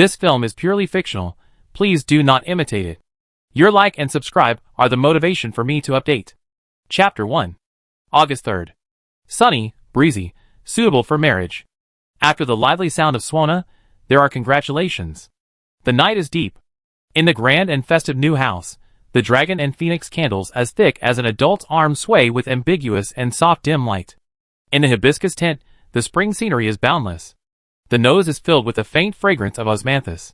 This film is purely fictional. Please do not imitate it. Your like and subscribe are the motivation for me to update. Chapter 1. August 3rd. Sunny, breezy, suitable for marriage. After the lively sound of Swana, there are congratulations. The night is deep. In the grand and festive new house, the dragon and phoenix candles as thick as an adult's arm sway with ambiguous and soft dim light. In the hibiscus tent, the spring scenery is boundless. The nose is filled with the faint fragrance of osmanthus.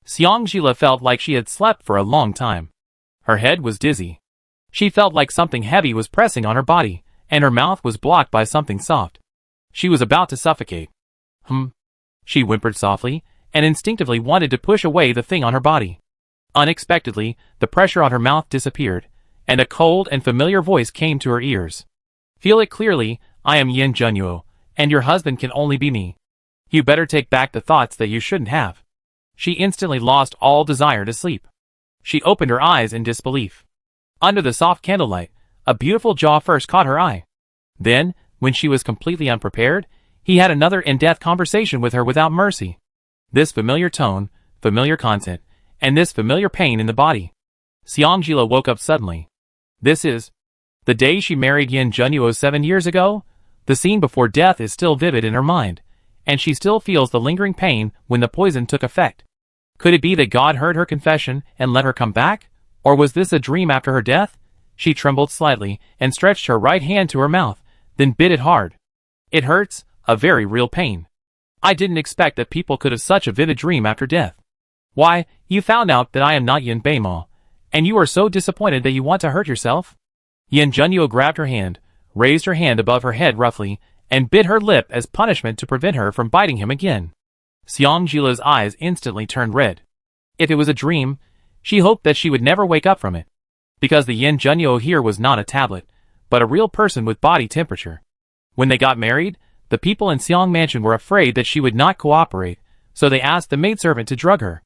Xang felt like she had slept for a long time. Her head was dizzy. She felt like something heavy was pressing on her body, and her mouth was blocked by something soft. She was about to suffocate. She whimpered softly, and instinctively wanted to push away the thing on her body. Unexpectedly, the pressure on her mouth disappeared, and a cold and familiar voice came to her ears. Feel it clearly, I am Yin Junyu, and your husband can only be me. You better take back the thoughts that you shouldn't have. She instantly lost all desire to sleep. She opened her eyes in disbelief. Under the soft candlelight, a beautiful jaw first caught her eye. Then, when she was completely unprepared, he had another in-depth conversation with her without mercy. This familiar tone, familiar content, and this familiar pain in the body. Xang woke up suddenly. This is the day she married Yin Junyu 7 years ago. The scene before death is still vivid in her mind, and she still feels the lingering pain when the poison took effect. Could it be that God heard her confession and let her come back? Or was this a dream after her death? She trembled slightly and stretched her right hand to her mouth, then bit it hard. It hurts, a very real pain. I didn't expect that people could have such a vivid dream after death. Why, you found out that I am not Yin Beimo, and you are so disappointed that you want to hurt yourself? Yin Junyu grabbed her hand, raised her hand above her head roughly, and bit her lip as punishment to prevent her from biting him again. Xang's eyes instantly turned red. If it was a dream, she hoped that she would never wake up from it. Because the Yin Junyu here was not a tablet, but a real person with body temperature. When they got married, the people in Xiang Mansion were afraid that she would not cooperate, so they asked the maidservant to drug her.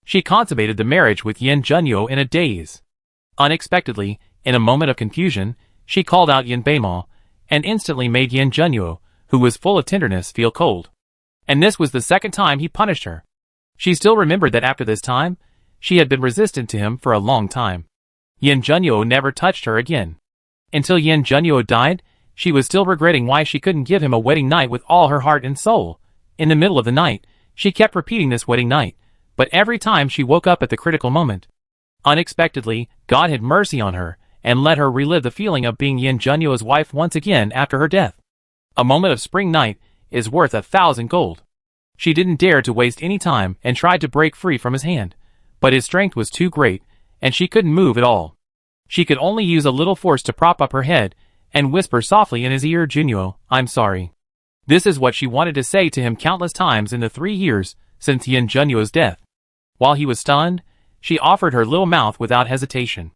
She consummated the marriage with Yin Junyu in a daze. Unexpectedly, in a moment of confusion, she called out Yin Beimo, and instantly made Yin Junyu, who was full of tenderness, feel cold. And this was the second time he punished her. She still remembered that after this time, she had been resistant to him for a long time. Yin Junyu never touched her again. Until Yin Junyu died, she was still regretting why she couldn't give him a wedding night with all her heart and soul. In the middle of the night, she kept repeating this wedding night, but every time she woke up at the critical moment. Unexpectedly, God had mercy on her, and let her relive the feeling of being Yin Junyu's wife once again after her death. A moment of spring night is worth 1,000 gold. She didn't dare to waste any time and tried to break free from his hand, but his strength was too great, and she couldn't move at all. She could only use a little force to prop up her head and whisper softly in his ear, Junyu, I'm sorry. This is what she wanted to say to him countless times in the 3 years since Yin Junyu's death. While he was stunned, she offered her little mouth without hesitation.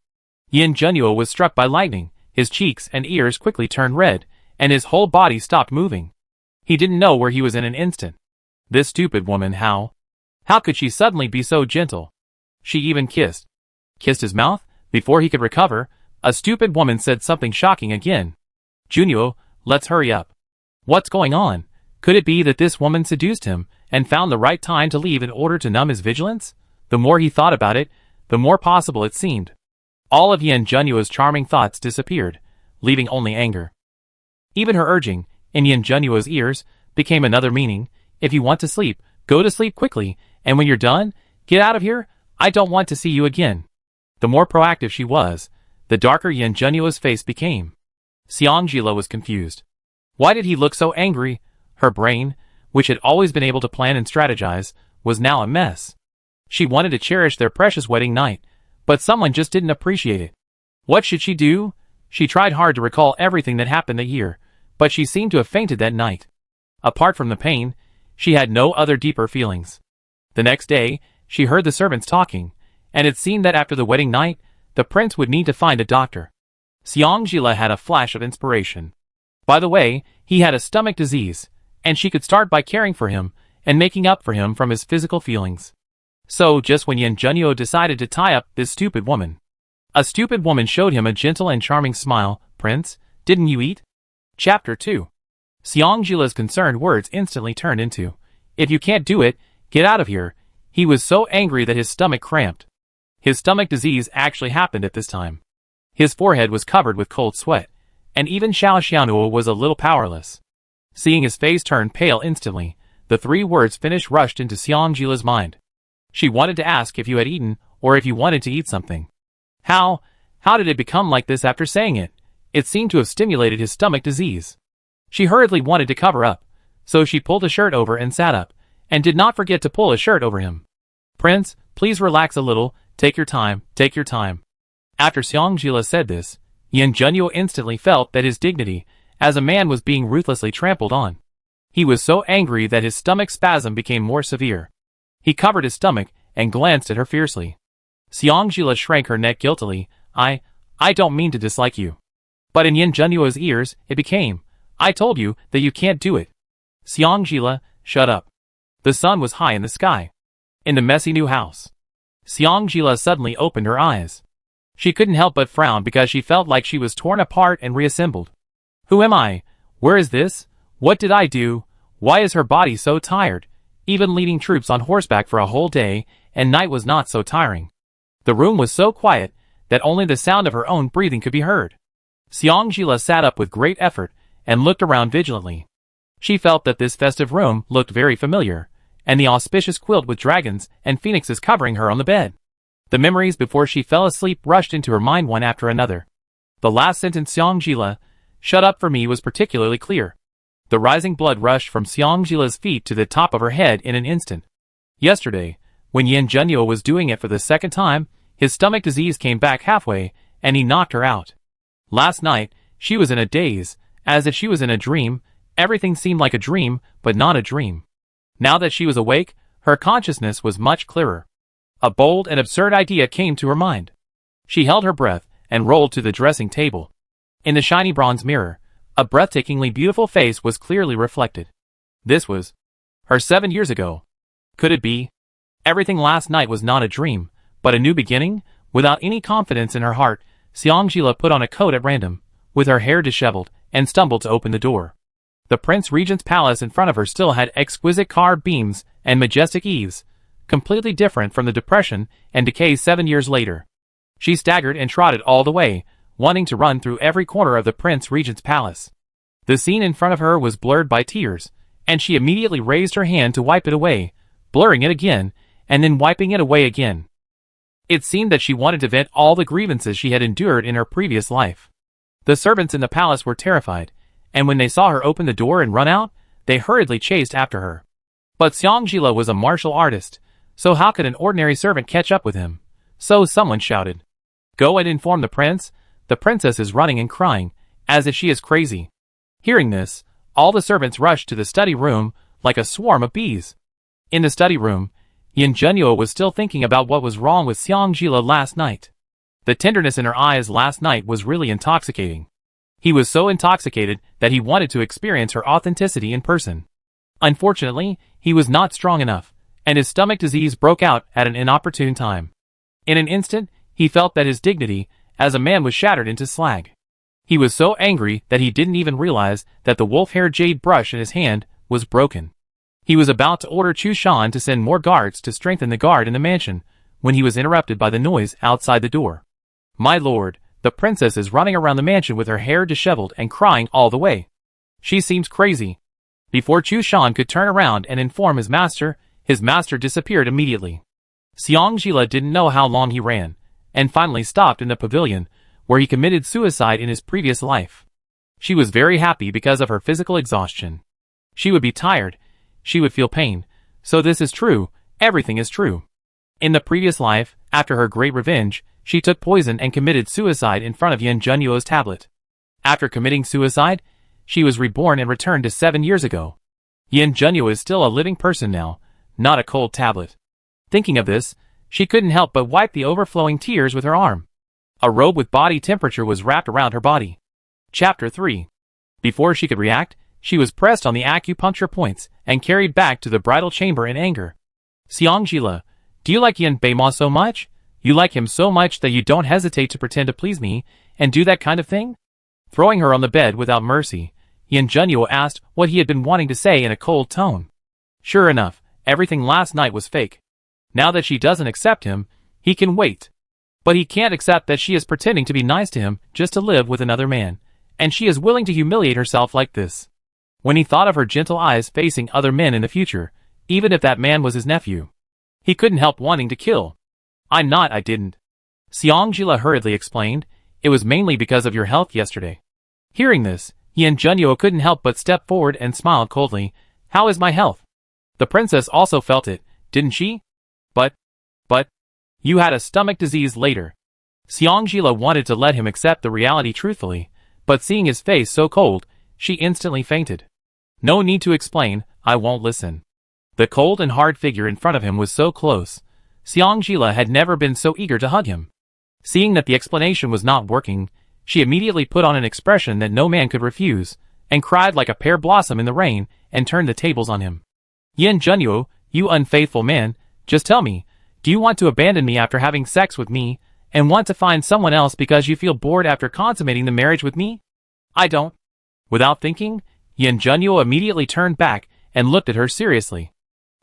Yin Junyu was struck by lightning, his cheeks and ears quickly turned red, and his whole body stopped moving. He didn't know where he was in an instant. This stupid woman, how could she suddenly be so gentle? She even kissed his mouth? Before he could recover, a stupid woman said something shocking again. Junyu, let's hurry up. What's going on? Could it be that this woman seduced him, and found the right time to leave in order to numb his vigilance? The more he thought about it, the more possible it seemed. All of Yin Junyu's charming thoughts disappeared, leaving only anger. Even her urging, in Yin Junyu's ears, became another meaning. If you want to sleep, go to sleep quickly, and when you're done, get out of here, I don't want to see you again. The more proactive she was, the darker Yin Junyu's face became. Xang was confused. Why did he look so angry? Her brain, which had always been able to plan and strategize, was now a mess. She wanted to cherish their precious wedding night, but someone just didn't appreciate it. What should she do? She tried hard to recall everything that happened that year, but she seemed to have fainted that night. Apart from the pain, she had no other deeper feelings. The next day, she heard the servants talking, and it seemed that after the wedding night, the prince would need to find a doctor. Xang had a flash of inspiration. By the way, he had a stomach disease, and she could start by caring for him and making up for him from his physical feelings. So just when Yin Junyu decided to tie up this stupid woman, a stupid woman showed him a gentle and charming smile. Prince, didn't you eat? Chapter 2. Xang's concerned words instantly turned into, if you can't do it, get out of here. He was so angry that his stomach cramped. His stomach disease actually happened at this time. His forehead was covered with cold sweat, and even Xiao Xiaonuo was a little powerless. Seeing his face turn pale instantly, the three words finished rushed into Xiang Jila's mind. She wanted to ask if you had eaten, or if you wanted to eat something. How did it become like this after saying it? It seemed to have stimulated his stomach disease. She hurriedly wanted to cover up, so she pulled a shirt over and sat up, and did not forget to pull a shirt over him. Prince, please relax a little, take your time, take your time. After Xiang Jila said this, Yin Junyu instantly felt that his dignity, as a man, was being ruthlessly trampled on. He was so angry that his stomach spasm became more severe. He covered his stomach and glanced at her fiercely. Xiang Jila shrank her neck guiltily. I don't mean to dislike you. But in Yin Junyu's ears, it became, I told you that you can't do it. Xiang Jila, shut up. The sun was high in the sky. In the messy new house. Xiang Jila suddenly opened her eyes. She couldn't help but frown because she felt like she was torn apart and reassembled. Who am I? Where is this? What did I do? Why is her body so tired? Even leading troops on horseback for a whole day and night was not so tiring. The room was so quiet that only the sound of her own breathing could be heard. Xiang Jila sat up with great effort and looked around vigilantly. She felt that this festive room looked very familiar, and the auspicious quilt with dragons and phoenixes covering her on the bed. The memories before she fell asleep rushed into her mind one after another. The last sentence, Xiang Jila, shut up for me, was particularly clear. The rising blood rushed from Xiang Jila's feet to the top of her head in an instant. Yesterday, when Yin Junyu was doing it for the second time, his stomach disease came back halfway, and he knocked her out. Last night, she was in a daze, as if she was in a dream. Everything seemed like a dream, but not a dream. Now that she was awake, her consciousness was much clearer. A bold and absurd idea came to her mind. She held her breath and rolled to the dressing table. In the shiny bronze mirror, a breathtakingly beautiful face was clearly reflected. This was her 7 years ago. Could it be? Everything last night was not a dream, but a new beginning. Without any confidence in her heart, Xiang Jila put on a coat at random, with her hair disheveled, and stumbled to open the door. The Prince Regent's palace in front of her still had exquisite carved beams and majestic eaves, completely different from the depression and decay 7 years later. She staggered and trotted all the way, wanting to run through every corner of the Prince Regent's palace. The scene in front of her was blurred by tears, and she immediately raised her hand to wipe it away, blurring it again, and then wiping it away again. It seemed that she wanted to vent all the grievances she had endured in her previous life. The servants in the palace were terrified, and when they saw her open the door and run out, they hurriedly chased after her. But Xiang Jila was a martial artist, so how could an ordinary servant catch up with him? So someone shouted, "Go and inform the prince. The princess is running and crying, as if she is crazy." Hearing this, all the servants rushed to the study room like a swarm of bees. In the study room, Yin Junyu was still thinking about what was wrong with Xiang Jila last night. The tenderness in her eyes last night was really intoxicating. He was so intoxicated that he wanted to experience her authenticity in person. Unfortunately, he was not strong enough, and his stomach disease broke out at an inopportune time. In an instant, he felt that his dignity as a man was shattered into slag. He was so angry that he didn't even realize that the wolf-haired jade brush in his hand was broken. He was about to order Chu Shan to send more guards to strengthen the guard in the mansion, when he was interrupted by the noise outside the door. "My lord, the princess is running around the mansion with her hair disheveled and crying all the way. She seems crazy." Before Chu Shan could turn around and inform his master disappeared immediately. Xiang Jila didn't know how long he ran, and finally stopped in the pavilion, where he committed suicide in his previous life. She was very happy because of her physical exhaustion. She would be tired, she would feel pain, so this is true, everything is true. In the previous life, after her great revenge, she took poison and committed suicide in front of Yin Junyu's tablet. After committing suicide, she was reborn and returned to 7 years ago. Yin Junyu is still a living person now, not a cold tablet. Thinking of this, she couldn't help but wipe the overflowing tears with her arm. A robe with body temperature was wrapped around her body. Chapter 3. Before she could react, she was pressed on the acupuncture points and carried back to the bridal chamber in anger. "Xiang Jila, do you like Yin Beima so much? You like him so much that you don't hesitate to pretend to please me and do that kind of thing?" Throwing her on the bed without mercy, Yin Junyu asked what he had been wanting to say in a cold tone. Sure enough, everything last night was fake. Now that she doesn't accept him, he can wait. But he can't accept that she is pretending to be nice to him just to live with another man, and she is willing to humiliate herself like this. When he thought of her gentle eyes facing other men in the future, even if that man was his nephew, he couldn't help wanting to kill. I didn't. Xiangjila hurriedly explained, it was mainly because of your health yesterday. Hearing this, Yin Junyu couldn't help but step forward and smiled coldly. How is my health? The princess also felt it, didn't she? But, you had a stomach disease later. Xiangjila wanted to let him accept the reality truthfully, but seeing his face so cold, she instantly fainted. No need to explain, I won't listen. The cold and hard figure in front of him was so close. Xiangjila had never been so eager to hug him. Seeing that the explanation was not working, she immediately put on an expression that no man could refuse, and cried like a pear blossom in the rain, and turned the tables on him. Yin Junyu, you unfaithful man, just tell me, do you want to abandon me after having sex with me, and want to find someone else because you feel bored after consummating the marriage with me? I don't. Without thinking, Yin Junyu immediately turned back and looked at her seriously.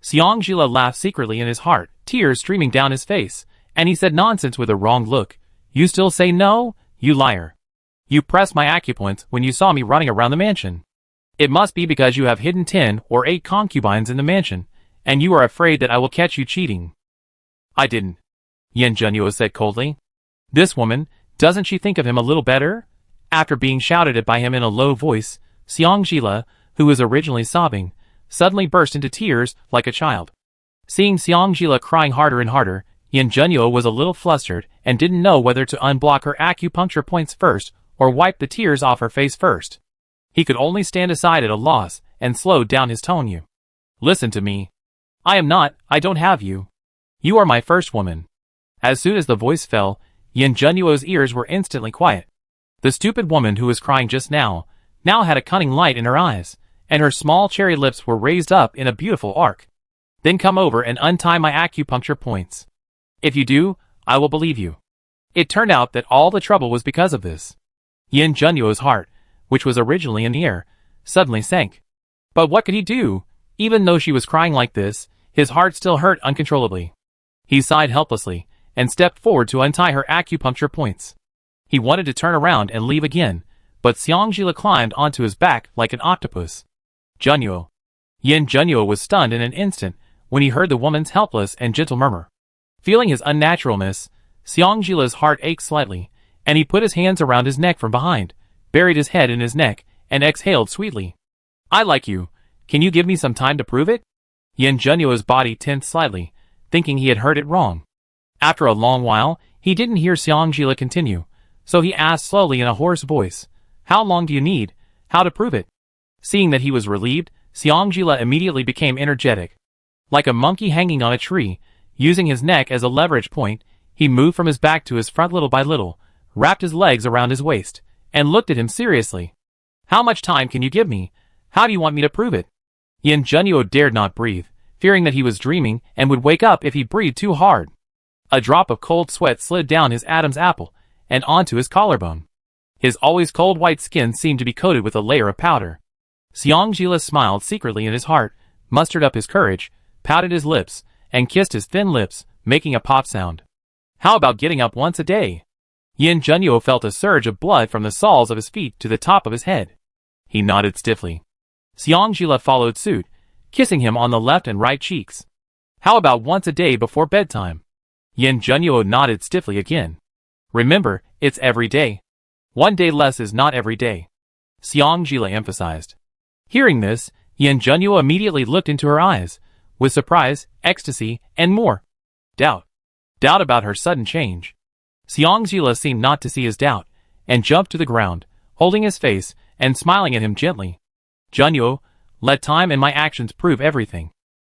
Xiangjila laughed secretly in his heart, tears streaming down his face, and he said nonsense with a wrong look. You still say no, you liar. You pressed my acupoints when you saw me running around the mansion. It must be because you have hidden 10 or 8 concubines in the mansion, and you are afraid that I will catch you cheating. I didn't. Yin Junyu said coldly. This woman, doesn't she think of him a little better? After being shouted at by him in a low voice, Xiangjila, who was originally sobbing, suddenly burst into tears like a child. Seeing Xiangjila crying harder and harder, Yin Junyu was a little flustered and didn't know whether to unblock her acupuncture points first or wipe the tears off her face first. He could only stand aside at a loss and slowed down his tone. You listen to me. I don't have you. You are my first woman. As soon as the voice fell, Yin Junyu's ears were instantly quiet. The stupid woman who was crying just now had a cunning light in her eyes, and her small cherry lips were raised up in a beautiful arc. Then come over and untie my acupuncture points. If you do, I will believe you. It turned out that all the trouble was because of this. Yin Junyu's heart, which was originally in the air, suddenly sank. But what could he do? Even though she was crying like this, his heart still hurt uncontrollably. He sighed helplessly, and stepped forward to untie her acupuncture points. He wanted to turn around and leave again, but Xiangjila climbed onto his back like an octopus. Junyu. Yin Junyu was stunned in an instant when he heard the woman's helpless and gentle murmur. Feeling his unnaturalness, Xiangjila's heart ached slightly, and he put his hands around his neck from behind, buried his head in his neck, and exhaled sweetly. I like you. Can you give me some time to prove it? Yin Junyu's body tensed slightly, thinking he had heard it wrong. After a long while, he didn't hear Xiangjila continue, so he asked slowly in a hoarse voice, How long do you need? How to prove it? Seeing that he was relieved, Xiangjila immediately became energetic. Like a monkey hanging on a tree, using his neck as a leverage point, he moved from his back to his front little by little, wrapped his legs around his waist, and looked at him seriously. How much time can you give me? How do you want me to prove it? Yin Junyu dared not breathe, fearing that he was dreaming and would wake up if he breathed too hard. A drop of cold sweat slid down his Adam's apple and onto his collarbone. His always cold white skin seemed to be coated with a layer of powder. Xiangjila smiled secretly in his heart, mustered up his courage, pouted his lips, and kissed his thin lips, making a pop sound. How about getting up once a day? Yin Junyu felt a surge of blood from the soles of his feet to the top of his head. He nodded stiffly. Xiangjila followed suit, kissing him on the left and right cheeks. How about once a day before bedtime? Yin Junyu nodded stiffly again. Remember, it's every day. One day less is not every day. Xiangjila emphasized. Hearing this, Yin Junyu immediately looked into her eyes, with surprise, ecstasy, and more. Doubt. Doubt about her sudden change. Xiangjila seemed not to see his doubt, and jumped to the ground, holding his face, and smiling at him gently. Junyu, let time and my actions prove everything.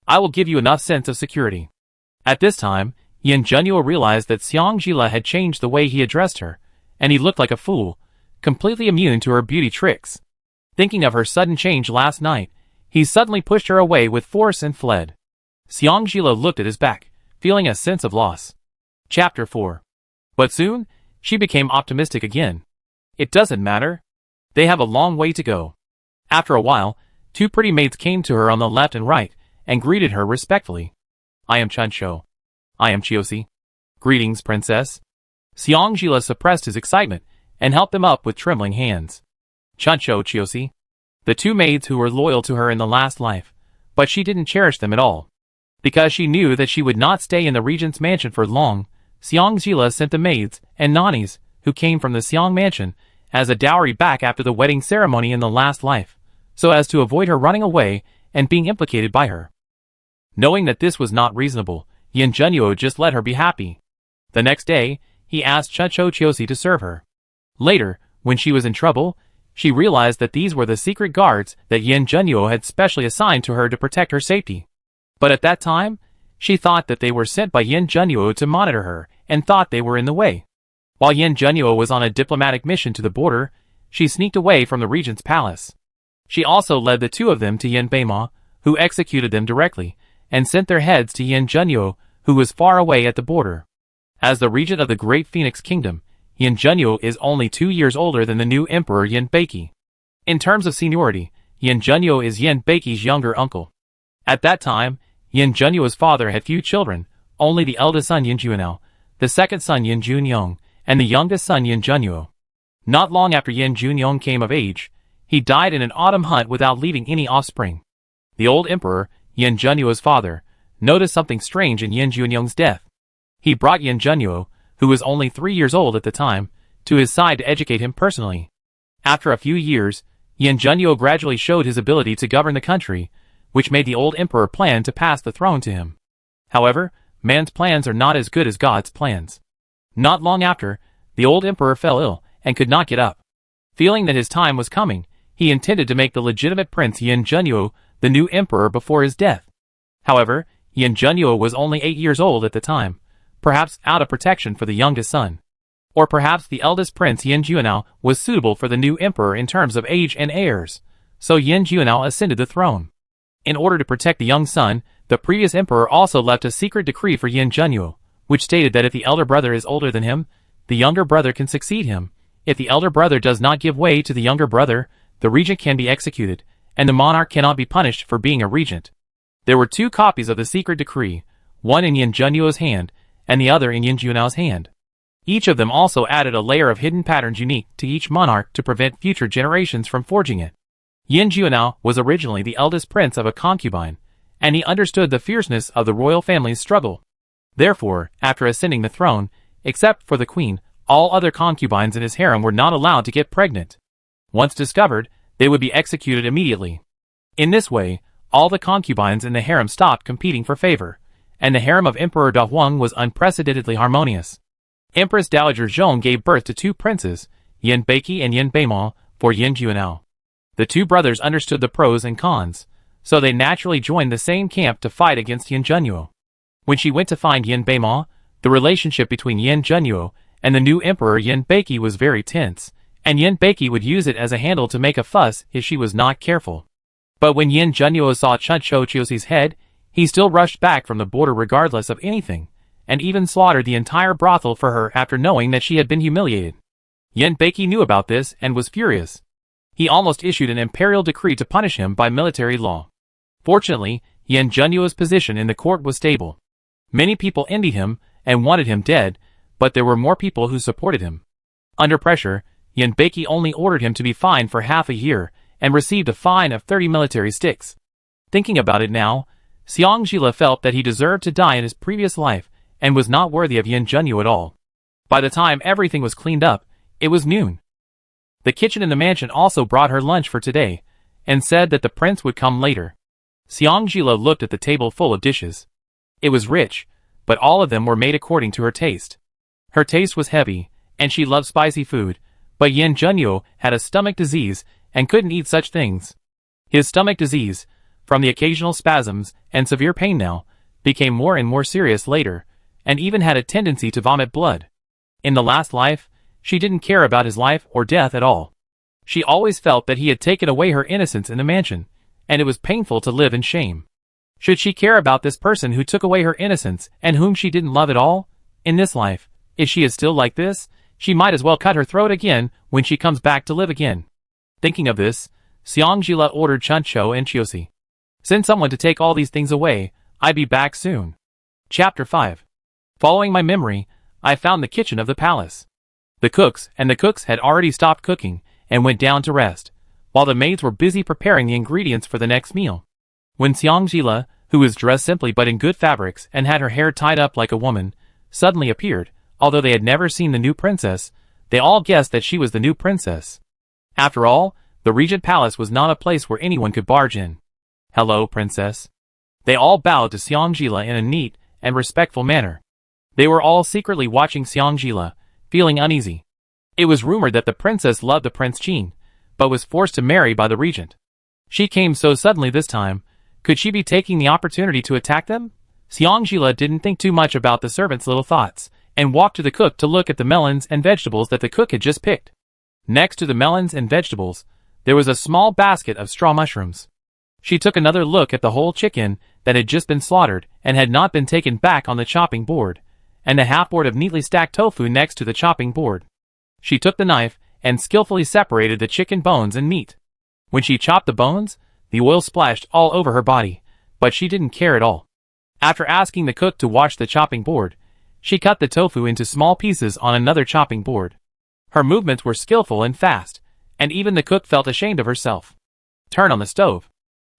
I will give you enough sense of security. At this time, Yin Junyu realized that Xiangjila had changed the way he addressed her, and he looked like a fool, completely immune to her beauty tricks. Thinking of her sudden change last night, he suddenly pushed her away with force and fled. Xiangjila looked at his back, feeling a sense of loss. Chapter 4. But soon, she became optimistic again. It doesn't matter. They have a long way to go. After a while, 2 pretty maids came to her on the left and right, and greeted her respectfully. I am Chunshou. I am Chiosi. Greetings, princess. Xang suppressed his excitement and helped them up with trembling hands. Chuncho Chiosi. The two maids who were loyal to her in the last life, but she didn't cherish them at all. Because she knew that she would not stay in the regent's mansion for long, Xang sent the maids and nannies who came from the Xiang mansion as a dowry back after the wedding ceremony in the last life, so as to avoid her running away and being implicated by her. Knowing that this was not reasonable, Yin Junyu just let her be happy. The next day, he asked Chuncho Chiosi to serve her. Later, when she was in trouble, she realized that these were the secret guards that Yin Junyu had specially assigned to her to protect her safety. But at that time, she thought that they were sent by Yin Junyu to monitor her and thought they were in the way. While Yin Junyu was on a diplomatic mission to the border, she sneaked away from the regent's palace. She also led the two of them to Yin Beima, who executed them directly, and sent their heads to Yin Junyu, who was far away at the border. As the regent of the Great Phoenix Kingdom, Yin Junyu is only 2 years older than the new emperor Yin Beiki. In terms of seniority, Yin Junyu is Yin Beiki's younger uncle. At that time, Yin Junyu's father had few children, only the eldest son Yin Junyu, the second son Yin Junyoung, and the youngest son Yin Junyu. Not long after Yin Junyoung came of age, he died in an autumn hunt without leaving any offspring. The old emperor, Yin Junyu's father, noticed something strange in Yin Junyoung's death. He brought Yin Junyu, who was only 3 years old at the time, to his side to educate him personally. After a few years, Yin Junyu gradually showed his ability to govern the country, which made the old emperor plan to pass the throne to him. However, man's plans are not as good as God's plans. Not long after, the old emperor fell ill and could not get up. Feeling that his time was coming, he intended to make the legitimate prince Yin Junyu the new emperor before his death. However, Yin Junyu was only 8 years old at the time, perhaps out of protection for the youngest son. Or perhaps the eldest prince Yin Junyu was suitable for the new emperor in terms of age and heirs, so Yin Junyu ascended the throne. In order to protect the young son, the previous emperor also left a secret decree for Yin Junyu, which stated that if the elder brother is older than him, the younger brother can succeed him. If the elder brother does not give way to the younger brother, the regent can be executed, and the monarch cannot be punished for being a regent. There were 2 copies of the secret decree, one in Yin Junyu's hand, and the other in Yin Junyu's hand. Each of them also added a layer of hidden patterns unique to each monarch to prevent future generations from forging it. Yin Junyu was originally the eldest prince of a concubine, and he understood the fierceness of the royal family's struggle. Therefore, after ascending the throne, except for the queen, all other concubines in his harem were not allowed to get pregnant. Once discovered, they would be executed immediately. In this way, all the concubines in the harem stopped competing for favor, and the harem of Emperor Da Huang was unprecedentedly harmonious. Empress Dowager Zhong gave birth to 2 princes, Yin Beiki and Yin Beima, for Yin Junyu. The 2 brothers understood the pros and cons, so they naturally joined the same camp to fight against Yin Junyu. When she went to find Yin Beima, the relationship between Yin Junyu and the new emperor Yin Beiki was very tense, and Yin Beiki would use it as a handle to make a fuss if she was not careful. But when Yin Junyu saw Chuncho Chiosi's head, he still rushed back from the border regardless of anything, and even slaughtered the entire brothel for her after knowing that she had been humiliated. Yin Beiki knew about this and was furious. He almost issued an imperial decree to punish him by military law. Fortunately, Yin Junyu's position in the court was stable. Many people envied him and wanted him dead, but there were more people who supported him. Under pressure, Yin Beiki only ordered him to be fined for half a year and received a fine of 30 military sticks. Thinking about it now, Xang felt that he deserved to die in his previous life and was not worthy of Yin Junyu at all. By the time everything was cleaned up, it was noon. The kitchen in the mansion also brought her lunch for today, and said that the prince would come later. Xang looked at the table full of dishes. It was rich, but all of them were made according to her taste. Her taste was heavy, and she loved spicy food, but Yin Junyu had a stomach disease and couldn't eat such things. His stomach disease, from the occasional spasms and severe pain now, became more and more serious later, and even had a tendency to vomit blood. In the last life, she didn't care about his life or death at all. She always felt that he had taken away her innocence in the mansion, and it was painful to live in shame. Should she care about this person who took away her innocence and whom she didn't love at all? In this life, if she is still like this, she might as well cut her throat again when she comes back to live again. Thinking of this, Xang ordered Chuncho and Chiosi. Send someone to take all these things away, I'll be back soon. Chapter 5. Following my memory, I found the kitchen of the palace. The cooks had already stopped cooking and went down to rest, while the maids were busy preparing the ingredients for the next meal. When Xiangjila, who was dressed simply but in good fabrics and had her hair tied up like a woman, suddenly appeared, although they had never seen the new princess, they all guessed that she was the new princess. After all, the Regent Palace was not a place where anyone could barge in. "Hello, princess." They all bowed to Xiangjila in a neat and respectful manner. They were all secretly watching Xiangjila, feeling uneasy. It was rumored that the princess loved the Prince Qin, but was forced to marry by the regent. She came so suddenly this time. Could she be taking the opportunity to attack them? Xiangjila didn't think too much about the servant's little thoughts, and walked to the cook to look at the melons and vegetables that the cook had just picked. Next to the melons and vegetables, there was a small basket of straw mushrooms. She took another look at the whole chicken that had just been slaughtered and had not been taken back on the chopping board, and the half-board of neatly stacked tofu next to the chopping board. She took the knife and skillfully separated the chicken bones and meat. When she chopped the bones, the oil splashed all over her body, but she didn't care at all. After asking the cook to watch the chopping board, she cut the tofu into small pieces on another chopping board. Her movements were skillful and fast, and even the cook felt ashamed of herself. "Turn on the stove,"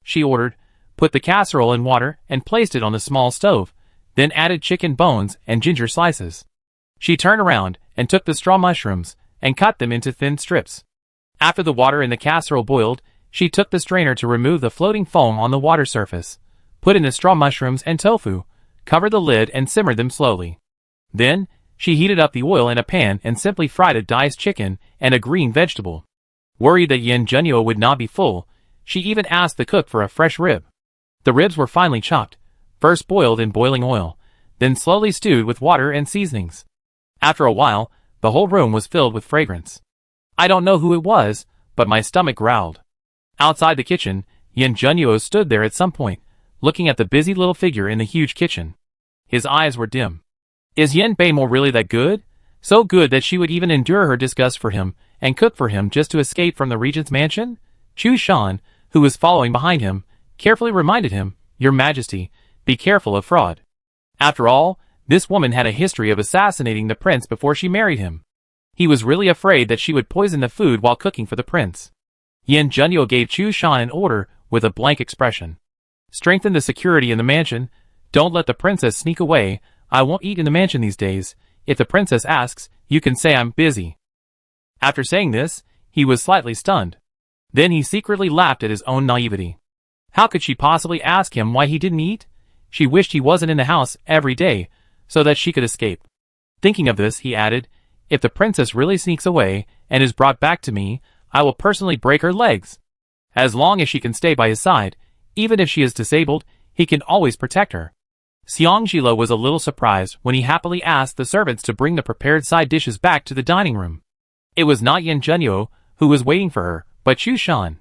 she ordered, put the casserole in water and placed it on the small stove, then added chicken bones and ginger slices. She turned around and took the straw mushrooms and cut them into thin strips. After the water in the casserole boiled, she took the strainer to remove the floating foam on the water surface, put in the straw mushrooms and tofu, covered the lid and simmered them slowly. Then, she heated up the oil in a pan and simply fried a diced chicken and a green vegetable. Worried that Yin Junyu would not be full, she even asked the cook for a fresh rib. The ribs were finely chopped, first boiled in boiling oil, then slowly stewed with water and seasonings. After a while, the whole room was filled with fragrance. I don't know who it was, but my stomach growled. Outside the kitchen, Yin Junyu stood there at some point, looking at the busy little figure in the huge kitchen. His eyes were dim. Is Yin Beimo really that good? So good that she would even endure her disgust for him and cook for him just to escape from the regent's mansion? Chu Shan, who was following behind him, carefully reminded him, "Your Majesty, be careful of fraud." After all, this woman had a history of assassinating the prince before she married him. He was really afraid that she would poison the food while cooking for the prince. Yin Junyu gave Chu Shan an order with a blank expression. "Strengthen the security in the mansion. Don't let the princess sneak away. I won't eat in the mansion these days. If the princess asks, you can say I'm busy." After saying this, he was slightly stunned. Then he secretly laughed at his own naivety. How could she possibly ask him why he didn't eat? She wished he wasn't in the house every day, so that she could escape. Thinking of this, he added, "If the princess really sneaks away and is brought back to me, I will personally break her legs. As long as she can stay by his side, even if she is disabled, he can always protect her." Xiangjila was a little surprised when he happily asked the servants to bring the prepared side dishes back to the dining room. It was not Yin Junyu who was waiting for her, but Chu Shan.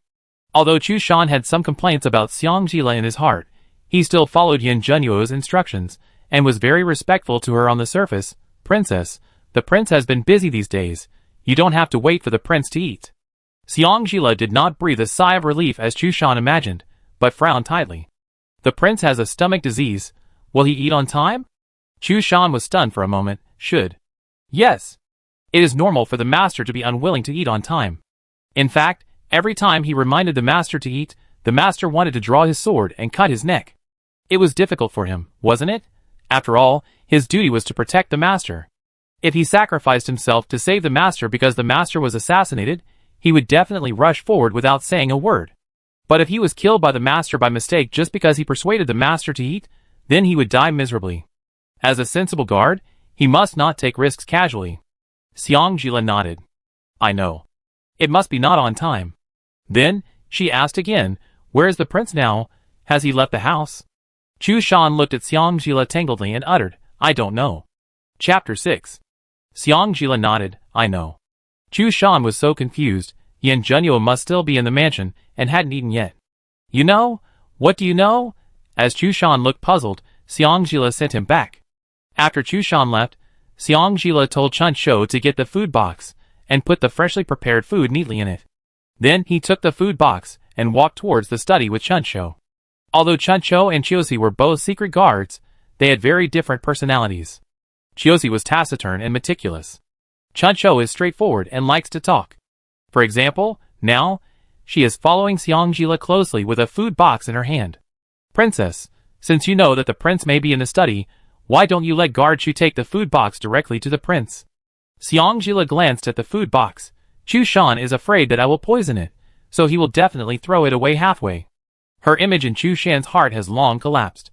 Although Chu Shan had some complaints about Xiangjila in his heart, he still followed Yin Junyu's instructions, and was very respectful to her on the surface. "Princess, the prince has been busy these days. You don't have to wait for the prince to eat." Xiangjila did not breathe a sigh of relief as Chu Shan imagined, but frowned tightly. "The prince has a stomach disease. Will he eat on time?" Chu Shan was stunned for a moment. "Should." "Yes. It is normal for the master to be unwilling to eat on time. In fact, every time he reminded the master to eat, the master wanted to draw his sword and cut his neck. It was difficult for him, wasn't it? After all, his duty was to protect the master. If he sacrificed himself to save the master because the master was assassinated, he would definitely rush forward without saying a word. But if he was killed by the master by mistake just because he persuaded the master to eat, then he would die miserably. As a sensible guard, he must not take risks casually. Xiangjila nodded. "I know. It must be not on time." Then, she asked again, "Where is the prince now? Has he left the house?" Chu Shan looked at Xiangjila tangledly and uttered, "I don't know." Chapter 6. Xiangjila nodded, "I know." Chu Shan was so confused. Yin Junyu must still be in the mansion and hadn't eaten yet. "You know? What do you know?" As Chu Shan looked puzzled, Xiangjila sent him back. After Chu Shan left, Xiangjila told Chun Shou to get the food box and put the freshly prepared food neatly in it. Then he took the food box and walked towards the study with Chun Shou. Although Chun Shou and Chiosi were both secret guards, they had very different personalities. Chiosi was taciturn and meticulous. Chuncho is straightforward and likes to talk. For example, now, she is following Xiangjila closely with a food box in her hand. Princess, since you know that the prince may be in the study, why don't you let guard Chu take the food box directly to the prince? Xiangjila glanced at the food box. Chu Shan is afraid that I will poison it, so he will definitely throw it away halfway. Her image in Chu Shan's heart has long collapsed.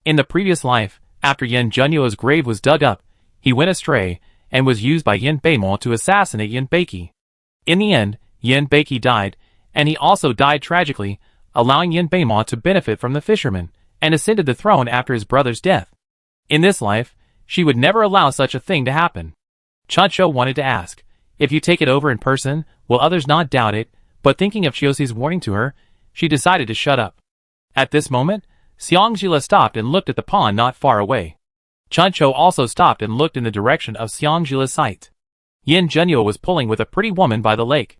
In the previous life, after Yin Junyu's grave was dug up, he went astray, and was used by Yin Beimon to assassinate Yin Beiki. In the end, Yin Beiki died, and he also died tragically, allowing Yin Beimon to benefit from the fisherman, and ascended the throne after his brother's death. In this life, she would never allow such a thing to happen. Chuncho wanted to ask, if you take it over in person, will others not doubt it, but thinking of Chiosi's warning to her, she decided to shut up. At this moment, Xiangjila stopped and looked at the pond not far away. Chuncho also stopped and looked in the direction of Xiangjila's sight. Yin Junyu was pulling with a pretty woman by the lake.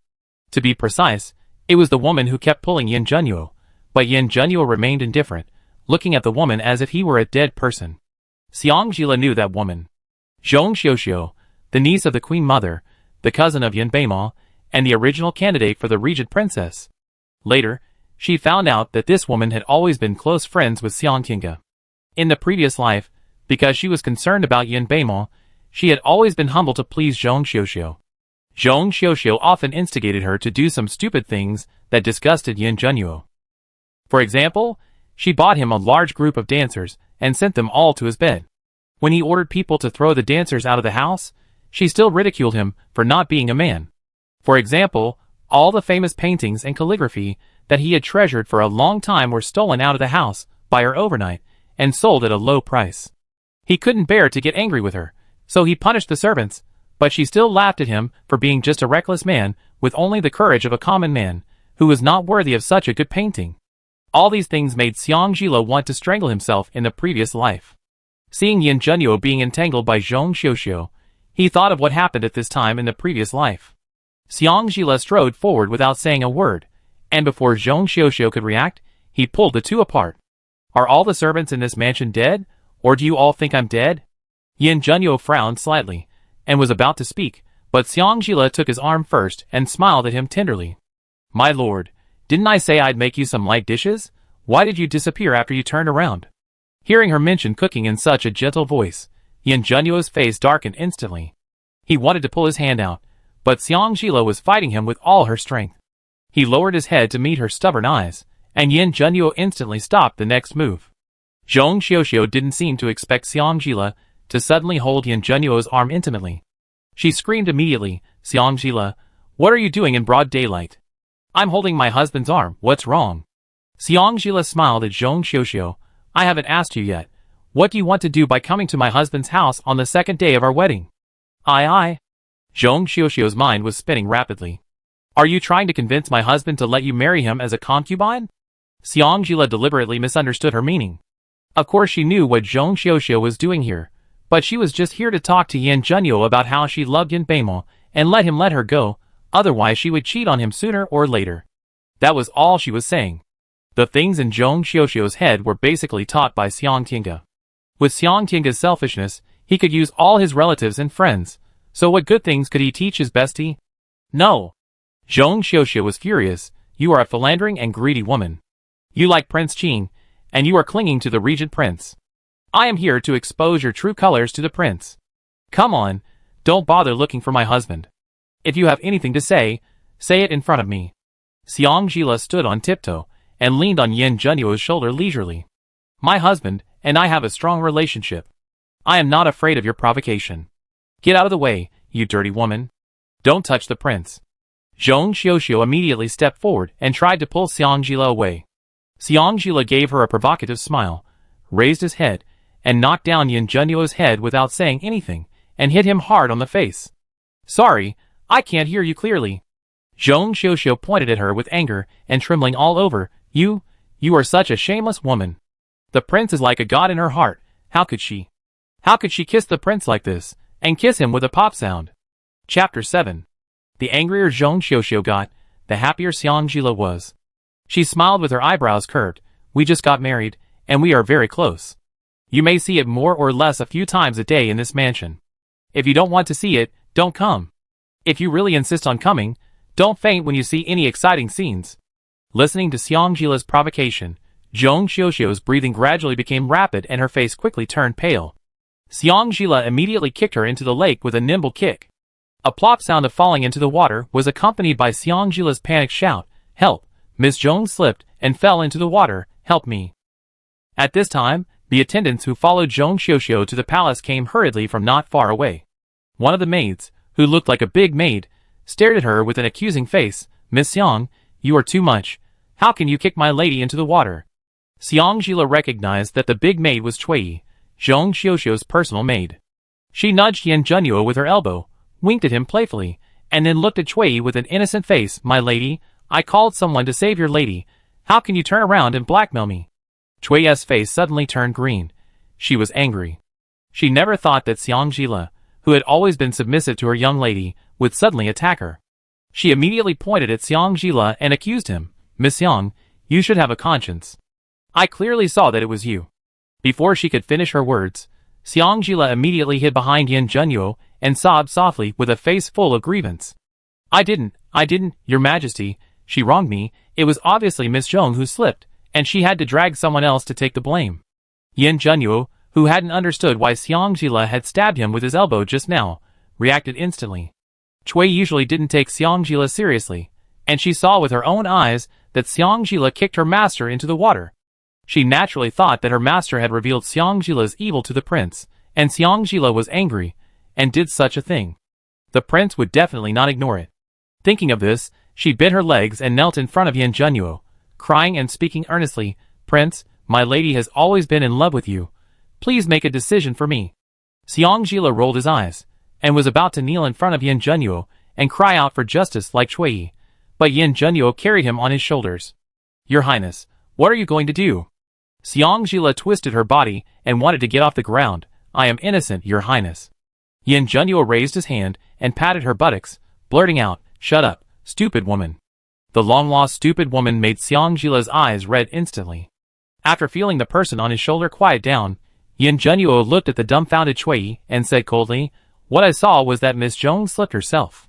To be precise, it was the woman who kept pulling Yin Junyu, but Yin Junyu remained indifferent, looking at the woman as if he were a dead person. Xiangjila knew that woman. Zhong Xiuxiu, the niece of the Queen Mother, the cousin of Yin Beimon, and the original candidate for the Regent Princess. Later, she found out that this woman had always been close friends with Xiangqinga. In the previous life, because she was concerned about Yin Beimon, she had always been humble to please Zhong Xiuxiu. Zhong Xiuxiu often instigated her to do some stupid things that disgusted Yin Junyu. For example, she bought him a large group of dancers and sent them all to his bed. When he ordered people to throw the dancers out of the house, she still ridiculed him for not being a man. For example, all the famous paintings and calligraphy that he had treasured for a long time were stolen out of the house by her overnight and sold at a low price. He couldn't bear to get angry with her, so he punished the servants, but she still laughed at him for being just a reckless man with only the courage of a common man, who was not worthy of such a good painting. All these things made Xiangjila want to strangle himself in the previous life. Seeing Yin Junyu being entangled by Zhong Xiuxiu, he thought of what happened at this time in the previous life. Xiangjila strode forward without saying a word, and before Zhong Xiuxiu could react, he pulled the two apart. Are all the servants in this mansion dead, or do you all think I'm dead? Yin Junyu frowned slightly, and was about to speak, but Xiangjila took his arm first and smiled at him tenderly. My lord, didn't I say I'd make you some light dishes? Why did you disappear after you turned around? Hearing her mention cooking in such a gentle voice, Yin Junyu's face darkened instantly. He wanted to pull his hand out, but Xiangjila was fighting him with all her strength. He lowered his head to meet her stubborn eyes, and Yin Junyu instantly stopped the next move. Zhong Xiuxiu didn't seem to expect Xiangjila to suddenly hold Yin Junyu's arm intimately. She screamed immediately, Xiangjila, what are you doing in broad daylight? I'm holding my husband's arm, what's wrong? Xiangjila smiled at Zhong Xiuxiu. I haven't asked you yet. What do you want to do by coming to my husband's house on the second day of our wedding? Aye. Zhong Xiuxiu's mind was spinning rapidly. Are you trying to convince my husband to let you marry him as a concubine? Xiangjila deliberately misunderstood her meaning. Of course she knew what Zhong Xiuxiu was doing here, but she was just here to talk to Yin Junyu about how she loved Yin Beimon and let him let her go, otherwise she would cheat on him sooner or later. That was all she was saying. The things in Zhong Xiuxiu's head were basically taught by Xiangqinga. With Xiangqinga's selfishness, he could use all his relatives and friends, so what good things could he teach his bestie? No. Zhong Xiuxiu was furious. You are a philandering and greedy woman. You like Prince Qing, and you are clinging to the Regent Prince. I am here to expose your true colors to the prince. Come on, don't bother looking for my husband. If you have anything to say it in front of me. Xiangjila stood on tiptoe, and leaned on Yin Junyu's shoulder leisurely. My husband and I have a strong relationship. I am not afraid of your provocation. Get out of the way, you dirty woman. Don't touch the prince. Zhong Xiuxiu immediately stepped forward and tried to pull Xiangjila away. Xiangjila gave her a provocative smile, raised his head, and knocked down Yin Junyu's head without saying anything, and hit him hard on the face. Sorry, I can't hear you clearly. Zhong Xiuxiu pointed at her with anger and trembling all over. You are such a shameless woman. The prince is like a god in her heart. How could she kiss the prince like this, and kiss him with a pop sound? Chapter 7. The angrier Zhong Xiuxiu got, the happier Xiangjila was. She smiled with her eyebrows curved. We just got married, and we are very close. You may see it more or less a few times a day in this mansion. If you don't want to see it, don't come. If you really insist on coming, don't faint when you see any exciting scenes. Listening to Xiangjila's provocation, Zhong Xiuxiu's breathing gradually became rapid and her face quickly turned pale. Xiangjila immediately kicked her into the lake with a nimble kick. A plop sound of falling into the water was accompanied by Xiangjila's panicked shout, "Help! Miss Zhong slipped and fell into the water, help me." At this time, the attendants who followed Zhong Xiuxiu to the palace came hurriedly from not far away. One of the maids, who looked like a big maid, stared at her with an accusing face. "Miss Xiang, you are too much. How can you kick my lady into the water?" Xiangjila recognized that the big maid was Cui, Zhong Xiuxiu's personal maid. She nudged Yin Junyu with her elbow, winked at him playfully, and then looked at Cui with an innocent face. "My lady, I called someone to save your lady. How can you turn around and blackmail me?" Cui's face suddenly turned green. She was angry. She never thought that Xiangjila, who had always been submissive to her young lady, would suddenly attack her. She immediately pointed at Xiangjila and accused him. "Miss Xiang, you should have a conscience. I clearly saw that it was you." Before she could finish her words, Xiangjila immediately hid behind Yin Junyu and sobbed softly with a face full of grievance. I didn't, Your Majesty, she wronged me. It was obviously Miss Zhong who slipped, and she had to drag someone else to take the blame." Yin Junyu, who hadn't understood why Xiangjila had stabbed him with his elbow just now, reacted instantly. Cui usually didn't take Xiangjila seriously, and she saw with her own eyes that Xiangjila kicked her master into the water. She naturally thought that her master had revealed Xiangjila's evil to the prince, and Xiangjila was angry, and did such a thing. The prince would definitely not ignore it. Thinking of this, she bent her legs and knelt in front of Yin Junyu, crying and speaking earnestly, "Prince, my lady has always been in love with you. Please make a decision for me." Xiangjila rolled his eyes, and was about to kneel in front of Yin Junyu and cry out for justice like Cui, but Yin Junyu carried him on his shoulders. "Your Highness, what are you going to do?" Xiangjila twisted her body and wanted to get off the ground. "I am innocent, Your Highness." Yin Junyu raised his hand and patted her buttocks, blurting out, "Shut up, stupid woman." The long-lost stupid woman made Xiangjila's eyes red instantly. After feeling the person on his shoulder quiet down, Yin Junyu looked at the dumbfounded Cui and said coldly, "What I saw was that Miss Zhong slipped herself."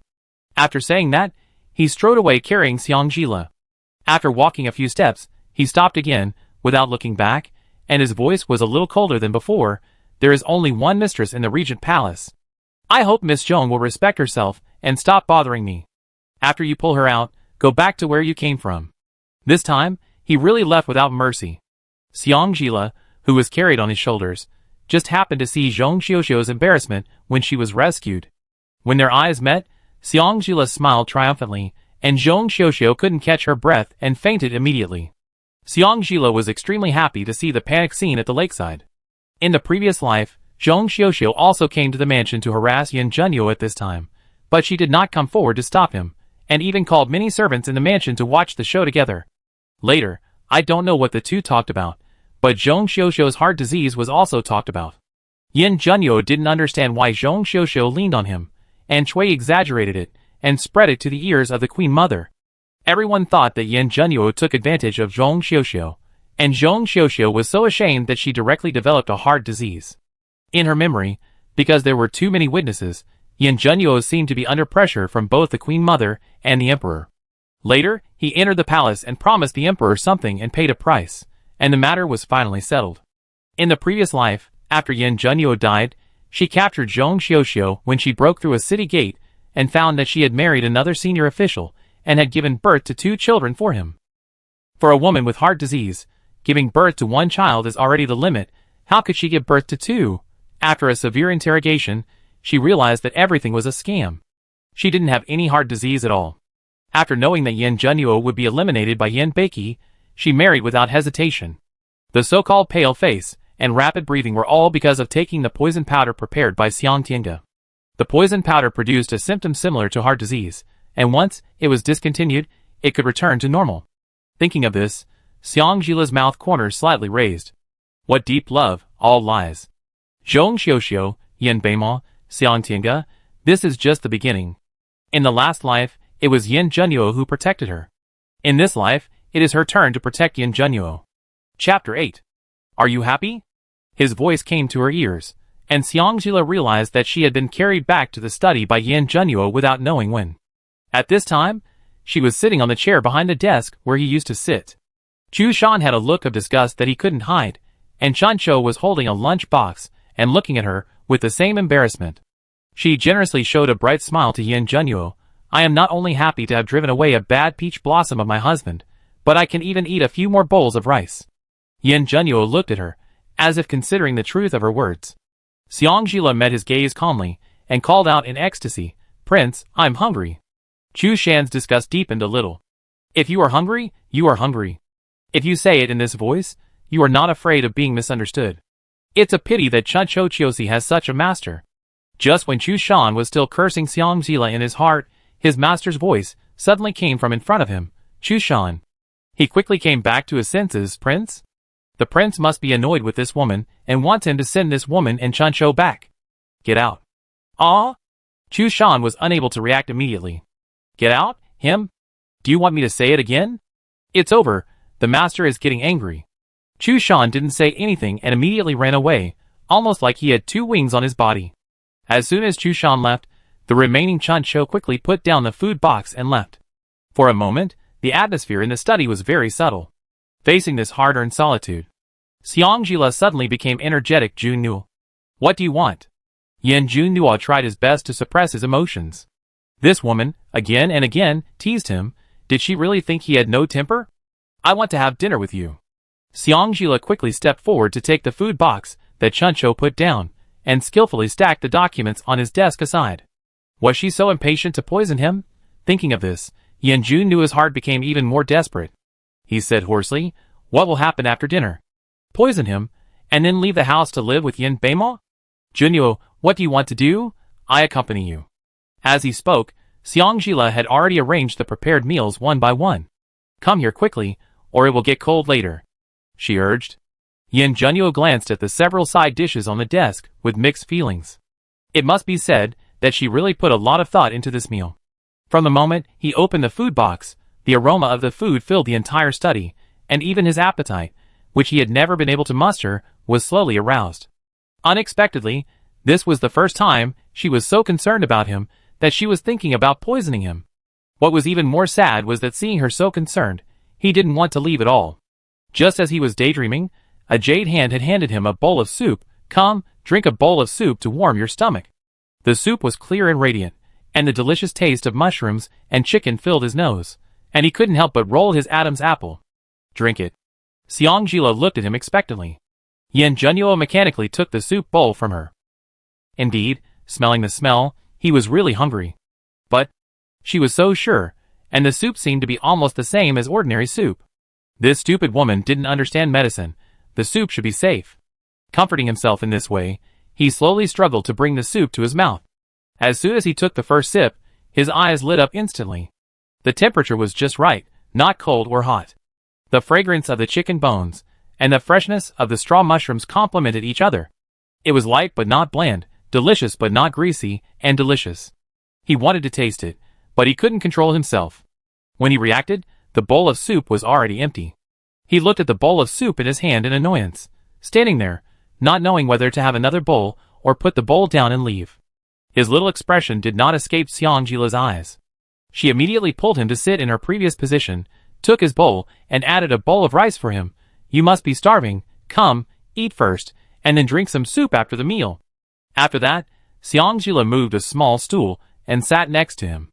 After saying that, he strode away carrying Xiangjila. After walking a few steps, he stopped again, without looking back, and his voice was a little colder than before. "There is only one mistress in the Regent Palace. I hope Miss Zhong will respect herself and stop bothering me. After you pull her out, go back to where you came from." This time, he really left without mercy. Xiangjila, who was carried on his shoulders, just happened to see Zhong Xiuxiu's embarrassment when she was rescued. When their eyes met, Xiangjila smiled triumphantly, and Zhong Xiuxiu couldn't catch her breath and fainted immediately. Xiangjila was extremely happy to see the panic scene at the lakeside. In the previous life, Zhong Xiuxiu also came to the mansion to harass Yin Junyu at this time, but she did not come forward to stop him, and even called many servants in the mansion to watch the show together. Later, I don't know what the two talked about, but Zhong Xiuxiu's heart disease was also talked about. Yin Junyu didn't understand why Zhong Xiuxiu leaned on him, and Cui exaggerated it, and spread it to the ears of the Queen Mother. Everyone thought that Yin Junyu took advantage of Zhong Xiuxiu, and Zhong Xiuxiu was so ashamed that she directly developed a heart disease. In her memory, because there were too many witnesses, Yin Junyu seemed to be under pressure from both the Queen Mother and the Emperor. Later, he entered the palace and promised the Emperor something and paid a price, and the matter was finally settled. In the previous life, after Yin Junyu died, she captured Zhong Xiuxiu when she broke through a city gate and found that she had married another senior official and had given birth to 2 children for him. For a woman with heart disease, giving birth to 1 child is already the limit. How could she give birth to 2? After a severe interrogation, she realized that everything was a scam. She didn't have any heart disease at all. After knowing that Yin Junyu would be eliminated by Yin Beiki, she married without hesitation. The so-called pale face and rapid breathing were all because of taking the poison powder prepared by Xiang Tiange. The poison powder produced a symptom similar to heart disease, and once it was discontinued, it could return to normal. Thinking of this, Xiangjila's mouth corners slightly raised. What deep love, all lies. Zhong Xiuxiu, Yin Beima, Xiang Tiange, this is just the beginning. In the last life, it was Yin Junyu who protected her. In this life, it is her turn to protect Yin Junyu. Chapter 8. Are you happy? His voice came to her ears, and Xiangjila realized that she had been carried back to the study by Yin Junyu without knowing when. At this time, she was sitting on the chair behind the desk where he used to sit. Chu Shan had a look of disgust that he couldn't hide, and Chuncho was holding a lunch box and looking at her with the same embarrassment. She generously showed a bright smile to Yin Junyu. I am not only happy to have driven away a bad peach blossom of my husband, but I can even eat a few more bowls of rice. Yin Junyu looked at her, as if considering the truth of her words. Xiangjila met his gaze calmly, and called out in ecstasy, Prince, I'm hungry. Chu Shan's disgust deepened a little. If you are hungry, you are hungry. If you say it in this voice, you are not afraid of being misunderstood. It's a pity that Chuncho Chiosi has such a master. Just when Chu Shan was still cursing Xiangjila in his heart, his master's voice suddenly came from in front of him, Chu Shan. He quickly came back to his senses, Prince? The prince must be annoyed with this woman and wants him to send this woman and Chuncho back. Get out. Ah? Chu Shan was unable to react immediately. Get out? Him? Do you want me to say it again? It's over, the master is getting angry. Chu Shan didn't say anything and immediately ran away, almost like he had two wings on his body. As soon as Chu Shan left, the remaining Chuncho quickly put down the food box and left. For a moment, the atmosphere in the study was very subtle. Facing this hard-earned solitude, Xiangjila suddenly became energetic. Junyu. What do you want? Yin Junyu tried his best to suppress his emotions. This woman, again and again, teased him. Did she really think he had no temper? I want to have dinner with you. Xiangjila quickly stepped forward to take the food box that Chuncho put down, and skillfully stacked the documents on his desk aside. Was she so impatient to poison him? Thinking of this, Yin Junyu's heart became even more desperate. He said hoarsely, What will happen after dinner? Poison him, and then leave the house to live with Yin Beima? Junyu, what do you want to do? I accompany you. As he spoke, Xiangjila had already arranged the prepared meals one by one. Come here quickly, or it will get cold later, she urged. Yin Junyu glanced at the several side dishes on the desk with mixed feelings. It must be said that she really put a lot of thought into this meal. From the moment he opened the food box, the aroma of the food filled the entire study, and even his appetite, which he had never been able to muster, was slowly aroused. Unexpectedly, this was the first time she was so concerned about him that she was thinking about poisoning him. What was even more sad was that seeing her so concerned, he didn't want to leave at all. Just as he was daydreaming, a jade hand had handed him a bowl of soup. Come, drink a bowl of soup to warm your stomach. The soup was clear and radiant, and the delicious taste of mushrooms and chicken filled his nose, and he couldn't help but roll his Adam's apple. Drink it. Xiangjila looked at him expectantly. Yin Junyu mechanically took the soup bowl from her. Indeed, smelling the smell, he was really hungry. But she was so sure, and the soup seemed to be almost the same as ordinary soup. This stupid woman didn't understand medicine. The soup should be safe. Comforting himself in this way, he slowly struggled to bring the soup to his mouth. As soon as he took the first sip, his eyes lit up instantly. The temperature was just right, not cold or hot. The fragrance of the chicken bones and the freshness of the straw mushrooms complemented each other. It was light but not bland, delicious but not greasy, and delicious. He wanted to taste it, but he couldn't control himself. When he reacted, the bowl of soup was already empty. He looked at the bowl of soup in his hand in annoyance, standing there, not knowing whether to have another bowl or put the bowl down and leave. His little expression did not escape Xiangjila's eyes. She immediately pulled him to sit in her previous position, took his bowl, and added a bowl of rice for him. You must be starving. Come, eat first, and then drink some soup after the meal. After that, Xiangjila moved a small stool and sat next to him.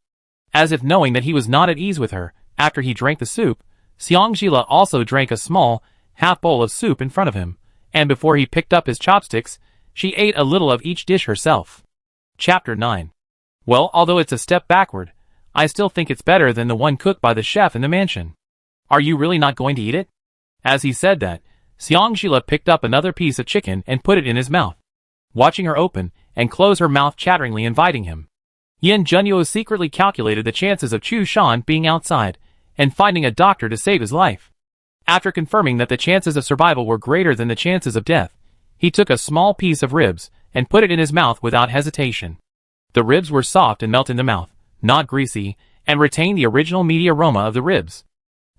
As if knowing that he was not at ease with her, after he drank the soup, Xiangjila also drank a small, half bowl of soup in front of him, and before he picked up his chopsticks, she ate a little of each dish herself. Chapter 9. Well, although it's a step backward, I still think it's better than the one cooked by the chef in the mansion. Are you really not going to eat it? As he said that, Xiangjila picked up another piece of chicken and put it in his mouth, watching her open and close her mouth chatteringly inviting him. Yin Junyu secretly calculated the chances of Chu Shan being outside and finding a doctor to save his life. After confirming that the chances of survival were greater than the chances of death, he took a small piece of ribs and put it in his mouth without hesitation. The ribs were soft and melt in the mouth, not greasy, and retained the original meaty aroma of the ribs.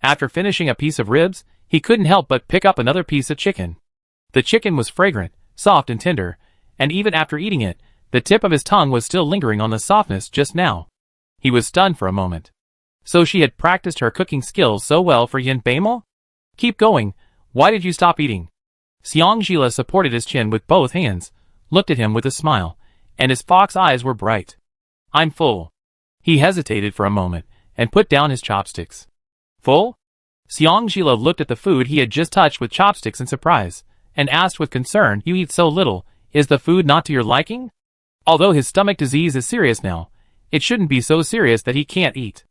After finishing a piece of ribs, he couldn't help but pick up another piece of chicken. The chicken was fragrant, soft and tender, and even after eating it, the tip of his tongue was still lingering on the softness just now. He was stunned for a moment. So she had practiced her cooking skills so well for Yin Beimo? Keep going, why did you stop eating? Xiangjila supported his chin with both hands, looked at him with a smile, and his fox eyes were bright. I'm full. He hesitated for a moment, and put down his chopsticks. Full? Xiangjila looked at the food he had just touched with chopsticks in surprise, and asked with concern, you eat so little, is the food not to your liking? Although his stomach disease is serious now, it shouldn't be so serious that he can't eat.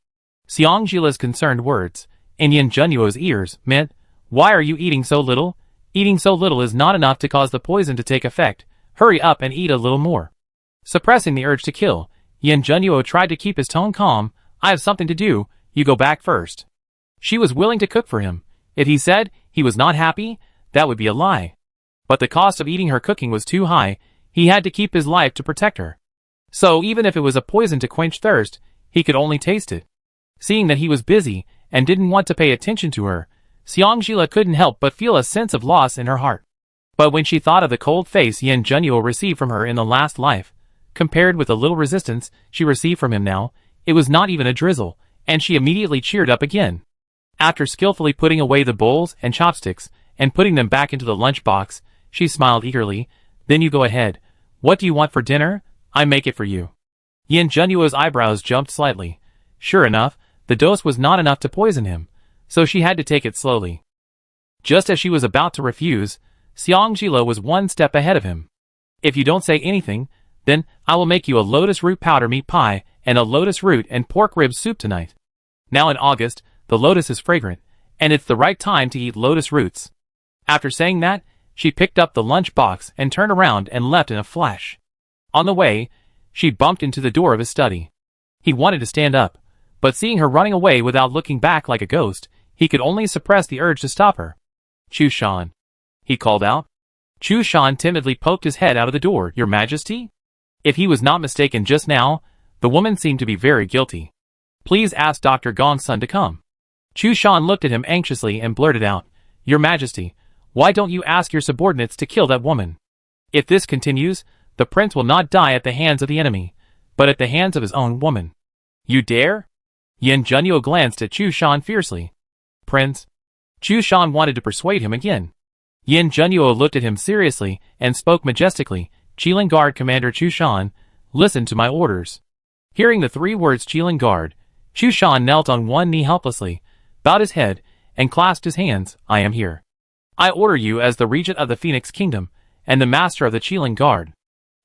Xiangjila's concerned words, in Yin Junyu's ears, meant, why are you eating so little? Eating so little is not enough to cause the poison to take effect. Hurry up and eat a little more. Suppressing the urge to kill, Yin Junyu tried to keep his tone calm. I have something to do, you go back first. She was willing to cook for him. If he said he was not happy, that would be a lie. But the cost of eating her cooking was too high. He had to keep his life to protect her. So even if it was a poison to quench thirst, he could only taste it. Seeing that he was busy and didn't want to pay attention to her, Xiangjila couldn't help but feel a sense of loss in her heart. But when she thought of the cold face Yin Junyu received from her in the last life, compared with the little resistance she received from him now, it was not even a drizzle, and she immediately cheered up again. After skillfully putting away the bowls and chopsticks, and putting them back into the lunchbox, she smiled eagerly. Then you go ahead. What do you want for dinner? I make it for you. Yin Junyu's eyebrows jumped slightly. Sure enough, the dose was not enough to poison him, so she had to take it slowly. Just as she was about to refuse, Xiangjila was one step ahead of him. If you don't say anything, then I will make you a lotus root powder meat pie and a lotus root and pork rib soup tonight. Now in August, the lotus is fragrant, and it's the right time to eat lotus roots. After saying that, she picked up the lunch box and turned around and left in a flash. On the way, she bumped into the door of his study. He wanted to stand up, but seeing her running away without looking back like a ghost, he could only suppress the urge to stop her. Chu Shan, he called out. Chu Shan timidly poked his head out of the door. Your Majesty? If he was not mistaken just now, the woman seemed to be very guilty. Please ask Dr. Gong's son to come. Chu Shan looked at him anxiously and blurted out, Your Majesty, why don't you ask your subordinates to kill that woman? If this continues, the prince will not die at the hands of the enemy, but at the hands of his own woman. You dare? Yin Junyu glanced at Chu Shan fiercely. Prince? Chu Shan wanted to persuade him again. Yin Junyu looked at him seriously and spoke majestically. Qilin Guard Commander Chu Shan, listen to my orders. Hearing the 3 words Qilin Guard, Chu Shan knelt on one knee helplessly, bowed his head, and clasped his hands. I am here. I order you as the Regent of the Phoenix Kingdom, and the Master of the Qilin Guard.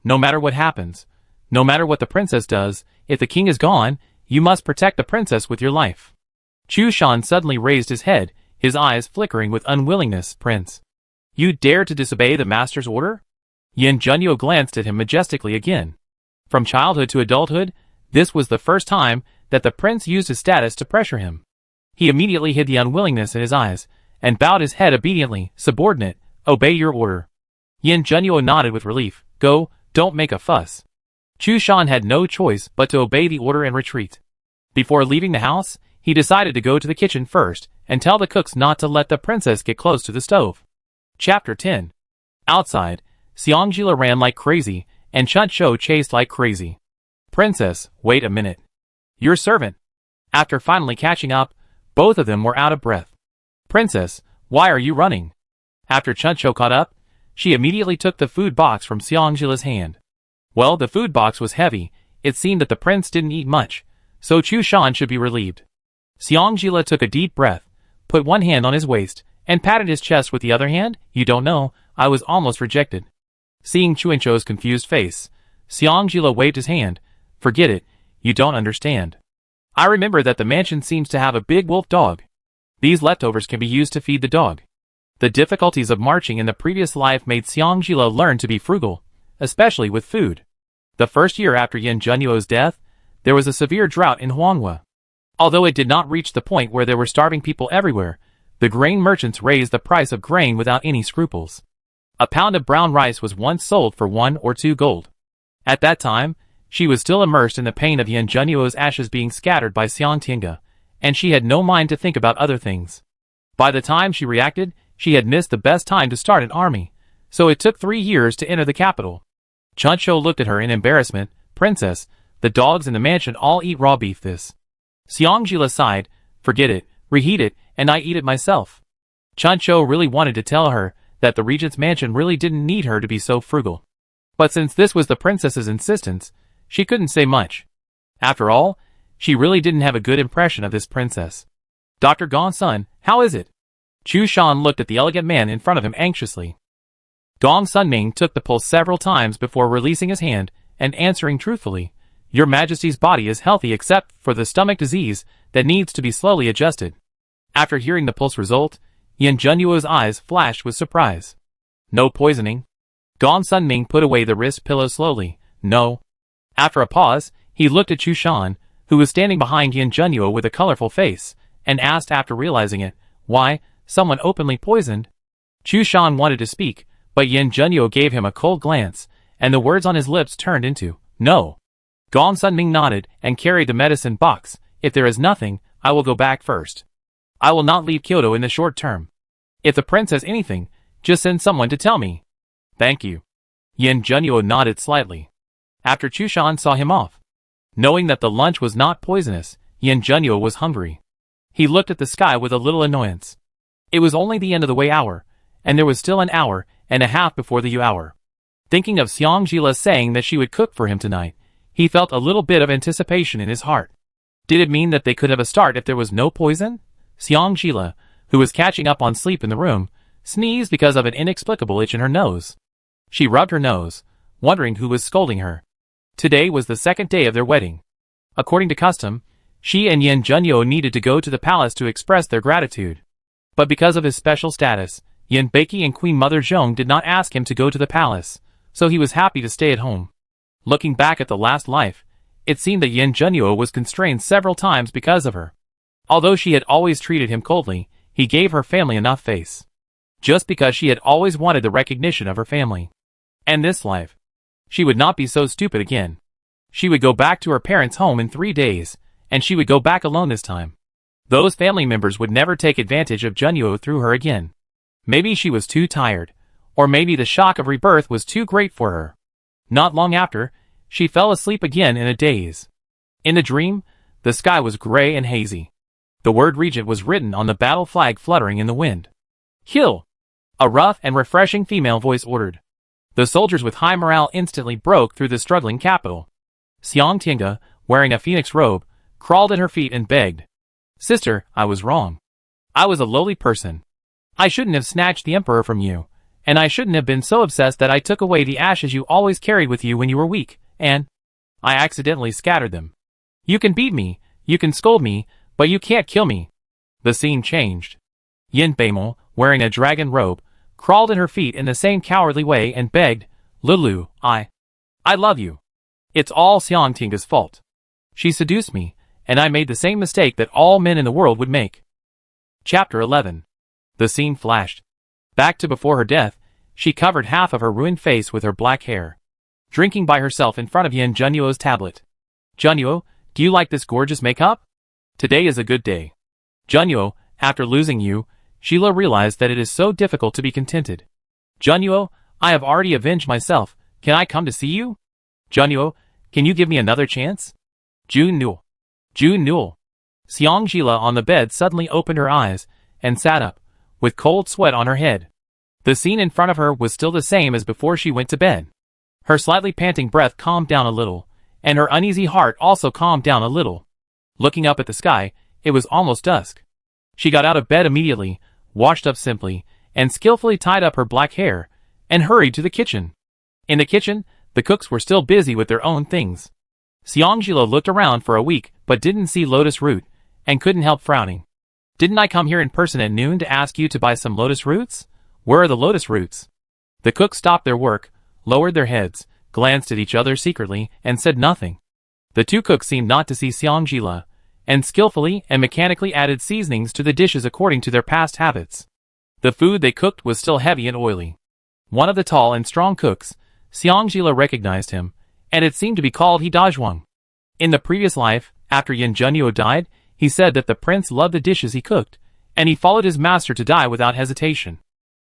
No matter what happens, no matter what the princess does, if the king is gone, you must protect the princess with your life. Chu Shan suddenly raised his head, his eyes flickering with unwillingness. Prince, you dare to disobey the master's order? Yin Junyu glanced at him majestically again. From childhood to adulthood, this was the first time that the prince used his status to pressure him. He immediately hid the unwillingness in his eyes, and bowed his head obediently. Subordinate, obey your order. Yin Junyu nodded with relief. Go, don't make a fuss. Chu Shan had no choice but to obey the order and retreat. Before leaving the house, he decided to go to the kitchen first, and tell the cooks not to let the princess get close to the stove. Chapter 10. Outside, Xiangjila ran like crazy, and Chuncho chased like crazy. Princess, wait a minute. Your servant. After finally catching up, both of them were out of breath. Princess, why are you running? After Chuncho caught up, she immediately took the food box from Xiangjila's hand. Well, the food box was heavy. It seemed that the prince didn't eat much, so Chu Shan should be relieved. Xiangjila took a deep breath, put one hand on his waist, and patted his chest with the other hand. You don't know, I was almost rejected. Seeing Chuncho's confused face, Xiangjila waved his hand. Forget it, you don't understand. I remember that the mansion seems to have a big wolf dog. These leftovers can be used to feed the dog. The difficulties of marching in the previous life made Xiangjila learn to be frugal, especially with food. The first year after Yin Junyu's death, there was a severe drought in Huanghua. Although it did not reach the point where there were starving people everywhere, the grain merchants raised the price of grain without any scruples. A pound of brown rice was once sold for 1 or 2 gold. At that time, she was still immersed in the pain of Yin Junyu's ashes being scattered by Xiangtinga, and she had no mind to think about other things. By the time she reacted, she had missed the best time to start an army, so it took 3 years to enter the capital. Chuncho looked at her in embarrassment. Princess, the dogs in the mansion all eat raw beef this. Xiangjila sighed, forget it, reheat it, and I eat it myself. Chuncho really wanted to tell her that the regent's mansion really didn't need her to be so frugal. But since this was the princess's insistence, she couldn't say much. After all, she really didn't have a good impression of this princess. Dr. Gongsun, how is it? Chu Shan looked at the elegant man in front of him anxiously. Dong Sunming took the pulse several times before releasing his hand and answering truthfully, Your Majesty's body is healthy except for the stomach disease that needs to be slowly adjusted. After hearing the pulse result, Yin Junyuo's eyes flashed with surprise. No poisoning? Dong Sunming put away the wrist pillow slowly. No. After a pause, he looked at Chu Shan, who was standing behind Yin Junyu with a colorful face, and asked after realizing it, Why, someone openly poisoned? Chu Shan wanted to speak, but Yin Junyu gave him a cold glance, and the words on his lips turned into, No. Gong Sunming nodded and carried the medicine box. If there is nothing, I will go back first. I will not leave Kyoto in the short term. If the prince has anything, just send someone to tell me. Thank you. Yin Junyu nodded slightly. After Chu Shan saw him off. Knowing that the lunch was not poisonous, Yin Junyu was hungry. He looked at the sky with a little annoyance. It was only the end of the Wei hour, and there was still an hour and a half before the Yu hour. Thinking of Xiangjila saying that she would cook for him tonight, he felt a little bit of anticipation in his heart. Did it mean that they could have a start if there was no poison? Xiangjila, who was catching up on sleep in the room, sneezed because of an inexplicable itch in her nose. She rubbed her nose, wondering who was scolding her. Today was the second day of their wedding. According to custom, she and Yin Junyu needed to go to the palace to express their gratitude. But because of his special status, Yin Beiki and Queen Mother Zhong did not ask him to go to the palace, so he was happy to stay at home. Looking back at the last life, it seemed that Yin Junyu was constrained several times because of her. Although she had always treated him coldly, he gave her family enough face. Just because she had always wanted the recognition of her family. And this life, she would not be so stupid again. She would go back to her parents' home in 3 days, and she would go back alone this time. Those family members would never take advantage of Junyu through her again. Maybe she was too tired, or maybe the shock of rebirth was too great for her. Not long after, she fell asleep again in a daze. In the dream, the sky was gray and hazy. The word Regent was written on the battle flag fluttering in the wind. Kill! A rough and refreshing female voice ordered. The soldiers with high morale instantly broke through the struggling capital. Xiang Tinga, wearing a phoenix robe, crawled at her feet and begged. Sister, I was wrong. I was a lowly person. I shouldn't have snatched the emperor from you, and I shouldn't have been so obsessed that I took away the ashes you always carried with you when you were weak, and I accidentally scattered them. You can beat me, you can scold me, but you can't kill me. The scene changed. Yin Beimel, wearing a dragon robe, crawled at her feet in the same cowardly way and begged, Lulu, I love you. It's all Xiang Tinga's fault. She seduced me, and I made the same mistake that all men in the world would make. Chapter 11. The scene flashed. Back to before her death, she covered half of her ruined face with her black hair. Drinking by herself in front of Yin Junyuo's tablet. Junyu, do you like this gorgeous makeup? Today is a good day. Junyu, after losing you, Sheila realized that it is so difficult to be contented. Junyu, I have already avenged myself. Can I come to see you? Junyu, can you give me another chance? Junyu. Junyu. Xiangjila on the bed suddenly opened her eyes and sat up, with cold sweat on her head. The scene in front of her was still the same as before she went to bed. Her slightly panting breath calmed down a little, and her uneasy heart also calmed down a little. Looking up at the sky, it was almost dusk. She got out of bed immediately, washed up simply, and skillfully tied up her black hair, and hurried to the kitchen. In the kitchen, the cooks were still busy with their own things. Xiangjila looked around for a week but didn't see lotus root, and couldn't help frowning. Didn't I come here in person at noon to ask you to buy some lotus roots? Where are the lotus roots? The cooks stopped their work, lowered their heads, glanced at each other secretly, and said nothing. The two cooks seemed not to see Xiangjila, and skillfully and mechanically added seasonings to the dishes according to their past habits. The food they cooked was still heavy and oily. One of the tall and strong cooks, Xiangjila recognized him, and it seemed to be called He Dazhuang. In the previous life, after Yin Junyu died, he said that the prince loved the dishes he cooked, and he followed his master to die without hesitation.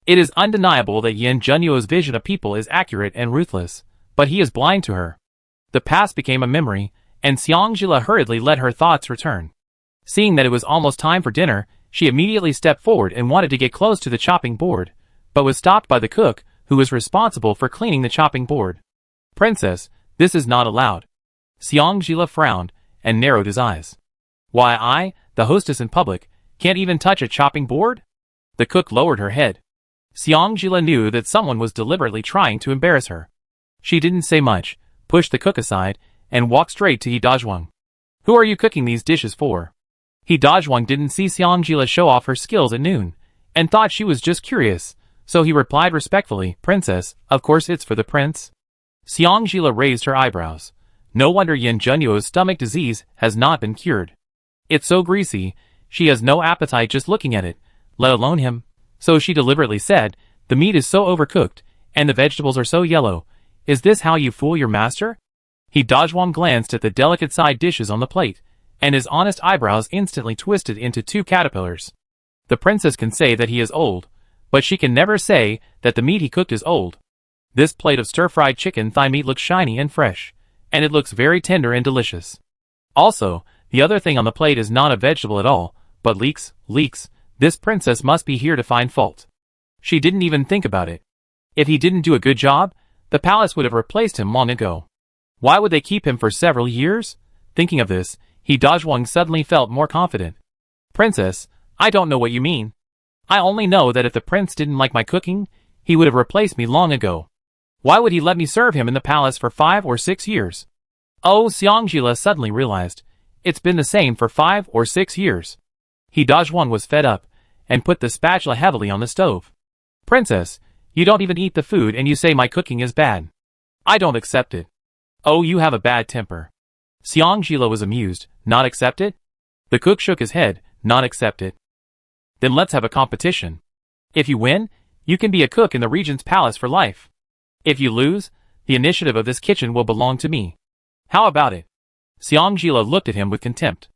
It is undeniable that Yin Junyu's vision of people is accurate and ruthless, but he is blind to her. The past became a memory, and Xang hurriedly let her thoughts return. Seeing that it was almost time for dinner, she immediately stepped forward and wanted to get close to the chopping board, but was stopped by the cook, who was responsible for cleaning the chopping board. Princess, this is not allowed. Xang frowned and narrowed his eyes. Why, I, the hostess in public, can't even touch a chopping board? The cook lowered her head. Xang knew that someone was deliberately trying to embarrass her. She didn't say much, pushed the cook aside, and walked straight to He. Who are you cooking these dishes for? He didn't see Xang show off her skills at noon, and thought she was just curious, so he replied respectfully, Princess, of course it's for the prince. Xang raised her eyebrows. No wonder Yin Junyu's stomach disease has not been cured. It's so greasy, she has no appetite just looking at it, let alone him. So she deliberately said, the meat is so overcooked, and the vegetables are so yellow. Is this how you fool your master? He glanced at the delicate side dishes on the plate, and his honest eyebrows instantly twisted into two caterpillars. The princess can say that he is old, but she can never say that the meat he cooked is old. This plate of stir-fried chicken thigh meat looks shiny and fresh, and it looks very tender and delicious. Also, the other thing on the plate is not a vegetable at all, but leeks. This princess must be here to find fault. She didn't even think about it. If he didn't do a good job, the palace would have replaced him long ago. Why would they keep him for several years? Thinking of this, He suddenly felt more confident. Princess, I don't know what you mean. I only know that if the prince didn't like my cooking, he would have replaced me long ago. Why would he let me serve him in the palace for 5 or 6 years? Oh, Xang suddenly realized. It's been the same for 5 or 6 years. He was fed up, and put the spatula heavily on the stove. Princess, you don't even eat the food and you say my cooking is bad. I don't accept it. Oh, you have a bad temper. Xang was amused. Not accept it? The cook shook his head. Not accept it. Then let's have a competition. If you win, you can be a cook in the regent's palace for life. If you lose, the initiative of this kitchen will belong to me. How about it? Xang looked at him with contempt.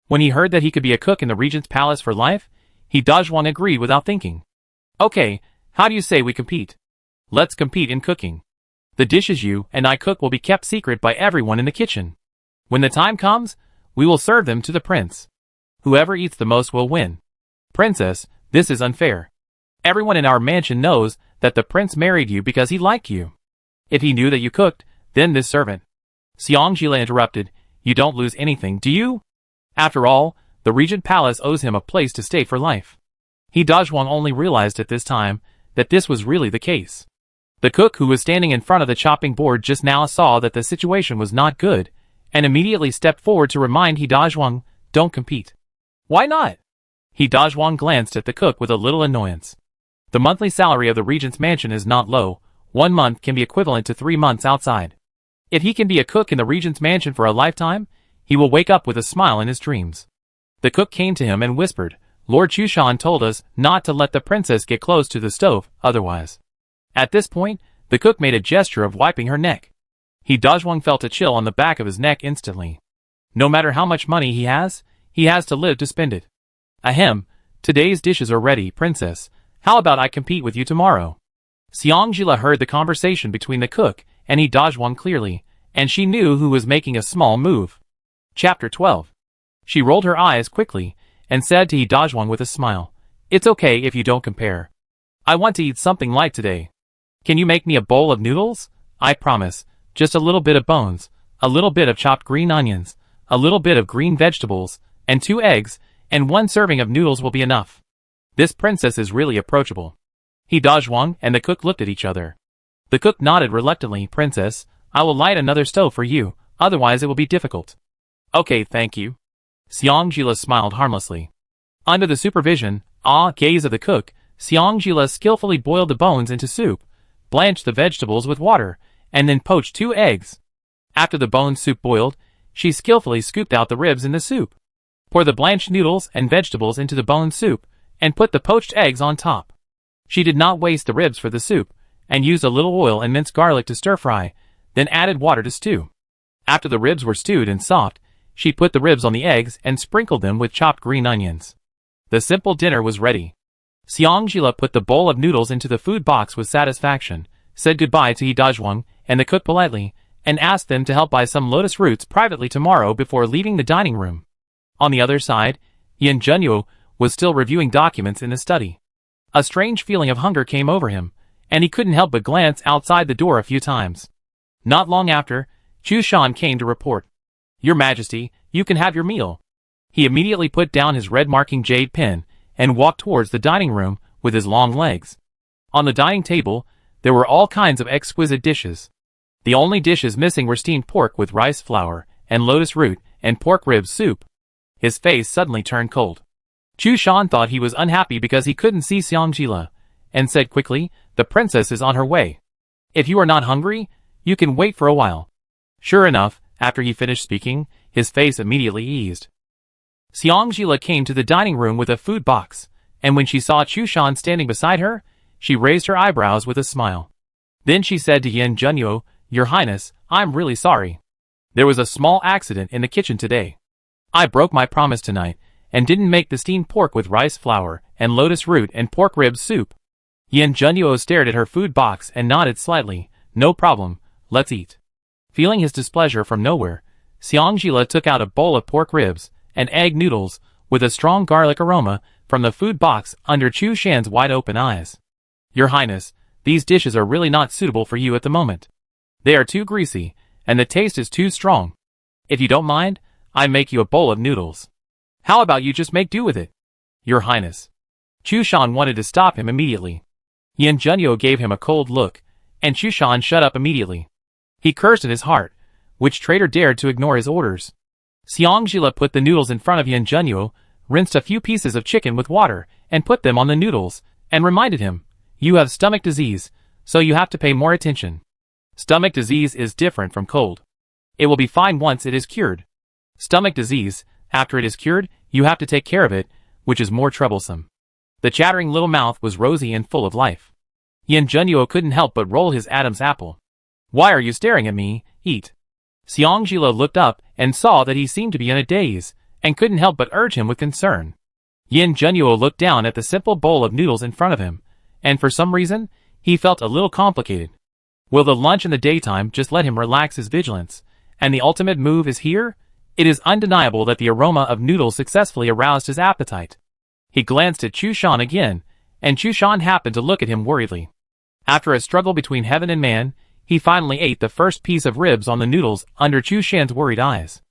When he heard that he could be a cook in the regent's palace for life, He agreed without thinking. Okay, how do you say we compete? Let's compete in cooking. The dishes you and I cook will be kept secret by everyone in the kitchen. When the time comes, we will serve them to the prince. Whoever eats the most will win. Princess, this is unfair. Everyone in our mansion knows that the prince married you because he liked you. If he knew that you cooked, then this servant. Xang interrupted, you don't lose anything, do you? After all, the regent palace owes him a place to stay for life. He only realized at this time that this was really the case. The cook who was standing in front of the chopping board just now saw that the situation was not good, and immediately stepped forward to remind He don't compete. Why not? He glanced at the cook with a little annoyance. The monthly salary of the regent's mansion is not low. 1 month can be equivalent to 3 months outside. If he can be a cook in the regent's mansion for a lifetime, he will wake up with a smile in his dreams. The cook came to him and whispered, Lord Chushan told us not to let the princess get close to the stove, otherwise. At this point, the cook made a gesture of wiping her neck. He felt a chill on the back of his neck instantly. No matter how much money he has to live to spend it. Ahem, today's dishes are ready, princess. How about I compete with you tomorrow? Xang heard the conversation between the cook and He clearly, and she knew who was making a small move. Chapter 12. She rolled her eyes quickly, and said to He with a smile, It's okay if you don't compare. I want to eat something light today. Can you make me a bowl of noodles? I promise, just a little bit of bones, a little bit of chopped green onions, a little bit of green vegetables, and 2 eggs, and 1 serving of noodles will be enough. This princess is really approachable. He and the cook looked at each other. The cook nodded reluctantly, Princess, I will light another stove for you, otherwise it will be difficult. Okay, thank you. Xang smiled harmlessly. Under the supervision, gaze of the cook, Xang skillfully boiled the bones into soup, blanched the vegetables with water, and then poached 2 eggs. After the bone soup boiled, she skillfully scooped out the ribs in the soup. Pour the blanched noodles and vegetables into the bone soup, and put the poached eggs on top. She did not waste the ribs for the soup, and used a little oil and minced garlic to stir-fry, then added water to stew. After the ribs were stewed and soft, she put the ribs on the eggs and sprinkled them with chopped green onions. The simple dinner was ready. Xiangjila put the bowl of noodles into the food box with satisfaction, said goodbye to He Dazhuang and the cook politely, and asked them to help buy some lotus roots privately tomorrow before leaving the dining room. On the other side, Yin Junyu was still reviewing documents in the study. A strange feeling of hunger came over him, and he couldn't help but glance outside the door a few times. Not long after, Chu Shan came to report. "Your Majesty, you can have your meal." He immediately put down his red marking jade pen and walked towards the dining room with his long legs. On the dining table, there were all kinds of exquisite dishes. The only dishes missing were steamed pork with rice flour, and lotus root, and pork rib soup. His face suddenly turned cold. Chu Shan thought he was unhappy because he couldn't see Xiangjila, and said quickly, "The princess is on her way. If you are not hungry, you can wait for a while." Sure enough, after he finished speaking, his face immediately eased. Xiangjila came to the dining room with a food box, and when she saw Chu Shan standing beside her, she raised her eyebrows with a smile. Then she said to Yin Junyu, "Your Highness, I'm really sorry. There was a small accident in the kitchen today. I broke my promise tonight, and didn't make the steamed pork with rice flour, and lotus root and pork rib soup." Yin Junyu stared at her food box and nodded slightly. "No problem, let's eat." Feeling his displeasure from nowhere, Xiangjila took out a bowl of pork ribs and egg noodles with a strong garlic aroma from the food box under Chu Shan's wide-open eyes. "Your Highness, these dishes are really not suitable for you at the moment. They are too greasy, and the taste is too strong. If you don't mind, I make you a bowl of noodles. How about you just make do with it?" "Your Highness." Chu Shan wanted to stop him immediately. Yin Junyu gave him a cold look, and Chu Shan shut up immediately. He cursed in his heart, which traitor dared to ignore his orders. Xiangjila put the noodles in front of Yin Junyu, rinsed a few pieces of chicken with water, and put them on the noodles, and reminded him, "You have stomach disease, so you have to pay more attention. Stomach disease is different from cold. It will be fine once it is cured. Stomach disease, after it is cured, you have to take care of it, which is more troublesome." The chattering little mouth was rosy and full of life. Yin Junyu couldn't help but roll his Adam's apple. "Why are you staring at me? Eat." Xiangjila looked up and saw that he seemed to be in a daze, and couldn't help but urge him with concern. Yin Junyu looked down at the simple bowl of noodles in front of him, and for some reason, he felt a little complicated. Will the lunch in the daytime just let him relax his vigilance, and the ultimate move is here? It is undeniable that the aroma of noodles successfully aroused his appetite. He glanced at Chu Shan again, and Chu Shan happened to look at him worriedly. After a struggle between heaven and man, he finally ate the first piece of ribs on the noodles under Chu Shan's worried eyes.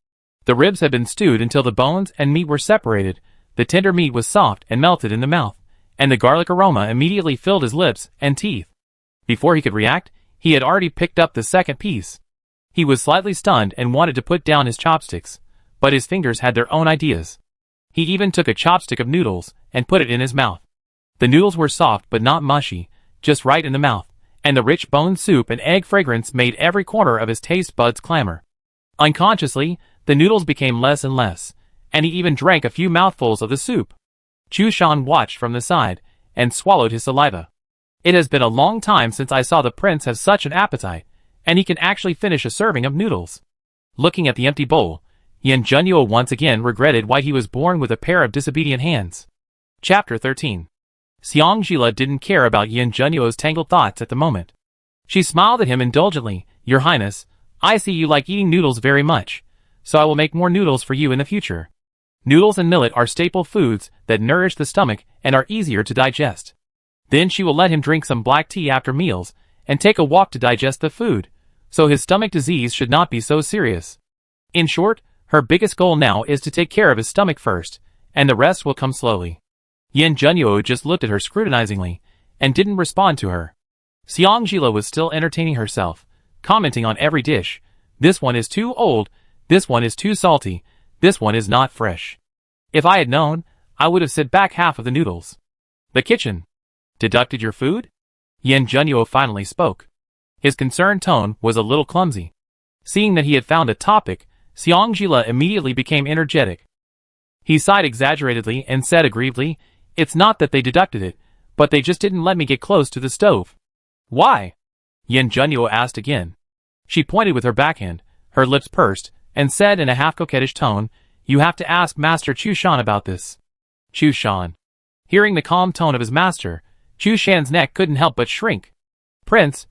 The ribs had been stewed until the bones and meat were separated, the tender meat was soft and melted in the mouth, and the garlic aroma immediately filled his lips and teeth. Before he could react, he had already picked up the second piece. He was slightly stunned and wanted to put down his chopsticks, but his fingers had their own ideas. He even took a chopstick of noodles and put it in his mouth. The noodles were soft but not mushy, just right in the mouth, and the rich bone soup and egg fragrance made every corner of his taste buds clamor. Unconsciously, the noodles became less and less, and he even drank a few mouthfuls of the soup. Chu Shan watched from the side, and swallowed his saliva. "It has been a long time since I saw the prince have such an appetite, and he can actually finish a serving of noodles." Looking at the empty bowl, Yin Junyu once again regretted why he was born with a pair of disobedient hands. Chapter 13. Xiangjila didn't care about Yin Junyu's tangled thoughts at the moment. She smiled at him indulgently. "Your Highness, I see you like eating noodles very much, so I will make more noodles for you in the future. Noodles and millet are staple foods that nourish the stomach and are easier to digest." Then she will let him drink some black tea after meals, and take a walk to digest the food, so his stomach disease should not be so serious. In short, her biggest goal now is to take care of his stomach first, and the rest will come slowly. Yin Junyu just looked at her scrutinizingly, and didn't respond to her. Xiangjila was still entertaining herself, commenting on every dish. "This one is too old, this one is too salty, this one is not fresh. If I had known, I would have set back half of the noodles." "The kitchen deducted your food?" Yin Junyu finally spoke. His concerned tone was a little clumsy. Seeing that he had found a topic, Xiangjila immediately became energetic. He sighed exaggeratedly and said aggrievedly, "It's not that they deducted it, but they just didn't let me get close to the stove." "Why?" Yin Junyu asked again. She pointed with her backhand, her lips pursed, and said in a half-coquettish tone, "You have to ask Master Chu Shan about this." "Chu Shan." Hearing the calm tone of his master, Chu Shan's neck couldn't help but shrink. Prince,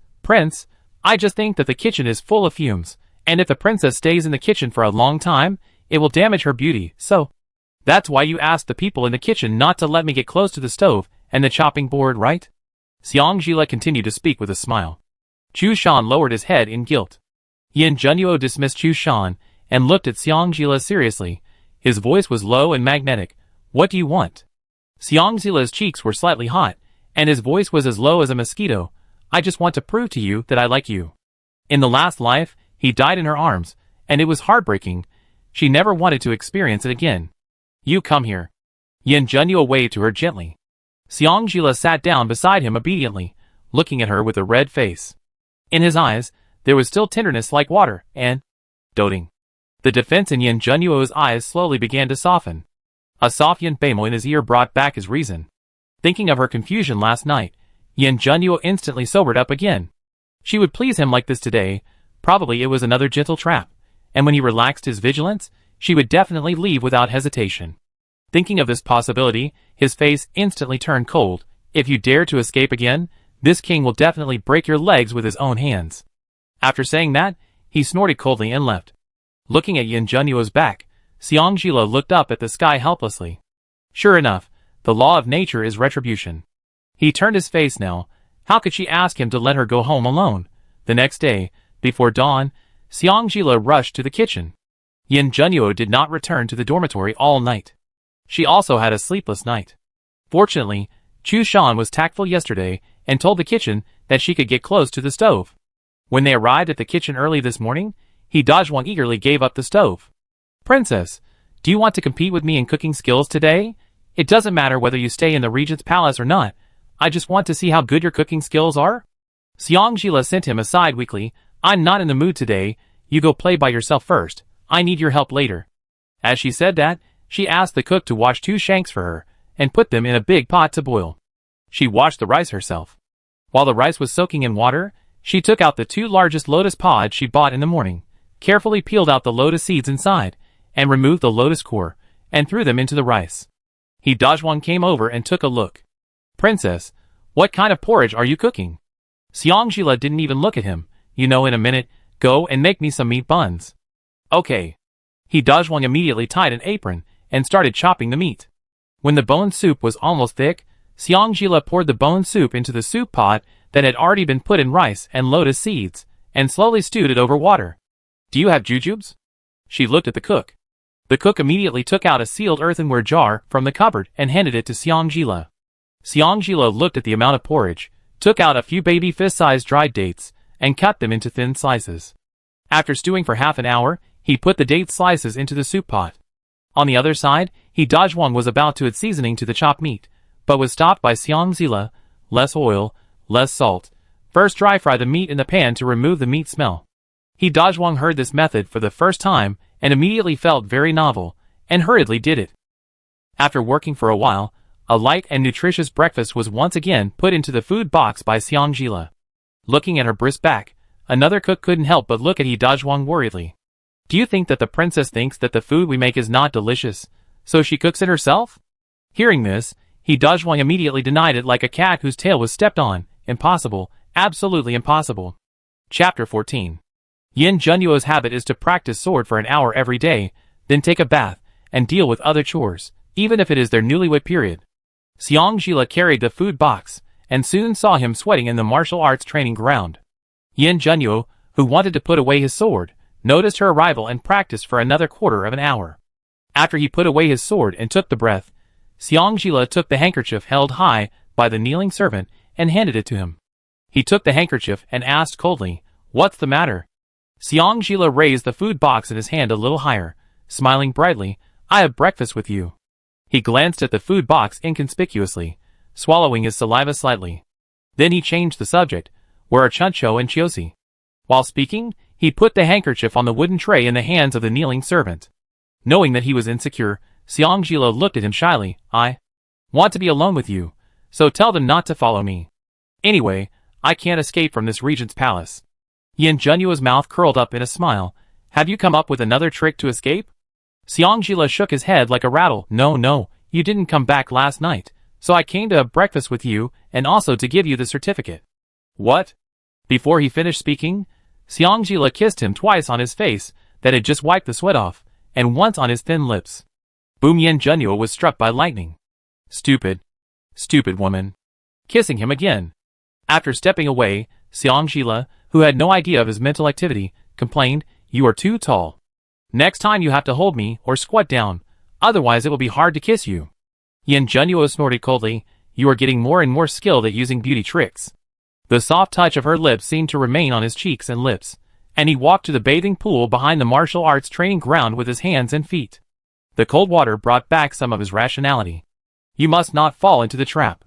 I just think that the kitchen is full of fumes, and if the princess stays in the kitchen for a long time, it will damage her beauty, so that's why you asked the people in the kitchen not to let me get close to the stove and the chopping board, right? Xiangjila continued to speak with a smile. Chu Shan lowered his head in guilt. Yin Junyu dismissed Chu Shan and looked at Xiangjila seriously. His voice was low and magnetic. What do you want? Xiangjila's cheeks were slightly hot, and his voice was as low as a mosquito. I just want to prove to you that I like you. In the last life, he died in her arms, and it was heartbreaking. She never wanted to experience it again. You come here. Yin Junyu waved to her gently. Xiangjila sat down beside him obediently, looking at her with a red face. In his eyes, there was still tenderness like water, and doting. The defense in Yin Junyu's eyes slowly began to soften. A soft yin bamo in his ear brought back his reason. Thinking of her confusion last night, Yin Junyu instantly sobered up again. She would please him like this today. Probably it was another gentle trap, and when he relaxed his vigilance, she would definitely leave without hesitation. Thinking of this possibility, his face instantly turned cold. If you dare to escape again, this king will definitely break your legs with his own hands. After saying that, he snorted coldly and left. Looking at Yin Junyu's back, Xiangjila looked up at the sky helplessly. Sure enough, the law of nature is retribution. He turned his face now. How could she ask him to let her go home alone? The next day, before dawn, Xiangjila rushed to the kitchen. Yin Junyu did not return to the dormitory all night. She also had a sleepless night. Fortunately, Chu Shan was tactful yesterday and told the kitchen that she could get close to the stove. When they arrived at the kitchen early this morning, Dajwang eagerly gave up the stove. Princess, do you want to compete with me in cooking skills today? It doesn't matter whether you stay in the Regent's palace or not. I just want to see how good your cooking skills are. Xiangjila sent him aside weakly. I'm not in the mood today. You go play by yourself first. I need your help later. As she said that, she asked the cook to wash 2 shanks for her and put them in a big pot to boil. She washed the rice herself. While the rice was soaking in water, she took out the 2 largest lotus pods she bought in the morning, carefully peeled out the lotus seeds inside, and removed the lotus core, and threw them into the rice. Dajwang came over and took a look. Princess, what kind of porridge are you cooking? Xiangjila didn't even look at him. In a minute, go and make me some meat buns. Okay. Dajwang immediately tied an apron and started chopping the meat. When the bone soup was almost thick, Xiangjila poured the bone soup into the soup pot that had already been put in rice and lotus seeds, and slowly stewed it over water. Do you have jujubes? She looked at the cook. The cook immediately took out a sealed earthenware jar from the cupboard and handed it to Xiangjila. Xiangjila looked at the amount of porridge, took out a few baby fist-sized dried dates, and cut them into thin slices. After stewing for half an hour, he put the date slices into the soup pot. On the other side, Dajwang was about to add seasoning to the chopped meat, but was stopped by Xiangjila. Less oil, less salt. First dry fry the meat in the pan to remove the meat smell. Dajwang heard this method for the first time and immediately felt very novel, and hurriedly did it. After working for a while, a light and nutritious breakfast was once again put into the food box by Xiangjila. Looking at her brisk back, another cook couldn't help but look at Dajwang worriedly. Do you think that the princess thinks that the food we make is not delicious, so she cooks it herself? Hearing this, Dajwang immediately denied it like a cat whose tail was stepped on. Impossible, absolutely impossible. Chapter 14. Yin Junyu's habit is to practice sword for an hour every day, then take a bath, and deal with other chores, even if it is their newlywed period. Xiangjila carried the food box, and soon saw him sweating in the martial arts training ground. Yin Junyu, who wanted to put away his sword, noticed her arrival and practiced for another quarter of an hour. After he put away his sword and took the breath, Xiangjila took the handkerchief held high by the kneeling servant and handed it to him. He took the handkerchief and asked coldly, "What's the matter?" Xiangjila raised the food box in his hand a little higher, smiling brightly. "I have breakfast with you." He glanced at the food box inconspicuously, swallowing his saliva slightly. Then he changed the subject. "Where are Chuncho and Chiosi?" While speaking, he put the handkerchief on the wooden tray in the hands of the kneeling servant. Knowing that he was insecure, Xiangjila looked at him shyly. "I want to be alone with you, so tell them not to follow me. Anyway, I can't escape from this regent's palace." Yin Junyu's mouth curled up in a smile. "Have you come up with another trick to escape?" Xiangjila shook his head like a rattle. No, you didn't come back last night, So I came to have breakfast with you and also to give you the certificate. What? Before he finished speaking, Xiangjila kissed him twice on his face that had just wiped the sweat off, and once on his thin lips. Boom! Yin Junyu was struck by lightning. Stupid. Stupid woman. Kissing him again. After stepping away, Xiangjila, who had no idea of his mental activity, complained, "You are too tall. Next time you have to hold me or squat down, otherwise it will be hard to kiss you." Yin Junyu snorted coldly, "You are getting more and more skilled at using beauty tricks." The soft touch of her lips seemed to remain on his cheeks and lips, and he walked to the bathing pool behind the martial arts training ground with his hands and feet. The cold water brought back some of his rationality. You must not fall into the trap.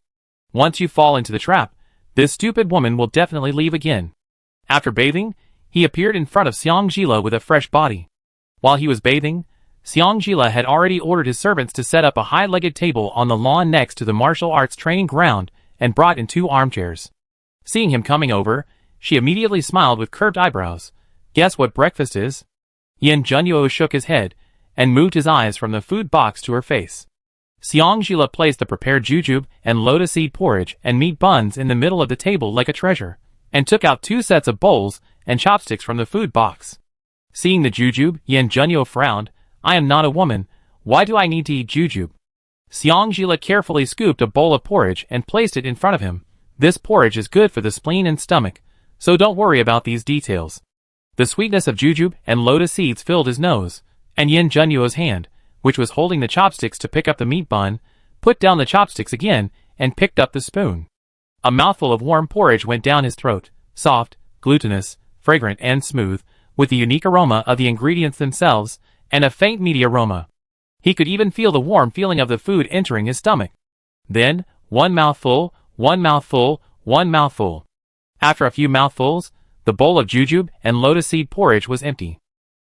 Once you fall into the trap, this stupid woman will definitely leave again. After bathing, he appeared in front of Xiangjila with a fresh body. While he was bathing, Xiangjila had already ordered his servants to set up a high-legged table on the lawn next to the martial arts training ground and brought in 2 armchairs. Seeing him coming over, she immediately smiled with curved eyebrows. "Guess what breakfast is?" Yin Junyu shook his head and moved his eyes from the food box to her face. Xiangjila placed the prepared jujube and lotus seed porridge and meat buns in the middle of the table like a treasure, and took out 2 sets of bowls and chopsticks from the food box. Seeing the jujube, Yin Junyu frowned. "I am not a woman. Why do I need to eat jujube?" Xiangjila carefully scooped a bowl of porridge and placed it in front of him. "This porridge is good for the spleen and stomach, so don't worry about these details." The sweetness of jujube and lotus seeds filled his nose, and Yin Junyu's hand, which was holding the chopsticks to pick up the meat bun, put down the chopsticks again and picked up the spoon. A mouthful of warm porridge went down his throat, soft, glutinous, fragrant and smooth, with the unique aroma of the ingredients themselves, and a faint meaty aroma. He could even feel the warm feeling of the food entering his stomach. Then, one mouthful, one mouthful, one mouthful. After a few mouthfuls, the bowl of jujube and lotus seed porridge was empty.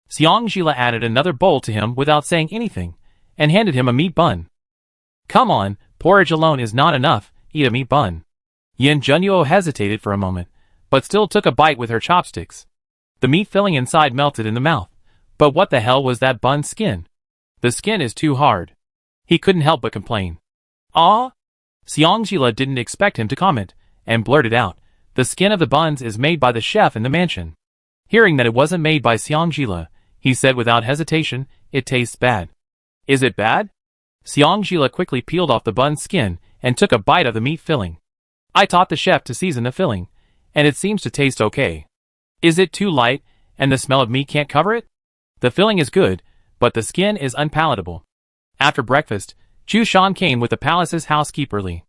Xiangjila added another bowl to him without saying anything, and handed him a meat bun. "Come on, porridge alone is not enough, eat a meat bun." Yin Junyu hesitated for a moment, but still took a bite with her chopsticks. The meat filling inside melted in the mouth, but what the hell was that bun's skin? "The skin is too hard." He couldn't help but complain. "Ah?" Xiangjila didn't expect him to comment, and blurted out, "The skin of the buns is made by the chef in the mansion." Hearing that it wasn't made by Xiangjila, he said without hesitation, "It tastes bad." "Is it bad?" Xiangjila quickly peeled off the bun's skin and took a bite of the meat filling. "I taught the chef to season the filling, and it seems to taste okay." "Is it too light, and the smell of meat can't cover it?" "The filling is good, but the skin is unpalatable." After breakfast, Chu Shan came with the palace's housekeeperly.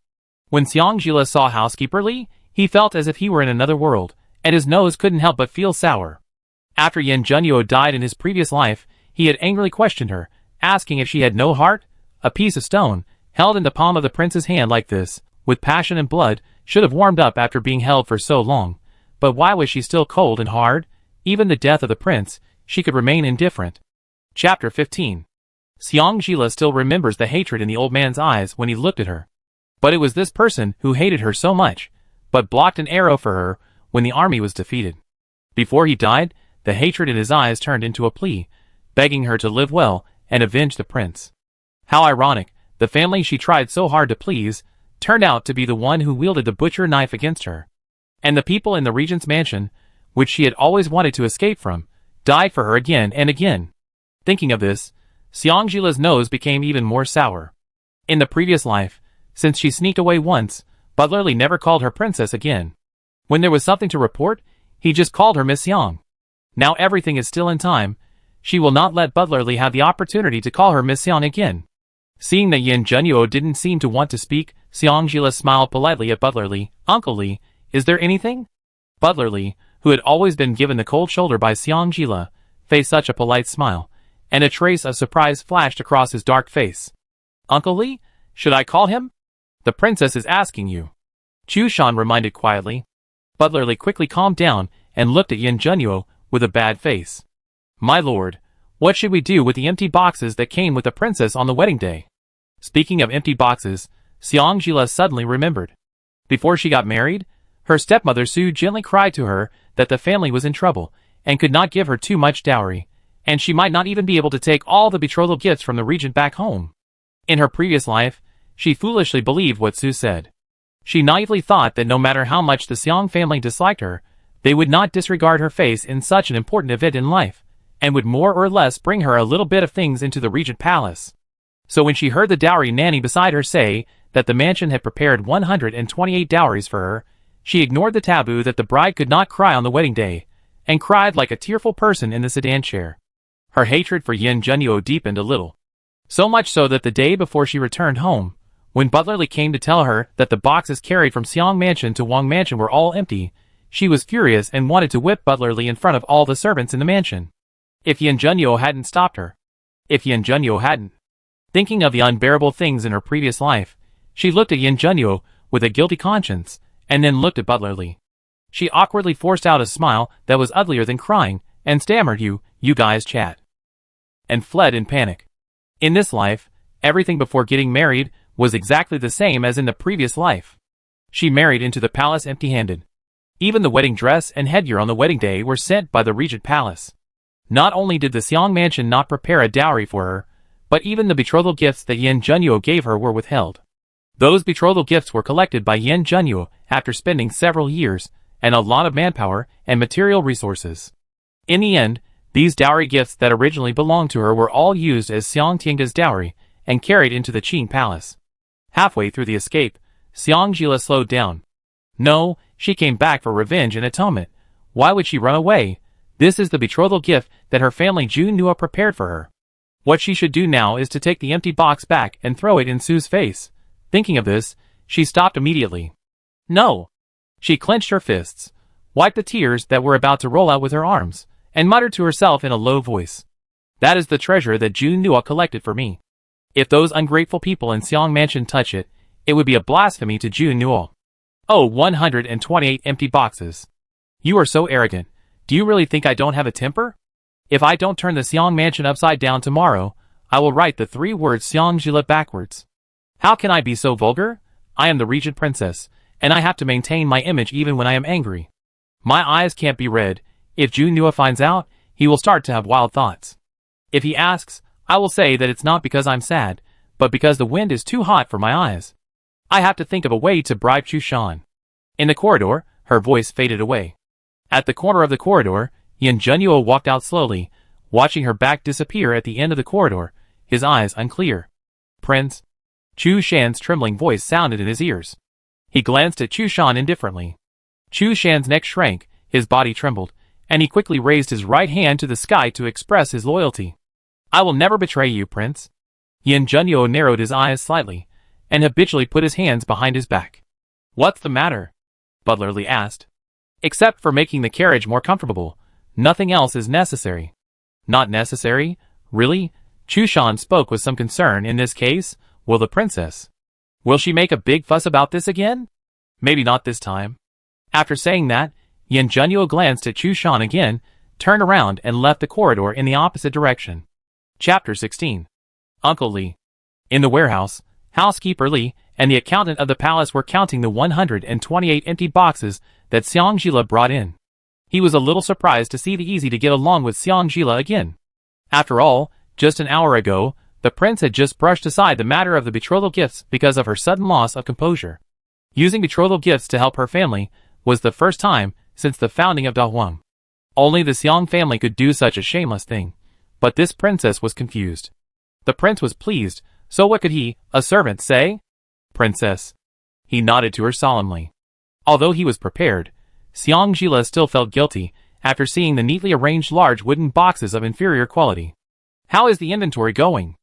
When Xiangjila saw housekeeperly, he felt as if he were in another world, and his nose couldn't help but feel sour. After Yin Junyu died in his previous life, he had angrily questioned her, asking if she had no heart. A piece of stone, held in the palm of the prince's hand like this, with passion and blood, should have warmed up after being held for so long. But why was she still cold and hard? Even the death of the prince, she could remain indifferent. Chapter 15. Xiangjila still remembers the hatred in the old man's eyes when he looked at her. But it was this person who hated her so much, but blocked an arrow for her when the army was defeated. Before he died, the hatred in his eyes turned into a plea, begging her to live well and avenge the prince. How ironic, the family she tried so hard to please, turned out to be the one who wielded the butcher knife against her. And the people in the regent's mansion, which she had always wanted to escape from, died for her again and again. Thinking of this, Xiangjila's nose became even more sour. In the previous life, since she sneaked away once, Butlerly never called her princess again. When there was something to report, he just called her Miss Yang. Now everything is still in time. She will not let Butlerly have the opportunity to call her Miss Yang again. Seeing that Yin Junyu didn't seem to want to speak, Xiangjila smiled politely at Butlerly. "Uncle Lee, is there anything?" Butlerly, who had always been given the cold shoulder by Xiangjila, faced such a polite smile, and a trace of surprise flashed across his dark face. "Uncle Lee? Should I call him?" "The princess is asking you," Chu Shan reminded quietly. Butlerly quickly calmed down and looked at Yin Junyu with a bad face. "My lord, what should we do with the empty boxes that came with the princess on the wedding day?" Speaking of empty boxes, Xiangjila suddenly remembered. Before she got married, her stepmother Su gently cried to her that the family was in trouble and could not give her too much dowry, and she might not even be able to take all the betrothal gifts from the regent back home. In her previous life, she foolishly believed what Su said. She naively thought that no matter how much the Xang family disliked her, they would not disregard her face in such an important event in life, and would more or less bring her a little bit of things into the Regent Palace. So when she heard the dowry nanny beside her say that the mansion had prepared 128 dowries for her, she ignored the taboo that the bride could not cry on the wedding day, and cried like a tearful person in the sedan chair. Her hatred for Yin Junyu deepened a little. So much so that the day before she returned home, when Butler Lee came to tell her that the boxes carried from Xiang Mansion to Wang Mansion were all empty, she was furious and wanted to whip Butler Lee in front of all the servants in the mansion. If Yin Junyu hadn't stopped her. If Yin Junyu hadn't. Thinking of the unbearable things in her previous life, she looked at Yin Junyu with a guilty conscience, and then looked at Butler Lee. She awkwardly forced out a smile that was uglier than crying, and stammered, you guys chat. And fled in panic. In this life, everything before getting married was exactly the same as in the previous life. She married into the palace empty-handed. Even the wedding dress and headgear on the wedding day were sent by the Regent Palace. Not only did the Xiang Mansion not prepare a dowry for her, but even the betrothal gifts that Yin Junyu gave her were withheld. Those betrothal gifts were collected by Yin Junyu after spending several years and a lot of manpower and material resources. In the end, these dowry gifts that originally belonged to her were all used as Xiang Tiange's dowry and carried into the Qing Palace. Halfway through the escape, Xiang Jila slowed down. No, she came back for revenge and atonement. Why would she run away? This is the betrothal gift that her family Junyu prepared for her. What she should do now is to take the empty box back and throw it in Su's face. Thinking of this, she stopped immediately. No! She clenched her fists, wiped the tears that were about to roll out with her arms, and muttered to herself in a low voice. That is the treasure that Junyu collected for me. If those ungrateful people in Xiang Mansion touch it, it would be a blasphemy to Junyu. Oh, 128 empty boxes. You are so arrogant. Do you really think I don't have a temper? If I don't turn the Xiang Mansion upside down tomorrow, I will write the 3 words Xiang Jila backwards. How can I be so vulgar? I am the Regent Princess, and I have to maintain my image even when I am angry. My eyes can't be red. If Junyu finds out, he will start to have wild thoughts. If he asks, I will say that it's not because I'm sad, but because the wind is too hot for my eyes. I have to think of a way to bribe Chushan. In the corridor, her voice faded away. At the corner of the corridor, Yin Junyu walked out slowly, watching her back disappear at the end of the corridor, his eyes unclear. Prince? Chushan's trembling voice sounded in his ears. He glanced at Chushan indifferently. Chushan's neck shrank, his body trembled, and he quickly raised his right hand to the sky to express his loyalty. I will never betray you, Prince. Yin Junyu narrowed his eyes slightly, and habitually put his hands behind his back. What's the matter? Butler Lee asked. Except for making the carriage more comfortable, nothing else is necessary. Not necessary? Really? Chushan spoke with some concern. In this case, will the princess? Will she make a big fuss about this again? Maybe not this time. After saying that, Yin Junyu glanced at Chushan again, turned around and left the corridor in the opposite direction. Chapter 16. Uncle Lee. In the warehouse, Housekeeper Lee and the accountant of the palace were counting the 128 empty boxes that Xiang Jila brought in. He was a little surprised to see the easy to get along with Xiang Jila again. After all, just an hour ago, the prince had just brushed aside the matter of the betrothal gifts because of her sudden loss of composure. Using betrothal gifts to help her family was the first time since the founding of Dahuang. Only the Xiang family could do such a shameless thing, but this princess was confused. The prince was pleased, so what could he, a servant, say? Princess. He nodded to her solemnly. Although he was prepared, Xiang Jila still felt guilty after seeing the neatly arranged large wooden boxes of inferior quality. How is the inventory going?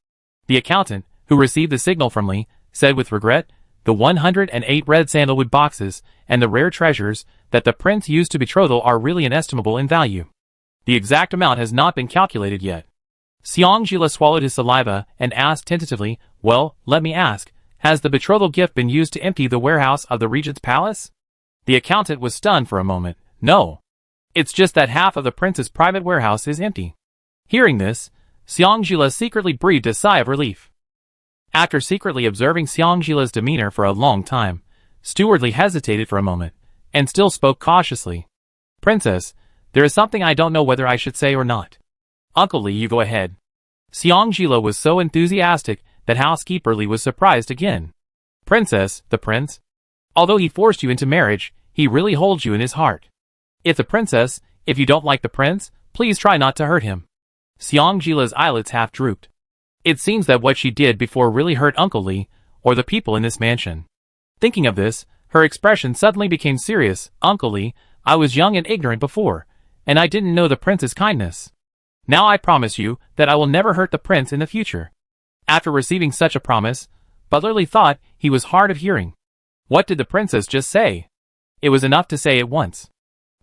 The accountant, who received the signal from Lee, said with regret, the 108 red sandalwood boxes and the rare treasures that the prince used to betrothal are really inestimable in value. The exact amount has not been calculated yet. Xiang Jila swallowed his saliva and asked tentatively, well, let me ask, has the betrothal gift been used to empty the warehouse of the regent's palace? The accountant was stunned for a moment. No. It's just that half of the prince's private warehouse is empty. Hearing this, Xiang Jila secretly breathed a sigh of relief. After secretly observing Xiang Jila's demeanor for a long time, Steward Lee hesitated for a moment, and still spoke cautiously. Princess, there is something I don't know whether I should say or not. Uncle Lee, you go ahead. Xiang Jila was so enthusiastic that Housekeeper Lee was surprised again. Princess, the prince? Although he forced you into marriage, he really holds you in his heart. If you don't like the prince, please try not to hurt him. Xiangjila's eyelids half drooped. It seems that what she did before really hurt Uncle Li, or the people in this mansion. Thinking of this, her expression suddenly became serious. Uncle Li, I was young and ignorant before, and I didn't know the prince's kindness. Now I promise you that I will never hurt the prince in the future. After receiving such a promise, Butler Li thought he was hard of hearing. What did the princess just say? It was enough to say it once.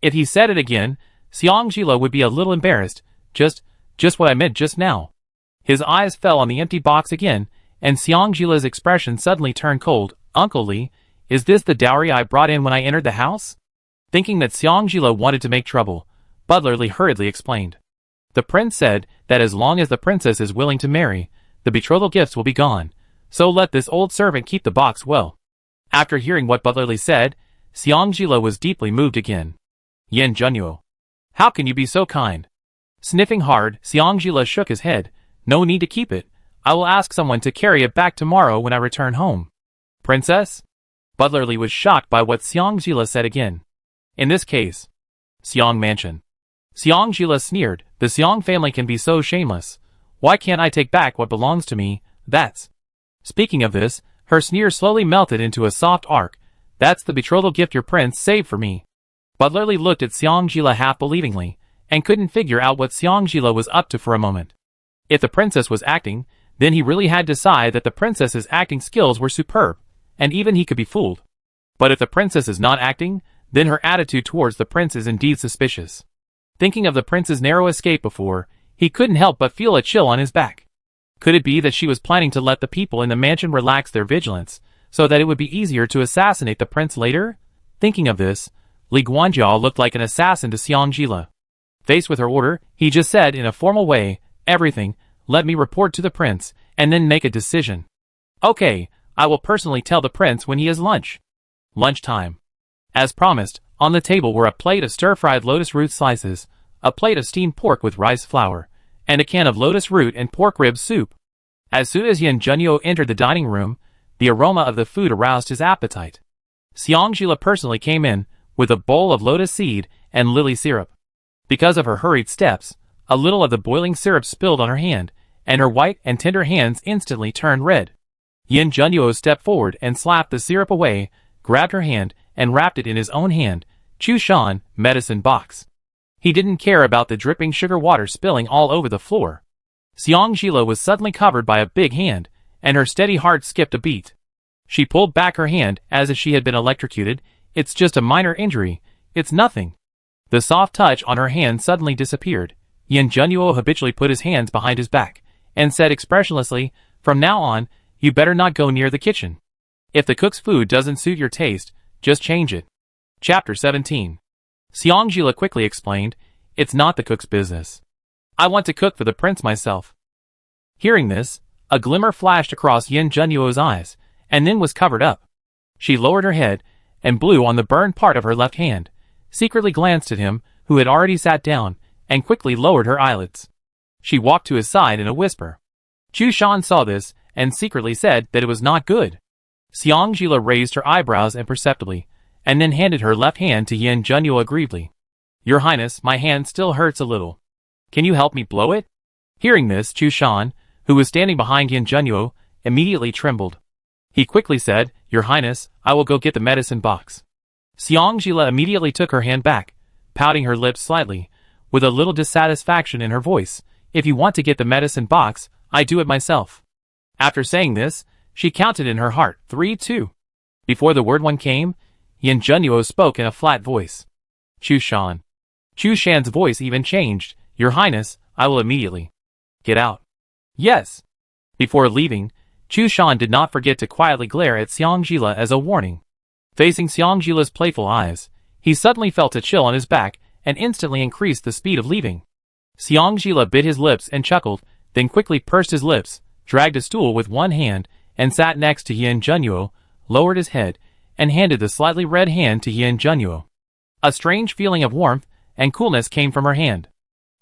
If he said it again, Xiangjila would be a little embarrassed. Just what I meant just now. His eyes fell on the empty box again, and Xiangjila's expression suddenly turned cold. Uncle Li, is this the dowry I brought in when I entered the house? Thinking that Xiangjila wanted to make trouble, Butler Li hurriedly explained. The prince said that as long as the princess is willing to marry, the betrothal gifts will be gone, so let this old servant keep the box well. After hearing what Butler Li said, Xiangjila was deeply moved again. Yin Junyu. How can you be so kind? Sniffing hard, Xiangjila shook his head. No need to keep it. I will ask someone to carry it back tomorrow when I return home. Princess? Butler Li was shocked by what Xiangjila said again. In this case, Xiang Mansion. Xiangjila sneered. The Xiang family can be so shameless. Why can't I take back what belongs to me? That's... Speaking of this, her sneer slowly melted into a soft arc. That's the betrothal gift your prince saved for me. Butler Li looked at Xiangjila half-believingly, and couldn't figure out what Xiangjila was up to for a moment. If the princess was acting, then he really had to decide that the princess's acting skills were superb, and even he could be fooled. But if the princess is not acting, then her attitude towards the prince is indeed suspicious. Thinking of the prince's narrow escape before, he couldn't help but feel a chill on his back. Could it be that she was planning to let the people in the mansion relax their vigilance, so that it would be easier to assassinate the prince later? Thinking of this, Li Guanjiao looked like an assassin to Xiangjila. Faced with her order, he just said in a formal way, everything, let me report to the prince, and then make a decision. Okay, I will personally tell the prince when he has lunch. Lunchtime. As promised, on the table were a plate of stir-fried lotus root slices, a plate of steamed pork with rice flour, and a can of lotus root and pork rib soup. As soon as Yin Junyu entered the dining room, the aroma of the food aroused his appetite. Xiangjila personally came in, with a bowl of lotus seed and lily syrup. Because of her hurried steps, a little of the boiling syrup spilled on her hand, and her white and tender hands instantly turned red. Yin Junyu stepped forward and slapped the syrup away, grabbed her hand, and wrapped it in his own hand. Chu Shan, medicine box. He didn't care about the dripping sugar water spilling all over the floor. Xiangjila was suddenly covered by a big hand, and her steady heart skipped a beat. She pulled back her hand as if she had been electrocuted. It's just a minor injury. It's nothing. The soft touch on her hand suddenly disappeared. Yin Junyu habitually put his hands behind his back, and said expressionlessly, from now on, you better not go near the kitchen. If the cook's food doesn't suit your taste, just change it. Chapter 17. Xiangjila quickly explained, it's not the cook's business. I want to cook for the prince myself. Hearing this, a glimmer flashed across Yin Junyu's eyes, and then was covered up. She lowered her head, and blew on the burned part of her left hand, secretly glanced at him, who had already sat down, and quickly lowered her eyelids. She walked to his side in a whisper. Chu Shan saw this, and secretly said that it was not good. Xiangjila raised her eyebrows imperceptibly, and then handed her left hand to Yin Junyu aggrievedly. Your Highness, my hand still hurts a little. Can you help me blow it? Hearing this, Chu Shan, who was standing behind Yin Junyu, immediately trembled. He quickly said, Your Highness, I will go get the medicine box. Xiangjila immediately took her hand back, pouting her lips slightly, with a little dissatisfaction in her voice. If you want to get the medicine box, I do it myself. After saying this, she counted in her heart, 3, 2. Before the word 1 came, Yin Junyu spoke in a flat voice. Chu Shan. Chu Shan's voice even changed. Your Highness, I will immediately. Get out. Yes. Before leaving, Chu Shan did not forget to quietly glare at Xiangjila as a warning. Facing Xiangjila's playful eyes, he suddenly felt a chill on his back and instantly increased the speed of leaving. Xiangjila bit his lips and chuckled, then quickly pursed his lips, dragged a stool with one hand, and sat next to Yin Junyu, lowered his head, and handed the slightly red hand to Yin Junyu. A strange feeling of warmth and coolness came from her hand.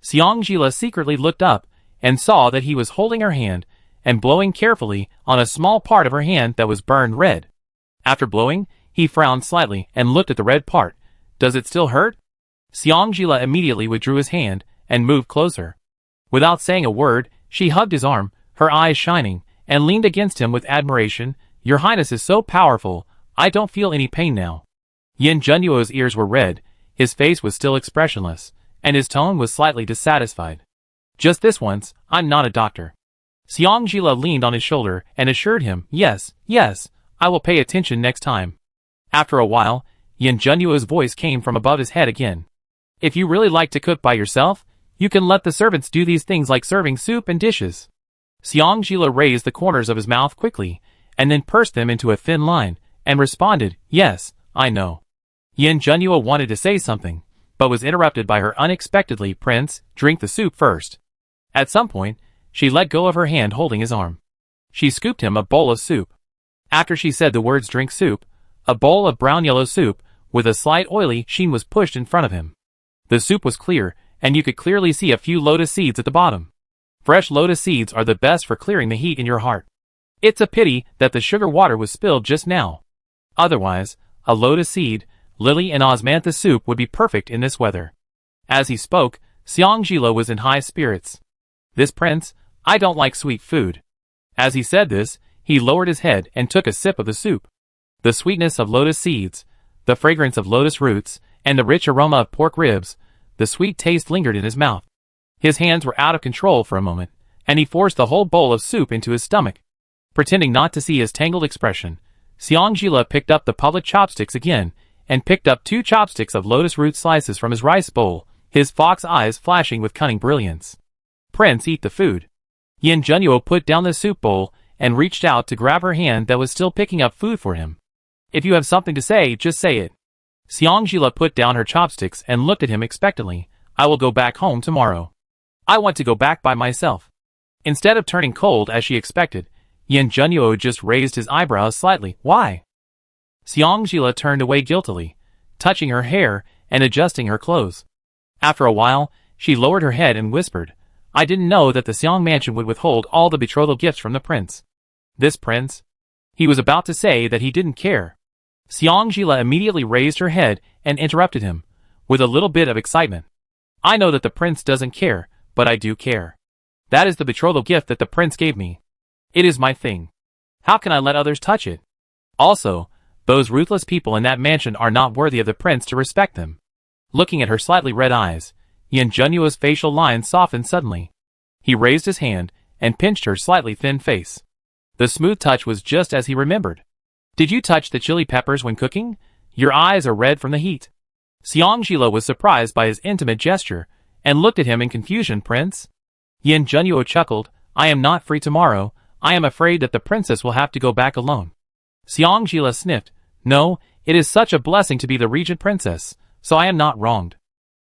Xiangjila secretly looked up and saw that he was holding her hand, and blowing carefully on a small part of her hand that was burned red. After blowing, he frowned slightly and looked at the red part. Does it still hurt? Xiangjila immediately withdrew his hand and moved closer. Without saying a word, she hugged his arm, her eyes shining, and leaned against him with admiration. Your Highness is so powerful, I don't feel any pain now. Yin Junyuo's ears were red, his face was still expressionless, and his tone was slightly dissatisfied. Just this once, I'm not a doctor. Xiangjila leaned on his shoulder and assured him, yes, I will pay attention next time. After a while, Yin Junyuo's voice came from above his head again. If you really like to cook by yourself, you can let the servants do these things like serving soup and dishes. Xiangjila raised the corners of his mouth quickly, and then pursed them into a thin line, and responded, yes, I know. Yin Junyuo wanted to say something, but was interrupted by her unexpectedly. Prince, drink the soup first. At some point, she let go of her hand holding his arm. She scooped him a bowl of soup. After she said the words drink soup, a bowl of brown-yellow soup, with a slight oily sheen was pushed in front of him. The soup was clear, and you could clearly see a few lotus seeds at the bottom. Fresh lotus seeds are the best for clearing the heat in your heart. It's a pity that the sugar water was spilled just now. Otherwise, a lotus seed, lily and osmanthus soup would be perfect in this weather. As he spoke, Xiangjila was in high spirits. This prince, I don't like sweet food. As he said this, he lowered his head and took a sip of the soup. The sweetness of lotus seeds, the fragrance of lotus roots, and the rich aroma of pork ribs, the sweet taste lingered in his mouth. His hands were out of control for a moment, and he forced the whole bowl of soup into his stomach. Pretending not to see his tangled expression, Xiangjila picked up the public chopsticks again, and picked up 2 chopsticks of lotus root slices from his rice bowl, his fox eyes flashing with cunning brilliance. Prince, eat the food. Yin Junyu put down the soup bowl, and reached out to grab her hand that was still picking up food for him. If you have something to say, just say it. Xiangjila put down her chopsticks and looked at him expectantly. I will go back home tomorrow. I want to go back by myself. Instead of turning cold as she expected, Yin Junyu just raised his eyebrows slightly. Why? Xiangjila turned away guiltily, touching her hair and adjusting her clothes. After a while, she lowered her head and whispered, I didn't know that the Xiang mansion would withhold all the betrothal gifts from the prince. This prince? He was about to say that he didn't care. Xiangjila immediately raised her head and interrupted him, with a little bit of excitement. I know that the prince doesn't care, but I do care. That is the betrothal gift that the prince gave me. It is my thing. How can I let others touch it? Also, those ruthless people in that mansion are not worthy of the prince to respect them. Looking at her slightly red eyes, Yin Junyu's facial lines softened suddenly. He raised his hand and pinched her slightly thin face. The smooth touch was just as he remembered. Did you touch the chili peppers when cooking? Your eyes are red from the heat. Xiangjila was surprised by his intimate gesture, and looked at him in confusion. Prince? Yin Junyu chuckled, I am not free tomorrow. I am afraid that the princess will have to go back alone. Xiangjila sniffed. No, it is such a blessing to be the regent princess, so I am not wronged.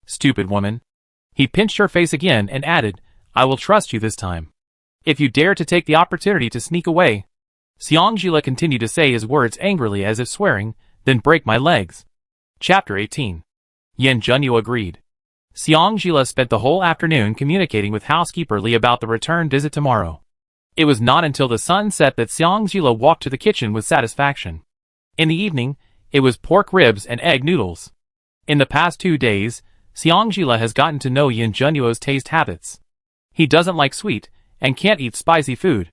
Stupid woman. He pinched her face again and added, I will trust you this time. If you dare to take the opportunity to sneak away. Xiangjila continued to say his words angrily as if swearing, then break my legs. Chapter 18. Yin Junyu agreed. Xiangjila spent the whole afternoon communicating with housekeeper Li about the return visit tomorrow. It was not until the sun set that Xiangjila walked to the kitchen with satisfaction. In the evening, it was pork ribs and egg noodles. In the past 2 days, Xiangjila has gotten to know Yin Junyu's taste habits. He doesn't like sweet, and can't eat spicy food.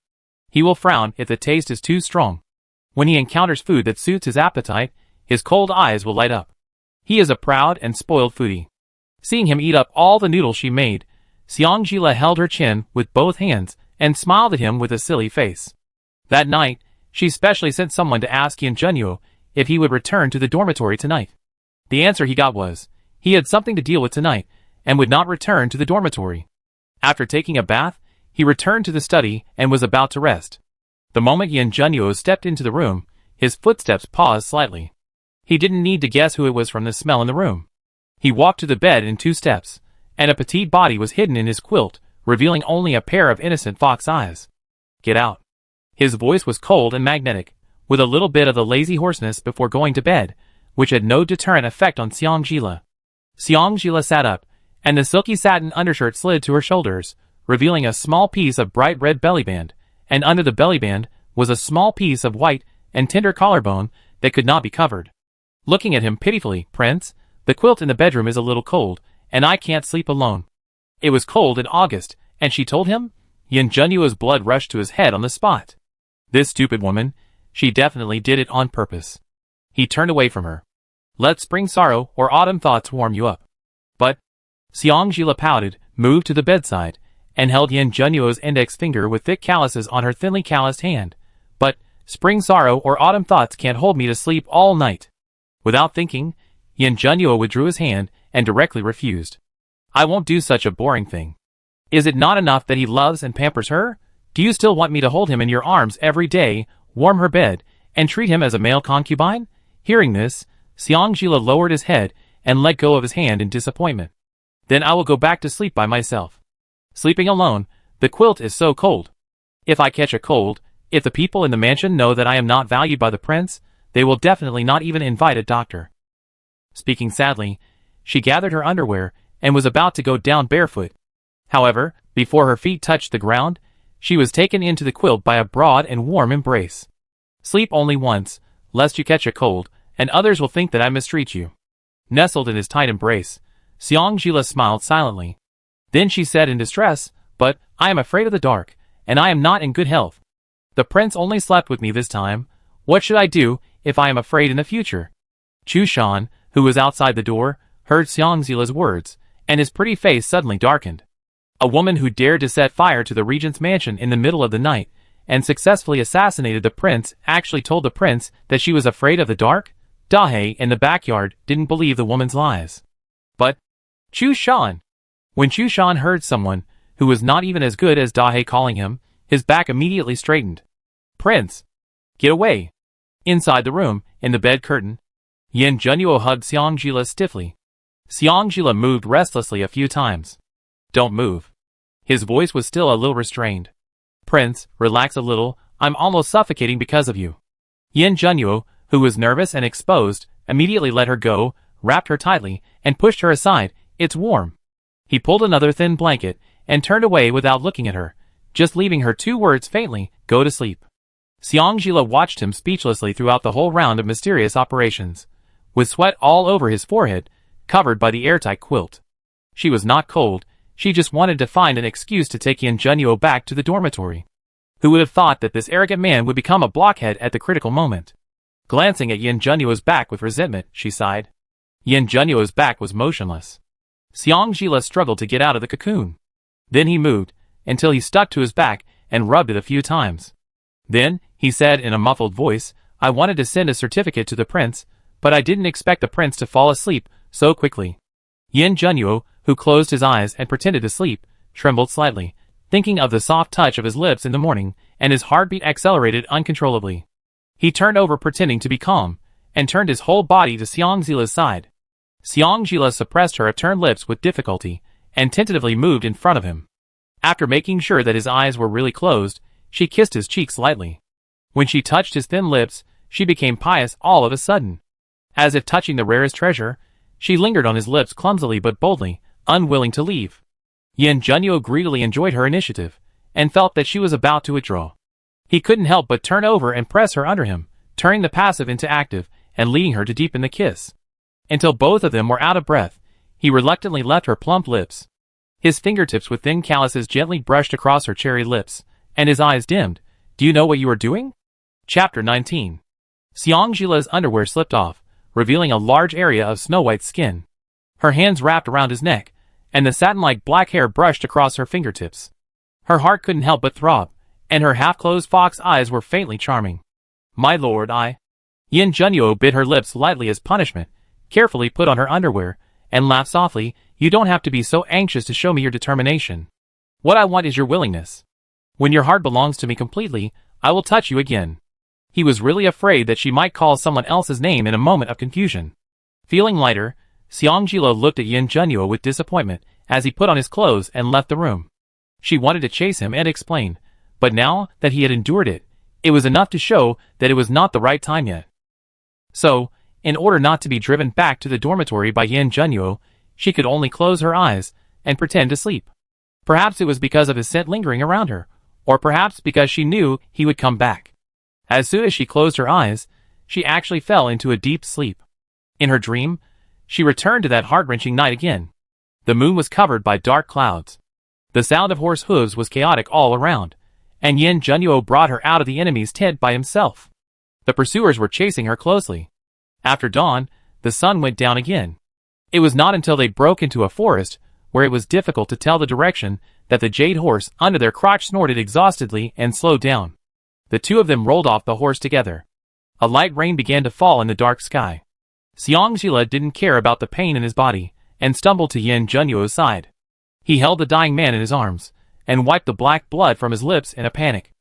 He will frown if the taste is too strong. When he encounters food that suits his appetite, his cold eyes will light up. He is a proud and spoiled foodie. Seeing him eat up all the noodles she made, Xiangjila held her chin with both hands and smiled at him with a silly face. That night, she specially sent someone to ask Yin Junyu if he would return to the dormitory tonight. The answer he got was, he had something to deal with tonight, and would not return to the dormitory. After taking a bath, he returned to the study and was about to rest. The moment Yin Junyu stepped into the room, his footsteps paused slightly. He didn't need to guess who it was from the smell in the room. He walked to the bed in 2 steps, and a petite body was hidden in his quilt, revealing only a pair of innocent fox eyes. Get out. His voice was cold and magnetic, with a little bit of the lazy hoarseness before going to bed, which had no deterrent effect on Xiangjila. Xiangjila sat up, and the silky satin undershirt slid to her shoulders, revealing a small piece of bright red bellyband, and under the bellyband was a small piece of white and tender collarbone that could not be covered. Looking at him pitifully, "Prince, the quilt in the bedroom is a little cold, and I can't sleep alone." It was cold in August, and she told him? Yin Junyu's blood rushed to his head on the spot. This stupid woman, she definitely did it on purpose. He turned away from her. "Let spring sorrow or autumn thoughts warm you up." But Xiangjila pouted, moved to the bedside, and held Yin Junyu's index finger with thick calluses on her thinly calloused hand. "But spring sorrow or autumn thoughts can't hold me to sleep all night." Without thinking, Yin Junyu withdrew his hand and directly refused. "I won't do such a boring thing. Is it not enough that he loves and pampers her? Do you still want me to hold him in your arms every day, warm her bed, and treat him as a male concubine?" Hearing this, Xiangjila lowered his head and let go of his hand in disappointment. "Then I will go back to sleep by myself. Sleeping alone, the quilt is so cold. If I catch a cold, if the people in the mansion know that I am not valued by the prince, they will definitely not even invite a doctor." Speaking sadly, she gathered her underwear and was about to go down barefoot. However, before her feet touched the ground, she was taken into the quilt by a broad and warm embrace. "Sleep only once, lest you catch a cold, and others will think that I mistreat you." Nestled in his tight embrace, Xiangjila smiled silently. Then she said in distress, "But I am afraid of the dark, and I am not in good health. The prince only slept with me this time. What should I do if I am afraid in the future?" Chu Shan, who was outside the door, heard Xiangjila's words, and his pretty face suddenly darkened. A woman who dared to set fire to the regent's mansion in the middle of the night and successfully assassinated the prince actually told the prince that she was afraid of the dark? Dahe in the backyard didn't believe the woman's lies. But Chu Shan! When Chu Shan heard someone who was not even as good as Dahe calling him, his back immediately straightened. "Prince! Get away!" Inside the room, in the bed curtain, Yin Junyu hugged Xiangjila stiffly. Xiangjila moved restlessly a few times. "Don't move." His voice was still a little restrained. "Prince, relax a little, I'm almost suffocating because of you." Yin Junyu, who was nervous and exposed, immediately let her go, wrapped her tightly, and pushed her aside. "It's warm." He pulled another thin blanket, and turned away without looking at her, just leaving her 2 words faintly, "Go to sleep." Xiangjila watched him speechlessly throughout the whole round of mysterious operations, with sweat all over his forehead, covered by the airtight quilt. She was not cold, she just wanted to find an excuse to take Yin Junyu back to the dormitory. Who would have thought that this arrogant man would become a blockhead at the critical moment? Glancing at Yin Junyu's back with resentment, she sighed. Yin Junyu's back was motionless. Xiangjila struggled to get out of the cocoon. Then he moved, until he stuck to his back and rubbed it a few times. Then, he said in a muffled voice, "I wanted to send a certificate to the prince, but I didn't expect the prince to fall asleep so quickly." Yin Junyu, who closed his eyes and pretended to sleep, trembled slightly, thinking of the soft touch of his lips in the morning, and his heartbeat accelerated uncontrollably. He turned over pretending to be calm, and turned his whole body to Xiangjila's side. Xiangjila suppressed her upturned lips with difficulty, and tentatively moved in front of him. After making sure that his eyes were really closed, she kissed his cheeks lightly. When she touched his thin lips, she became pious all of a sudden. As if touching the rarest treasure, she lingered on his lips clumsily but boldly, unwilling to leave. Yin Junyu greedily enjoyed her initiative, and felt that she was about to withdraw. He couldn't help but turn over and press her under him, turning the passive into active, and leading her to deepen the kiss. Until both of them were out of breath, he reluctantly left her plump lips. His fingertips with thin calluses gently brushed across her cherry lips, and his eyes dimmed. "Do you know what you are doing?" Chapter 19. Xiangjila's underwear slipped off, revealing a large area of snow-white skin. Her hands wrapped around his neck, and the satin-like black hair brushed across her fingertips. Her heart couldn't help but throb, and her half-closed fox eyes were faintly charming. "My lord, Yin Junyu bit her lips lightly as punishment, carefully put on her underwear, and laughed softly. "You don't have to be so anxious to show me your determination. What I want is your willingness. When your heart belongs to me completely, I will touch you again." He was really afraid that she might call someone else's name in a moment of confusion. Feeling lighter, Xiangjila looked at Yin Junyu with disappointment as he put on his clothes and left the room. She wanted to chase him and explain, but now that he had endured it, it was enough to show that it was not the right time yet. So, in order not to be driven back to the dormitory by Yin Junyu, she could only close her eyes and pretend to sleep. Perhaps it was because of his scent lingering around her, Or perhaps because she knew he would come back. As soon as she closed her eyes, she actually fell into a deep sleep. In her dream, she returned to that heart-wrenching night again. The moon was covered by dark clouds. The sound of horse hooves was chaotic all around, and Yin Junyu brought her out of the enemy's tent by himself. The pursuers were chasing her closely. After dawn, the sun went down again. It was not until they broke into a forest, where it was difficult to tell the direction, that the jade horse under their crotch snorted exhaustedly and slowed down. The two of them rolled off the horse together. A light rain began to fall in the dark sky. Xiangjila didn't care about the pain in his body, and stumbled to Yin Junyu's side. He held the dying man in his arms, and wiped the black blood from his lips in a panic.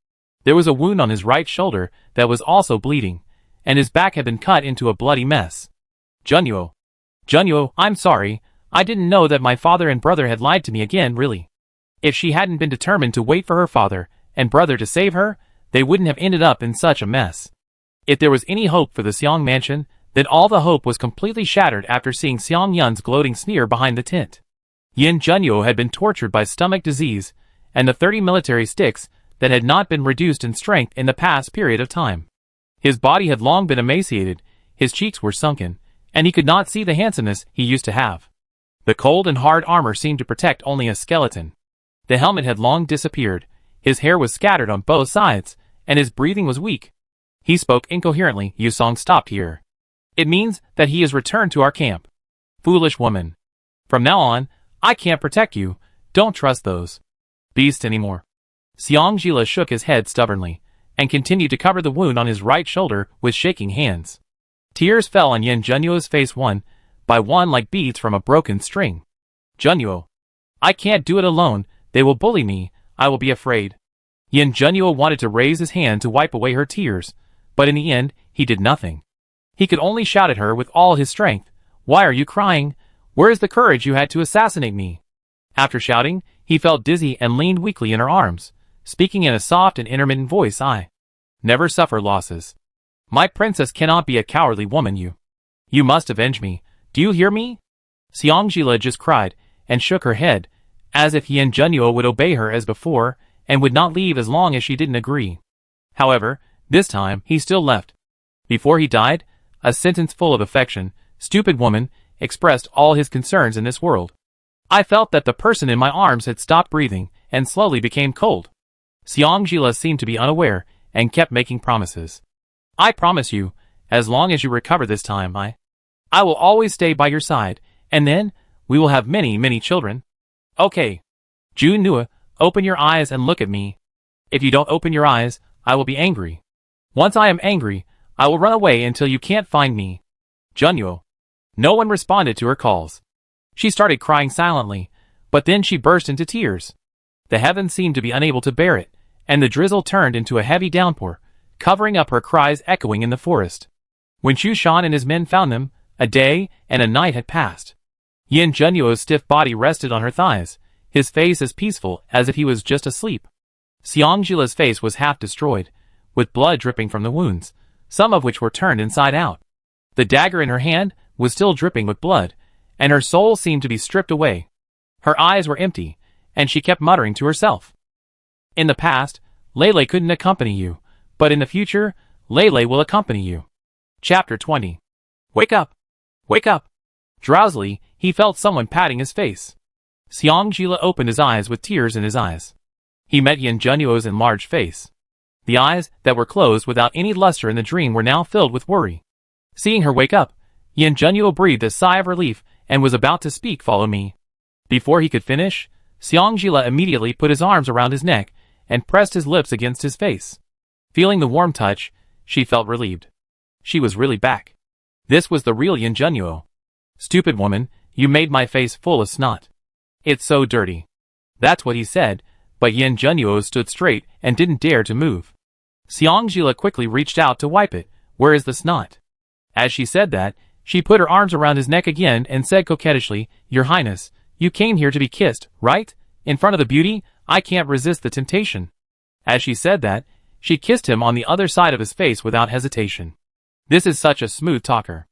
There was a wound on his right shoulder that was also bleeding, and his back had been cut into a bloody mess. Junyu, I'm sorry, I didn't know that my father and brother had lied to me again, really. If she hadn't been determined to wait for her father and brother to save her, they wouldn't have ended up in such a mess. If there was any hope for the Xiang mansion, then all the hope was completely shattered after seeing Xiang Yun's gloating sneer behind the tent. Yin Junyu had been tortured by stomach disease, and the 30 military sticks that had not been reduced in strength in the past period of time. His body had long been emaciated, his cheeks were sunken, and he could not see the handsomeness he used to have. The cold and hard armor seemed to protect only a skeleton. The helmet had long disappeared, his hair was scattered on both sides, and his breathing was weak. He spoke incoherently. Yusong stopped here. It means that he is returned to our camp. Foolish woman. From now on, I can't protect you, don't trust those beasts anymore. Xiangjila shook his head stubbornly, and continued to cover the wound on his right shoulder with shaking hands. Tears fell on Yin Junyu's face one by one like beads from a broken string. Junyu, I can't do it alone, they will bully me, I will be afraid. Yin Junyu wanted to raise his hand to wipe away her tears, but in the end, he did nothing. He could only shout at her with all his strength, Why are you crying? Where is the courage you had to assassinate me? After shouting, he felt dizzy and leaned weakly in her arms, speaking in a soft and intermittent voice. I never suffer losses. My princess cannot be a cowardly woman. You must avenge me. Do you hear me? Xiangjila just cried, and shook her head, as if Yin Junyu would obey her as before, and would not leave as long as she didn't agree. However, this time, he still left. Before he died, a sentence full of affection, stupid woman, expressed all his concerns in this world. I felt that the person in my arms had stopped breathing, and slowly became cold. Xiangjila seemed to be unaware, and kept making promises. I promise you, as long as you recover this time, I will always stay by your side, and then, we will have many, many children. Okay. Junyu, open your eyes and look at me. If you don't open your eyes, I will be angry. Once I am angry, I will run away until you can't find me. Junyu. No one responded to her calls. She started crying silently, but then she burst into tears. The heavens seemed to be unable to bear it, and the drizzle turned into a heavy downpour, covering up her cries echoing in the forest. When Shushan and his men found them, a day and a night had passed. Yin Junyu's stiff body rested on her thighs, his face as peaceful as if he was just asleep. Xiangjila's face was half destroyed, with blood dripping from the wounds, some of which were turned inside out. The dagger in her hand was still dripping with blood, and her soul seemed to be stripped away. Her eyes were empty, and she kept muttering to herself. In the past, Lele couldn't accompany you, but in the future, Lele will accompany you. Chapter 20. Wake up! Wake up! Drowsily, he felt someone patting his face. Xiangjila opened his eyes with tears in his eyes. He met Yin Junyu's enlarged face. The eyes that were closed without any luster in the dream were now filled with worry. Seeing her wake up, Yin Junyu breathed a sigh of relief and was about to speak, "Follow me." Before he could finish, Xiangjila immediately put his arms around his neck and pressed his lips against his face. Feeling the warm touch, she felt relieved. She was really back. This was the real Yin Junyu. Stupid woman, you made my face full of snot. It's so dirty. That's what he said, but Yin Junyu stood straight and didn't dare to move. Xiangjila quickly reached out to wipe it. Where is the snot? As she said that, she put her arms around his neck again and said coquettishly, Your Highness, you came here to be kissed, right? In front of the beauty, I can't resist the temptation. As she said that, she kissed him on the other side of his face without hesitation. This is such a smooth talker.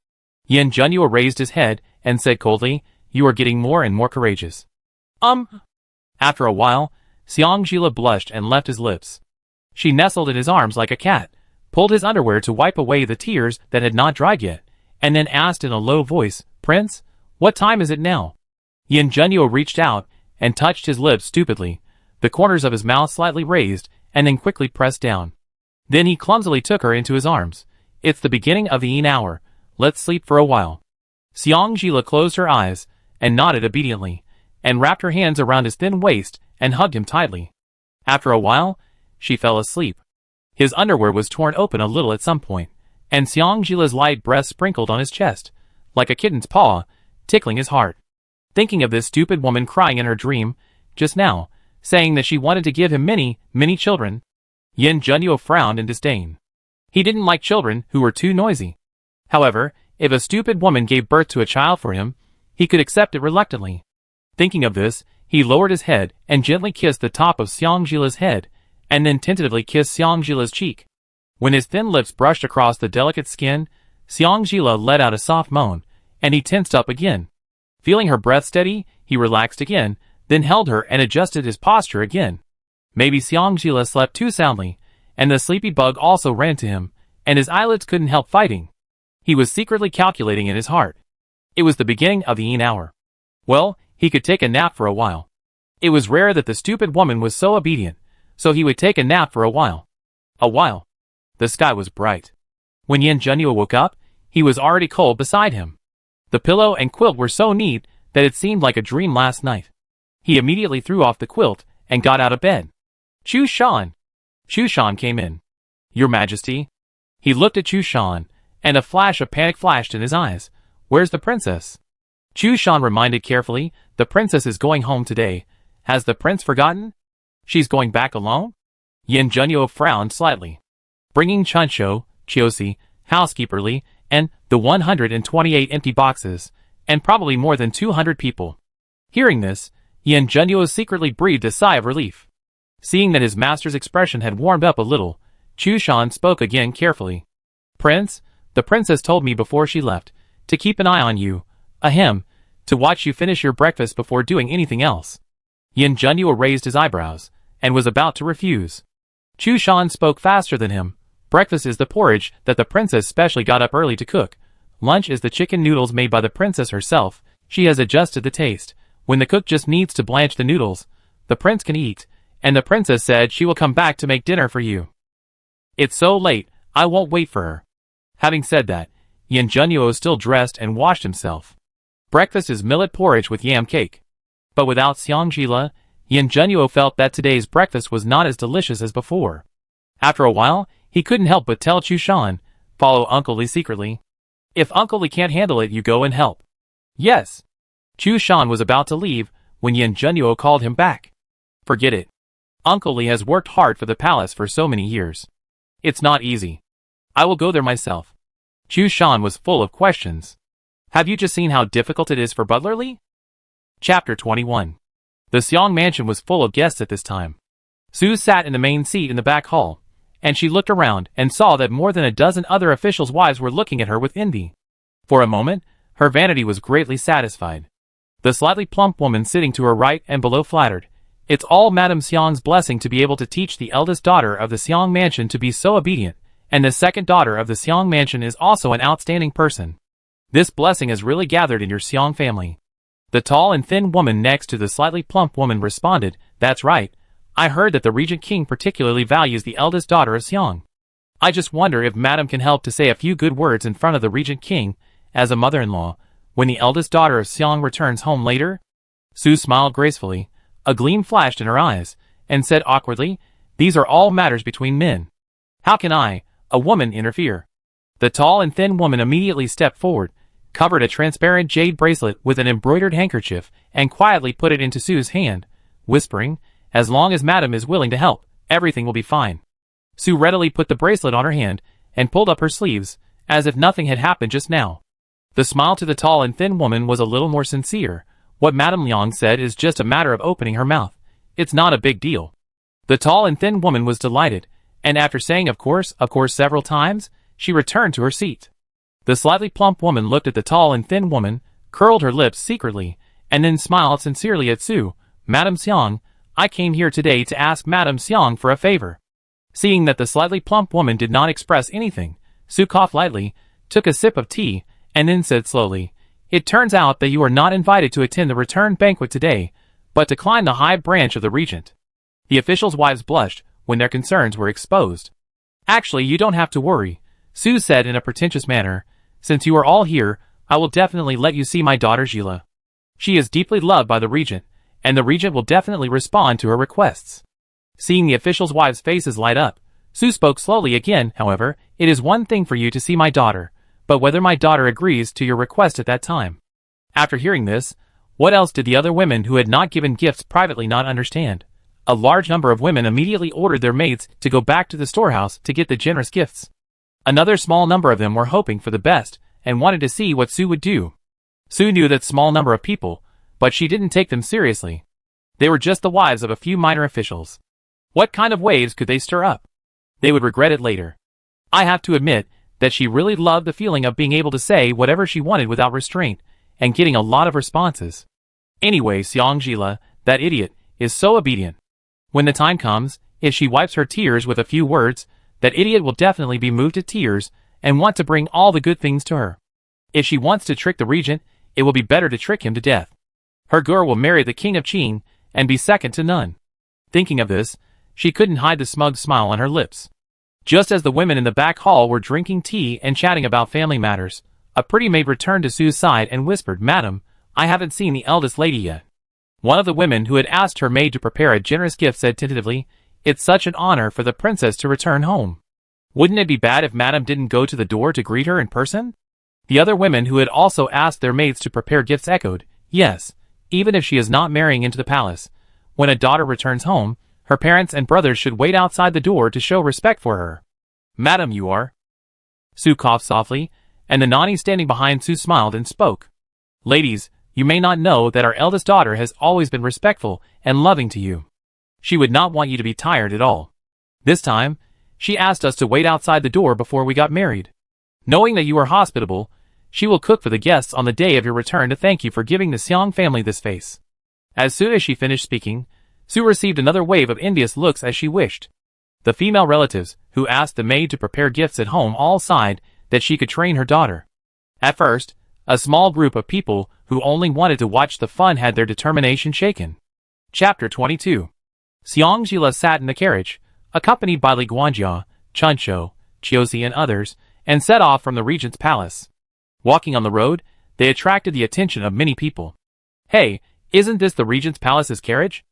Yin Junyu raised his head and said coldly, You are getting more and more courageous. After a while, Xiangjila blushed and left his lips. She nestled in his arms like a cat, pulled his underwear to wipe away the tears that had not dried yet, and then asked in a low voice, "Prince, what time is it now?" Yin Junyu reached out and touched his lips stupidly, the corners of his mouth slightly raised and then quickly pressed down. Then he clumsily took her into his arms. "It's the beginning of the Yin hour. Let's sleep for a while." Xiangjila closed her eyes and nodded obediently, and wrapped her hands around his thin waist and hugged him tightly. After a while, she fell asleep. His underwear was torn open a little at some point, and Xiangjila's light breath sprinkled on his chest, like a kitten's paw, tickling his heart. Thinking of this stupid woman crying in her dream, just now, saying that she wanted to give him many, many children, Yin Junyu frowned in disdain. He didn't like children who were too noisy. However, if a stupid woman gave birth to a child for him, he could accept it reluctantly. Thinking of this, he lowered his head and gently kissed the top of Xiangjila's head, and then tentatively kissed Xiangjila's cheek. When his thin lips brushed across the delicate skin, Xiangjila let out a soft moan, and he tensed up again. Feeling her breath steady, he relaxed again, then held her and adjusted his posture again. Maybe Xiangjila slept too soundly, and the sleepy bug also ran to him, and his eyelids couldn't help fighting. He was secretly calculating in his heart. It was the beginning of the Yin hour. Well, he could take a nap for a while. It was rare that the stupid woman was so obedient, so he would take a nap for a while. A while. The sky was bright. When Yin Junyu woke up, he was already cold beside him. The pillow and quilt were so neat that it seemed like a dream last night. He immediately threw off the quilt and got out of bed. Chu Shan. Chu Shan came in. "Your Majesty." He looked at Chu Shan, and a flash of panic flashed in his eyes. "Where's the princess?" Chu Shan reminded carefully, "The princess is going home today. Has the prince forgotten? She's going back alone?" Yin Junyu frowned slightly. Bringing Chuncho, Chiosi, housekeeperly, and the 128 empty boxes, and probably more than 200 people. Hearing this, Yin Junyu secretly breathed a sigh of relief. Seeing that his master's expression had warmed up a little, Chu Shan spoke again carefully. "Prince, the princess told me before she left, to keep an eye on you, ahem, to watch you finish your breakfast before doing anything else." Yin Junyu raised his eyebrows, and was about to refuse. Chu Shan spoke faster than him. "Breakfast is the porridge that the princess specially got up early to cook. Lunch is the chicken noodles made by the princess herself. She has adjusted the taste. When the cook just needs to blanch the noodles, the prince can eat, and the princess said she will come back to make dinner for you. It's so late, I won't wait for her." Having said that, Yin Junyu still dressed and washed himself. Breakfast is millet porridge with yam cake. But without Xiangjila, Yin Junyu felt that today's breakfast was not as delicious as before. After a while, he couldn't help but tell Chu Shan, "Follow Uncle Li secretly. If Uncle Li can't handle it, you go and help." "Yes." Chu Shan was about to leave when Yin Junyu called him back. "Forget it. Uncle Li has worked hard for the palace for so many years. It's not easy. I will go there myself." Chu Shan was full of questions. "Have you just seen how difficult it is for Butler Li?" Chapter 21. The Xiang mansion was full of guests at this time. Su sat in the main seat in the back hall, and she looked around and saw that more than a dozen other officials' wives were looking at her with envy. For a moment, her vanity was greatly satisfied. The slightly plump woman sitting to her right and below flattered, "It's all Madame Xiang's blessing to be able to teach the eldest daughter of the Xiang mansion to be so obedient, and the second daughter of the Xiang mansion is also an outstanding person. This blessing is really gathered in your Xiang family." The tall and thin woman next to the slightly plump woman responded, "That's right. I heard that the Regent King particularly values the eldest daughter of Xiang. I just wonder if Madame can help to say a few good words in front of the Regent King, as a mother-in-law, when the eldest daughter of Xiang returns home later?" Su smiled gracefully. A gleam flashed in her eyes, and said awkwardly, "These are all matters between men. How can I, a woman, interfere?" The tall and thin woman immediately stepped forward, covered a transparent jade bracelet with an embroidered handkerchief, and quietly put it into Su's hand, whispering, "As long as Madame is willing to help, everything will be fine." Su readily put the bracelet on her hand, and pulled up her sleeves, as if nothing had happened just now. The smile to the tall and thin woman was a little more sincere. "What Madame Liang said is just a matter of opening her mouth. It's not a big deal." The tall and thin woman was delighted, and after saying of course several times, she returned to her seat. The slightly plump woman looked at the tall and thin woman, curled her lips secretly, and then smiled sincerely at Su. "Madame Xiang, I came here today to ask Madame Xang for a favor. Seeing that the slightly plump woman did not express anything, Su coughed lightly, took a sip of tea, and then said slowly, "It turns out that you are not invited to attend the return banquet today, but to climb the high branch of the Regent." The officials' wives blushed when their concerns were exposed. "Actually, you don't have to worry," Su said in a pretentious manner. "Since you are all here, I will definitely let you see my daughter Gila. She is deeply loved by the Regent, and the Regent will definitely respond to her requests." Seeing the officials' wives' faces light up, Su spoke slowly again. "However, it is one thing for you to see my daughter, but whether my daughter agrees to your request at that time." After hearing this, what else did the other women who had not given gifts privately not understand? A large number of women immediately ordered their maids to go back to the storehouse to get the generous gifts. Another small number of them were hoping for the best and wanted to see what Su would do. Su knew that small number of people, but she didn't take them seriously. They were just the wives of a few minor officials. What kind of waves could they stir up? They would regret it later. I have to admit that she really loved the feeling of being able to say whatever she wanted without restraint, and getting a lot of responses. Anyway, Xiang Gila, that idiot, is so obedient. When the time comes, if she wipes her tears with a few words, that idiot will definitely be moved to tears and want to bring all the good things to her. If she wants to trick the Regent, it will be better to trick him to death. Her girl will marry the King of Qing and be second to none. Thinking of this, she couldn't hide the smug smile on her lips. Just as the women in the back hall were drinking tea and chatting about family matters, a pretty maid returned to Su's side and whispered, "Madam, I haven't seen the eldest lady yet." One of the women who had asked her maid to prepare a generous gift said tentatively, "It's such an honor for the princess to return home. Wouldn't it be bad if Madam didn't go to the door to greet her in person?" The other women who had also asked their maids to prepare gifts echoed, "Yes, even if she is not marrying into the palace. When a daughter returns home, her parents and brothers should wait outside the door to show respect for her." "Madam, you are." Su coughed softly, and the nanny standing behind Su smiled and spoke. "Ladies, you may not know that our eldest daughter has always been respectful and loving to you. She would not want you to be tired at all. This time, she asked us to wait outside the door before we got married. Knowing that you are hospitable, she will cook for the guests on the day of your return to thank you for giving the Xiang family this face." As soon as she finished speaking, Su received another wave of envious looks as she wished. The female relatives, who asked the maid to prepare gifts at home, all sighed that she could train her daughter. At first, a small group of people who only wanted to watch the fun had their determination shaken. Chapter 22. Xiang Jila sat in the carriage, accompanied by Li Guanjia, Chunshou, Chiosi and others, and set off from the Regent's palace. Walking on the road, they attracted the attention of many people. "Hey, isn't this the Regent's palace's carriage?"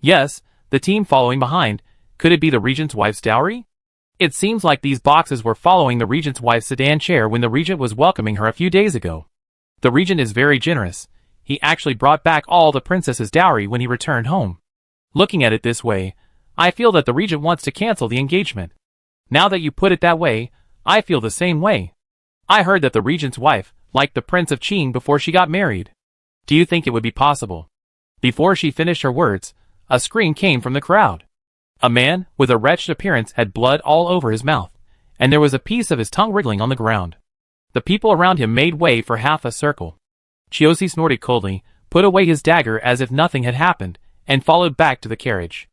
"Yes," the team following behind. "Could it be the Regent's wife's dowry?" It seems like these boxes were following the Regent's wife's sedan chair when the Regent was welcoming her a few days ago. The Regent is very generous. He actually brought back all the princess's dowry when he returned home. Looking at it this way, I feel that the Regent wants to cancel the engagement. Now that you put it that way, I feel the same way. I heard that the Regent's wife liked the Prince of Qing before she got married. Do you think it would be possible?" Before she finished her words, a scream came from the crowd. A man with a wretched appearance had blood all over his mouth, and there was a piece of his tongue wriggling on the ground. The people around him made way for half a circle. Chiosi snorted coldly, put away his dagger as if nothing had happened, and followed back to the carriage.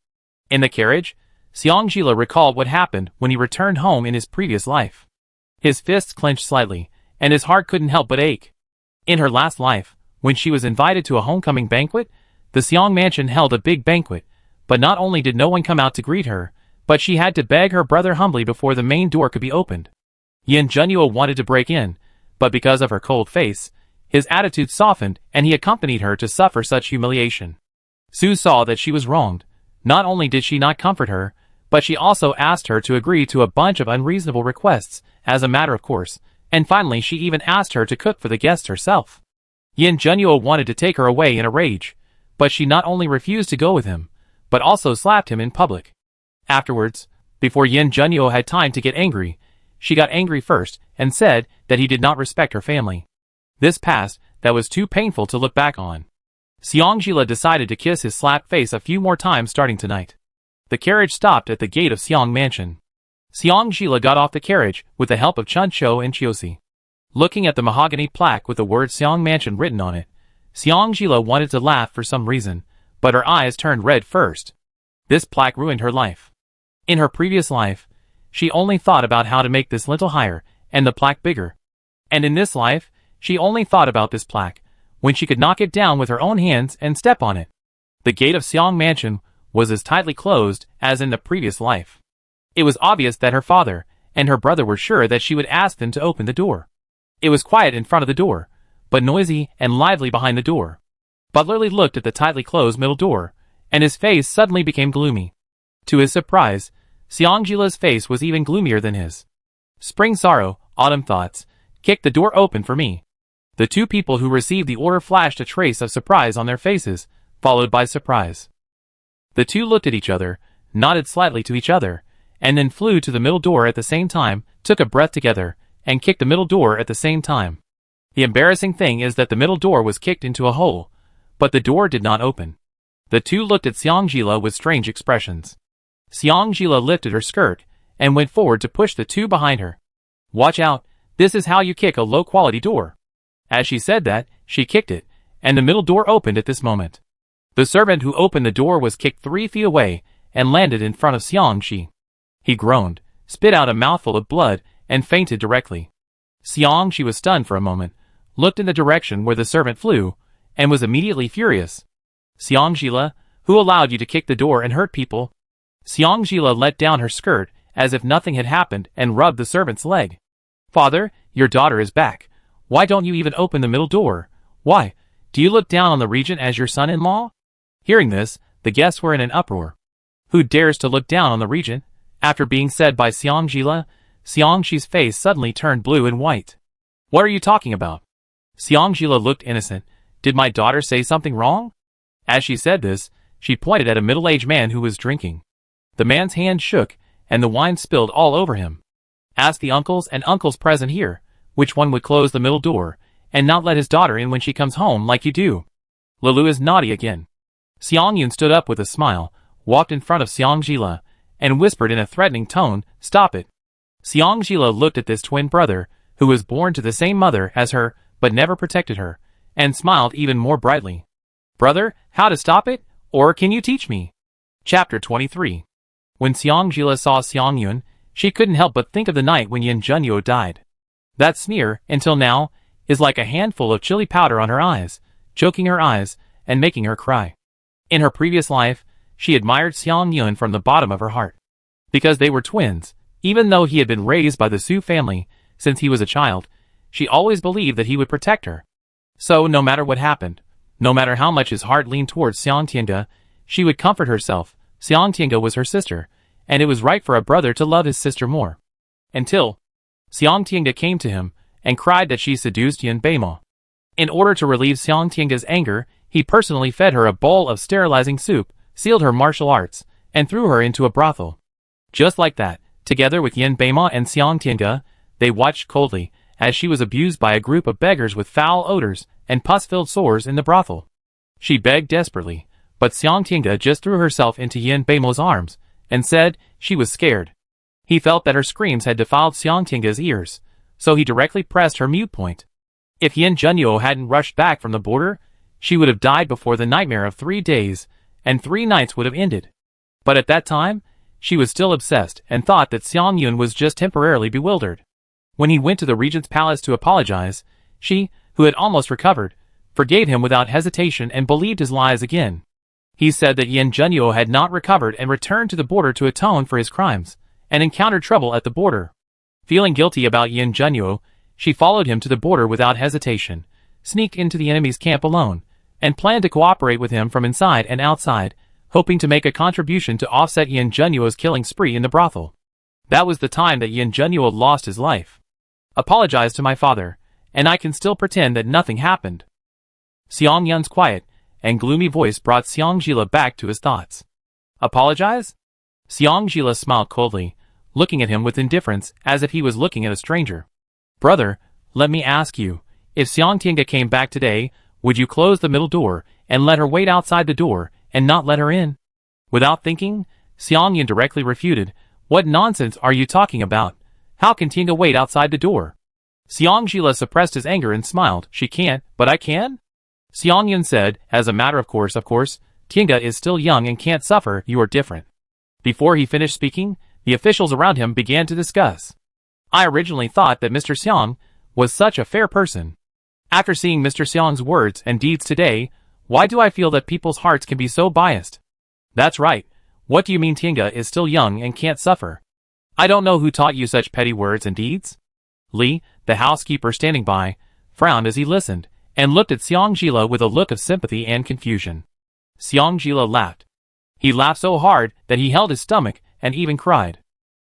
In the carriage, Xiang Jila recalled what happened when he returned home in his previous life. His fists clenched slightly, and his heart couldn't help but ache. In her last life, when she was invited to a homecoming banquet, the Xiang mansion held a big banquet, but not only did no one come out to greet her, but she had to beg her brother humbly before the main door could be opened. Yin Junyu wanted to break in, but because of her cold face, his attitude softened and he accompanied her to suffer such humiliation. Su saw that she was wronged. Not only did she not comfort her, but she also asked her to agree to a bunch of unreasonable requests as a matter of course, and finally she even asked her to cook for the guests herself. Yin Junyu wanted to take her away in a rage, but she not only refused to go with him, but also slapped him in public. Afterwards, before Yin Junyu had time to get angry, she got angry first and said that he did not respect her family. This past that was too painful to look back on. Xiang Jila decided to kiss his slapped face a few more times starting tonight. The carriage stopped at the gate of Xiang Mansion. Xiang Jila got off the carriage with the help of Chunshou and Chiosi. Looking at the mahogany plaque with the word Xiang Mansion written on it, Xiang Jila wanted to laugh for some reason, but her eyes turned red first. This plaque ruined her life. In her previous life, she only thought about how to make this lintel higher and the plaque bigger. And in this life, she only thought about this plaque when she could knock it down with her own hands and step on it. The gate of Xang mansion was as tightly closed as in the previous life. It was obvious that her father and her brother were sure that she would ask them to open the door. It was quiet in front of the door, but noisy and lively behind the door. Butler Lee looked at the tightly closed middle door, and his face suddenly became gloomy. To his surprise, Xiangjila's face was even gloomier than his. Spring sorrow, autumn thoughts, kick the door open for me. The two people who received the order flashed a trace of surprise on their faces, followed by surprise. The two looked at each other, nodded slightly to each other, and then flew to the middle door at the same time, took a breath together, and kicked the middle door at the same time. The embarrassing thing is that the middle door was kicked into a hole, but the door did not open. The two looked at Xiangjila with strange expressions. Xiangjila lifted her skirt and went forward to push the two behind her. Watch out, this is how you kick a low-quality door. As she said that, she kicked it, and the middle door opened at this moment. The servant who opened the door was kicked 3 feet away and landed in front of Xiangji. He groaned, spit out a mouthful of blood, and fainted directly. Xiangji was stunned for a moment, looked in the direction where the servant flew, and was immediately furious. Xiangjila, who allowed you to kick the door and hurt people? Xiangjila let down her skirt as if nothing had happened and rubbed the servant's leg. Father, your daughter is back. Why don't you even open the middle door? Why, do you look down on the Regent as your son-in-law? Hearing this, the guests were in an uproar. Who dares to look down on the Regent? After being said by Xiangjila, Xiangji's face suddenly turned blue and white. What are you talking about? Xiangjila looked innocent. Did my daughter say something wrong? As she said this, she pointed at a middle-aged man who was drinking. The man's hand shook, and the wine spilled all over him. Ask the uncles and uncles present here, which one would close the middle door, and not let his daughter in when she comes home like you do. Lilu is naughty again. Xiangyun stood up with a smile, walked in front of Xiangjila, and whispered in a threatening tone, stop it. Xiangjila looked at this twin brother, who was born to the same mother as her, but never protected her, and smiled even more brightly. Brother, how to stop it? Or can you teach me? Chapter 23. When Xiangjila saw Xiangyun, she couldn't help but think of the night when Yin Junyu died. That smear, until now, is like a handful of chili powder on her eyes, choking her eyes, and making her cry. In her previous life, she admired Xiangyun from the bottom of her heart. Because they were twins, even though he had been raised by the Su family since he was a child, she always believed that he would protect her. So no matter what happened, no matter how much his heart leaned towards Xiangtiange, she would comfort herself. Xiangtiange was her sister, and it was right for a brother to love his sister more. Until Xiangtiange came to him and cried that she seduced Yin Beimo. In order to relieve Xiangtiange's anger, he personally fed her a bowl of sterilizing soup, sealed her martial arts, and threw her into a brothel. Just like that, together with Yin Beimo and Xiangtiange, they watched coldly as she was abused by a group of beggars with foul odors and pus-filled sores in the brothel. She begged desperately, but Xiangtiange just threw herself into Yin Beimo's arms and said she was scared. He felt that her screams had defiled Xiangtiange's ears, so he directly pressed her mute point. If Yin Junyu hadn't rushed back from the border, she would have died before the nightmare of 3 days, and 3 nights would have ended. But at that time, she was still obsessed and thought that Xiangyun was just temporarily bewildered. When he went to the Regent's palace to apologize, she, who had almost recovered, forgave him without hesitation and believed his lies again. He said that Yin Junyu had not recovered and returned to the border to atone for his crimes, and encountered trouble at the border. Feeling guilty about Yin Junyu, she followed him to the border without hesitation, sneaked into the enemy's camp alone, and planned to cooperate with him from inside and outside, hoping to make a contribution to offset Yin Junyu's killing spree in the brothel. That was the time that Yin Junyu lost his life. Apologize to my father, and I can still pretend that nothing happened. Xiangyun's quiet and gloomy voice brought Xiangjila back to his thoughts. Apologize? Xiangjila smiled coldly, looking at him with indifference as if he was looking at a stranger. Brother, let me ask you, if Xiangtiange came back today, would you close the middle door and let her wait outside the door and not let her in? Without thinking, Xiangyun directly refuted, what nonsense are you talking about? How can Tiange wait outside the door? Xiangjila suppressed his anger and smiled, she can't, but I can? Xiangyun said, as a matter of course, Tinga is still young and can't suffer, you are different. Before he finished speaking, the officials around him began to discuss. I originally thought that Mr. Xang was such a fair person. After seeing Mr. Xiang's words and deeds today, why do I feel that people's hearts can be so biased? That's right. What do you mean Tinga is still young and can't suffer? I don't know who taught you such petty words and deeds. Li, the housekeeper standing by, frowned as he listened, and looked at Xiang Jila with a look of sympathy and confusion. Xiang Jila laughed. He laughed so hard that he held his stomach and even cried.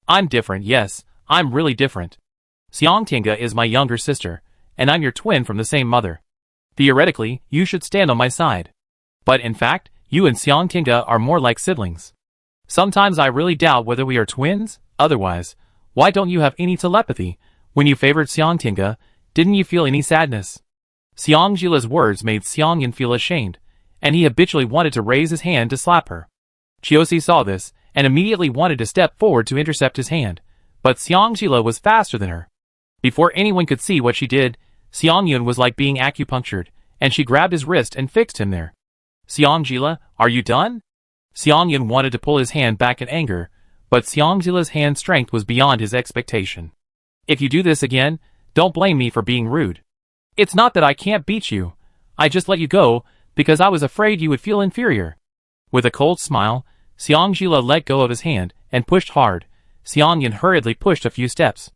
I'm different, yes, I'm really different. Xiang Tinga is my younger sister, and I'm your twin from the same mother. Theoretically, you should stand on my side. But in fact, you and Xiang Tinga are more like siblings. Sometimes I really doubt whether we are twins. Otherwise, why don't you have any telepathy? When you favored Xiang Tinga, didn't you feel any sadness? Xiang Jila's words made Xiang Yin feel ashamed, and he habitually wanted to raise his hand to slap her. Chiosi saw this, and immediately wanted to step forward to intercept his hand, but Xiang Jila was faster than her. Before anyone could see what she did, Xiang Yun was like being acupunctured, and she grabbed his wrist and fixed him there. Xiang Jila, are you done? Xiang Yun wanted to pull his hand back in anger, but Xiang Jila's hand strength was beyond his expectation. If you do this again, don't blame me for being rude. It's not that I can't beat you. I just let you go, because I was afraid you would feel inferior. With a cold smile, Xiang Jila let go of his hand and pushed hard. Xiang Yun hurriedly pushed a few steps.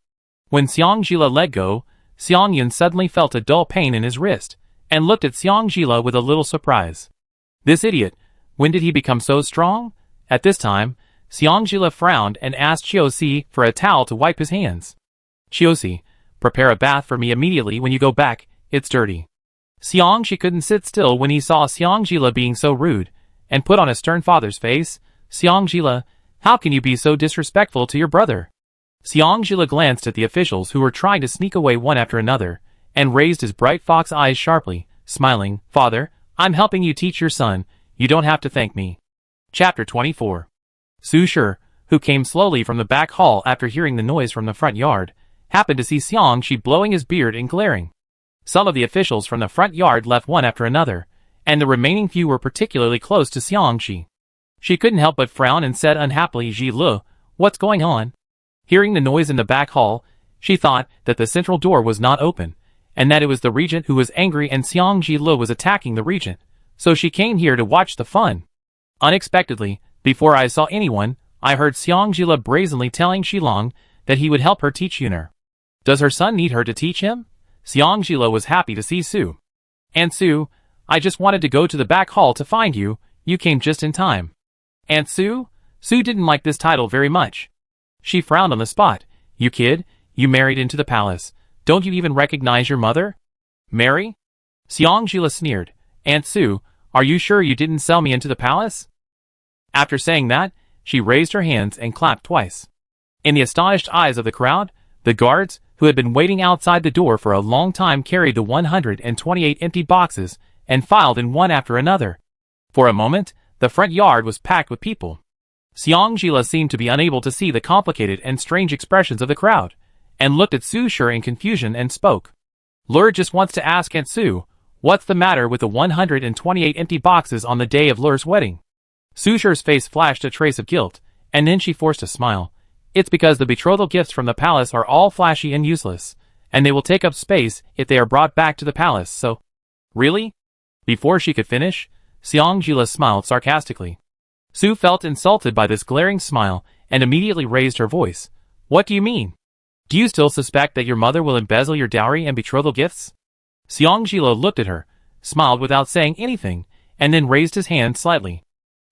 When Xiang Jila let go, Xiang Yun suddenly felt a dull pain in his wrist, and looked at Xiang Jila with a little surprise. This idiot, when did he become so strong? At this time, Xiang Jila frowned and asked Chiosi for a towel to wipe his hands. Chiosi, prepare a bath for me immediately when you go back, it's dirty. Xiang Shi couldn't sit still when he saw Xiang Jila being so rude, and put on a stern father's face. Xiang Jila, how can you be so disrespectful to your brother? Xiang Jila glanced at the officials who were trying to sneak away one after another, and raised his bright fox eyes sharply, smiling, Father, I'm helping you teach your son, you don't have to thank me. Chapter 24. Su Shi, who came slowly from the back hall after hearing the noise from the front yard, happened to see Xiang Shi blowing his beard and glaring. Some of the officials from the front yard left one after another, and the remaining few were particularly close to Xiang Shi. She couldn't help but frown and said unhappily, Ji Lu, what's going on? Hearing the noise in the back hall, she thought that the central door was not open, and that it was the Regent who was angry and Xiang Ji Lu was attacking the Regent, so she came here to watch the fun. Unexpectedly, before I saw anyone, I heard Xiang Jila brazenly telling Shilong that he would help her teach Yuner. Does her son need her to teach him? Xiang Jila was happy to see Su. Aunt Su, I just wanted to go to the back hall to find you, you came just in time. Aunt Su? Su didn't like this title very much. She frowned on the spot. You kid, you married into the palace. Don't you even recognize your mother? Marry? Xiang Jila sneered. Aunt Su, are you sure you didn't sell me into the palace? After saying that, she raised her hands and clapped twice. In the astonished eyes of the crowd, the guards, who had been waiting outside the door for a long time, carried the 128 empty boxes and filed in one after another. For a moment, the front yard was packed with people. Xiang Jila seemed to be unable to see the complicated and strange expressions of the crowd, and looked at Su Shi in confusion and spoke. Lur just wants to ask Aunt Su, what's the matter with the 128 empty boxes on the day of Lur's wedding? Su Shi's face flashed a trace of guilt, and then she forced a smile. It's because the betrothal gifts from the palace are all flashy and useless, and they will take up space if they are brought back to the palace, so... Really? Before she could finish, Xiang Jila smiled sarcastically. Su felt insulted by this glaring smile and immediately raised her voice. What do you mean? Do you still suspect that your mother will embezzle your dowry and betrothal gifts? Xiang Jila looked at her, smiled without saying anything, and then raised his hand slightly.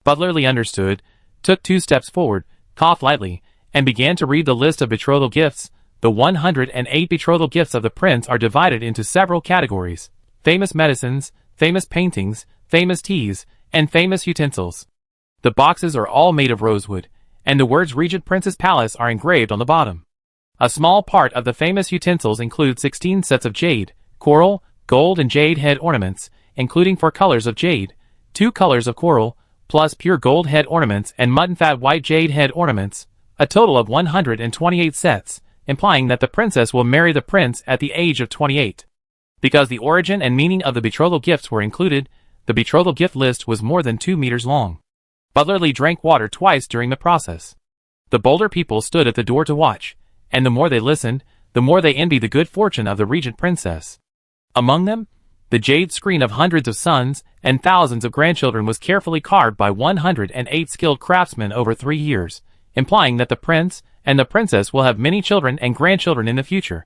Butler Li understood, took 2 steps forward, coughed lightly, and began to read the list of betrothal gifts. The 108 betrothal gifts of the prince are divided into several categories: famous medicines, famous paintings, famous teas, and famous utensils. The boxes are all made of rosewood, and the words Regent Prince's Palace are engraved on the bottom. A small part of the famous utensils include 16 sets of jade, coral, gold and jade head ornaments, including 4 colors of jade, 2 colors of coral, plus pure gold head ornaments and mutton fat white jade head ornaments, a total of 128 sets, implying that the princess will marry the prince at the age of 28. Because the origin and meaning of the betrothal gifts were included, The betrothal gift list was more than 2 meters long. Butler Lee drank water twice during the process. The bolder people stood at the door to watch, and the more they listened, the more they envied the good fortune of the Regent Princess. Among them, the jade screen of hundreds of sons and thousands of grandchildren was carefully carved by 108 skilled craftsmen over 3 years, implying that the prince and the princess will have many children and grandchildren in the future.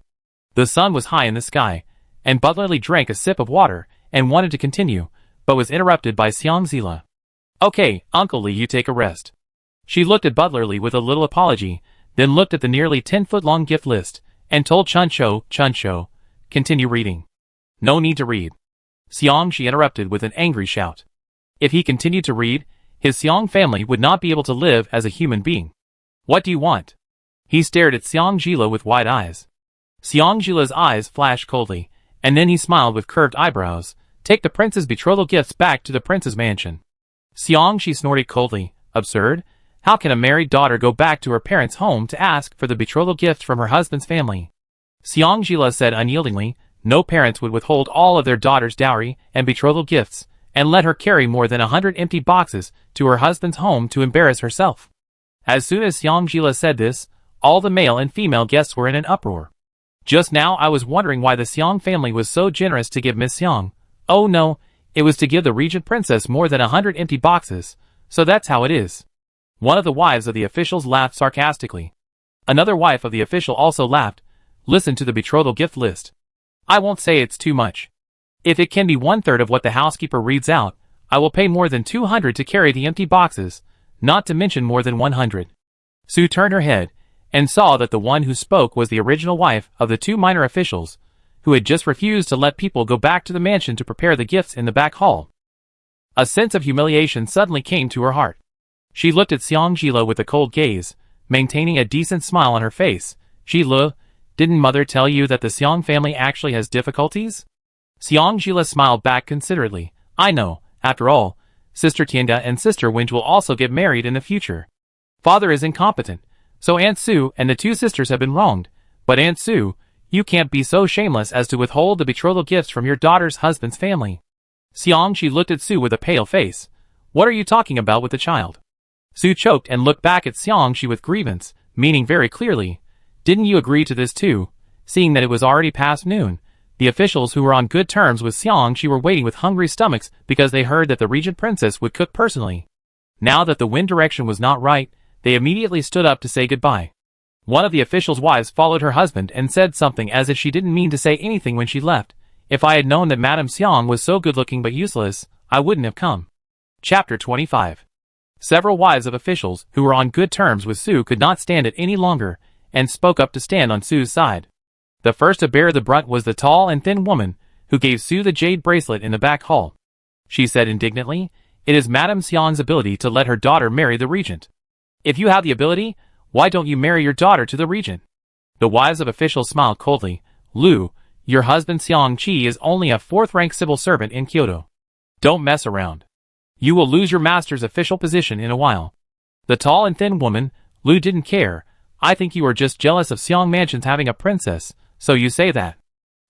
The sun was high in the sky, and Butler Lee drank a sip of water and wanted to continue, but was interrupted by Xiang Zila. "Okay, Uncle Lee, you take a rest." She looked at Butler Lee with a little apology, then looked at the nearly 10-foot-long gift list, and told Chuncho, "Continue reading." "No need to read." Xiang, she interrupted with an angry shout. If he continued to read, his Xiang family would not be able to live as a human being. "What do you want?" He stared at Xiang Zila with wide eyes. Xiang Zila's eyes flashed coldly, and then he smiled with curved eyebrows. "Take the prince's betrothal gifts back to the prince's mansion." Xiang, she snorted coldly. "Absurd. How can a married daughter go back to her parents' home to ask for the betrothal gift from her husband's family?" Xiang Zila said unyieldingly. No parents would withhold all of their daughter's dowry and betrothal gifts, and let her carry more than 100 empty boxes to her husband's home to embarrass herself. As soon as Xiang Zila said this, all the male and female guests were in an uproar. Just now I was wondering why the Xiang family was so generous to give Miss Xiang. Oh no, it was to give the Regent Princess more than 100 empty boxes, so that's how it is. One of the wives of the officials laughed sarcastically. Another wife of the official also laughed. "Listen to the betrothal gift list. I won't say it's too much. If it can be 1/3 of what the housekeeper reads out, I will pay more than 200 to carry the empty boxes, not to mention more than 100. Sue turned her head, and saw that the one who spoke was the original wife of the 2 minor officials, who had just refused to let people go back to the mansion to prepare the gifts in the back hall. A sense of humiliation suddenly came to her heart. She looked at Xiang Zila with a cold gaze, maintaining a decent smile on her face. "Zila, didn't mother tell you that the Xiang family actually has difficulties?" Xiang Zila smiled back considerately. "I know. After all, Sister Tianda and Sister Winch will also get married in the future. Father is incompetent, so Aunt Sue and the 2 sisters have been wronged. But Aunt Sue, you can't be so shameless as to withhold the betrothal gifts from your daughter's husband's family." Xiang, she looked at Sue with a pale face. "What are you talking about with the child?" Sue choked and looked back at Xiang she with grievance, meaning very clearly, "Didn't you agree to this too?" Seeing that it was already past noon, the officials who were on good terms with Xiang she were waiting with hungry stomachs because they heard that the Regent Princess would cook personally. Now that the wind direction was not right, they immediately stood up to say goodbye. One of the officials' wives followed her husband and said something as if she didn't mean to say anything when she left. "If I had known that Madame Xiang was so good-looking but useless, I wouldn't have come." Chapter 25. Several wives of officials who were on good terms with Sue could not stand it any longer, and spoke up to stand on Sue's side. The first to bear the brunt was the tall and thin woman, who gave Sue the jade bracelet in the back hall. She said indignantly, "It is Madame Xiang's ability to let her daughter marry the regent. If you have the ability, why don't you marry your daughter to the regent?" The wives of officials smiled coldly. "Lu, your husband Xiang Qi is only a 4th-rank civil servant in Kyoto. Don't mess around. You will lose your master's official position in a while." The tall and thin woman, Lu, didn't care. "I think you are just jealous of Xiang Mansion's having a princess, so you say that.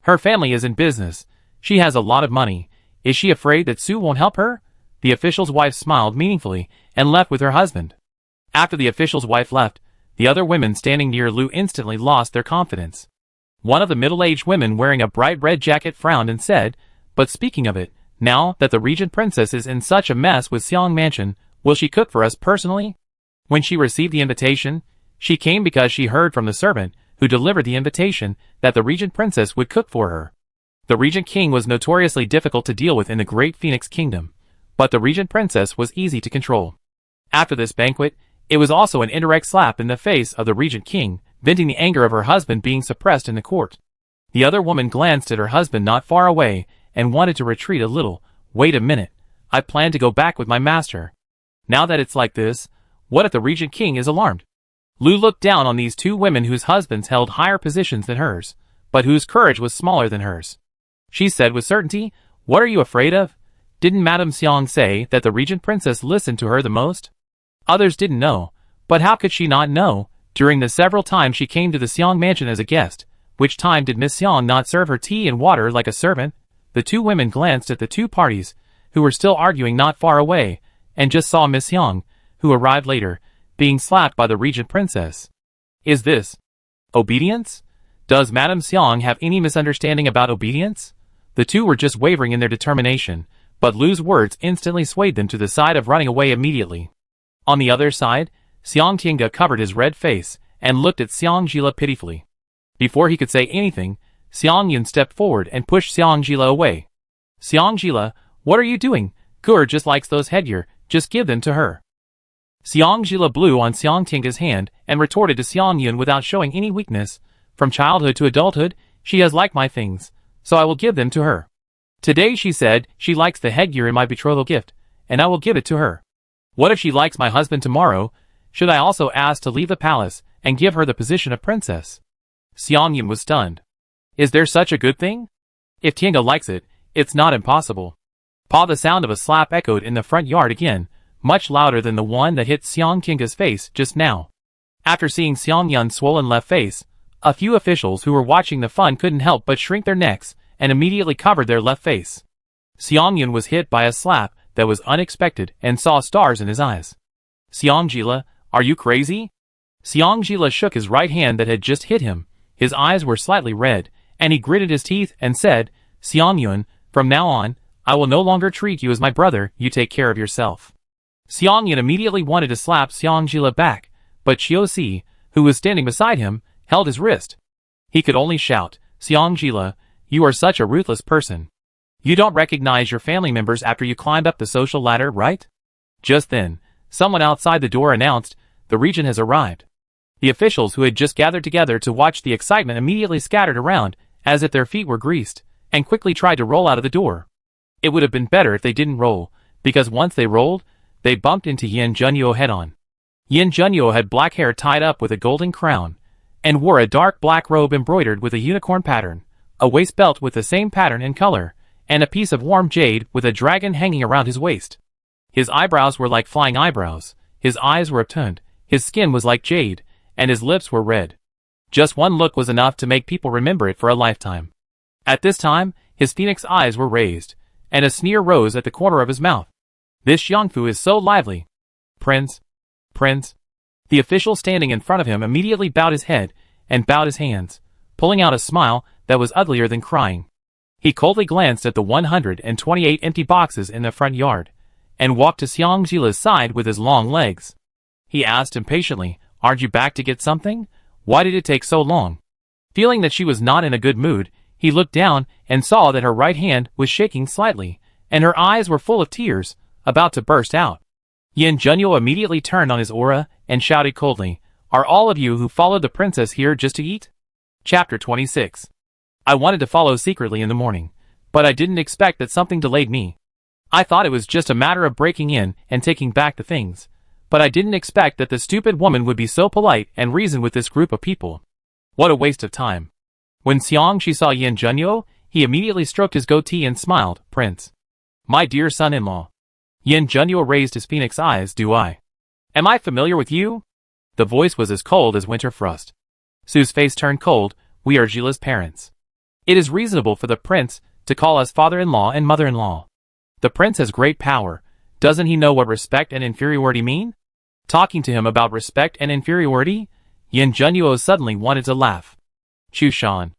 Her family is in business. She has a lot of money. Is she afraid that Sue won't help her?" The official's wife smiled meaningfully and left with her husband. After the official's wife left, the other women standing near Lu instantly lost their confidence. One of the middle-aged women wearing a bright red jacket frowned and said, "But speaking of it, now that the Regent Princess is in such a mess with Xiang Mansion, will she cook for us personally?" When she received the invitation, she came because she heard from the servant who delivered the invitation that the Regent Princess would cook for her. The Regent King was notoriously difficult to deal with in the Great Phoenix Kingdom, but the Regent Princess was easy to control. After this banquet, it was also an indirect slap in the face of the Regent King, venting the anger of her husband being suppressed in the court. The other woman glanced at her husband not far away and wanted to retreat a little. "Wait a minute, I plan to go back with my master. Now that it's like this, what if the Regent King is alarmed?" Lu looked down on these 2 women whose husbands held higher positions than hers, but whose courage was smaller than hers. She said with certainty, "What are you afraid of? Didn't Madame Xiang say that the Regent Princess listened to her the most?" Others didn't know, but how could she not know? During the several times she came to the Xiang Mansion as a guest, which time did Miss Xiang not serve her tea and water like a servant? The 2 women glanced at the 2 parties, who were still arguing not far away, and just saw Miss Xang, who arrived later, being slapped by the Regent Princess. Is this obedience? Does Madame Xang have any misunderstanding about obedience? The two were just wavering in their determination, but Lu's words instantly swayed them to the side of running away immediately. On the other side, Xiang Tinga covered his red face and looked at Xiang Jila pitifully. Before he could say anything, Xiang Yun stepped forward and pushed Xiang Jila away. Xiang Jila, what are you doing? Gur just likes those headgear, just give them to her. Xiang Jila blew on Xiang Tinga's hand and retorted to Xiang Yun without showing any weakness. From childhood to adulthood, she has liked my things, so I will give them to her. Today she said she likes the headgear in my betrothal gift, and I will give it to her. What if she likes my husband tomorrow? Should I also ask to leave the palace and give her the position of princess? Xiang Yun was stunned. Is there such a good thing? If Tinga likes it, it's not impossible. The sound of a slap echoed in the front yard again, much louder than the one that hit Xiang Tinga's face just now. After seeing Xiang Yun's swollen left face, a few officials who were watching the fun couldn't help but shrink their necks and immediately covered their left face. Xiang Yun was hit by a slap that was unexpected and saw stars in his eyes. Xiang Jila, are you crazy? Xiang Jila shook his right hand that had just hit him. His eyes were slightly red, and he gritted his teeth and said, Xiang Yun, from now on, I will no longer treat you as my brother, you take care of yourself. Xiang Yun immediately wanted to slap Xiang Jila back, but Qiu Si, who was standing beside him, held his wrist. He could only shout, Xiang Jila, you are such a ruthless person. You don't recognize your family members after you climbed up the social ladder, right? Just then, someone outside the door announced, the Regent has arrived. The officials who had just gathered together to watch the excitement immediately scattered around, as if their feet were greased, and quickly tried to roll out of the door. It would have been better if they didn't roll, because once they rolled, they bumped into Yin Junyu head-on. Yin Junyu had black hair tied up with a golden crown, and wore a dark black robe embroidered with a unicorn pattern, a waist belt with the same pattern and color, and a piece of warm jade with a dragon hanging around his waist. His eyebrows were like flying eyebrows, his eyes were upturned, his skin was like jade, and his lips were red. Just one look was enough to make people remember it for a lifetime. At this time, his phoenix eyes were raised, and a sneer rose at the corner of his mouth. This Xiangfu is so lively. Prince. The official standing in front of him immediately bowed his head and bowed his hands, pulling out a smile that was uglier than crying. He coldly glanced at the 128 empty boxes in the front yard, and walked to Xiang Jila's side with his long legs. He asked impatiently, aren't you back to get something? Why did it take so long? Feeling that she was not in a good mood, he looked down and saw that her right hand was shaking slightly, and her eyes were full of tears, about to burst out. Yin Junyu immediately turned on his aura and shouted coldly, are all of you who followed the princess here just to eat? Chapter 26. I wanted to follow secretly in the morning, but I didn't expect that something delayed me. I thought it was just a matter of breaking in and taking back the things, but I didn't expect that the stupid woman would be so polite and reason with this group of people. What a waste of time. When Xiang Shi saw Yin Junyu, he immediately stroked his goatee and smiled, Prince. My dear son-in-law. Yin Junyu raised his phoenix eyes, do I? Am I familiar with you? The voice was as cold as winter frost. Su's face turned cold, we are Jila's parents. It is reasonable for the prince to call us father-in-law and mother-in-law. The prince has great power. Doesn't he know what respect and inferiority mean? Talking to him about respect and inferiority? Yin Junyu suddenly wanted to laugh. Chu Shan.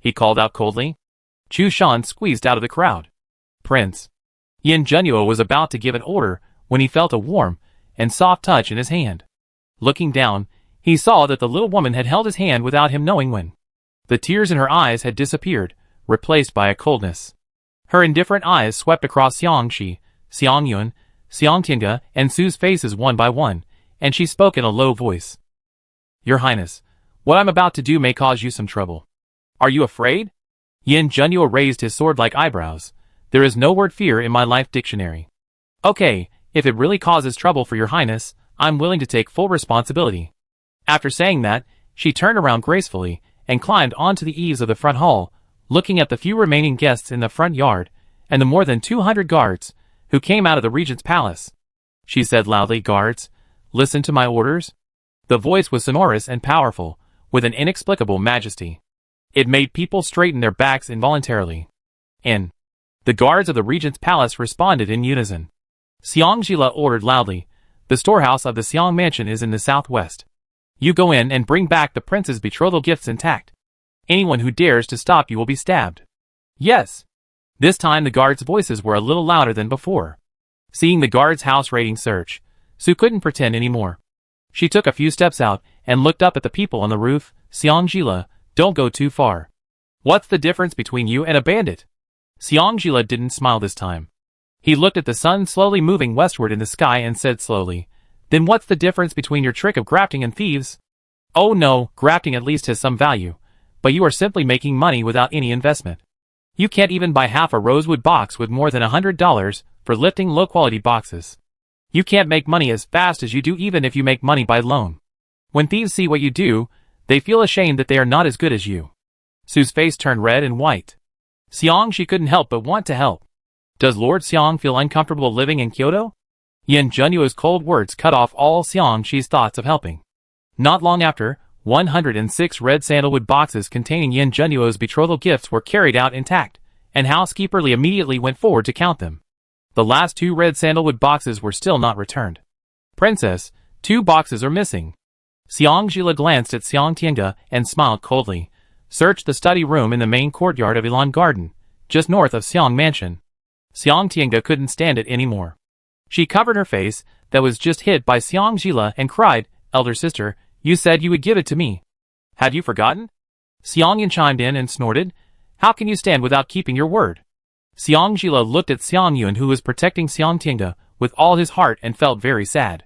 He called out coldly. Chu Shan squeezed out of the crowd. Prince. Yin Junyu was about to give an order when he felt a warm and soft touch in his hand. Looking down, he saw that the little woman had held his hand without him knowing when. The tears in her eyes had disappeared, replaced by a coldness. Her indifferent eyes swept across Xiang Shi, Xiang Yun, Xiang Tinga, and Su's faces one by one, and she spoke in a low voice. Your Highness, what I'm about to do may cause you some trouble. Are you afraid? Yin Junyu raised his sword-like eyebrows. There is no word fear in my life dictionary. Okay, if it really causes trouble for your Highness, I'm willing to take full responsibility. After saying that, she turned around gracefully and climbed onto the eaves of the front hall, looking at the few remaining guests in the front yard, and the more than 200 guards, who came out of the Regent's palace. She said loudly, guards, listen to my orders. The voice was sonorous and powerful, with an inexplicable majesty. It made people straighten their backs involuntarily. In The guards of the regent's palace responded in unison. Xiangjila ordered loudly, "The storehouse of the Xiang mansion is in the southwest. You go in and bring back the prince's betrothal gifts intact. Anyone who dares to stop you will be stabbed." "Yes." This time the guards' voices were a little louder than before. Seeing the guards' house rating surge, Su couldn't pretend anymore. She took a few steps out and looked up at the people on the roof. "Xiangjila, don't go too far. What's the difference between you and a bandit?" Xiangjila didn't smile this time. He looked at the sun slowly moving westward in the sky and said slowly, "Then what's the difference between your trick of grafting and thieves?" "Oh no, grafting at least has some value, but you are simply making money without any investment. You can't even buy half a rosewood box with more than $100 for lifting low-quality boxes. You can't make money as fast as you do even if you make money by loan. When thieves see what you do, they feel ashamed that they are not as good as you." Su's face turned red and white. Xiang, she couldn't help but want to help. Does Lord Xiang feel uncomfortable living in Kyoto? Yin Junyu's cold words cut off all Xiang Shi's thoughts of helping. Not long after, 106 red sandalwood boxes containing Yin Junyu's betrothal gifts were carried out intact, and housekeeper Li immediately went forward to count them. The last 2 red sandalwood boxes were still not returned. "Princess, 2 boxes are missing." Xiangjila glanced at Xiang Tiange and smiled coldly. "Search the study room in the main courtyard of Ilan Garden, just north of Xiang Mansion." Xiang Tiange couldn't stand it anymore. She covered her face, that was just hit by Xiangjila, and cried, "Elder sister, you said you would give it to me. Have you forgotten?" Xiangyan chimed in and snorted, "How can you stand without keeping your word?" Xiangjila looked at Xiangyun, who was protecting Xiang Tiange with all his heart, and felt very sad.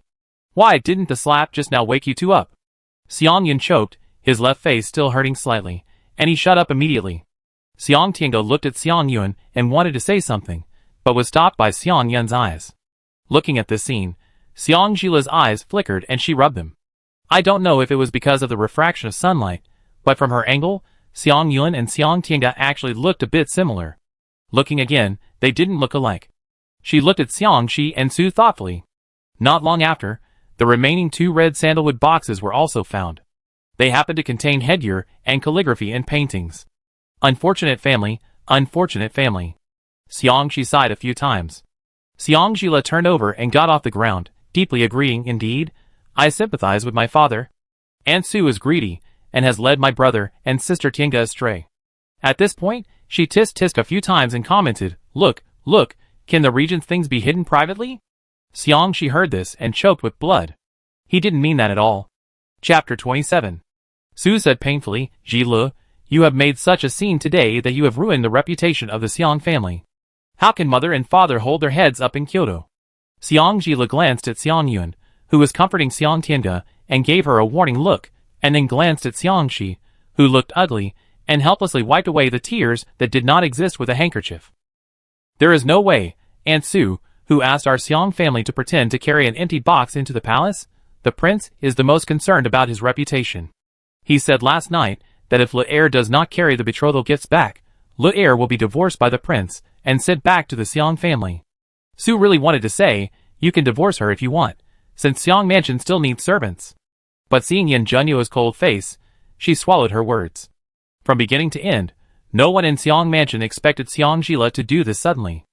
"Why didn't the slap just now wake you two up?" Xiangyun choked, his left face still hurting slightly, and he shut up immediately. Xiang Tiange looked at Xiangyun and wanted to say something, but was stopped by Xiangyun's eyes. Looking at this scene, Xiangjila's eyes flickered and she rubbed them. I don't know if it was because of the refraction of sunlight, but from her angle, Xiangyun and Xiang Tiange actually looked a bit similar. Looking again, they didn't look alike. She looked at Xiangxi and Su thoughtfully. Not long after, the remaining 2 red sandalwood boxes were also found. They happened to contain headgear and calligraphy and paintings. Unfortunate family, unfortunate family. Xiangxi sighed a few times. Xiangjila turned over and got off the ground, deeply agreeing. "Indeed, I sympathize with my father. Aunt Su is greedy, and has led my brother and sister Tiange astray." At this point, she tisk-tisked a few times and commented, Look, can the regent's things be hidden privately?" Xiangxi heard this and choked with blood. He didn't mean that at all. Chapter 27. Su said painfully, "Ji Le, you have made such a scene today that you have ruined the reputation of the Xiang family. How can mother and father hold their heads up in Kyoto?" Xiangjila glanced at Xiangyun, who was comforting Xiang Tiange, and gave her a warning look, and then glanced at Xiangxi, who looked ugly, and helplessly wiped away the tears that did not exist with a handkerchief. "There is no way, Aunt Su, who asked our Xiang family to pretend to carry an empty box into the palace? The prince is the most concerned about his reputation. He said last night that if Le Heir does not carry the betrothal gifts back, Le Heir will be divorced by the prince and sent back to the Xiang family." Su really wanted to say, "You can divorce her if you want, since Xiang Mansion still needs servants." But seeing Yin Junyu's cold face, she swallowed her words. From beginning to end, no one in Xiang Mansion expected Xiangjila to do this suddenly.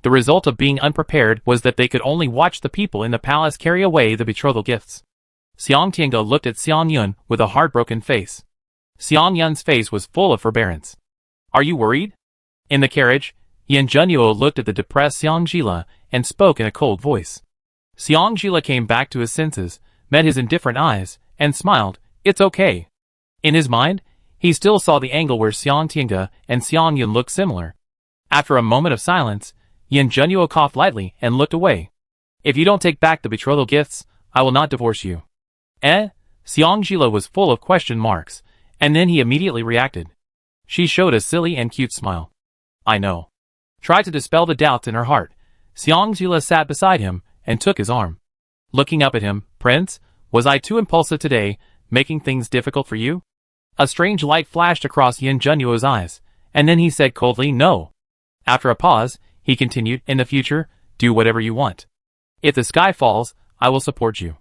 The result of being unprepared was that they could only watch the people in the palace carry away the betrothal gifts. Xiang Tiange looked at Xiangyun with a heartbroken face. Xiangyun's face was full of forbearance. "Are you worried?" In the carriage, Yin Junyu looked at the depressed Xiangjila and spoke in a cold voice. Xiangjila came back to his senses, met his indifferent eyes, and smiled. "It's okay." In his mind, he still saw the angle where Xiang Tiange and Xiangyun looked similar. After a moment of silence, Yin Junyu coughed lightly and looked away. "If you don't take back the betrothal gifts, I will not divorce you." Xiangjila was full of question marks, and then he immediately reacted. She showed a silly and cute smile. "I know." Tried to dispel the doubts in her heart. Xiangjila sat beside him and took his arm. Looking up at him, "Prince, was I too impulsive today, making things difficult for you?" A strange light flashed across Yin Junyu's eyes, and then he said coldly, "No." After a pause, he continued, "In the future, do whatever you want. If the sky falls, I will support you."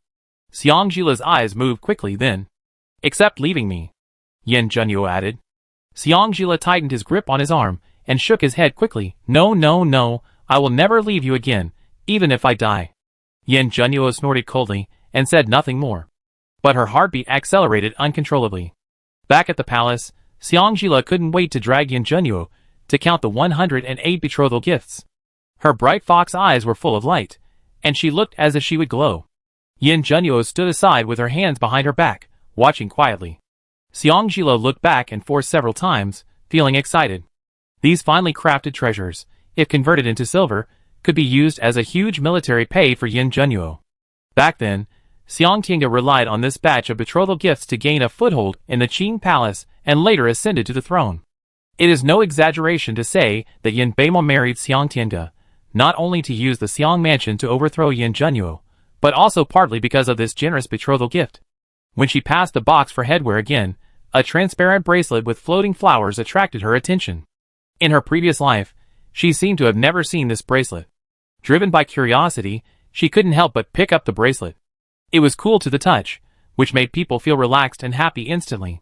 Xiangjila's eyes moved quickly then. "Except leaving me," Yin Junyu added. Xiangjila tightened his grip on his arm, and shook his head quickly. No, no, no, I will never leave you again, even if I die. Yin Junyu snorted coldly, and said nothing more. But her heartbeat accelerated uncontrollably. Back at the palace, Xiangjila couldn't wait to drag Yin Junyu to count the 108 betrothal gifts. Her bright fox eyes were full of light, and she looked as if she would glow. Yin Junyu stood aside with her hands behind her back, watching quietly. Xiangjila looked back and forth several times, feeling excited. These finely crafted treasures, if converted into silver, could be used as a huge military pay for Yin Junyu. Back then, Xiangtinga relied on this batch of betrothal gifts to gain a foothold in the Qing palace and later ascended to the throne. It is no exaggeration to say that Yin Beimo married Xiangtinga, not only to use the Xiang mansion to overthrow Yin Junyu, but also partly because of this generous betrothal gift. When she passed the box for headwear again, a transparent bracelet with floating flowers attracted her attention. In her previous life, she seemed to have never seen this bracelet. Driven by curiosity, she couldn't help but pick up the bracelet. It was cool to the touch, which made people feel relaxed and happy instantly.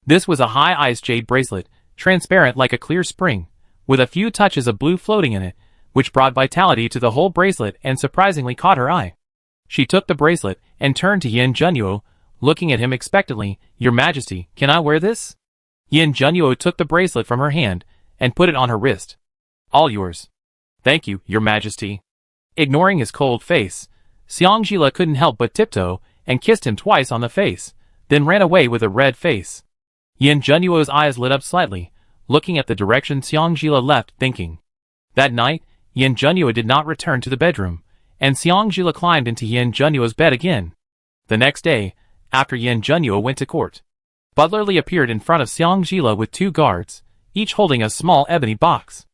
This was a high-ice jade bracelet, transparent like a clear spring, with a few touches of blue floating in it, which brought vitality to the whole bracelet and surprisingly caught her eye. She took the bracelet and turned to Yin Junyu, looking at him expectantly. Your Majesty, can I wear this? Yin Junyu took the bracelet from her hand and put it on her wrist. All yours. Thank you, Your Majesty. Ignoring his cold face, Xiangjila couldn't help but tiptoe and kissed him twice on the face, then ran away with a red face. Yin Junyu's eyes lit up slightly, looking at the direction Xiangjila left, thinking. That night, Yin Junyu did not return to the bedroom, and Xiangjila climbed into Yin Junyu's bed again. The next day, after Yin Junyu went to court, Butler Li appeared in front of Xiangjila with 2 guards, each holding a small ebony box.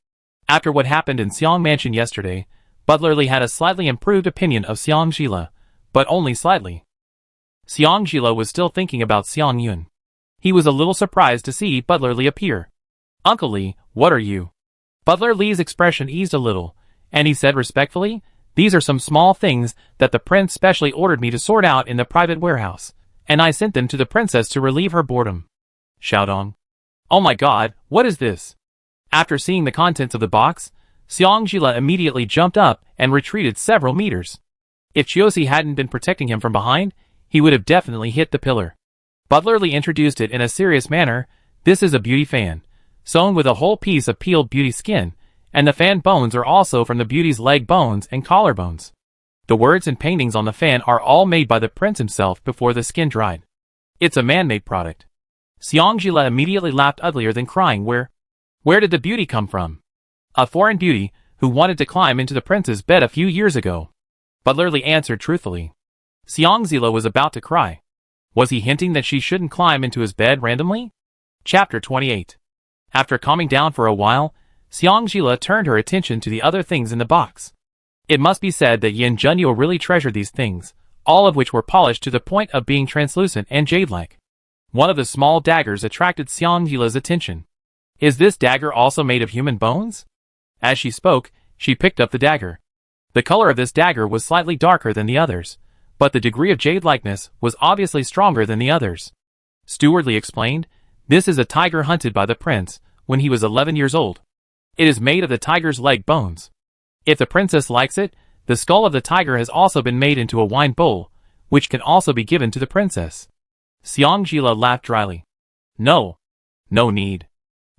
After what happened in Xiang Mansion yesterday, Butler Li had a slightly improved opinion of Xiangjila, but only slightly. Xiangjila was still thinking about Xiang Yun. He was a little surprised to see Butler Li appear. Uncle Li, what are you? Butler Li's expression eased a little, and he said respectfully, these are some small things that the prince specially ordered me to sort out in the private warehouse, and I sent them to the princess to relieve her boredom. Xiaodong. Oh my god, what is this? After seeing the contents of the box, Xiangjila immediately jumped up and retreated several meters. If Chiosi hadn't been protecting him from behind, he would have definitely hit the pillar. Butler Li introduced it in a serious manner. This is a beauty fan, sewn with a whole piece of peeled beauty skin, and the fan bones are also from the beauty's leg bones and collarbones. The words and paintings on the fan are all made by the prince himself before the skin dried. It's a man-made product. Xiangjila immediately laughed uglier than crying. Where did the beauty come from? A foreign beauty, who wanted to climb into the prince's bed a few years ago. Butler Li answered truthfully. Xiangjila was about to cry. Was he hinting that she shouldn't climb into his bed randomly? Chapter 28. After calming down for a while, Xiangjila turned her attention to the other things in the box. It must be said that Yin Junyu really treasured these things, all of which were polished to the point of being translucent and jade-like. One of the small daggers attracted Xiangjila's attention. Is this dagger also made of human bones? As she spoke, she picked up the dagger. The color of this dagger was slightly darker than the others, but the degree of jade-likeness was obviously stronger than the others. Stewardly explained, this is a tiger hunted by the prince when he was 11 years old. It is made of the tiger's leg bones. If the princess likes it, the skull of the tiger has also been made into a wine bowl, which can also be given to the princess. Xiangjila laughed dryly. No need.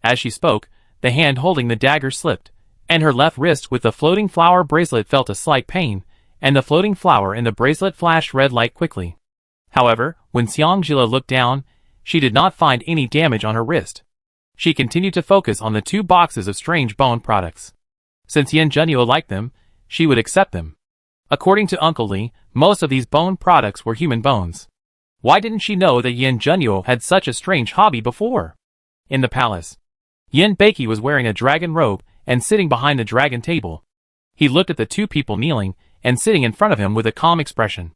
As she spoke, the hand holding the dagger slipped, and her left wrist with the floating flower bracelet felt a slight pain, and the floating flower in the bracelet flashed red light quickly. However, when Xiangjila looked down, she did not find any damage on her wrist. She continued to focus on the 2 boxes of strange bone products. Since Yin Junyu liked them, she would accept them. According to Uncle Li, most of these bone products were human bones. Why didn't she know that Yin Junyu had such a strange hobby before? In the palace, Yin Beiki was wearing a dragon robe and sitting behind the dragon table. He looked at the 2 people kneeling and sitting in front of him with a calm expression.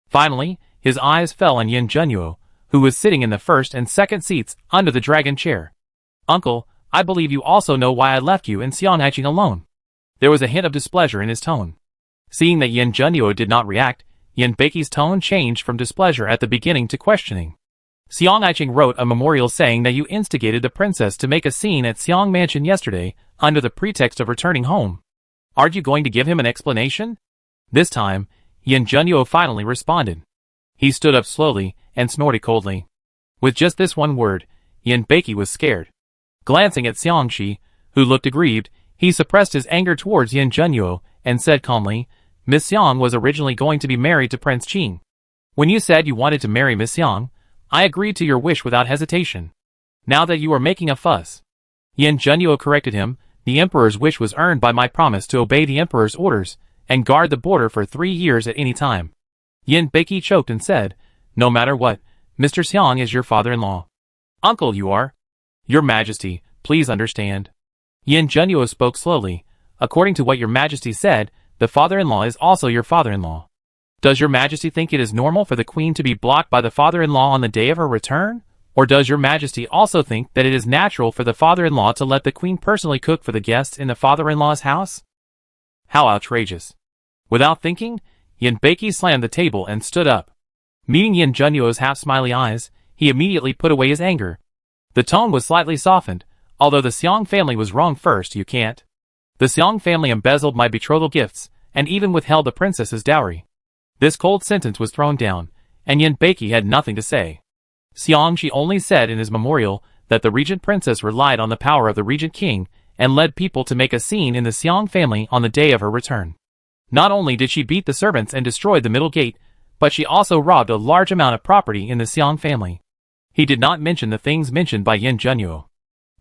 Finally, his eyes fell on Yin Junyu, who was sitting in the first and second seats under the dragon chair. Uncle, I believe you also know why I left you and Xiangjila alone. There was a hint of displeasure in his tone. Seeing that Yin Junyu did not react, Yin Beiki's tone changed from displeasure at the beginning to questioning. Xiangjila wrote a memorial saying that you instigated the princess to make a scene at Xiang Mansion yesterday, under the pretext of returning home. Aren't you going to give him an explanation? This time, Yin Junyu finally responded. He stood up slowly and snorted coldly. With just this one word, Yin Beiki was scared. Glancing at Xiangxi, who looked aggrieved, he suppressed his anger towards Yin Junyu and said calmly, Miss Xiang was originally going to be married to Prince Qing. When you said you wanted to marry Miss Xiang, I agreed to your wish without hesitation. Now that you are making a fuss. Yin Junyu corrected him, the emperor's wish was earned by my promise to obey the emperor's orders and guard the border for 3 years at any time. Yin Beiki choked and said, no matter what, Mr. Xiang is your father-in-law. Uncle you are. Your Majesty, please understand. Yin Junyu spoke slowly. According to what your Majesty said, the father-in-law is also your father-in-law. Does your Majesty think it is normal for the Queen to be blocked by the father-in-law on the day of her return? Or does your Majesty also think that it is natural for the father-in-law to let the Queen personally cook for the guests in the father-in-law's house? How outrageous. Without thinking, Yin Beiki slammed the table and stood up. Meeting Yin Junyu's half-smiley eyes, he immediately put away his anger. The tone was slightly softened, although the Xiang family was wrong first, you can't. The Xiang family embezzled my betrothal gifts, and even withheld the princess's dowry. This cold sentence was thrown down, and Yin Beiki had nothing to say. Xiangxi only said in his memorial that the regent princess relied on the power of the regent king and led people to make a scene in the Xiang family on the day of her return. Not only did she beat the servants and destroy the middle gate, but she also robbed a large amount of property in the Xiang family. He did not mention the things mentioned by Yin Junyu.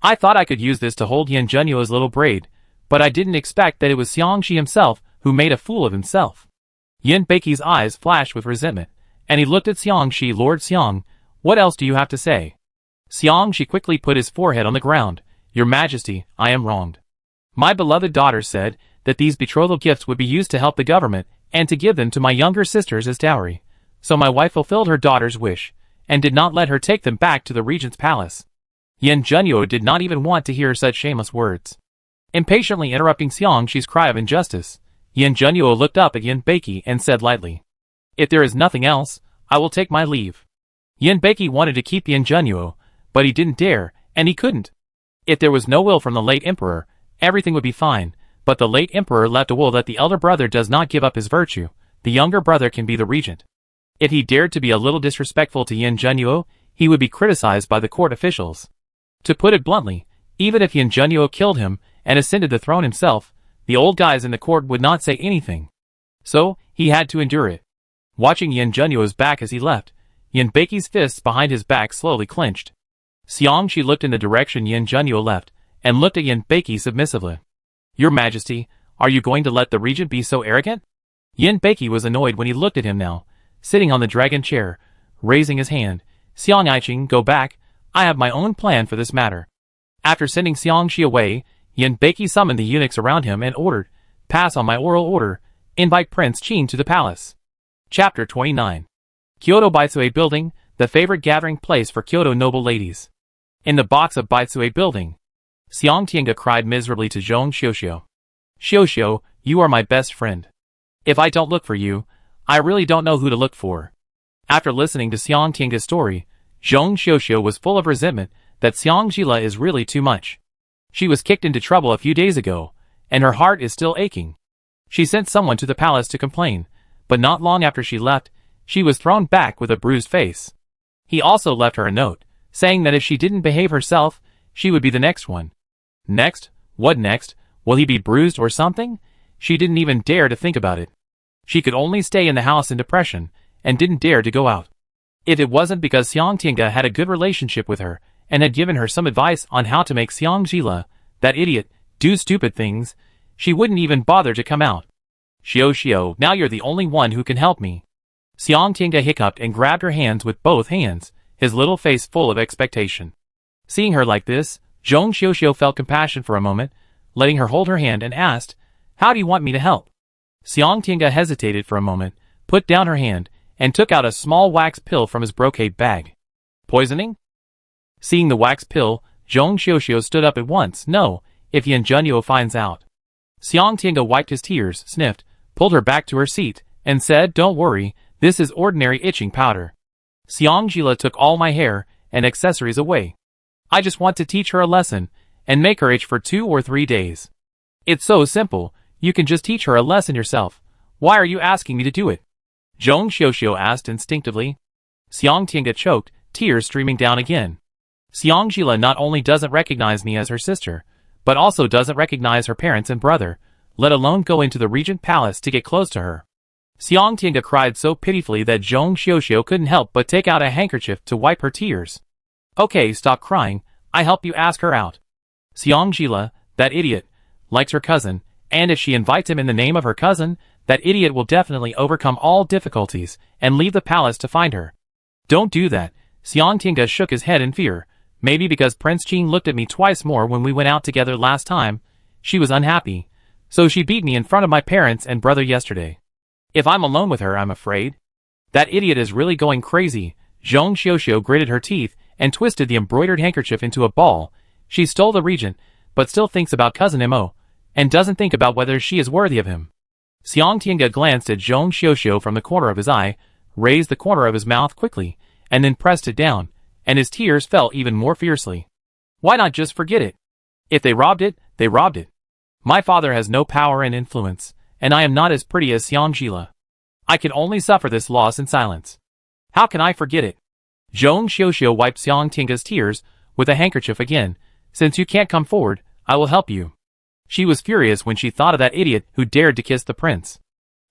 I thought I could use this to hold Yin Junyu's little braid, but I didn't expect that it was Xiangxi himself who made a fool of himself. Yin Beiqi's eyes flashed with resentment, and he looked at Xiangxi. Lord Xiang, what else do you have to say? Xiangxi quickly put his forehead on the ground. Your Majesty, I am wronged. My beloved daughter said that these betrothal gifts would be used to help the government and to give them to my younger sisters as dowry. So my wife fulfilled her daughter's wish, and did not let her take them back to the regent's palace. Yin Junyu did not even want to hear such shameless words. Impatiently interrupting Xiangxi's cry of injustice, Yin Junyu looked up at Yin Beiki and said lightly, if there is nothing else, I will take my leave. Yin Beiki wanted to keep Yin Junyu, but he didn't dare, and he couldn't. If there was no will from the late emperor, everything would be fine, but the late emperor left a will that the elder brother does not give up his virtue, the younger brother can be the regent. If he dared to be a little disrespectful to Yin Junyu, he would be criticized by the court officials. To put it bluntly, even if Yin Junyu killed him and ascended the throne himself, the old guys in the court would not say anything. So, he had to endure it. Watching Yin Junyu's back as he left, Yin Beiqi's fists behind his back slowly clenched. Xiangxi looked in the direction Yin Junyu left, and looked at Yin Beiki submissively. Your Majesty, are you going to let the regent be so arrogant? Yin Beiki was annoyed when he looked at him now, sitting on the dragon chair, raising his hand. Xiangxi, go back, I have my own plan for this matter. After sending Xiangxi away, Yin Beiki summoned the eunuchs around him and ordered, pass on my oral order, invite Prince Qing to the palace. Chapter 29. Kyoto Baitsue Building, the favorite gathering place for Kyoto noble ladies. In the box of Baitsue Building, Xiang Tiange cried miserably to Zhong Xiuxiu. Xiuxiu, you are my best friend. If I don't look for you, I really don't know who to look for. After listening to Xiang Tiange's story, Zhong Xiuxiu was full of resentment that Xiang Jila is really too much. She was kicked into trouble a few days ago, and her heart is still aching. She sent someone to the palace to complain, but not long after she left, she was thrown back with a bruised face. He also left her a note, saying that if she didn't behave herself, she would be the next one. Next? What next? Will he be bruised or something? She didn't even dare to think about it. She could only stay in the house in depression, and didn't dare to go out. If it wasn't because Xiang Tiange had a good relationship with her, and had given her some advice on how to make Xiang Jila, that idiot, do stupid things, she wouldn't even bother to come out. Xiu, now you're the only one who can help me. Xiang Tiange hiccuped and grabbed her hands with both hands, his little face full of expectation. Seeing her like this, Zhong Xiuxiu felt compassion for a moment, letting her hold her hand and asked, how do you want me to help? Xiang Tiange hesitated for a moment, put down her hand, and took out a small wax pill from his brocade bag. Poisoning? Seeing the wax pill, Zhong Xiuxiu stood up at once. No, if Yin Junyu finds out. Xiang Tiange wiped his tears, sniffed, pulled her back to her seat, and said, don't worry, this is ordinary itching powder. Xiang Jila took all my hair and accessories away. I just want to teach her a lesson, and make her itch for 2 or 3 days. It's so simple, you can just teach her a lesson yourself. Why are you asking me to do it? Zhong Xiuxiu asked instinctively. Xiang Tinga choked, tears streaming down again. Xiang Jila not only doesn't recognize me as her sister, but also doesn't recognize her parents and brother, let alone go into the Regent Palace to get close to her. Xiang Tinga cried so pitifully that Zhong Xiuxiu couldn't help but take out a handkerchief to wipe her tears. Okay, stop crying, I help you ask her out. Xiang Jila, that idiot, likes her cousin, and if she invites him in the name of her cousin, that idiot will definitely overcome all difficulties and leave the palace to find her. Don't do that. Xiang Tinga shook his head in fear. Maybe because Prince Qing looked at me twice more when we went out together last time, she was unhappy. So she beat me in front of my parents and brother yesterday. If I'm alone with her, I'm afraid. That idiot is really going crazy. Zhong Xiuxiu gritted her teeth and twisted the embroidered handkerchief into a ball. She stole the regent, but still thinks about cousin Mo, and doesn't think about whether she is worthy of him. Xiang Tinga glanced at Zhong Xiuxiu from the corner of his eye, raised the corner of his mouth quickly, and then pressed it down, and his tears fell even more fiercely. Why not just forget it? If they robbed it, they robbed it. My father has no power and influence, and I am not as pretty as Xiang Jila. I can only suffer this loss in silence. How can I forget it? Zhong Xiuxiu wiped Xiang Tinga's tears with a handkerchief again. Since you can't come forward, I will help you. She was furious when she thought of that idiot who dared to kiss the prince.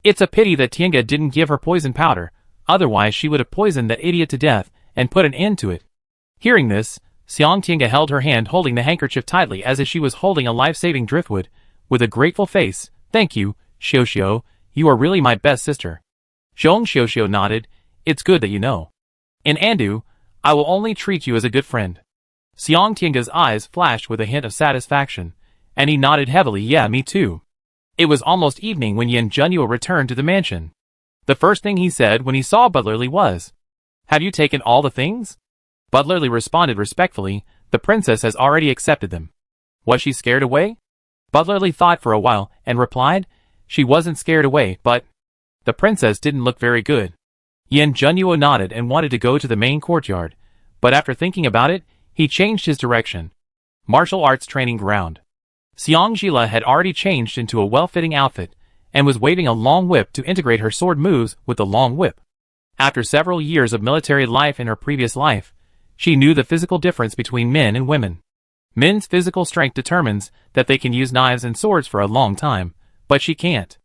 It's a pity that Tinga didn't give her poison powder, otherwise she would have poisoned that idiot to death and put an end to it. Hearing this, Xiang Tinga held her hand holding the handkerchief tightly as if she was holding a life-saving driftwood. With a grateful face, thank you, Xiuxiu, you are really my best sister. Zhong Xiuxiu nodded, it's good that you know. In Andu, I will only treat you as a good friend. Xiang Tinga's eyes flashed with a hint of satisfaction, and he nodded heavily, yeah, me too. It was almost evening when Yin Junyu returned to the mansion. The first thing he said when he saw Butlerly was, have you taken all the things? Butlerly responded respectfully, the princess has already accepted them. Was she scared away? Butlerly thought for a while and replied, she wasn't scared away, but the princess didn't look very good. Yin Junyu nodded and wanted to go to the main courtyard, but after thinking about it, he changed his direction. Martial arts training ground. Xiang Jila had already changed into a well-fitting outfit, and was waving a long whip to integrate her sword moves with the long whip. After several years of military life in her previous life, she knew the physical difference between men and women. Men's physical strength determines that they can use knives and swords for a long time, but she can't.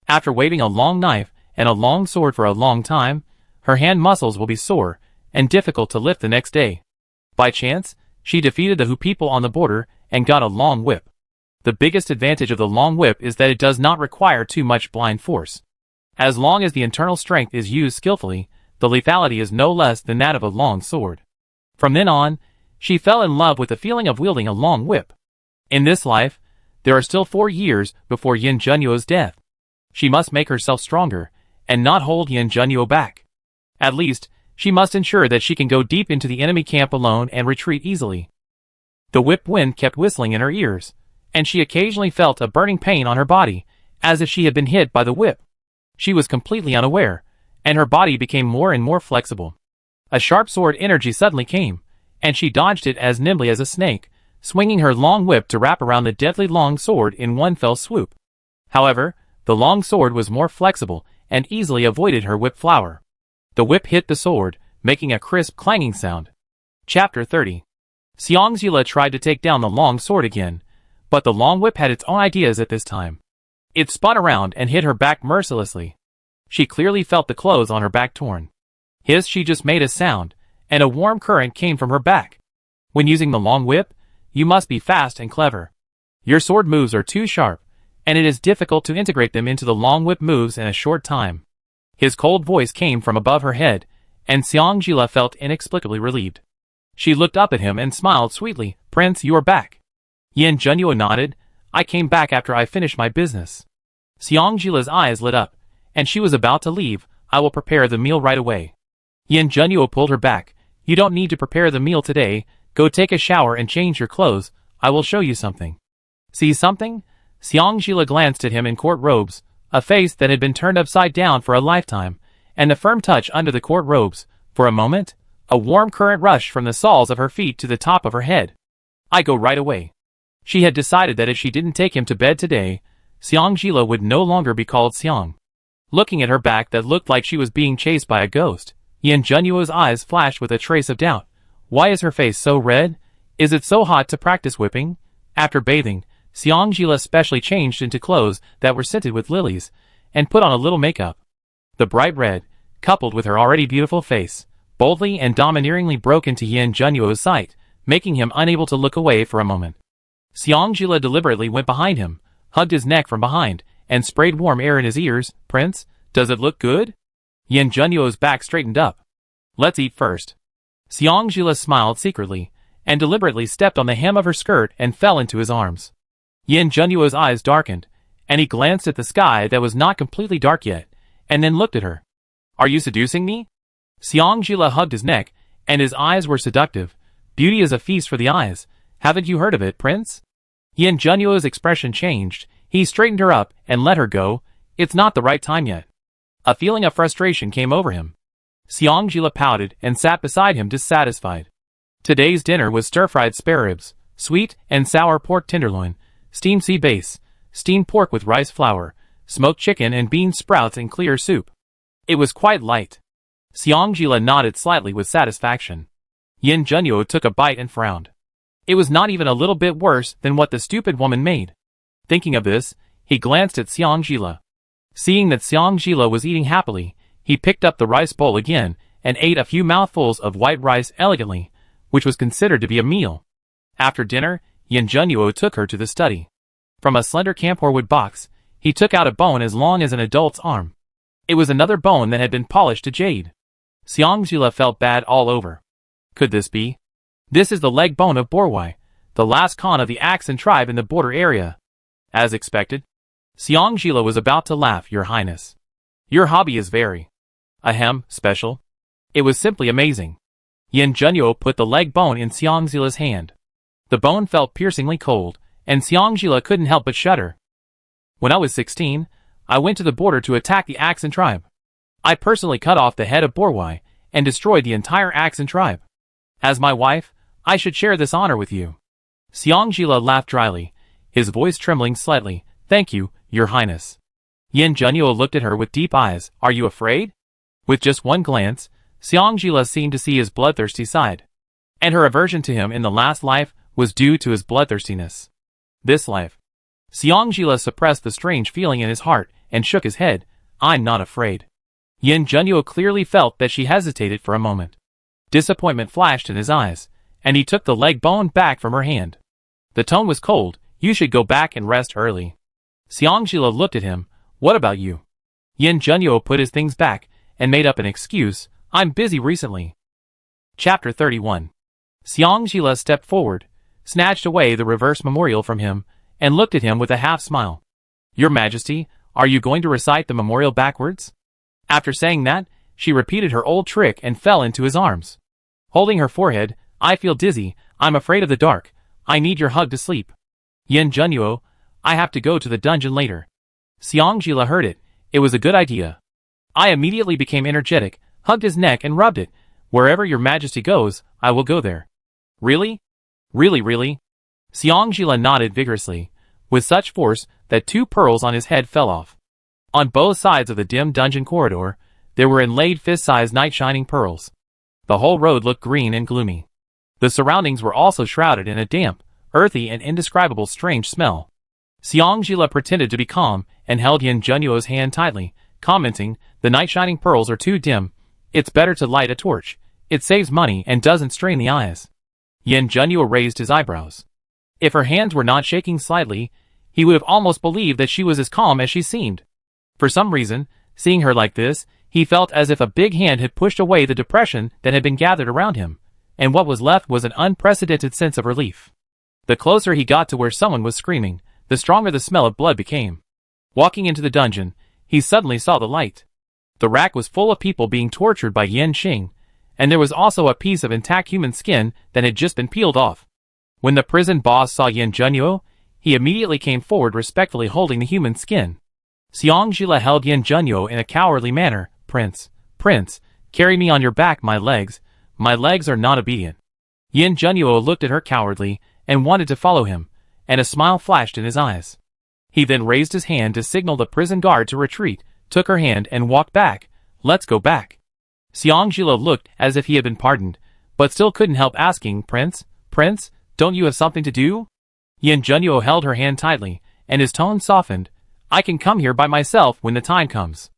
After waving a long knife and a long sword for a long time, her hand muscles will be sore and difficult to lift the next day. By chance, she defeated the Hu people on the border and got a long whip. The biggest advantage of the long whip is that it does not require too much blind force. As long as the internal strength is used skillfully, the lethality is no less than that of a long sword. From then on, she fell in love with the feeling of wielding a long whip. In this life, there are still 4 years before Yin Junyu's death. She must make herself stronger, and not hold Yin Junyu back. At least, she must ensure that she can go deep into the enemy camp alone and retreat easily. The whip wind kept whistling in her ears, and she occasionally felt a burning pain on her body, as if she had been hit by the whip. She was completely unaware, and her body became more and more flexible. A sharp sword energy suddenly came, and she dodged it as nimbly as a snake, swinging her long whip to wrap around the deadly long sword in one fell swoop. However, the long sword was more flexible and easily avoided her whip flower. The whip hit the sword, making a crisp clanging sound. Chapter 30. Xiang Jila tried to take down the long sword again, but the long whip had its own ideas at this time. It spun around and hit her back mercilessly. She clearly felt the clothes on her back torn. She just made a sound, and a warm current came from her back. When using the long whip, you must be fast and clever. Your sword moves are too sharp, and it is difficult to integrate them into the long whip moves in a short time. His cold voice came from above her head, and Xiang Jila felt inexplicably relieved. She looked up at him and smiled sweetly. Prince, you are back. Yin Junyu nodded. I came back after I finished my business. Xiang Jila's eyes lit up, and she was about to leave. I will prepare the meal right away. Yin Junyu pulled her back. You don't need to prepare the meal today. Go take a shower and change your clothes. I will show you something. See something? Xiang Jila glanced at him in court robes, a face that had been turned upside down for a lifetime, and a firm touch under the court robes. For a moment, a warm current rushed from the soles of her feet to the top of her head. I go right away. She had decided that if she didn't take him to bed today, Xang would no longer be called Xiang. Looking at her back that looked like she was being chased by a ghost, Yin Junyuo's eyes flashed with a trace of doubt. Why is her face so red? Is it so hot to practice whipping? After bathing, Xiang specially changed into clothes that were scented with lilies, and put on a little makeup. The bright red, coupled with her already beautiful face, boldly and domineeringly broke into Yin Junyuo's sight, making him unable to look away for a moment. Xiang deliberately went behind him, hugged his neck from behind, and sprayed warm air in his ears. Prince, does it look good? Yin Junyuo's back straightened up. Let's eat first. Xiang smiled secretly, and deliberately stepped on the hem of her skirt and fell into his arms. Yin Junyuo's eyes darkened, and he glanced at the sky that was not completely dark yet, and then looked at her. Are you seducing me? Xiang hugged his neck, and his eyes were seductive. Beauty is a feast for the eyes. Haven't you heard of it, Prince? Yin Junyuo's expression changed. He straightened her up and let her go. It's not the right time yet. A feeling of frustration came over him. Xiang pouted and sat beside him dissatisfied. Today's dinner was stir-fried spare ribs, sweet and sour pork tenderloin, steamed sea bass, steamed pork with rice flour, smoked chicken and bean sprouts in clear soup. It was quite light. Xiang nodded slightly with satisfaction. Yin Junyu took a bite and frowned. It was not even a little bit worse than what the stupid woman made. Thinking of this, he glanced at Xiang. Seeing that Xiang was eating happily, he picked up the rice bowl again and ate a few mouthfuls of white rice elegantly, which was considered to be a meal. After dinner, Yin Junyu took her to the study. From a slender camphorwood box, he took out a bone as long as an adult's arm. It was another bone that had been polished to jade. Xiang felt bad all over. Could this be? This is the leg bone of Borwai, the last Khan of the Axan tribe in the border area. As expected, Xiang was about to laugh. Your Highness. Your hobby is very, special. It was simply amazing. Yin Junyu put the leg bone in Xiang's hand. The bone felt piercingly cold, and Xiang couldn't help but shudder. When I was 16, I went to the border to attack the Axan tribe. I personally cut off the head of Borwai and destroyed the entire Axan tribe. As my wife, I should share this honor with you. Xiang laughed dryly, his voice trembling slightly. Thank you, Your Highness. Yin Junyu looked at her with deep eyes. Are you afraid? With just one glance, Xiang seemed to see his bloodthirsty side. And her aversion to him in the last life was due to his bloodthirstiness. This life. Xiang suppressed the strange feeling in his heart and shook his head. I'm not afraid. Yin Junyu clearly felt that she hesitated for a moment. Disappointment flashed in his eyes, and he took the leg bone back from her hand. The tone was cold. You should go back and rest early. Xiang looked at him. What about you? Yin Junyu put his things back and made up an excuse. I'm busy recently. Chapter 31. Xiang stepped forward, snatched away the reverse memorial from him, and looked at him with a half-smile. Your Majesty, are you going to recite the memorial backwards? After saying that, she repeated her old trick and fell into his arms. Holding her forehead, I feel dizzy, I'm afraid of the dark, I need your hug to sleep. Yin Junyu, I have to go to the dungeon later. Xiang heard it. It was a good idea. I immediately became energetic, hugged his neck and rubbed it. Wherever your Majesty goes, I will go there. Really? Really? Xiang nodded vigorously, with such force that 2 pearls on his head fell off. On both sides of the dim dungeon corridor, there were inlaid fist-sized night-shining pearls. The whole road looked green and gloomy. The surroundings were also shrouded in a damp, earthy and indescribable strange smell. Xiang pretended to be calm and held Yin Junyu's hand tightly, commenting, the night-shining pearls are too dim. It's better to light a torch. It saves money and doesn't strain the eyes. Yin Junyu raised his eyebrows. If her hands were not shaking slightly, he would have almost believed that she was as calm as she seemed. For some reason, seeing her like this, he felt as if a big hand had pushed away the depression that had been gathered around him, and what was left was an unprecedented sense of relief. The closer he got to where someone was screaming, the stronger the smell of blood became. Walking into the dungeon, he suddenly saw the light. The rack was full of people being tortured by Yin Xing, and there was also a piece of intact human skin that had just been peeled off. When the prison boss saw Yin Junyu, he immediately came forward respectfully holding the human skin. Xiang held Yin Junyu in a cowardly manner. Prince, carry me on your back. My legs are not obedient. Yin Junyu looked at her cowardly and wanted to follow him, and a smile flashed in his eyes. He then raised his hand to signal the prison guard to retreat, took her hand and walked back. Let's go back. Xiangjila looked as if he had been pardoned, but still couldn't help asking, Prince, don't you have something to do? Yin Junyu held her hand tightly, and his tone softened. I can come here by myself when the time comes.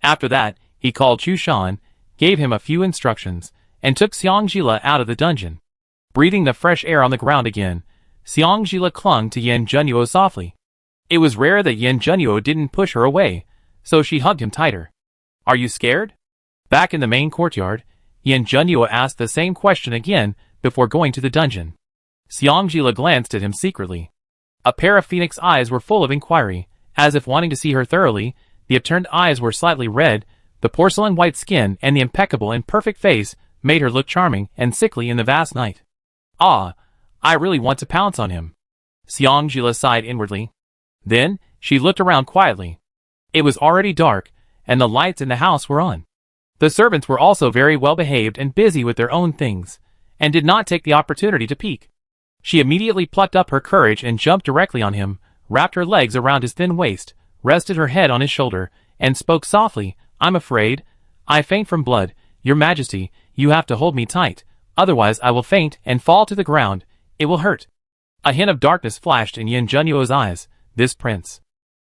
After that, he called Chu Shan, gave him a few instructions, and took Xiangjila out of the dungeon. Breathing the fresh air on the ground again, Xiangjila clung to Yin Junyu softly. It was rare that Yin Junyu didn't push her away, so she hugged him tighter. Are you scared? Back in the main courtyard, Yin Junyu asked the same question again before going to the dungeon. Xiangjila glanced at him secretly. A pair of phoenix eyes were full of inquiry, as if wanting to see her thoroughly. The upturned eyes were slightly red, the porcelain white skin and the impeccable and perfect face made her look charming and sickly in the vast night. Ah, I really want to pounce on him. Xiangjila sighed inwardly. Then, she looked around quietly. It was already dark, and the lights in the house were on. The servants were also very well behaved and busy with their own things, and did not take the opportunity to peek. She immediately plucked up her courage and jumped directly on him, wrapped her legs around his thin waist, rested her head on his shoulder, and spoke softly. I'm afraid. I faint from blood. Your Majesty, you have to hold me tight, otherwise I will faint and fall to the ground. It will hurt. A hint of darkness flashed in Yin Junyu's eyes. This prince.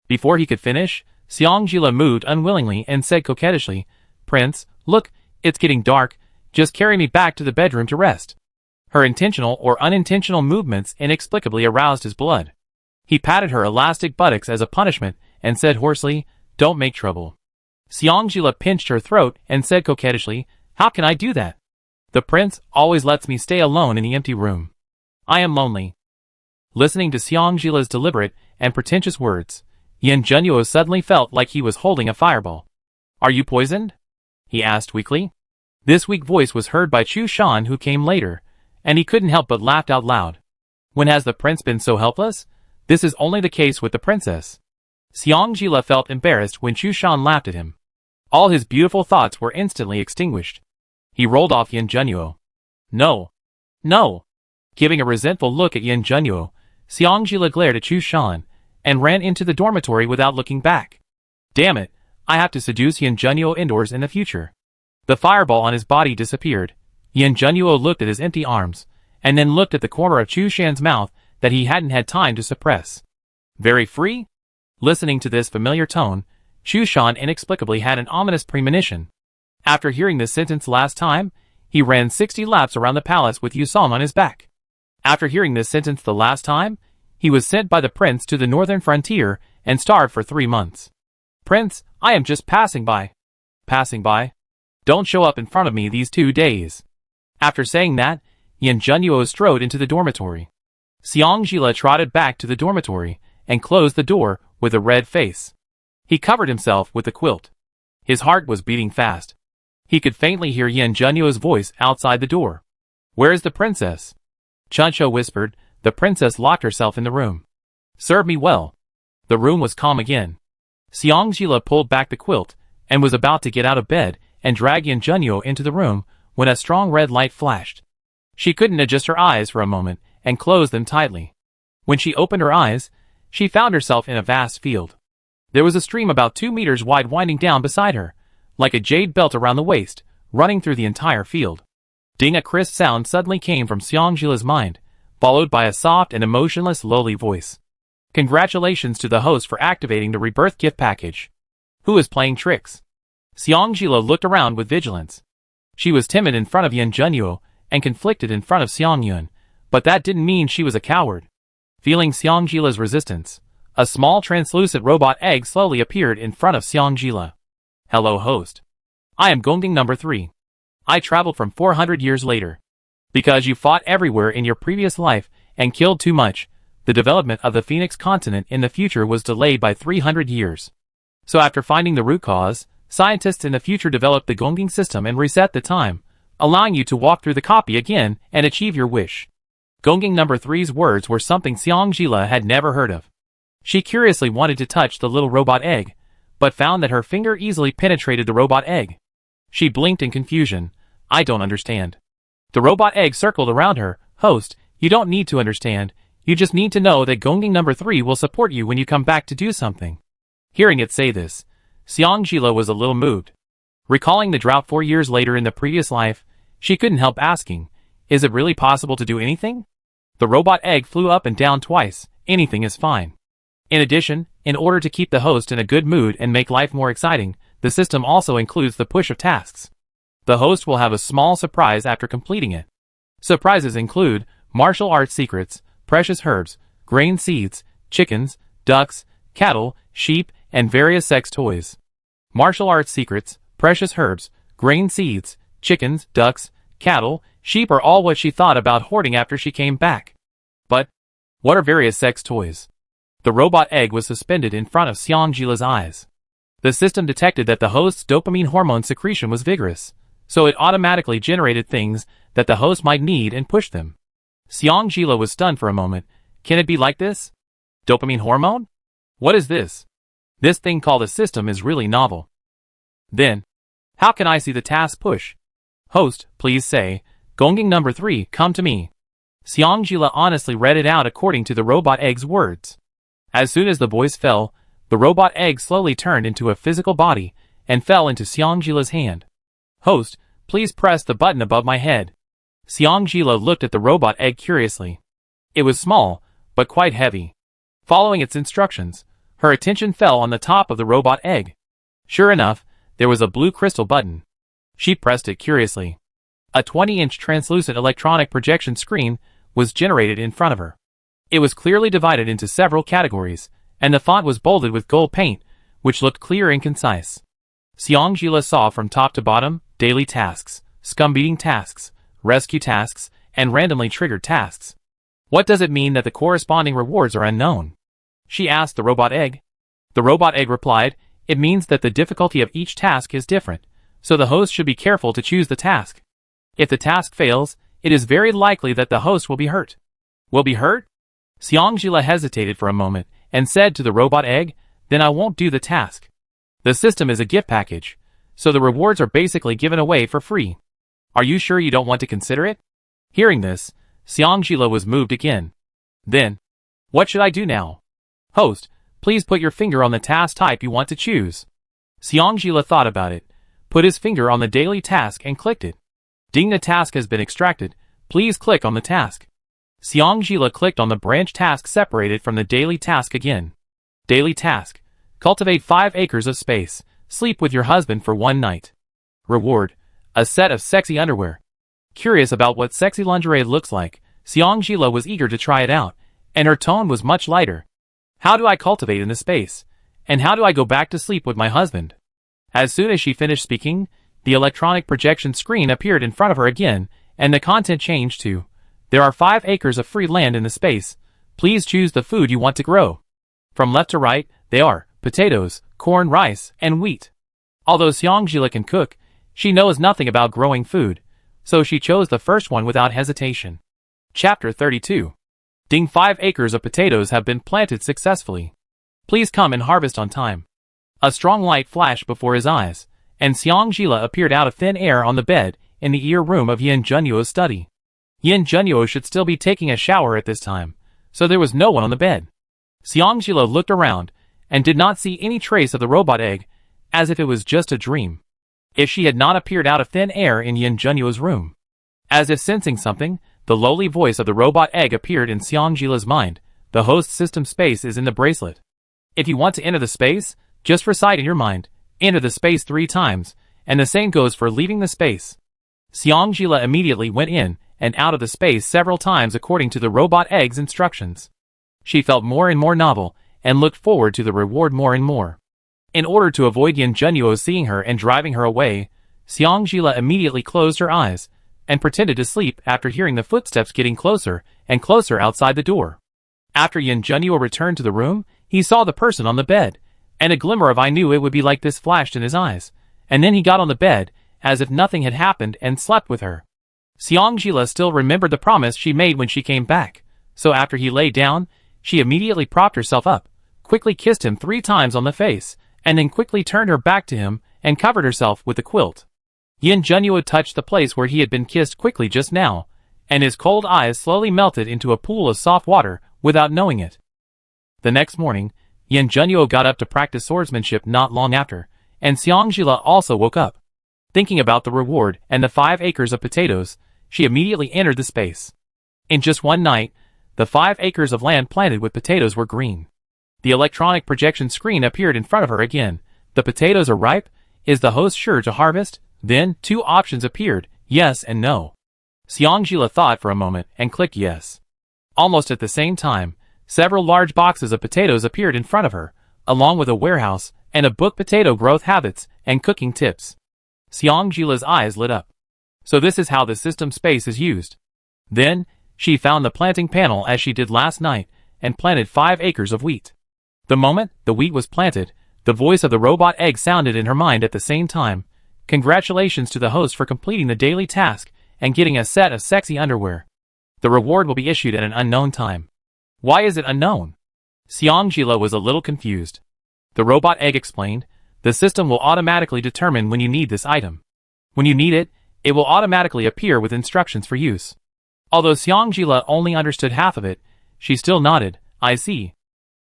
Before he could finish, Xiangjila moved unwillingly and said coquettishly, Prince, look, it's getting dark, just carry me back to the bedroom to rest. Her intentional or unintentional movements inexplicably aroused his blood. He patted her elastic buttocks as a punishment and said hoarsely, Don't make trouble. Xiangjila pinched her throat and said coquettishly, How can I do that? The prince always lets me stay alone in the empty room. I am lonely. Listening to Xiangjila's deliberate and pretentious words, Yin Junyu suddenly felt like he was holding a fireball. Are you poisoned? He asked weakly. This weak voice was heard by Chu Shan, who came later, and he couldn't help but laugh out loud. When has the prince been so helpless? This is only the case with the princess. Xiangjila felt embarrassed when Chu Shan laughed at him. All his beautiful thoughts were instantly extinguished. He rolled off Yin Junyu. No. No. Giving a resentful look at Yin Junyu, Xiangjila glared at Chu Shan, and ran into the dormitory without looking back. Damn it, I have to seduce Yin Junyu indoors in the future. The fireball on his body disappeared. Yin Junyu looked at his empty arms, and then looked at the corner of Chu Shan's mouth that he hadn't had time to suppress. Very free? Listening to this familiar tone, Chu Shan inexplicably had an ominous premonition. After hearing this sentence last time, he ran 60 laps around the palace with Yusong on his back. After hearing this sentence the last time, he was sent by the prince to the northern frontier and starved for 3 months. Prince, I am just passing by. Passing by? Don't show up in front of me these 2 days. After saying that, Yin Junyu strode into the dormitory. Xiangjila trotted back to the dormitory and closed the door with a red face. He covered himself with the quilt. His heart was beating fast. He could faintly hear Yin Junyu's voice outside the door. Where is the princess? Chuncho whispered. The princess locked herself in the room. Serve me well. The room was calm again. Xiangjila pulled back the quilt and was about to get out of bed and drag Yin Junyu into the room when a strong red light flashed. She couldn't adjust her eyes for a moment and closed them tightly. When she opened her eyes, she found herself in a vast field. There was a stream about 2 meters wide winding down beside her, like a jade belt around the waist, running through the entire field. Ding! A crisp sound suddenly came from Xiangjila's mind, followed by a soft and emotionless lowly voice. Congratulations to the host for activating the rebirth gift package. Who is playing tricks? Xiangjila looked around with vigilance. She was timid in front of Yin Junyu and conflicted in front of Xiangyun, but that didn't mean she was a coward. Feeling Xiangjila's resistance, a small translucent robot egg slowly appeared in front of Xiangjila. Hello, host. I am Gongding number 3. I traveled from 400 years later. Because you fought everywhere in your previous life and killed too much, the development of the Phoenix continent in the future was delayed by 300 years. So after finding the root cause, scientists in the future developed the Gongding system and reset the time, allowing you to walk through the copy again and achieve your wish. Gongding number 3's words were something Xiangjila had never heard of. She curiously wanted to touch the little robot egg, but found that her finger easily penetrated the robot egg. She blinked in confusion. I don't understand. The robot egg circled around her. Host, you don't need to understand. You just need to know that Gongjing number 3 will support you when you come back to do something. Hearing it say this, Xiangjila was a little moved. Recalling the drought 4 years later in the previous life, she couldn't help asking, is it really possible to do anything? The robot egg flew up and down twice, anything is fine. In addition, in order to keep the host in a good mood and make life more exciting, the system also includes the push of tasks. The host will have a small surprise after completing it. Surprises include martial arts secrets, precious herbs, grain seeds, chickens, ducks, cattle, sheep, and various sex toys. Martial arts secrets, precious herbs, grain seeds, chickens, ducks, cattle, sheep are all what she thought about hoarding after she came back. But what are various sex toys? The robot egg was suspended in front of Xiangjila's eyes. The system detected that the host's dopamine hormone secretion was vigorous, so it automatically generated things that the host might need and pushed them. Xiangjila was stunned for a moment. Can it be like this? Dopamine hormone? What is this? This thing called a system is really novel. Then, how can I see the task push? Host, please say, Gongjing number 3, come to me. Xiangjila honestly read it out according to the robot egg's words. As soon as the voice fell, the robot egg slowly turned into a physical body and fell into Xiangjila's hand. Host, please press the button above my head. Xiangjila looked at the robot egg curiously. It was small, but quite heavy. Following its instructions, her attention fell on the top of the robot egg. Sure enough, there was a blue crystal button. She pressed it curiously. A 20-inch translucent electronic projection screen was generated in front of her. It was clearly divided into several categories, and the font was bolded with gold paint, which looked clear and concise. Xiangjila saw from top to bottom, daily tasks, scum-beating tasks, rescue tasks, and randomly triggered tasks. What does it mean that the corresponding rewards are unknown? She asked the robot egg. The robot egg replied, it means that the difficulty of each task is different, so the host should be careful to choose the task. If the task fails, it is very likely that the host will be hurt. Will be hurt? Xiangjila hesitated for a moment and said to the robot egg, then I won't do the task. The system is a gift package, so the rewards are basically given away for free. Are you sure you don't want to consider it? Hearing this, Xiangjila was moved again. Then, what should I do now? Host, please put your finger on the task type you want to choose. Xiangjila thought about it, put his finger on the daily task and clicked it. Ding, the task has been extracted. Please click on the task. Xiangjila clicked on the branch task separated from the daily task again. Daily task. Cultivate 5 acres of space. Sleep with your husband for 1 night. Reward. A set of sexy underwear. Curious about what sexy lingerie looks like, Xiangjila was eager to try it out, and her tone was much lighter. How do I cultivate in this space? And how do I go back to sleep with my husband? As soon as she finished speaking, the electronic projection screen appeared in front of her again, and the content changed to, there are 5 acres of free land in the space. Please choose the food you want to grow. From left to right, they are potatoes, corn, rice, and wheat. Although Xiangjila can cook, she knows nothing about growing food, so she chose the first one without hesitation. Chapter 32. Ding, 5 acres of potatoes have been planted successfully. Please come and harvest on time. A strong light flashed before his eyes, and Xiangjila appeared out of thin air on the bed in the ear room of Yin Junyu's study. Yin Junyu should still be taking a shower at this time, so there was no one on the bed. Xiangjila looked around and did not see any trace of the robot egg, as if it was just a dream. If she had not appeared out of thin air in Yin Junyu's room. As if sensing something, the lowly voice of the robot egg appeared in Xiangjila's mind. The host system space is in the bracelet. If you want to enter the space, just recite in your mind, enter the space 3 times, and the same goes for leaving the space. Xiangjila immediately went in and out of the space several times according to the robot egg's instructions. She felt more and more novel, and looked forward to the reward more and more. In order to avoid Yin Junyu seeing her and driving her away, Xiangjila immediately closed her eyes, and pretended to sleep after hearing the footsteps getting closer and closer outside the door. After Yin Junyu returned to the room, he saw the person on the bed, and a glimmer of I knew it would be like this flashed in his eyes, and then he got on the bed, as if nothing had happened, and slept with her. Xiangjila still remembered the promise she made when she came back, so after he lay down, she immediately propped herself up, quickly kissed him 3 times on the face, and then quickly turned her back to him and covered herself with the quilt. Yin Junyu touched the place where he had been kissed quickly just now, and his cold eyes slowly melted into a pool of soft water without knowing it. The next morning, Yin Junyu got up to practice swordsmanship not long after, and Xiangjila also woke up. Thinking about the reward and the 5 acres of potatoes, she immediately entered the space. In just one night, the 5 acres of land planted with potatoes were green. The electronic projection screen appeared in front of her again. The potatoes are ripe? Is the host sure to harvest? Then, 2 options appeared, yes and no. Xiangjila thought for a moment and clicked yes. Almost at the same time, several large boxes of potatoes appeared in front of her, along with a warehouse and a book potato growth habits and cooking tips. Xiangjila's eyes lit up. So this is how the system space is used. Then, she found the planting panel as she did last night and planted 5 acres of wheat. The moment the wheat was planted, the voice of the robot egg sounded in her mind at the same time. Congratulations to the host for completing the daily task and getting a set of sexy underwear. The reward will be issued at an unknown time. Why is it unknown? Xiangjila was a little confused. The robot egg explained, the system will automatically determine when you need this item. When you need it, it will automatically appear with instructions for use. Although Xiangjila only understood half of it, she still nodded, I see.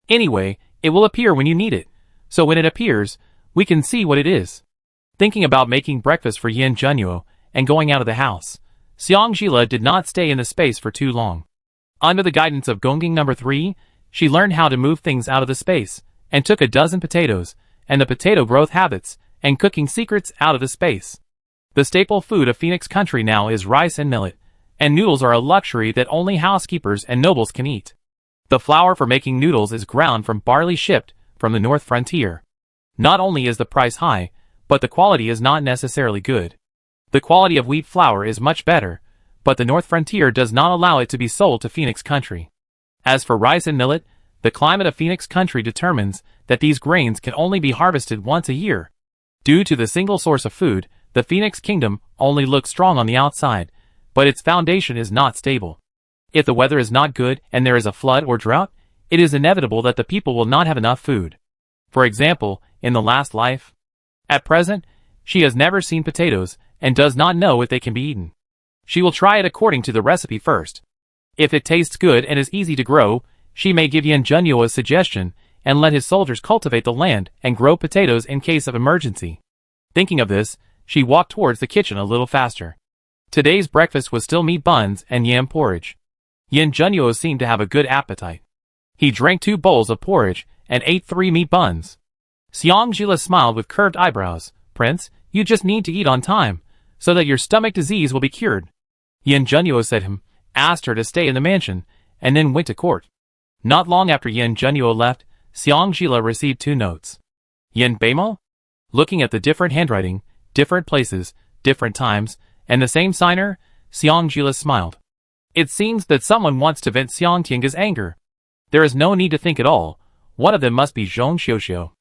Anyway, it will appear when you need it, so when it appears, we can see what it is. Thinking about making breakfast for Yin Junyu and going out of the house, Xiangjila did not stay in the space for too long. Under the guidance of Gongjing No. 3, she learned how to move things out of the space, and took a dozen potatoes, and the potato growth habits, and cooking secrets out of the space. The staple food of Phoenix Country now is rice and millet, and noodles are a luxury that only housekeepers and nobles can eat. The flour for making noodles is ground from barley shipped from the North Frontier. Not only is the price high, but the quality is not necessarily good. The quality of wheat flour is much better, but the North Frontier does not allow it to be sold to Phoenix Country. As for rice and millet, the climate of Phoenix Country determines that these grains can only be harvested once a year. Due to the single source of food, the Phoenix Kingdom only looks strong on the outside, but its foundation is not stable. If the weather is not good and there is a flood or drought, it is inevitable that the people will not have enough food. For example, in the last life. At present, she has never seen potatoes and does not know if they can be eaten. She will try it according to the recipe first. If it tastes good and is easy to grow, she may give Yin Junyu a suggestion and let his soldiers cultivate the land and grow potatoes in case of emergency. Thinking of this, she walked towards the kitchen a little faster. Today's breakfast was still meat buns and yam porridge. Yin Junyu seemed to have a good appetite. He drank 2 bowls of porridge and ate 3 meat buns. Xiangjila smiled with curved eyebrows. Prince, you just need to eat on time, so that your stomach disease will be cured. Yin Junyu said him, asked her to stay in the mansion, and then went to court. Not long after Yin Junyu left, Xiangjila received 2 notes. Yin Beimo? Looking at the different handwriting, different places, different times, and the same signer, Xiangjila smiled. It seems that someone wants to vent Xiangtiange's anger. There is no need to think at all. One of them must be Zhong Xiuxiu.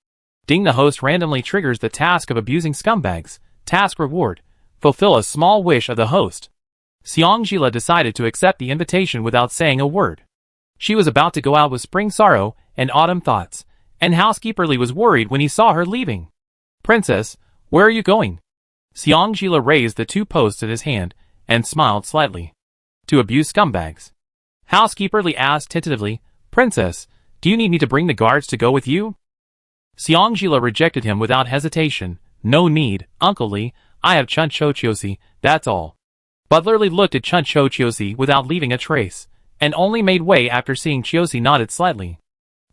Ding the host randomly triggers the task of abusing scumbags. Task reward. Fulfill a small wish of the host. Xiangjila decided to accept the invitation without saying a word. She was about to go out with spring sorrow and autumn thoughts, and Housekeeper Li was worried when he saw her leaving. Princess, where are you going? Xiangjila raised the 2 posts in his hand and smiled slightly. To abuse scumbags. Housekeeper Li asked tentatively, Princess, do you need me to bring the guards to go with you? Xiangjila rejected him without hesitation. No need, Uncle Li, I have Chun Chochiosi, that's all. Butler Li looked at Chun Chochiosi without leaving a trace, and only made way after seeing Chiosi nodded slightly.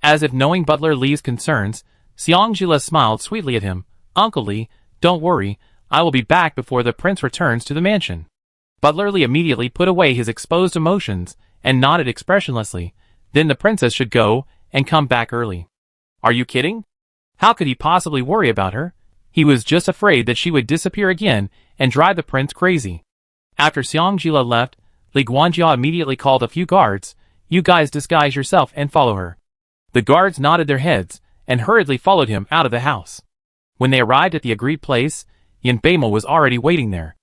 As if knowing Butler Li's concerns, Xiangjila smiled sweetly at him. Uncle Li, don't worry, I will be back before the prince returns to the mansion. Butler Li immediately put away his exposed emotions and nodded expressionlessly. Then the princess should go and come back early. Are you kidding? How could he possibly worry about her? He was just afraid that she would disappear again and drive the prince crazy. After Xiangjila left, Li Guanjia immediately called a few guards. You guys disguise yourself and follow her. The guards nodded their heads and hurriedly followed him out of the house. When they arrived at the agreed place, Yin Beimo was already waiting there.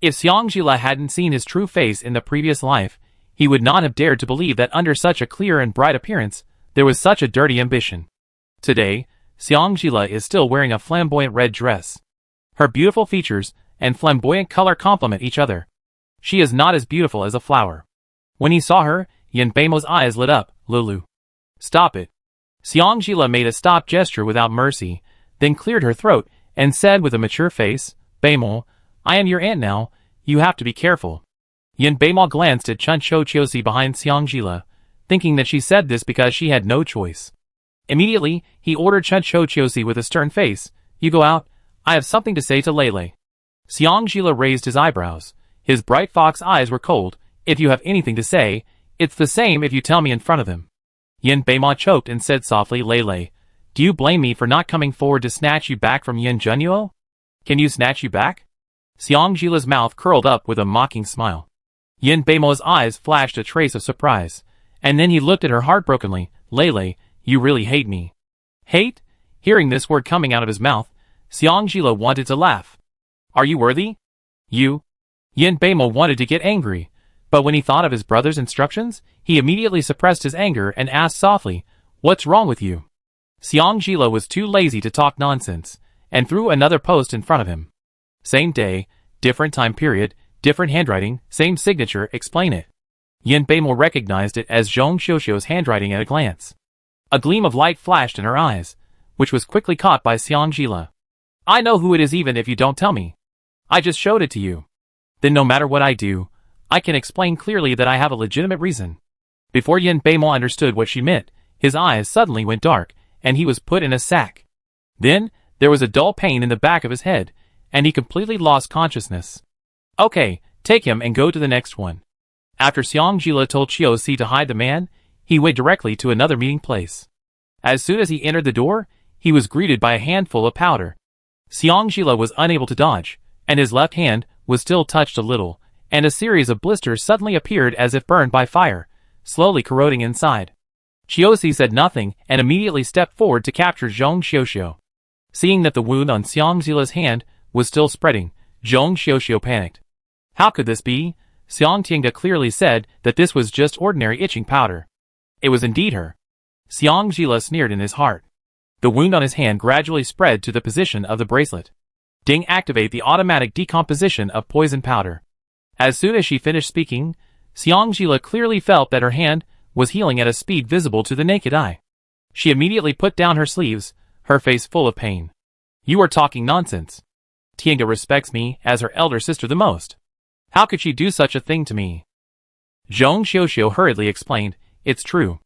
If Xiangjila hadn't seen his true face in the previous life, he would not have dared to believe that under such a clear and bright appearance, there was such a dirty ambition. Today, Xiangjila is still wearing a flamboyant red dress. Her beautiful features and flamboyant color complement each other. She is not as beautiful as a flower. When he saw her, Yin Beimo's eyes lit up. Lulu. Stop it. Xiang Jila made a stop gesture without mercy, then cleared her throat and said with a mature face, Beimo, I am your aunt now, you have to be careful. Yin Beimo glanced at Chun Cho Chiosi behind Xiang Jila, thinking that she said this because she had no choice. Immediately, he ordered Chun Cho Chiosi with a stern face, You go out, I have something to say to Lele. Xiang Jila raised his eyebrows. His bright fox eyes were cold. If you have anything to say, it's the same if you tell me in front of him. Yin Beimo choked and said softly, Lele, do you blame me for not coming forward to snatch you back from Yin Junyu? Can you snatch you back? Xiang Jila's mouth curled up with a mocking smile. Yin Beimo's eyes flashed a trace of surprise, and then he looked at her heartbrokenly, Lele, you really hate me. Hate? Hearing this word coming out of his mouth, Xiang Jila wanted to laugh. Are you worthy? You? Yin Beimo wanted to get angry, but when he thought of his brother's instructions, he immediately suppressed his anger and asked softly, What's wrong with you? Xiang Jila was too lazy to talk nonsense, and threw another post in front of him. Same day, different time period, different handwriting, same signature, explain it. Yin Beimo recognized it as Zhong Xiuxiu's handwriting at a glance. A gleam of light flashed in her eyes, which was quickly caught by Xiang Jila. I know who it is even if you don't tell me. I just showed it to you. Then no matter what I do, I can explain clearly that I have a legitimate reason. Before Yin Beimo understood what she meant, his eyes suddenly went dark, and he was put in a sack. Then, there was a dull pain in the back of his head, and he completely lost consciousness. Okay, take him and go to the next one. After Xiang Jila told Chiosi to hide the man, he went directly to another meeting place. As soon as he entered the door, he was greeted by a handful of powder. Xiang Jila was unable to dodge, and his left hand was still touched a little, and a series of blisters suddenly appeared as if burned by fire, slowly corroding inside. Chiosi said nothing and immediately stepped forward to capture Zhong Xiuxiu. Seeing that the wound on Xiang Jila's hand was still spreading, Zhong Xiuxiu panicked. How could this be? Xiang Tiange clearly said that this was just ordinary itching powder. It was indeed her. Xiang Jila sneered in his heart. The wound on his hand gradually spread to the position of the bracelet. Ding activate the automatic decomposition of poison powder. As soon as she finished speaking, Xiang Jila clearly felt that her hand was healing at a speed visible to the naked eye. She immediately put down her sleeves, her face full of pain. You are talking nonsense. Tiange respects me as her elder sister the most. How could she do such a thing to me? Zhong Xiuxiu hurriedly explained, It's true.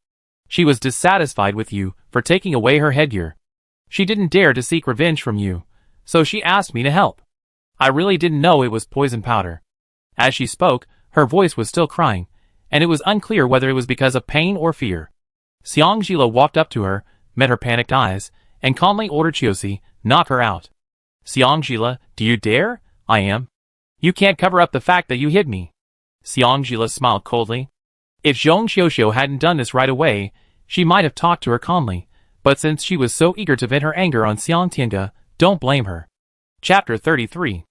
She was dissatisfied with you for taking away her headgear. She didn't dare to seek revenge from you, so she asked me to help. I really didn't know it was poison powder. As she spoke, her voice was still crying, and it was unclear whether it was because of pain or fear. Xiang Jila walked up to her, met her panicked eyes, and calmly ordered Chiosi, knock her out. Xiang Jila, do you dare? I am. You can't cover up the fact that you hid me. Xiang Jila smiled coldly. If Zhong Xiuxiu hadn't done this right away, she might have talked to her calmly, but since she was so eager to vent her anger on Xiang Tiange, don't blame her. Chapter 33.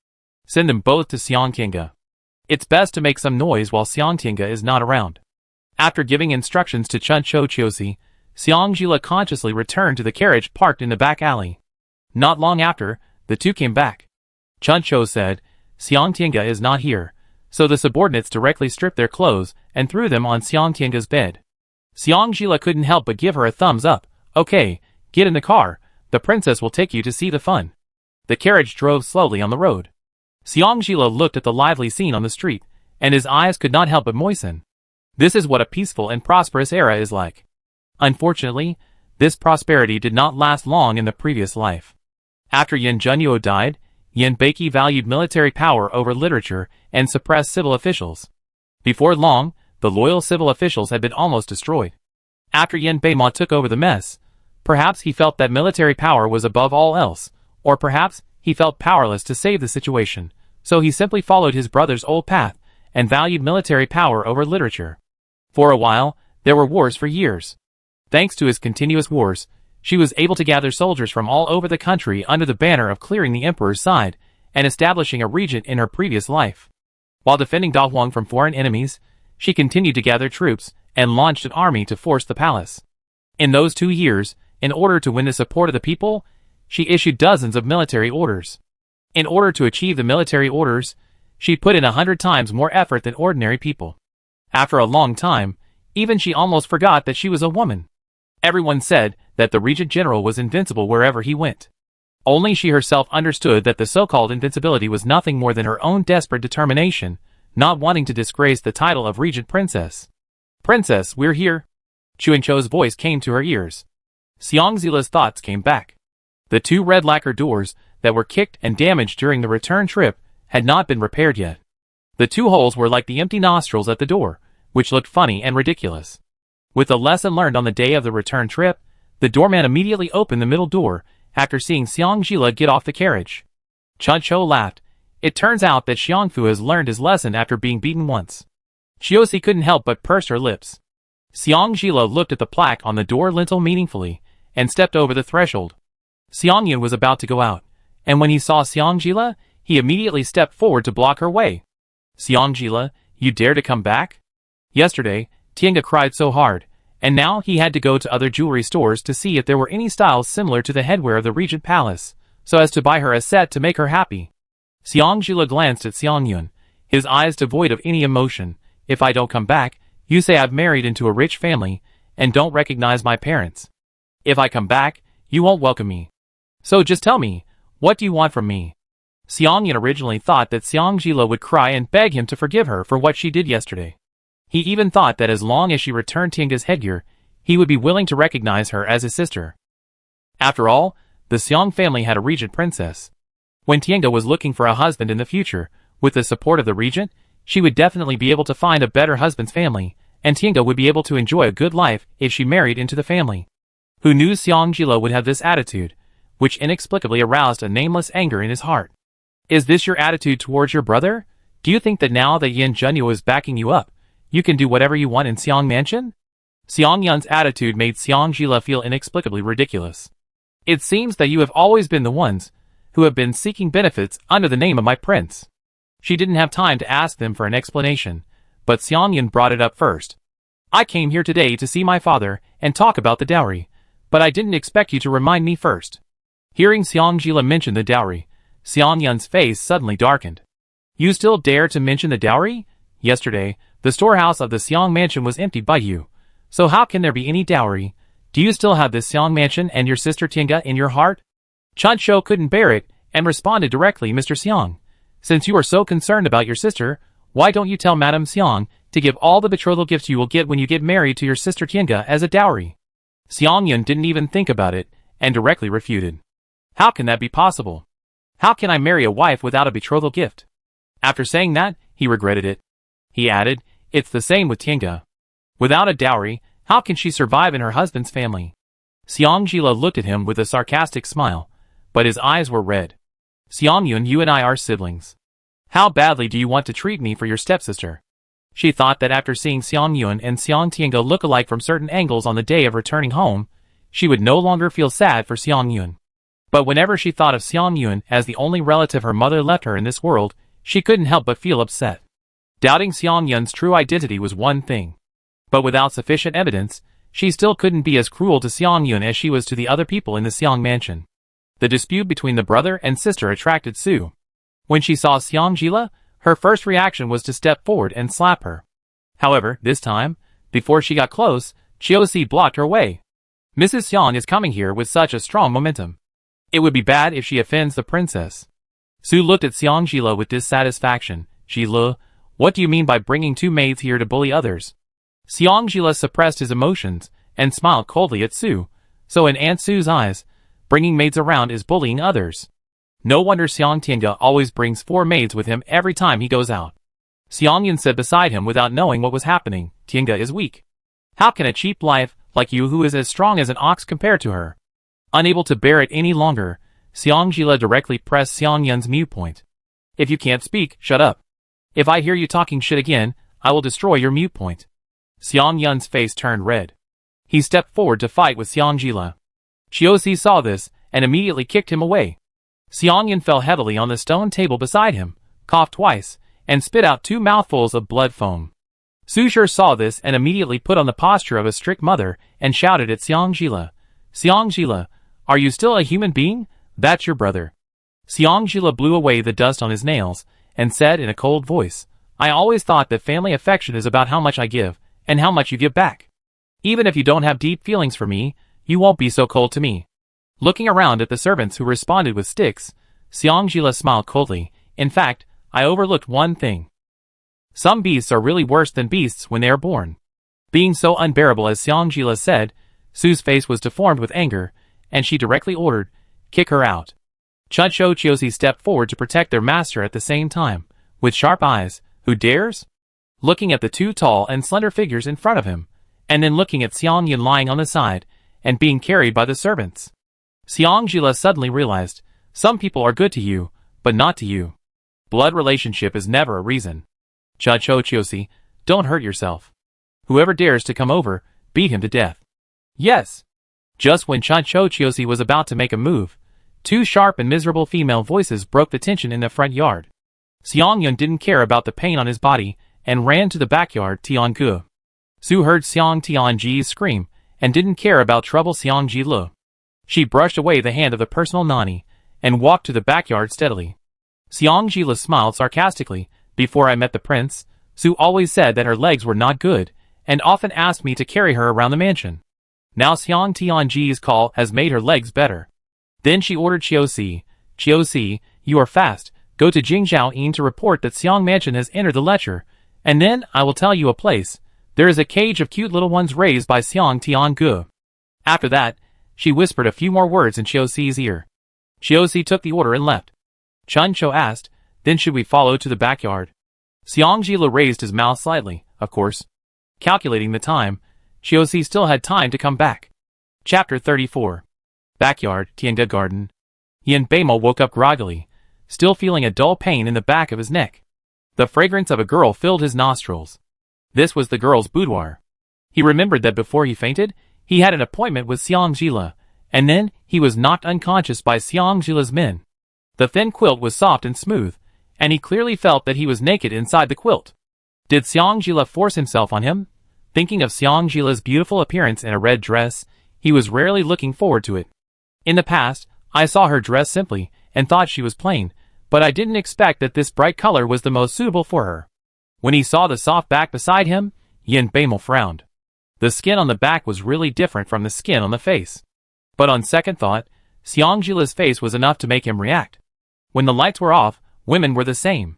Send them both to Xiang Tiange. It's best to make some noise while Xiang Tiange is not around. After giving instructions to Chun Cho Chiosi, Xiang Jila consciously returned to the carriage parked in the back alley. Not long after, the two came back. Chun Cho said, Xiang Tiange is not here, so the subordinates directly stripped their clothes and threw them on Xiang Tiange's bed. Xiang Jila couldn't help but give her a thumbs up. Okay, get in the car, the princess will take you to see the fun. The carriage drove slowly on the road. Xiang Jila looked at the lively scene on the street, and his eyes could not help but moisten. This is what a peaceful and prosperous era is like. Unfortunately, this prosperity did not last long in the previous life. After Yin Junyu died, Yin Beiki valued military power over literature and suppressed civil officials. Before long, the loyal civil officials had been almost destroyed. After Yin Beimo took over the mess, perhaps he felt that military power was above all else, or perhaps he felt powerless to save the situation, so he simply followed his brother's old path and valued military power over literature. For a while, there were wars for years. Thanks to his continuous wars, she was able to gather soldiers from all over the country under the banner of clearing the emperor's side and establishing a regent in her previous life. While defending Da Huang from foreign enemies, she continued to gather troops and launched an army to force the palace. In those 2 years, in order to win the support of the people, she issued dozens of military orders. In order to achieve the military orders, she put in 100 times more effort than ordinary people. After a long time, Even she almost forgot that she was a woman. Everyone said that the Regent General was invincible wherever he went. Only she herself understood that the so-called invincibility was nothing more than her own desperate determination, not wanting to disgrace the title of Regent Princess. "Princess, we're here." Chuancho's voice came to her ears. Xiangzila's thoughts came back. The 2 red lacquer doors that were kicked and damaged during the return trip had not been repaired yet. The 2 holes were like the empty nostrils at the door, which looked funny and ridiculous. With the lesson learned on the day of the return trip, the doorman immediately opened the middle door after seeing Xiangzila get off the carriage. Chuancho laughed. It turns out that Xiangfu has learned his lesson after being beaten once. Xiaoxi couldn't help but purse her lips. Xiangzila looked at the plaque on the door lintel meaningfully and stepped over the threshold. Xiangyun was about to go out, and when he saw Xiangzila, he immediately stepped forward to block her way. "Xiangzila, you dare to come back?" Yesterday, Tiange cried so hard, and now he had to go to other jewelry stores to see if there were any styles similar to the headwear of the Regent Palace, so as to buy her a set to make her happy. Xiangzila glanced at Xiangyun, his eyes devoid of any emotion. "If I don't come back, you say I've married into a rich family, and don't recognize my parents. If I come back, you won't welcome me. So just tell me, what do you want from me?" Xiangyun originally thought that Xiangzila would cry and beg him to forgive her for what she did yesterday. He even thought that as long as she returned Tiange's headgear, he would be willing to recognize her as his sister. After all, the Xiang family had a regent princess. When Tiange was looking for a husband in the future, with the support of the regent, she would definitely be able to find a better husband's family, and Tiange would be able to enjoy a good life if she married into the family. Who knew Xiangzila would have this attitude, which inexplicably aroused a nameless anger in his heart. "Is this your attitude towards your brother? Do you think that now that Yin Junyu is backing you up, you can do whatever you want in Xiang Mansion?" Xiangyun's attitude made Xiangzila feel inexplicably ridiculous. "It seems that you have always been the ones who have been seeking benefits under the name of my prince." She didn't have time to ask them for an explanation, but Xiangyun brought it up first. "I came here today to see my father and talk about the dowry, but I didn't expect you to remind me first." Hearing Xiangzila mention the dowry, Xiangyun's face suddenly darkened. "You still dare to mention the dowry? Yesterday, the storehouse of the Xiang mansion was emptied by you. So how can there be any dowry? Do you still have this Xiang mansion and your sister Tiange in your heart?" Chuancho couldn't bear it and responded directly, "Mr. Xiang, since you are so concerned about your sister, why don't you tell Madame Xiang to give all the betrothal gifts you will get when you get married to your sister Tiange as a dowry?" Xiangyun didn't even think about it and directly refuted. "How can that be possible? How can I marry a wife without a betrothal gift?" After saying that, he regretted it. He added, "It's the same with Tiange. Without a dowry, how can she survive in her husband's family?" Xiangzila looked at him with a sarcastic smile, but his eyes were red. "Xiangyun, you and I are siblings. How badly do you want to treat me for your stepsister?" She thought that after seeing Xiangyun and Xiang Tiange look alike from certain angles on the day of returning home, she would no longer feel sad for Xiangyun. But whenever she thought of Xiangyun as the only relative her mother left her in this world, she couldn't help but feel upset. Doubting Xiangyun's true identity was one thing. But without sufficient evidence, she still couldn't be as cruel to Xiangyun as she was to the other people in the Xiang mansion. The dispute between the brother and sister attracted Sue. When she saw Xiangzila, her first reaction was to step forward and slap her. However, this time, before she got close, Xiaoxi blocked her way. "Mrs. Xiang is coming here with such a strong momentum. It would be bad if she offends the princess." Sue looked at Xiangzila with dissatisfaction. "Zhile, what do you mean by bringing 2 maids here to bully others?" Xiangzila suppressed his emotions and smiled coldly at Sue. So in Aunt Sue's eyes, bringing maids around is bullying others. No wonder Xiang Tiange always brings 4 maids with him every time he goes out. Xiangyun said beside him without knowing what was happening, "Tiange is weak. How can a cheap life like you who is as strong as an ox compare to her?" Unable to bear it any longer, Xiangzila directly pressed Xiangyun's mute point. "If you can't speak, shut up. If I hear you talking shit again, I will destroy your mute point." Xiangyun's face turned red. He stepped forward to fight with Xiangzila. Xiaoxi saw this and immediately kicked him away. Xiangyun fell heavily on the stone table beside him, coughed twice, and spit out 2 mouthfuls of blood foam. Su Shi saw this and immediately put on the posture of a strict mother and shouted at Xiangzila, "Xiangzila, are you still a human being? That's your brother." Xiangzila blew away the dust on his nails and said in a cold voice, "I always thought that family affection is about how much I give and how much you give back. Even if you don't have deep feelings for me, you won't be so cold to me. Looking around at the servants who responded with sticks, Xiang Jila smiled coldly. In fact, I overlooked one thing. Some beasts are really worse than beasts when they are born. Being so unbearable as Xiang Jila said, Su's face was deformed with anger, and she directly ordered, "Kick her out." Chuncho Chiosi stepped forward to protect their master at the same time, with sharp eyes. Who dares? Looking at the two tall and slender figures in front of him, and then looking at Xiang Yin lying on the side, and being carried by the servants. Xiang Jila suddenly realized, some people are good to you, but not to you. Blood relationship is never a reason. Chuncho Chiosi, don't hurt yourself. Whoever dares to come over, beat him to death. Yes. Just when Chuncho Chiosi was about to make a move, two sharp and miserable female voices broke the tension in the front yard. Xiang Yun didn't care about the pain on his body, and ran to the backyard. Tiangu. Su heard Xiang Tianji's scream, and didn't care about trouble. Xiang Ji Lu. She brushed away the hand of the personal nani, and walked to the backyard steadily. Xiang Ji Lu smiled sarcastically. Before I met the prince, Su always said that her legs were not good, and often asked me to carry her around the mansion. Now Xiang Tianji's call has made her legs better. Then she ordered Chiosi, "Chiosi, you are fast. Go to Jingzhou Yin to report that Xiang Mansion has entered the lecture, and then I will tell you a place. There is a cage of cute little ones raised by Xiang Tiangu." After that, she whispered a few more words in Chiosi's ear. Chiosi took the order and left. Chuncho asked, "Then should we follow to the backyard?" Xiang Jila raised his mouth slightly, of course. Calculating the time, Chiosi still had time to come back. Chapter 34. Backyard, Tianga Garden. Yin Beimo woke up groggily, still feeling a dull pain in the back of his neck. The fragrance of a girl filled his nostrils. This was the girl's boudoir. He remembered that before he fainted, he had an appointment with Xiang Jila, and then he was knocked unconscious by Xiang Jila's men. The thin quilt was soft and smooth, and he clearly felt that he was naked inside the quilt. Did Xiang Jila force himself on him? Thinking of Xiang Jila's beautiful appearance in a red dress, he was rarely looking forward to it. In the past, I saw her dress simply, and thought she was plain, but I didn't expect that this bright color was the most suitable for her. When he saw the soft back beside him, Yin Beimo frowned. The skin on the back was really different from the skin on the face. But on second thought, Xiang Jila's face was enough to make him react. When the lights were off, women were the same.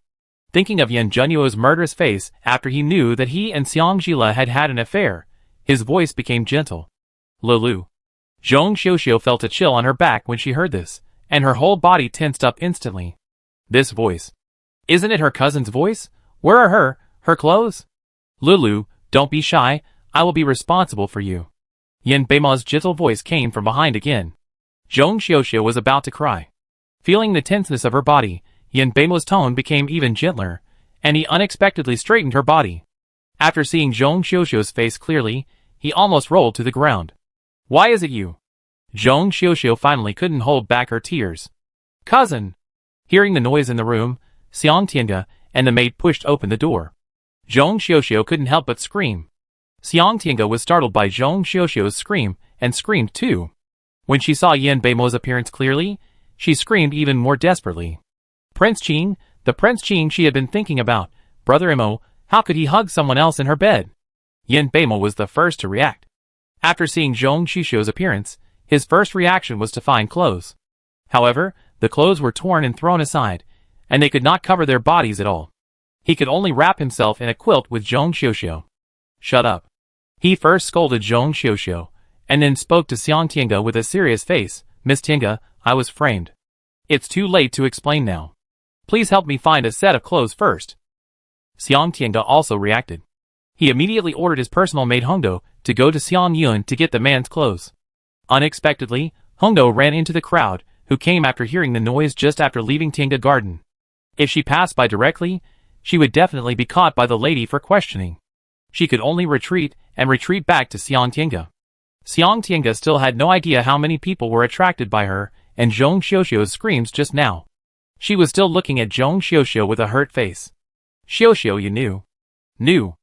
Thinking of Yin Junyu's murderous face after he knew that he and Xiang Jila had had an affair, his voice became gentle. Lulu. Zhong Xiuxiu felt a chill on her back when she heard this, and her whole body tensed up instantly. This voice. Isn't it her cousin's voice? Where are her clothes? Lulu, don't be shy, I will be responsible for you. Yin Beimo's gentle voice came from behind again. Zhong Xiuxiu was about to cry. Feeling the tenseness of her body, Yin Beimo's tone became even gentler, and he unexpectedly straightened her body. After seeing Zhong Xiuxiu's face clearly, he almost rolled to the ground. Why is it you? Zhong Xiuxiu finally couldn't hold back her tears. Cousin! Hearing the noise in the room, Xiang Tianga and the maid pushed open the door. Zhong Xiuxiu couldn't help but scream. Xiang Tianga was startled by Zhong Xiuxiu's scream, and screamed too. When she saw Yin Beimo's appearance clearly, she screamed even more desperately. Prince Qing, the Prince Qing she had been thinking about, Brother Imo, how could he hug someone else in her bed? Yin Beimo was the first to react. After seeing Zhong Xiuxiu's appearance, his first reaction was to find clothes. However, the clothes were torn and thrown aside, and they could not cover their bodies at all. He could only wrap himself in a quilt with Zhong Xiuxiu. Shut up. He first scolded Zhong Xiuxiu, and then spoke to Xiang Tianga with a serious face. Miss Tianga, I was framed. It's too late to explain now. Please help me find a set of clothes first. Xiang Tianga also reacted. He immediately ordered his personal maid Hongdo to go to Xiang Yun to get the man's clothes. Unexpectedly, Hongdo ran into the crowd, who came after hearing the noise just after leaving Tianga Garden. If she passed by directly, she would definitely be caught by the lady for questioning. She could only retreat back to Xiang Tianga. Xiang Tianga still had no idea how many people were attracted by her and Zhong Xiuxiu's screams just now. She was still looking at Zhong Xiuxiu with a hurt face. Xiuxiu, you knew.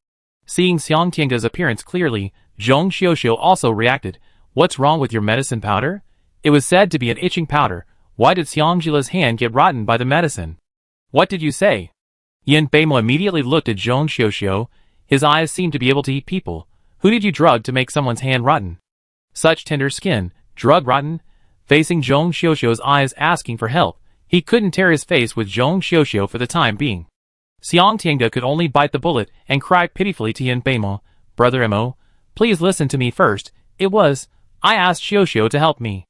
Seeing Xiang Tianga's appearance clearly, Zhong Xiuxiu also reacted. What's wrong with your medicine powder? It was said to be an itching powder. Why did Xiang Jila's hand get rotten by the medicine? What did you say? Yin Beimo immediately looked at Zhong Xiuxiu. His eyes seemed to be able to eat people. Who did you drug to make someone's hand rotten? Such tender skin, drug rotten? Facing Zhong Xiuxiu's eyes asking for help, he couldn't tear his face with Zhong Xiuxiu for the time being. Xiang Tiange could only bite the bullet and cry pitifully to Yin Beimo, "Brother Mo, please listen to me first. I asked Xiuxiu to help me."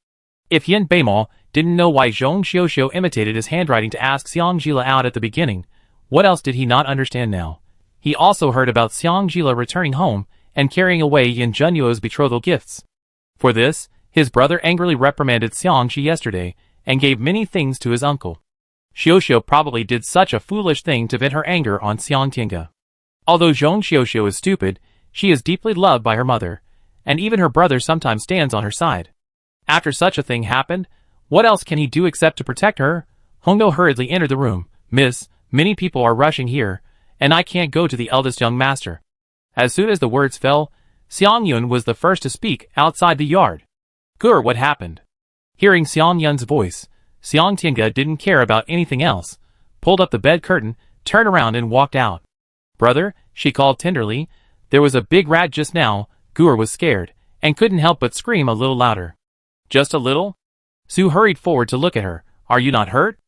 If Yin Beimo didn't know why Zhong Xiuxiu imitated his handwriting to ask Xiang Jila out at the beginning, what else did he not understand now? He also heard about Xiang Jila returning home and carrying away Yin Junyu's betrothal gifts. For this, his brother angrily reprimanded Xiang Shi yesterday and gave many things to his uncle. Xiuxiu probably did such a foolish thing to vent her anger on Xiang Tiange. Although Zhong Xiuxiu is stupid, she is deeply loved by her mother, and even her brother sometimes stands on her side. After such a thing happened, what else can he do except to protect her? Hongdo hurriedly entered the room. "Miss, many people are rushing here, and I can't go to the eldest young master." As soon as the words fell, Xiang Yun was the first to speak outside the yard. "Gur, what happened?" Hearing Xiang Yun's voice, Xiang Tiange didn't care about anything else, pulled up the bed curtain, turned around and walked out. "Brother," she called tenderly, "there was a big rat just now." Gur was scared, and couldn't help but scream a little louder. "Just a little?" Su hurried forward to look at her. "Are you not hurt?"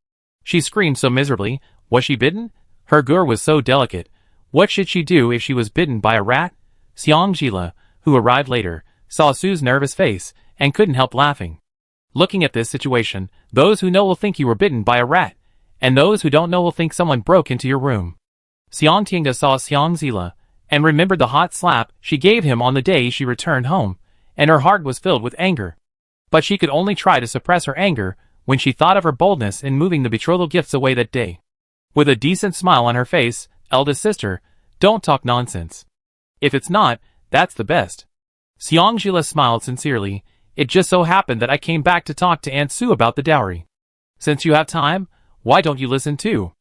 She screamed so miserably. Was she bitten? Her Gur was so delicate. What should she do if she was bitten by a rat? Xiang Jila, who arrived later, saw Su's nervous face, and couldn't help laughing. Looking at this situation, those who know will think you were bitten by a rat, and those who don't know will think someone broke into your room. Xiang Tiange saw Xiang Zila, and remembered the hot slap she gave him on the day she returned home, and her heart was filled with anger. But she could only try to suppress her anger when she thought of her boldness in moving the betrothal gifts away that day. With a decent smile on her face, "Eldest sister, don't talk nonsense. If it's not, that's the best." Xiang Jila smiled sincerely. "It just so happened that I came back to talk to Aunt Su about the dowry. Since you have time, why don't you listen too?"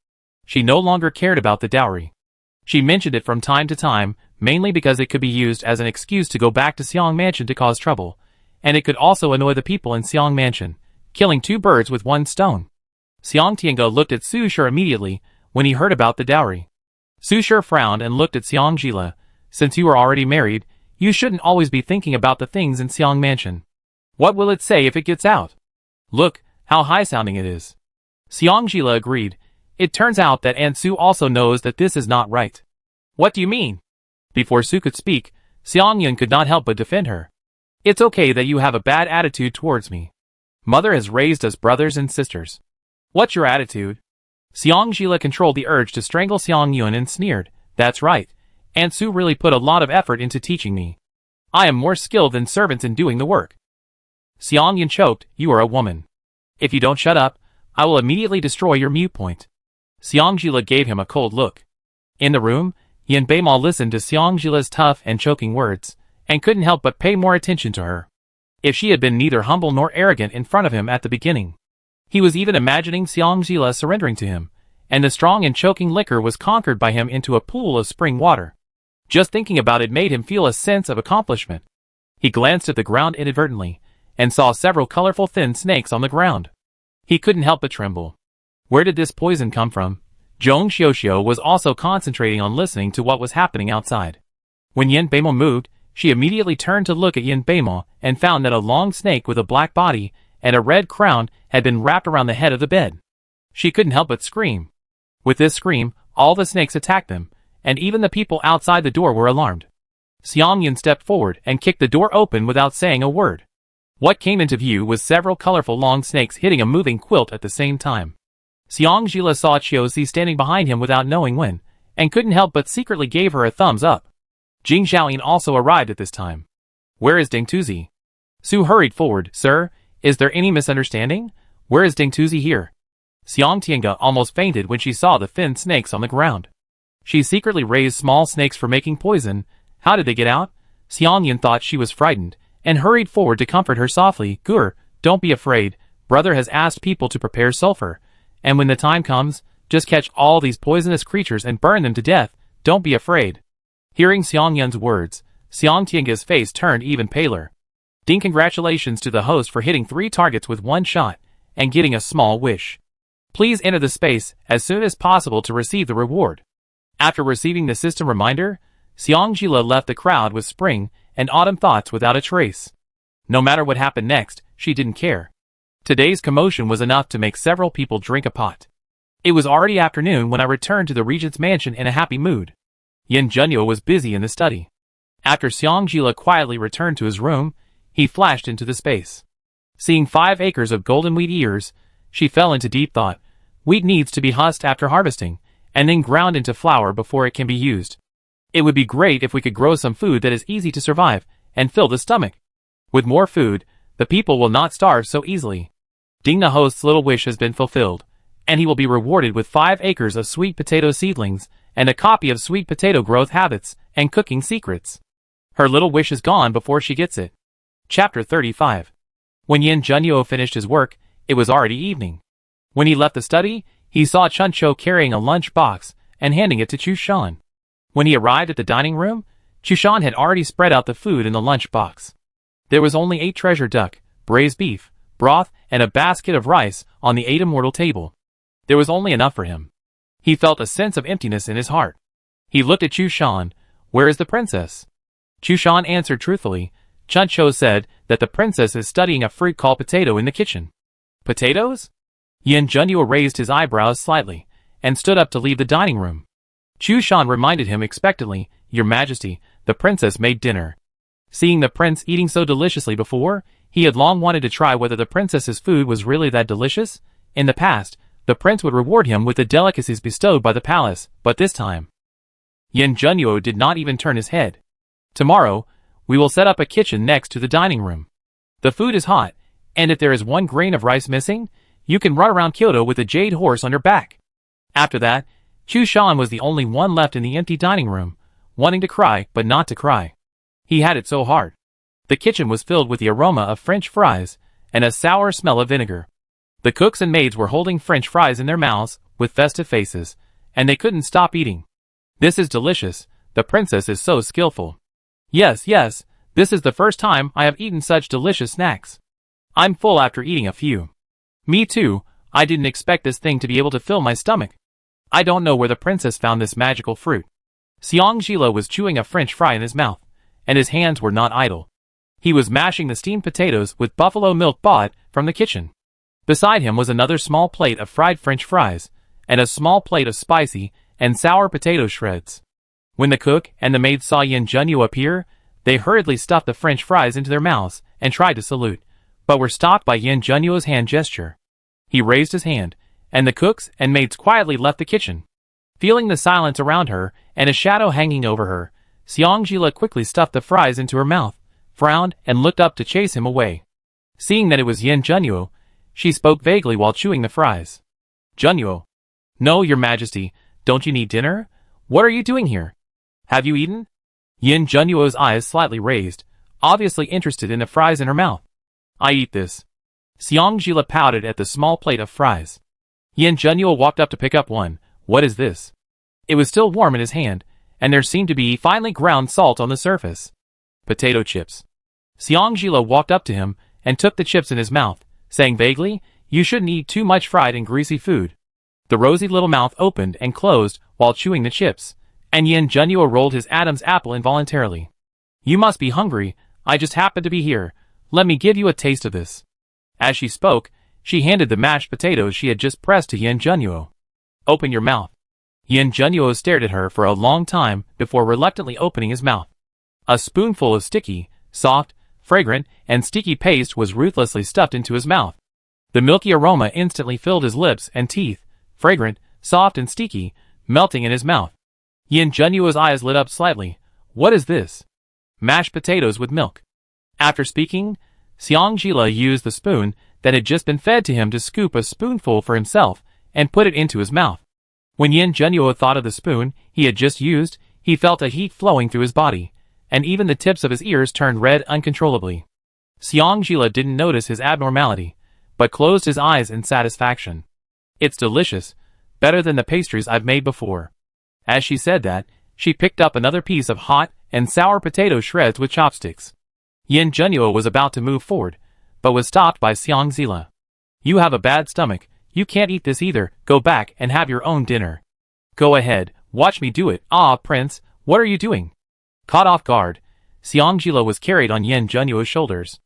She no longer cared about the dowry. She mentioned it from time to time, mainly because it could be used as an excuse to go back to Xiang Mansion to cause trouble, and it could also annoy the people in Xiang Mansion, killing two birds with one stone. Xiang Tiange looked at Su Shi immediately when he heard about the dowry. Su Shi frowned and looked at Xiang Jila. "Since you are already married, you shouldn't always be thinking about the things in Xiang Mansion. What will it say if it gets out? Look, how high-sounding it is." Xiang Jila agreed. It turns out that Aunt Su also knows that this is not right. "What do you mean?" Before Su could speak, Xiang Yun could not help but defend her. "It's okay that you have a bad attitude towards me. Mother has raised us brothers and sisters. What's your attitude?" Xiang Jila controlled the urge to strangle Xiang Yun and sneered. "That's right. Aunt Su really put a lot of effort into teaching me. I am more skilled than servants in doing the work." Xiang Yun choked. "You are a woman. If you don't shut up, I will immediately destroy your mute point." Xiang Jila gave him a cold look. In the room, Yin Beimo listened to Xiang Jila's tough and choking words, and couldn't help but pay more attention to her. If she had been neither humble nor arrogant in front of him at the beginning. He was even imagining Xiang Jila surrendering to him, and the strong and choking liquor was conquered by him into a pool of spring water. Just thinking about it made him feel a sense of accomplishment. He glanced at the ground inadvertently, and saw several colorful thin snakes on the ground. He couldn't help but tremble. Where did this poison come from? Zhong Xiuxiu was also concentrating on listening to what was happening outside. When Yin Beimo moved, she immediately turned to look at Yin Beimo and found that a long snake with a black body and a red crown had been wrapped around the head of the bed. She couldn't help but scream. With this scream, all the snakes attacked them, and even the people outside the door were alarmed. Xiang Yun stepped forward and kicked the door open without saying a word. What came into view was several colorful long snakes hitting a moving quilt at the same time. Xiang Jila saw Qiuzi standing behind him without knowing when, and couldn't help but secretly gave her a thumbs up. Jing Xiaoyin also arrived at this time. "Where is Ding Tuzi?" Su hurried forward. "Sir, is there any misunderstanding? Where is Ding Tuzi here?" Xiang Tiange almost fainted when she saw the thin snakes on the ground. She secretly raised small snakes for making poison. How did they get out? Xiang Yun thought she was frightened, and hurried forward to comfort her softly. "Gur, don't be afraid. Brother has asked people to prepare sulfur. And when the time comes, just catch all these poisonous creatures and burn them to death. Don't be afraid." Hearing Xiang Yun's words, Xiang Tiange's face turned even paler. "Ding, congratulations to the host for hitting 3 targets with 1 shot, and getting a small wish. Please enter the space as soon as possible to receive the reward." After receiving the system reminder, Xiangjila left the crowd with spring and autumn thoughts without a trace. No matter what happened next, she didn't care. Today's commotion was enough to make several people drink a pot. It was already afternoon when I returned to the Regent's mansion in a happy mood. Yin Junyu was busy in the study. After Xiangjila quietly returned to his room, he flashed into the space. Seeing 5 acres of golden wheat ears, she fell into deep thought. Wheat needs to be husked after harvesting, and then ground into flour before it can be used. It would be great if we could grow some food that is easy to survive, and fill the stomach. With more food, the people will not starve so easily. Ding the host's little wish has been fulfilled, and he will be rewarded with 5 acres of sweet potato seedlings, and a copy of sweet potato growth habits and cooking secrets. Her little wish is gone before she gets it. Chapter 35. When Yin Junyu finished his work, it was already evening. When he left the study, he saw Chuncho carrying a lunch box and handing it to Chushan. When he arrived at the dining room, Chushan had already spread out the food in the lunch box. There was only 8 treasure duck, braised beef, broth, and a basket of rice on the 8 immortal table. There was only enough for him. He felt a sense of emptiness in his heart. He looked at Chushan. Where is the princess? Chushan answered truthfully. Chuncho said that the princess is studying a fruit called potato in the kitchen. Potatoes? Yin Junyu raised his eyebrows slightly, and stood up to leave the dining room. Chushan reminded him expectantly, Your Majesty, the princess made dinner. Seeing the prince eating so deliciously before, he had long wanted to try whether the princess's food was really that delicious. In the past, the prince would reward him with the delicacies bestowed by the palace, but this time, Yin Junyu did not even turn his head. Tomorrow, we will set up a kitchen next to the dining room. The food is hot, and if there is 1 grain of rice missing, you can run around Kyoto with a jade horse on your back. After that, Chushan was the only one left in the empty dining room, wanting to cry but not to cry. He had it so hard. The kitchen was filled with the aroma of French fries and a sour smell of vinegar. The cooks and maids were holding French fries in their mouths with festive faces, and they couldn't stop eating. This is delicious. The princess is so skillful. Yes, this is the first time I have eaten such delicious snacks. I'm full after eating a few. Me too, I didn't expect this thing to be able to fill my stomach. I don't know where the princess found this magical fruit. Xiangjila was chewing a French fry in his mouth, and his hands were not idle. He was mashing the steamed potatoes with buffalo milk bought from the kitchen. Beside him was another small plate of fried French fries, and a small plate of spicy and sour potato shreds. When the cook and the maid saw Yin Junyu appear, they hurriedly stuffed the French fries into their mouths and tried to salute, but were stopped by Yin Junyu's hand gesture. He raised his hand, and the cooks and maids quietly left the kitchen. Feeling the silence around her and a shadow hanging over her, Xiangjila quickly stuffed the fries into her mouth, frowned, and looked up to chase him away. Seeing that it was Yin Junyu, she spoke vaguely while chewing the fries. Junyu. No, Your Majesty, don't you need dinner? What are you doing here? Have you eaten? Yin Junyu's eyes slightly raised, obviously interested in the fries in her mouth. I eat this. Xiangjila pouted at the small plate of fries. Yin Junyu walked up to pick up one. What is this? It was still warm in his hand, and there seemed to be finely ground salt on the surface. Potato chips. Xiangjila walked up to him and took the chips in his mouth, saying vaguely, You shouldn't eat too much fried and greasy food. The rosy little mouth opened and closed while chewing the chips, and Yin Junyu rolled his Adam's apple involuntarily. You must be hungry. I just happened to be here. Let me give you a taste of this. As she spoke, she handed the mashed potatoes she had just pressed to Yin Junyu. Open your mouth. Yin Junyu stared at her for a long time before reluctantly opening his mouth. A spoonful of sticky, soft, fragrant, and sticky paste was ruthlessly stuffed into his mouth. The milky aroma instantly filled his lips and teeth, fragrant, soft and sticky, melting in his mouth. Yin Junyu's eyes lit up slightly. What is this? Mashed potatoes with milk. After speaking, Xiangjila used the spoon that had just been fed to him to scoop a spoonful for himself and put it into his mouth. When Yin Junyu thought of the spoon he had just used, he felt a heat flowing through his body, and even the tips of his ears turned red uncontrollably. Xiangjila didn't notice his abnormality, but closed his eyes in satisfaction. It's delicious, better than the pastries I've made before. As she said that, she picked up another piece of hot and sour potato shreds with chopsticks. Yin Junyu was about to move forward, but was stopped by Xiangjila. You have a bad stomach, you can't eat this either, go back and have your own dinner. Go ahead, watch me do it. Ah, Prince, what are you doing? Caught off guard, Xiangjila was carried on Yin Junyu's shoulders.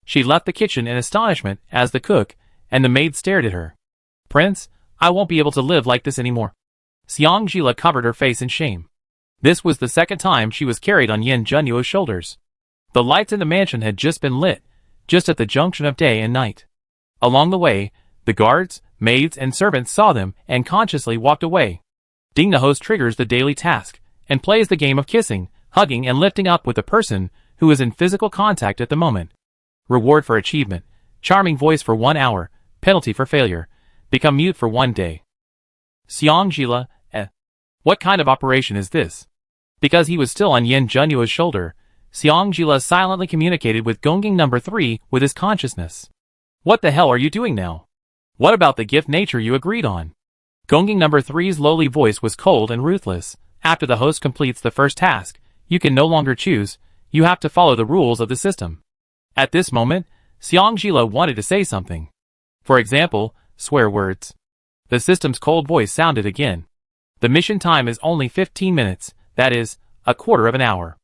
She left the kitchen in astonishment as the cook and the maid stared at her. Prince, I won't be able to live like this anymore. Xiangjila covered her face in shame. This was the second time she was carried on Yin Junyu's shoulders. The lights in the mansion had just been lit, just at the junction of day and night. Along the way, the guards, maids, and servants saw them and consciously walked away. Ding, the host triggers the daily task and plays the game of kissing, hugging, and lifting up with the person who is in physical contact at the moment. Reward for achievement: charming voice for 1 hour, penalty for failure: become mute for 1 day. Xiangjila, what kind of operation is this? Because he was still on Yin Junyu's shoulder, Xiangjila silently communicated with Gongjing number 3 with his consciousness. What the hell are you doing now? What about the gift nature you agreed on? Gongjing number 3's lowly voice was cold and ruthless. After the host completes the first task, you can no longer choose, you have to follow the rules of the system. At this moment, Xiangjila wanted to say something. For example, swear words. The system's cold voice sounded again. The mission time is only 15 minutes, that is, a quarter of an hour.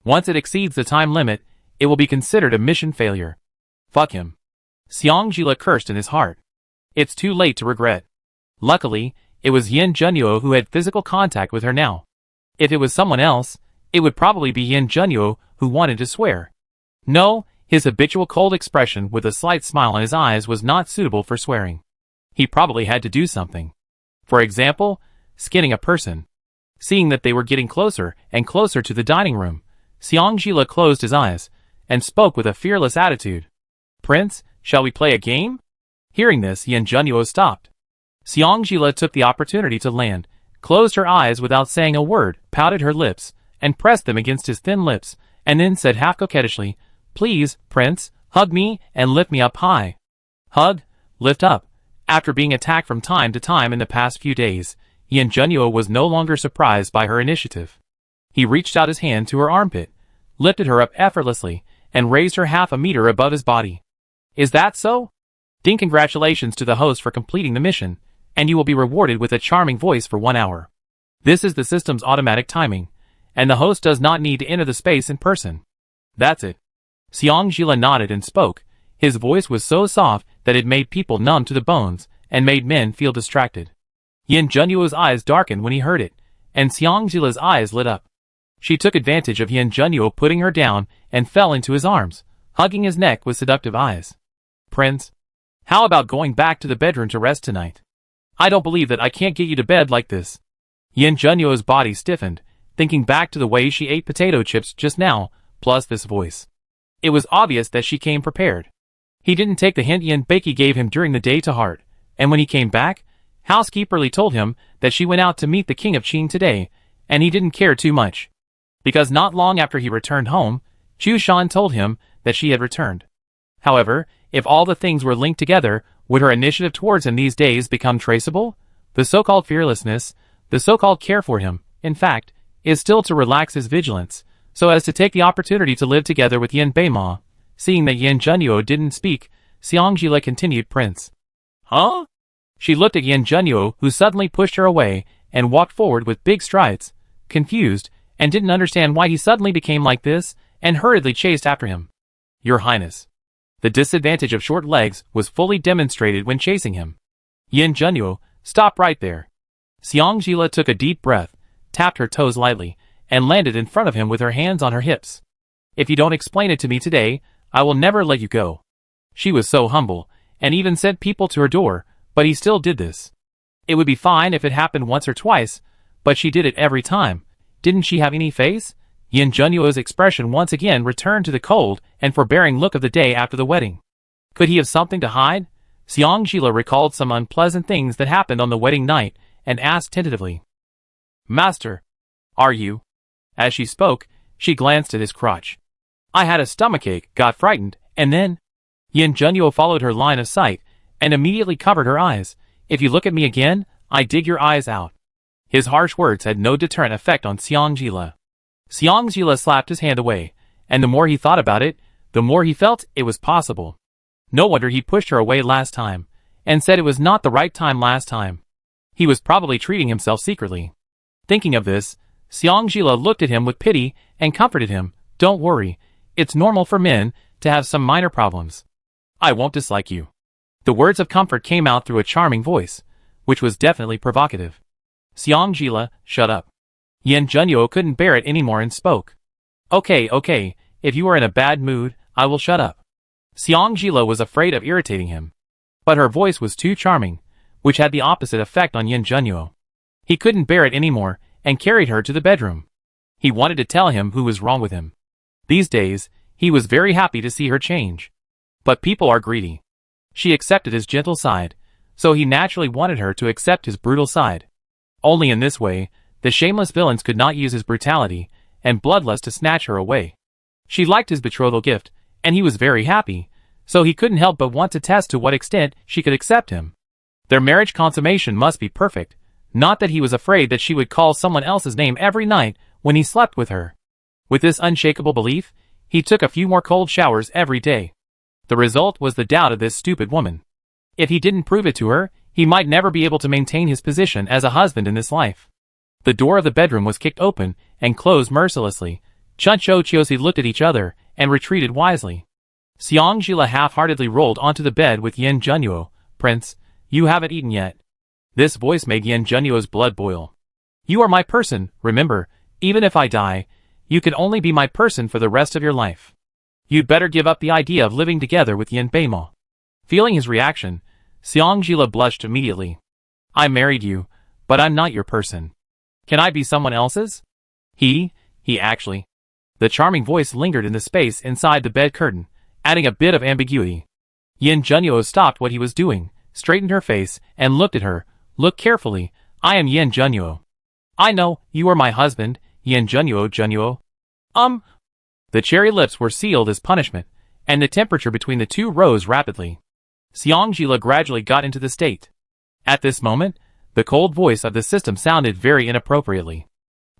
Once it exceeds the time limit, it will be considered a mission failure. Fuck him. Xiangjila cursed in his heart. It's too late to regret. Luckily, it was Yin Junyu who had physical contact with her now. If it was someone else, it would probably be Yin Junyu who wanted to swear. No, his habitual cold expression with a slight smile in his eyes was not suitable for swearing. He probably had to do something. For example, skinning a person. Seeing that they were getting closer and closer to the dining room, Xiangjila closed his eyes and spoke with a fearless attitude. Prince, shall we play a game? Hearing this, Yin Junyu stopped. Xiangjila took the opportunity to land, closed her eyes without saying a word, pouted her lips, and pressed them against his thin lips, and then said half coquettishly, Please, Prince, hug me and lift me up high. Hug, lift up. After being attacked from time to time in the past few days, Yin Junyu was no longer surprised by her initiative. He reached out his hand to her armpit, lifted her up effortlessly, and raised her half a meter above his body. Is that so? Ding, congratulations to the host for completing the mission, and you will be rewarded with a charming voice for 1 hour. This is the system's automatic timing, and the host does not need to enter the space in person. That's it. Xiangjila nodded and spoke. His voice was so soft that it made people numb to the bones and made men feel distracted. Yin Junyu's eyes darkened when he heard it, and Xiangjila's eyes lit up. She took advantage of Yin Junyu putting her down and fell into his arms, hugging his neck with seductive eyes. Prince, how about going back to the bedroom to rest tonight? I don't believe that I can't get you to bed like this. Yin Junyu's body stiffened, thinking back to the way she ate potato chips just now, plus this voice. It was obvious that she came prepared. He didn't take the hint Yin Beiki gave him during the day to heart, and when he came back, housekeeperly told him that she went out to meet the king of Qing today, and he didn't care too much. Because not long after he returned home, Chu Shan told him that she had returned. However, if all the things were linked together, would her initiative towards him these days become traceable? The so-called fearlessness, the so-called care for him, in fact, is still to relax his vigilance, so as to take the opportunity to live together with Yin Beima. Seeing that Yin Junyu didn't speak, Xiangjila continued, Prince. Huh? She looked at Yin Junyu, who suddenly pushed her away and walked forward with big strides, confused, and didn't understand why he suddenly became like this, and hurriedly chased after him. Your Highness. The disadvantage of short legs was fully demonstrated when chasing him. Yin Junyu, stop right there. Xiangjila took a deep breath, tapped her toes lightly, and landed in front of him with her hands on her hips. If you don't explain it to me today, I will never let you go. She was so humble, and even sent people to her door, but he still did this. It would be fine if it happened once or twice, but she did it every time. Didn't she have any face? Yin Junyu's expression once again returned to the cold and forbearing look of the day after the wedding. Could he have something to hide? Xiangjila recalled some unpleasant things that happened on the wedding night and asked tentatively. Master, are you? As she spoke, she glanced at his crotch. I had a stomachache, got frightened, and then... Yin Junyu followed her line of sight and immediately covered her eyes. If you look at me again, I dig your eyes out. His harsh words had no deterrent effect on Xiangjila. Xiangjila slapped his hand away, and the more he thought about it, the more he felt it was possible. No wonder he pushed her away last time, and said it was not the right time last time. He was probably treating himself secretly. Thinking of this, Xiangjila looked at him with pity and comforted him. Don't worry, it's normal for men to have some minor problems. I won't dislike you. The words of comfort came out through a charming voice, which was definitely provocative. Xiang, shut up. Yin Junyu couldn't bear it anymore and spoke. Okay, if you are in a bad mood, I will shut up. Xiang was afraid of irritating him. But her voice was too charming, which had the opposite effect on Yin Junyu. He couldn't bear it anymore and carried her to the bedroom. He wanted to tell him who was wrong with him. These days, he was very happy to see her change. But people are greedy. She accepted his gentle side, so he naturally wanted her to accept his brutal side. Only in this way, the shameless villains could not use his brutality and bloodlust to snatch her away. She liked his betrothal gift, and he was very happy, so he couldn't help but want to test to what extent she could accept him. Their marriage consummation must be perfect, not that he was afraid that she would call someone else's name every night when he slept with her. With this unshakable belief, he took a few more cold showers every day. The result was the doubt of this stupid woman. If he didn't prove it to her, he might never be able to maintain his position as a husband in this life. The door of the bedroom was kicked open and closed mercilessly. Chuncho-Chiosi looked at each other and retreated wisely. Xiang half-heartedly rolled onto the bed with Yin Junyu. Prince, you haven't eaten yet. This voice made Yin Junyu's blood boil. You are my person, remember, even if I die, you can only be my person for the rest of your life. You'd better give up the idea of living together with Yin Beimo. Feeling his reaction, Xiang blushed immediately. I married you, but I'm not your person. Can I be someone else's? He actually. The charming voice lingered in the space inside the bed curtain, adding a bit of ambiguity. Yin Junyu stopped what he was doing, straightened her face, and looked at her. Look carefully, I am Yin Junyu. I know, you are my husband, Yin Junyu. The cherry lips were sealed as punishment, and the temperature between the two rose rapidly. Xiang gradually got into the state. At this moment, the cold voice of the system sounded very inappropriately.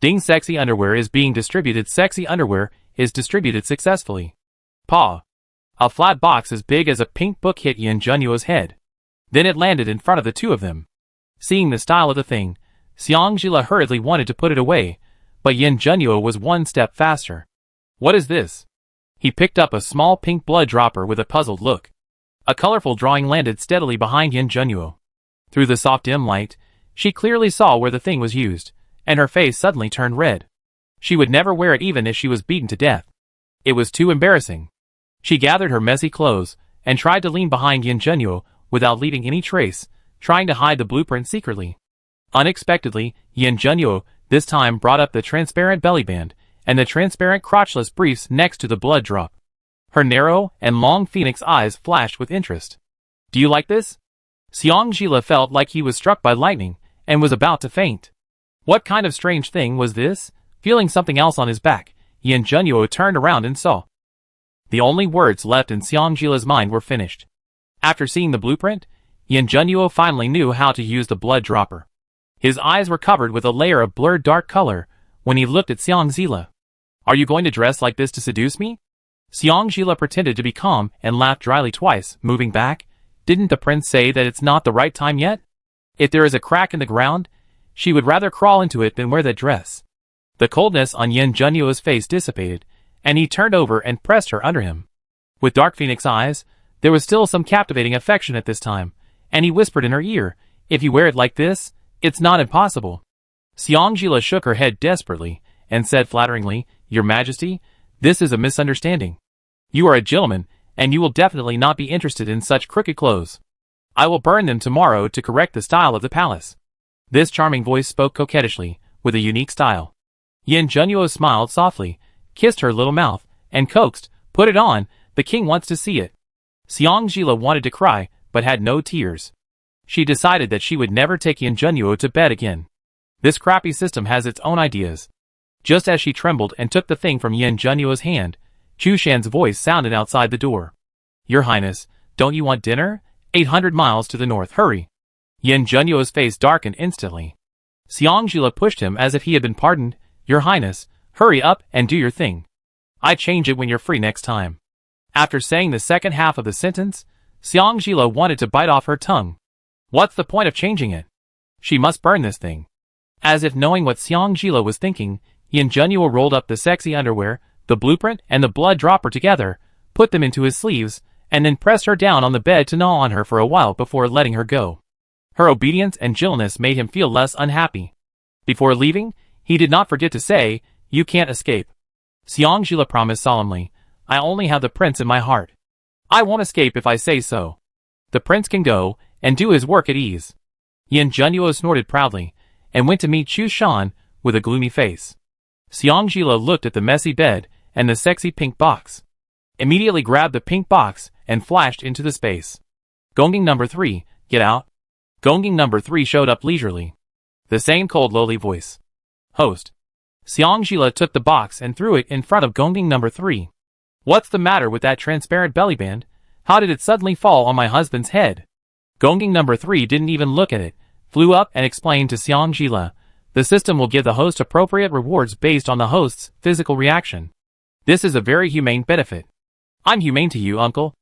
Ding, sexy underwear is being distributed. Sexy underwear is distributed successfully. Paw. A flat box as big as a pink book hit Yin Junyu's head. Then it landed in front of the two of them. Seeing the style of the thing, Xiang hurriedly wanted to put it away, but Yin Junyu was one step faster. What is this? He picked up a small pink blood dropper with a puzzled look. A colorful drawing landed steadily behind Yin Junyu. Through the soft dim light, she clearly saw where the thing was used, and her face suddenly turned red. She would never wear it even if she was beaten to death. It was too embarrassing. She gathered her messy clothes, and tried to lean behind Yin Junyu without leaving any trace, trying to hide the blueprint secretly. Unexpectedly, Yin Junyu this time brought up the transparent belly band, and the transparent crotchless briefs next to the blood drop. Her narrow and long phoenix eyes flashed with interest. Do you like this? Xiang felt like he was struck by lightning, and was about to faint. What kind of strange thing was this? Feeling something else on his back, Yin Junyu turned around and saw. The only words left in Xiang's mind were finished. After seeing the blueprint, Yin Junyu finally knew how to use the blood dropper. His eyes were covered with a layer of blurred dark color when he looked at Xiang. Are you going to dress like this to seduce me? Xiang pretended to be calm and laughed dryly twice, moving back. Didn't the prince say that it's not the right time yet? If there is a crack in the ground, she would rather crawl into it than wear that dress. The coldness on Yin Junyu's face dissipated, and he turned over and pressed her under him. With dark phoenix eyes, there was still some captivating affection at this time, and he whispered in her ear, if you wear it like this, it's not impossible. Xiang shook her head desperately, and said flatteringly, Your Majesty, this is a misunderstanding. You are a gentleman, and you will definitely not be interested in such crooked clothes. I will burn them tomorrow to correct the style of the palace. This charming voice spoke coquettishly, with a unique style. Yin Junyu smiled softly, kissed her little mouth, and coaxed, Put it on, the king wants to see it. Xiang wanted to cry, but had no tears. She decided that she would never take Yin Junyu to bed again. This crappy system has its own ideas. Just as she trembled and took the thing from Yin Junyu's hand, Chu Shan's voice sounded outside the door. Your Highness, don't you want dinner? 800 miles to the north, hurry. Yin Junyu's face darkened instantly. Xiang pushed him as if he had been pardoned. Your Highness, hurry up and do your thing. I change it when you're free next time. After saying the second half of the sentence, Xiang wanted to bite off her tongue. What's the point of changing it? She must burn this thing. As if knowing what Xiang was thinking, Yin Junyu rolled up the sexy underwear, the blueprint, and the blood dropper together, put them into his sleeves, and then pressed her down on the bed to gnaw on her for a while before letting her go. Her obedience and gentleness made him feel less unhappy. Before leaving, he did not forget to say, "You can't escape." Xiangjila promised solemnly, "I only have the prince in my heart. I won't escape if I say so. The prince can go, and do his work at ease." Yin Junyu snorted proudly, and went to meet Chu Shan, with a gloomy face. Xiangjila looked at the messy bed, and the sexy pink box. Immediately grabbed the pink box, and flashed into the space. "Gongging number 3, get out." Gongging number 3 showed up leisurely. The same cold lowly voice. "Host." Xiangjila took the box and threw it in front of Gongging number 3. "What's the matter with that transparent bellyband? How did it suddenly fall on my husband's head?" Gongging number 3 didn't even look at it, flew up and explained to Xiangjila, "The system will give the host appropriate rewards based on the host's physical reaction. This is a very humane benefit." "I'm humane to you, uncle."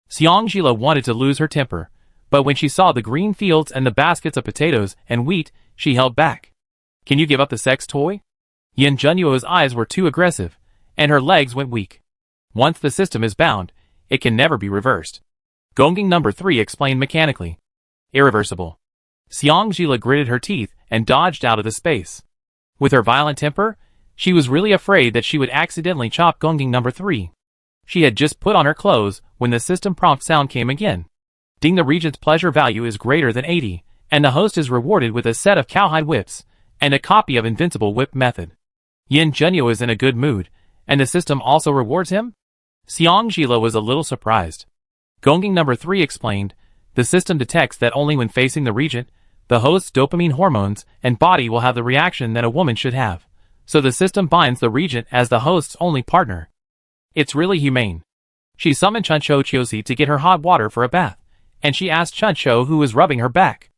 Xiangjila wanted to lose her temper, but when she saw the green fields and the baskets of potatoes and wheat, she held back. "Can you give up the sex toy?" Yin Junyu's eyes were too aggressive, and her legs went weak. "Once the system is bound, it can never be reversed." Gongging number 3 explained mechanically. "Irreversible." Xiangjila gritted her teeth and dodged out of the space. With her violent temper, she was really afraid that she would accidentally chop Gongging number 3. She had just put on her clothes when the system prompt sound came again. "Ding, the Regent's pleasure value is greater than 80, and the host is rewarded with a set of cowhide whips, and a copy of Invincible Whip Method." Yin Junyu is in a good mood, and the system also rewards him? Xiangjila was a little surprised. Gongging number 3 explained, "The system detects that only when facing the Regent, the host's dopamine hormones and body will have the reaction that a woman should have, so the system binds the Regent as the host's only partner. It's really humane." She summoned Chuncho Chiosi to get her hot water for a bath, and she asked Chuncho who was rubbing her back.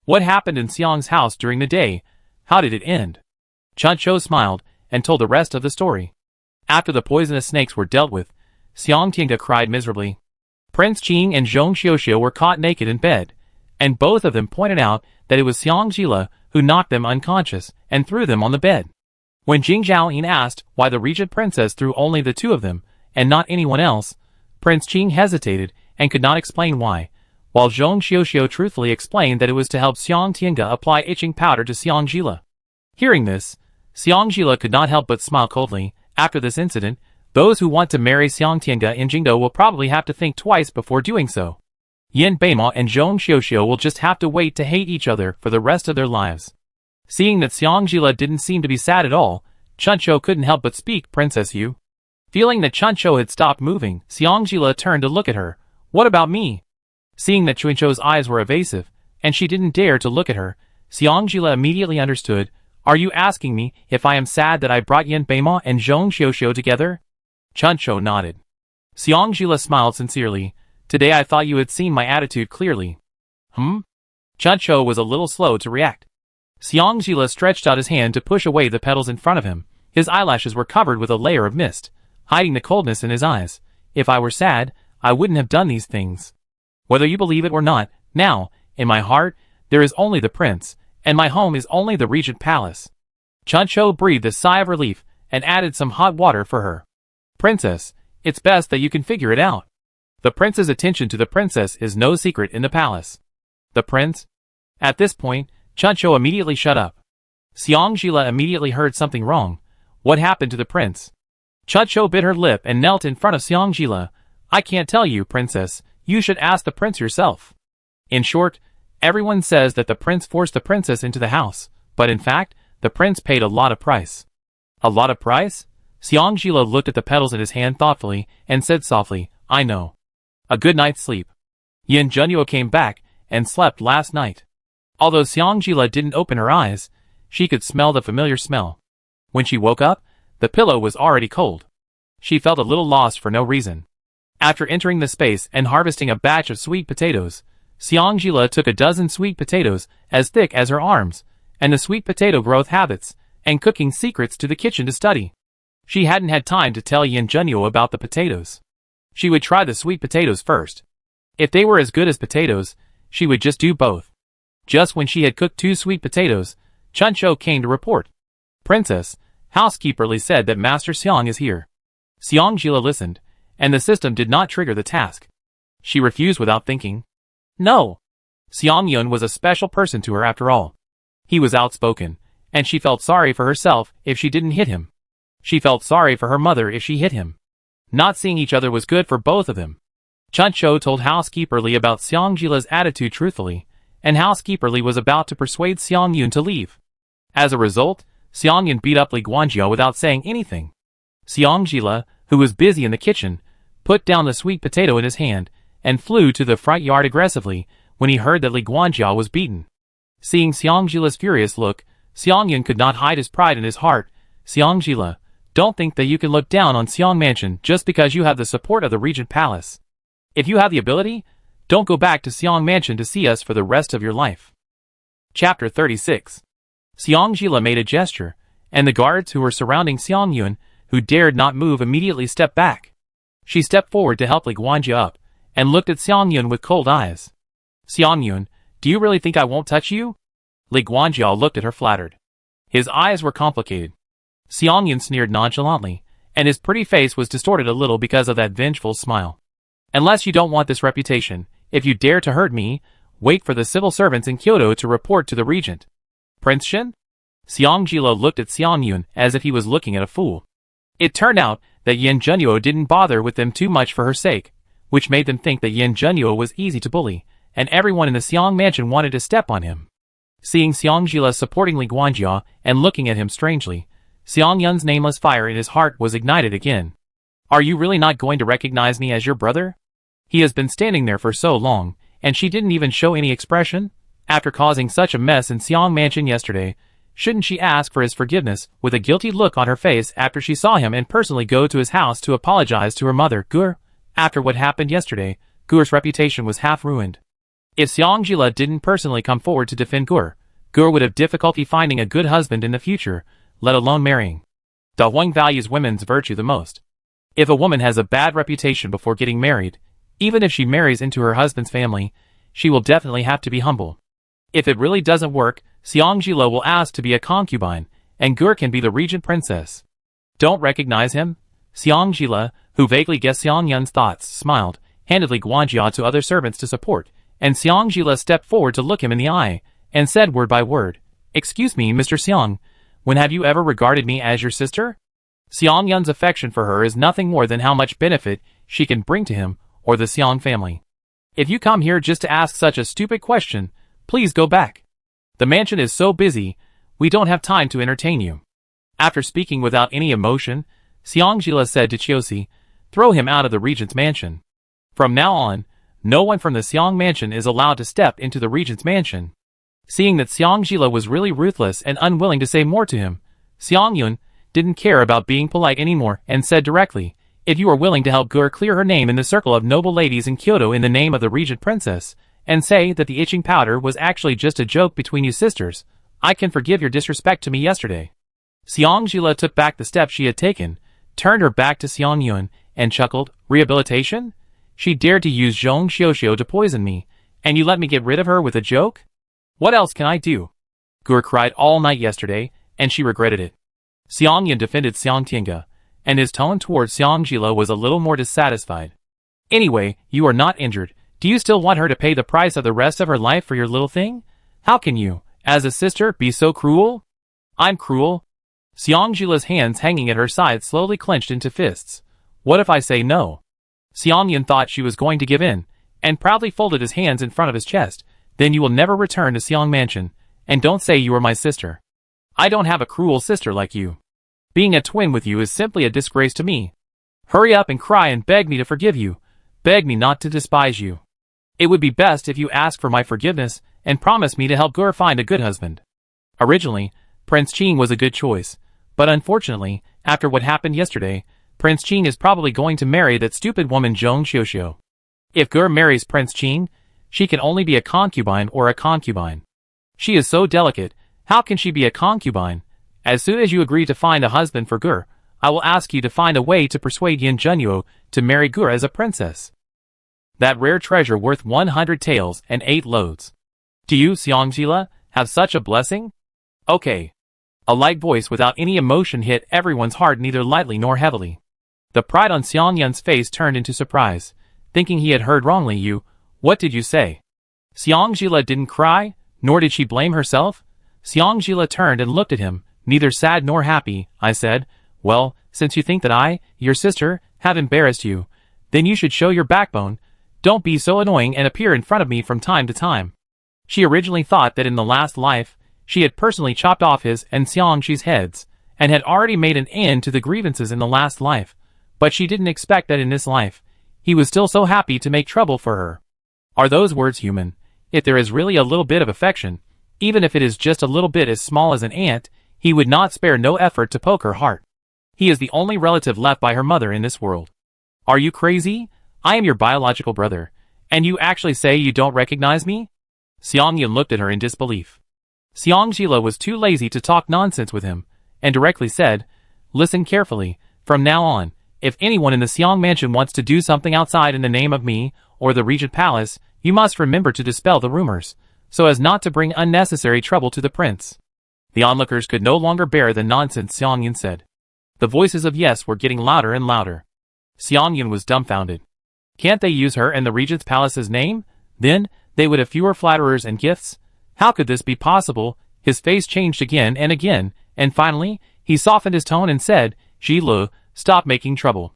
"What happened in Xiang's house during the day? How did it end?" Chuncho smiled, and told the rest of the story. After the poisonous snakes were dealt with, Xiang Tiange cried miserably. Prince Qing and Zhong Xiuxiu were caught naked in bed, and both of them pointed out that it was Xiangjila who knocked them unconscious and threw them on the bed. When Jing Zhaoyin asked why the regent princess threw only the two of them, and not anyone else, Prince Qing hesitated and could not explain why, while Zhong Xiuxiu truthfully explained that it was to help Xiang Tiange apply itching powder to Xiangjila. Hearing this, Xiangjila could not help but smile coldly. After this incident, those who want to marry Xiang Tiange in Jingdo will probably have to think twice before doing so. Yin Beima and Zhong Xiuxiu will just have to wait to hate each other for the rest of their lives. Seeing that Xiangjila didn't seem to be sad at all, Chuncho couldn't help but speak, "Princess Yu." Feeling that Chuncho had stopped moving, Xiangjila turned to look at her. "What about me?" Seeing that Chuncho's eyes were evasive, and she didn't dare to look at her, Xiangjila immediately understood. "Are you asking me if I am sad that I brought Yin Beima and Zhong Xiuxiu together?" Chuncho nodded. Xiangjila smiled sincerely. "Today I thought you had seen my attitude clearly." Chuncho was a little slow to react. Xiangjila stretched out his hand to push away the petals in front of him. His eyelashes were covered with a layer of mist, hiding the coldness in his eyes. "If I were sad, I wouldn't have done these things. Whether you believe it or not, now, in my heart, there is only the prince, and my home is only the Regent Palace." Chuncho breathed a sigh of relief and added some hot water for her. "Princess, it's best that you can figure it out. The prince's attention to the princess is no secret in the palace." "The prince?" At this point, Chuncho immediately shut up. Xiangjila immediately heard something wrong. What happened to the prince? Chuncho bit her lip and knelt in front of Xiangjila. "I can't tell you, princess. You should ask the prince yourself." In short, everyone says that the prince forced the princess into the house, but in fact, the prince paid a lot of price. "A lot of price?" Xiangjila looked at the petals in his hand thoughtfully and said softly, "I know. A good night's sleep." Yin Junyu came back and slept last night. Although Xiangjila didn't open her eyes, she could smell the familiar smell. When she woke up, the pillow was already cold. She felt a little lost for no reason. After entering the space and harvesting a batch of sweet potatoes, Xiangjila took a dozen sweet potatoes as thick as her arms, and the sweet potato growth habits and cooking secrets to the kitchen to study. She hadn't had time to tell Yin Junyu about the potatoes. She would try the sweet potatoes first. If they were as good as potatoes, she would just do both. Just when she had cooked 2 sweet potatoes, Chuncho came to report. "Princess, Housekeeper Li said that Master Xang is here. Xiangjila listened, and the system did not trigger the task. She refused without thinking. No. Xiang Yun was a special person to her after all. He was outspoken, and she felt sorry for herself if she didn't hit him. She felt sorry for her mother if she hit him. Not seeing each other was good for both of them. Chuncho told Housekeeper Li about Xiangjila's attitude truthfully, and Housekeeper Li was about to persuade Xiang Yun to leave. As a result, Xiang Yun beat up Li Guanjiao without saying anything. Xiangjila, who was busy in the kitchen, put down the sweet potato in his hand, and flew to the front yard aggressively when he heard that Li Guanjiao was beaten. Seeing Xiangjila's furious look, Xiang Yun could not hide his pride in his heart. Xiangjila, don't think that you can look down on Xiang Mansion just because you have the support of the Regent Palace. If you have the ability, don't go back to Xiang Mansion to see us for the rest of your life. Chapter 36. Xiangjila made a gesture, and the guards who were surrounding Xiang Yun, who dared not move, immediately stepped back. She stepped forward to help Li Guanjia up, and looked at Xiang Yun with cold eyes. Xiang Yun, do you really think I won't touch you? Li Guanjiao looked at her flattered. His eyes were complicated. Xiang Yun sneered nonchalantly, and his pretty face was distorted a little because of that vengeful smile. Unless you don't want this reputation, if you dare to hurt me, wait for the civil servants in Kyoto to report to the regent. Prince Shin? Xiangjila looked at Xiang Yun as if he was looking at a fool. It turned out that Yin Junyu didn't bother with them too much for her sake, which made them think that Yin Junyu was easy to bully, and everyone in the Xiang Mansion wanted to step on him. Seeing Xiangjila supporting Li Guanjia and looking at him strangely, Xiang Yun's nameless fire in his heart was ignited again. Are you really not going to recognize me as your brother? He has been standing there for so long, and she didn't even show any expression? After causing such a mess in Xiang Mansion yesterday, shouldn't she ask for his forgiveness with a guilty look on her face after she saw him and personally go to his house to apologize to her mother, Gur? After what happened yesterday, Gur's reputation was half ruined. If Xiangjila didn't personally come forward to defend Gur, Gur would have difficulty finding a good husband in the future, let alone marrying. Da Huang values women's virtue the most. If a woman has a bad reputation before getting married, even if she marries into her husband's family, she will definitely have to be humble. If it really doesn't work, Xiangjila will ask to be a concubine, and Gur can be the regent princess. Don't recognize him? Xiangjila, who vaguely guessed Xiang Yun's thoughts, smiled, handed Li Guanjia to other servants to support, and Xiangjila stepped forward to look him in the eye, and said word by word, "Excuse me, Mr. Xiang, when have you ever regarded me as your sister?" Xiang Yun's affection for her is nothing more than how much benefit she can bring to him or the Xiang family. If you come here just to ask such a stupid question, please go back. The mansion is so busy, we don't have time to entertain you. After speaking without any emotion, Xiangjila said to Chiosi, "Throw him out of the regent's mansion. From now on, no one from the Xiang mansion is allowed to step into the regent's mansion." Seeing that Xiangjila was really ruthless and unwilling to say more to him, Xiang Yun didn't care about being polite anymore and said directly, "If you are willing to help Gur clear her name in the circle of noble ladies in Kyoto in the name of the regent princess, and say that the itching powder was actually just a joke between you sisters, I can forgive your disrespect to me yesterday." Xiangjila took back the step she had taken, turned her back to Xiang Yun, and chuckled, "Rehabilitation? She dared to use Zhong Xiuxiu to poison me, and you let me get rid of her with a joke? What else can I do? Gur cried all night yesterday, and she regretted it." Xiang Yun defended Xiang Tiange, and his tone towards Xiangjila was a little more dissatisfied. "Anyway, you are not injured. Do you still want her to pay the price of the rest of her life for your little thing? How can you, as a sister, be so cruel?" "I'm cruel?" Xiangjila's hands hanging at her side slowly clenched into fists. "What if I say no?" Xiang Yun thought she was going to give in, and proudly folded his hands in front of his chest. "Then you will never return to Xiang Mansion, and don't say you are my sister. I don't have a cruel sister like you. Being a twin with you is simply a disgrace to me. Hurry up and cry and beg me to forgive you. Beg me not to despise you. It would be best if you ask for my forgiveness and promise me to help Gur find a good husband." Originally, Prince Qing was a good choice, but unfortunately, after what happened yesterday, Prince Qing is probably going to marry that stupid woman Zhong Xiuxiu. If Gur marries Prince Qing, she can only be a concubine or a concubine. She is so delicate, how can she be a concubine? As soon as you agree to find a husband for Gur, I will ask you to find a way to persuade Yin Junyu to marry Gur as a princess. That rare treasure worth 100 taels and 8 loads. Do you, Xiangjila, have such a blessing? Okay. A light voice without any emotion hit everyone's heart neither lightly nor heavily. The pride on Xiang Yun's face turned into surprise, thinking he had heard wrongly. You, what did you say? Xiang Jila didn't cry, nor did she blame herself. Xiang Jila turned and looked at him, neither sad nor happy. I said, well, since you think that I, your sister, have embarrassed you, then you should show your backbone. Don't be so annoying and appear in front of me from time to time. She originally thought that in the last life, she had personally chopped off his and Xiang Shi's heads, and had already made an end to the grievances in the last life, but she didn't expect that in this life, he was still so happy to make trouble for her. Are those words human? If there is really a little bit of affection, even if it is just a little bit as small as an ant, he would not spare no effort to poke her heart. He is the only relative left by her mother in this world. Are you crazy? I am your biological brother, and you actually say you don't recognize me? Xiang Yun looked at her in disbelief. Xiang Jila was too lazy to talk nonsense with him, and directly said, listen carefully, from now on, if anyone in the Xiang mansion wants to do something outside in the name of me, or the Regent Palace, you must remember to dispel the rumors, so as not to bring unnecessary trouble to the prince. The onlookers could no longer bear the nonsense Xiang Yun said. The voices of yes were getting louder and louder. Xiang Yun was dumbfounded. Can't they use her and the Regent's Palace's name? Then, they would have fewer flatterers and gifts? How could this be possible? His face changed again, and finally, he softened his tone and said, Ji Lu, stop making trouble.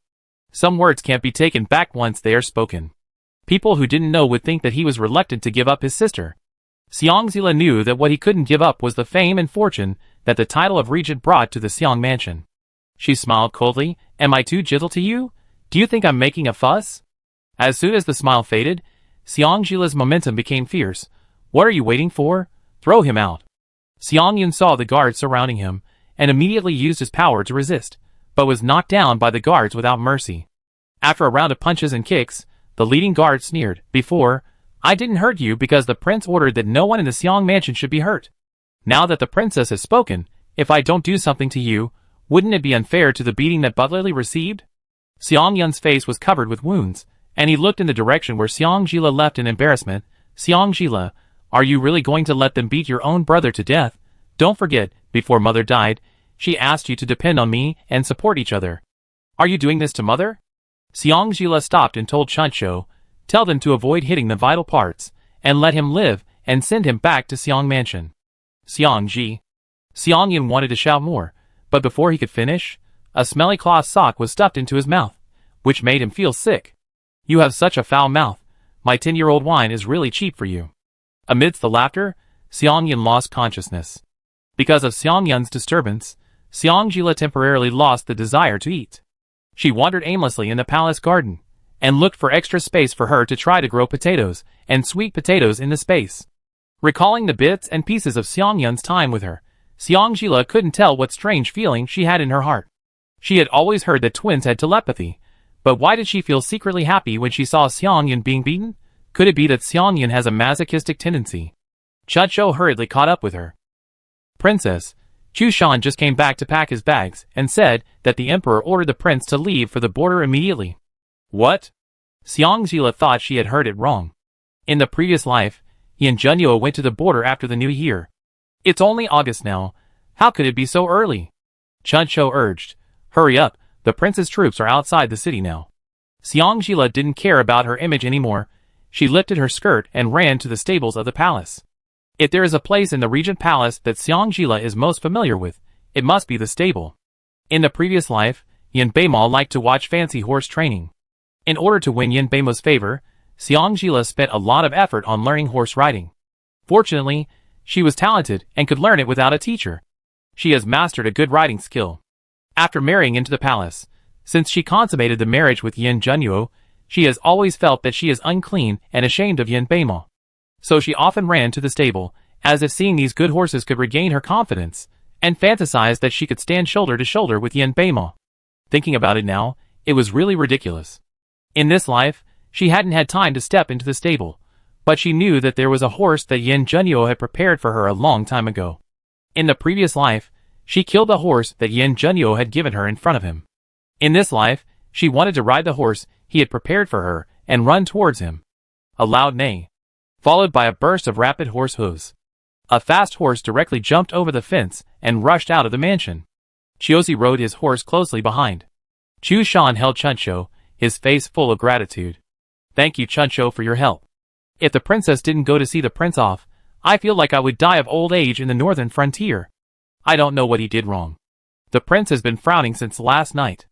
Some words can't be taken back once they are spoken. People who didn't know would think that he was reluctant to give up his sister. Xiang Zila knew that what he couldn't give up was the fame and fortune that the title of regent brought to the Xiang mansion. She smiled coldly. Am I too gentle to you? Do you think I'm making a fuss? As soon as the smile faded, Xiang Zila's momentum became fierce. What are you waiting for? Throw him out. Xiang Yun saw the guards surrounding him, and immediately used his power to resist, but was knocked down by the guards without mercy. After a round of punches and kicks, the leading guard sneered, Before, I didn't hurt you because the prince ordered that no one in the Xiang mansion should be hurt. Now that the princess has spoken, if I don't do something to you, wouldn't it be unfair to the beating that Butlerly received? Xiang Yun's face was covered with wounds, and he looked in the direction where Xiang Jila left in embarrassment. Xiang Jila, are you really going to let them beat your own brother to death? Don't forget, before mother died, she asked you to depend on me and support each other. Are you doing this to mother? Xiang Jila stopped and told Chuncho, tell them to avoid hitting the vital parts, and let him live, and send him back to Xiang mansion. Xiang Ji. Xiang Yun wanted to shout more, but before he could finish, a smelly cloth sock was stuffed into his mouth, which made him feel sick. You have such a foul mouth. My 10-year-old wine is really cheap for you. Amidst the laughter, Xiang Yun lost consciousness. Because of Xiang Yun's disturbance, Xiang Jila temporarily lost the desire to eat. She wandered aimlessly in the palace garden, and looked for extra space for her to try to grow potatoes, and sweet potatoes in the space. Recalling the bits and pieces of Xiang Yun's time with her, Xiang Jila couldn't tell what strange feeling she had in her heart. She had always heard that twins had telepathy, but why did she feel secretly happy when she saw Xiang Yun being beaten? Could it be that Xiang Yun has a masochistic tendency? Chuncho hurriedly caught up with her. Princess, Chu Shan just came back to pack his bags, and said that the emperor ordered the prince to leave for the border immediately. What? Xiang Jila thought she had heard it wrong. In the previous life, Yin Junyu went to the border after the new year. It's only August now. How could it be so early? Chuncho urged. Hurry up, the prince's troops are outside the city now. Xiang Jila didn't care about her image anymore. She lifted her skirt and ran to the stables of the palace. If there is a place in the Regent Palace that Xiang Jila is most familiar with, it must be the stable. In the previous life, Yin Beimo liked to watch fancy horse training. In order to win Yin Beimo's favor, Xiang Jila spent a lot of effort on learning horse riding. Fortunately, she was talented and could learn it without a teacher. She has mastered a good riding skill. After marrying into the palace, since she consummated the marriage with Yin Junyu, she has always felt that she is unclean and ashamed of Yin Beimo. So she often ran to the stable, as if seeing these good horses could regain her confidence, and fantasized that she could stand shoulder to shoulder with Yin Beimo. Thinking about it now, it was really ridiculous. In this life, she hadn't had time to step into the stable, but she knew that there was a horse that Yin Junyu had prepared for her a long time ago. In the previous life, she killed the horse that Yin Junyu had given her in front of him. In this life, she wanted to ride the horse he had prepared for her and run towards him. A loud neigh, followed by a burst of rapid horse hooves. A fast horse directly jumped over the fence and rushed out of the mansion. Chiozi rode his horse closely behind. Chu Shan held Chuncho, his face full of gratitude. Thank you, Chuncho, for your help. If the princess didn't go to see the prince off, I feel like I would die of old age in the northern frontier. I don't know what he did wrong. The prince has been frowning since last night.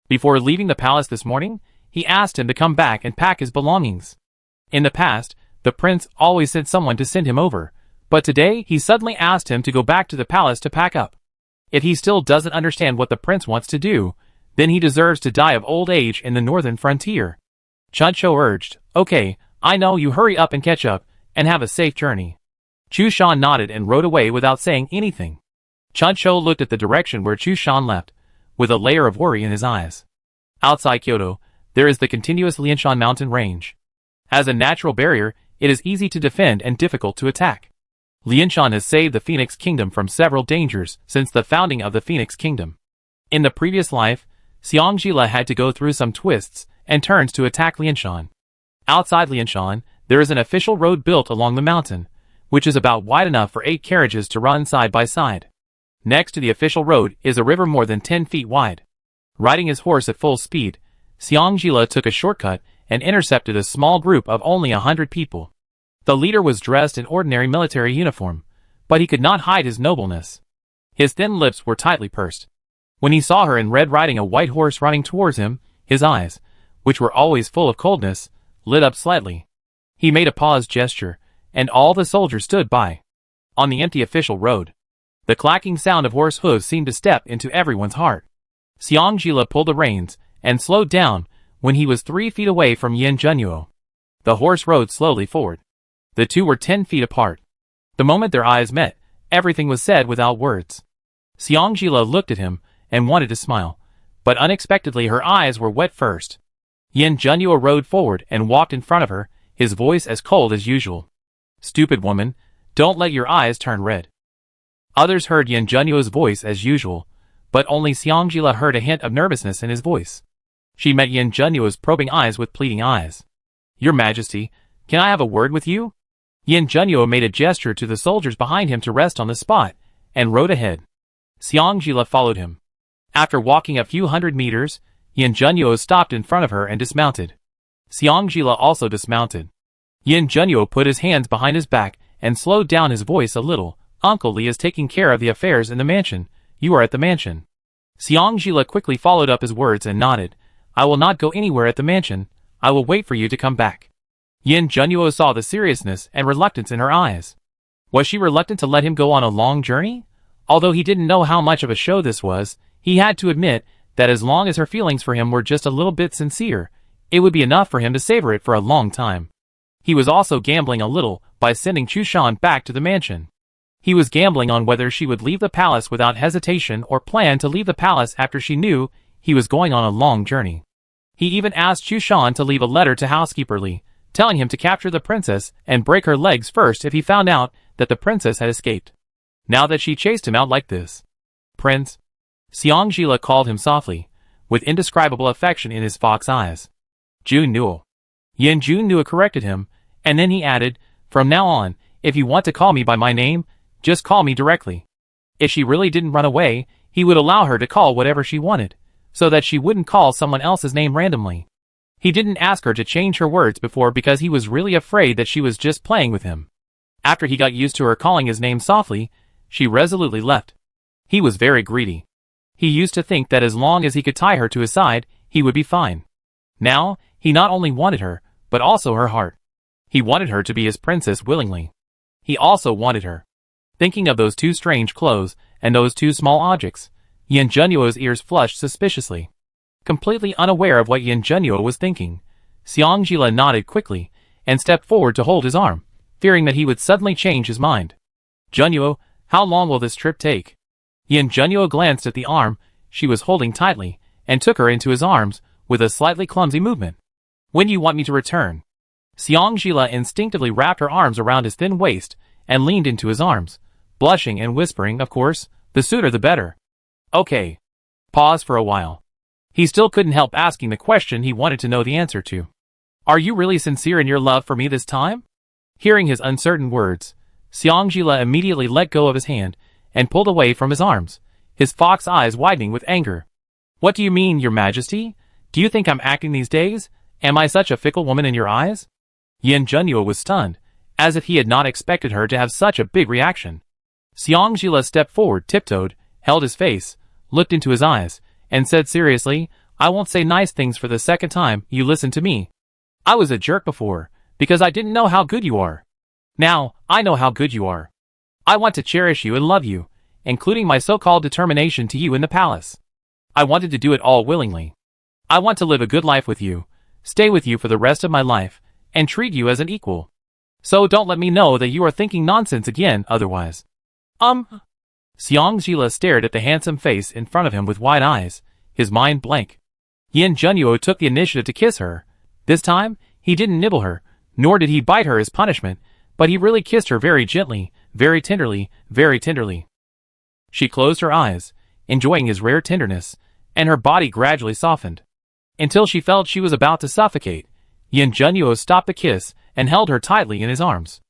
Before leaving the palace this morning, he asked him to come back and pack his belongings. In the past, the prince always sent someone to send him over, but today he suddenly asked him to go back to the palace to pack up. If he still doesn't understand what the prince wants to do, then he deserves to die of old age in the northern frontier. Chuncho urged, Okay, I know, you hurry up and catch up, and have a safe journey. Chu Shan nodded and rode away without saying anything. Chuncho looked at the direction where Chu Shan left, with a layer of worry in his eyes. Outside Kyoto, there is the continuous Lianshan mountain range. As a natural barrier, it is easy to defend and difficult to attack. Lianshan has saved the Phoenix Kingdom from several dangers since the founding of the Phoenix Kingdom. In the previous life, Xiangjila had to go through some twists and turns to attack Lianshan. Outside Lianshan, there is an official road built along the mountain, which is about wide enough for 8 carriages to run side by side. Next to the official road is a river more than 10 feet wide. Riding his horse at full speed, Xiangjila took a shortcut and intercepted a small group of only 100 people. The leader was dressed in ordinary military uniform, but he could not hide his nobleness. His thin lips were tightly pursed. When he saw her in red riding a white horse running towards him, his eyes, which were always full of coldness, lit up slightly. He made a pause gesture, and all the soldiers stood by. On the empty official road, the clacking sound of horse hooves seemed to step into everyone's heart. Xiangjila pulled the reins and slowed down when he was 3 feet away from Yin Junyu. The horse rode slowly forward. The two were 10 feet apart. The moment their eyes met, everything was said without words. Xiangjila looked at him and wanted to smile, but unexpectedly her eyes were wet first. Yin Junyu rode forward and walked in front of her, his voice as cold as usual. Stupid woman, don't let your eyes turn red. Others heard Yin Junyu's voice as usual, but only Xiangjila heard a hint of nervousness in his voice. She met Yin Junyu's probing eyes with pleading eyes. Your Majesty, can I have a word with you? Yin Junyu made a gesture to the soldiers behind him to rest on the spot, and rode ahead. Xiangjila followed him. After walking a few hundred meters, Yin Junyu stopped in front of her and dismounted. Xiangjila also dismounted. Yin Junyu put his hands behind his back and slowed down his voice a little. Uncle Li is taking care of the affairs in the mansion. You are at the mansion. Xiangjila quickly followed up his words and nodded. I will not go anywhere at the mansion. I will wait for you to come back. Yin Junyu saw the seriousness and reluctance in her eyes. Was she reluctant to let him go on a long journey? Although he didn't know how much of a show this was, he had to admit that as long as her feelings for him were just a little bit sincere, it would be enough for him to savor it for a long time. He was also gambling a little by sending Chu Shan back to the mansion. He was gambling on whether she would leave the palace without hesitation or plan to leave the palace after she knew he was going on a long journey. He even asked Chu Shan to leave a letter to housekeeper Li, telling him to capture the princess and break her legs first if he found out that the princess had escaped. Now that she chased him out like this. Prince? Xiangjila called him softly, with indescribable affection in his fox eyes. Junyu. Yin Junyu corrected him, and then he added, From now on, if you want to call me by my name, just call me directly. If she really didn't run away, he would allow her to call whatever she wanted, so that she wouldn't call someone else's name randomly. He didn't ask her to change her words before because he was really afraid that she was just playing with him. After he got used to her calling his name softly, she resolutely left. He was very greedy. He used to think that as long as he could tie her to his side, he would be fine. Now, he not only wanted her, but also her heart. He wanted her to be his princess willingly. He also wanted her. Thinking of those two strange clothes and those two small objects, Yin Junyu's ears flushed suspiciously. Completely unaware of what Yin Junyu was thinking, Xiangjila nodded quickly and stepped forward to hold his arm, fearing that he would suddenly change his mind. Junyu, how long will this trip take? Yin Junyu glanced at the arm she was holding tightly and took her into his arms with a slightly clumsy movement. When do you want me to return? Xiangjila instinctively wrapped her arms around his thin waist and leaned into his arms, blushing and whispering, of course, the sooner the better. Okay. Pause for a while. He still couldn't help asking the question he wanted to know the answer to. Are you really sincere in your love for me this time? Hearing his uncertain words, Xiangjila immediately let go of his hand and pulled away from his arms, his fox eyes widening with anger. What do you mean, Your Majesty? Do you think I'm acting these days? Am I such a fickle woman in your eyes? Yin Junyu was stunned, as if he had not expected her to have such a big reaction. Xiangjila stepped forward, tiptoed, held his face, looked into his eyes, and said seriously, I won't say nice things for the second time, you listen to me. I was a jerk before, because I didn't know how good you are. Now, I know how good you are. I want to cherish you and love you, including my so-called determination to you in the palace. I wanted to do it all willingly. I want to live a good life with you, stay with you for the rest of my life, and treat you as an equal. So don't let me know that you are thinking nonsense again otherwise. Xiangjila stared at the handsome face in front of him with wide eyes, his mind blank. Yin Junyu took the initiative to kiss her. This time, he didn't nibble her, nor did he bite her as punishment, but he really kissed her very gently, very tenderly, very tenderly. She closed her eyes, enjoying his rare tenderness, and her body gradually softened. Until she felt she was about to suffocate, Yin Junyu stopped the kiss and held her tightly in his arms.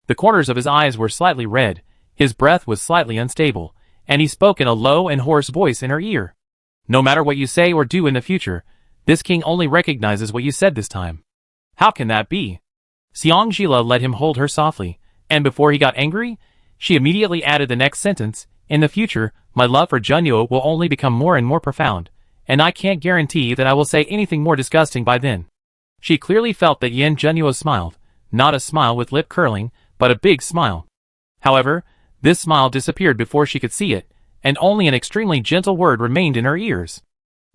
The corners of his eyes were slightly red, his breath was slightly unstable, and he spoke in a low and hoarse voice in her ear. No matter what you say or do in the future, this king only recognizes what you said this time. How can that be? Xiangjila let him hold her softly, and before he got angry, she immediately added the next sentence, in the future, my love for Junyu will only become more and more profound, and I can't guarantee that I will say anything more disgusting by then. She clearly felt that Yin Junyu smiled, not a smile with lip curling, but a big smile. However, this smile disappeared before she could see it, and only an extremely gentle word remained in her ears.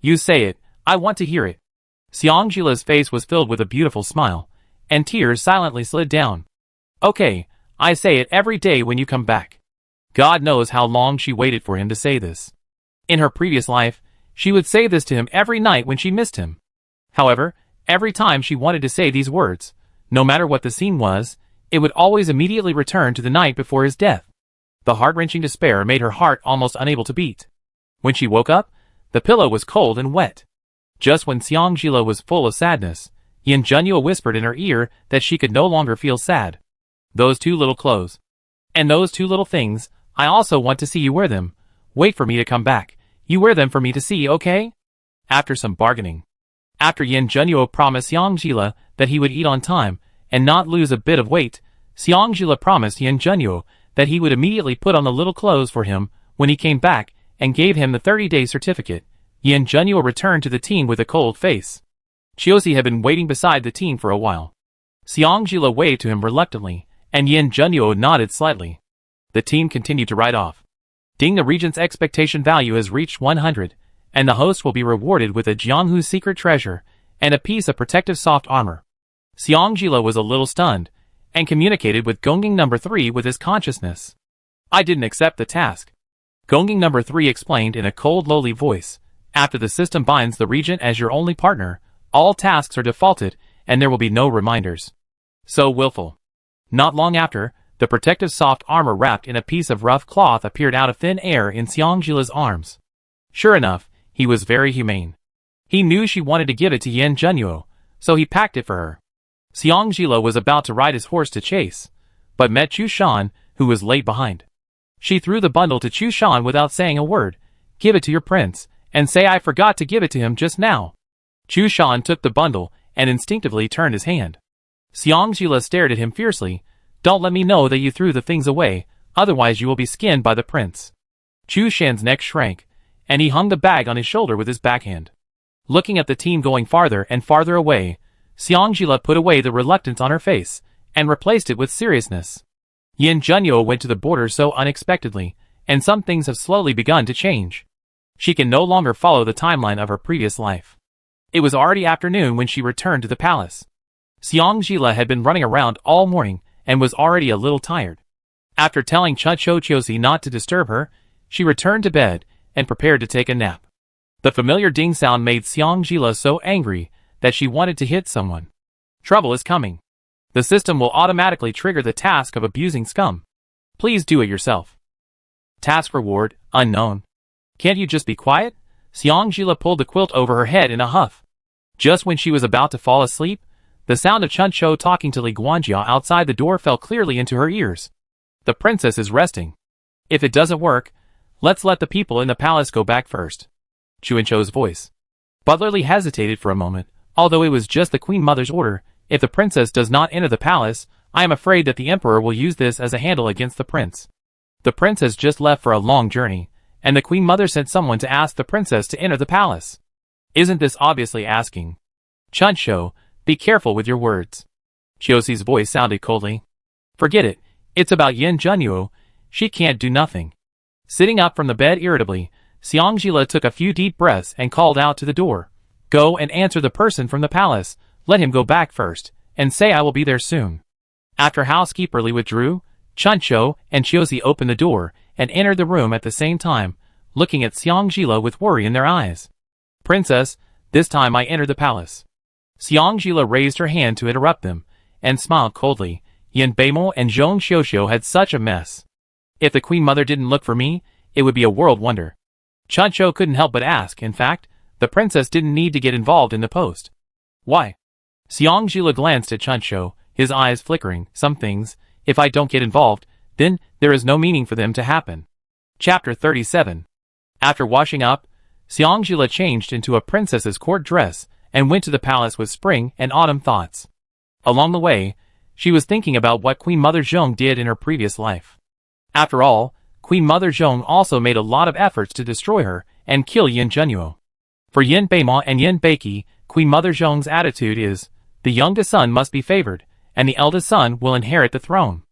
You say it, I want to hear it. Xiangjila's face was filled with a beautiful smile, and tears silently slid down. Okay, I say it every day when you come back. God knows how long she waited for him to say this. In her previous life, she would say this to him every night when she missed him. However, every time she wanted to say these words, no matter what the scene was, it would always immediately return to the night before his death. The heart-wrenching despair made her heart almost unable to beat. When she woke up, the pillow was cold and wet. Just when Xiangjila was full of sadness, Yin Junyu whispered in her ear that she could no longer feel sad. Those two little clothes. And those two little things, I also want to see you wear them. Wait for me to come back. You wear them for me to see, okay? After some bargaining. After Yin Junyu promised Xiangjila that he would eat on time and not lose a bit of weight, Xiangjila promised Yin Junyu that he would immediately put on the little clothes for him when he came back and gave him the 30-day certificate. Yin Junyu returned to the team with a cold face. Chiosi had been waiting beside the team for a while. Xiangjila waved to him reluctantly, and Yin Junyu nodded slightly. The team continued to ride off. Ding, the Regent's expectation value has reached 100, and the host will be rewarded with a Jianghu secret treasure and a piece of protective soft armor. Xiangjila was a little stunned, and communicated with Gongjing number 3 with his consciousness. I didn't accept the task. Gongjing number 3 explained in a cold, lowly voice. After the system binds the Regent as your only partner, all tasks are defaulted, and there will be no reminders. So willful. Not long after, the protective soft armor wrapped in a piece of rough cloth appeared out of thin air in Xiangjila's arms. Sure enough, he was very humane. He knew she wanted to give it to Yin Junyu, so he packed it for her. Xiangjila was about to ride his horse to chase, but met Chu Shan, who was late behind. She threw the bundle to Chu Shan without saying a word. Give it to your prince, and say I forgot to give it to him just now. Chu Shan took the bundle and instinctively turned his hand. Xiangjila stared at him fiercely. Don't let me know that you threw the things away, otherwise you will be skinned by the prince. Chu Shan's neck shrank, and he hung the bag on his shoulder with his backhand. Looking at the team going farther and farther away, Xiangjila put away the reluctance on her face, and replaced it with seriousness. Yin Junyu went to the border so unexpectedly, and some things have slowly begun to change. She can no longer follow the timeline of her previous life. It was already afternoon when she returned to the palace. Xiangjila had been running around all morning, and was already a little tired. After telling Chuncho Chiosi not to disturb her, she returned to bed, and prepared to take a nap. The familiar ding sound made Xiangjila so angry that she wanted to hit someone. Trouble is coming. The system will automatically trigger the task of abusing scum. Please do it yourself. Task reward, unknown. Can't you just be quiet? Xiangjila pulled the quilt over her head in a huff. Just when she was about to fall asleep, the sound of Chuncho talking to Li Guanjia outside the door fell clearly into her ears. The princess is resting. If it doesn't work, let's let the people in the palace go back first. Chuancho's voice. Butler Lee hesitated for a moment, although it was just the Queen Mother's order. If the princess does not enter the palace, I am afraid that the emperor will use this as a handle against the prince. The prince has just left for a long journey, and the Queen Mother sent someone to ask the princess to enter the palace. Isn't this obviously asking? Chuncho, be careful with your words. Chiosi's voice sounded coldly. Forget it. It's about Yin Junyu. She can't do nothing. Sitting up from the bed irritably, Xiangjila took a few deep breaths and called out to the door. Go and answer the person from the palace. Let him go back first, and say I will be there soon. After housekeeper Li withdrew, Chuncho and Chiosi opened the door and entered the room at the same time, looking at Xiangjila with worry in their eyes. Princess, this time I enter the palace. Xiangjila raised her hand to interrupt them, and smiled coldly. Yin Beimo and Zhong Xiuxiu had such a mess. If the Queen Mother didn't look for me, it would be a world wonder. Chuncho couldn't help but ask. In fact, the princess didn't need to get involved in the post. Why? Xiangjila glanced at Chuncho, his eyes flickering. Some things, if I don't get involved, then there is no meaning for them to happen. Chapter 37. After washing up, Xiangjila changed into a princess's court dress and went to the palace with spring and autumn thoughts. Along the way, she was thinking about what Queen Mother Zhong did in her previous life. After all, Queen Mother Zhong also made a lot of efforts to destroy her and kill Yin Junyu. For Yin Beima and Yin Beiki, Queen Mother Zhong's attitude is, the youngest son must be favored, and the eldest son will inherit the throne.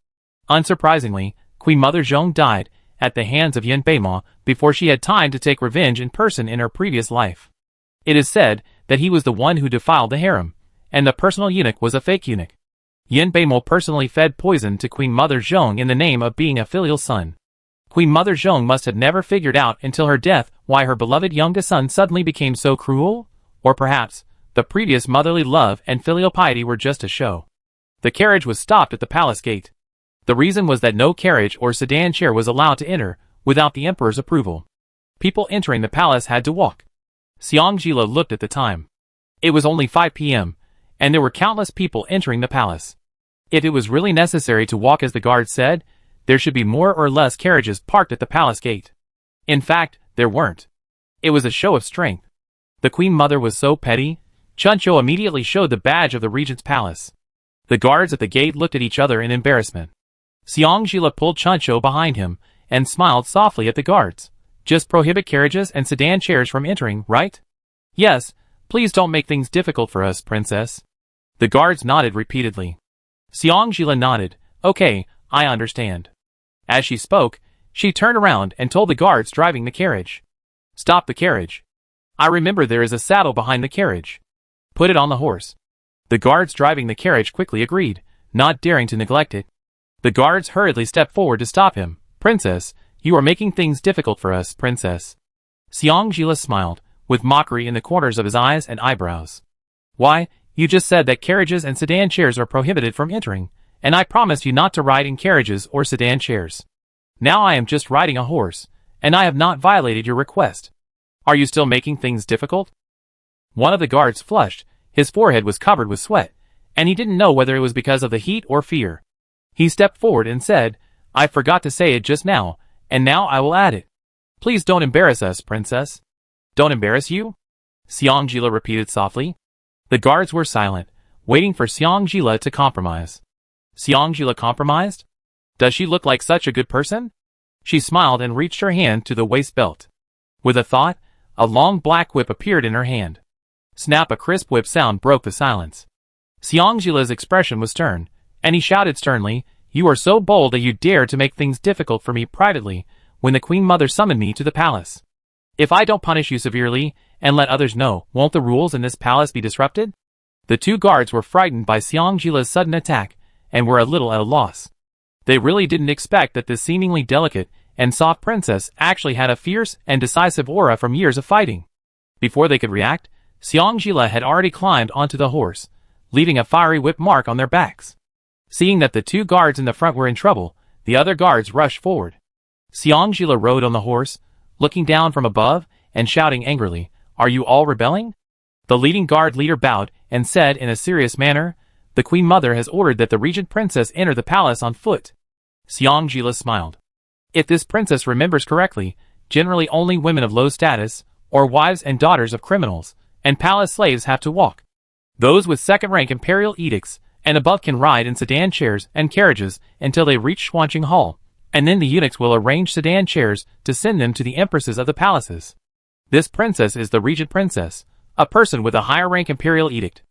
Unsurprisingly, Queen Mother Zhong died at the hands of Yin Beima before she had time to take revenge in person in her previous life. It is said that he was the one who defiled the harem, and the personal eunuch was a fake eunuch. Yin Beimo personally fed poison to Queen Mother Zhong in the name of being a filial son. Queen Mother Zhong must have never figured out until her death why her beloved youngest son suddenly became so cruel, or perhaps, the previous motherly love and filial piety were just a show. The carriage was stopped at the palace gate. The reason was that no carriage or sedan chair was allowed to enter without the emperor's approval. People entering the palace had to walk. Xiangjila looked at the time. It was only 5 p.m., and there were countless people entering the palace. If it was really necessary to walk as the guard said, there should be more or less carriages parked at the palace gate. In fact, there weren't. It was a show of strength. The Queen Mother was so petty. Chuncho immediately showed the badge of the regent's palace. The guards at the gate looked at each other in embarrassment. Xiangjila pulled Chuncho behind him and smiled softly at the guards. Just prohibit carriages and sedan chairs from entering, right? Yes, please don't make things difficult for us, princess. The guards nodded repeatedly. Xiangjila nodded. Okay, I understand. As she spoke, she turned around and told the guards driving the carriage. Stop the carriage. I remember there is a saddle behind the carriage. Put it on the horse. The guards driving the carriage quickly agreed, not daring to neglect it. The guards hurriedly stepped forward to stop him. Princess, you are making things difficult for us, princess. Xiangjila smiled, with mockery in the corners of his eyes and eyebrows. Why, you just said that carriages and sedan chairs are prohibited from entering, and I promised you not to ride in carriages or sedan chairs. Now I am just riding a horse, and I have not violated your request. Are you still making things difficult? One of the guards flushed. His forehead was covered with sweat, and he didn't know whether it was because of the heat or fear. He stepped forward and said, I forgot to say it just now, and now I will add it. Please don't embarrass us, princess. Don't embarrass you? Xiangjila repeated softly. The guards were silent, waiting for Xiangjila to compromise. Xiangjila compromised? Does she look like such a good person? She smiled and reached her hand to the waist belt. With a thought, a long black whip appeared in her hand. Snap! A crisp whip sound broke the silence. Xiangjila's expression was stern, and he shouted sternly, You are so bold that you dare to make things difficult for me privately when the Queen Mother summoned me to the palace. If I don't punish you severely and let others know, won't the rules in this palace be disrupted? The two guards were frightened by Xiangjila's sudden attack and were a little at a loss. They really didn't expect that this seemingly delicate and soft princess actually had a fierce and decisive aura from years of fighting. Before they could react, Xiangjila had already climbed onto the horse, leaving a fiery whip mark on their backs. Seeing that the two guards in the front were in trouble, the other guards rushed forward. Xiangjila rode on the horse, looking down from above and shouting angrily, Are you all rebelling? The leading guard leader bowed and said in a serious manner, The Queen Mother has ordered that the regent princess enter the palace on foot. Xiang Jila smiled. If this princess remembers correctly, generally only women of low status, or wives and daughters of criminals, and palace slaves have to walk. Those with second-rank imperial edicts and above can ride in sedan chairs and carriages until they reach Xuanqing Hall, and then the eunuchs will arrange sedan chairs to send them to the empresses of the palaces. This princess is the Regent Princess, a person with a higher rank imperial edict.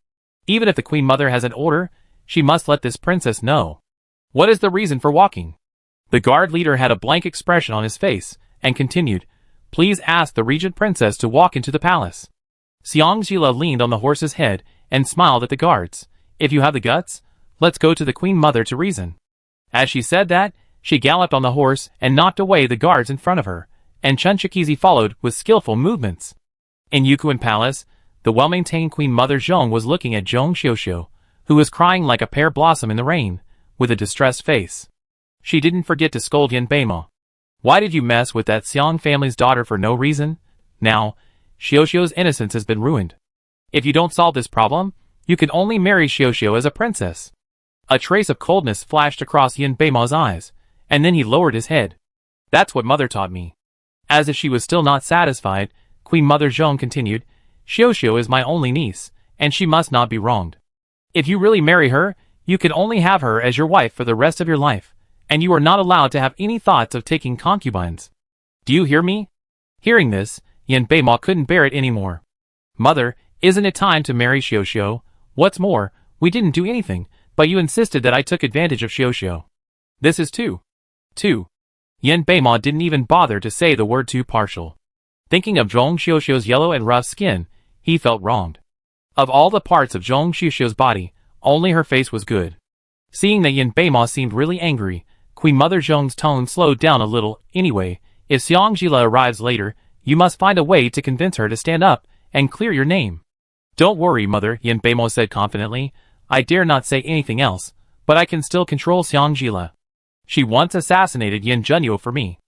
Even if the Queen Mother has an order, she must let this princess know. What is the reason for walking? The guard leader had a blank expression on his face, and continued, Please ask the Regent Princess to walk into the palace. Xiang Jila leaned on the horse's head and smiled at the guards. If you have the guts, let's go to the Queen Mother to reason. As she said that, she galloped on the horse and knocked away the guards in front of her, and Chunchakizi followed with skillful movements. In Yukuan Palace, the well-maintained Queen Mother Zhong was looking at Zhong Xiuxiu, who was crying like a pear blossom in the rain, with a distressed face. She didn't forget to scold Yin Beima. Why did you mess with that Xiang family's daughter for no reason? Now, Xiuxiu's innocence has been ruined. If you don't solve this problem, you can only marry Xiuxiu as a princess. A trace of coldness flashed across Yin Beima's eyes, and then he lowered his head. That's what mother taught me. As if she was still not satisfied, Queen Mother Zhong continued, Xiuxiu is my only niece, and she must not be wronged. If you really marry her, you can only have her as your wife for the rest of your life, and you are not allowed to have any thoughts of taking concubines. Do you hear me? Hearing this, Yin Beima couldn't bear it anymore. Mother, isn't it time to marry Xiuxiu? What's more, we didn't do anything, but you insisted that I took advantage of Xiuxiu. This is too Yin Beima didn't even bother to say the word too partial. Thinking of Zhong Xiuxiu's yellow and rough skin, he felt wronged. Of all the parts of Zhong Xiuxiu's body, only her face was good. Seeing that Yin Beima seemed really angry, Queen Mother Zhong's tone slowed down a little. Anyway, if Xiang Jila arrives later, you must find a way to convince her to stand up and clear your name. Don't worry, Mother, Yin Beima said confidently. I dare not say anything else, but I can still control Xiang Jila. She once assassinated Yin Junyu for me.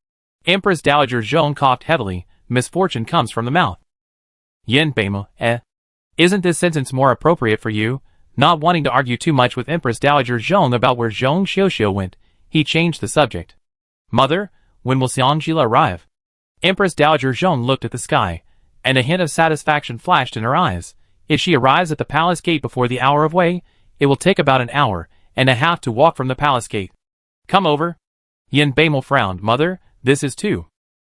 Empress Dowager Zhong coughed heavily. Misfortune comes from the mouth. Yin Beima, Isn't this sentence more appropriate for you? Not wanting to argue too much with Empress Dowager Zhong about where Zhong Xiuxiu went, he changed the subject. Mother, when will Xiang Jila arrive? Empress Dowager Zhong looked at the sky, and a hint of satisfaction flashed in her eyes. If she arrives at the palace gate before the hour of Wei, it will take about an hour and a half to walk from the palace gate. Come over. Yin Beima frowned. Mother, this is too.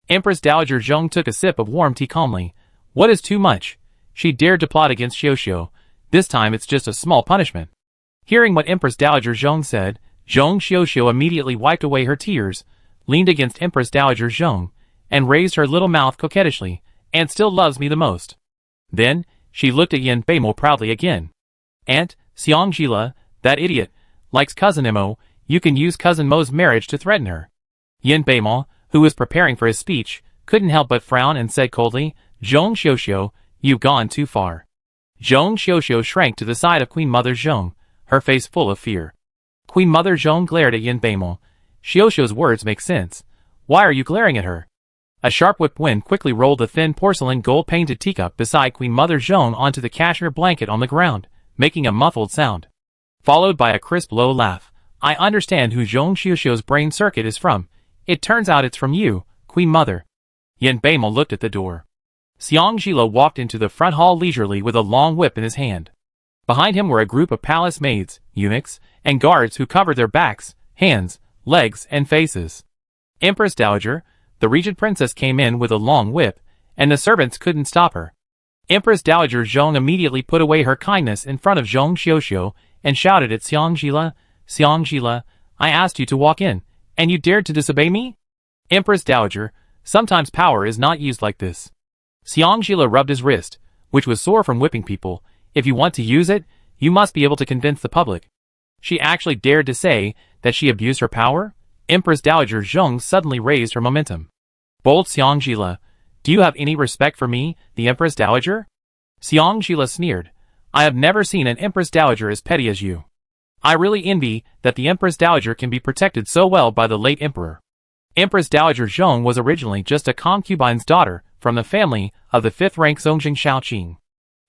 Empress Dowager Zhong took a sip of warm tea calmly. What is too much? She dared to plot against Xiuxiu. This time it's just a small punishment. Hearing what Empress Dowager Zhong said, Zhong Xiuxiu immediately wiped away her tears, leaned against Empress Dowager Zhong, and raised her little mouth coquettishly, and still loves me the most. Then, she looked at Yin Beima proudly again. Aunt, Xiang Jila, that idiot, likes Cousin Mo, you can use Cousin Mo's marriage to threaten her. Yin Beima, who was preparing for his speech, couldn't help but frown and said coldly, Zhong Xiuxiu, you've gone too far. Zhong Xiuxiu shrank to the side of Queen Mother Zhong, her face full of fear. Queen Mother Zhong glared at Yin Beima. Xiuxiu's words make sense. Why are you glaring at her? A sharp whip wind quickly rolled the thin porcelain gold-painted teacup beside Queen Mother Zhong onto the cashmere blanket on the ground, making a muffled sound. Followed by a crisp low laugh. I understand who Zhong Xiuxiu's brain circuit is from. It turns out it's from you, Queen Mother. Yin Beima looked at the door. Xiang Jila walked into the front hall leisurely with a long whip in his hand. Behind him were a group of palace maids, eunuchs, and guards who covered their backs, hands, legs, and faces. Empress Dowager, the Regent Princess came in with a long whip, and the servants couldn't stop her. Empress Dowager Zhong immediately put away her kindness in front of Zhong Xiuxiu and shouted at Xiang Jila, I asked you to walk in, and you dared to disobey me? Empress Dowager, sometimes power is not used like this. Xiang Jila rubbed his wrist, which was sore from whipping people. If you want to use it, you must be able to convince the public. She actually dared to say that she abused her power? Empress Dowager Zhong suddenly raised her momentum. Bold Xiang Jila, do you have any respect for me, the Empress Dowager? Xiang Jila sneered. I have never seen an Empress Dowager as petty as you. I really envy that the Empress Dowager can be protected so well by the late Emperor. Empress Dowager Zhong was originally just a concubine's daughter from the family of the 5th-rank Zongjing Shaoqing.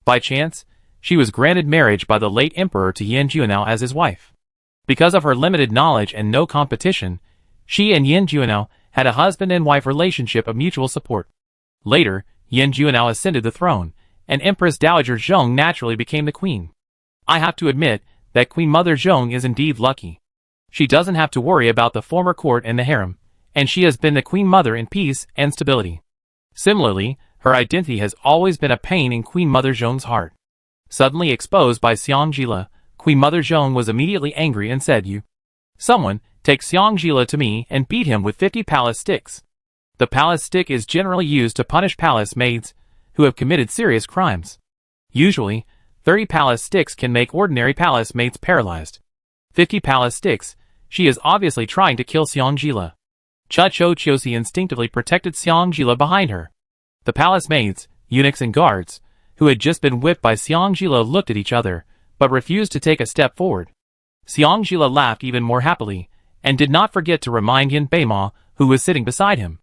By chance, she was granted marriage by the late Emperor to Yin Junyu as his wife. Because of her limited knowledge and no competition, She and Yin Junyu had a husband and wife relationship of mutual support. Later, Yin Junyu ascended the throne, and Empress Dowager Xang naturally became the queen. I have to admit that Queen Mother Xang is indeed lucky. She doesn't have to worry about the former court and the harem, and she has been the Queen Mother in peace and stability. Similarly, her identity has always been a pain in Queen Mother Zhong's heart. Suddenly exposed by Xiangjila, Queen Mother Zhong was immediately angry and said, Someone, take Xiangjila to me and beat him with 50 palace sticks. The palace stick is generally used to punish palace maids who have committed serious crimes. Usually, 30 palace sticks can make ordinary palace maids paralyzed. 50 palace sticks, she is obviously trying to kill Xiangjila. Chiosi instinctively protected Xiangjila behind her. The palace maids, eunuchs and guards, who had just been whipped by Xiangjila looked at each other, but refused to take a step forward. Xiangjila laughed even more happily, and did not forget to remind Yin Beima, who was sitting beside him.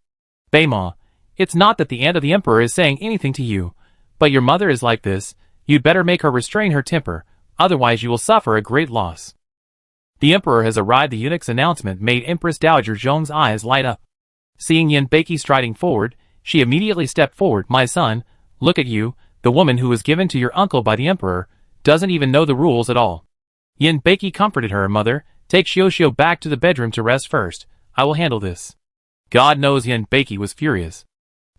Beima, it's not that the aunt of the emperor is saying anything to you, but your mother is like this, you'd better make her restrain her temper, otherwise you will suffer a great loss. The emperor has arrived. The eunuch's announcement made Empress Dowager Zhong's eyes light up. Seeing Yin Beiki striding forward, she immediately stepped forward. My son, look at you, the woman who was given to your uncle by the emperor, doesn't even know the rules at all. Yin Beiki comforted her. Mother, take Xiao back to the bedroom to rest first, I will handle this. God knows Yin Beiki was furious.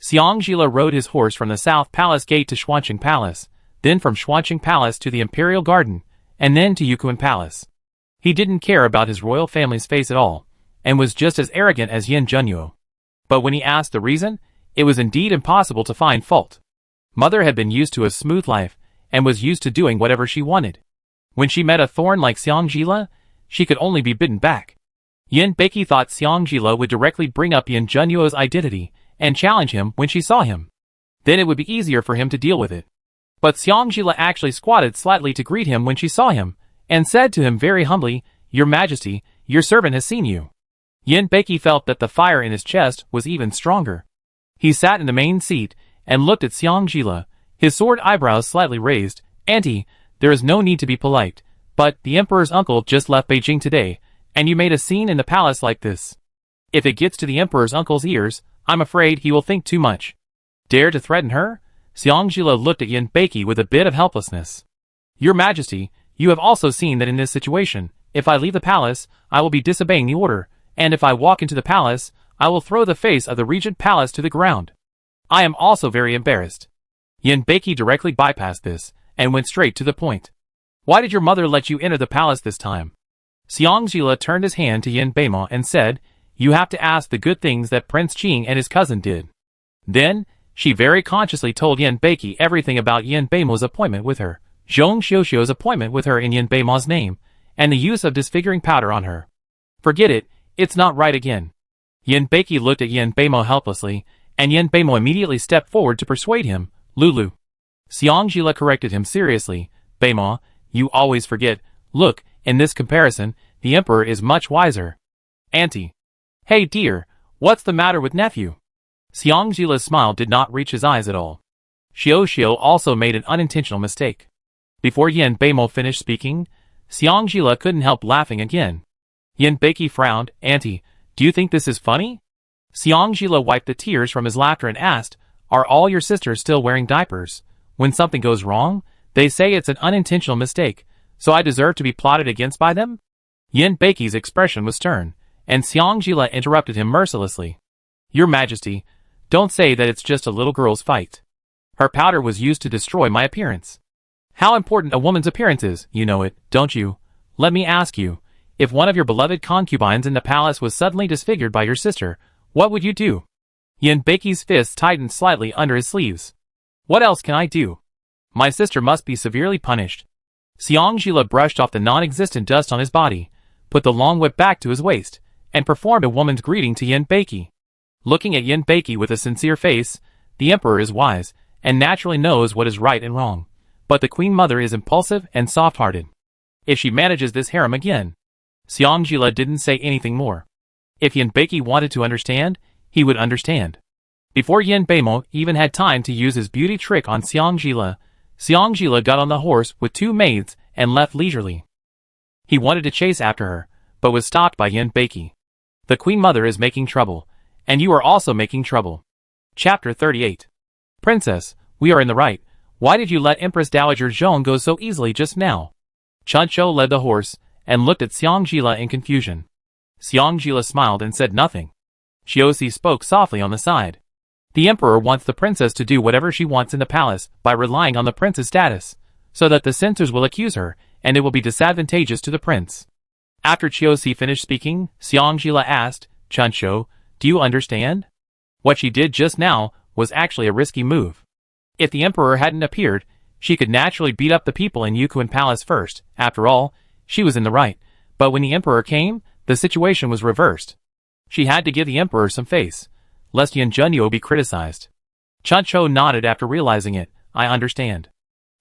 Xiangjila rode his horse from the South Palace Gate to Xuanqing Palace, then from Xuanqing Palace to the Imperial Garden, and then to Yuquan Palace. He didn't care about his royal family's face at all, and was just as arrogant as Yin Junyu. But when he asked the reason, it was indeed impossible to find fault. Mother had been used to a smooth life, and was used to doing whatever she wanted. When she met a thorn like Xiangjila, she could only be bitten back. Yin Beiki thought Xiangjila would directly bring up Yin Junyu's identity, and challenge him when she saw him. Then it would be easier for him to deal with it. But Xiangjila actually squatted slightly to greet him when she saw him, and said to him very humbly, Your Majesty, your servant has seen you. Yin Beiki felt that the fire in his chest was even stronger. He sat in the main seat, and looked at Xiangjila, his sword eyebrows slightly raised. Auntie, there is no need to be polite, but the emperor's uncle just left Beijing today, and you made a scene in the palace like this. If it gets to the emperor's uncle's ears, I'm afraid he will think too much. Dare to threaten her? Xiangjila looked at Yin Beiki with a bit of helplessness. Your Majesty, you have also seen that in this situation, if I leave the palace, I will be disobeying the order, and if I walk into the palace, I will throw the face of the Regent Palace to the ground. I am also very embarrassed. Yin Beiki directly bypassed this, and went straight to the point. Why did your mother let you enter the palace this time? Xiangjila turned his hand to Yin Beima and said, You have to ask the good things that Prince Qing and his cousin did. Then, she very consciously told Yin Beiki everything about Yin Beima's appointment with her, Zhong Xiuxiu's appointment with her in Yin Beima's name, and the use of disfiguring powder on her. Forget it, it's not right again. Yin Beiki looked at Yin Beima helplessly, and Yin Beima immediately stepped forward to persuade him, Lulu. Xiangjila corrected him seriously, Beima, you always forget, look, in this comparison, the emperor is much wiser. Auntie. Hey dear, what's the matter with nephew? Xiangjila's smile did not reach his eyes at all. Xiao also made an unintentional mistake. Before Yin Beima finished speaking, Xiangjila couldn't help laughing again. Yin Beiki frowned, Auntie, do you think this is funny? Xiangjila wiped the tears from his laughter and asked, Are all your sisters still wearing diapers? When something goes wrong, they say it's an unintentional mistake, so I deserve to be plotted against by them? Yin Beiki's expression was stern, and Xiangjila interrupted him mercilessly. Your Majesty, don't say that it's just a little girl's fight. Her powder was used to destroy my appearance. How important a woman's appearance is, you know it, don't you? Let me ask you, if one of your beloved concubines in the palace was suddenly disfigured by your sister, what would you do? Yin Beiki's fists tightened slightly under his sleeves. What else can I do? My sister must be severely punished. Xiangjila brushed off the non-existent dust on his body, put the long whip back to his waist, and performed a woman's greeting to Yin Beiki. Looking at Yin Beiki with a sincere face, the emperor is wise, and naturally knows what is right and wrong. But the Queen Mother is impulsive and soft-hearted. If she manages this harem again. Xiangjila didn't say anything more. If Yin Beiki wanted to understand, he would understand. Before Yin Beima even had time to use his beauty trick on Xiangjila, Xiangjila got on the horse with two maids and left leisurely. He wanted to chase after her, but was stopped by Yin Beiki. The Queen Mother is making trouble, and you are also making trouble. Chapter 38. Princess, we are in the right. Why did you let Empress Dowager Zhong go so easily just now? Chuncho led the horse, and looked at Xiangjila in confusion. Xiangjila smiled and said nothing. Xiaoxi spoke softly on the side. The emperor wants the princess to do whatever she wants in the palace by relying on the prince's status, so that the censors will accuse her, and it will be disadvantageous to the prince. After Xiaoxi finished speaking, Xiangjila asked, Chuncho, do you understand? What she did just now was actually a risky move. If the emperor hadn't appeared, she could naturally beat up the people in Yukuan Palace first. After all, she was in the right, but when the emperor came, the situation was reversed. She had to give the emperor some face, lest Yin Junyu be criticized. Chuncho nodded after realizing it. I understand.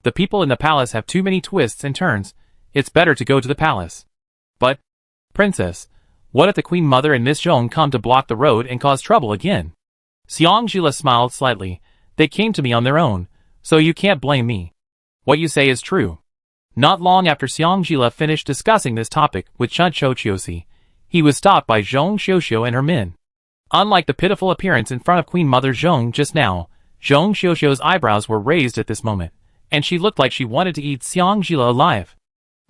The people in the palace have too many twists and turns. It's better to go to the palace. But, Princess, what if the Queen Mother and Miss Zhong come to block the road and cause trouble again? Xiangjila smiled slightly. They came to me on their own, so you can't blame me. What you say is true. Not long after Xiangjila finished discussing this topic with Chuncho Xiaoxi, he was stopped by Zhong Xiuxiu and her men. Unlike the pitiful appearance in front of Queen Mother Zhong just now, Zhong Xiuxiu's eyebrows were raised at this moment, and she looked like she wanted to eat Xiangjila alive.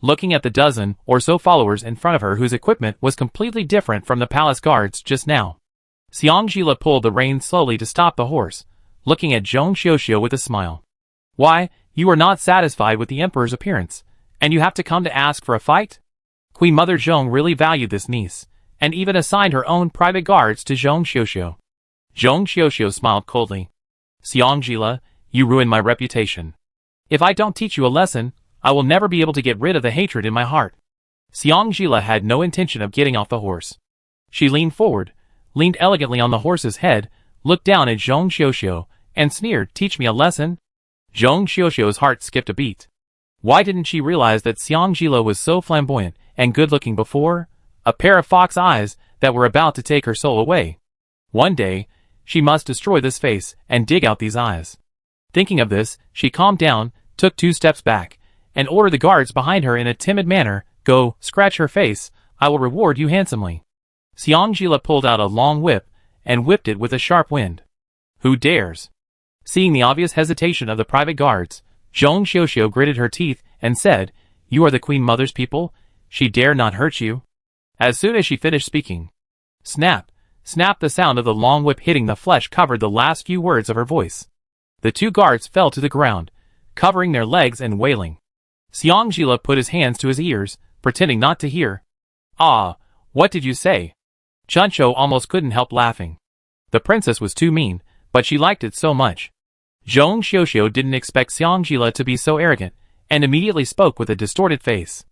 Looking at the dozen or so followers in front of her whose equipment was completely different from the palace guards just now, Xiangjila pulled the reins slowly to stop the horse, looking at Zhong Xiuxiu with a smile. Why, you are not satisfied with the emperor's appearance, and you have to come to ask for a fight? Queen Mother Zhong really valued this niece, and even assigned her own private guards to Zhong Xiuxiu. Zhong Xiuxiu smiled coldly. Xiangjila, you ruined my reputation. If I don't teach you a lesson, I will never be able to get rid of the hatred in my heart. Xiangjila had no intention of getting off the horse. She leaned forward, leaned elegantly on the horse's head, looked down at Zhong Xiuxiu, and sneered, teach me a lesson? Zhong Xiuxiu's heart skipped a beat. Why didn't she realize that Xiangjila was so flamboyant and good-looking before? A pair of fox eyes that were about to take her soul away. One day, she must destroy this face and dig out these eyes. Thinking of this, she calmed down, took 2 steps back, and ordered the guards behind her in a timid manner, go, scratch her face, I will reward you handsomely. Xiangjila pulled out a long whip, and whipped it with a sharp wind. Who dares? Seeing the obvious hesitation of the private guards, Zhong Xiuxiu gritted her teeth and said, you are the Queen Mother's people, she dare not hurt you. As soon as she finished speaking, snap, snap, the sound of the long whip hitting the flesh covered the last few words of her voice. The 2 guards fell to the ground, covering their legs and wailing. Xiangjila put his hands to his ears, pretending not to hear. Ah, what did you say? Chuncho almost couldn't help laughing. The princess was too mean, but she liked it so much. Zhong Xiuxiu didn't expect Xiangjila to be so arrogant, and immediately spoke with a distorted face.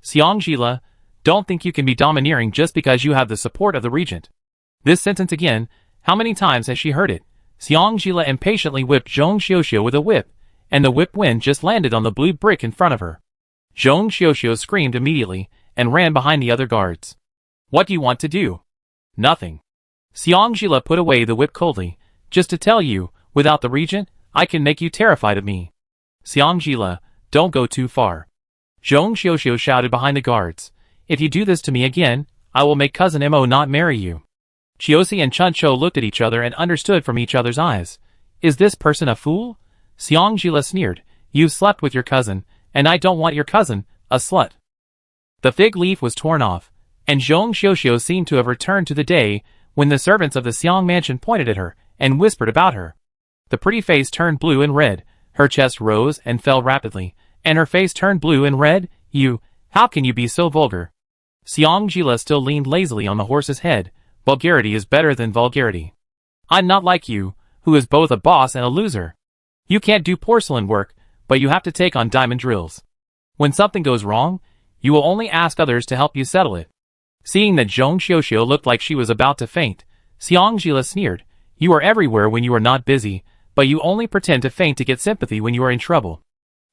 Xiangjila, don't think you can be domineering just because you have the support of the regent. This sentence again, how many times has she heard it? Xiangjila impatiently whipped Zhong Xiuxiu with a whip, and the whip wind just landed on the blue brick in front of her. Zhong Xiuxiu screamed immediately, and ran behind the other guards. What do you want to do? Nothing. Xiangjila put away the whip coldly. Just to tell you, without the regent, I can make you terrified of me. Xiangjila, don't go too far. Zhong Xiuxiu shouted behind the guards. If you do this to me again, I will make cousin Mo not marry you. Xiaoxi and Chuncho looked at each other and understood from each other's eyes. Is this person a fool? Xiangjila sneered. You slept with your cousin, and I don't want your cousin, a slut. The fig leaf was torn off, and Zhong Xiuxiu seemed to have returned to the day when the servants of the Xiang mansion pointed at her and whispered about her. The pretty face turned blue and red, her chest rose and fell rapidly, and her face turned blue and red. How can you be so vulgar? Xiangjila still leaned lazily on the horse's head. Vulgarity is better than vulgarity. I'm not like you, who is both a boss and a loser. You can't do porcelain work, but you have to take on diamond drills. When something goes wrong, you will only ask others to help you settle it. Seeing that Zhong Xiuxiu looked like she was about to faint, Xiangjila sneered. You are everywhere when you are not busy, but you only pretend to faint to get sympathy when you are in trouble.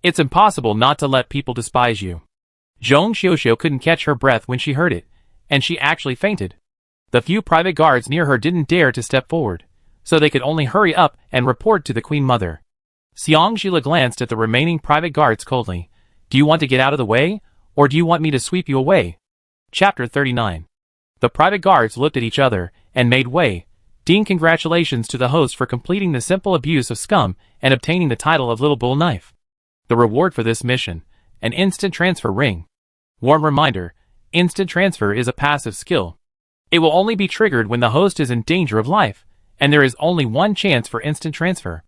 It's impossible not to let people despise you. Zhong Xiuxiu couldn't catch her breath when she heard it, and she actually fainted. The few private guards near her didn't dare to step forward, so they could only hurry up and report to the Queen Mother. Xiangjila glanced at the remaining private guards coldly. Do you want to get out of the way, or do you want me to sweep you away? Chapter 39. The private guards looked at each other and made way. Dean, congratulations to the host for completing the simple abuse of scum and obtaining the title of Little Bull Knife. The reward for this mission: an instant transfer ring. Warm reminder, instant transfer is a passive skill. It will only be triggered when the host is in danger of life, and there is only one chance for instant transfer.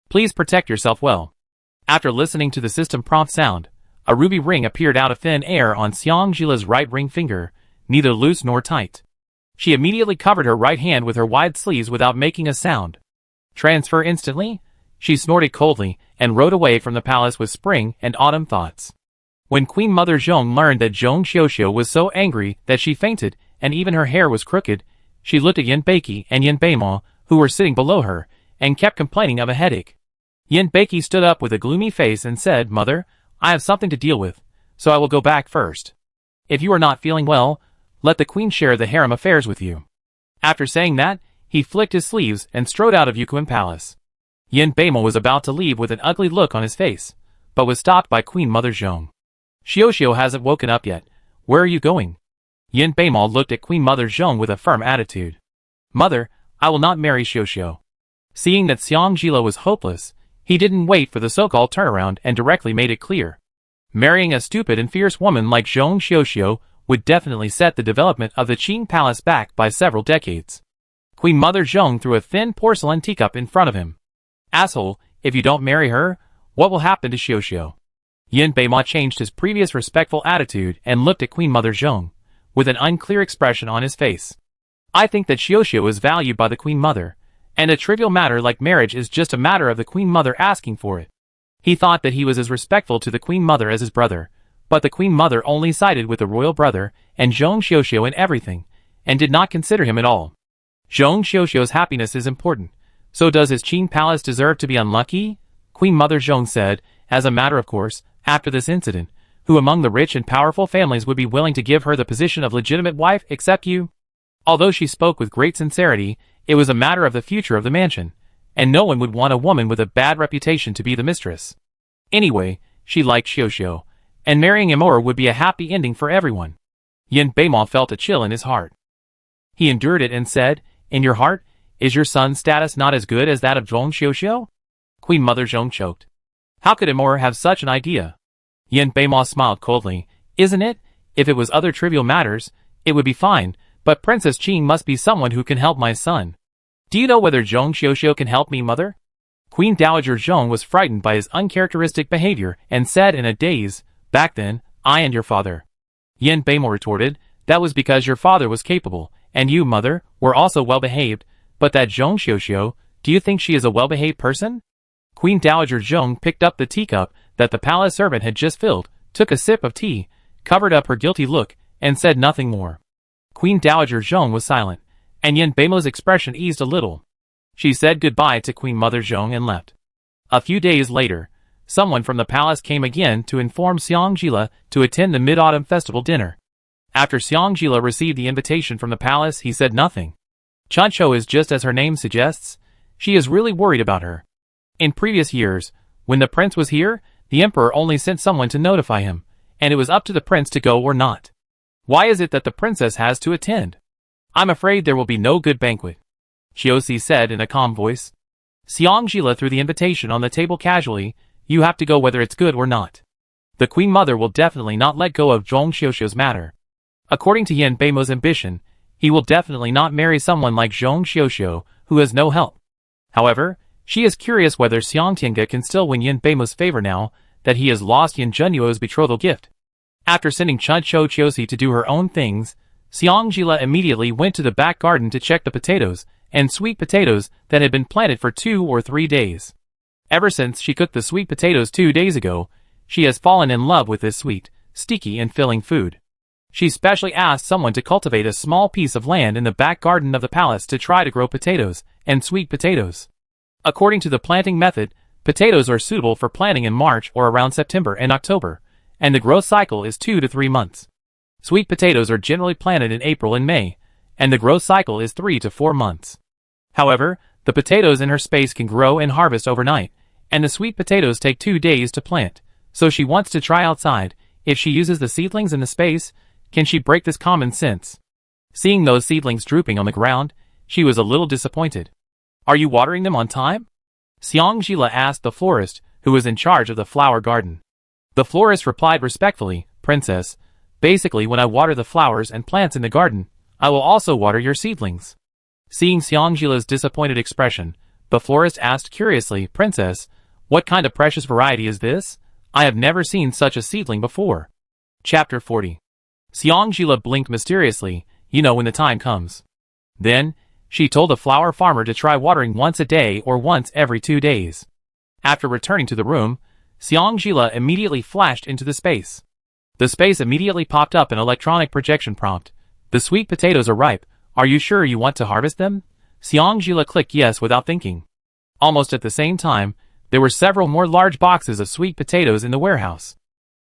Please protect yourself well. After listening to the system prompt sound, a ruby ring appeared out of thin air on Xiangjila's right ring finger, neither loose nor tight. She immediately covered her right hand with her wide sleeves without making a sound. Transfer instantly? She snorted coldly and rode away from the palace with spring and autumn thoughts. When Queen Mother Xang learned that Zhong Xiuxiu was so angry that she fainted and even her hair was crooked, she looked at Yin Beiki and Yin Beimo, who were sitting below her, and kept complaining of a headache. Yin Beiki stood up with a gloomy face and said, "Mother, I have something to deal with, so I will go back first. If you are not feeling well, let the queen share the harem affairs with you." After saying that, he flicked his sleeves and strode out of Yukuin Palace. Yin Beimo was about to leave with an ugly look on his face, but was stopped by Queen Mother Zhang. "Xiuxiu hasn't woken up yet. Where are you going?" Yin Beimo looked at Queen Mother Zhang with a firm attitude. "Mother, I will not marry Xiuxiu." Seeing that Xiangjila was hopeless, he didn't wait for the so-called turnaround and directly made it clear. Marrying a stupid and fierce woman like Zhong Xiuxiu would definitely set the development of the Qing Palace back by several decades. Queen Mother Zhang threw a thin porcelain teacup in front of him. "Asshole, if you don't marry her, what will happen to Xiuxiu?" Yin Beima changed his previous respectful attitude and looked at Queen Mother Zhang, with an unclear expression on his face. "I think that Xiuxiu is valued by the Queen Mother, and a trivial matter like marriage is just a matter of the Queen Mother asking for it." He thought that he was as respectful to the Queen Mother as his brother, but the Queen Mother only sided with the royal brother and Zhong Xiuxiu in everything, and did not consider him at all. Zhong Xiuxiu's happiness is important, so does his Qing Palace deserve to be unlucky? Queen Mother Zhong said, as a matter of course, after this incident, who among the rich and powerful families would be willing to give her the position of legitimate wife except you? Although she spoke with great sincerity, it was a matter of the future of the mansion, and no one would want a woman with a bad reputation to be the mistress. Anyway, she liked Xiuxiu, and marrying him would be a happy ending for everyone. Yin Beimo felt a chill in his heart. He endured it and said, "In your heart, is your son's status not as good as that of Zhong Xiuxiu?" Queen Mother Zhong choked. How could Amor have such an idea? Yin Beimo smiled coldly. "Isn't it? If it was other trivial matters, it would be fine, but Princess Qing must be someone who can help my son." "Do you know whether Zhong Xiuxiu can help me, mother?" Queen Dowager Zhong was frightened by his uncharacteristic behavior and said in a daze, "Back then, I and your father." Yin Beimo retorted, "That was because your father was capable, and you, mother, were also well-behaved, but that Zhong Xiuxiu, do you think she is a well-behaved person?" Queen Dowager Zhong picked up the teacup that the palace servant had just filled, took a sip of tea, covered up her guilty look, and said nothing more. Queen Dowager Zhong was silent, and Yin Beimo's expression eased a little. She said goodbye to Queen Mother Zhong and left. A few days later, someone from the palace came again to inform Xiangjila to attend the Mid-Autumn Festival dinner. After Xiangjila received the invitation from the palace, he said nothing. Chuncho is just as her name suggests. She is really worried about her. In previous years, when the prince was here, the emperor only sent someone to notify him, and it was up to the prince to go or not. Why is it that the princess has to attend? I'm afraid there will be no good banquet, Xiuxi said in a calm voice. Xiangjila threw the invitation on the table casually. You have to go whether it's good or not. The Queen Mother will definitely not let go of Zhong Xiuxiu's matter. According to Yin Beimo's ambition, he will definitely not marry someone like Zhong Xiuxiu, who has no help. However, she is curious whether Xiangtiange can still win Yin Beimo's favor now that he has lost Yin Junyu's betrothal gift. After sending Chuncho Xiuxi to do her own things, Xiangjila immediately went to the back garden to check the potatoes and sweet potatoes that had been planted for 2 or 3 days. Ever since she cooked the sweet potatoes 2 days ago, she has fallen in love with this sweet, sticky and filling food. She specially asked someone to cultivate a small piece of land in the back garden of the palace to try to grow potatoes and sweet potatoes. According to the planting method, potatoes are suitable for planting in March or around September and October, and the growth cycle is 2 to 3 months. Sweet potatoes are generally planted in April and May, and the growth cycle is 3 to 4 months. However, the potatoes in her space can grow and harvest overnight, and the sweet potatoes take 2 days to plant, so she wants to try outside. If she uses the seedlings in the space, can she break this common sense? Seeing those seedlings drooping on the ground, she was a little disappointed. Are you watering them on time? Xiangjila asked the florist, who was in charge of the flower garden. The florist replied respectfully, Princess, basically when I water the flowers and plants in the garden, I will also water your seedlings. Seeing Xiangjila's disappointed expression, the florist asked curiously, Princess, what kind of precious variety is this? I have never seen such a seedling before. Chapter 40. Xiangjila blinked mysteriously, you know when the time comes. Then, she told the flower farmer to try watering once a day or once every 2 days. After returning to the room, Xiangjila immediately flashed into the space. The space immediately popped up an electronic projection prompt. The sweet potatoes are ripe. Are you sure you want to harvest them? Xiangjila clicked yes without thinking. Almost at the same time, there were several more large boxes of sweet potatoes in the warehouse.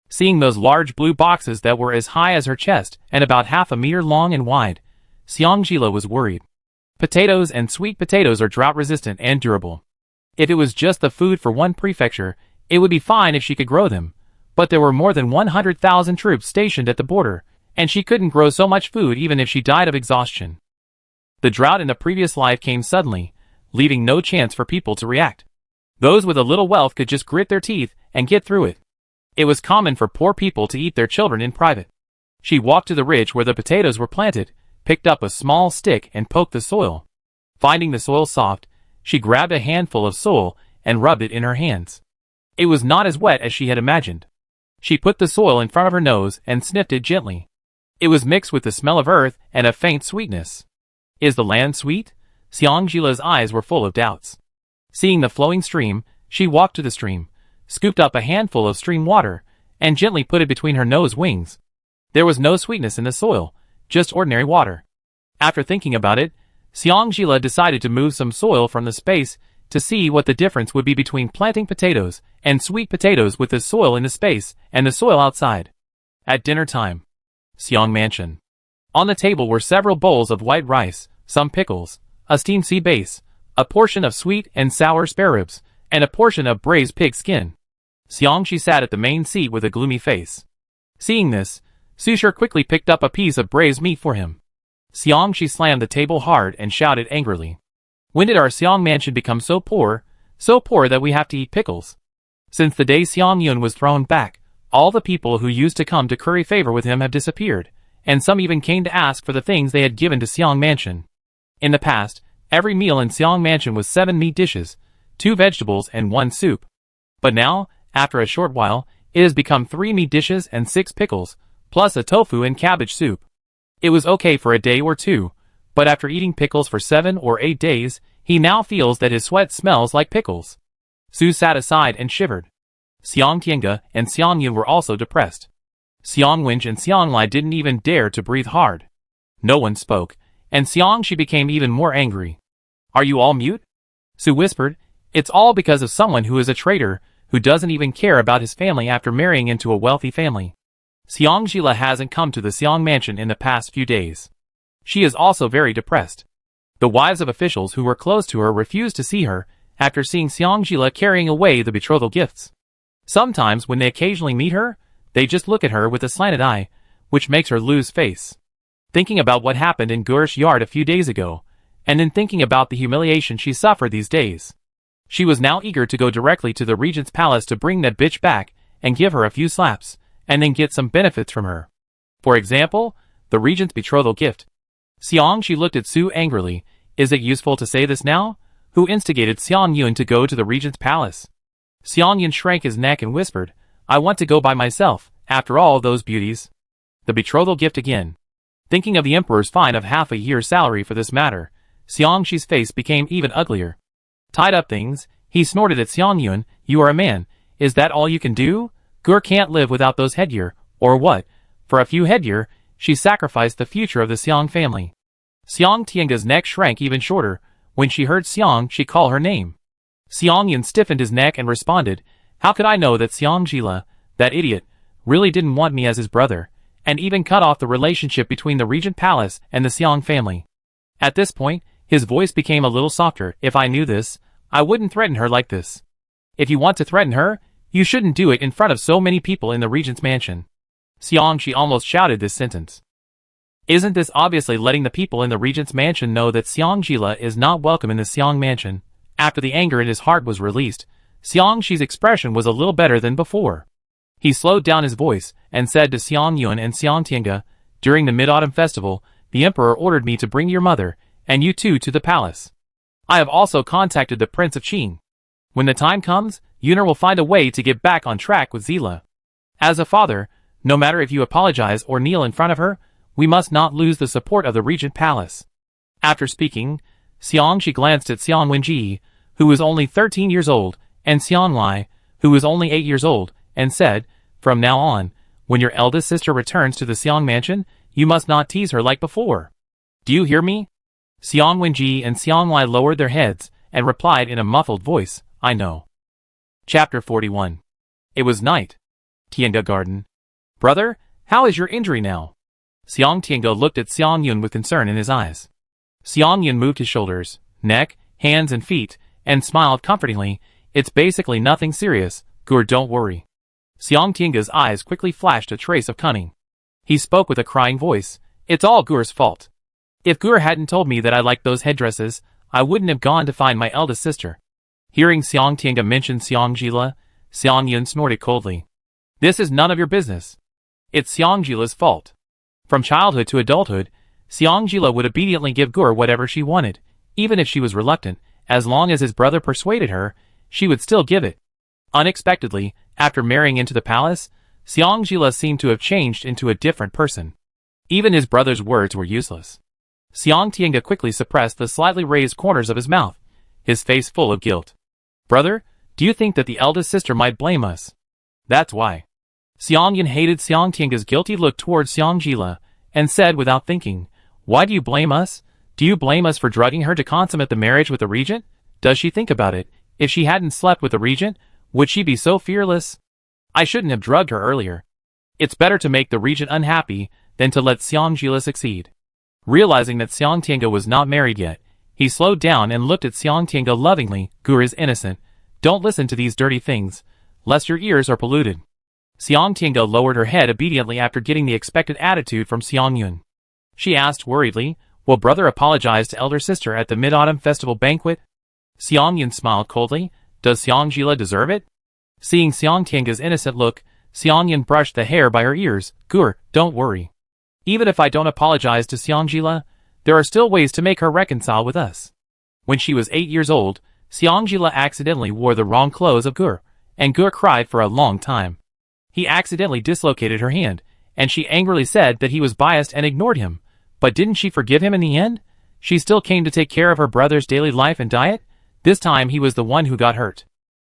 Seeing those large blue boxes that were as high as her chest and about half a meter long and wide, Xiangjila was worried. Potatoes and sweet potatoes are drought-resistant and durable. If it was just the food for one prefecture, it would be fine if she could grow them, but there were more than 100,000 troops stationed at the border, and she couldn't grow so much food even if she died of exhaustion. The drought in the previous life came suddenly, leaving no chance for people to react. Those with a little wealth could just grit their teeth and get through it. It was common for poor people to eat their children in private. She walked to the ridge where the potatoes were planted, picked up a small stick and poked the soil. Finding the soil soft, she grabbed a handful of soil and rubbed it in her hands. It was not as wet as she had imagined. She put the soil in front of her nose and sniffed it gently. It was mixed with the smell of earth and a faint sweetness. Is the land sweet? Xiangjila's eyes were full of doubts. Seeing the flowing stream, she walked to the stream, scooped up a handful of stream water, and gently put it between her nose wings. There was no sweetness in the soil, just ordinary water. After thinking about it, Xiangjila decided to move some soil from the space to see what the difference would be between planting potatoes and sweet potatoes with the soil in the space and the soil outside. At dinner time. Xiang Mansion. On the table were several bowls of white rice, some pickles, a steamed sea base, a portion of sweet and sour spare ribs, and a portion of braised pig skin. Xiangxi sat at the main seat with a gloomy face. Seeing this, Sushir quickly picked up a piece of braised meat for him. Xiangxi slammed the table hard and shouted angrily. When did our Xiang Mansion become so poor that we have to eat pickles? Since the day Xiang Yun was thrown back, all the people who used to come to curry favor with him have disappeared, and some even came to ask for the things they had given to Xiang Mansion. In the past, every meal in Xiang Mansion was 7 meat dishes, 2 vegetables and 1 soup. But now, after a short while, it has become 3 meat dishes and 6 pickles, plus a tofu and cabbage soup. It was okay for a day or two, but after eating pickles for 7 or 8 days, he now feels that his sweat smells like pickles. Su sat aside and shivered. Xiang Tiange and Xiang Yun were also depressed. Xiang Wenj and Xiang Lai didn't even dare to breathe hard. No one spoke, and Xiangxi became even more angry. Are you all mute? Su whispered. It's all because of someone who is a traitor, who doesn't even care about his family after marrying into a wealthy family. Xiangjila hasn't come to the Xiang Mansion in the past few days. She is also very depressed. The wives of officials who were close to her refused to see her, after seeing Xiangjila carrying away the betrothal gifts. Sometimes when they occasionally meet her, they just look at her with a slanted eye, which makes her lose face. Thinking about what happened in Gurish Yard a few days ago, and then thinking about the humiliation she suffered these days. She was now eager to go directly to the Regent's palace to bring that bitch back and give her a few slaps, and then get some benefits from her. For example, the Regent's betrothal gift. Xiangxi looked at Su angrily. Is it useful to say this now? Who instigated Xiang Yun to go to the Regent's palace? Xiang Yun shrank his neck and whispered, I want to go by myself, after all those beauties. The betrothal gift again. Thinking of the Emperor's fine of half a year's salary for this matter, Xiangxi's face became even uglier. Tied up things, he snorted at Xiang Yun, you are a man, is that all you can do? Gur can't live without those headgear, or what? For a few headgear, she sacrificed the future of the Xiang family. Xiang Tiange's neck shrank even shorter, when she heard Xiangxi call her name. Xiang Yun stiffened his neck and responded, how could I know that Xiangjila, that idiot, really didn't want me as his brother, and even cut off the relationship between the Regent Palace and the Xiang family. At this point, his voice became a little softer. If I knew this, I wouldn't threaten her like this. If you want to threaten her, you shouldn't do it in front of so many people in the Regent's mansion. Xiangxi almost shouted this sentence. Isn't this obviously letting the people in the Regent's mansion know that Xiangjila is not welcome in the Xiang mansion? After the anger in his heart was released, Xiangxi's expression was a little better than before. He slowed down his voice and said to Xiang Yun and Xiang Tiange, "During the Mid-Autumn Festival, the Emperor ordered me to bring your mother, and you two to the palace. I have also contacted the Prince of Qing. When the time comes, Yuner will find a way to get back on track with Zila. As a father, no matter if you apologize or kneel in front of her, we must not lose the support of the Regent Palace." After speaking, Xiangxi glanced at Xiang Wenji, who was only 13 years old, and Xiang Lai, who was only 8 years old, and said, "From now on, when your eldest sister returns to the Xiang mansion, you must not tease her like before. Do you hear me?" Xiang Wenji and Xiang Lai lowered their heads and replied in a muffled voice, "I know." Chapter 41. It was night. Tiange Garden. "Brother, how is your injury now?" Xiang Tiange looked at Xiang Yun with concern in his eyes. Xiang Yun moved his shoulders, neck, hands and feet, and smiled comfortingly. "It's basically nothing serious, Gur, don't worry." Xiang Tiange's eyes quickly flashed a trace of cunning. He spoke with a crying voice, "It's all Gur's fault. If Gur hadn't told me that I liked those headdresses, I wouldn't have gone to find my eldest sister." Hearing Xiang Tiange mention Xiangjila, Xiang Yun snorted coldly. "This is none of your business. It's Xiangjila's fault." From childhood to adulthood, Xiangjila would obediently give Gur whatever she wanted, even if she was reluctant. As long as his brother persuaded her, she would still give it. Unexpectedly, after marrying into the palace, Xiangjila seemed to have changed into a different person. Even his brother's words were useless. Xiang Tiange quickly suppressed the slightly raised corners of his mouth, his face full of guilt. "Brother, do you think that the eldest sister might blame us? That's why." Xiang Yun hated Xiang Tiange's guilty look towards Xiangjila, and said without thinking, "Why do you blame us? Do you blame us for drugging her to consummate the marriage with the Regent? Does she think about it? If she hadn't slept with the Regent, would she be so fearless? I shouldn't have drugged her earlier. It's better to make the Regent unhappy than to let Xiangjila succeed." Realizing that Xiang Tiange was not married yet, he slowed down and looked at Xiang Tiange lovingly. "Gur is innocent. Don't listen to these dirty things, lest your ears are polluted." Xiang Tiange lowered her head obediently after getting the expected attitude from Xiang Yun. She asked worriedly, "Will brother apologize to elder sister at the Mid-Autumn Festival banquet?" Xiang Yun smiled coldly. "Does Xiangjila deserve it?" Seeing Xiang Tiange's innocent look, Xiang Yun brushed the hair by her ears. "Gur, don't worry. Even if I don't apologize to Xiangjila, there are still ways to make her reconcile with us." When she was 8 years old, Xiangjila accidentally wore the wrong clothes of Gur, and Gur cried for a long time. He accidentally dislocated her hand, and she angrily said that he was biased and ignored him. But didn't she forgive him in the end? She still came to take care of her brother's daily life and diet. This time he was the one who got hurt.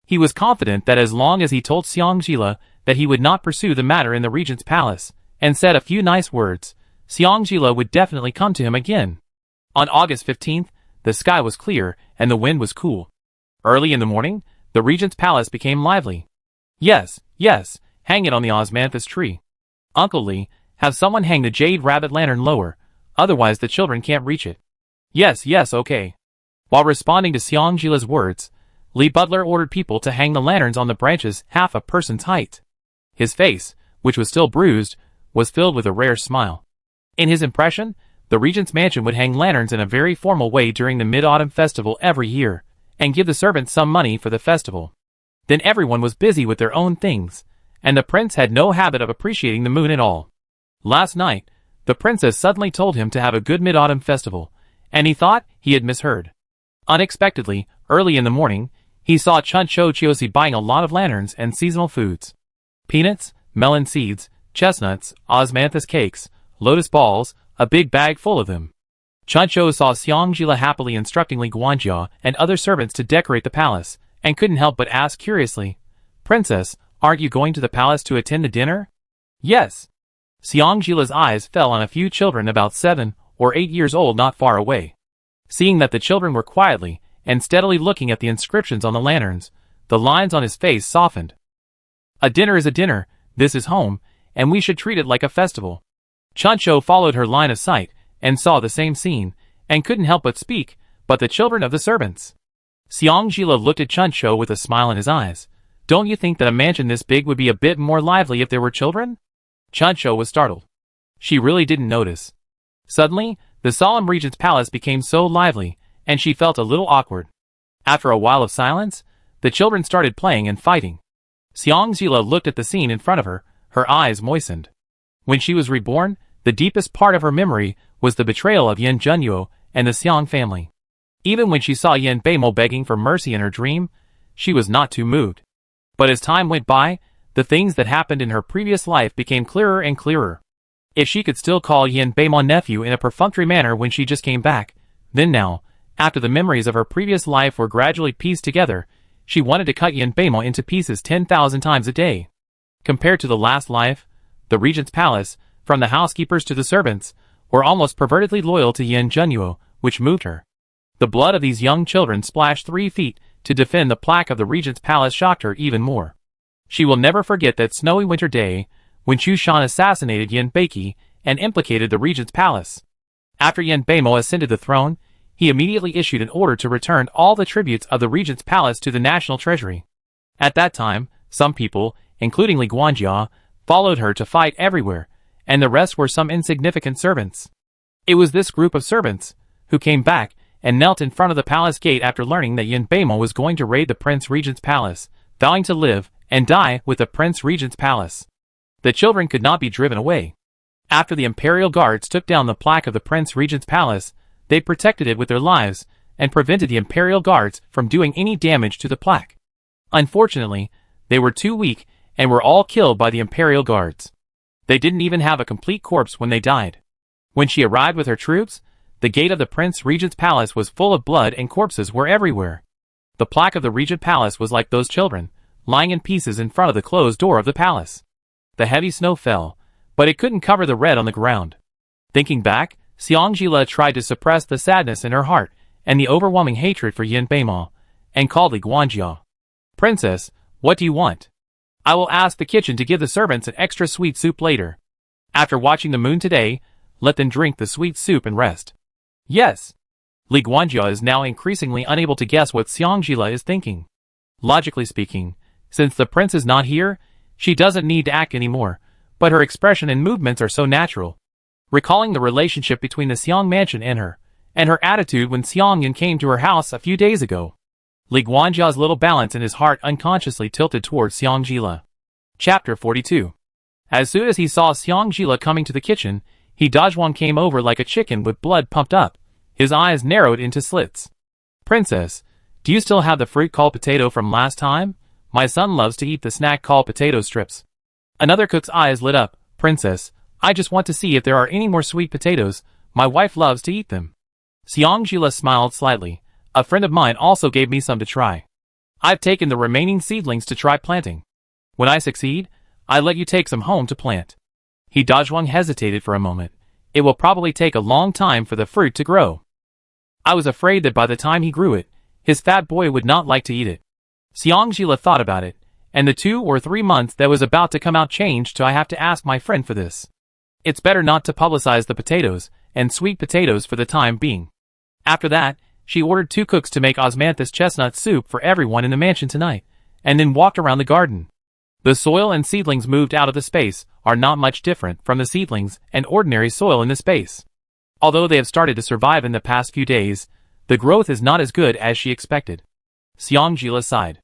He was confident that as long as he told Xiangjila that he would not pursue the matter in the Regent's palace, and said a few nice words, Xiangjila would definitely come to him again. On August 15th, the sky was clear and the wind was cool. Early in the morning, the Regent's palace became lively. "Yes, yes, hang it on the osmanthus tree. Uncle Lee, have someone hang the jade rabbit lantern lower, otherwise the children can't reach it." "Yes, yes, okay." While responding to Xiangjila's words, Lee Butler ordered people to hang the lanterns on the branches half a person's height. His face, which was still bruised, was filled with a rare smile. In his impression, the Regent's mansion would hang lanterns in a very formal way during the Mid-Autumn Festival every year, and give the servants some money for the festival. Then everyone was busy with their own things, and the prince had no habit of appreciating the moon at all. Last night, the princess suddenly told him to have a good Mid-Autumn Festival, and he thought he had misheard. Unexpectedly, early in the morning, he saw Chuncho Chiosi buying a lot of lanterns and seasonal foods. Peanuts, melon seeds, chestnuts, osmanthus cakes, lotus balls, a big bag full of them. Chuncho saw Xiangjila happily instructing Li Guanjia and other servants to decorate the palace, and couldn't help but ask curiously, "Princess, aren't you going to the palace to attend the dinner?" "Yes." Xiangjila's eyes fell on a few children about 7 or 8 years old not far away. Seeing that the children were quietly and steadily looking at the inscriptions on the lanterns, the lines on his face softened. "A dinner is a dinner, this is home, and we should treat it like a festival." Chuncho followed her line of sight, and saw the same scene, and couldn't help but speak, "But the children of the servants." Xiangjila looked at Chuncho with a smile in his eyes. "Don't you think that a mansion this big would be a bit more lively if there were children?" Chuncho was startled. She really didn't notice. Suddenly, the solemn regent's palace became so lively, and she felt a little awkward. After a while of silence, the children started playing and fighting. Xiangjila looked at the scene in front of her, her eyes moistened. When she was reborn, the deepest part of her memory was the betrayal of Yin Junyu and the Xiang family. Even when she saw Yin Beimo begging for mercy in her dream, she was not too moved. But as time went by, the things that happened in her previous life became clearer and clearer. If she could still call Yin Beimo nephew in a perfunctory manner when she just came back, then now, after the memories of her previous life were gradually pieced together, she wanted to cut Yin Beimo into pieces 10,000 times a day. Compared to the last life, the regent's palace, from the housekeepers to the servants, were almost pervertedly loyal to Yin Junyu, which moved her. The blood of these young children splashed 3 feet to defend the plaque of the regent's palace shocked her even more. She will never forget that snowy winter day when Chu Shan assassinated Yin Beiki and implicated the regent's palace. After Yin Beimo ascended the throne, he immediately issued an order to return all the tributes of the regent's palace to the national treasury. At that time, some people, including Li Guanjia, followed her to fight everywhere, and the rest were some insignificant servants. It was this group of servants who came back and knelt in front of the palace gate after learning that Yin Beimo was going to raid the Prince Regent's palace, vowing to live and die with the Prince Regent's palace. The children could not be driven away. After the imperial guards took down the plaque of the Prince Regent's palace, they protected it with their lives and prevented the imperial guards from doing any damage to the plaque. Unfortunately, they were too weak and were all killed by the imperial guards. They didn't even have a complete corpse when they died. When she arrived with her troops, the gate of the Prince Regent's palace was full of blood and corpses were everywhere. The plaque of the Regent palace was like those children, lying in pieces in front of the closed door of the palace. The heavy snow fell, but it couldn't cover the red on the ground. Thinking back, Xiangjila tried to suppress the sadness in her heart and the overwhelming hatred for Yin Beimo, and called Li Guanjia. "Princess, what do you want? I will ask the kitchen to give the servants an extra sweet soup later. After watching the moon today, let them drink the sweet soup and rest." "Yes." Li Guanjia is now increasingly unable to guess what Xiangjila is thinking. Logically speaking, since the prince is not here, she doesn't need to act anymore, but her expression and movements are so natural. Recalling the relationship between the Xiang mansion and her attitude when Xiang Yin came to her house a few days ago, Li Guanjia's little balance in his heart unconsciously tilted towards Xiangjila. Chapter 42. As soon as he saw Xiangjila coming to the kitchen, he Dajwang came over like a chicken with blood pumped up, his eyes narrowed into slits. "Princess, do you still have the fruit called potato from last time? My son loves to eat the snack called potato strips." Another cook's eyes lit up. "Princess, I just want to see if there are any more sweet potatoes. My wife loves to eat them." Xiangjila smiled slightly. "A friend of mine also gave me some to try. I've taken the remaining seedlings to try planting. When I succeed, I let you take some home to plant." He Dajwang hesitated for a moment. "It will probably take a long time for the fruit to grow. I was afraid that by the time he grew it, his fat boy would not like to eat it." Xiangjila thought about it, and the 2 or 3 months that was about to come out changed to "I have to ask my friend for this. It's better not to publicize the potatoes and sweet potatoes for the time being." After that, she ordered 2 cooks to make osmanthus chestnut soup for everyone in the mansion tonight, and then walked around the garden. The soil and seedlings moved out of the space are not much different from the seedlings and ordinary soil in the space. Although they have started to survive in the past few days, the growth is not as good as she expected. Xiangjila sighed.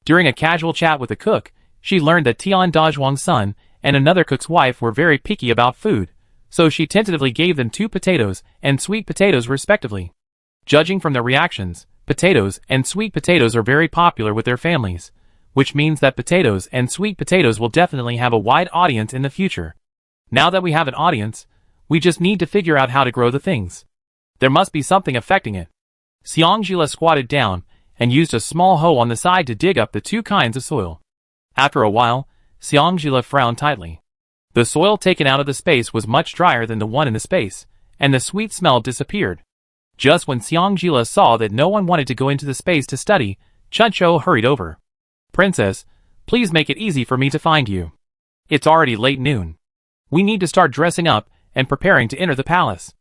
During a casual chat with the cook, she learned that Tian Dajwang's son and another cook's wife were very picky about food, so she tentatively gave them 2 potatoes and sweet potatoes respectively. Judging from their reactions, potatoes and sweet potatoes are very popular with their families, which means that potatoes and sweet potatoes will definitely have a wide audience in the future. Now that we have an audience, we just need to figure out how to grow the things. There must be something affecting it. Xiangjila squatted down and used a small hoe on the side to dig up the 2 kinds of soil. After a while, Xiangjila frowned tightly. The soil taken out of the space was much drier than the one in the space, and the sweet smell disappeared. Just when Xiangjila saw that no one wanted to go into the space to study, Chuncho hurried over. "Princess, please make it easy for me to find you. It's already late noon. We need to start dressing up and preparing to enter the palace."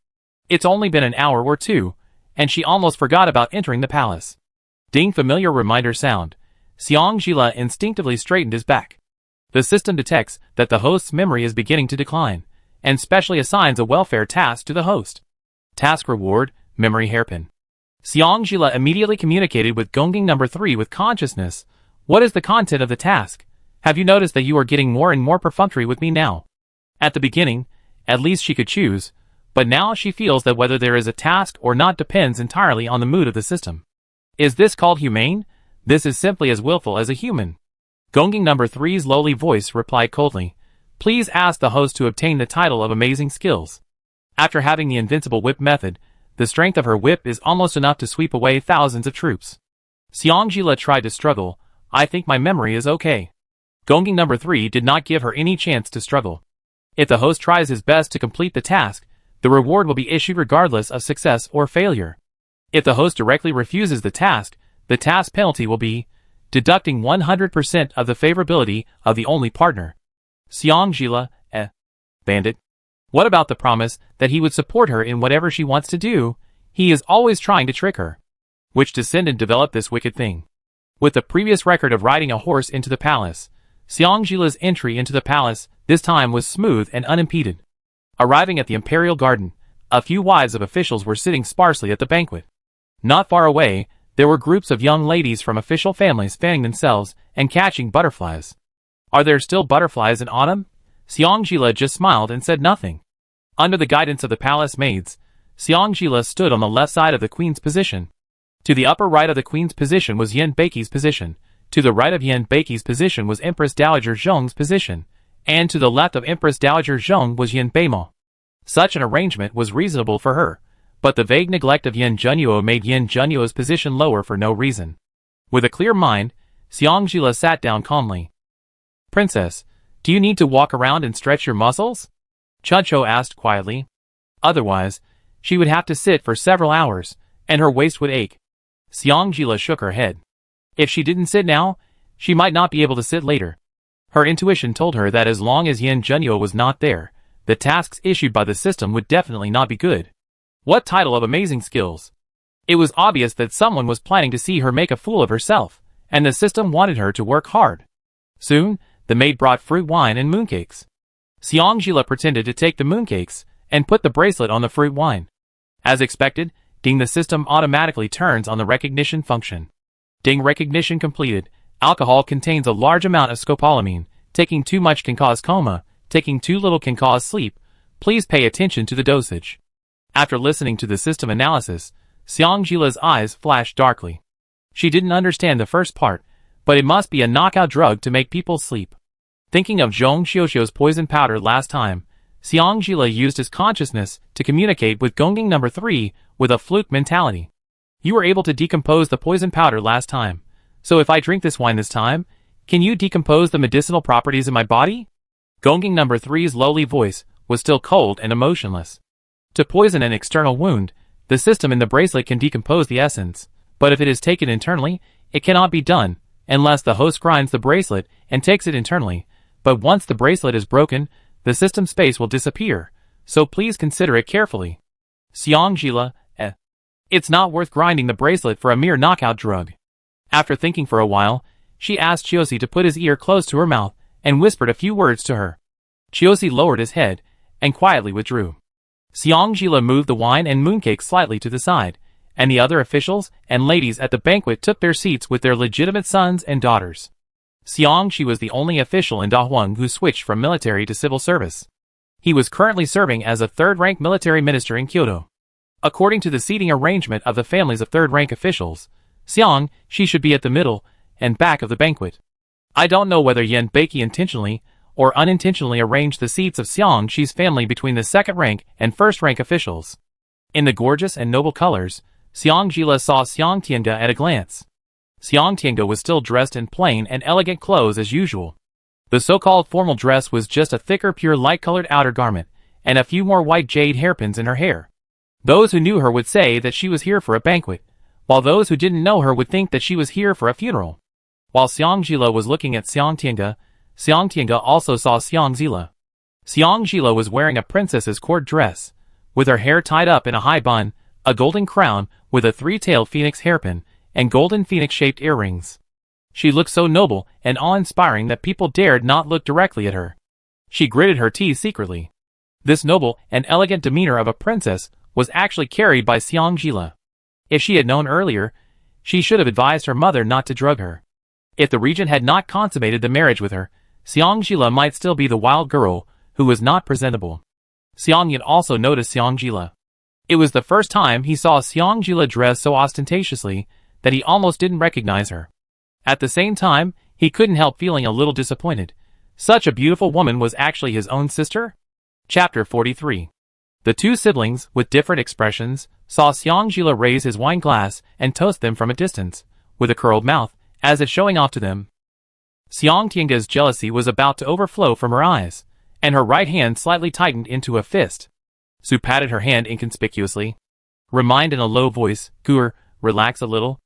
It's only been an hour or 2, and she almost forgot about entering the palace. Ding, familiar reminder sound. Xiangjila instinctively straightened his back. The system detects that the host's memory is beginning to decline, and specially assigns a welfare task to the host. Task reward, memory hairpin. Xiangjila immediately communicated with Gongjing number 3 with consciousness. What is the content of the task? Have you noticed that you are getting more and more perfunctory with me now? At the beginning, at least she could choose, but now she feels that whether there is a task or not depends entirely on the mood of the system. Is this called humane? This is simply as willful as a human. Gongjing number 3's lowly voice replied coldly. Please ask the host to obtain the title of amazing skills. After having the invincible whip method, the strength of her whip is almost enough to sweep away thousands of troops. Xiangjila tried to struggle. I think my memory is okay. Gongjing number 3 did not give her any chance to struggle. If the host tries his best to complete the task, the reward will be issued regardless of success or failure. If the host directly refuses the task penalty will be deducting 100% of the favorability of the only partner. Xiangjila, bandit. What about the promise that he would support her in whatever she wants to do? He is always trying to trick her. Which descendant developed this wicked thing? With the previous record of riding a horse into the palace, Xiangjila's entry into the palace this time was smooth and unimpeded. Arriving at the imperial garden, a few wives of officials were sitting sparsely at the banquet. Not far away, there were groups of young ladies from official families fanning themselves and catching butterflies. Are there still butterflies in autumn? Xiangjila just smiled and said nothing. Under the guidance of the palace maids, Xiangjila stood on the left side of the queen's position. To the upper right of the queen's position was Yin Beiqi's position, to the right of Yin Beiqi's position was Empress Dowager Zheng's position, and to the left of Empress Dowager Zheng was Yin Beimo. Such an arrangement was reasonable for her, but the vague neglect of Yin Junyu made Yin Junyu's position lower for no reason. With a clear mind, Xiangjila sat down calmly. Princess, do you need to walk around and stretch your muscles? Chuncho asked quietly. Otherwise, she would have to sit for several hours, and her waist would ache. Xiangjila shook her head. If she didn't sit now, she might not be able to sit later. Her intuition told her that as long as Yin Junyu was not there, the tasks issued by the system would definitely not be good. What title of amazing skills? It was obvious that someone was planning to see her make a fool of herself, and the system wanted her to work hard. Soon, the maid brought fruit wine and mooncakes. Xiangjila pretended to take the mooncakes and put the bracelet on the fruit wine. As expected, ding, the system automatically turns on the recognition function. Ding, recognition completed. Alcohol contains a large amount of scopolamine. Taking too much can cause coma. Taking too little can cause sleep. Please pay attention to the dosage. After listening to the system analysis, Xiangjila's eyes flashed darkly. She didn't understand the first part, but it must be a knockout drug to make people sleep. Thinking of Zhong Xiuxiu's poison powder last time, Xiangjila used his consciousness to communicate with Gongjing number 3 with a fluke mentality. You were able to decompose the poison powder last time, so if I drink this wine this time, can you decompose the medicinal properties in my body? Gongjing number 3's lowly voice was still cold and emotionless. To poison an external wound, the system in the bracelet can decompose the essence, but if it is taken internally, it cannot be done, unless the host grinds the bracelet and takes it internally. But once the bracelet is broken, the system space will disappear, so please consider it carefully. Xiangjila, It's not worth grinding the bracelet for a mere knockout drug. After thinking for a while, she asked Chiosi to put his ear close to her mouth and whispered a few words to her. Chiosi lowered his head and quietly withdrew. Xiangjila moved the wine and mooncake slightly to the side, and the other officials and ladies at the banquet took their seats with their legitimate sons and daughters. Xiangxi was the only official in Dahuang who switched from military to civil service. He was currently serving as a third-rank military minister in Kyoto. According to the seating arrangement of the families of third-rank officials, Xiangxi should be at the middle and back of the banquet. I don't know whether Yin Beiqi intentionally or unintentionally arranged the seats of Xiangxi's family between the second-rank and first-rank officials. In the gorgeous and noble colors, Xiangjila saw Xiangtianga at a glance. Xiangtianga was still dressed in plain and elegant clothes as usual. The so-called formal dress was just a thicker pure light-colored outer garment, and a few more white jade hairpins in her hair. Those who knew her would say that she was here for a banquet, while those who didn't know her would think that she was here for a funeral. While Xiangjila was looking at Xiangtianga, Xiangtianga also saw Xianggjila. Xiangjila was wearing a princess's court dress, with her hair tied up in a high bun, a golden crown with a three-tailed phoenix hairpin, and golden phoenix-shaped earrings. She looked so noble and awe-inspiring that people dared not look directly at her. She gritted her teeth secretly. This noble and elegant demeanor of a princess was actually carried by Xiang. If she had known earlier, she should have advised her mother not to drug her. If the regent had not consummated the marriage with her, Xiang might still be the wild girl who was not presentable. Xiang also noticed Xiang. It was the first time he saw Xiang dressed so ostentatiously that he almost didn't recognize her. At the same time, he couldn't help feeling a little disappointed. Such a beautiful woman was actually his own sister? Chapter 43. The two siblings, with different expressions, saw Xiang raise his wine glass and toast them from a distance, with a curled mouth, as if showing off to them. Xiang Tiange's jealousy was about to overflow from her eyes, and her right hand slightly tightened into a fist. Su patted her hand inconspicuously. Reminded in a low voice, "Gur, relax a little."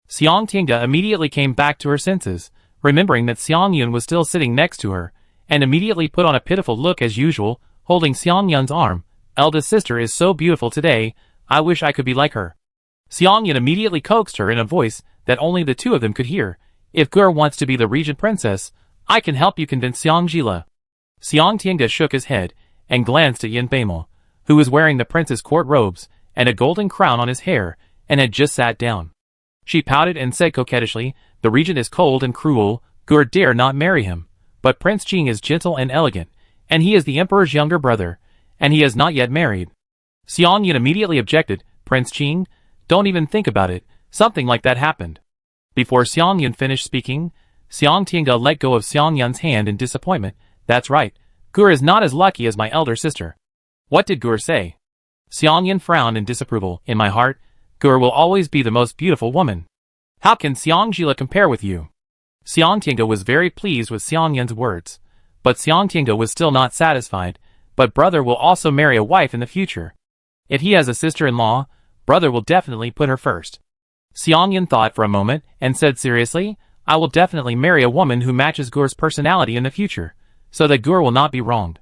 Xiang Tiange immediately came back to her senses, remembering that Xiang Yun was still sitting next to her, and immediately put on a pitiful look as usual, holding Xiang Yun's arm. "Eldest sister is so beautiful today, I wish I could be like her." Xiang Yun immediately coaxed her in a voice that only the two of them could hear. "If Gur wants to be the regent princess, I can help you convince Xiang." Xiang Tiange shook his head, and glanced at Yin Beimao, who was wearing the prince's court robes, and a golden crown on his hair, and had just sat down. She pouted and said coquettishly, "The regent is cold and cruel, Gur dare not marry him. But Prince Xing is gentle and elegant, and he is the emperor's younger brother, and he has not yet married." Xiang Yun immediately objected, "Prince Xing? Don't even think about it, something like that happened." Before Xiang Yun finished speaking, Xiang Tiange let go of Xiang Yun's hand in disappointment. "That's right, Gur is not as lucky as my elder sister." "What did Gur say?" Xiang Yun frowned in disapproval. "In my heart, Gur will always be the most beautiful woman. How can Xiang compare with you?" Xiang Tiange was very pleased with Xiang Yun's words, but Xiang Tiange was still not satisfied. "But brother will also marry a wife in the future. If he has a sister-in-law, brother will definitely put her first." Xiang Yun thought for a moment and said seriously, "I will definitely marry a woman who matches Gur's personality in the future, so that Gur will not be wronged."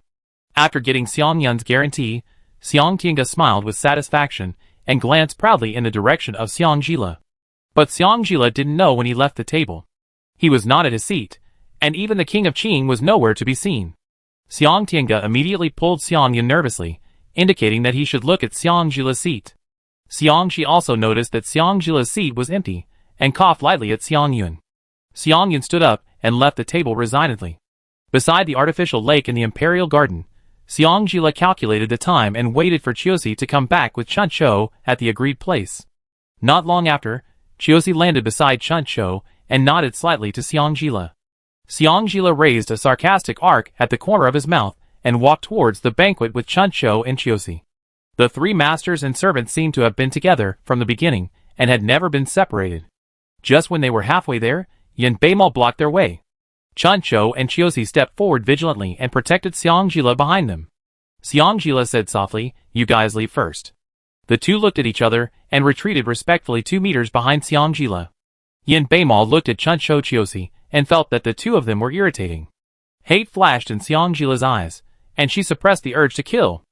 After getting Xiang Yun's guarantee, Xiang Tiange smiled with satisfaction and glanced proudly in the direction of Xiang. But Xiang didn't know when he left the table. He was not at his seat, and even the king of Qing was nowhere to be seen. Xiang Tiange immediately pulled Xiang Yun nervously, indicating that he should look at Xiang seat. Xiang also noticed that Xiang seat was empty, and coughed lightly at Xiang Yun. Xiang Yun stood up and left the table resignedly. Beside the artificial lake in the imperial garden, Xiang calculated the time and waited for Chiosi to come back with Chun Shou at the agreed place. Not long after, Chiosi landed beside Chun Shou and nodded slightly to Xiang. Xiang raised a sarcastic arc at the corner of his mouth and walked towards the banquet with Chun Shou and Chiosi. The three masters and servants seemed to have been together from the beginning and had never been separated. Just when they were halfway there, Yin Beimao blocked their way. Chun Shou and Chiosi stepped forward vigilantly and protected Xiang behind them. Xiang said softly, "You guys leave first." The two looked at each other and retreated respectfully 2 meters behind Xiang. Yin Beimao looked at Chun Shou Chiosi and felt that the two of them were irritating. Hate flashed in Xiang eyes, and she suppressed the urge to kill.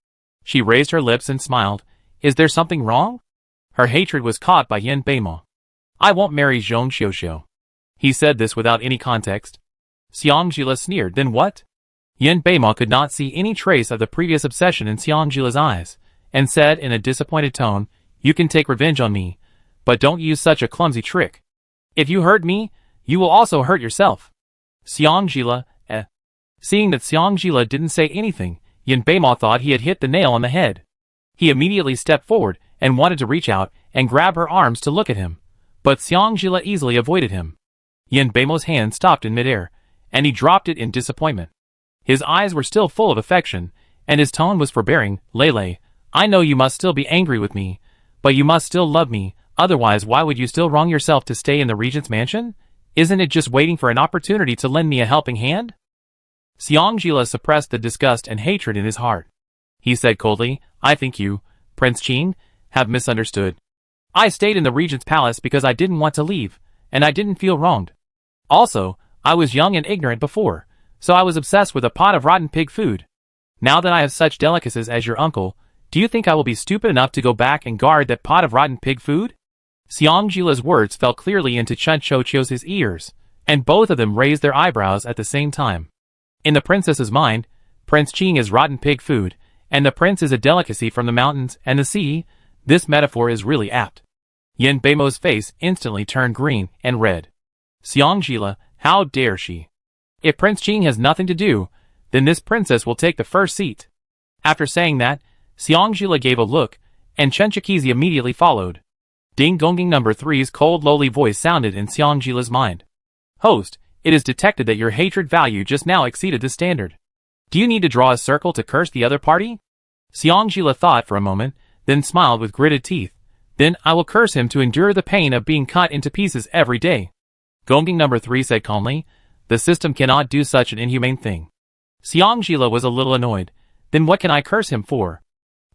She raised her lips and smiled. "Is there something wrong?" Her hatred was caught by Yin Beimao. "I won't marry Zhong Xiuxiu." He said this without any context. Xiang sneered. "Then what?" Yin Beimao could not see any trace of the previous obsession in Xiang eyes, and said in a disappointed tone, "You can take revenge on me, but don't use such a clumsy trick. If you hurt me, you will also hurt yourself." Xiang Seeing that Xiang didn't say anything, Yin Beimao thought he had hit the nail on the head. He immediately stepped forward and wanted to reach out and grab her arms to look at him, but Xiang easily avoided him. Yin Beimao's hand stopped in midair, and he dropped it in disappointment. His eyes were still full of affection, and his tone was forbearing. "Lele, I know you must still be angry with me, but you must still love me, otherwise why would you still wrong yourself to stay in the regent's mansion? Isn't it just waiting for an opportunity to lend me a helping hand?" Xiang suppressed the disgust and hatred in his heart. He said coldly, "I think you, Prince Qing, have misunderstood. I stayed in the regent's palace because I didn't want to leave, and I didn't feel wronged. Also, I was young and ignorant before, so I was obsessed with a pot of rotten pig food. Now that I have such delicacies as your uncle, do you think I will be stupid enough to go back and guard that pot of rotten pig food?" Xiang words fell clearly into Chun Shou Chiosi's ears, and both of them raised their eyebrows at the same time. In the princess's mind, Prince Qing is rotten pig food, and the prince is a delicacy from the mountains and the sea. This metaphor is really apt. Yin Beimo's face instantly turned green and red. Xiangjila, how dare she? If Prince Qing has nothing to do, then this princess will take the first seat. After saying that, Xiangjila gave a look, and Chenchikizi immediately followed. Ding Gonging number 3's cold lowly voice sounded in Xiangjila's mind. Host, it is detected that your hatred value just now exceeded the standard. Do you need to draw a circle to curse the other party? Xiangjila thought for a moment, then smiled with gritted teeth. Then I will curse him to endure the pain of being cut into pieces every day. Gonging number 3 said calmly, the system cannot do such an inhumane thing. Xiangjila was a little annoyed. Then what can I curse him for?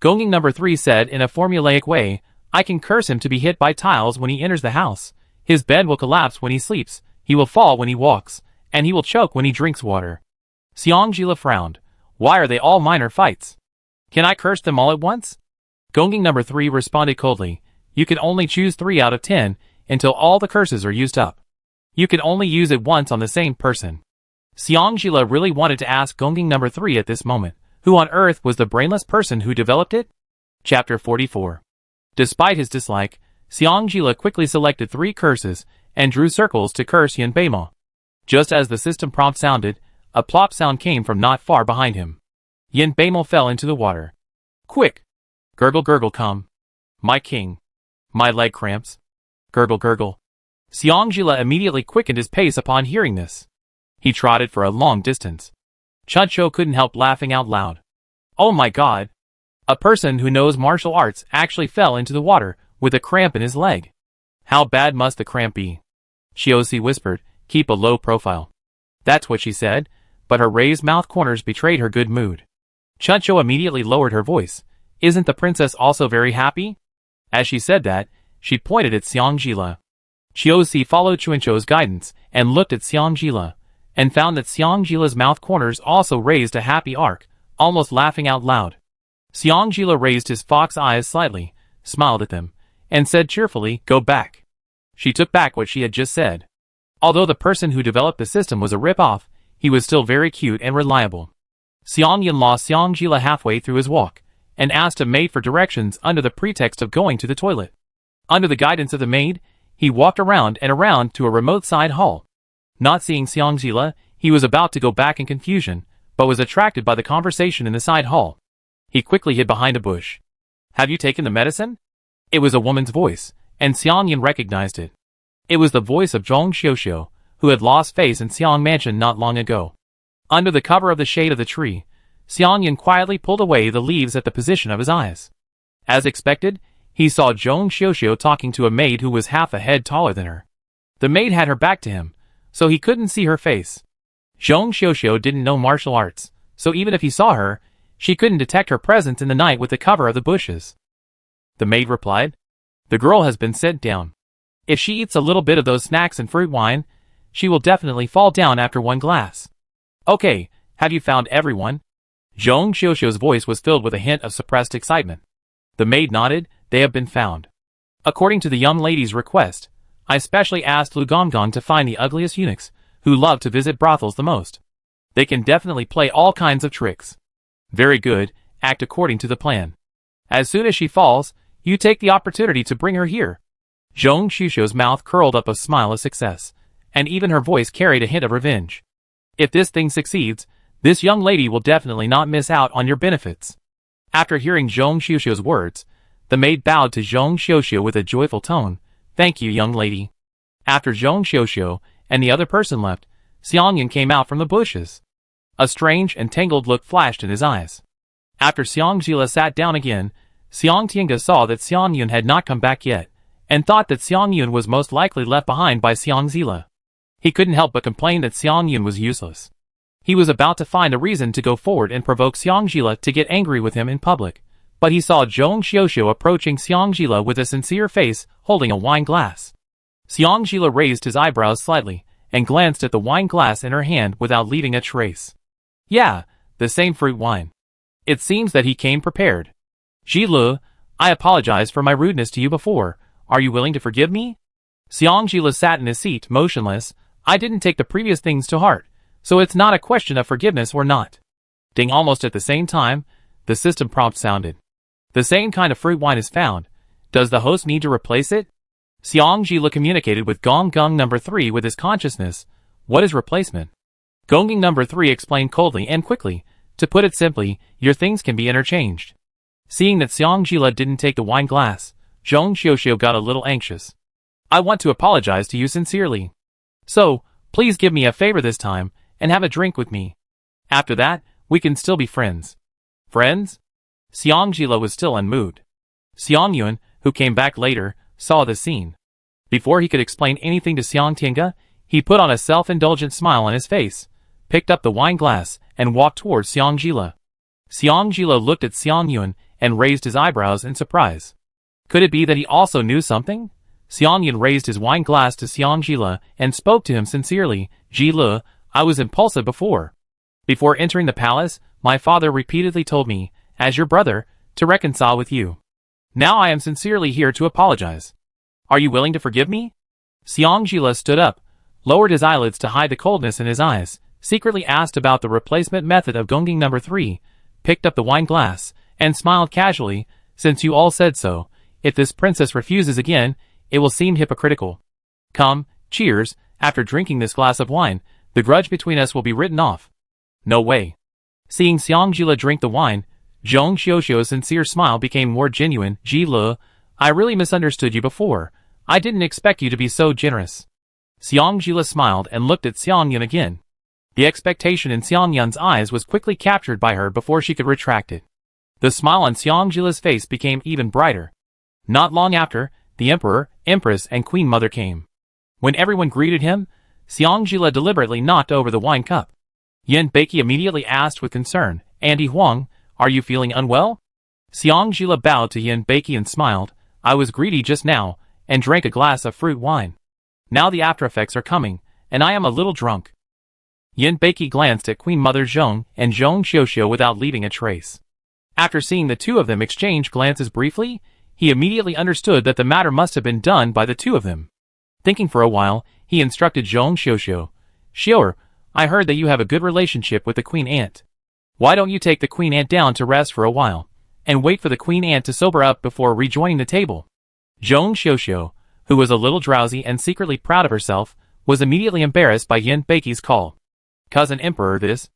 Gonging number 3 said in a formulaic way, I can curse him to be hit by tiles when he enters the house. His bed will collapse when he sleeps, he will fall when he walks, and he will choke when he drinks water. Xiangjila frowned. Why are they all minor fights? Can I curse them all at once? Gonging number 3 responded coldly. You can only choose 3 out of 10 until all the curses are used up. You can only use it once on the same person. Xiangjila really wanted to ask Gonging number 3 at this moment, who on earth was the brainless person who developed it? Chapter 44. Despite his dislike, Xiangjila quickly selected 3 curses and drew circles to curse Yin Beimo. Just as the system prompt sounded, a plop sound came from not far behind him. Yin Beimo fell into the water. Quick! Gurgle gurgle come. My king. My leg cramps. Gurgle gurgle. Xiangjila immediately quickened his pace upon hearing this. He trotted for a long distance. Chuncho couldn't help laughing out loud. Oh my god! A person who knows martial arts actually fell into the water with a cramp in his leg. How bad must the cramp be? Shiosi whispered, keep a low profile. That's what she said, but her raised mouth corners betrayed her good mood. Chuncho immediately lowered her voice. Isn't the princess also very happy? As she said that, she pointed at Xiangjila. Shiosi followed Chuncho's guidance and looked at Xiangjila, and found that Xiangjila's mouth corners also raised a happy arc, almost laughing out loud. Xiangjila raised his fox eyes slightly, smiled at them, and said cheerfully, go back. She took back what she had just said. Although the person who developed the system was a rip-off, he was still very cute and reliable. Xiangyin lost Xiangjila halfway through his walk, and asked a maid for directions under the pretext of going to the toilet. Under the guidance of the maid, he walked around and around to a remote side hall. Not seeing Xiangjila, he was about to go back in confusion, but was attracted by the conversation in the side hall. He quickly hid behind a bush. Have you taken the medicine? It was a woman's voice, and Xiangyin recognized it. It was the voice of Zhong Xiuxiu, who had lost face in Xiang Mansion not long ago. Under the cover of the shade of the tree, Xiangyin quietly pulled away the leaves at the position of his eyes. As expected, he saw Zhong Xiuxiu talking to a maid who was half a head taller than her. The maid had her back to him, so he couldn't see her face. Zhong Xiuxiu didn't know martial arts, so even if he saw her, she couldn't detect her presence in the night with the cover of the bushes. The maid replied, the girl has been sent down. If she eats a little bit of those snacks and fruit wine, she will definitely fall down after 1 glass. Okay, have you found everyone? Zhong Xiuxiu's voice was filled with a hint of suppressed excitement. The maid nodded, they have been found. According to the young lady's request, I specially asked Lu Gongong to find the ugliest eunuchs, who love to visit brothels the most. They can definitely play all kinds of tricks. Very good, act according to the plan. As soon as she falls, you take the opportunity to bring her here. Zhong Xiuxiu's mouth curled up a smile of success, and even her voice carried a hint of revenge. If this thing succeeds, this young lady will definitely not miss out on your benefits. After hearing Zhong Xiuxiu's words, the maid bowed to Zhong Xiuxiu with a joyful tone. Thank you, young lady. After Zhong Xiuxiu and the other person left, Xiangyin came out from the bushes. A strange and tangled look flashed in his eyes. After Xiangjila sat down again, Xiangtiange saw that Xiangyun had not come back yet, and thought that Xiangyun was most likely left behind by Xiangzila. He couldn't help but complain that Xiangyun was useless. He was about to find a reason to go forward and provoke Xiangjila to get angry with him in public, but he saw Zhong Xiuxiu approaching Xiangjila with a sincere face, holding a wine glass. Xiangjila raised his eyebrows slightly, and glanced at the wine glass in her hand without leaving a trace. Yeah, the same fruit wine. It seems that he came prepared. Zhilu, I apologize for my rudeness to you before. Are you willing to forgive me? Xiangjila sat in his seat, motionless. I didn't take the previous things to heart, so it's not a question of forgiveness or not. Ding. Almost at the same time, The system prompt sounded. The same kind of fruit wine is found. Does the host need to replace it? Xiang Jila communicated with Gong Gung number 3 with his consciousness. What is replacement? Gonging number 3 explained coldly and quickly. To put it simply, your things can be interchanged. Seeing that Xiang Jila didn't take the wine glass, Zhong Xiuxiu got a little anxious. I want to apologize to you sincerely. So, please give me a favor this time, and have a drink with me. After that, we can still be friends. Friends? Xiang Jila was still unmoved. Xiang Yuan, who came back later, saw the scene. Before he could explain anything to Xiang Tinga, he put on a self-indulgent smile on his face, picked up the wine glass, and walked towards Xiang Jila. Xiang Jila looked at Xiang Yuan and raised his eyebrows in surprise. Could it be that he also knew something? Xiang Yuan raised his wine glass to Xiang Jila and spoke to him sincerely. Jila, I was impulsive before. Before entering the palace, my father repeatedly told me, as your brother, to reconcile with you. Now I am sincerely here to apologize. Are you willing to forgive me? Xiang Jila stood up, lowered his eyelids to hide the coldness in his eyes, secretly asked about the replacement method of Gonging number 3, picked up the wine glass, and smiled casually. Since you all said so, if this princess refuses again, it will seem hypocritical. Come, cheers. After drinking this glass of wine, the grudge between us will be written off. No way. Seeing Xiang Jila drink the wine, Zhong Xiuxiu's sincere smile became more genuine. Jila, I really misunderstood you before. I didn't expect you to be so generous. Xiang Jila smiled and looked at Xiang Yuan again. The expectation in Xiang Yuan's eyes was quickly captured by her before she could retract it. The smile on Xiang Jila's face became even brighter. Not long after, the Emperor, Empress, and Queen Mother came. When everyone greeted him, Xiang Jila deliberately knocked over the wine cup. Yin Beiki immediately asked with concern, Auntie Huang, are you feeling unwell? Xiang Jila bowed to Yin Beiki and smiled. I was greedy just now, and drank a glass of fruit wine. Now the after-effects are coming, and I am a little drunk. Yin Beiki glanced at Queen Mother Zhong and Zhong Xiuxiu without leaving a trace. After seeing the two of them exchange glances briefly, he immediately understood that the matter must have been done by the two of them. Thinking for a while, he instructed Zhong Xiuxiu. Xiuer, I heard that you have a good relationship with the Queen Ant. Why don't you take the Queen Ant down to rest for a while, and wait for the Queen Ant to sober up before rejoining the table? Zhong Xiuxiu, who was a little drowsy and secretly proud of herself, was immediately embarrassed by Yin Beiqi's call. Cousin Emperor this?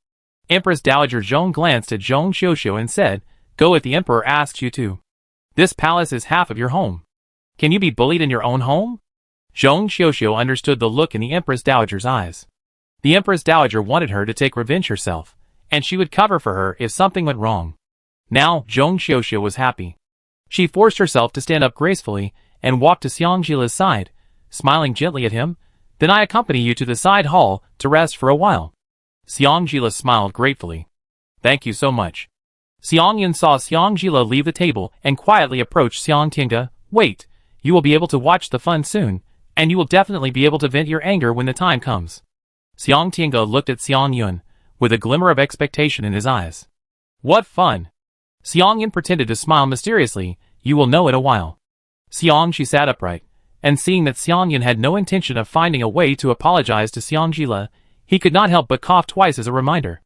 Empress Dowager Zhong glanced at Zhong Xiuxiu and said, Go if the Emperor asks you to. This palace is half of your home. Can you be bullied in your own home? Zhong Xiuxiu understood the look in the Empress Dowager's eyes. The Empress Dowager wanted her to take revenge herself, and she would cover for her if something went wrong. Now, Zhong Xiuxiu was happy. She forced herself to stand up gracefully and walked to Xiang Jila's side, smiling gently at him. Then I accompany you to the side hall to rest for a while. Xiang Jila smiled gratefully. Thank you so much. Xiang Yun saw Xiang Jila leave the table and quietly approached Xiang Tinga. Wait, you will be able to watch the fun soon, and you will definitely be able to vent your anger when the time comes. Xiang Tinga looked at Xiang Yun, with a glimmer of expectation in his eyes. What fun! Xiang Yun pretended to smile mysteriously. You will know in a while. Xiang Shi sat upright, and seeing that Xiang Yun had no intention of finding a way to apologize to Xiang Jila, he could not help but cough twice as a reminder.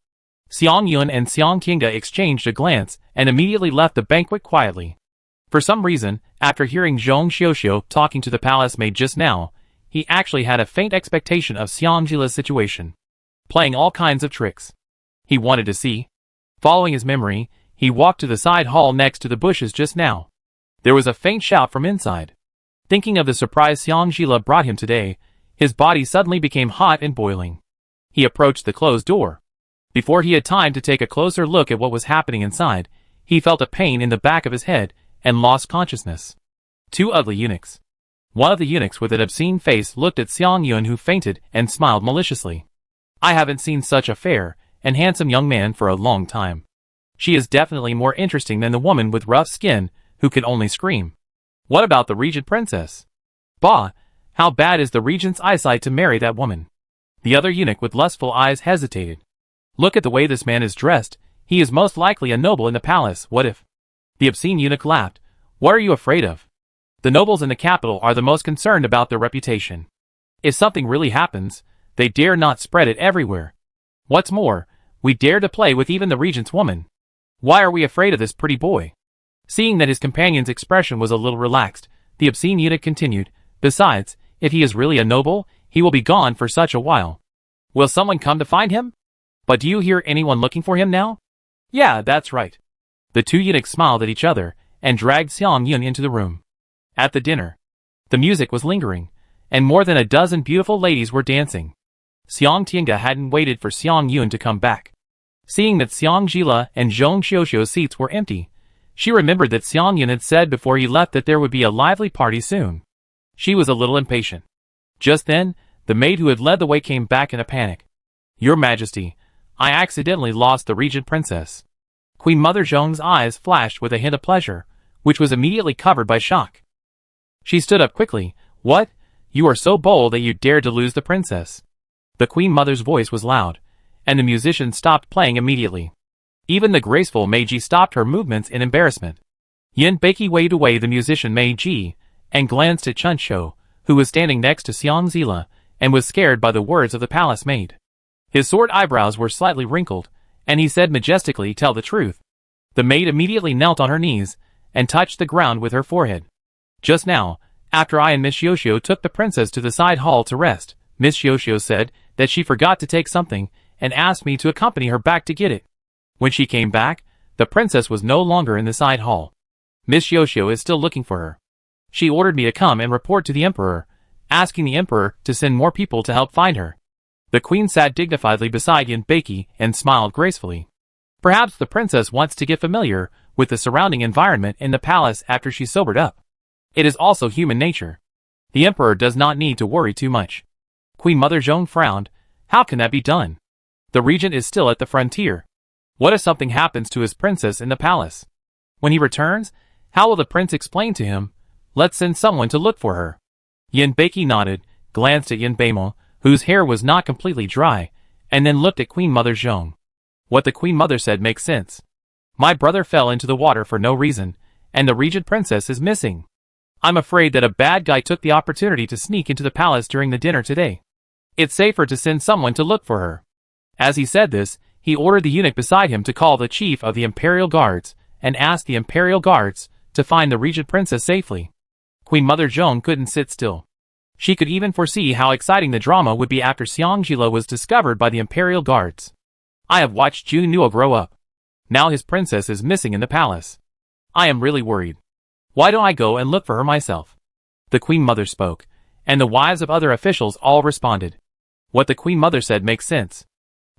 Xiang Yun and Xiang Tinga exchanged a glance and immediately left the banquet quietly. For some reason, after hearing Zhong Xiuxiu talking to the palace maid just now, he actually had a faint expectation of Xiang Jila's situation, playing all kinds of tricks. He wanted to see. Following his memory, he walked to the side hall next to the bushes just now. There was a faint shout from inside. Thinking of the surprise Xiang Jila brought him today, his body suddenly became hot and boiling. He approached the closed door. Before he had time to take a closer look at what was happening inside, he felt a pain in the back of his head and lost consciousness. Two ugly eunuchs. One of the eunuchs with an obscene face looked at Xiang Yun, who fainted and smiled maliciously. I haven't seen such a fair and handsome young man for a long time. She is definitely more interesting than the woman with rough skin who can only scream. What about the Regent princess? Bah, how bad is the Regent's eyesight to marry that woman? The other eunuch with lustful eyes hesitated. Look at the way this man is dressed. He is most likely a noble in the palace. What if? The obscene eunuch laughed. What are you afraid of? The nobles in the capital are the most concerned about their reputation. If something really happens, they dare not spread it everywhere. What's more, we dare to play with even the Regent's woman. Why are we afraid of this pretty boy? Seeing that his companion's expression was a little relaxed, the obscene eunuch continued, besides, if he is really a noble, he will be gone for such a while. Will someone come to find him? But do you hear anyone looking for him now? Yeah, that's right. The two eunuchs smiled at each other, and dragged Xiang Yun into the room. At the dinner, the music was lingering, and more than a dozen beautiful ladies were dancing. Xiang Tiange hadn't waited for Xiang Yun to come back. Seeing that Xiang Jila and Zhong Xiuxiu's seats were empty, she remembered that Xiang Yun had said before he left that there would be a lively party soon. She was a little impatient. Just then, the maid who had led the way came back in a panic. Your Majesty, I accidentally lost the Regent Princess. Queen Mother Zhong's eyes flashed with a hint of pleasure, which was immediately covered by shock. She stood up quickly. What? You are so bold that you dared to lose the princess. The Queen Mother's voice was loud, and the musician stopped playing immediately. Even the graceful Meiji stopped her movements in embarrassment. Yin Beiki waved away the musician Meiji, and glanced at Chun Shou, who was standing next to Xiang Zila, and was scared by the words of the palace maid. His sword eyebrows were slightly wrinkled, and he said majestically, tell the truth. The maid immediately knelt on her knees, and touched the ground with her forehead. Just now, after I and Miss Xiuxiu took the princess to the side hall to rest, Miss Xiuxiu said that she forgot to take something, and asked me to accompany her back to get it. When she came back, the princess was no longer in the side hall. Miss Xiuxiu is still looking for her. She ordered me to come and report to the emperor, asking the emperor to send more people to help find her. The queen sat dignifiedly beside Yin Beiki and smiled gracefully. Perhaps the princess wants to get familiar with the surrounding environment in the palace after she sobered up. It is also human nature. The emperor does not need to worry too much. Queen Mother Zhong frowned. How can that be done? The regent is still at the frontier. What if something happens to his princess in the palace? When he returns, how will the prince explain to him? Let's send someone to look for her. Yin Beiki nodded, glanced at Yin Beimo, whose hair was not completely dry, and then looked at Queen Mother Zhong. What the Queen Mother said makes sense. My brother fell into the water for no reason, and the regent princess is missing. I'm afraid that a bad guy took the opportunity to sneak into the palace during the dinner today. It's safer to send someone to look for her. As he said this, he ordered the eunuch beside him to call the chief of the Imperial Guards, and asked the Imperial Guards to find the regent princess safely. Queen Mother Zhong couldn't sit still. She could even foresee how exciting the drama would be after Xiang Jila was discovered by the Imperial Guards. I have watched Ju Nuo grow up. Now his princess is missing in the palace. I am really worried. Why don't I go and look for her myself? The Queen Mother spoke, and the wives of other officials all responded. What the Queen Mother said makes sense.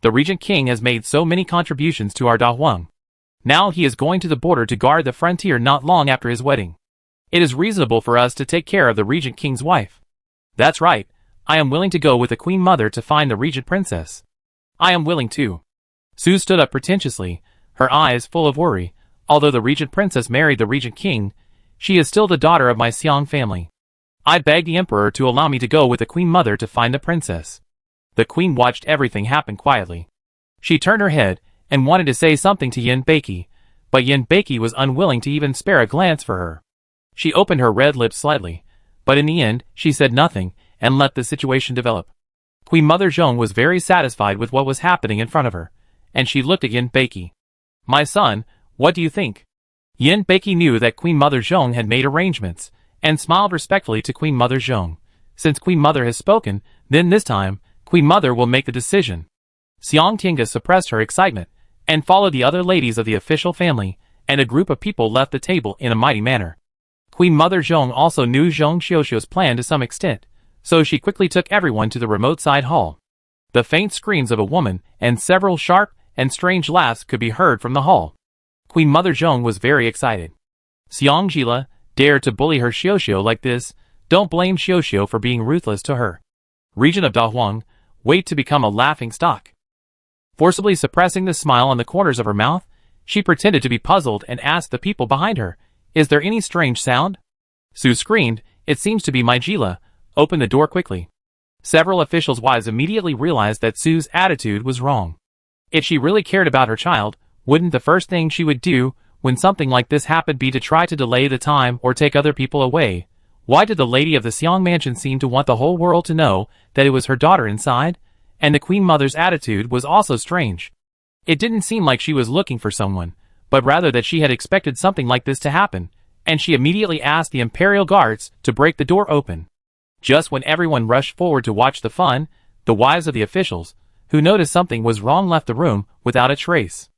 The Regent King has made so many contributions to our Da Huang. Now he is going to the border to guard the frontier not long after his wedding. It is reasonable for us to take care of the Regent King's wife. That's right, I am willing to go with the Queen Mother to find the Regent Princess. I am willing too. Su stood up pretentiously, her eyes full of worry. Although the Regent Princess married the Regent King, she is still the daughter of my Xiang family. I beg the Emperor to allow me to go with the Queen Mother to find the princess. The Queen watched everything happen quietly. She turned her head and wanted to say something to Yin Beiki, but Yin Beiki was unwilling to even spare a glance for her. She opened her red lips slightly, but in the end, she said nothing and let the situation develop. Queen Mother Zhong was very satisfied with what was happening in front of her, and she looked at Yin Beiki. My son, what do you think? Yin Beiki knew that Queen Mother Zhong had made arrangements, and smiled respectfully to Queen Mother Zhong. Since Queen Mother has spoken, then this time, Queen Mother will make the decision. Xiang Tiange suppressed her excitement, and followed the other ladies of the official family, and a group of people left the table in a mighty manner. Queen Mother Zhong also knew Zhong Xiuxiu's plan to some extent, so she quickly took everyone to the remote side hall. The faint screams of a woman, and several sharp and strange laughs could be heard from the hall. Queen Mother Zhong was very excited. Xiang Jila dared to bully her Xiuxiu like this. Don't blame Xiuxiu for being ruthless to her. Regent of Da Huang, wait to become a laughing stock. Forcibly suppressing the smile on the corners of her mouth, she pretended to be puzzled and asked the people behind her, is there any strange sound? Su screamed, it seems to be my Jila. Open the door quickly. Several officials' wives immediately realized that Su's attitude was wrong. If she really cared about her child, wouldn't the first thing she would do when something like this happened be to try to delay the time or take other people away? Why did the lady of the Xiang mansion seem to want the whole world to know that it was her daughter inside? And the Queen Mother's attitude was also strange. It didn't seem like she was looking for someone, but rather that she had expected something like this to happen, and she immediately asked the Imperial Guards to break the door open. Just when everyone rushed forward to watch the fun, the wives of the officials, who noticed something was wrong, left the room without a trace.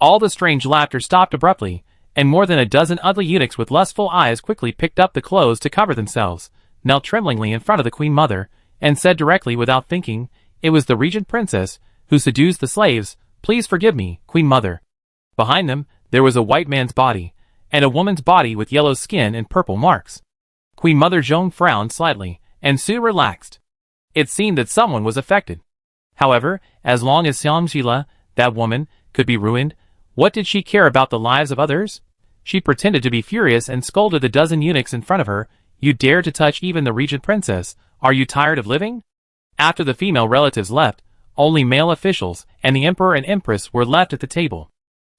All the strange laughter stopped abruptly, and more than a dozen ugly eunuchs with lustful eyes quickly picked up the clothes to cover themselves, knelt tremblingly in front of the Queen Mother, and said directly without thinking, "It was the Regent Princess who seduced the slaves. Please forgive me, Queen Mother." Behind them, there was a white man's body, and a woman's body with yellow skin and purple marks. Queen Mother Xang frowned slightly, and soon relaxed. It seemed that someone was affected. However, as long as Xiang, that woman, could be ruined, what did she care about the lives of others? She pretended to be furious and scolded the dozen eunuchs in front of her. "You dare to touch even the Regent Princess? Are you tired of living?" After the female relatives left, only male officials and the Emperor and Empress were left at the table.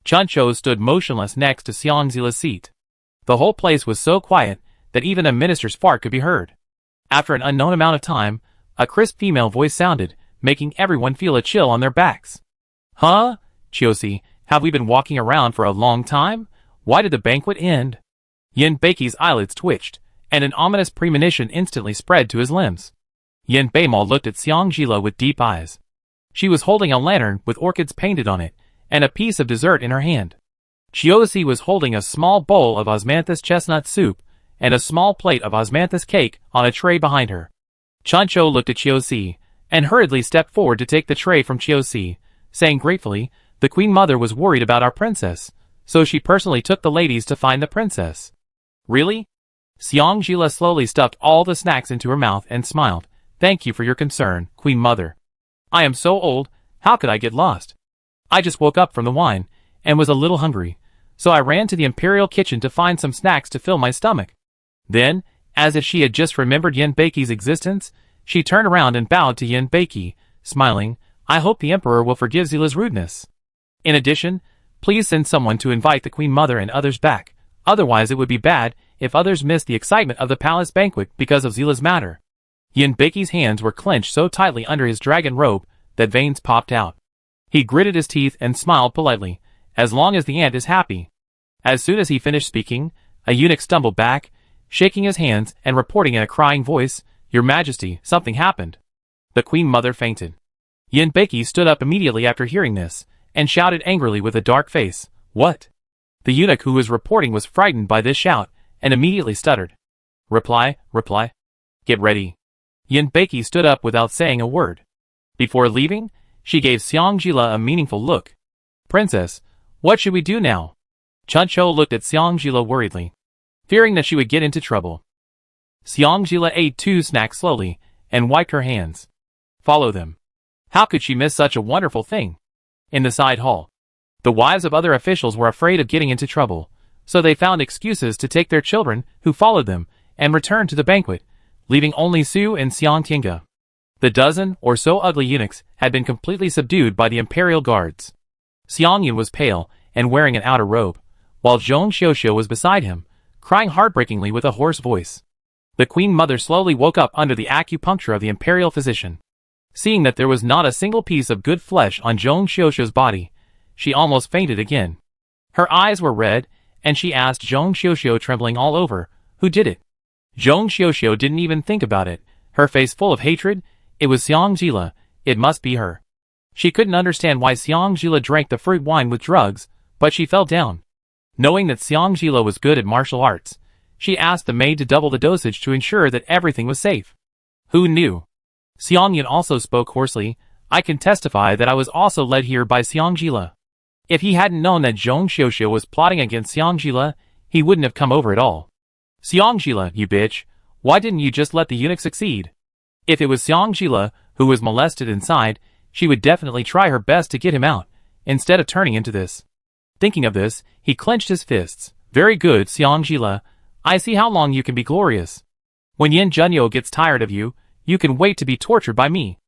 Chuncho stood motionless next to Xiang's seat. The whole place was so quiet that even a minister's fart could be heard. After an unknown amount of time, a crisp female voice sounded, making everyone feel a chill on their backs. "Huh? Chiosi, have we been walking around for a long time? Why did the banquet end?" Yin Beiqi's eyelids twitched, and an ominous premonition instantly spread to his limbs. Yin Beimao looked at Xiang with deep eyes. She was holding a lantern with orchids painted on it, and a piece of dessert in her hand. Chiosi was holding a small bowl of osmanthus chestnut soup, and a small plate of osmanthus cake on a tray behind her. Chuncho looked at Chiosi, and hurriedly stepped forward to take the tray from Chiosi, saying gratefully, "The Queen Mother was worried about our princess, so she personally took the ladies to find the princess." "Really?" Xiang slowly stuffed all the snacks into her mouth and smiled. "Thank you for your concern, Queen Mother. I am so old, how could I get lost? I just woke up from the wine, and was a little hungry, so I ran to the imperial kitchen to find some snacks to fill my stomach." Then, as if she had just remembered Yin Beiqi's existence, she turned around and bowed to Yin Beiqi, smiling, "I hope the Emperor will forgive Zila's rudeness. In addition, please send someone to invite the Queen Mother and others back, otherwise it would be bad if others missed the excitement of the palace banquet because of Zila's matter." Yin Beiqi's hands were clenched so tightly under his dragon robe that veins popped out. He gritted his teeth and smiled politely, "As long as the aunt is happy." As soon as he finished speaking, a eunuch stumbled back, shaking his hands and reporting in a crying voice, "Your Majesty, something happened." The Queen Mother fainted. Yin Beiqi stood up immediately after hearing this, and shouted angrily with a dark face, "What?" The eunuch who was reporting was frightened by this shout, and immediately stuttered. Reply. "Get ready." Yin Beiqi stood up without saying a word. Before leaving, she gave Xiang a meaningful look. "Princess, what should we do now?" Chuncho looked at Xiang worriedly, fearing that she would get into trouble. Xiang ate 2 snacks slowly, and wiped her hands. Follow them. How could she miss such a wonderful thing? In the side hall, the wives of other officials were afraid of getting into trouble, so they found excuses to take their children, who followed them, and returned to the banquet, leaving only Su and Xiang Tinga. The dozen or so ugly eunuchs had been completely subdued by the imperial guards. Xiang Yun was pale and wearing an outer robe, while Zhong Xiuxiu was beside him, crying heartbreakingly with a hoarse voice. The Queen Mother slowly woke up under the acupuncture of the imperial physician. Seeing that there was not a single piece of good flesh on Zhong Xiuxiu's body, she almost fainted again. Her eyes were red, and she asked Zhong Xiuxiu, trembling all over, "Who did it?" Zhong Xiuxiu didn't even think about it, her face full of hatred. It was Xiang, it must be her. She couldn't understand why Xiang drank the fruit wine with drugs, but she fell down. Knowing that Xiang was good at martial arts, she asked the maid to double the dosage to ensure that everything was safe. Who knew? Xiang Yun also spoke hoarsely, "I can testify that I was also led here by Xiang. If he hadn't known that Zhong Xiuxiu was plotting against Xiang, he wouldn't have come over at all." "Xiang, you bitch, why didn't you just let the eunuch succeed?" If it was Xiang who was molested inside, she would definitely try her best to get him out, instead of turning into this. Thinking of this, he clenched his fists. "Very good, Xiang. I see how long you can be glorious. When Yin Junyu gets tired of you, you can wait to be tortured by me.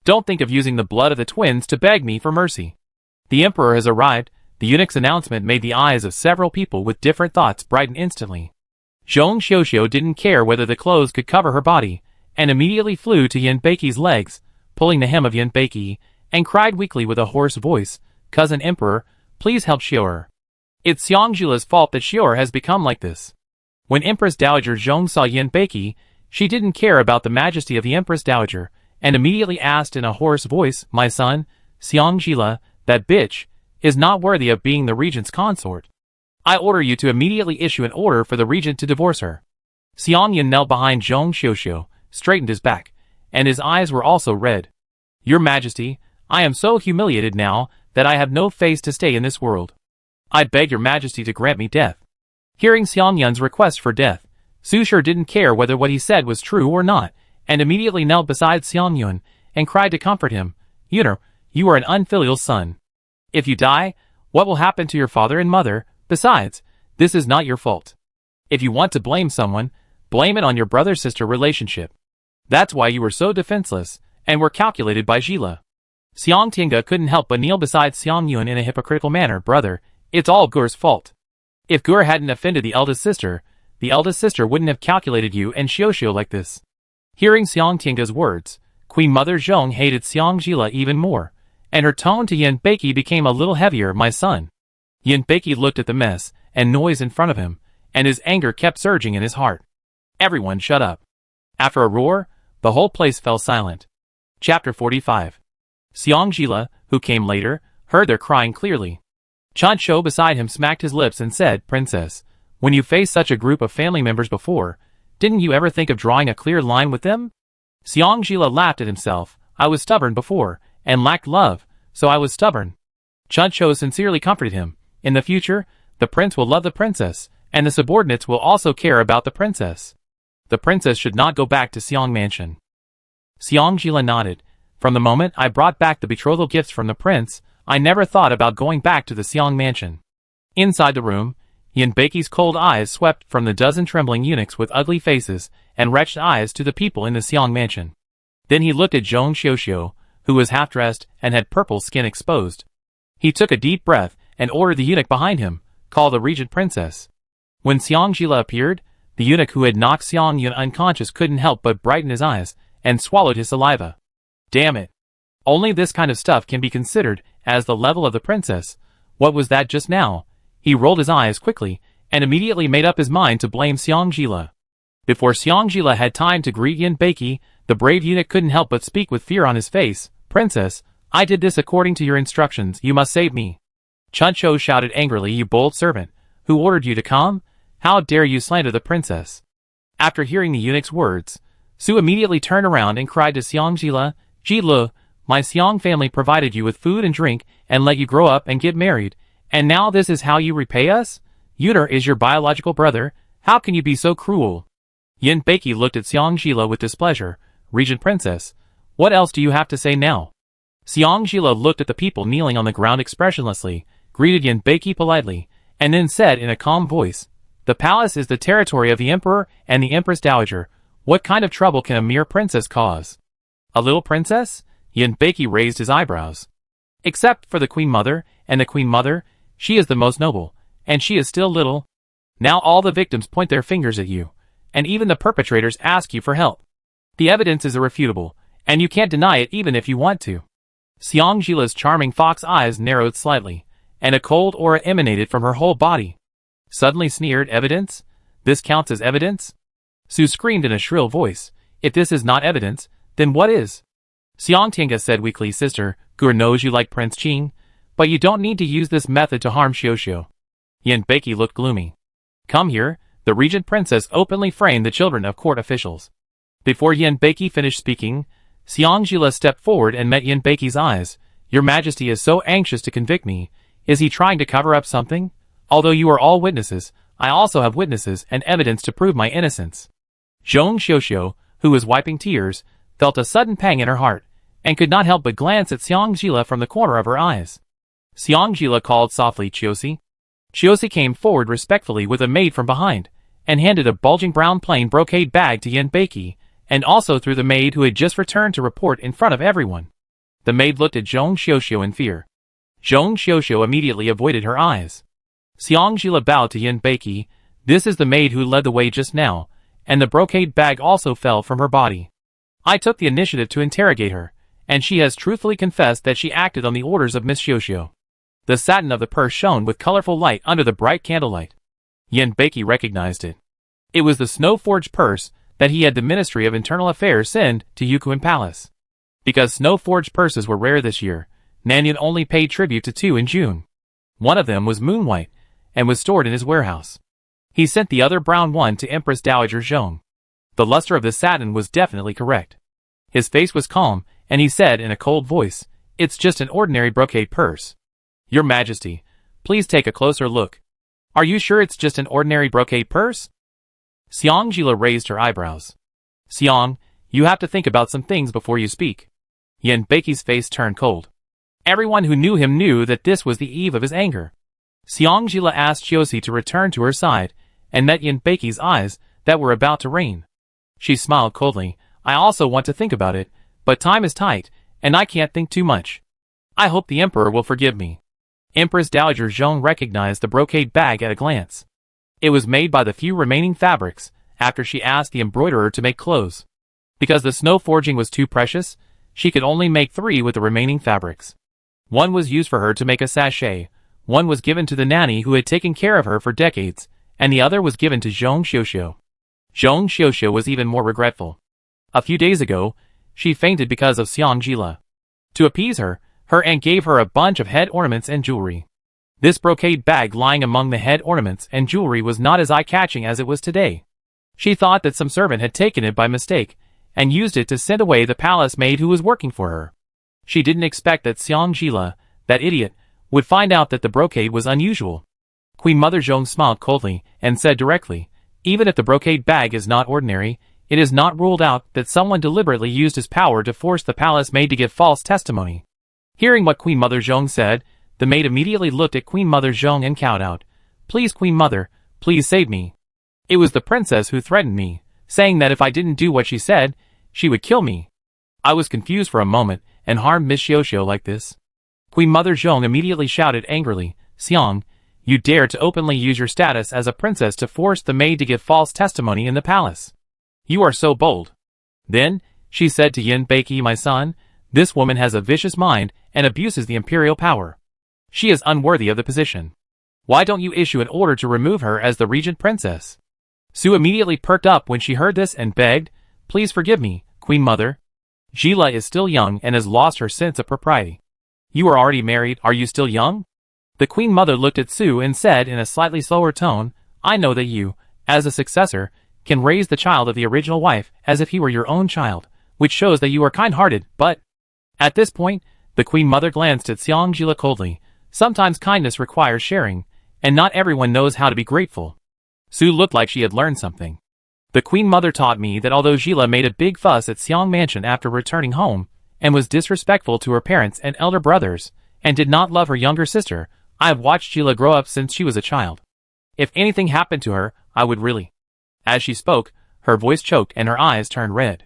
Don't think of using the blood of the twins to beg me for mercy." "The Emperor has arrived." The eunuch's announcement made the eyes of several people with different thoughts brighten instantly. Zhong Xiuxiu didn't care whether the clothes could cover her body, and immediately flew to Yin Beiqi's legs, pulling the hem of Yin Beiqi, and cried weakly with a hoarse voice, "Cousin Emperor, please help Xiu'er." It's Xiangjila's fault that Xior has become like this. When Empress Dowager Zhong saw Yin Beiki, she didn't care about the majesty of the Empress Dowager, and immediately asked in a hoarse voice, "My son, Xiangjila, that bitch, is not worthy of being the regent's consort. I order you to immediately issue an order for the regent to divorce her." Xiang Yin knelt behind Zhong Xiuxiu, straightened his back, and his eyes were also red. "Your Majesty, I am so humiliated now that I have no face to stay in this world. I beg your Majesty to grant me death." Hearing Xiang Yun's request for death, Su Shi didn't care whether what he said was true or not, and immediately knelt beside Xiang Yun and cried to comfort him. "Yuner, you are an unfilial son. If you die, what will happen to your father and mother? Besides, this is not your fault. If you want to blame someone, blame it on your brother-sister relationship. That's why you were so defenseless, and were calculated by Zhila." Xiang Tinga couldn't help but kneel beside Xiang Yun in a hypocritical manner. "Brother, it's all Gur's fault. If Gur hadn't offended the eldest sister wouldn't have calculated you and Xiuxiu like this." Hearing Xiang Tinga's words, Queen Mother Zhong hated Xiangjila even more, and her tone to Yin Beiki became a little heavier. "My son." Yin Beiki looked at the mess and noise in front of him, and his anger kept surging in his heart. Everyone shut up. After a roar, the whole place fell silent. Chapter 45. Xiangjila, who came later, heard their crying clearly. Chan Shou beside him smacked his lips and said, "Princess, when you faced such a group of family members before, didn't you ever think of drawing a clear line with them?" Xiangjila laughed at himself. "I was stubborn before, and lacked love, so I was stubborn." Chan Shou sincerely comforted him. "In the future, the prince will love the princess, and the subordinates will also care about the princess. The princess should not go back to Xiang Mansion." Xiangjila nodded. "From the moment I brought back the betrothal gifts from the prince, I never thought about going back to the Xiang Mansion." Inside the room, Yin Beiki's cold eyes swept from the dozen trembling eunuchs with ugly faces and wretched eyes to the people in the Xiang Mansion. Then he looked at Zhong Xiuxiu, who was half-dressed and had purple skin exposed. He took a deep breath and ordered the eunuch behind him, "Call the regent princess." When Xiangjila appeared, the eunuch who had knocked Xiang Yun unconscious couldn't help but brighten his eyes and swallowed his saliva. Damn it. Only this kind of stuff can be considered as the level of the princess. What was that just now? He rolled his eyes quickly and immediately made up his mind to blame Xiangjila. Before Xiangjila had time to greet Yin Beiki, the brave eunuch couldn't help but speak with fear on his face. "Princess, I did this according to your instructions. You must save me." Chan Shou shouted angrily, "You bold servant, who ordered you to come? How dare you slander the princess?" After hearing the eunuch's words, Su immediately turned around and cried to Xiangjila, "Jilu, my Xiang family provided you with food and drink and let you grow up and get married, and now this is how you repay us? Yuner is your biological brother. How can you be so cruel?" Yin Beiki looked at Xiangjila with displeasure. "Regent Princess, what else do you have to say now?" Xiangjila looked at the people kneeling on the ground expressionlessly, greeted Yin Beiki politely, and then said in a calm voice, "The palace is the territory of the emperor and the empress dowager. What kind of trouble can a mere princess cause?" "A little princess?" Yin Beiki raised his eyebrows. "Except for the queen mother, and the queen mother, she is the most noble, and she is still little. Now all the victims point their fingers at you, and even the perpetrators ask you for help. The evidence is irrefutable, and you can't deny it even if you want to." Xiangjila's charming fox eyes narrowed slightly, and a cold aura emanated from her whole body. Suddenly sneered, "Evidence? This counts as evidence?" Su screamed in a shrill voice, "If this is not evidence, then what is?" Xiang Tinga said weakly, "Sister, Gur knows you like Prince Qing, but you don't need to use this method to harm Xiuxiu." Yin Beiki looked gloomy. "Come here." The regent princess openly framed the children of court officials. Before Yin Beiki finished speaking, Xiangjila stepped forward and met Yin Beiki's eyes. "Your Majesty is so anxious to convict me. Is he trying to cover up something? Although you are all witnesses, I also have witnesses and evidence to prove my innocence." Zhong Xiuxiu, who was wiping tears, felt a sudden pang in her heart, and could not help but glance at Xiangjila from the corner of her eyes. Xiangjila called softly, "Chiosi." Chiosi came forward respectfully with a maid from behind, and handed a bulging brown plain brocade bag to Yin Beiki, and also through the maid who had just returned to report in front of everyone. The maid looked at Zhong Xiuxiu in fear. Zhong Xiuxiu immediately avoided her eyes. Xiangjila bowed to Yin Beiki. "This is the maid who led the way just now," and the brocade bag also fell from her body. "I took the initiative to interrogate her, and she has truthfully confessed that she acted on the orders of Miss Xiuxiu." The satin of the purse shone with colorful light under the bright candlelight. Yin Beki recognized it. It was the snow-forged purse that he had the Ministry of Internal Affairs send to Yukuin Palace. Because snow-forged purses were rare this year, Nanyan only paid tribute to 2 in June. One of them was moon-white, and was stored in his warehouse. He sent the other brown one to Empress Dowager Xang. The luster of the satin was definitely correct. His face was calm, and he said in a cold voice, "It's just an ordinary brocade purse. Your Majesty, please take a closer look. Are you sure it's just an ordinary brocade purse?" Xiang Jila raised her eyebrows. "Xiang, you have to think about some things before you speak." Yin Beki's face turned cold. Everyone who knew him knew that this was the eve of his anger. Xiang Jila asked Chiosi to return to her side, and met Yin Beki's eyes that were about to rain. She smiled coldly. "I also want to think about it, but time is tight, and I can't think too much. I hope the Emperor will forgive me." Empress Dowager Xang recognized the brocade bag at a glance. It was made by the few remaining fabrics, after she asked the embroiderer to make clothes. Because the snow forging was too precious, she could only make 3 with the remaining fabrics. One was used for her to make a sachet, one was given to the nanny who had taken care of her for decades, and the other was given to Zhong Xiuxiu. Zhong Xiuxiu was even more regretful. A few days ago, she fainted because of Xiang Jila. To appease her, her aunt gave her a bunch of head ornaments and jewelry. This brocade bag lying among the head ornaments and jewelry was not as eye-catching as it was today. She thought that some servant had taken it by mistake, and used it to send away the palace maid who was working for her. She didn't expect that Xiang Jila, that idiot, would find out that the brocade was unusual. Queen Mother Zhong smiled coldly, and said directly, "Even if the brocade bag is not ordinary, it is not ruled out that someone deliberately used his power to force the palace maid to give false testimony." Hearing what Queen Mother Zhong said, the maid immediately looked at Queen Mother Zhong and cowed out, "Please, Queen Mother, please save me. It was the princess who threatened me, saying that if I didn't do what she said, she would kill me. I was confused for a moment, and harmed Miss Xiuxiu like this." Queen Mother Zhong immediately shouted angrily, "Xiang, you dare to openly use your status as a princess to force the maid to give false testimony in the palace. You are so bold." Then, she said to Yin Beki, "My son, this woman has a vicious mind and abuses the imperial power. She is unworthy of the position. Why don't you issue an order to remove her as the regent princess?" Su immediately perked up when she heard this and begged, "Please forgive me, Queen Mother. Jila is still young and has lost her sense of propriety." "You are already married, are you still young?" The Queen Mother looked at Su and said in a slightly slower tone, "I know that you, as a successor, can raise the child of the original wife as if he were your own child, which shows that you are kind-hearted, but—" At this point, the Queen Mother glanced at Xiang Jila coldly. Sometimes kindness requires sharing, and not everyone knows how to be grateful. Su looked like she had learned something. "The Queen Mother taught me that although Jila made a big fuss at Xiang Mansion after returning home, and was disrespectful to her parents and elder brothers, and did not love her younger sister, I have watched Jila grow up since she was a child. If anything happened to her, I would really—" As she spoke, her voice choked and her eyes turned red.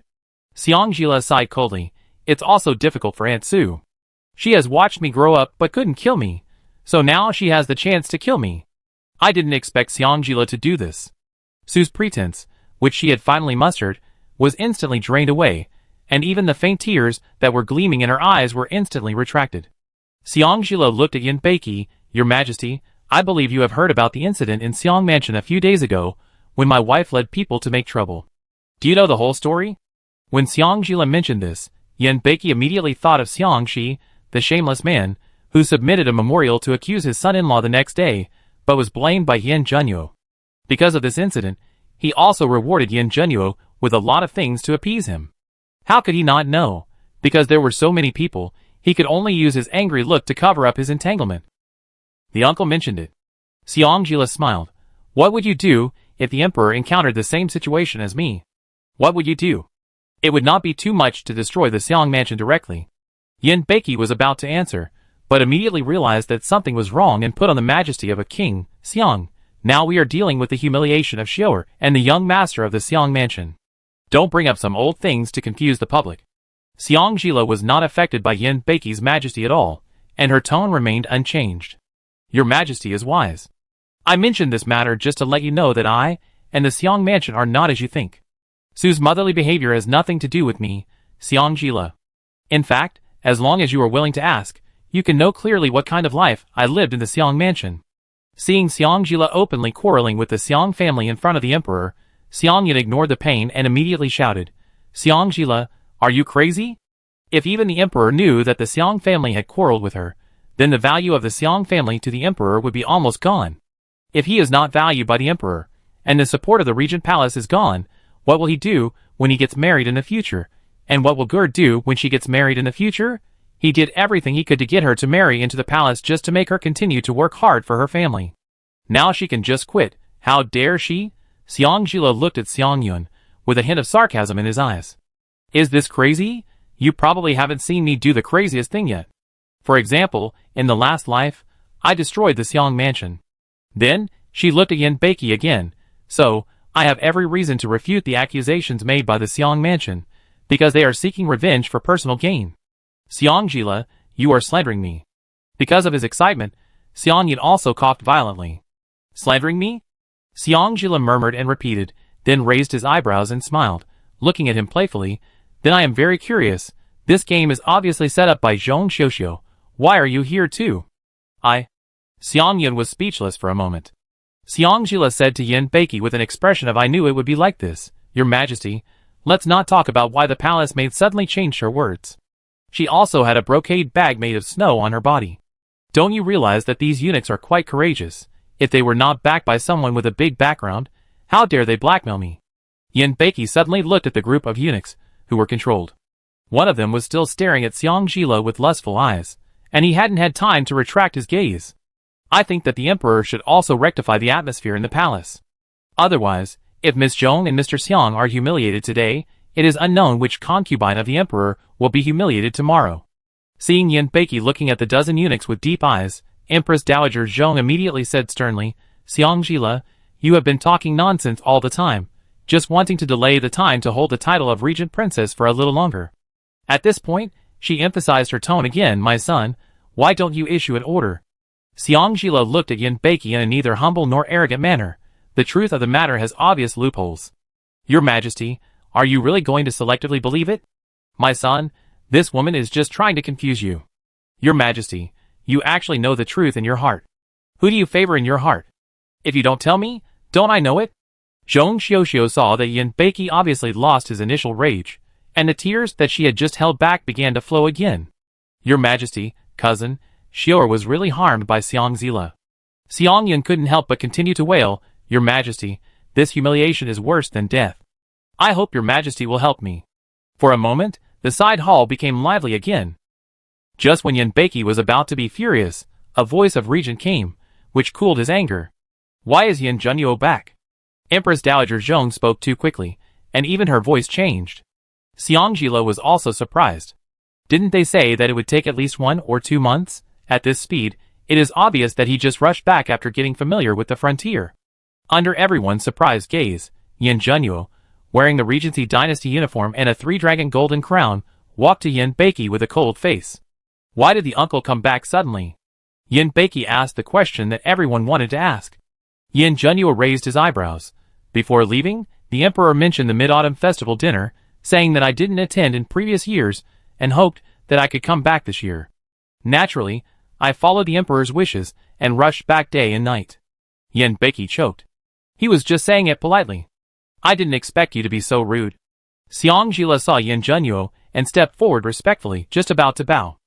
Xiang Jila sighed coldly. "It's also difficult for Aunt Su. She has watched me grow up but couldn't kill me, so now she has the chance to kill me. I didn't expect Xiang Jila to do this." Su's pretense, which she had finally mustered, was instantly drained away, and even the faint tears that were gleaming in her eyes were instantly retracted. Xiang Jila looked at Yin Beki. "Your Majesty, I believe you have heard about the incident in Xiang Mansion a few days ago, when my wife led people to make trouble. Do you know the whole story?" When Xiang Jila mentioned this, Yin Beki immediately thought of Xiang Shi, the shameless man, who submitted a memorial to accuse his son-in-law the next day, but was blamed by Yin Junyu. Because of this incident, he also rewarded Yin Junyu with a lot of things to appease him. How could he not know? Because there were so many people, he could only use his angry look to cover up his entanglement. The uncle mentioned it. Xiang Jila smiled. "What would you do if the emperor encountered the same situation as me? What would you do?" "It would not be too much to destroy the Xiang Mansion directly." Yin Beki was about to answer, but immediately realized that something was wrong and put on the majesty of a king. "Xiang, now we are dealing with the humiliation of Xiu'er and the young master of the Xiang Mansion. Don't bring up some old things to confuse the public." Xiang Jila was not affected by Yin Beki's majesty at all, and her tone remained unchanged. "Your Majesty is wise. I mentioned this matter just to let you know that I and the Xiang Mansion are not as you think. Su's motherly behavior has nothing to do with me, Xiang Jila. In fact, as long as you are willing to ask, you can know clearly what kind of life I lived in the Xang mansion. Seeing Xiangjila openly quarreling with the Xang family in front of the emperor, Xiang Yin ignored the pain and immediately shouted, "Xiangjila, are you crazy?" If even the emperor knew that the Xiang family had quarreled with her, then the value of the Xiang family to the emperor would be almost gone. If he is not valued by the emperor, and the support of the Regent Palace is gone, what will he do when he gets married in the future? And what will Gerd do when she gets married in the future? He did everything he could to get her to marry into the palace just to make her continue to work hard for her family. Now she can just quit. How dare she? Xiangjila looked at Xiang Yun, with a hint of sarcasm in his eyes. Is this crazy? You probably haven't seen me do the craziest thing yet. For example, in the last life, I destroyed the Xiang mansion. Then, she looked at Yin Beiki again, so, I have every reason to refute the accusations made by the Xiang mansion, because they are seeking revenge for personal gain. Xiangjila, you are slandering me. Because of his excitement, Xiang Yin also coughed violently. Slandering me? Xiangjila murmured and repeated, then raised his eyebrows and smiled, looking at him playfully. Then I am very curious. This game is obviously set up by Zhong Xiuxiu. Why are you here too? Xiang Yin was speechless for a moment. Xiangjila said to Yin Beiki with an expression of I knew it would be like this. Your Majesty, let's not talk about why the palace maid suddenly changed her words. She also had a brocade bag made of snow on her body. Don't you realize that these eunuchs are quite courageous? If they were not backed by someone with a big background, how dare they blackmail me? Yin Beiki suddenly looked at the group of eunuchs, who were controlled. One of them was still staring at Xiangjila with lustful eyes, and he hadn't had time to retract his gaze. I think that the emperor should also rectify the atmosphere in the palace. Otherwise, if Miss Zhong and Mr. Xiang are humiliated today, it is unknown which concubine of the emperor will be humiliated tomorrow. Seeing Yin Beiki looking at the dozen eunuchs with deep eyes, Empress Dowager Zhong immediately said sternly, Xiangjila, you have been talking nonsense all the time, just wanting to delay the time to hold the title of Regent Princess for a little longer. At this point, she emphasized her tone again, my son, why don't you issue an order? Xiangjila looked at Yin Beiki in a neither humble nor arrogant manner. The truth of the matter has obvious loopholes. Your Majesty, are you really going to selectively believe it? My son, this woman is just trying to confuse you. Your Majesty, you actually know the truth in your heart. Who do you favor in your heart? If you don't tell me, don't I know it? Zhong Xiuxiu saw that Yin Beiki obviously lost his initial rage, and the tears that she had just held back began to flow again. Your Majesty, cousin, Xior was really harmed by Xiangjila. Xiang Yin couldn't help but continue to wail, Your Majesty, this humiliation is worse than death. I hope Your Majesty will help me. For a moment, the side hall became lively again. Just when Yin Beiki was about to be furious, a voice of Regent came, which cooled his anger. Why is Yin Junyu back? Empress Dowager Zhong spoke too quickly, and even her voice changed. Xiangjila was also surprised. Didn't they say that it would take at least 1 or 2 months? At this speed, it is obvious that he just rushed back after getting familiar with the frontier. Under everyone's surprised gaze, Yin Junyu, wearing the Regency Dynasty uniform and a 3-dragon golden crown, walked to Yin Beiki with a cold face. Why did the uncle come back suddenly? Yin Beiki asked the question that everyone wanted to ask. Yin Junyu raised his eyebrows. Before leaving, the emperor mentioned the Mid-Autumn Festival dinner, saying that I didn't attend in previous years, and hoped that I could come back this year. Naturally, I followed the emperor's wishes, and rushed back day and night. Yin Beiki choked. He was just saying it politely. I didn't expect you to be so rude. Xiangjila saw Yin Junyu, and stepped forward respectfully, just about to bow.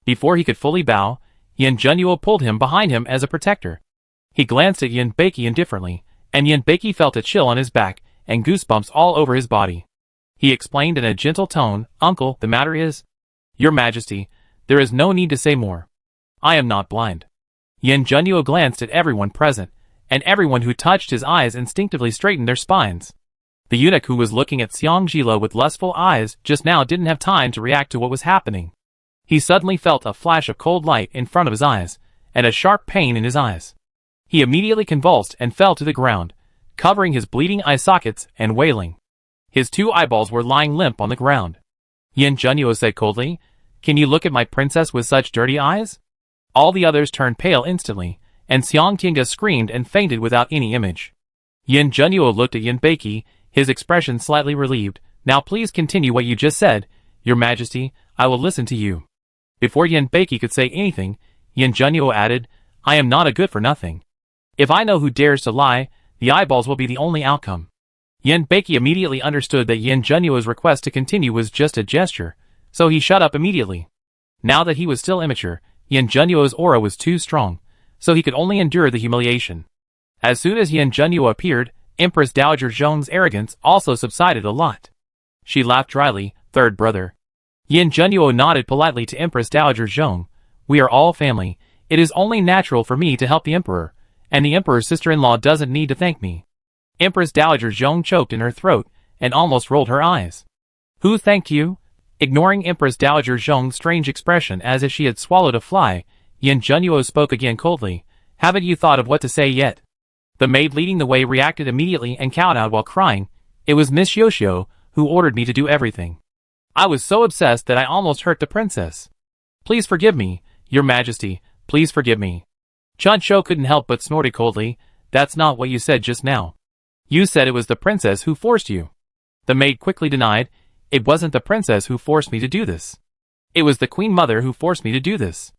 Before he could fully bow, Yin Junyu pulled him behind him as a protector. He glanced at Yin Beiki indifferently, and Yin Beiki felt a chill on his back, and goosebumps all over his body. He explained in a gentle tone, Uncle, the matter is... Your Majesty, there is no need to say more. I am not blind. Yin Junyu glanced at everyone present, and everyone who touched his eyes instinctively straightened their spines. The eunuch who was looking at Xiangjila with lustful eyes just now didn't have time to react to what was happening. He suddenly felt a flash of cold light in front of his eyes, and a sharp pain in his eyes. He immediately convulsed and fell to the ground, covering his bleeding eye sockets and wailing. His 2 eyeballs were lying limp on the ground. Yin Junyu said coldly, Can you look at my princess with such dirty eyes? All the others turned pale instantly, and Xiangtinga screamed and fainted without any image. Yin Junyu looked at Yin Beiki, his expression slightly relieved. Now please continue what you just said, Your Majesty, I will listen to you. Before Yin Beiki could say anything, Yin Junyu added, I am not a good for nothing. If I know who dares to lie, the eyeballs will be the only outcome. Yin Beiki immediately understood that Yin Junyu's request to continue was just a gesture, so he shut up immediately. Now that he was still immature, Yin Junyu's aura was too strong, so he could only endure the humiliation. As soon as Yin Junyu appeared, Empress Dowager Zhong's arrogance also subsided a lot. She laughed dryly, third brother. Yin Junyu nodded politely to Empress Dowager Zhong. We are all family. It is only natural for me to help the Emperor, and the Emperor's sister-in-law doesn't need to thank me. Empress Dowager Zhong choked in her throat and almost rolled her eyes. Who thanked you? Ignoring Empress Dowager Zhong's strange expression as if she had swallowed a fly, Yin Junyu spoke again coldly. Haven't you thought of what to say yet? The maid leading the way reacted immediately and kowtowed while crying. It was Miss Yoshio who ordered me to do everything. I was so obsessed that I almost hurt the princess. Please forgive me, Your Majesty, please forgive me. Chun-Shou couldn't help but snorted coldly. That's not what you said just now. You said it was the princess who forced you. The maid quickly denied. It wasn't the princess who forced me to do this. It was the Queen Mother who forced me to do this.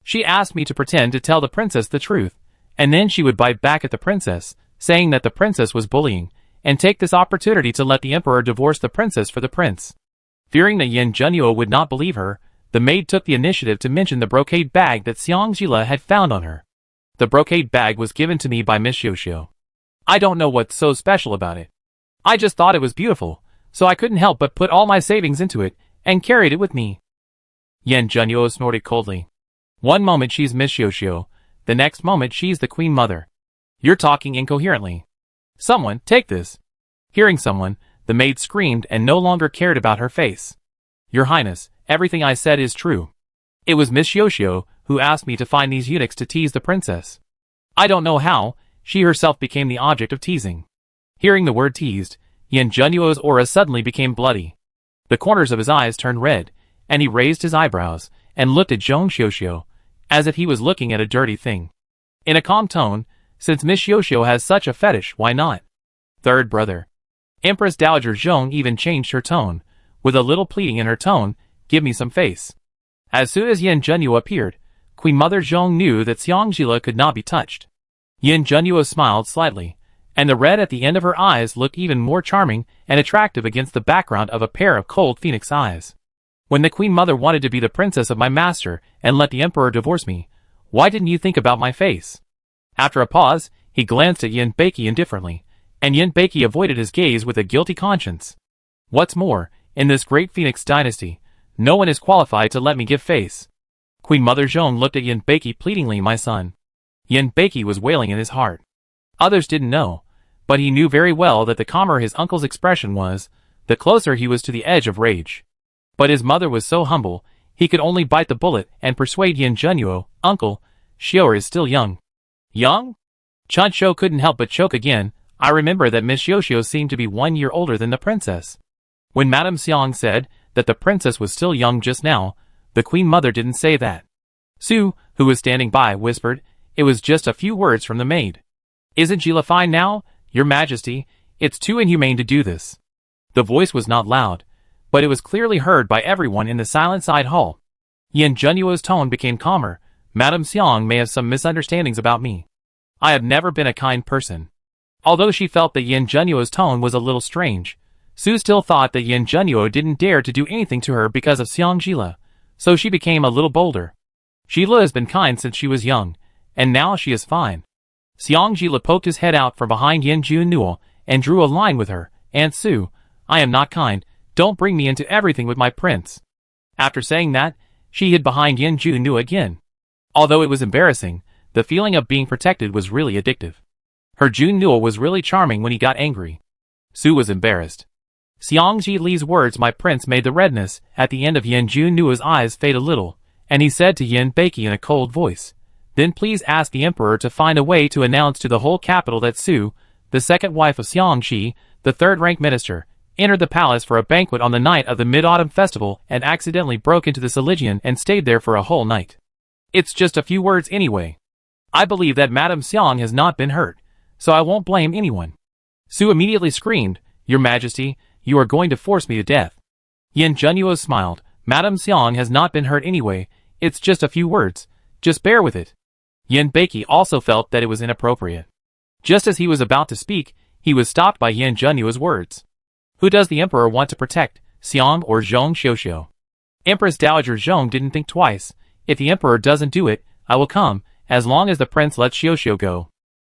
She asked me to pretend to tell the princess the truth, and then she would bite back at the princess, saying that the princess was bullying, and take this opportunity to let the emperor divorce the princess for the prince. Fearing that Yin Junyu would not believe her, the maid took the initiative to mention the brocade bag that Xiang Jila had found on her. The brocade bag was given to me by Miss Yoshio. I don't know what's so special about it. I just thought it was beautiful, so I couldn't help but put all my savings into it, and carried it with me. Yin Junyu snorted coldly. One moment she's Miss Yoshio, the next moment she's the Queen Mother. You're talking incoherently. Someone, take this. Hearing someone, the maid screamed and no longer cared about her face. Your Highness, everything I said is true. It was Miss Yoshio who asked me to find these eunuchs to tease the princess. I don't know how, she herself became the object of teasing. Hearing the word teased, Yin Junyu's aura suddenly became bloody. The corners of his eyes turned red, and he raised his eyebrows and looked at Zhong Xiuxiu, as if he was looking at a dirty thing. In a calm tone, since Miss Yoshio has such a fetish, why not? Third brother. Empress Dowager Zhong even changed her tone, with a little pleading in her tone, give me some face. As soon as Yin Junyu appeared, Queen Mother Zhong knew that Xiang Jila could not be touched. Yin Junyu smiled slightly, and the red at the end of her eyes looked even more charming and attractive against the background of a pair of cold phoenix eyes. When the Queen Mother wanted to be the princess of my master and let the Emperor divorce me, why didn't you think about my face? After a pause, he glanced at Yin Beiki indifferently, and Yin Beiki avoided his gaze with a guilty conscience. What's more, in this great Phoenix dynasty, no one is qualified to let me give face. Queen Mother Zhong looked at Yin Beiki pleadingly, my son. Yin Beiki was wailing in his heart. Others didn't know, but he knew very well that the calmer his uncle's expression was, the closer he was to the edge of rage. But his mother was so humble, he could only bite the bullet and persuade Yin Junyu, Uncle, Xiao is still young. Young? Chun-Shou couldn't help but choke again. I remember that Miss Yoshio seemed to be 1 year older than the princess. When Madame Xiang said that the princess was still young just now, the Queen Mother didn't say that. Su, who was standing by, whispered, it was just a few words from the maid. Isn't Jila fine now, Your Majesty? It's too inhumane to do this. The voice was not loud, but it was clearly heard by everyone in the silent side hall. Yin Junyu's tone became calmer. Madame Xiang may have some misunderstandings about me. I have never been a kind person. Although she felt that Yin Junyu's tone was a little strange, Su still thought that Yin Junyu didn't dare to do anything to her because of Xiang Jila, so she became a little bolder. Jila has been kind since she was young, and now she is fine. Xiang Jila poked his head out from behind Yin Junyu and drew a line with her. Aunt Su, I am not kind, don't bring me into everything with my prince. After saying that, she hid behind Yin Junyu again. Although it was embarrassing, the feeling of being protected was really addictive. Her Junyu was really charming when he got angry. Su was embarrassed. Xiang Jili's words my prince made the redness at the end of Yin Junyu's eyes fade a little, and he said to Yin Beiki in a cold voice, then please ask the emperor to find a way to announce to the whole capital that Su, the second wife of Xiang Ji, the third-rank minister, entered the palace for a banquet on the night of the Mid-Autumn Festival and accidentally broke into the Solidian and stayed there for a whole night. It's just a few words anyway. I believe that Madame Xiang has not been hurt, so I won't blame anyone. Su immediately screamed, Your Majesty, you are going to force me to death. Yin Junyu smiled. Madame Xiang has not been hurt anyway. It's just a few words. Just bear with it. Yin Beiki also felt that it was inappropriate. Just as he was about to speak, he was stopped by Yin Junyu's words. Who does the emperor want to protect, Xiang or Zhong Xiuxiu? Empress Dowager Zhong didn't think twice. If the emperor doesn't do it, I will come, as long as the prince lets Xiuxiu go.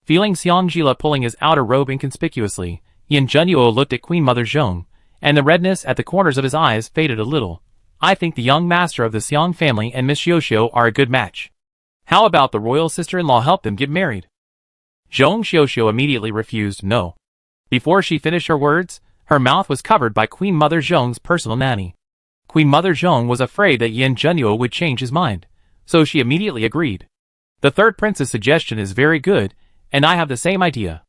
Feeling Xiang Jila pulling his outer robe inconspicuously, Yin Junyu looked at Queen Mother Zhong, and the redness at the corners of his eyes faded a little. I think the young master of the Xiang family and Miss Xiuxiu are a good match. How about the royal sister-in-law help them get married? Zhong Xiuxiu immediately refused no. Before she finished her words, her mouth was covered by Queen Mother Zhong's personal nanny. Queen Mother Zhong was afraid that Yin Junyu would change his mind, so she immediately agreed. The third prince's suggestion is very good, and I have the same idea.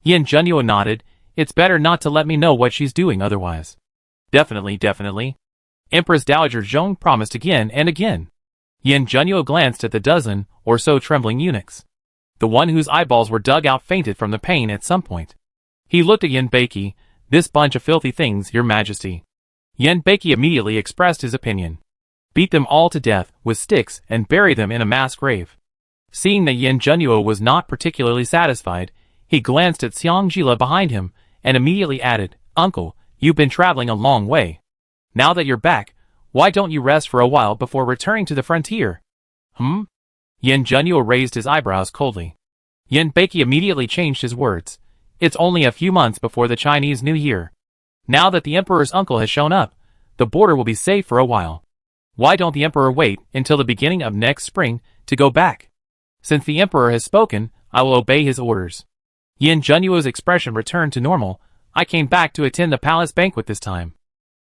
Yin Junyu nodded. It's better not to let me know what she's doing otherwise. Definitely, definitely. Empress Dowager Zhong promised again and again. Yin Junyu glanced at the dozen or so trembling eunuchs. The one whose eyeballs were dug out fainted from the pain at some point. He looked at Yin Beiki. This bunch of filthy things, your majesty. Yin Beiki immediately expressed his opinion. Beat them all to death with sticks and bury them in a mass grave. Seeing that Yin Junyu was not particularly satisfied, he glanced at Xiang Jila behind him and immediately added, Uncle, you've been traveling a long way. Now that you're back, why don't you rest for a while before returning to the frontier? Yin Junyu raised his eyebrows coldly. Yin Beiki immediately changed his words. It's only a few months before the Chinese New Year. Now that the emperor's uncle has shown up, the border will be safe for a while. Why don't the emperor wait until the beginning of next spring to go back? Since the emperor has spoken, I will obey his orders. Yin Junyu's expression returned to normal. I came back to attend the palace banquet this time.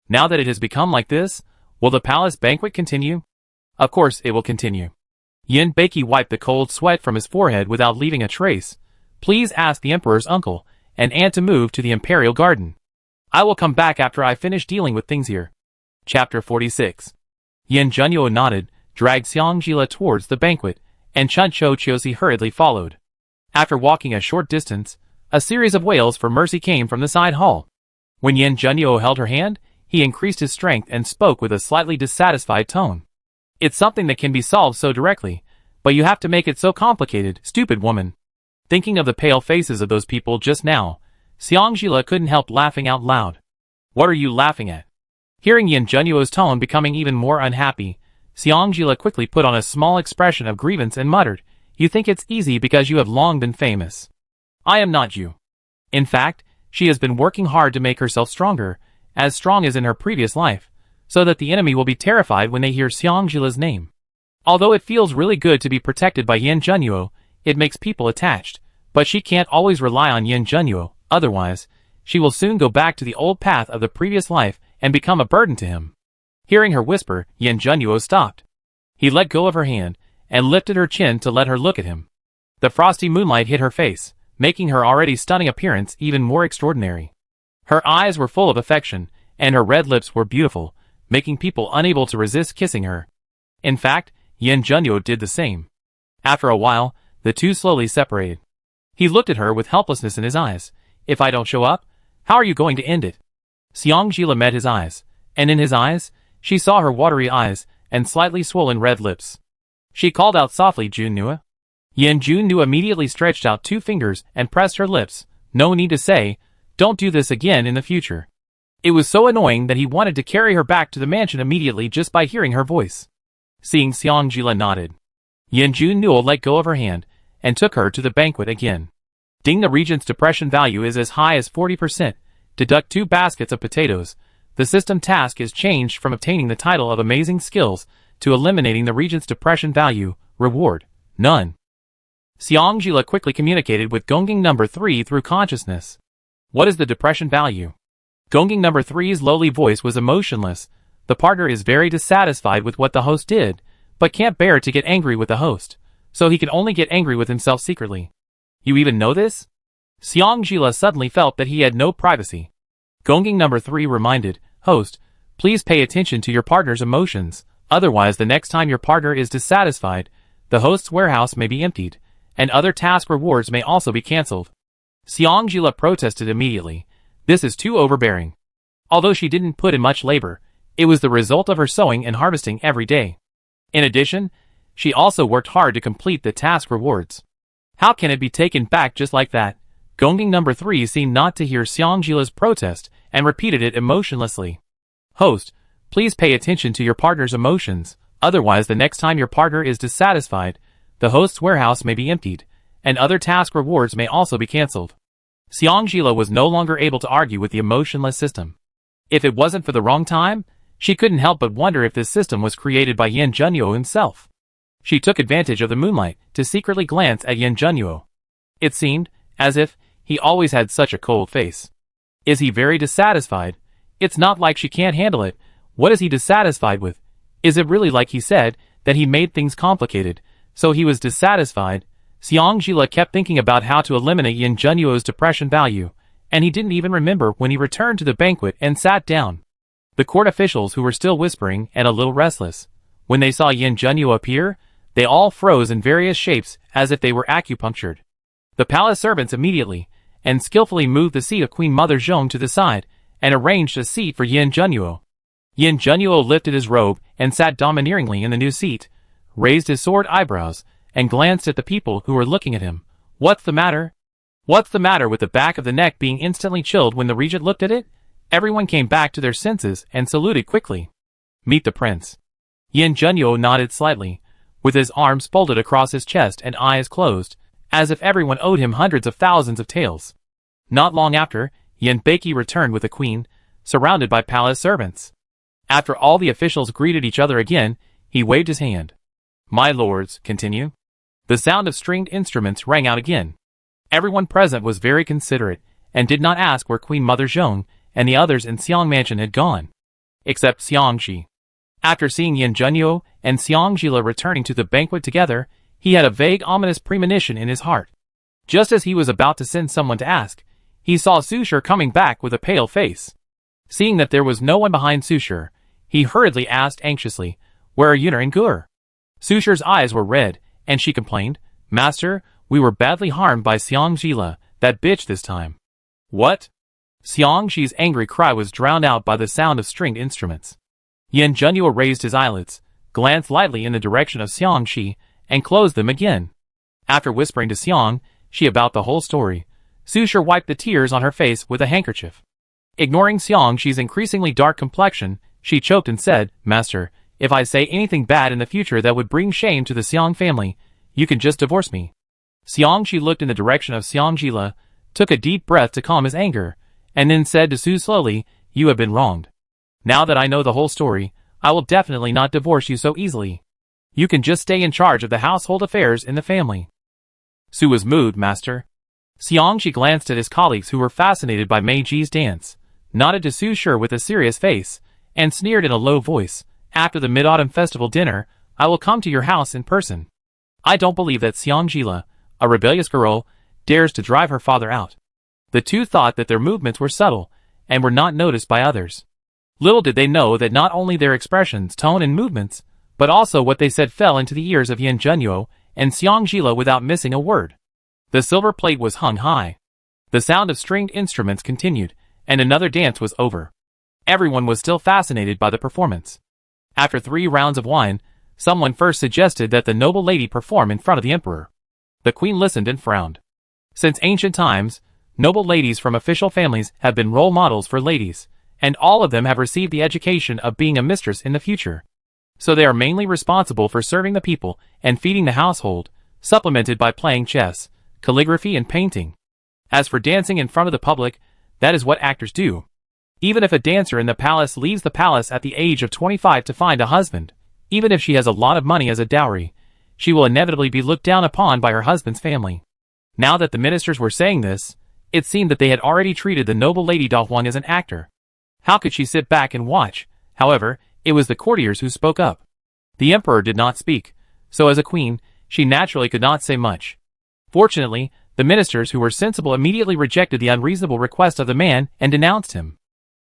Now that it has become like this, will the palace banquet continue? Of course it will continue. Yin Beiki wiped the cold sweat from his forehead without leaving a trace. Please ask the emperor's uncle and aunt to move to the imperial garden. I will come back after I finish dealing with things here. Chapter 46. Yin Junyu nodded, dragged Xiang Jila towards the banquet, and Chun Cho Chiosi hurriedly followed. After walking a short distance, a series of wails for mercy came from the side hall. When Yin Junyu held her hand, he increased his strength and spoke with a slightly dissatisfied tone. It's something that can be solved so directly, but you have to make it so complicated, stupid woman. Thinking of the pale faces of those people just now, Xiang Jila couldn't help laughing out loud. What are you laughing at? Hearing Yin Junyu's tone becoming even more unhappy, Xiang Jila quickly put on a small expression of grievance and muttered, You think it's easy because you have long been famous. I am not you. In fact, she has been working hard to make herself stronger, as strong as in her previous life, so that the enemy will be terrified when they hear Xiang Jila's name. Although it feels really good to be protected by Yin Junyu, it makes people attached, but she can't always rely on Yin Junyu, otherwise, she will soon go back to the old path of the previous life and become a burden to him. Hearing her whisper, Yin Junyu stopped. He let go of her hand and lifted her chin to let her look at him. The frosty moonlight hit her face, making her already stunning appearance even more extraordinary. Her eyes were full of affection, and her red lips were beautiful, making people unable to resist kissing her. In fact, Yin Junyu did the same. After a while, the two slowly separated. He looked at her with helplessness in his eyes. If I don't show up, how are you going to end it? Xiang Jila met his eyes, and in his eyes, she saw her watery eyes and slightly swollen red lips. She called out softly, Junyu. Yin Junyu immediately stretched out 2 fingers and pressed her lips. No need to say, don't do this again in the future. It was so annoying that he wanted to carry her back to the mansion immediately just by hearing her voice. Seeing Xiang Jila nodded, Yin Junyu let go of her hand and took her to the banquet again. Ding, the regent's depression value is as high as 40%. Deduct 2 baskets of potatoes. The system task is changed from obtaining the title of Amazing Skills to eliminating the regent's depression value. Reward: none. Xiang Jila quickly communicated with Gongging number 3 through consciousness. What is the depression value? Gongging number 3's lowly voice was emotionless. The partner is very dissatisfied with what the host did, but can't bear to get angry with the host, so he can only get angry with himself secretly. You even know this? Xiang Jila suddenly felt that he had no privacy. Gongging number 3 reminded, Host, please pay attention to your partner's emotions, otherwise the next time your partner is dissatisfied, the host's warehouse may be emptied, and other task rewards may also be cancelled. Xiang Jila protested immediately. This is too overbearing. Although she didn't put in much labor, it was the result of her sowing and harvesting every day. In addition, she also worked hard to complete the task rewards. How can it be taken back just like that? Gongging number 3 seemed not to hear Xiangjila's protest and repeated it emotionlessly. Host, please pay attention to your partner's emotions, otherwise the next time your partner is dissatisfied, the host's warehouse may be emptied, and other task rewards may also be cancelled. Xiangjila was no longer able to argue with the emotionless system. If it wasn't for the wrong time, she couldn't help but wonder if this system was created by Yin Junyu himself. She took advantage of the moonlight to secretly glance at Yin Junyu. It seemed as if he always had such a cold face. Is he very dissatisfied? It's not like she can't handle it. What is he dissatisfied with? Is it really like he said, that he made things complicated, so he was dissatisfied? Xiangjila kept thinking about how to eliminate Yin Junyu's depression value, and he didn't even remember when he returned to the banquet and sat down. The court officials who were still whispering and a little restless, when they saw Yin Junyu appear, they all froze in various shapes as if they were acupunctured. The palace servants immediately and skillfully moved the seat of Queen Mother Zhong to the side and arranged a seat for Yin Junyu. Yin Junyu lifted his robe and sat domineeringly in the new seat, raised his sword eyebrows, and glanced at the people who were looking at him. What's the matter? What's the matter with the back of the neck being instantly chilled when the regent looked at it? Everyone came back to their senses and saluted quickly. Meet the prince. Yin Junyu nodded slightly, with his arms folded across his chest and eyes closed, as if everyone owed him hundreds of thousands of taels. Not long after, Yin Beiki returned with the queen, surrounded by palace servants. After all the officials greeted each other again, he waved his hand. My lords, continue. The sound of stringed instruments rang out again. Everyone present was very considerate, and did not ask where Queen Mother Zhong and the others in Xiang Mansion had gone. Except Xiangxi. After seeing Yin Junyu and Xiangjila returning to the banquet together, he had a vague ominous premonition in his heart. Just as he was about to send someone to ask, he saw Sushir coming back with a pale face. Seeing that there was no one behind Sushir, he hurriedly asked anxiously, Where are Yuner and Gur? Sushir's eyes were red, and she complained, Master, we were badly harmed by Xiangjila, that bitch this time. What? Xiangxi's angry cry was drowned out by the sound of stringed instruments. Yin Junyu raised his eyelids, glanced lightly in the direction of Xiangxi, and closed them again. After whispering to Xiangxi about the whole story, Sushir wiped the tears on her face with a handkerchief. Ignoring Xiangxi's increasingly dark complexion, she choked and said, Master, if I say anything bad in the future that would bring shame to the Xiang family, you can just divorce me. Xiangxi looked in the direction of Xiangjila, took a deep breath to calm his anger, and then said to Su slowly, You have been wronged. Now that I know the whole story, I will definitely not divorce you so easily. You can just stay in charge of the household affairs in the family. Su was moved, Master. Xiangxi glanced at his colleagues who were fascinated by Meiji's dance, nodded to Sushir with a serious face, and sneered in a low voice, After the Mid-Autumn Festival dinner, I will come to your house in person. I don't believe that Xiangjila, a rebellious girl, dares to drive her father out. The two thought that their movements were subtle, and were not noticed by others. Little did they know that not only their expressions, tone and movements, but also what they said fell into the ears of Yin Junyu and Xiangjila without missing a word. The silver plate was hung high. The sound of stringed instruments continued, and another dance was over. Everyone was still fascinated by the performance. After 3 rounds of wine, someone first suggested that the noble lady perform in front of the emperor. The queen listened and frowned. Since ancient times, noble ladies from official families have been role models for ladies, and all of them have received the education of being a mistress in the future. So they are mainly responsible for serving the people and feeding the household, supplemented by playing chess, calligraphy and painting. As for dancing in front of the public, that is what actors do. Even if a dancer in the palace leaves the palace at the age of 25 to find a husband, even if she has a lot of money as a dowry, she will inevitably be looked down upon by her husband's family. Now that the ministers were saying this, it seemed that they had already treated the noble Lady Dahuan as an actor. How could she sit back and watch? However, it was the courtiers who spoke up. The emperor did not speak, so as a queen, she naturally could not say much. Fortunately, the ministers who were sensible immediately rejected the unreasonable request of the man and denounced him.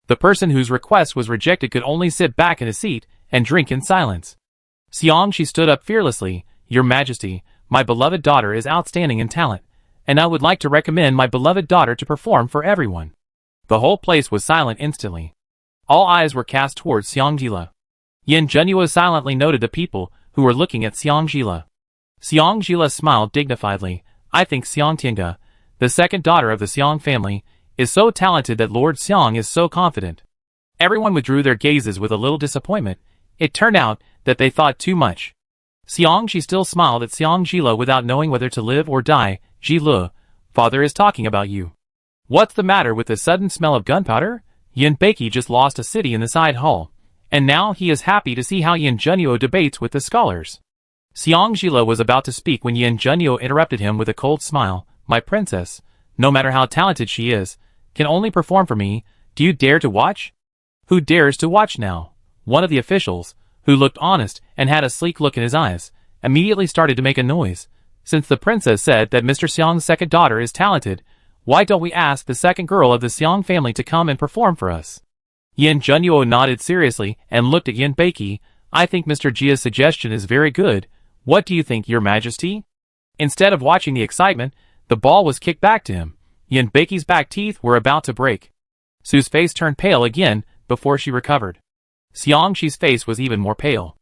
The person whose request was rejected could only sit back in his seat and drink in silence. Xiangxi stood up fearlessly, Your Majesty, my beloved daughter is outstanding in talent, and I would like to recommend my beloved daughter to perform for everyone. The whole place was silent instantly. All eyes were cast towards Xiangjila. Yin Junyu silently noted the people who were looking at Xiang Jila. Xiang Jila smiled dignifiedly. I think Xiang Tiange, the second daughter of the Xiang family, is so talented that Lord Xiang is so confident. Everyone withdrew their gazes with a little disappointment. It turned out that they thought too much. Xiang Ji still smiled at Xiang Jila without knowing whether to live or die. Ji Le, father is talking about you. What's the matter with the sudden smell of gunpowder? Yin Beiki just lost a city in the side hall, and now he is happy to see how Yin Junyu debates with the scholars. Xiang Jila was about to speak when Yin Junyu interrupted him with a cold smile. My princess, no matter how talented she is, can only perform for me. Do you dare to watch? Who dares to watch now? One of the officials, who looked honest and had a sleek look in his eyes, immediately started to make a noise. Since the princess said that Mr. Xiang's second daughter is talented, why don't we ask the second girl of the Xiang family to come and perform for us? Yin Junyu nodded seriously and looked at Yin Beiki. I think Mr. Jia's suggestion is very good. What do you think, Your Majesty? Instead of watching the excitement, the ball was kicked back to him. Yin Beiki's back teeth were about to break. Su's face turned pale again before she recovered. Xiang Shi's face was even more pale.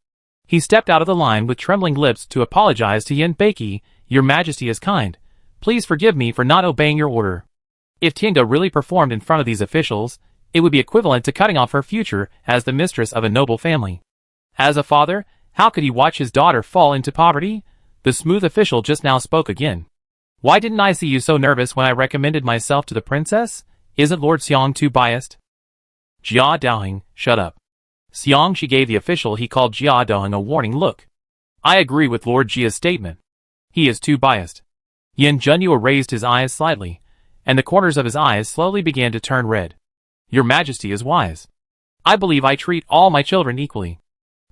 He stepped out of the line with trembling lips to apologize to Yin Beiki. Your Majesty is kind. Please forgive me for not obeying your order. If Tiange really performed in front of these officials, it would be equivalent to cutting off her future as the mistress of a noble family. As a father, how could he watch his daughter fall into poverty? The smooth official just now spoke again. Why didn't I see you so nervous when I recommended myself to the princess? Isn't Lord Xiang too biased? Jia Daoheng, shut up. Xiang Shi gave the official he called Jia Daoheng a warning look. I agree with Lord Jia's statement. He is too biased. Yin Junyu raised his eyes slightly, and the corners of his eyes slowly began to turn red. Your Majesty is wise. I believe I treat all my children equally.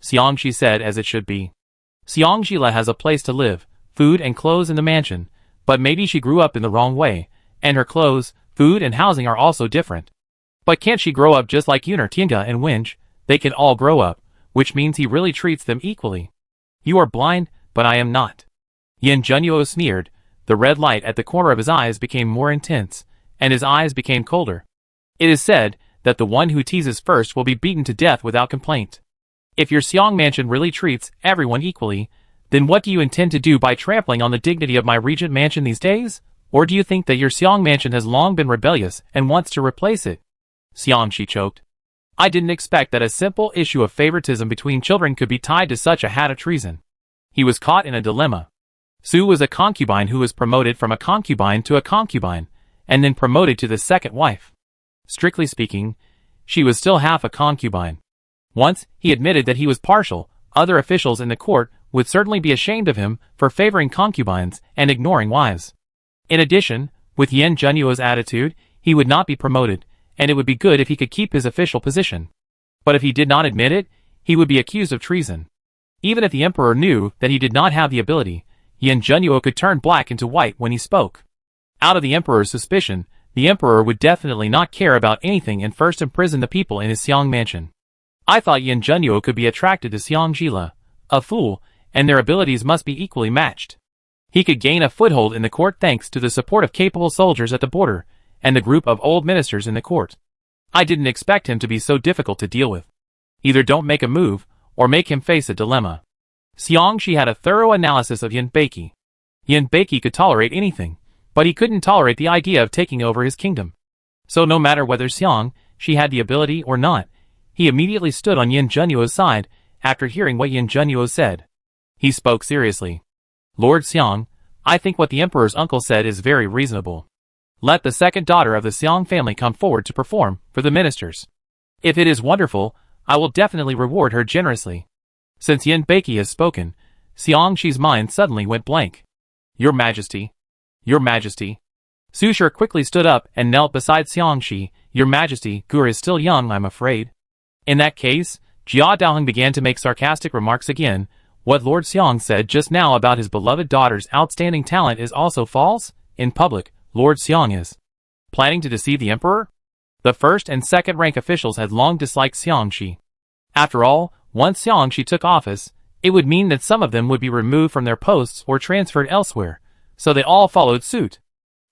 Xiang Shi said as it should be. Xiang Jila has a place to live, food and clothes in the mansion, but maybe she grew up in the wrong way, and her clothes, food and housing are also different. But can't she grow up just like Yuner, Tiange and Winge? They can all grow up, which means he really treats them equally. You are blind, but I am not. Yin Junyu sneered. The red light at the corner of his eyes became more intense, and his eyes became colder. It is said that the one who teases first will be beaten to death without complaint. If your Xiang mansion really treats everyone equally, then what do you intend to do by trampling on the dignity of my Regent mansion these days? Or do you think that your Xiang mansion has long been rebellious and wants to replace it? Xiang Shi choked. I didn't expect that a simple issue of favoritism between children could be tied to such a hat of treason. He was caught in a dilemma. Su was a concubine who was promoted from a concubine to a concubine, and then promoted to the second wife. Strictly speaking, she was still half a concubine. Once he admitted that he was partial, other officials in the court would certainly be ashamed of him for favoring concubines and ignoring wives. In addition, with Yin Junyu's attitude, he would not be promoted, and it would be good if he could keep his official position. But if he did not admit it, he would be accused of treason. Even if the emperor knew that he did not have the ability, Yin Junyu could turn black into white when he spoke. Out of the emperor's suspicion, the emperor would definitely not care about anything and first imprison the people in his Xiang mansion. I thought Yin Junyu could be attracted to Xiang Jila, a fool, and their abilities must be equally matched. He could gain a foothold in the court thanks to the support of capable soldiers at the border, and the group of old ministers in the court. I didn't expect him to be so difficult to deal with. Either don't make a move, or make him face a dilemma. Xiang Shi had a thorough analysis of Yin Beiki. Yin Beiki could tolerate anything, but he couldn't tolerate the idea of taking over his kingdom. So no matter whether Xiang Shi had the ability or not, he immediately stood on Yin Junyu's side after hearing what Yin Junyu said. He spoke seriously. Lord Xiang, I think what the emperor's uncle said is very reasonable. Let the second daughter of the Xiang family come forward to perform for the ministers. If it is wonderful, I will definitely reward her generously. Since Yin Beiki has spoken, Xiang Shi's mind suddenly went blank. Your Majesty. Your Majesty. Su Shi quickly stood up and knelt beside Xiang Shi. Your Majesty, Gur is still young, I'm afraid. In that case, Jia Daoheng began to make sarcastic remarks again. What Lord Xiang said just now about his beloved daughter's outstanding talent is also false? In public, Lord Xiang is planning to deceive the emperor? The first and second rank officials had long disliked Xiang Shi. After all, once Xiang Shi took office, it would mean that some of them would be removed from their posts or transferred elsewhere, so they all followed suit.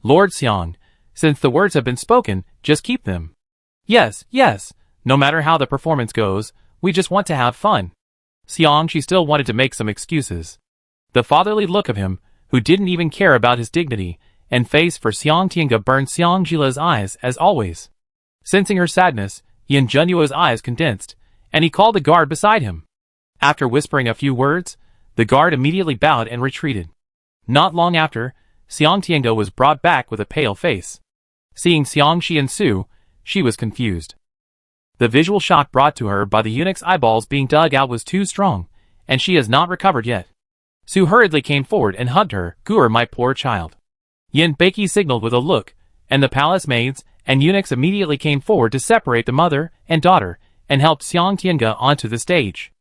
Lord Xiang, since the words have been spoken, just keep them. Yes, yes, no matter how the performance goes, we just want to have fun. Xiangxi still wanted to make some excuses. The fatherly look of him, who didn't even care about his dignity and face for Xiangtiange, burned Xiangjila's eyes as always. Sensing her sadness, Yin Junyu's eyes condensed, and he called the guard beside him. After whispering a few words, the guard immediately bowed and retreated. Not long after, Xiangtiange was brought back with a pale face. Seeing Xiangxi and Su, she was confused. The visual shock brought to her by the eunuch's eyeballs being dug out was too strong, and she has not recovered yet. Su hurriedly came forward and hugged her. "Gur, my poor child." Yin Beiki signaled with a look, and the palace maids and eunuchs immediately came forward to separate the mother and daughter and helped Xiangtiange onto the stage.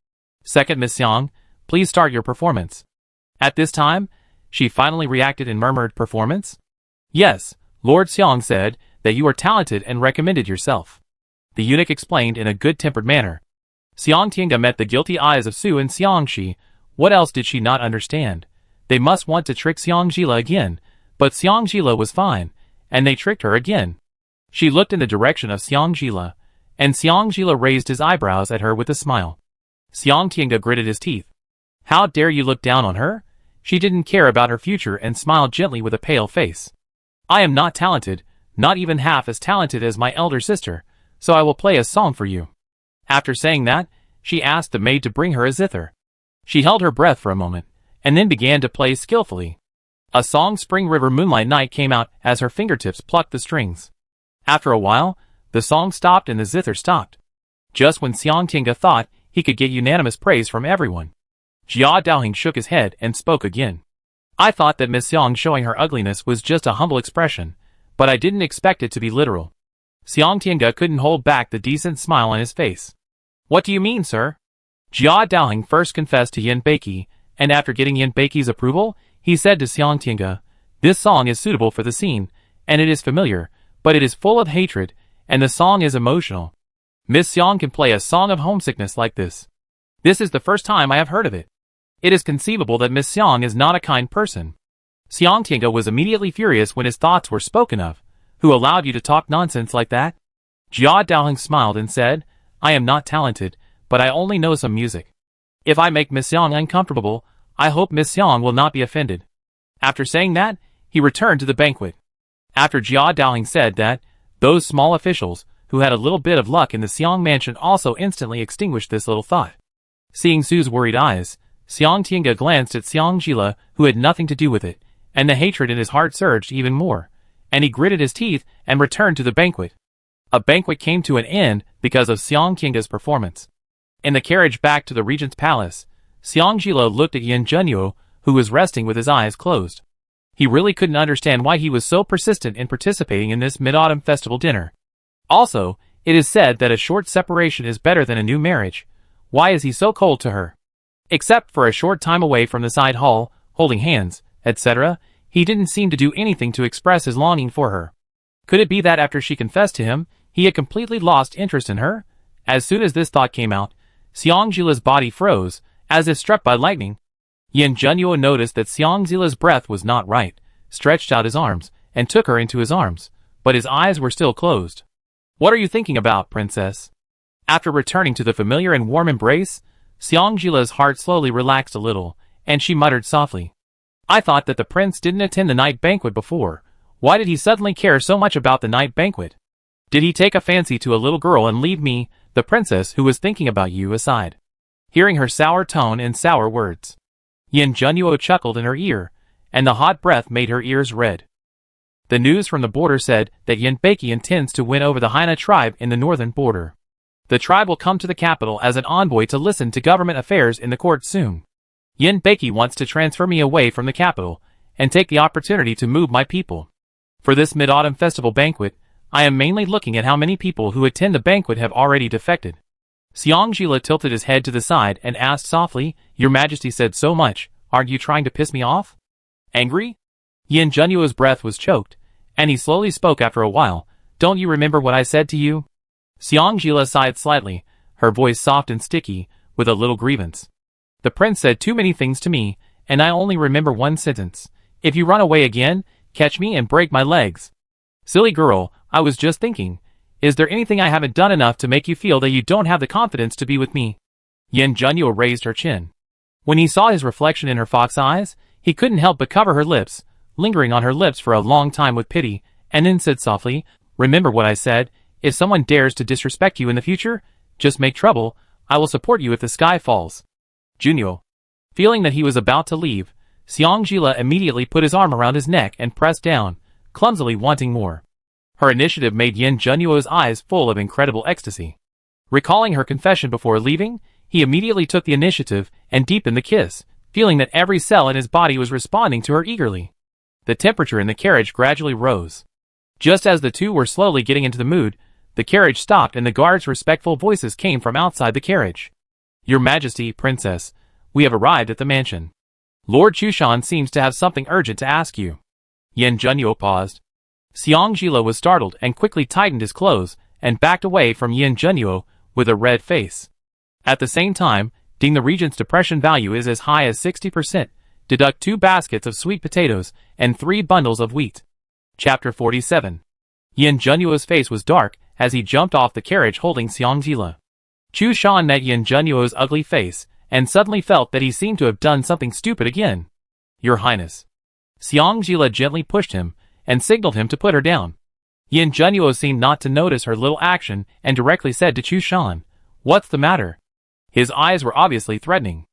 "Second Miss Xiang, please start your performance." At this time, she finally reacted and murmured, "Performance?" "Yes, Lord Xiang said that you are talented and recommended yourself." The eunuch explained in a good-tempered manner. Xiangtiange met the guilty eyes of Su and Xiangxi. What else did she not understand? They must want to trick Xiangjila again, but Xiangjila was fine, and they tricked her again. She looked in the direction of Xiangjila, and Xiangjila raised his eyebrows at her with a smile. Xiangtiange gritted his teeth. "How dare you look down on her?" She didn't care about her future and smiled gently with a pale face. "I am not talented, not even half as talented as my elder sister, so I will play a song for you." After saying that, she asked the maid to bring her a zither. She held her breath for a moment, and then began to play skillfully. A song, "Spring River Moonlight Night," came out as her fingertips plucked the strings. After a while, the song stopped and the zither stopped. Just when Xiangtiange thought he could get unanimous praise from everyone, Jia Daohing shook his head and spoke again. "I thought that Miss Xiang showing her ugliness was just a humble expression, but I didn't expect it to be literal." Xiangtiange couldn't hold back the decent smile on his face. "What do you mean, sir?" Jia Daohing first confessed to Yin Beiki, and after getting Yin Beiki's approval, he said to Xiangtiange, "This song is suitable for the scene, and it is familiar, but it is full of hatred, and the song is emotional. Miss Xiang can play a song of homesickness like this. This is the first time I have heard of it. It is conceivable that Miss Xiang is not a kind person." Xiangtiange was immediately furious when his thoughts were spoken of. "Who allowed you to talk nonsense like that?" Jia Daohing smiled and said, "I am not talented, but I only know some music. If I make Miss Xiang uncomfortable, I hope Miss Xiang will not be offended." After saying that, he returned to the banquet. After Jia Daohing said that, those small officials, who had a little bit of luck in the Xiang mansion, also instantly extinguished this little thought. Seeing Su's worried eyes, Xiangtiange glanced at Xiangjila, who had nothing to do with it, and the hatred in his heart surged even more, and he gritted his teeth and returned to the banquet. A banquet came to an end because of Xiangtiange's performance. In the carriage back to the regent's palace, Xiangjila looked at Yin Junyu, who was resting with his eyes closed. He really couldn't understand why he was so persistent in participating in this mid-autumn festival dinner. Also, it is said that a short separation is better than a new marriage. Why is he so cold to her? Except for a short time away from the side hall, holding hands, etc., he didn't seem to do anything to express his longing for her. Could it be that after she confessed to him, he had completely lost interest in her? As soon as this thought came out, Xiangjila's body froze, as if struck by lightning. Yin Junyu noticed that Xiangjila's breath was not right, stretched out his arms, and took her into his arms, but his eyes were still closed. "What are you thinking about, princess?" After returning to the familiar and warm embrace, Xiangjila's heart slowly relaxed a little, and she muttered softly, "I thought that the prince didn't attend the night banquet before. Why did he suddenly care so much about the night banquet? Did he take a fancy to a little girl and leave me, the princess who was thinking about you, aside?" Hearing her sour tone and sour words, Yin Junyu chuckled in her ear, and the hot breath made her ears red. The news from the border said that Yin Beiki intends to win over the Haina tribe in the northern border. The tribe will come to the capital as an envoy to listen to government affairs in the court soon. Yin Beiki wants to transfer me away from the capital, and take the opportunity to move my people. For this mid-autumn festival banquet, I am mainly looking at how many people who attend the banquet have already defected. Xiangjila tilted his head to the side and asked softly, "Your Majesty said so much, aren't you trying to piss me off? Angry?" Yin Junyu's breath was choked, and he slowly spoke after a while, "Don't you remember what I said to you?" Xiangjila sighed slightly, her voice soft and sticky, with a little grievance. "The prince said too many things to me, and I only remember one sentence. If you run away again, catch me and break my legs." "Silly girl, I was just thinking. Is there anything I haven't done enough to make you feel that you don't have the confidence to be with me?" Yin Junyu raised her chin. When he saw his reflection in her fox eyes, he couldn't help but cover her lips, lingering on her lips for a long time with pity, and then said softly, "Remember what I said, if someone dares to disrespect you in the future, just make trouble, I will support you if the sky falls." Junyu. Feeling that he was about to leave, Xiangjila immediately put his arm around his neck and pressed down, clumsily wanting more. Her initiative made Yin Junyu's eyes full of incredible ecstasy. Recalling her confession before leaving, he immediately took the initiative and deepened the kiss, feeling that every cell in his body was responding to her eagerly. The temperature in the carriage gradually rose. Just as the two were slowly getting into the mood, the carriage stopped and the guards' respectful voices came from outside the carriage. "Your Majesty, Princess, we have arrived at the mansion. Lord Chushan seems to have something urgent to ask you." Yin Junyu paused. Xiangjila was startled and quickly tightened his clothes and backed away from Yin Junyu with a red face. At the same time, the Regent's depression value is as high as 60%. Deduct 2 baskets of sweet potatoes and 3 bundles of wheat. Chapter 47. Yin Junyu's face was dark as he jumped off the carriage holding Xiangjila. Chushan met Yin Junyu's ugly face and suddenly felt that he seemed to have done something stupid again. "Your Highness." Xiangjila gently pushed him and signaled him to put her down. Yin Junyu seemed not to notice her little action and directly said to Chushan, "What's the matter?" His eyes were obviously threatening.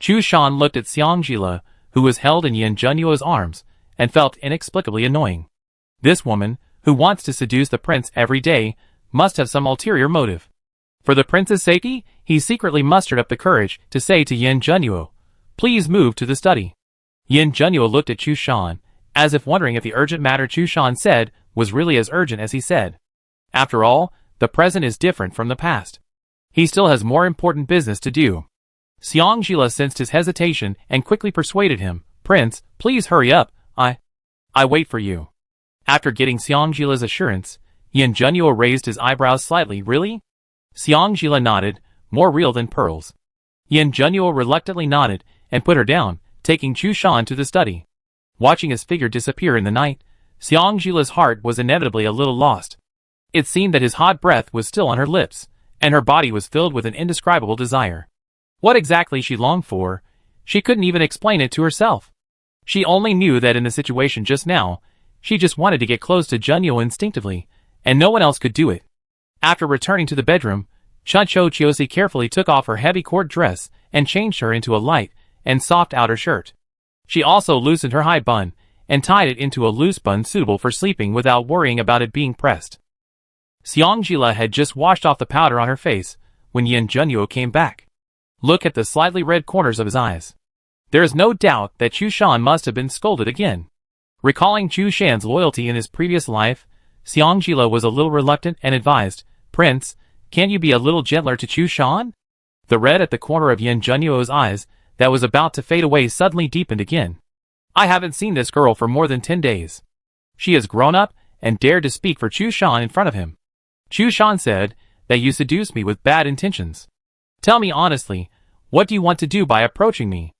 Chushan looked at Xiangjila, who was held in Yin Junyu's arms, and felt inexplicably annoying. This woman, who wants to seduce the prince every day, must have some ulterior motive. For the prince's safety, he secretly mustered up the courage to say to Yin Junyu, "Please move to the study." Yin Junyu looked at Chushan, as if wondering if the urgent matter Chushan said was really as urgent as he said. After all, the present is different from the past. He still has more important business to do. Xiangjila sensed his hesitation and quickly persuaded him, "Prince, please hurry up, I wait for you." After getting Xiangjila's assurance, Yin Junyu raised his eyebrows slightly. "Really?" Xiangjila nodded, more real than pearls. Yin Junyu reluctantly nodded and put her down, taking Chushan to the study. Watching his figure disappear in the night, Xiangjila's heart was inevitably a little lost. It seemed that his hot breath was still on her lips, and her body was filled with an indescribable desire. What exactly she longed for, she couldn't even explain it to herself. She only knew that in the situation just now, she just wanted to get close to Junyu instinctively, and no one else could do it. After returning to the bedroom, Chuncho Chiosi carefully took off her heavy court dress and changed her into a light and soft outer shirt. She also loosened her high bun and tied it into a loose bun suitable for sleeping without worrying about it being pressed. Xiangjila had just washed off the powder on her face when Yin Junyu came back. Look at the slightly red corners of his eyes. There is no doubt that Chushan must have been scolded again. Recalling Chushan's loyalty in his previous life, Xiangjila was a little reluctant and advised, "Prince, can't you be a little gentler to Chushan?" The red at the corner of Yin Junyu's eyes that was about to fade away suddenly deepened again. "I haven't seen this girl for more than 10 days. She has grown up and dared to speak for Chushan in front of him. Chushan said that you seduced me with bad intentions. Tell me honestly, what do you want to do by approaching me?"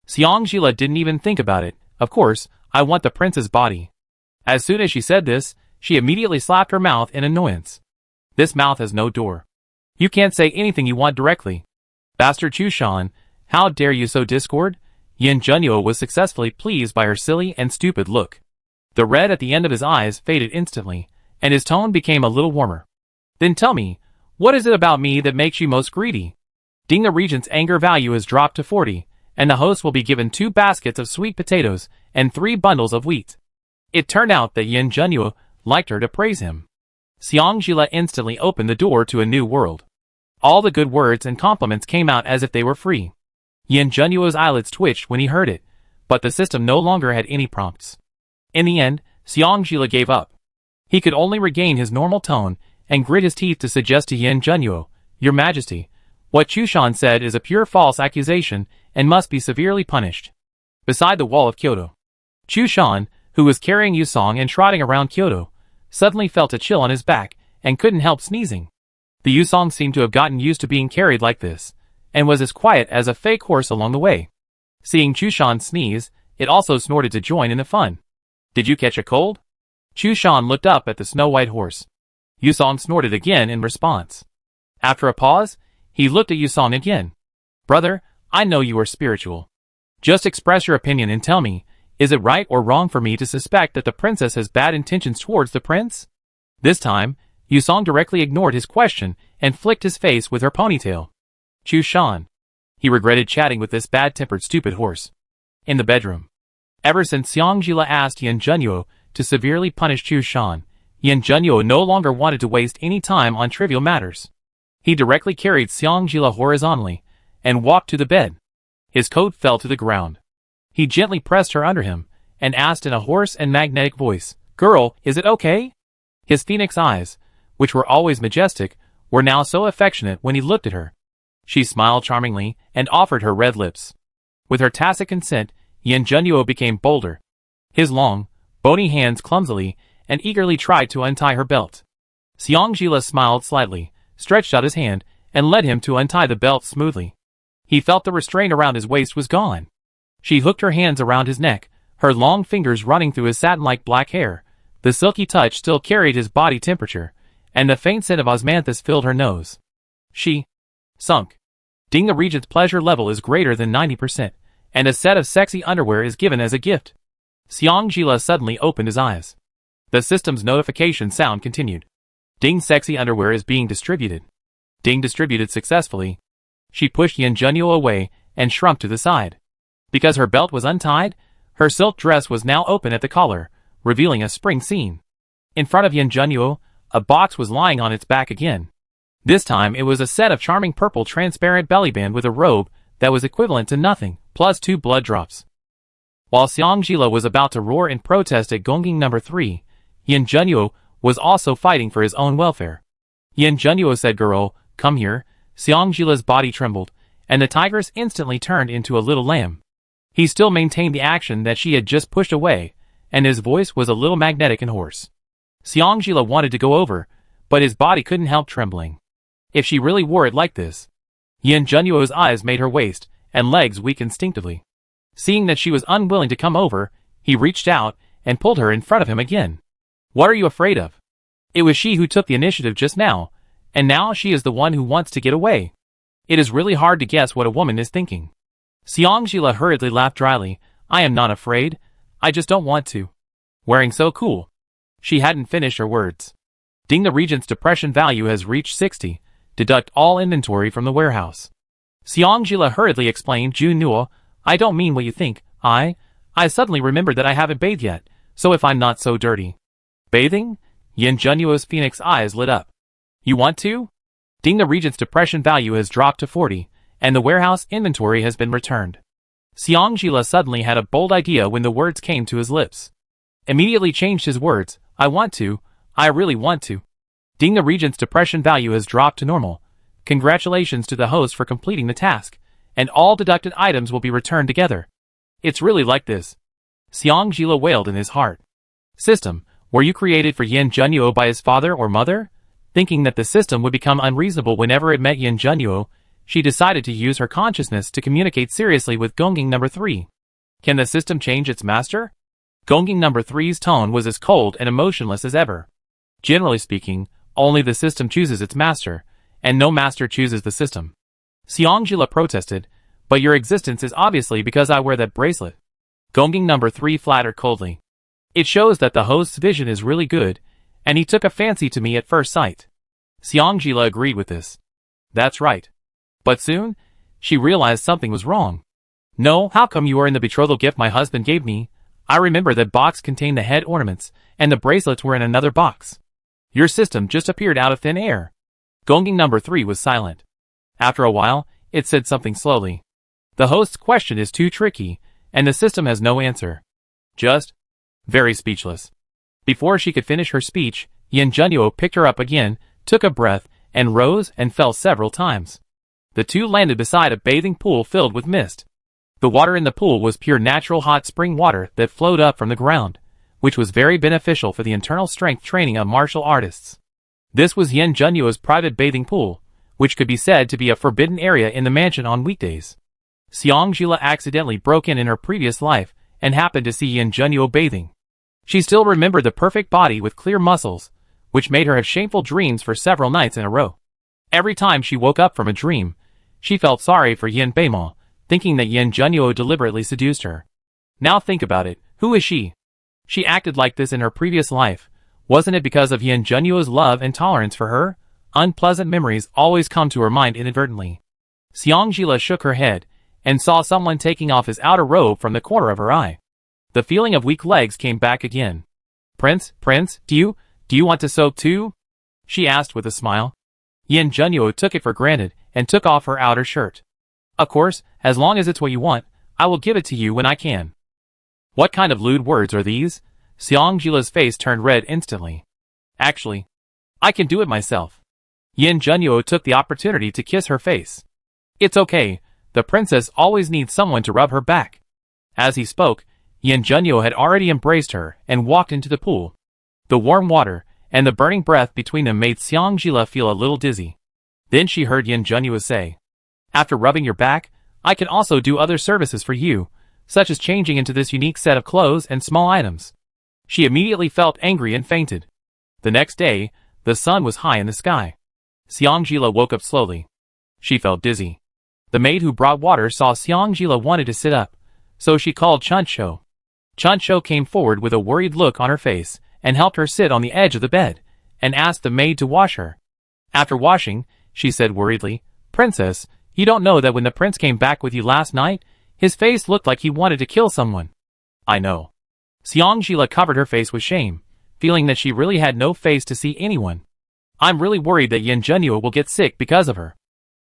Xiangjila didn't even think about it. "Of course, I want the prince's body." As soon as she said this, she immediately slapped her mouth in annoyance. "This mouth has no door. You can't say anything you want directly. Bastard Chushan, how dare you sow discord?" Yin Junyu was successfully pleased by her silly and stupid look. The red at the end of his eyes faded instantly, and his tone became a little warmer. "Then tell me, what is it about me that makes you most greedy?" The Regent's anger value is dropped to 40, and the host will be given 2 baskets of sweet potatoes and 3 bundles of wheat. It turned out that Yin Junyu liked her to praise him. Xiangjila instantly opened the door to a new world. All the good words and compliments came out as if they were free. Yin Junyu's eyelids twitched when he heard it, but the system no longer had any prompts. In the end, Xiangjila gave up. He could only regain his normal tone and grit his teeth to suggest to Yin Junyu, "Your Majesty, what Chushan said is a pure false accusation and must be severely punished." Beside the wall of Kyoto, Chushan, who was carrying Yusong and trotting around Kyoto, suddenly felt a chill on his back and couldn't help sneezing. The Yusong seemed to have gotten used to being carried like this, and was as quiet as a fake horse along the way. Seeing Chushan sneeze, it also snorted to join in the fun. "Did you catch a cold?" Chushan looked up at the snow-white horse. Yusong snorted again in response. After a pause, he looked at Yusong again. Brother, I know you are spiritual. Just express your opinion and tell me, is it right or wrong for me to suspect that the princess has bad intentions towards the prince? This time, Yusong directly ignored his question and flicked his face with her ponytail. Chu Shan. He regretted chatting with this bad-tempered stupid horse. In the bedroom. Ever since Xiangjila asked Yin Junyu to severely punish Chu Shan, Yin Junyu no longer wanted to waste any time on trivial matters. He directly carried Xiangjila horizontally and walked to the bed. His coat fell to the ground. He gently pressed her under him and asked in a hoarse and magnetic voice, "Girl, is it okay?" His phoenix eyes, which were always majestic, were now so affectionate when he looked at her. She smiled charmingly and offered her red lips. With her tacit consent, Yin Junyu became bolder. His long, bony hands clumsily and eagerly tried to untie her belt. Xiangjila smiled slightly, stretched out his hand, and led him to untie the belt smoothly. He felt the restraint around his waist was gone. She hooked her hands around his neck, her long fingers running through his satin-like black hair. The silky touch still carried his body temperature, and the faint scent of osmanthus filled her nose. She sunk. Ding, the Regent's pleasure level is greater than 90%, and a set of sexy underwear is given as a gift. Xiangjila suddenly opened his eyes. The system's notification sound continued. Ding, sexy underwear is being distributed. Ding, distributed successfully. She pushed Yin Junyu away and shrunk to the side. Because her belt was untied, her silk dress was now open at the collar, revealing a spring scene. In front of Yin Junyu, a box was lying on its back again. This time it was a set of charming purple transparent bellyband with a robe that was equivalent to nothing, plus 2 blood drops. While Xiangjila was about to roar in protest at Gonging No. 3, Yin Junyu was also fighting for his own welfare. Yin Junyu said, "Girl, come here." Xiangjila's body trembled, and the tigress instantly turned into a little lamb. He still maintained the action that she had just pushed away, and his voice was a little magnetic and hoarse. Xiangjila wanted to go over, but his body couldn't help trembling. If she really wore it like this. Yin Junyu's eyes made her waist and legs weak instinctively. Seeing that she was unwilling to come over, he reached out and pulled her in front of him again. "What are you afraid of? It was she who took the initiative just now, and now she is the one who wants to get away. It is really hard to guess what a woman is thinking." Xiangjila hurriedly laughed dryly. "I am not afraid. I just don't want to. Wearing so cool." She hadn't finished her words. Ding, the Regent's depression value has reached 60. Deduct all inventory from the warehouse. Xiangjila hurriedly explained, "Junyu, I don't mean what you think. I suddenly remembered that I haven't bathed yet, so if I'm not so dirty." "Bathing?" Yin Junyu's phoenix eyes lit up. "You want to?" Ding, the Regent's depression value has dropped to 40, and the warehouse inventory has been returned. Xiangjila suddenly had a bold idea when the words came to his lips. Immediately changed his words, "I want to. I really want to." Ding, the Regent's depression value has dropped to normal. Congratulations to the host for completing the task, and all deducted items will be returned together. It's really like this. Xiangjila wailed in his heart. System, were you created for Yin Junyu by his father or mother? Thinking that the system would become unreasonable whenever it met Yin Junyu, she decided to use her consciousness to communicate seriously with Gonging No. 3. Can the system change its master? Gonging No. 3's tone was as cold and emotionless as ever. Generally speaking, only the system chooses its master, and no master chooses the system. Xiangjila protested, "But your existence is obviously because I wear that bracelet." Gonging No. 3 flattered coldly. "It shows that the host's vision is really good, and he took a fancy to me at first sight." Xiangjila agreed with this. "That's right." But soon, she realized something was wrong. "No, how come you are in the betrothal gift my husband gave me? I remember that box contained the head ornaments, and the bracelets were in another box. Your system just appeared out of thin air." Gonging No. 3 was silent. After a while, it said something slowly. "The host's question is too tricky, and the system has no answer." Just very speechless. Before she could finish her speech, Yin Junyu picked her up again, took a breath, and rose and fell several times. The two landed beside a bathing pool filled with mist. The water in the pool was pure natural hot spring water that flowed up from the ground, which was very beneficial for the internal strength training of martial artists. This was Yin Junyu's private bathing pool, which could be said to be a forbidden area in the mansion on weekdays. Xiangjila accidentally broke in her previous life and happened to see Yin Junyu bathing. She still remembered the perfect body with clear muscles, which made her have shameful dreams for several nights in a row. Every time she woke up from a dream, She felt sorry for Yin Beimao, thinking that Yin Junyu deliberately seduced her. Now think about it, who is she? She acted like this in her previous life. Wasn't it because of Yin Junyu's love and tolerance for her? Unpleasant memories always come to her mind inadvertently. Xiang Jila shook her head, and saw someone taking off his outer robe from the corner of her eye. The feeling of weak legs came back again. Prince, do you want to soak too? She asked with a smile. Yin Junyu took it for granted, and took off her outer shirt. Of course, as long as it's what you want, I will give it to you when I can. What kind of lewd words are these? Xiang Jila's face turned red instantly. Actually, I can do it myself. Yin Junyu took the opportunity to kiss her face. It's okay, the princess always needs someone to rub her back. As he spoke, Yin Junyu had already embraced her and walked into the pool. The warm water and the burning breath between them made Xiang Jila feel a little dizzy. Then she heard Yin Junyu say, After rubbing your back, I can also do other services for you, such as changing into this unique set of clothes and small items. She immediately felt angry and fainted. The next day, the sun was high in the sky. Xiang Jila woke up slowly. She felt dizzy. The maid who brought water saw Xiang Jila wanted to sit up, so she called Chuncho. Chuncho came forward with a worried look on her face, and helped her sit on the edge of the bed, and asked the maid to wash her. After washing, she said worriedly, Princess, you don't know that when the prince came back with you last night, his face looked like he wanted to kill someone. I know. Xiang Jila covered her face with shame, feeling that she really had no face to see anyone. I'm really worried that Yin Junyu will get sick because of her.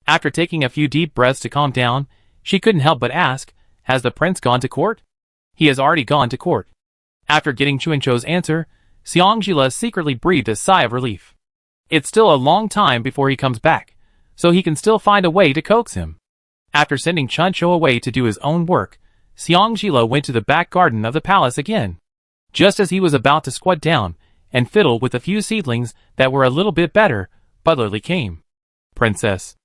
After taking a few deep breaths to calm down, she couldn't help but ask, Has the prince gone to court? He has already gone to court. After getting Chuncho's answer, Xiang Jila secretly breathed a sigh of relief. It's still a long time before he comes back, so he can still find a way to coax him. After sending Chuncho away to do his own work, Xiang Jila went to the back garden of the palace again. Just as he was about to squat down and fiddle with a few seedlings that were a little bit better, Butler Li came. Princess.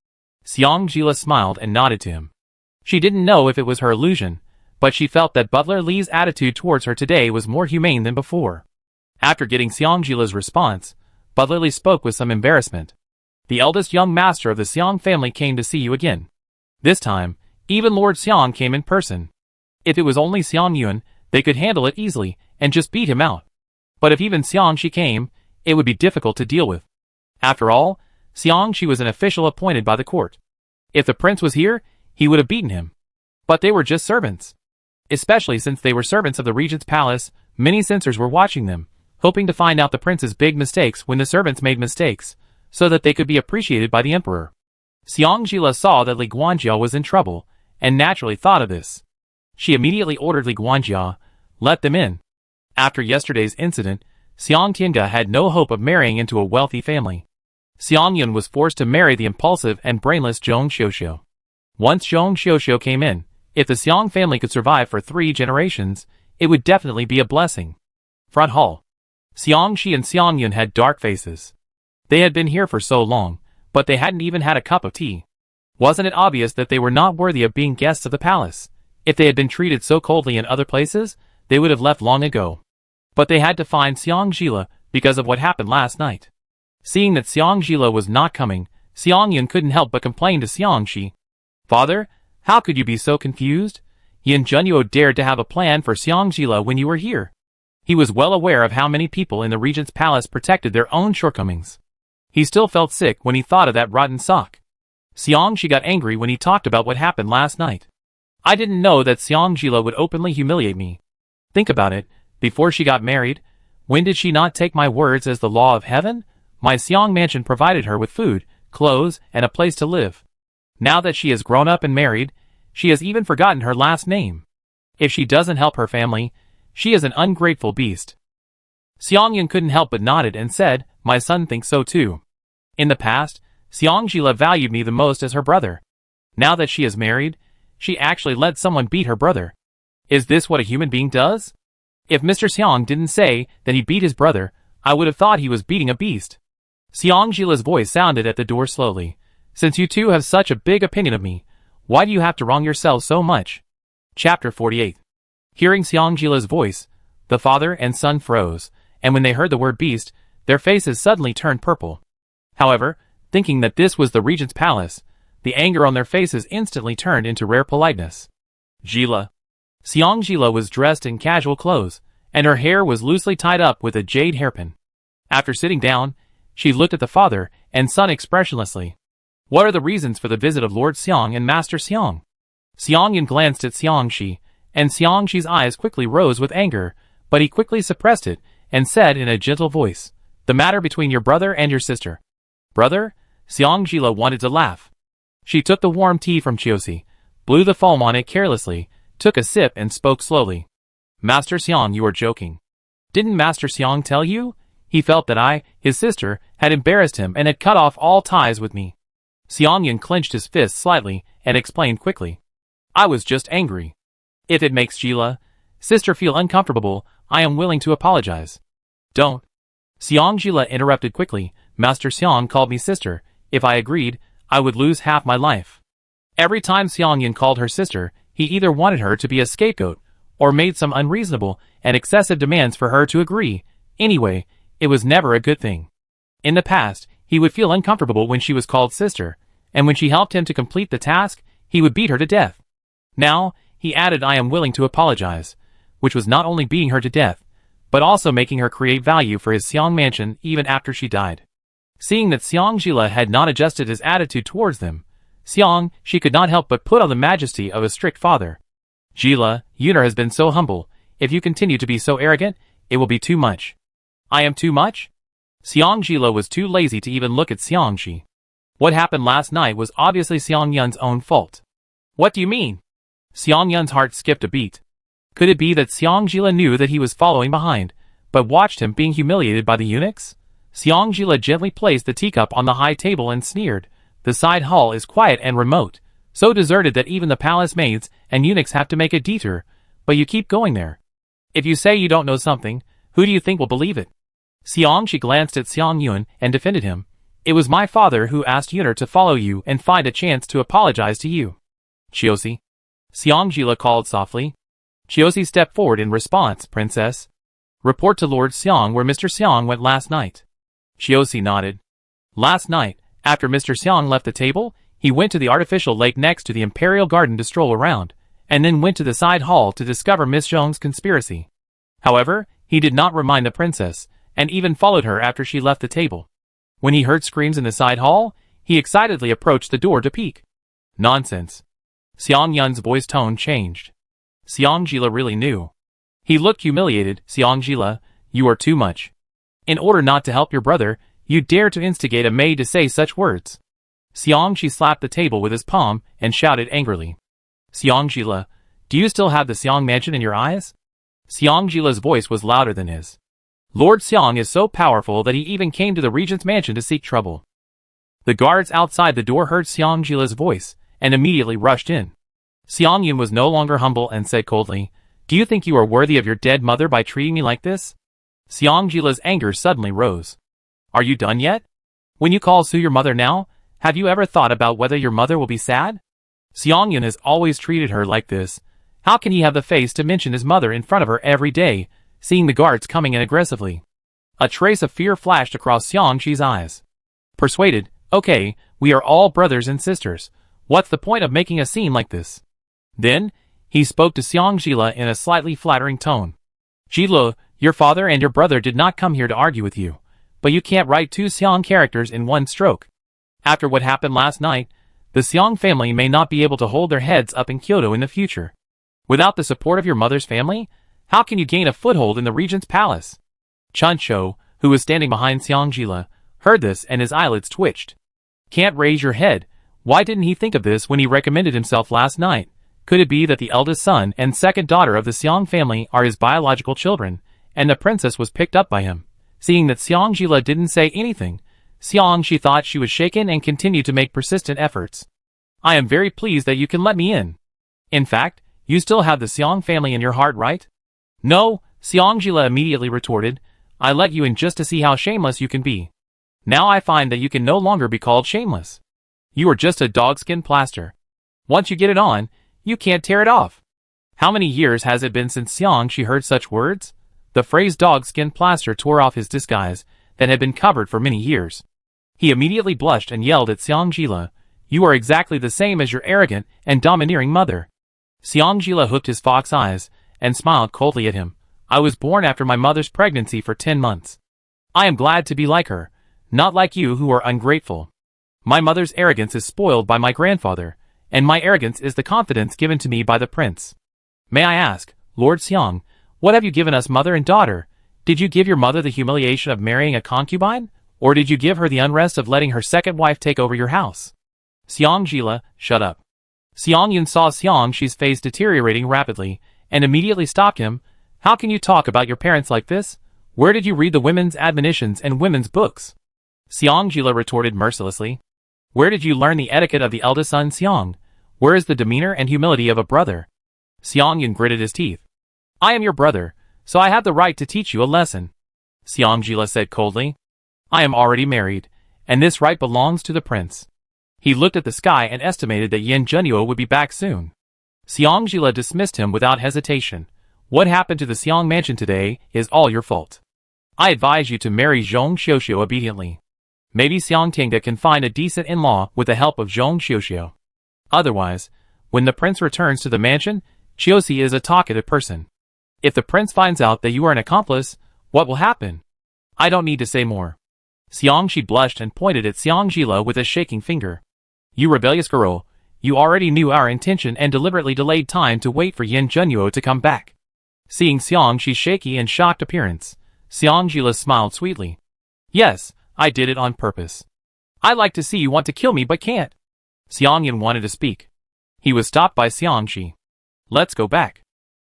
Xiang Jila smiled and nodded to him. She didn't know if it was her illusion, but she felt that Butler Li's attitude towards her today was more humane than before. After getting Xiang Jila's response, Butler Li spoke with some embarrassment. The eldest young master of the Xiang family came to see you again. This time, even Lord Xiang came in person. If it was only Xiang Yun, they could handle it easily and just beat him out. But if even Xiang Shi came, it would be difficult to deal with. After all, Xiang Shi was an official appointed by the court. If the prince was here, he would have beaten him. But they were just servants. Especially since they were servants of the regent's palace, many censors were watching them, hoping to find out the prince's big mistakes when the servants made mistakes, so that they could be appreciated by the emperor. Xiang Jila saw that Li Guanjia was in trouble, and naturally thought of this. She immediately ordered Li Guanjia, let them in. After yesterday's incident, Xiang Tiange had no hope of marrying into a wealthy family. Xiang Yun was forced to marry the impulsive and brainless Zhong Xiuxiu. Once Zhong Xiuxiu came in, if the Xiang family could survive for 3 generations, it would definitely be a blessing. Front hall. Xiang Shi and Xiang Yun had dark faces. They had been here for so long, but they hadn't even had a cup of tea. Wasn't it obvious that they were not worthy of being guests of the palace? If they had been treated so coldly in other places, they would have left long ago. But they had to find Xiang Jila because of what happened last night. Seeing that Xiang Jila was not coming, Xiang Yun couldn't help but complain to Xiang Shi. Father, how could you be so confused? Yin Junyu dared to have a plan for Xiang Jila when you were here. He was well aware of how many people in the regent's palace protected their own shortcomings. He still felt sick when he thought of that rotten sock. Xiang Shi got angry when he talked about what happened last night. I didn't know that Xiang Jila would openly humiliate me. Think about it, before she got married, when did she not take my words as the law of heaven? My Xiang mansion provided her with food, clothes, and a place to live. Now that she has grown up and married, she has even forgotten her last name. If she doesn't help her family, she is an ungrateful beast. Xiang Yun couldn't help but nodded and said, My son thinks so too. In the past, Xiang Jila valued me the most as her brother. Now that she is married, she actually let someone beat her brother. Is this what a human being does? If Mr. Xiang didn't say that he beat his brother, I would have thought he was beating a beast. Xiang Jila's voice sounded at the door slowly. Since you two have such a big opinion of me, why do you have to wrong yourselves so much? Chapter 48. Hearing Xiang Jila's voice, the father and son froze, and when they heard the word beast, their faces suddenly turned purple. However, thinking that this was the regent's palace, The anger on their faces instantly turned into rare politeness. Gila. Xiang Gila was dressed in casual clothes, and her hair was loosely tied up with a jade hairpin. After sitting down, she looked at the father and son expressionlessly. What are the reasons for the visit of Lord Xiang and Master Xiang? Xiangyan glanced at Xiangxi, and Xiangxi's eyes quickly rose with anger, but he quickly suppressed it and said in a gentle voice, "The matter between your brother and your sister." Brother? Xiangjila wanted to laugh. She took the warm tea from Chiosi, blew the foam on it carelessly, took a sip and spoke slowly. Master Xiang, you are joking. Didn't Master Xiang tell you? He felt that I, his sister, had embarrassed him and had cut off all ties with me. Xiangyan clenched his fist slightly and explained quickly. I was just angry. If it makes Gila, sister, feel uncomfortable, I am willing to apologize. Don't. Xiangjila interrupted quickly. Master Xiang called me sister. If I agreed, I would lose half my life. Every time Xiangyan called her sister, he either wanted her to be a scapegoat, or made some unreasonable and excessive demands for her to agree. Anyway, it was never a good thing. In the past, he would feel uncomfortable when she was called sister, and when she helped him to complete the task, he would beat her to death. Now, he added, I am willing to apologize, which was not only beating her to death, but also making her create value for his Xiang mansion even after she died. Seeing that Xiangjila had not adjusted his attitude towards them, she could not help but put on the majesty of a strict father. Gila, Yunar has been so humble. If you continue to be so arrogant, it will be too much. I am too much? Xiangjila was too lazy to even look at Xiangxi. What happened last night was obviously Xiangyun's own fault. What do you mean? Xiangyun's heart skipped a beat. Could it be that Xiangjila knew that he was following behind, but watched him being humiliated by the eunuchs? Xiangjila gently placed the teacup on the high table and sneered. The side hall is quiet and remote, so deserted that even the palace maids and eunuchs have to make a detour, but you keep going there. If you say you don't know something, who do you think will believe it? Xiangxi glanced at Xiangyun and defended him. It was my father who asked Yunar to follow you and find a chance to apologize to you. Chiosi. Xiangjila called softly. Chiosi stepped forward in response. Princess. Report to Lord Xiang where Mr. Xiang went last night. Chiosi nodded. Last night, after Mr. Xiang left the table, he went to the artificial lake next to the imperial garden to stroll around, and then went to the side hall to discover Miss Zhong's conspiracy. However, he did not remind the princess, and even followed her after she left the table. When he heard screams in the side hall, he excitedly approached the door to peek. Nonsense. Xiangyun's voice tone changed. Xiangjila really knew. He looked humiliated. Xiangjila, you are too much. In order not to help your brother, you dare to instigate a maid to say such words. Xiangxi slapped the table with his palm and shouted angrily. Xiangjila, do you still have the Xiang mansion in your eyes? Xiangjila's voice was louder than his. Lord Xiang is so powerful that he even came to the regent's mansion to seek trouble. The guards outside the door heard Xiangjila's voice and immediately rushed in. Xiangyun was no longer humble and said coldly, Do you think you are worthy of your dead mother by treating me like this? Xiangjila's anger suddenly rose. Are you done yet? When you call Su your mother now, have you ever thought about whether your mother will be sad? Xiangyun has always treated her like this. How can he have the face to mention his mother in front of her every day, seeing the guards coming in aggressively? A trace of fear flashed across Xiangxi's eyes. Persuaded, okay, we are all brothers and sisters. What's the point of making a scene like this? Then, he spoke to Xiangjila in a slightly flattering tone. Jilo, your father and your brother did not come here to argue with you, but you can't write two Xiang characters in one stroke. After what happened last night, the Xiang family may not be able to hold their heads up in Kyoto in the future. Without the support of your mother's family, how can you gain a foothold in the regent's palace? Chuncho, who was standing behind Xiangjila, heard this and his eyelids twitched. Can't raise your head. Why didn't he think of this when he recommended himself last night? Could it be that the eldest son and second daughter of the Xiang family are his biological children, and the princess was picked up by him? Seeing that Xiangjila didn't say anything, Xiangxi thought she was shaken and continued to make persistent efforts. I am very pleased that you can let me in. In fact, you still have the Xiang family in your heart, right? No, Xiangjila immediately retorted. I let you in just to see how shameless you can be. Now I find that you can no longer be called shameless. You are just a dogskin plaster. Once you get it on, you can't tear it off. How many years has it been since Xiangxi heard such words? The phrase dogskin plaster tore off his disguise that had been covered for many years. He immediately blushed and yelled at Xiangjila, You are exactly the same as your arrogant and domineering mother. Xiang hooked his fox eyes and smiled coldly at him. I was born after my mother's pregnancy for 10 months. I am glad to be like her, not like you who are ungrateful. My mother's arrogance is spoiled by my grandfather, and my arrogance is the confidence given to me by the prince. May I ask, Lord Xiang, what have you given us, mother and daughter? Did you give your mother the humiliation of marrying a concubine, or did you give her the unrest of letting her second wife take over your house? Xiang, shut up. Xiang Yun saw Xiang's face deteriorating rapidly, and immediately stopped him. How can you talk about your parents like this? Where did you read the women's admonitions and women's books? Xiang retorted mercilessly. Where did you learn the etiquette of the eldest son, Xiang? Where is the demeanor and humility of a brother? Xiang Yun gritted his teeth. I am your brother, so I have the right to teach you a lesson. Xiang said coldly. I am already married, and this right belongs to the prince. He looked at the sky and estimated that Yin Junyu would be back soon. Xiang dismissed him without hesitation. What happened to the Xiang mansion today is all your fault. I advise you to marry Zhong Xiuxiu obediently. Maybe Xiang Tinga can find a decent in-law with the help of Zhong Xiuxiu. Otherwise, when the prince returns to the mansion, Qiuxi is a talkative person. If the prince finds out that you are an accomplice, what will happen? I don't need to say more. Xiang blushed and pointed at Xiang with a shaking finger. You rebellious girl, you already knew our intention and deliberately delayed time to wait for Yin Junyu to come back. Seeing Xiang's shaky and shocked appearance, Xiang smiled sweetly. Yes, I did it on purpose. I like to see you want to kill me but can't. Xiang Yun wanted to speak. He was stopped by Xiang. Let's go back.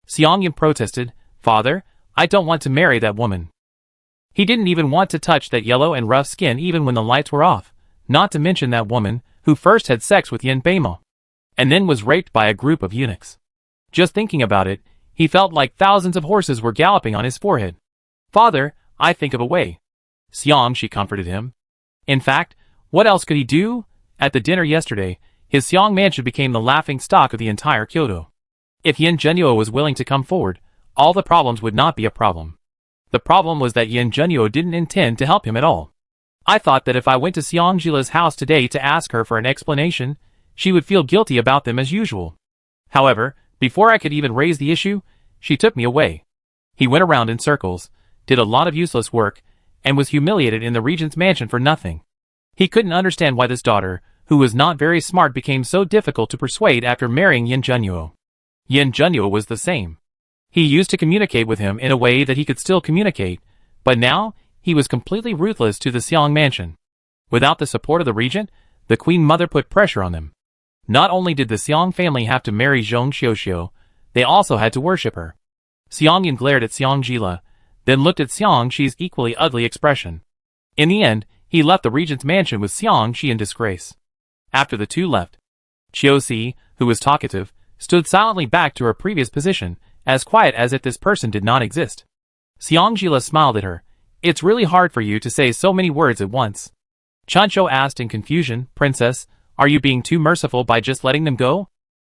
Xiang Yun protested, Father, I don't want to marry that woman. He didn't even want to touch that yellow and rough skin even when the lights were off, not to mention that woman who first had sex with Yin Beimo, and then was raped by a group of eunuchs. Just thinking about it, he felt like thousands of horses were galloping on his forehead. Father, I think of a way. Xiang comforted him. In fact, what else could he do? At the dinner yesterday, his Xiang mansion became the laughing stock of the entire Kyoto. If Yin Junyu was willing to come forward, all the problems would not be a problem. The problem was that Yin Junyu didn't intend to help him at all. I thought that if I went to Xiang's house today to ask her for an explanation, she would feel guilty about them as usual. However, before I could even raise the issue, she took me away. He went around in circles, did a lot of useless work, and was humiliated in the regent's mansion for nothing. He couldn't understand why this daughter, who was not very smart, became so difficult to persuade after marrying Yin Junyu. Yin Junyu was the same. He used to communicate with him in a way that he could still communicate, but now, he was completely ruthless to the Xiang mansion. Without the support of the regent, the queen mother put pressure on them. Not only did the Xiang family have to marry Zhong Xiuxiu, they also had to worship her. Xiang Yun glared at Xiang, then looked at Xiang's equally ugly expression. In the end, he left the regent's mansion with Xiang in disgrace. After the two left, Qiuxi, who was talkative, stood silently back to her previous position, as quiet as if this person did not exist. Xiang smiled at her. It's really hard for you to say so many words at once. Chuncho asked in confusion, Princess, are you being too merciful by just letting them go?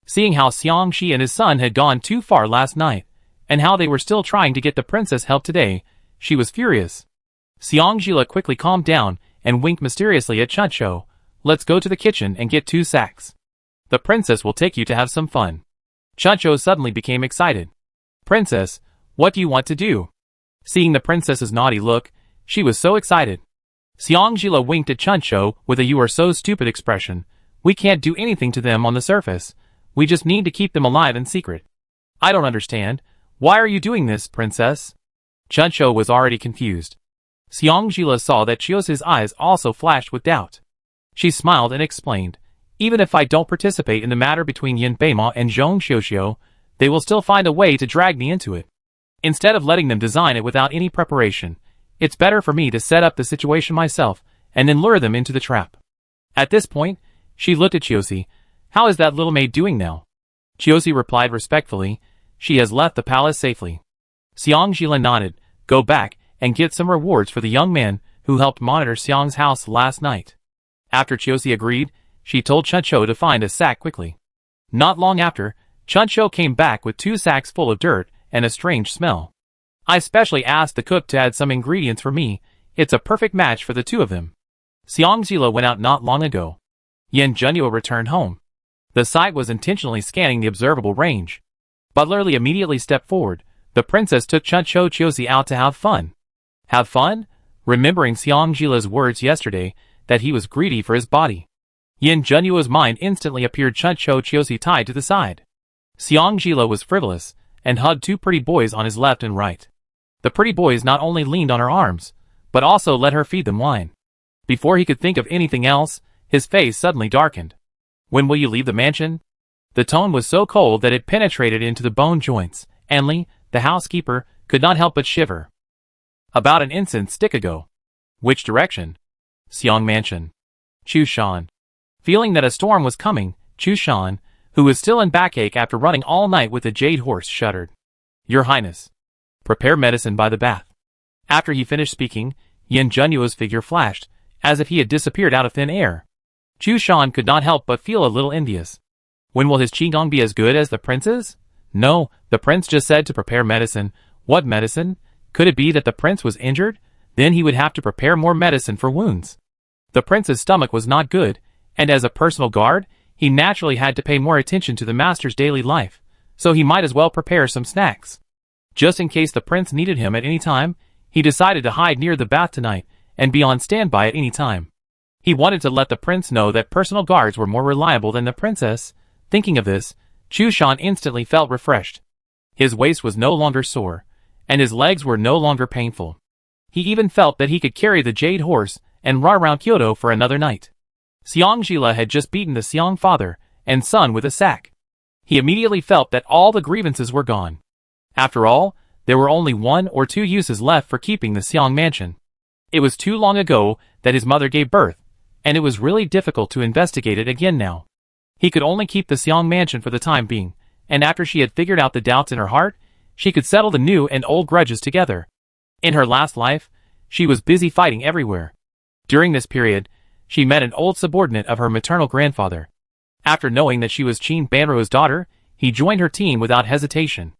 Seeing how Xiang and his son had gone too far last night, and how they were still trying to get the princess help today, she was furious. Xiang quickly calmed down and winked mysteriously at Chuncho. Let's go to the kitchen and get 2 sacks. The princess will take you to have some fun. Chuncho suddenly became excited. Princess, what do you want to do? Seeing the princess's naughty look, she was so excited. Xiang winked at Chuncho with a you are so stupid expression. We can't do anything to them on the surface. We just need to keep them alive in secret. I don't understand. Why are you doing this, princess? Chuncho was already confused. Xiang saw that Qiuxi's eyes also flashed with doubt. She smiled and explained, even if I don't participate in the matter between Yin Beima and Zhong Xiuxiu, they will still find a way to drag me into it. Instead of letting them design it without any preparation, it's better for me to set up the situation myself and then lure them into the trap. At this point, she looked at Qiuxi. How is that little maid doing now? Qiuxi replied respectfully, she has left the palace safely. Xiang nodded, go back and get some rewards for the young man who helped monitor Xiang's house last night. After Qiuxi agreed, she told Chuncho to find a sack quickly. Not long after, Chuncho came back with 2 sacks full of dirt and a strange smell. I specially asked the cook to add some ingredients for me. It's a perfect match for the two of them. Xiang went out not long ago. Yin Junyu returned home. The sight was intentionally scanning the observable range. Butler Lee immediately stepped forward. The princess took Chuncho Chiosi out to have fun. Have fun? Remembering Xiangjila's words yesterday, that he was greedy for his body. Yin Junyu's mind instantly appeared Chuncho Chiosi tied to the side. Xiangjila was frivolous, and hugged two pretty boys on his left and right. The pretty boys not only leaned on her arms, but also let her feed them wine. Before he could think of anything else, his face suddenly darkened. When will you leave the mansion? The tone was so cold that it penetrated into the bone joints, and Lee, the housekeeper, could not help but shiver. About an instant stick ago. Which direction? Xiang Mansion. Chu Shan. Feeling that a storm was coming, Chu Shan, who was still in backache after running all night with the jade horse, shuddered. Your Highness. Prepare medicine by the bath. After he finished speaking, Yin Junyu's figure flashed, as if he had disappeared out of thin air. Chu Shan could not help but feel a little envious. When will his qigong be as good as the prince's? No, the prince just said to prepare medicine. What medicine? Could it be that the prince was injured? Then he would have to prepare more medicine for wounds. The prince's stomach was not good, and as a personal guard, he naturally had to pay more attention to the master's daily life, so he might as well prepare some snacks. Just in case the prince needed him at any time, he decided to hide near the bath tonight and be on standby at any time. He wanted to let the prince know that personal guards were more reliable than the princess. Thinking of this, Chu Shan instantly felt refreshed. His waist was no longer sore, and his legs were no longer painful. He even felt that he could carry the jade horse and run around Kyoto for another night. Xiangjila had just beaten the Xiang father and son with a sack. He immediately felt that all the grievances were gone. After all, there were only 1 or 2 uses left for keeping the Xiang mansion. It was too long ago that his mother gave birth, and it was really difficult to investigate it again now. He could only keep the Xiang mansion for the time being, and after she had figured out the doubts in her heart, she could settle the new and old grudges together. In her last life, she was busy fighting everywhere. During this period, she met an old subordinate of her maternal grandfather. After knowing that she was Qin Banro's daughter, he joined her team without hesitation.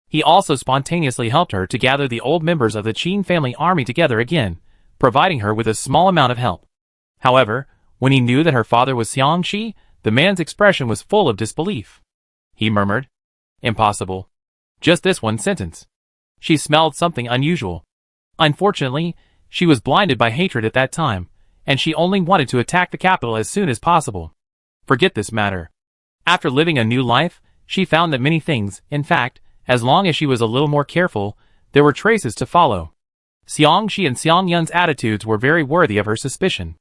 He also spontaneously helped her to gather the old members of the Qin family army together again, providing her with a small amount of help. However, when he knew that her father was Xiangxi, the man's expression was full of disbelief. He murmured, "Impossible. Just this one sentence." She smelled something unusual. Unfortunately, she was blinded by hatred at that time, and she only wanted to attack the capital as soon as possible. Forget this matter. After living a new life, she found that many things, in fact, as long as she was a little more careful, there were traces to follow. Xiangxi and Xiangyun's attitudes were very worthy of her suspicion.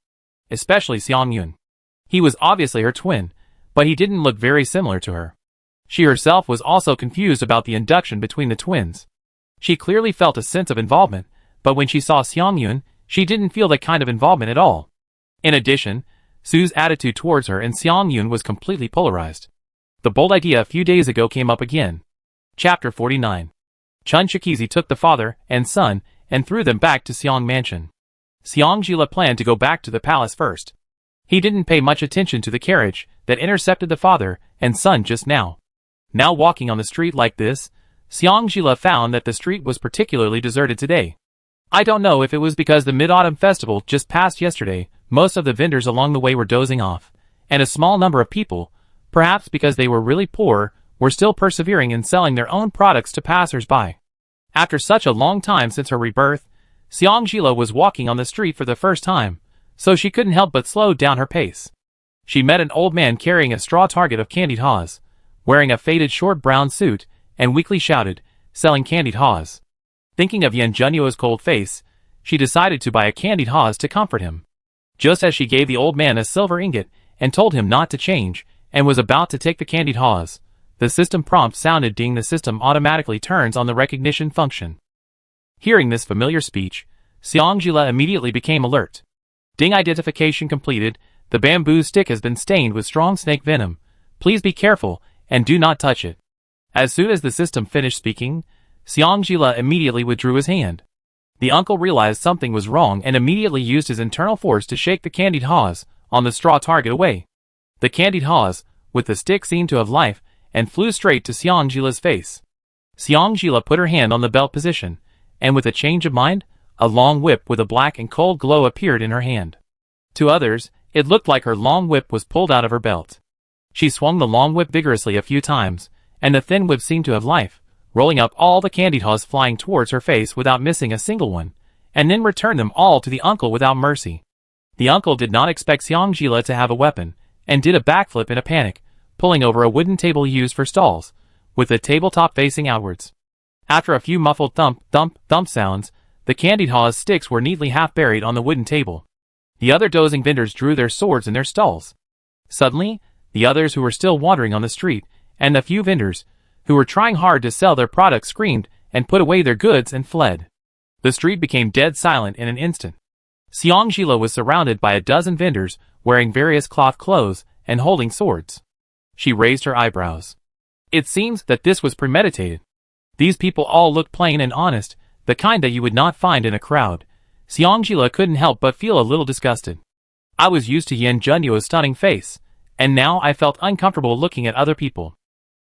Especially Xiangyun. He was obviously her twin, but he didn't look very similar to her. She herself was also confused about the induction between the twins. She clearly felt a sense of involvement, but when she saw Xiangyun, she didn't feel that kind of involvement at all. In addition, Su's attitude towards her and Xiangyun was completely polarized. The bold idea a few days ago came up again. Chapter 49. Chun Shikizi took the father and son and threw them back to Xiang Mansion. Xiangjila planned to go back to the palace first. He didn't pay much attention to the carriage that intercepted the father and son just now. Now walking on the street like this, Xiangjila found that the street was particularly deserted today. I don't know if it was because the Mid-Autumn Festival just passed yesterday, most of the vendors along the way were dozing off, and a small number of people, perhaps because they were really poor, were still persevering in selling their own products to passers-by. After such a long time since her rebirth, Xiangjila was walking on the street for the first time, so she couldn't help but slow down her pace. She met an old man carrying a straw target of candied haws, wearing a faded short brown suit, and weakly shouted, "Selling candied haws." Thinking of Yin Junyu's cold face, she decided to buy a candied haws to comfort him. Just as she gave the old man a silver ingot and told him not to change, and was about to take the candied haws, the system prompt sounded. Ding. The system automatically turns on the recognition function. Hearing this familiar speech, Xiangjila immediately became alert. Ding. Identification completed. The bamboo stick has been stained with strong snake venom. Please be careful, and do not touch it. As soon as the system finished speaking, Xiangjila immediately withdrew his hand. The uncle realized something was wrong and immediately used his internal force to shake the candied haws on the straw target away. The candied haws, with the stick, seemed to have life, and flew straight to Xiangjila's face. Xiangjila put her hand on the belt position, and with a change of mind, a long whip with a black and cold glow appeared in her hand. To others, It looked like her long whip was pulled out of her belt. She swung the long whip vigorously a few times, and the thin whip seemed to have life, rolling up all the candy toss flying towards her face without missing a single one, and then returned them all to the uncle without mercy. The uncle did not expect Xiangjila to have a weapon, and did a backflip in a panic, pulling over a wooden table used for stalls, with the tabletop facing outwards. After a few muffled thump, thump, thump sounds, the candy toss sticks were neatly half buried on the wooden table. The other dozing vendors drew their swords in their stalls. Suddenly, the others who were still wandering on the street, and the few vendors, who were trying hard to sell their products, screamed and put away their goods and fled. The street became dead silent in an instant. Xiangjila was surrounded by a dozen vendors, wearing various cloth clothes and holding swords. She raised her eyebrows. It seems that this was premeditated. These people all looked plain and honest, the kind that you would not find in a crowd. Xiangjila couldn't help but feel a little disgusted. I was used to Yin Junyu's stunning face, and now I felt uncomfortable looking at other people.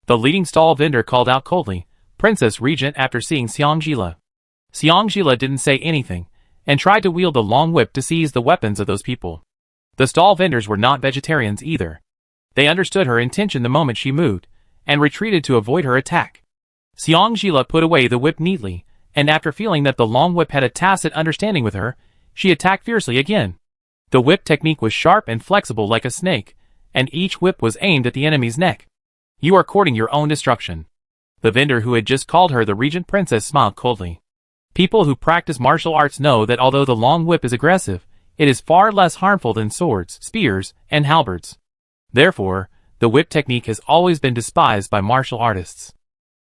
The leading stall vendor called out coldly, "Princess Regent," after seeing Xiangjila. Xiangjila didn't say anything, and tried to wield the long whip to seize the weapons of those people. The stall vendors were not vegetarians either. They understood her intention the moment she moved, and retreated to avoid her attack. Xiangjila put away the whip neatly, and after feeling that the long whip had a tacit understanding with her, she attacked fiercely again. The whip technique was sharp and flexible like a snake, and each whip was aimed at the enemy's neck. "You are courting your own destruction." The vendor who had just called her the Regent Princess smiled coldly. People who practice martial arts know that although the long whip is aggressive, it is far less harmful than swords, spears, and halberds. Therefore, the whip technique has always been despised by martial artists.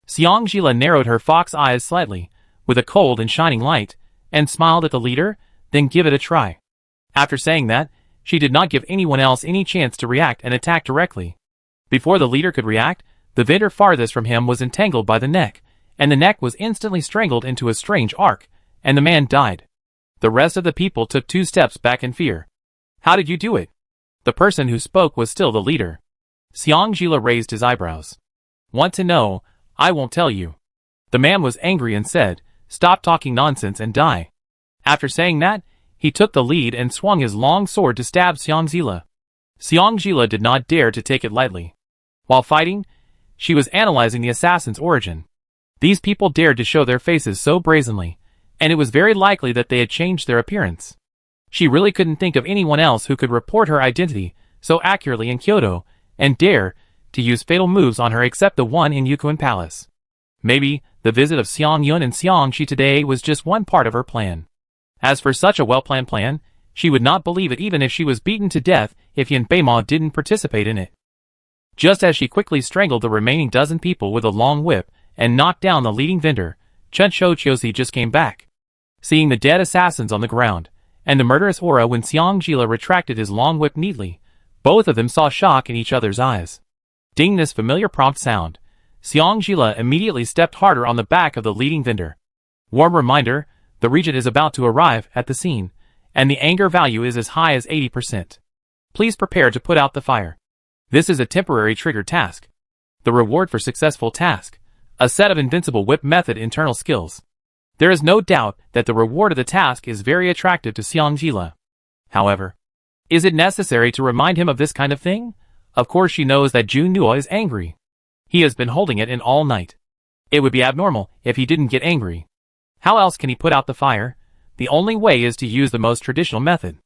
Xiangjila narrowed her fox eyes slightly, with a cold and shining light, and smiled at the leader, "Then give it a try." After saying that, she did not give anyone else any chance to react and attack directly. Before the leader could react, the vendor farthest from him was entangled by the neck, and the neck was instantly strangled into a strange arc, and the man died. The rest of the people took 2 steps back in fear. "How did you do it?" The person who spoke was still the leader. Xiangjila raised his eyebrows. "Want to know? I won't tell you." The man was angry and said, "Stop talking nonsense and die." After saying that, he took the lead and swung his long sword to stab Xiangjila. Xiangjila did not dare to take it lightly. While fighting, she was analyzing the assassin's origin. These people dared to show their faces so brazenly, and it was very likely that they had changed their appearance. She really couldn't think of anyone else who could report her identity so accurately in Kyoto, and dare to use fatal moves on her except the one in Yukuin Palace. Maybe the visit of Xiang Yun and Xiang Shi today was just one part of her plan. As for such a well-planned plan, she would not believe it even if she was beaten to death if Yin Beima didn't participate in it. Just as she quickly strangled the remaining dozen people with a long whip and knocked down the leading vendor, Chun Chiosi just came back. Seeing the dead assassins on the ground, and the murderous aura when Xiangjila retracted his long whip neatly, both of them saw shock in each other's eyes. Ding, this familiar prompt sound. Xiangjila immediately stepped harder on the back of the leading vendor. Warm reminder, the Regent is about to arrive at the scene, and the anger value is as high as 80%. Please prepare to put out the fire. This is a temporary trigger task. The reward for successful task. A set of invincible whip method internal skills. There is no doubt that the reward of the task is very attractive to Xiangjila. However, is it necessary to remind him of this kind of thing? Of course she knows that Junyu is angry. He has been holding it in all night. It would be abnormal if he didn't get angry. How else can he put out the fire? The only way is to use the most traditional method.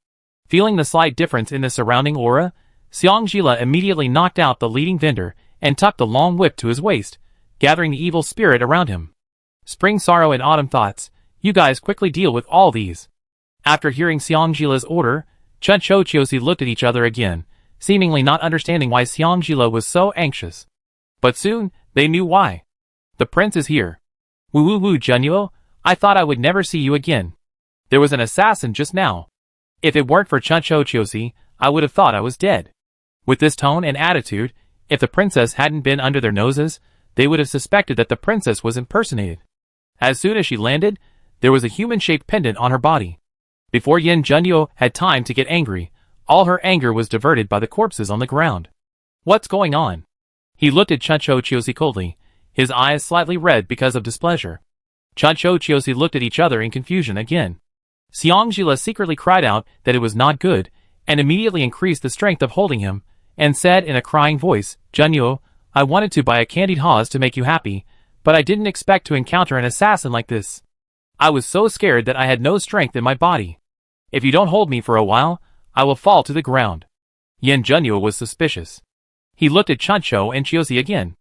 Feeling the slight difference in the surrounding aura, Xiangjila immediately knocked out the leading vendor and tucked the long whip to his waist, gathering the evil spirit around him. Spring sorrow and autumn thoughts, you guys quickly deal with all these. After hearing Xiangjila's order, Chun Chiosi looked at each other again, seemingly not understanding why Xiangjila was so anxious. But soon, they knew why. The prince is here. Woo Junyu, I thought I would never see you again. There was an assassin just now. If it weren't for Chun Chiosi, I would have thought I was dead. With this tone and attitude, if the princess hadn't been under their noses, they would have suspected that the princess was impersonated. As soon as she landed, there was a human-shaped pendant on her body. Before Yin Junyu had time to get angry, all her anger was diverted by the corpses on the ground. What's going on? He looked at Chun Chiosi coldly, his eyes slightly red because of displeasure. Chun Chiosi looked at each other in confusion again. Xiangjila secretly cried out that it was not good, and immediately increased the strength of holding him, and said in a crying voice, Junyu, I wanted to buy a candied horse to make you happy, but I didn't expect to encounter an assassin like this. I was so scared that I had no strength in my body. If you don't hold me for a while, I will fall to the ground. Yin Junyu was suspicious. He looked at Chuncho and Chiosi again.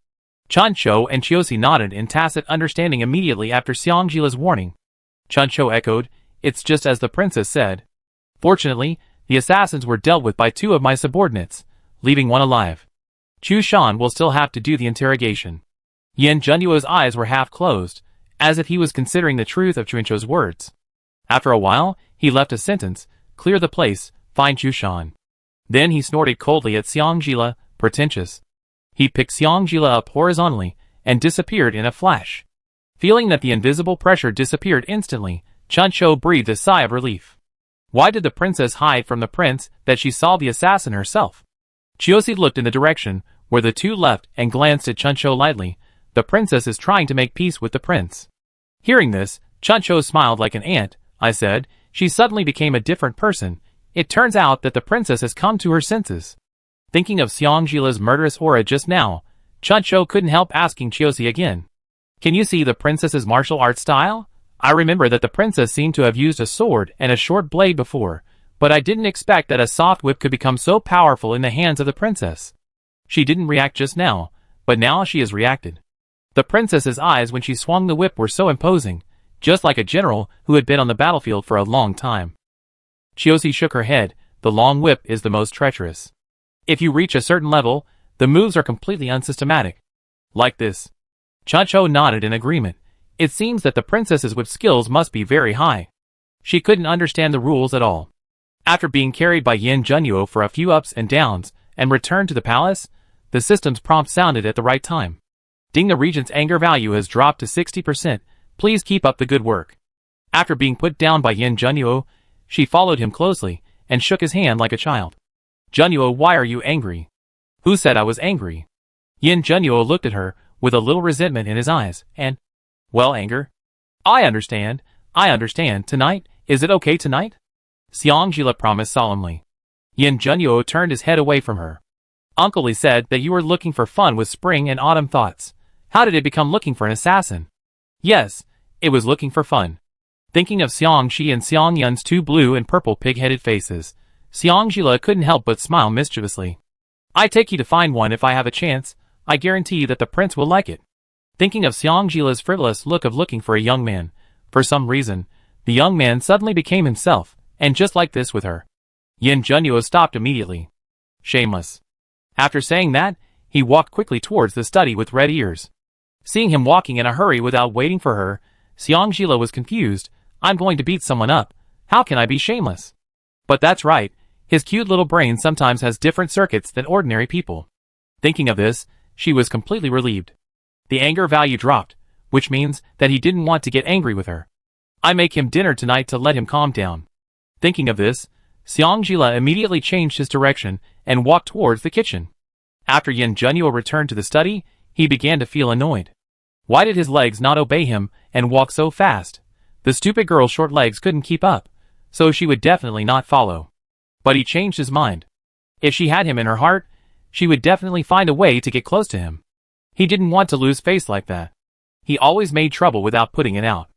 Chuncho and Chiosi nodded in tacit understanding immediately after Xiangjila's warning. Chuncho echoed, It's just as the princess said. Fortunately, the assassins were dealt with by 2 of my subordinates, leaving 1 alive. Chu Shan will still have to do the interrogation. Yin Junyu's eyes were half closed, as if he was considering the truth of Chuncho's words. After a while, he left a sentence, Clear the place, find Chu Shan. Then he snorted coldly at Xiangjila, pretentious. He picked Xiangjila up horizontally, and disappeared in a flash. Feeling that the invisible pressure disappeared instantly, Chuncho breathed a sigh of relief. Why did the princess hide from the prince that she saw the assassin herself? Chiosi looked in the direction where the 2 left and glanced at Chuncho lightly. The princess is trying to make peace with the prince. Hearing this, Chuncho smiled like an ant. I said, she suddenly became a different person. It turns out that the princess has come to her senses. Thinking of Xiangjila's murderous aura just now, Chuncho couldn't help asking Chiosi again. Can you see the princess's martial arts style? I remember that the princess seemed to have used a sword and a short blade before, but I didn't expect that a soft whip could become so powerful in the hands of the princess. She didn't react just now, but now she has reacted. The princess's eyes when she swung the whip were so imposing, just like a general who had been on the battlefield for a long time. Chiosi shook her head. The long whip is the most treacherous. If you reach a certain level, the moves are completely unsystematic. Like this. Chuncho nodded in agreement. It seems that the princess's whip skills must be very high. She couldn't understand the rules at all. After being carried by Yin Junyu for a few ups and downs, and returned to the palace, the system's prompt sounded at the right time. Ding, the regent's anger value has dropped to 60%. Please keep up the good work. After being put down by Yin Junyu, she followed him closely, and shook his hand like a child. Junyu, why are you angry? Who said I was angry? Yin Junyu looked at her, with a little resentment in his eyes, and, well, anger? I understand. Tonight, is it okay tonight? Xiangjila promised solemnly. Yin Junyu turned his head away from her. Uncle Li said that you were looking for fun with spring and autumn thoughts. How did it become looking for an assassin? Yes, it was looking for fun. Thinking of Xiangxi and Xiangyun's 2 blue and purple pig-headed faces, Xiangjila couldn't help but smile mischievously. I take you to find one if I have a chance. I guarantee that the prince will like it. Thinking of Xiangjila's frivolous look of looking for a young man, for some reason, the young man suddenly became himself, and just like this with her. Yin Junyu stopped immediately. Shameless. After saying that, he walked quickly towards the study with red ears. Seeing him walking in a hurry without waiting for her, Xiangjila was confused. I'm going to beat someone up. How can I be shameless? But that's right, his cute little brain sometimes has different circuits than ordinary people. Thinking of this, she was completely relieved. The anger value dropped, which means that he didn't want to get angry with her. I make him dinner tonight to let him calm down. Thinking of this, Xiangjila immediately changed his direction and walked towards the kitchen. After Yin Junyu returned to the study, he began to feel annoyed. Why did his legs not obey him and walk so fast? The stupid girl's short legs couldn't keep up, so she would definitely not follow. But he changed his mind. If she had him in her heart, she would definitely find a way to get close to him. He didn't want to lose face like that. He always made trouble without putting it out.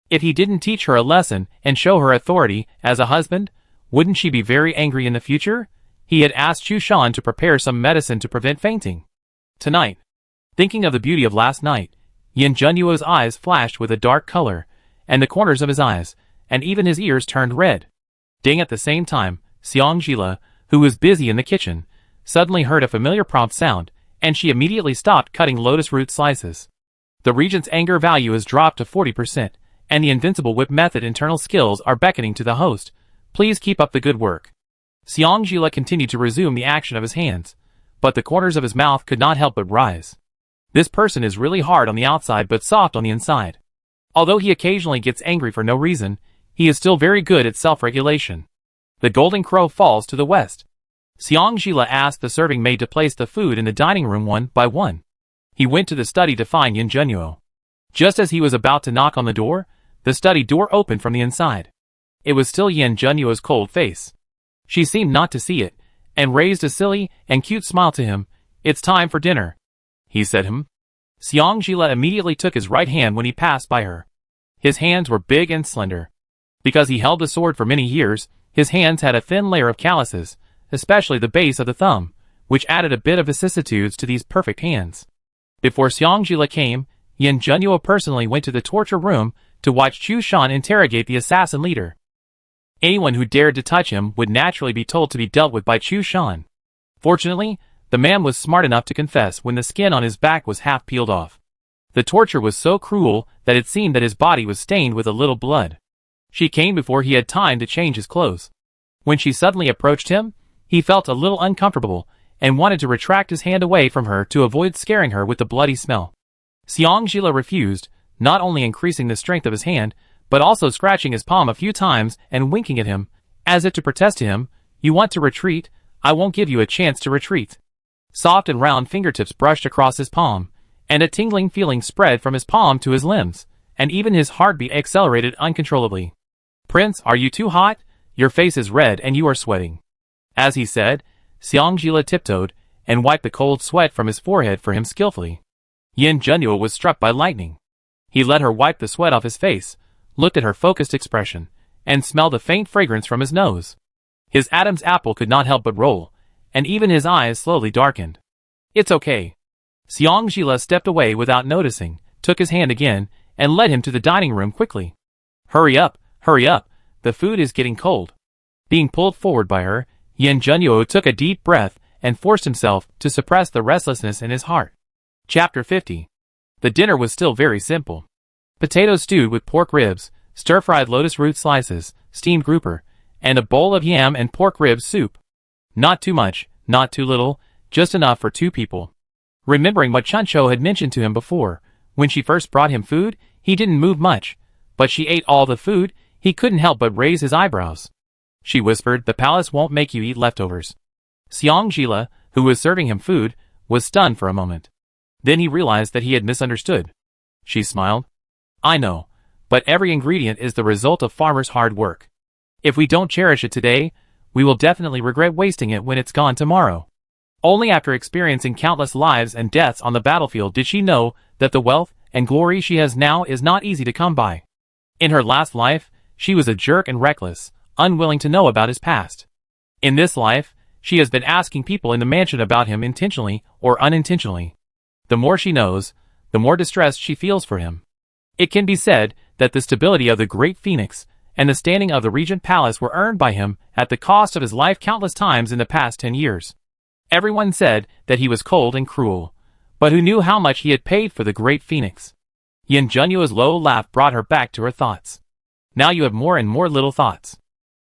If he didn't teach her a lesson and show her authority as a husband, wouldn't she be very angry in the future? He had asked Chu Shan to prepare some medicine to prevent fainting. Tonight, thinking of the beauty of last night, Yin Junyu's eyes flashed with a dark color, and the corners of his eyes, and even his ears turned red. Ding, at the same time, Xiangjila, who was busy in the kitchen, suddenly heard a familiar prompt sound, and she immediately stopped cutting lotus root slices. The regent's anger value has dropped to 40%, and the invincible whip method internal skills are beckoning to the host. Please keep up the good work. Xiangjila continued to resume the action of his hands, but the corners of his mouth could not help but rise. This person is really hard on the outside but soft on the inside. Although he occasionally gets angry for no reason, he is still very good at self-regulation. The golden crow falls to the west. Xiangjila asked the serving maid to place the food in the dining room one by one. He went to the study to find Yin Junyu. Just as he was about to knock on the door, the study door opened from the inside. It was still Yin Junyu's cold face. She seemed not to see it, and raised a silly and cute smile to him. "It's time for dinner," he said. Xiangjila immediately took his right hand when he passed by her. His hands were big and slender. Because he held the sword for many years, his hands had a thin layer of calluses, especially the base of the thumb, which added a bit of vicissitudes to these perfect hands. Before Xiangjila came, Yin Junyu personally went to the torture room to watch Chu Shan interrogate the assassin leader. Anyone who dared to touch him would naturally be told to be dealt with by Chu Shan. Fortunately, the man was smart enough to confess when the skin on his back was half peeled off. The torture was so cruel that it seemed that his body was stained with a little blood. She came before he had time to change his clothes. When she suddenly approached him, he felt a little uncomfortable and wanted to retract his hand away from her to avoid scaring her with the bloody smell. Xiangjila refused, not only increasing the strength of his hand, but also scratching his palm a few times and winking at him, as if to protest to him, "You want to retreat? I won't give you a chance to retreat." Soft and round fingertips brushed across his palm, and a tingling feeling spread from his palm to his limbs, and even his heartbeat accelerated uncontrollably. "Prince, are you too hot? Your face is red and you are sweating." As he said, Xiangjila tiptoed and wiped the cold sweat from his forehead for him skillfully. Yin Junyu was struck by lightning. He let her wipe the sweat off his face, looked at her focused expression, and smelled a faint fragrance from his nose. His Adam's apple could not help but roll, and even his eyes slowly darkened. "It's okay." Xiangjila stepped away without noticing, took his hand again, and led him to the dining room quickly. Hurry up, the food is getting cold." Being pulled forward by her, Yin Junyu took a deep breath and forced himself to suppress the restlessness in his heart. Chapter 50. The dinner was still very simple. Potatoes stewed with pork ribs, stir-fried lotus root slices, steamed grouper, and a bowl of yam and pork rib soup. Not too much, not too little, just enough for 2 people. Remembering what Chuncho had mentioned to him before, when she first brought him food, he didn't move much, but she ate all the food, he couldn't help but raise his eyebrows. She whispered, "The palace won't make you eat leftovers." Xiangjila, who was serving him food, was stunned for a moment. Then he realized that he had misunderstood. She smiled. "I know, but every ingredient is the result of farmers' hard work. If we don't cherish it today, we will definitely regret wasting it when it's gone tomorrow." Only after experiencing countless lives and deaths on the battlefield did she know that the wealth and glory she has now is not easy to come by. In her last life, she was a jerk and reckless, unwilling to know about his past. In this life, she has been asking people in the mansion about him intentionally or unintentionally. The more she knows, the more distressed she feels for him. It can be said that the stability of the Great Phoenix and the standing of the Regent Palace were earned by him at the cost of his life countless times in the past 10 years. Everyone said that he was cold and cruel, but who knew how much he had paid for the Great Phoenix? Yin Junyu's low laugh brought her back to her thoughts. "Now you have more and more little thoughts."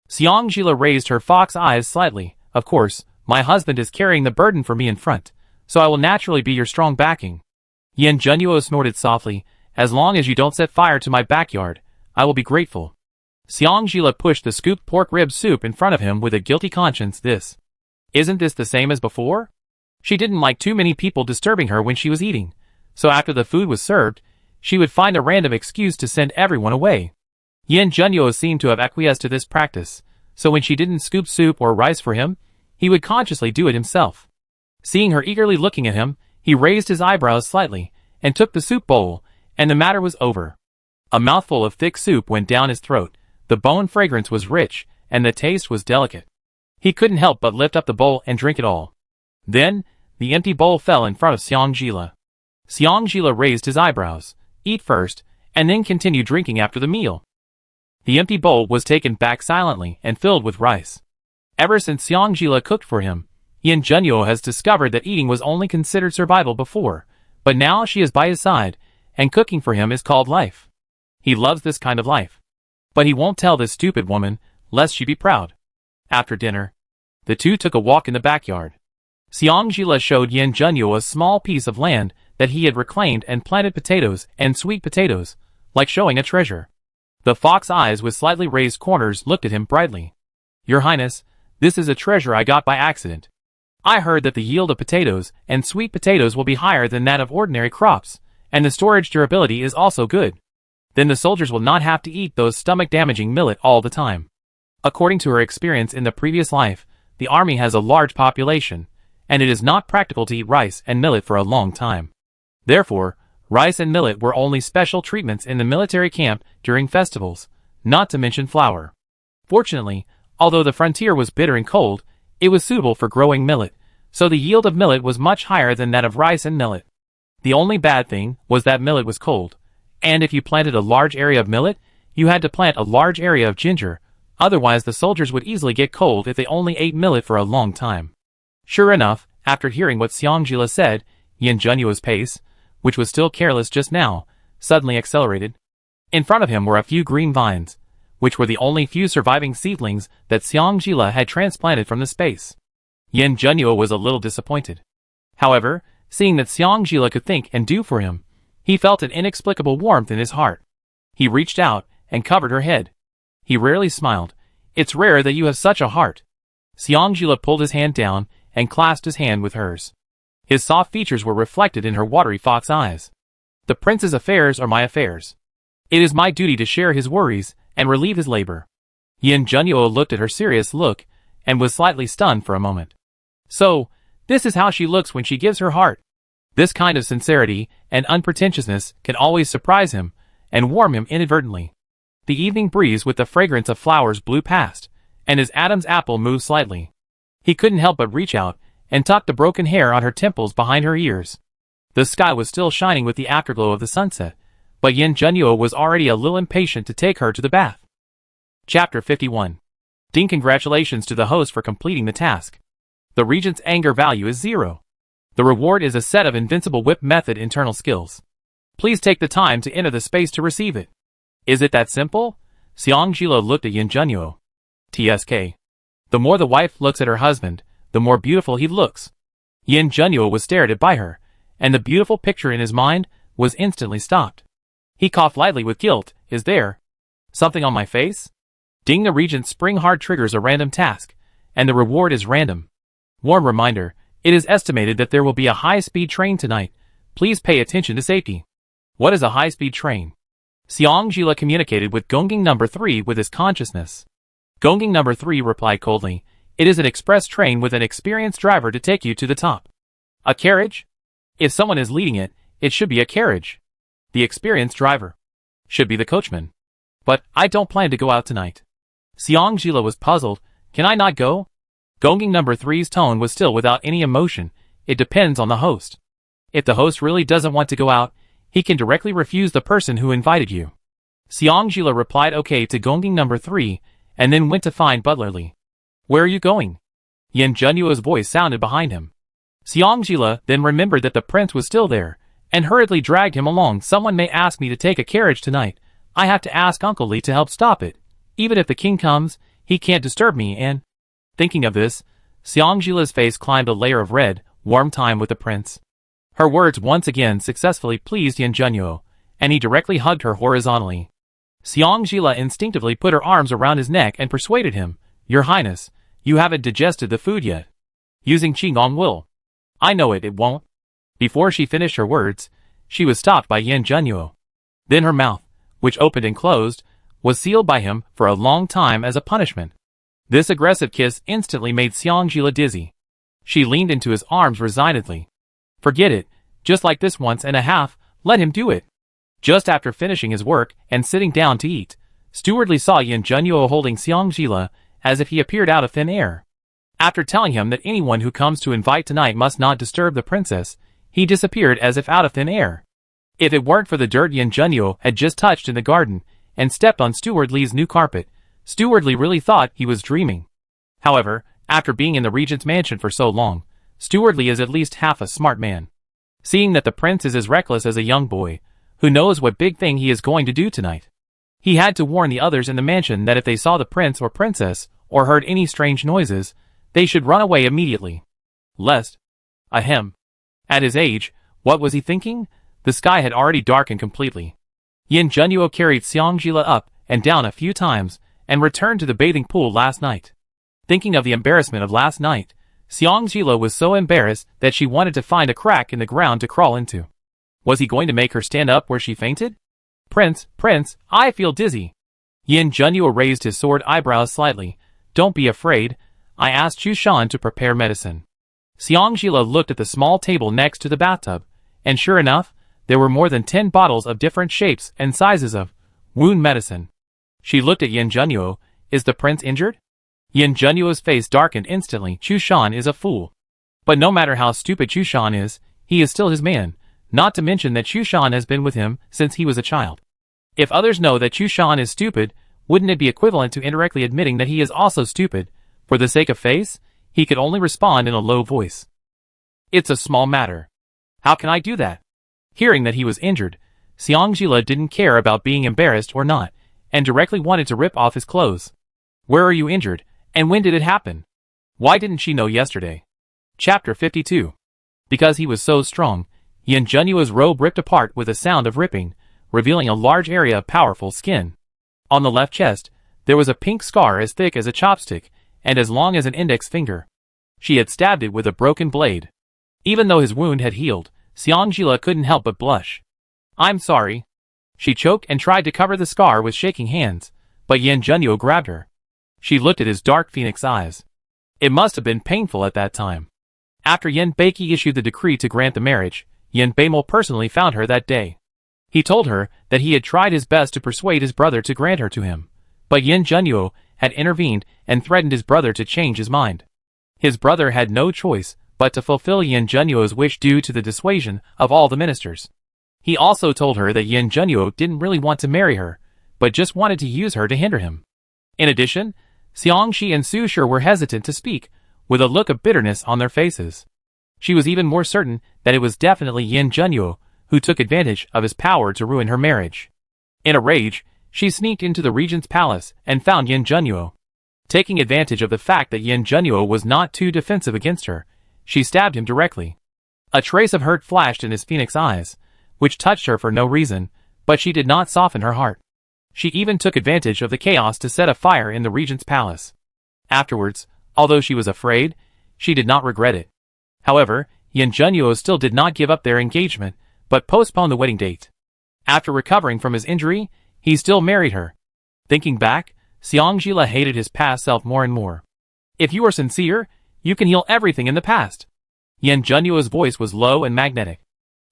Xiangjila raised her fox eyes slightly. "Of course, my husband is carrying the burden for me in front, so I will naturally be your strong backing." Yin Junyu snorted softly. "As long as you don't set fire to my backyard, I will be grateful." Xiangjila pushed the scooped pork rib soup in front of him with a guilty conscience. Isn't this the same as before? She didn't like too many people disturbing her when she was eating, so after the food was served, she would find a random excuse to send everyone away. Yin Junyu seemed to have acquiesced to this practice, so when she didn't scoop soup or rice for him, he would consciously do it himself. Seeing her eagerly looking at him, he raised his eyebrows slightly, and took the soup bowl, and the matter was over. A mouthful of thick soup went down his throat, the bone fragrance was rich, and the taste was delicate. He couldn't help but lift up the bowl and drink it all. Then, the empty bowl fell in front of Xiangjila. Xiangjila raised his eyebrows, "Eat first, and then continue drinking after the meal." The empty bowl was taken back silently and filled with rice. Ever since Xiangjila cooked for him, Yin Junyu has discovered that eating was only considered survival before, but now she is by his side, and cooking for him is called life. He loves this kind of life. But he won't tell this stupid woman, lest she be proud. After dinner, the two took a walk in the backyard. Xiangjila showed Yin Junyu a small piece of land that he had reclaimed and planted potatoes and sweet potatoes, like showing a treasure. The fox eyes with slightly raised corners looked at him brightly. "Your Highness, this is a treasure I got by accident. I heard that the yield of potatoes and sweet potatoes will be higher than that of ordinary crops, and the storage durability is also good. Then the soldiers will not have to eat those stomach-damaging millet all the time." According to her experience in the previous life, the army has a large population, and it is not practical to eat rice and millet for a long time. Therefore, rice and millet were only special treatments in the military camp during festivals, not to mention flour. Fortunately, although the frontier was bitter and cold, it was suitable for growing millet, so the yield of millet was much higher than that of rice and millet. The only bad thing was that millet was cold, and if you planted a large area of millet, you had to plant a large area of ginger, otherwise the soldiers would easily get cold if they only ate millet for a long time. Sure enough, after hearing what Xiang said, Yin Junyu's pace, which was still careless just now, suddenly accelerated. In front of him were a few green vines, which were the only few surviving seedlings that Xiang had transplanted from the space. Yin Junyu was a little disappointed. However, seeing that Xiang could think and do for him, he felt an inexplicable warmth in his heart. He reached out and covered her head. He rarely smiled. "It's rare that you have such a heart." Xiang pulled his hand down and clasped his hand with hers. His soft features were reflected in her watery fox eyes. "The prince's affairs are my affairs. It is my duty to share his worries and relieve his labor." Yin Junyu looked at her serious look and was slightly stunned for a moment. So, this is how she looks when she gives her heart. This kind of sincerity and unpretentiousness can always surprise him and warm him inadvertently. The evening breeze with the fragrance of flowers blew past, and his Adam's apple moved slightly. He couldn't help but reach out and tuck the broken hair on her temples behind her ears. The sky was still shining with the afterglow of the sunset, but Yin Junyu was already a little impatient to take her to the bath. Chapter 51. Ding, congratulations to the host for completing the task. The Regent's anger value is 0. The reward is a set of invincible whip method internal skills. Please take the time to enter the space to receive it. Is it that simple? Xiang looked at Yin Junyu. TSK. The more the wife looks at her husband, the more beautiful he looks. Yin Junyu was stared at by her, and the beautiful picture in his mind was instantly stopped. He coughed lightly with guilt. "Is there something on my face?" Ding, the Regent's spring hard triggers a random task, and the reward is random. Warm reminder, it is estimated that there will be a high-speed train tonight. Please pay attention to safety. What is a high-speed train? Xiang communicated with Gongjing number 3 with his consciousness. Gongjing number 3 replied coldly, "It is an express train with an experienced driver to take you to the top." A carriage? If someone is leading it, it should be a carriage. The experienced driver should be the coachman. But I don't plan to go out tonight. Xiang was puzzled. Can I not go? Gongjing number 3's tone was still without any emotion. It depends on the host. If the host really doesn't want to go out, he can directly refuse the person who invited you. Xiang replied okay to Gongjing number 3, and then went to find Butlerly. Where are you going? Yin Junyu's voice sounded behind him. Xiang then remembered that the prince was still there, and hurriedly dragged him along. Someone may ask me to take a carriage tonight. I have to ask Uncle Li to help stop it. Even if the king comes, he can't disturb me and... Thinking of this, Xiang face climbed a layer of red. Warm time with the prince. Her words once again successfully pleased Yin Junyu, and he directly hugged her horizontally. Xiang instinctively put her arms around his neck and persuaded him, "Your Highness, you haven't digested the food yet. Using Qigong will. I know it won't." Before she finished her words, she was stopped by Yin Junyu. Then her mouth, which opened and closed, was sealed by him for a long time as a punishment. This aggressive kiss instantly made Xiang dizzy. She leaned into his arms resignedly. "Forget it, just like this once and a half, let him do it." Just after finishing his work and sitting down to eat, Stewardly saw Yin Junyu holding Xiang as if he appeared out of thin air. After telling him that anyone who comes to invite tonight must not disturb the princess, he disappeared as if out of thin air. If it weren't for the dirt Yin Junyu had just touched in the garden and stepped on Stewardly's new carpet, Stewardly really thought he was dreaming. However, after being in the Regent's mansion for so long, Stewardly is at least half a smart man. Seeing that the prince is as reckless as a young boy, who knows what big thing he is going to do tonight. He had to warn the others in the mansion that if they saw the prince or princess, or heard any strange noises, they should run away immediately. Lest. Ahem. At his age, what was he thinking? The sky had already darkened completely. Yin Junyu carried Xiang up and down a few times, and returned to the bathing pool last night. Thinking of the embarrassment of last night, Xiang was so embarrassed that she wanted to find a crack in the ground to crawl into. Was he going to make her stand up where she fainted? Prince, I feel dizzy. Yin Junyu raised his sword eyebrows slightly. Don't be afraid. I asked Chushan to prepare medicine. Xiangjila looked at the small table next to the bathtub, and sure enough, there were more than 10 bottles of different shapes and sizes of wound medicine. She looked at Yin Junyu. Is the prince injured? Yin Junyu's face darkened instantly. Chushan is a fool. But no matter how stupid Chushan is, he is still his man, not to mention that Chushan has been with him since he was a child. If others know that Chushan is stupid, wouldn't it be equivalent to indirectly admitting that he is also stupid? For the sake of face, he could only respond in a low voice. It's a small matter. How can I do that? Hearing that he was injured, Xiangjila didn't care about being embarrassed or not, and directly wanted to rip off his clothes. Where are you injured, and when did it happen? Why didn't she know yesterday? Chapter 52. Because he was so strong, Yin Junyu's robe ripped apart with a sound of ripping, revealing a large area of powerful skin. On the left chest, there was a pink scar as thick as a chopstick, and as long as an index finger. She had stabbed it with a broken blade. Even though his wound had healed, Xiangjila couldn't help but blush. I'm sorry. She choked and tried to cover the scar with shaking hands, but Yin Junyu grabbed her. She looked at his dark phoenix eyes. It must have been painful at that time. After Yin Beiki issued the decree to grant the marriage, Yin Beimol personally found her that day. He told her that he had tried his best to persuade his brother to grant her to him, but Yin Junyu had intervened and threatened his brother to change his mind. His brother had no choice but to fulfill Yin Junyu's wish due to the dissuasion of all the ministers. He also told her that Yin Junyu didn't really want to marry her, but just wanted to use her to hinder him. In addition, Xiangxi and Su Shi were hesitant to speak, with a look of bitterness on their faces. She was even more certain that it was definitely Yin Junyu who took advantage of his power to ruin her marriage. In a rage, she sneaked into the regent's palace and found Yin Junyu. Taking advantage of the fact that Yin Junyu was not too defensive against her, she stabbed him directly. A trace of hurt flashed in his phoenix eyes, which touched her for no reason, but she did not soften her heart. She even took advantage of the chaos to set a fire in the regent's palace. Afterwards, although she was afraid, she did not regret it. However, Yin Junyu still did not give up their engagement, but postponed the wedding date. After recovering from his injury, he still married her. Thinking back, Xiangjila hated his past self more and more. If you are sincere, you can heal everything in the past. Yin Junyu's voice was low and magnetic.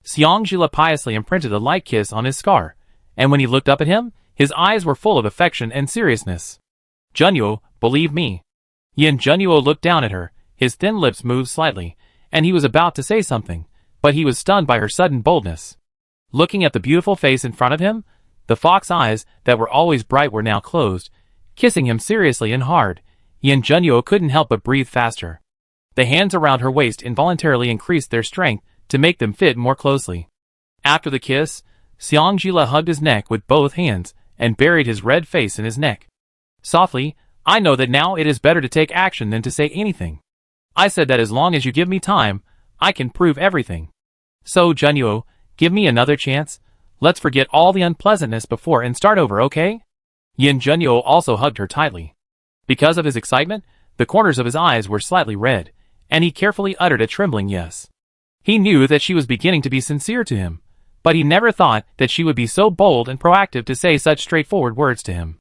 Xiangjila piously imprinted a light kiss on his scar, and when he looked up at him, his eyes were full of affection and seriousness. Junyu, believe me. Yin Junyu looked down at her, his thin lips moved slightly, and he was about to say something, but he was stunned by her sudden boldness. Looking at the beautiful face in front of him, the fox eyes that were always bright were now closed. Kissing him seriously and hard, Yin Junyu couldn't help but breathe faster. The hands around her waist involuntarily increased their strength to make them fit more closely. After the kiss, Xiangjila hugged his neck with both hands and buried his red face in his neck. Softly, I know that now it is better to take action than to say anything. I said that as long as you give me time, I can prove everything. So, Junyu, give me another chance. Let's forget all the unpleasantness before and start over, okay? Yin Junyu also hugged her tightly. Because of his excitement, the corners of his eyes were slightly red, and he carefully uttered a trembling yes. He knew that she was beginning to be sincere to him, but he never thought that she would be so bold and proactive to say such straightforward words to him.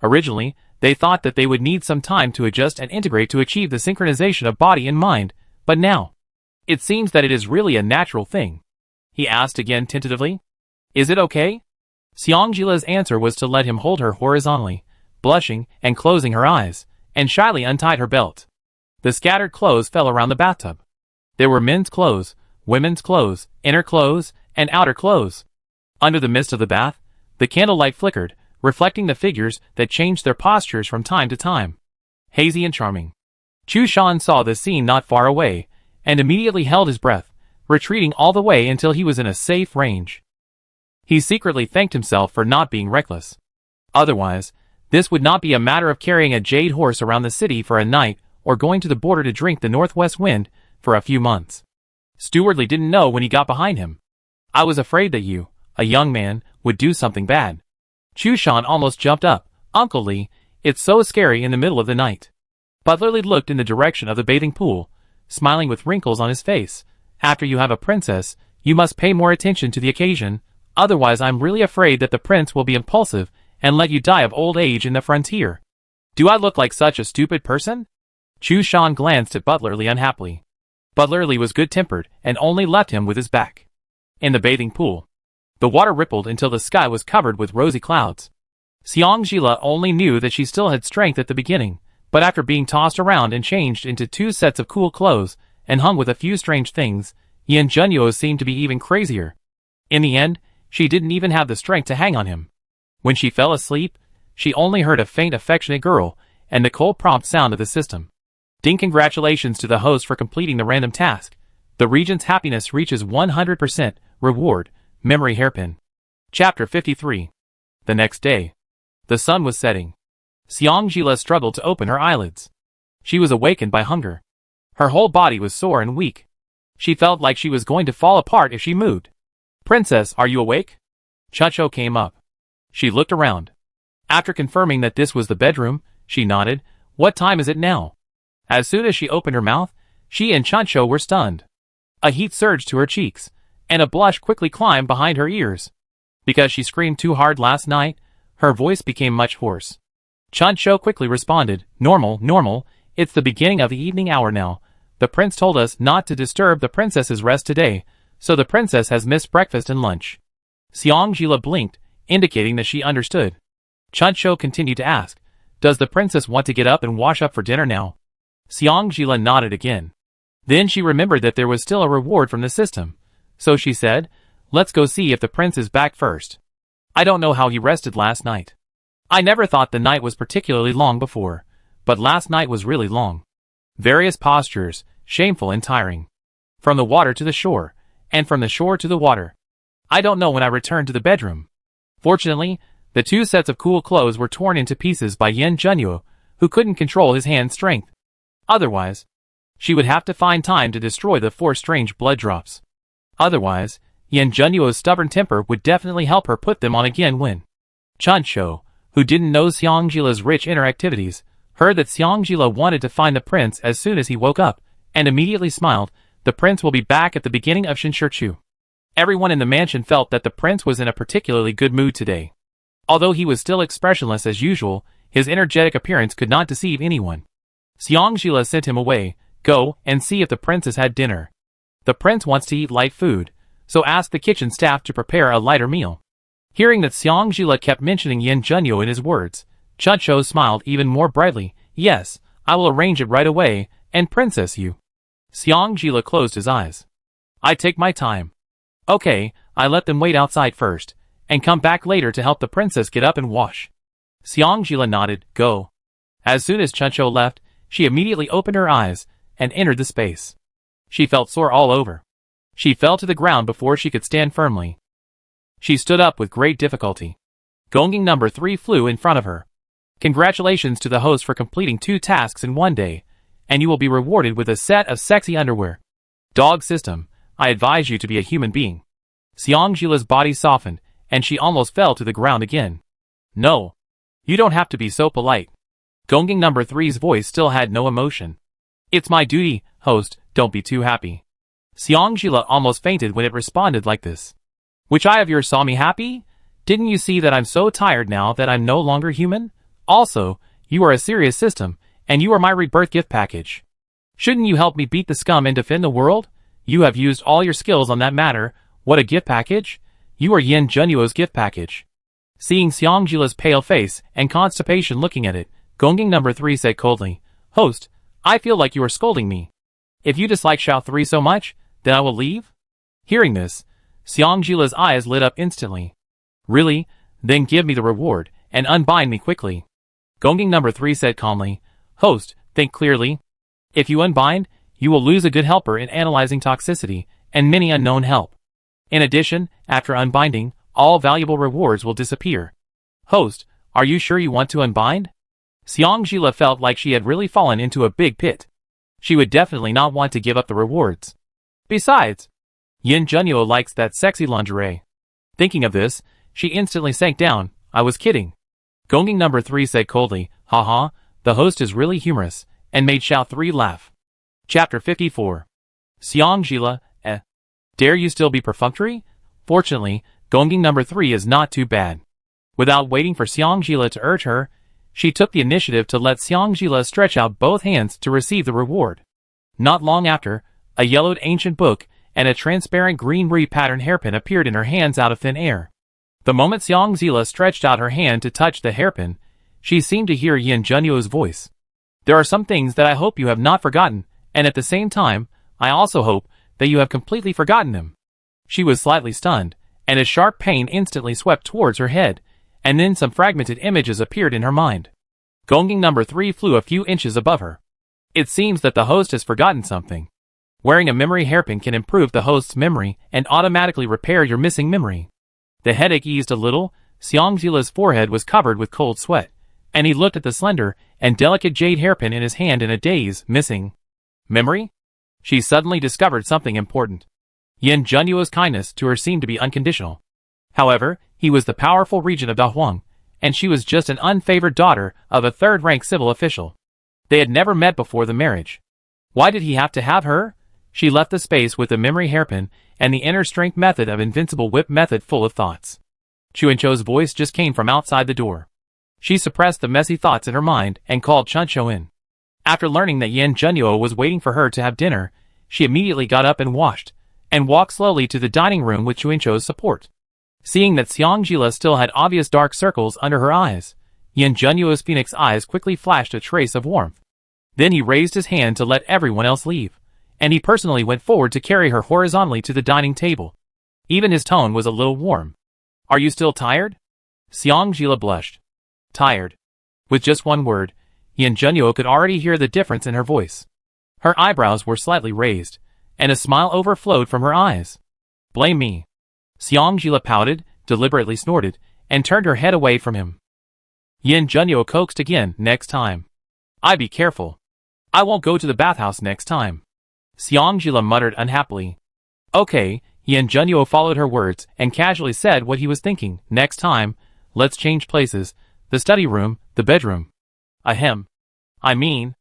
Originally, they thought that they would need some time to adjust and integrate to achieve the synchronization of body and mind, but now, it seems that it is really a natural thing. He asked again tentatively. Is it okay? Xiangjila's answer was to let him hold her horizontally, blushing and closing her eyes, and shyly untied her belt. The scattered clothes fell around the bathtub. There were men's clothes, women's clothes, inner clothes, and outer clothes. Under the mist of the bath, the candlelight flickered, reflecting the figures that changed their postures from time to time. Hazy and charming. Chushan saw the scene not far away, and immediately held his breath, retreating all the way until he was in a safe range. He secretly thanked himself for not being reckless. Otherwise, this would not be a matter of carrying a jade horse around the city for a night or going to the border to drink the northwest wind for a few months. Stewardly didn't know when he got behind him. I was afraid that you, a young man, would do something bad. Chushan almost jumped up. Uncle Lee, it's so scary in the middle of the night. Butler Lee looked in the direction of the bathing pool, smiling with wrinkles on his face. After you have a princess, you must pay more attention to the occasion, otherwise I'm really afraid that the prince will be impulsive and let you die of old age in the frontier. Do I look like such a stupid person? Chu Shan glanced at Butler Lee unhappily. Butler Lee was good-tempered and only left him with his back. In the bathing pool, the water rippled until the sky was covered with rosy clouds. Xiang Jila only knew that she still had strength at the beginning, but after being tossed around and changed into 2 sets of cool clothes and hung with a few strange things, Yin Junyu seemed to be even crazier. In the end, she didn't even have the strength to hang on him. When she fell asleep, she only heard a faint affectionate girl and the cold prompt sound of the system. Ding! Congratulations to the host for completing the random task. The Regent's happiness reaches 100%. Reward, memory hairpin. Chapter 53. The next day. The sun was setting. Xiang Jila struggled to open her eyelids. She was awakened by hunger. Her whole body was sore and weak. She felt like she was going to fall apart if she moved. Princess, are you awake? Chucho came up. She looked around. After confirming that this was the bedroom, she nodded. What time is it now? As soon as she opened her mouth, she and Chuncho were stunned. A heat surged to her cheeks, and a blush quickly climbed behind her ears. Because she screamed too hard last night, her voice became much hoarse. Chuncho quickly responded, Normal, it's the beginning of the evening hour now. The prince told us not to disturb the princess's rest today, so the princess has missed breakfast and lunch. Xiang Jila blinked, indicating that she understood. Chuncho continued to ask, does the princess want to get up and wash up for dinner now? Xiang Jila nodded again. Then she remembered that there was still a reward from the system, so she said, let's go see if the prince is back first. I don't know how he rested last night. I never thought the night was particularly long before, but last night was really long. Various postures, shameful and tiring. From the water to the shore, and from the shore to the water. I don't know when I returned to the bedroom. Fortunately, the 2 sets of cool clothes were torn into pieces by Yin Junyu, who couldn't control his hand strength. Otherwise, she would have to find time to destroy the 4 strange blood drops. Otherwise, Yin Junyu's stubborn temper would definitely help her put them on again when Chuncho, who didn't know Xiang Jila's rich inner activities, heard that Xiang Jila wanted to find the prince as soon as he woke up, and immediately smiled. The prince will be back at the beginning of Shinshirchu. Everyone in the mansion felt that the prince was in a particularly good mood today. Although he was still expressionless as usual, his energetic appearance could not deceive anyone. Xiang Jila sent him away. Go and see if the prince has had dinner. The prince wants to eat light food, so ask the kitchen staff to prepare a lighter meal. Hearing that Xiang Jila kept mentioning Yin Junyu in his words, Chuncho smiled even more brightly. Yes, I will arrange it right away, and princess you. Xiang Jila closed his eyes. I take my time. Okay, I let them wait outside first, and come back later to help the princess get up and wash. Xiang Jila nodded. Go. As soon as Chuncho left, she immediately opened her eyes and entered the space. She felt sore all over. She fell to the ground before she could stand firmly. She stood up with great difficulty. Gonging number 3 flew in front of her. Congratulations to the host for completing 2 tasks in 1 day, and you will be rewarded with a set of sexy underwear. Dog system, I advise you to be a human being. Xiang Jila's body softened, and she almost fell to the ground again. No. You don't have to be so polite. Gonging number 3's voice still had no emotion. It's my duty, host, don't be too happy. Xiang Jila almost fainted when it responded like this. Which eye of yours saw me happy? Didn't you see that I'm so tired now that I'm no longer human? Also, you are a serious system, and you are my rebirth gift package. Shouldn't you help me beat the scum and defend the world? You have used all your skills on that matter. What a gift package? You are Yin Junyu's gift package. Seeing Xiang Jila's pale face and constipation looking at it, Gonging number 3 said coldly, Host, I feel like you are scolding me. If you dislike Xiao 3 so much, then I will leave? Hearing this, Xiang Jila's eyes lit up instantly. Really? Then give me the reward, and unbind me quickly. Gonging number 3 said calmly, Host, think clearly. If you unbind, you will lose a good helper in analyzing toxicity, and many unknown help. In addition, after unbinding, all valuable rewards will disappear. Host, are you sure you want to unbind? Xiang Jila felt like she had really fallen into a big pit. She would definitely not want to give up the rewards. Besides, Yin Junyu likes that sexy lingerie. Thinking of this, she instantly sank down. I was kidding. Gonging number 3 said coldly, Haha, the host is really humorous, and made Xiao 3 laugh. Chapter 54. Xiang Jila, Dare you still be perfunctory? Fortunately, Gonging number 3 is not too bad. Without waiting for Xang to urge her, she took the initiative to let Xang stretch out both hands to receive the reward. Not long after, a yellowed ancient book and a transparent green pattern hairpin appeared in her hands out of thin air. The moment Xang stretched out her hand to touch the hairpin, she seemed to hear Yin Junyu's voice. There are some things that I hope you have not forgotten, and at the same time, I also hope that you have completely forgotten them. She was slightly stunned, and a sharp pain instantly swept towards her head, and then some fragmented images appeared in her mind. Gonging number 3 flew a few inches above her. It seems that the host has forgotten something. Wearing a memory hairpin can improve the host's memory and automatically repair your missing memory. The headache eased a little. Xang's forehead was covered with cold sweat, and he looked at the slender and delicate jade hairpin in his hand in a daze. Missing memory? She suddenly discovered something important. Yin Junyu's kindness to her seemed to be unconditional. However, he was the powerful regent of Dahuang, and she was just an unfavored daughter of a third-rank civil official. They had never met before the marriage. Why did he have to have her? She left the space with the memory hairpin and the inner strength method of invincible whip method full of thoughts. Chuancho's voice just came from outside the door. She suppressed the messy thoughts in her mind and called Chuncho in. After learning that Yin Junyu was waiting for her to have dinner, she immediately got up and washed, and walked slowly to the dining room with Chuancho's support. Seeing that Xang still had obvious dark circles under her eyes, Yin Junyu's phoenix eyes quickly flashed a trace of warmth. Then he raised his hand to let everyone else leave, and he personally went forward to carry her horizontally to the dining table. Even his tone was a little warm. Are you still tired? Xang blushed. Tired. With just one word, Yin Junyu could already hear the difference in her voice. Her eyebrows were slightly raised, and a smile overflowed from her eyes. Blame me. Xang pouted, deliberately snorted, and turned her head away from him. Yin Junyu coaxed again. Next time. I be careful. I won't go to the bathhouse next time. Xang muttered unhappily. Okay, Yin Junyu followed her words and casually said what he was thinking. Next time, let's change places. The study room, the bedroom. Ahem. I mean,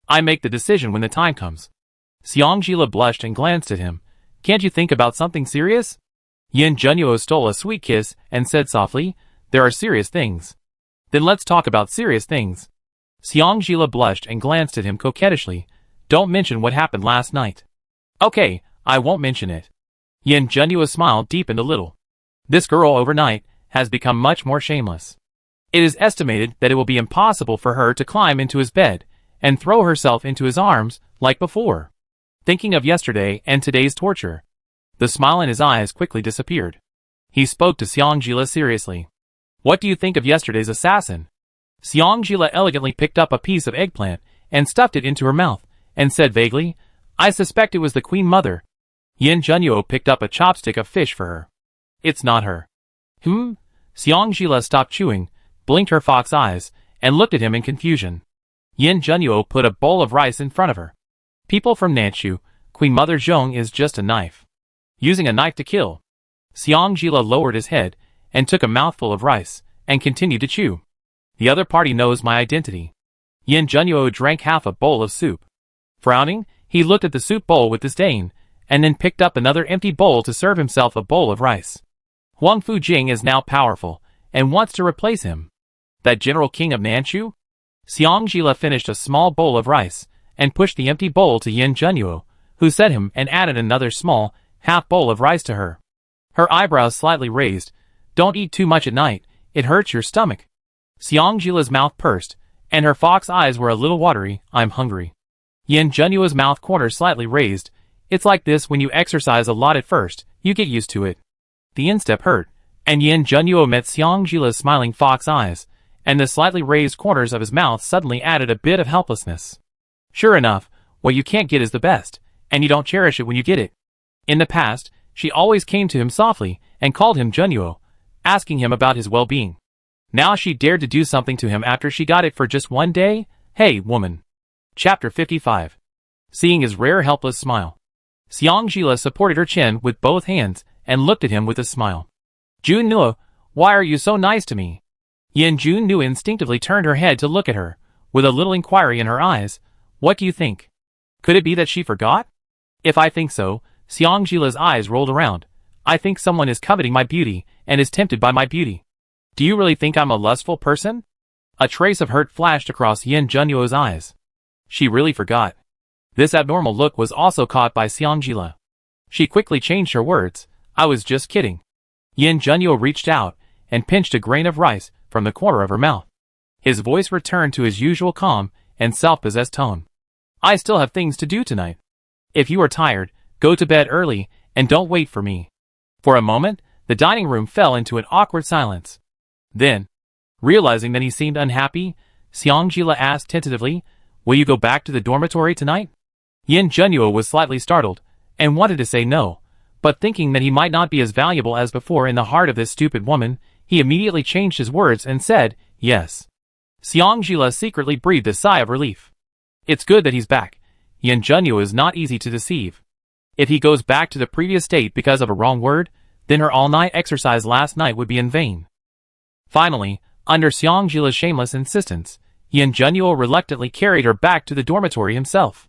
I make the decision when the time comes. Xang blushed and glanced at him. Can't you think about something serious? Yin Junyu stole a sweet kiss and said softly, there are serious things. Then let's talk about serious things. Xang blushed and glanced at him coquettishly. Don't mention what happened last night. Okay, I won't mention it. Yin Junyu's smile deepened a little. This girl overnight has become much more shameless. It is estimated that it will be impossible for her to climb into his bed and throw herself into his arms like before. Thinking of yesterday and today's torture. The smile in his eyes quickly disappeared. He spoke to Xang seriously. What do you think of yesterday's assassin? Xang elegantly picked up a piece of eggplant and stuffed it into her mouth, and said vaguely, I suspect it was the Queen Mother. Yin Junyu picked up a chopstick of fish for her. It's not her. Xang stopped chewing, blinked her fox eyes, and looked at him in confusion. Yin Junyu put a bowl of rice in front of her. People from Nanchu, Queen Mother Zhong is just a knife. Using a knife to kill. Xang lowered his head and took a mouthful of rice and continued to chew. The other party knows my identity. Yin Junyu drank half a bowl of soup. Frowning, he looked at the soup bowl with disdain, and then picked up another empty bowl to serve himself a bowl of rice. Huang Fujing is now powerful, and wants to replace him. That General King of Nanchu? Xang finished a small bowl of rice, and pushed the empty bowl to Yin Junyu, who set him and added another small, half bowl of rice to her. Her eyebrows slightly raised. Don't eat too much at night, it hurts your stomach. Xang's mouth pursed, and her fox eyes were a little watery. I'm hungry. Yin Junyu's mouth corner slightly raised. It's like this when you exercise a lot at first, you get used to it. The instep hurt, and Yin Junyu met Xang's smiling fox eyes, and the slightly raised corners of his mouth suddenly added a bit of helplessness. Sure enough, what you can't get is the best, and you don't cherish it when you get it. In the past, she always came to him softly and called him Junyu, asking him about his well-being. Now she dared to do something to him after she got it for just one day? Hey, woman. Chapter 55. Seeing his rare helpless smile. Xang supported her chin with both hands and looked at him with a smile. Junyu, why are you so nice to me? Yin Junyu instinctively turned her head to look at her, with a little inquiry in her eyes. What do you think? Could it be that she forgot? If I think so, Xang's eyes rolled around. I think someone is coveting my beauty, and is tempted by my beauty. Do you really think I'm a lustful person? A trace of hurt flashed across Yin Junyu's eyes. She really forgot. This abnormal look was also caught by Xang. She quickly changed her words. I was just kidding. Yin Junyu reached out and pinched a grain of rice from the corner of her mouth. His voice returned to his usual calm and self-possessed tone. I still have things to do tonight. If you are tired, go to bed early and don't wait for me. For a moment, the dining room fell into an awkward silence. Then, realizing that he seemed unhappy, Xang asked tentatively, will you go back to the dormitory tonight? Yin Junyu was slightly startled and wanted to say no, but thinking that he might not be as valuable as before in the heart of this stupid woman, he immediately changed his words and said, yes. Xang secretly breathed a sigh of relief. It's good that he's back. Yin Junyu is not easy to deceive. If he goes back to the previous state because of a wrong word, then her all-night exercise last night would be in vain. Finally, under Xang's shameless insistence, Yin Junyu reluctantly carried her back to the dormitory himself.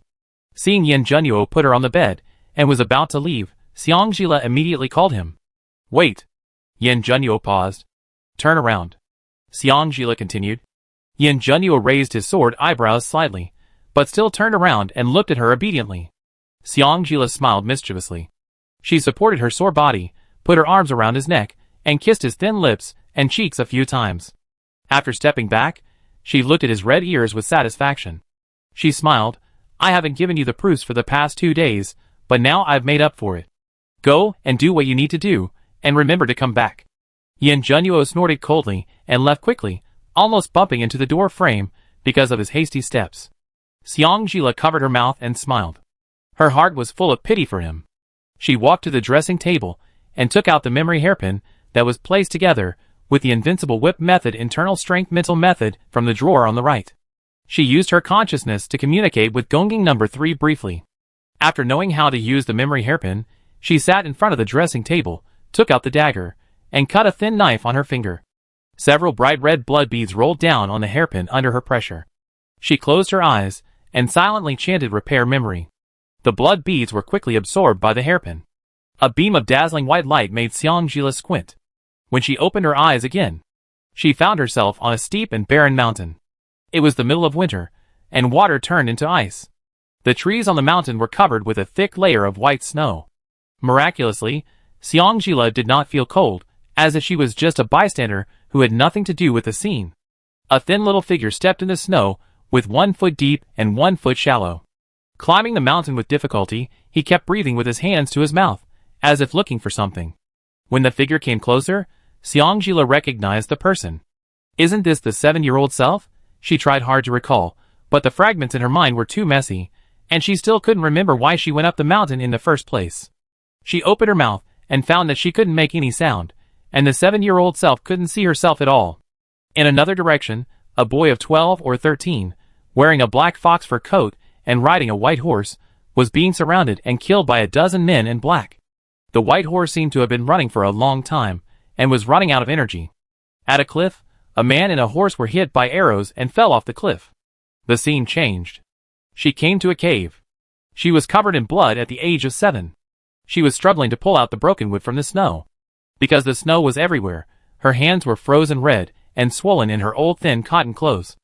Seeing Yin Junyu put her on the bed and was about to leave, Xang immediately called him. Wait. Yin Junyu paused. Turn around. Xang continued. Yin Junyu raised his sword eyebrows slightly, but still turned around and looked at her obediently. Xang smiled mischievously. She supported her sore body, put her arms around his neck, and kissed his thin lips and cheeks a few times. After stepping back, she looked at his red ears with satisfaction. She smiled. I haven't given you the proofs for the past 2 days, but now I've made up for it. Go and do what you need to do, and remember to come back. Yin Junyu snorted coldly and left quickly, almost bumping into the door frame because of his hasty steps. Xang covered her mouth and smiled. Her heart was full of pity for him. She walked to the dressing table and took out the memory hairpin that was placed together with the invincible whip method internal strength mental method from the drawer on the right. She used her consciousness to communicate with Gongging number 3 briefly. After knowing how to use the memory hairpin, she sat in front of the dressing table, took out the dagger, and cut a thin knife on her finger. Several bright red blood beads rolled down on the hairpin under her pressure. She closed her eyes and silently chanted repair memory. The blood beads were quickly absorbed by the hairpin. A beam of dazzling white light made Xang squint. When she opened her eyes again, she found herself on a steep and barren mountain. It was the middle of winter, and water turned into ice. The trees on the mountain were covered with a thick layer of white snow. Miraculously, Xang did not feel cold, as if she was just a bystander who had nothing to do with the scene. A thin little figure stepped in the snow, with 1 foot deep and 1 foot shallow. Climbing the mountain with difficulty, he kept breathing with his hands to his mouth, as if looking for something. When the figure came closer, Xang recognized the person. Isn't this the 7-year-old self? She tried hard to recall, but the fragments in her mind were too messy, and she still couldn't remember why she went up the mountain in the first place. She opened her mouth and found that she couldn't make any sound, and the 7-year-old self couldn't see herself at all. In another direction, a boy of 12 or 13, wearing a black fox fur coat and riding a white horse, was being surrounded and killed by a dozen men in black. The white horse seemed to have been running for a long time, and was running out of energy. At a cliff, a man and a horse were hit by arrows and fell off the cliff. The scene changed. She came to a cave. She was covered in blood at the age of 7. She was struggling to pull out the broken wood from the snow. Because the snow was everywhere, her hands were frozen red and swollen in her old thin cotton clothes.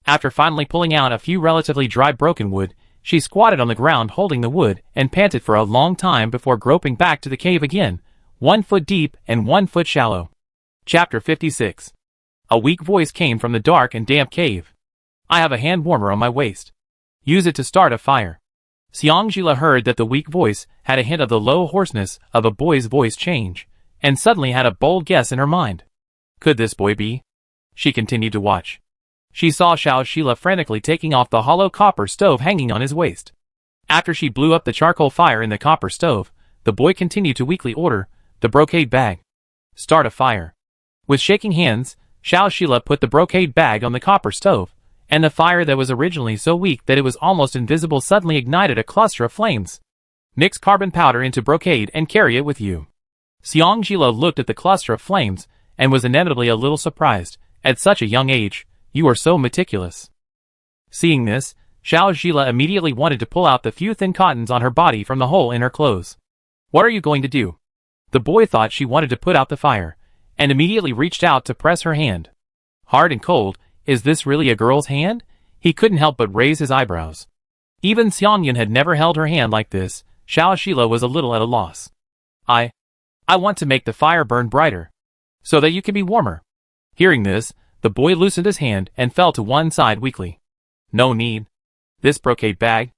After finally pulling out a few relatively dry broken wood, she squatted on the ground holding the wood and panted for a long time before groping back to the cave again, 1 foot deep and 1 foot shallow. Chapter 56. A weak voice came from the dark and damp cave. I have a hand warmer on my waist. Use it to start a fire. Xang heard that the weak voice had a hint of the low hoarseness of a boy's voice change, and suddenly had a bold guess in her mind. Could this boy be? She continued to watch. She saw Xiao frantically taking off the hollow copper stove hanging on his waist. After she blew up the charcoal fire in the copper stove, the boy continued to weakly order, the brocade bag. Start a fire. With shaking hands, Xiao put the brocade bag on the copper stove, and the fire that was originally so weak that it was almost invisible suddenly ignited a cluster of flames. Mix carbon powder into brocade and carry it with you. Xang looked at the cluster of flames, and was inevitably a little surprised. At such a young age, you are so meticulous. Seeing this, Xiao immediately wanted to pull out the few thin cottons on her body from the hole in her clothes. What are you going to do? The boy thought she wanted to put out the fire, and immediately reached out to press her hand. Hard and cold, is this really a girl's hand? He couldn't help but raise his eyebrows. Even Xiangyun had never held her hand like this. Xiaoxila was a little at a loss. I want to make the fire burn brighter, so that you can be warmer. Hearing this, the boy loosened his hand and fell to one side weakly. No need. This brocade bag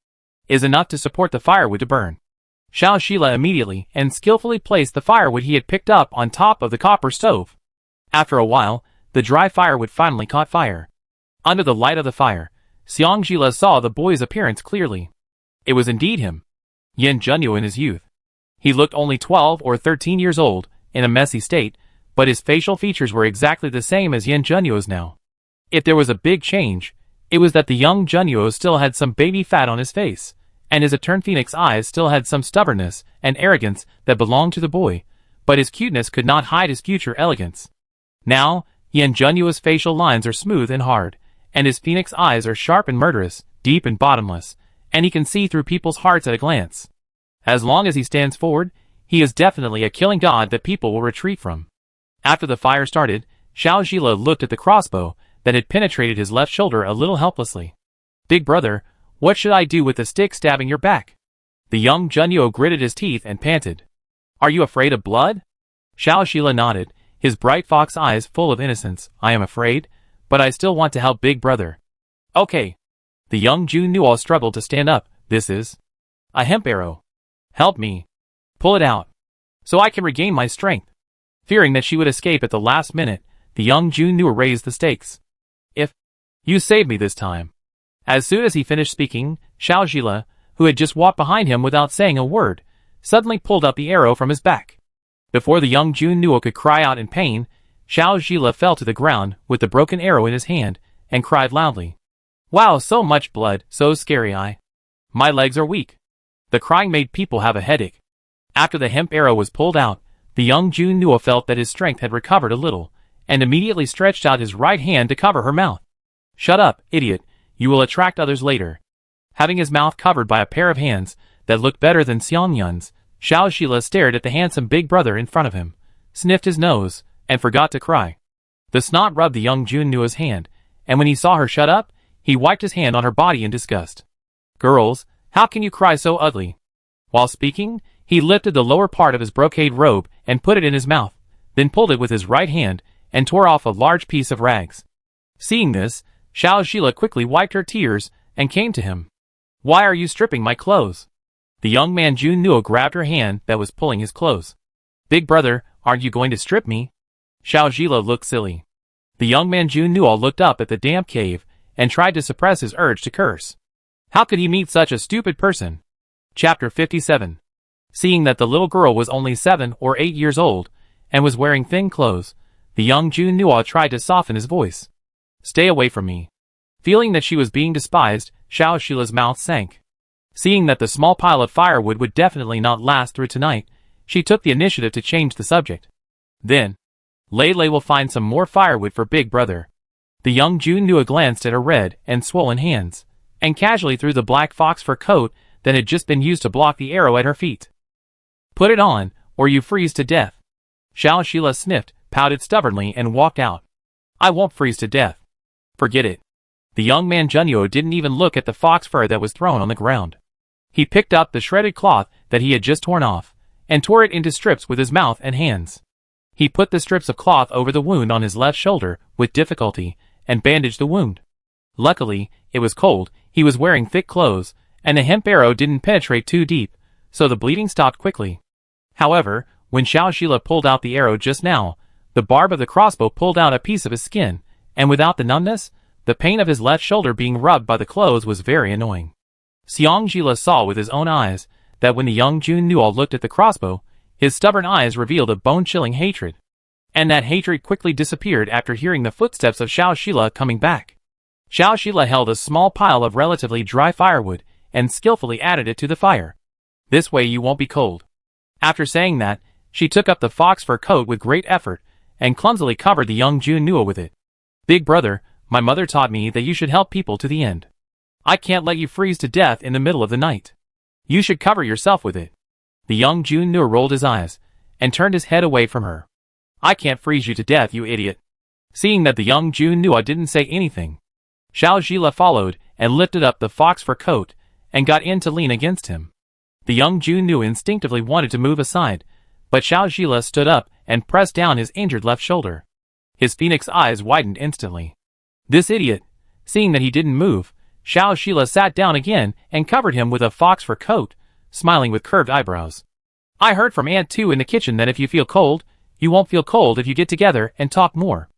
is enough to support the firewood to burn. Xiaoxila immediately and skillfully placed the firewood he had picked up on top of the copper stove. After a while, the dry firewood finally caught fire. Under the light of the fire, Xiangjila saw the boy's appearance clearly. It was indeed him. Yin Junyu in his youth. He looked only 12 or 13 years old, in a messy state, but his facial features were exactly the same as Yin Junyu's now. If there was a big change, it was that the young Junyu still had some baby fat on his face, and his eternal phoenix eyes still had some stubbornness and arrogance that belonged to the boy, but his cuteness could not hide his future elegance. Now, Yin Junyu's facial lines are smooth and hard, and his phoenix eyes are sharp and murderous, deep and bottomless, and he can see through people's hearts at a glance. As long as he stands forward, he is definitely a killing god that people will retreat from. After the fire started, Xiaoxila looked at the crossbow that had penetrated his left shoulder a little helplessly. Big brother, what should I do with the stick stabbing your back? The young Junyu gritted his teeth and panted. Are you afraid of blood? Xiaoxila nodded, his bright fox eyes full of innocence. I am afraid, but I still want to help big brother. Okay. The young Junyu struggled to stand up. This is a hemp arrow. Help me. Pull it out, so I can regain my strength. Fearing that she would escape at the last minute, the young Junyu raised the stakes. If you save me this time. As soon as he finished speaking, Xiaoxila, who had just walked behind him without saying a word, suddenly pulled up the arrow from his back. Before the young Junyu could cry out in pain, Xiaoxila fell to the ground with the broken arrow in his hand and cried loudly. Wow, so much blood, so scary. My legs are weak. The crying made people have a headache. After the hemp arrow was pulled out, the young Junyu felt that his strength had recovered a little, and immediately stretched out his right hand to cover her mouth. Shut up, idiot, you will attract others later. Having his mouth covered by a pair of hands that looked better than Xiangyun's, Xiaoxila stared at the handsome big brother in front of him, sniffed his nose, and forgot to cry. The snot rubbed the young Junyu's hand, and when he saw her shut up, he wiped his hand on her body in disgust. Girls, how can you cry so ugly? While speaking, he lifted the lower part of his brocade robe and put it in his mouth, then pulled it with his right hand and tore off a large piece of rags. Seeing this, Xiaoxila quickly wiped her tears and came to him. Why are you stripping my clothes? The young man Junyu grabbed her hand that was pulling his clothes. Big brother, aren't you going to strip me? Xiaoxila looked silly. The young man Junyu looked up at the damp cave and tried to suppress his urge to curse. How could he meet such a stupid person? Chapter 57. Seeing that the little girl was only 7 or 8 years old and was wearing thin clothes, the young Junyu tried to soften his voice. Stay away from me. Feeling that she was being despised, Xiaoxila's mouth sank. Seeing that the small pile of firewood would definitely not last through tonight, she took the initiative to change the subject. Then, Lei will find some more firewood for big brother. The young Junyu glanced at her red and swollen hands, and casually threw the black fox fur coat that had just been used to block the arrow at her feet. Put it on, or you freeze to death. Xiaoxila sniffed, pouted stubbornly and walked out. I won't freeze to death. Forget it. The young man Junyu didn't even look at the fox fur that was thrown on the ground. He picked up the shredded cloth that he had just torn off, and tore it into strips with his mouth and hands. He put the strips of cloth over the wound on his left shoulder with difficulty, and bandaged the wound. Luckily, it was cold, he was wearing thick clothes, and the hemp arrow didn't penetrate too deep, so the bleeding stopped quickly. However, when Xiaoxila pulled out the arrow just now, the barb of the crossbow pulled out a piece of his skin, and without the numbness, the pain of his left shoulder being rubbed by the clothes was very annoying. Xiangjila saw with his own eyes that when the young Junyu looked at the crossbow, his stubborn eyes revealed a bone-chilling hatred. And that hatred quickly disappeared after hearing the footsteps of Xiaoxila coming back. Xiaoxila held a small pile of relatively dry firewood and skillfully added it to the fire. This way you won't be cold. After saying that, she took up the fox fur coat with great effort and clumsily covered the young Junyu with it. Big brother, my mother taught me that you should help people to the end. I can't let you freeze to death in the middle of the night. You should cover yourself with it. The young Junyu rolled his eyes and turned his head away from her. I can't freeze you to death, you idiot. Seeing that the young Junyu didn't say anything, Xiao Zhila followed and lifted up the fox fur coat and got in to lean against him. The young Junyu instinctively wanted to move aside, but Xiao Zhila stood up and pressed down his injured left shoulder. His phoenix eyes widened instantly. This idiot! Seeing that he didn't move, Xiao Zhila sat down again and covered him with a fox fur coat, smiling with curved eyebrows. I heard from Aunt 2 in the kitchen that if you feel cold, you won't feel cold if you get together and talk more.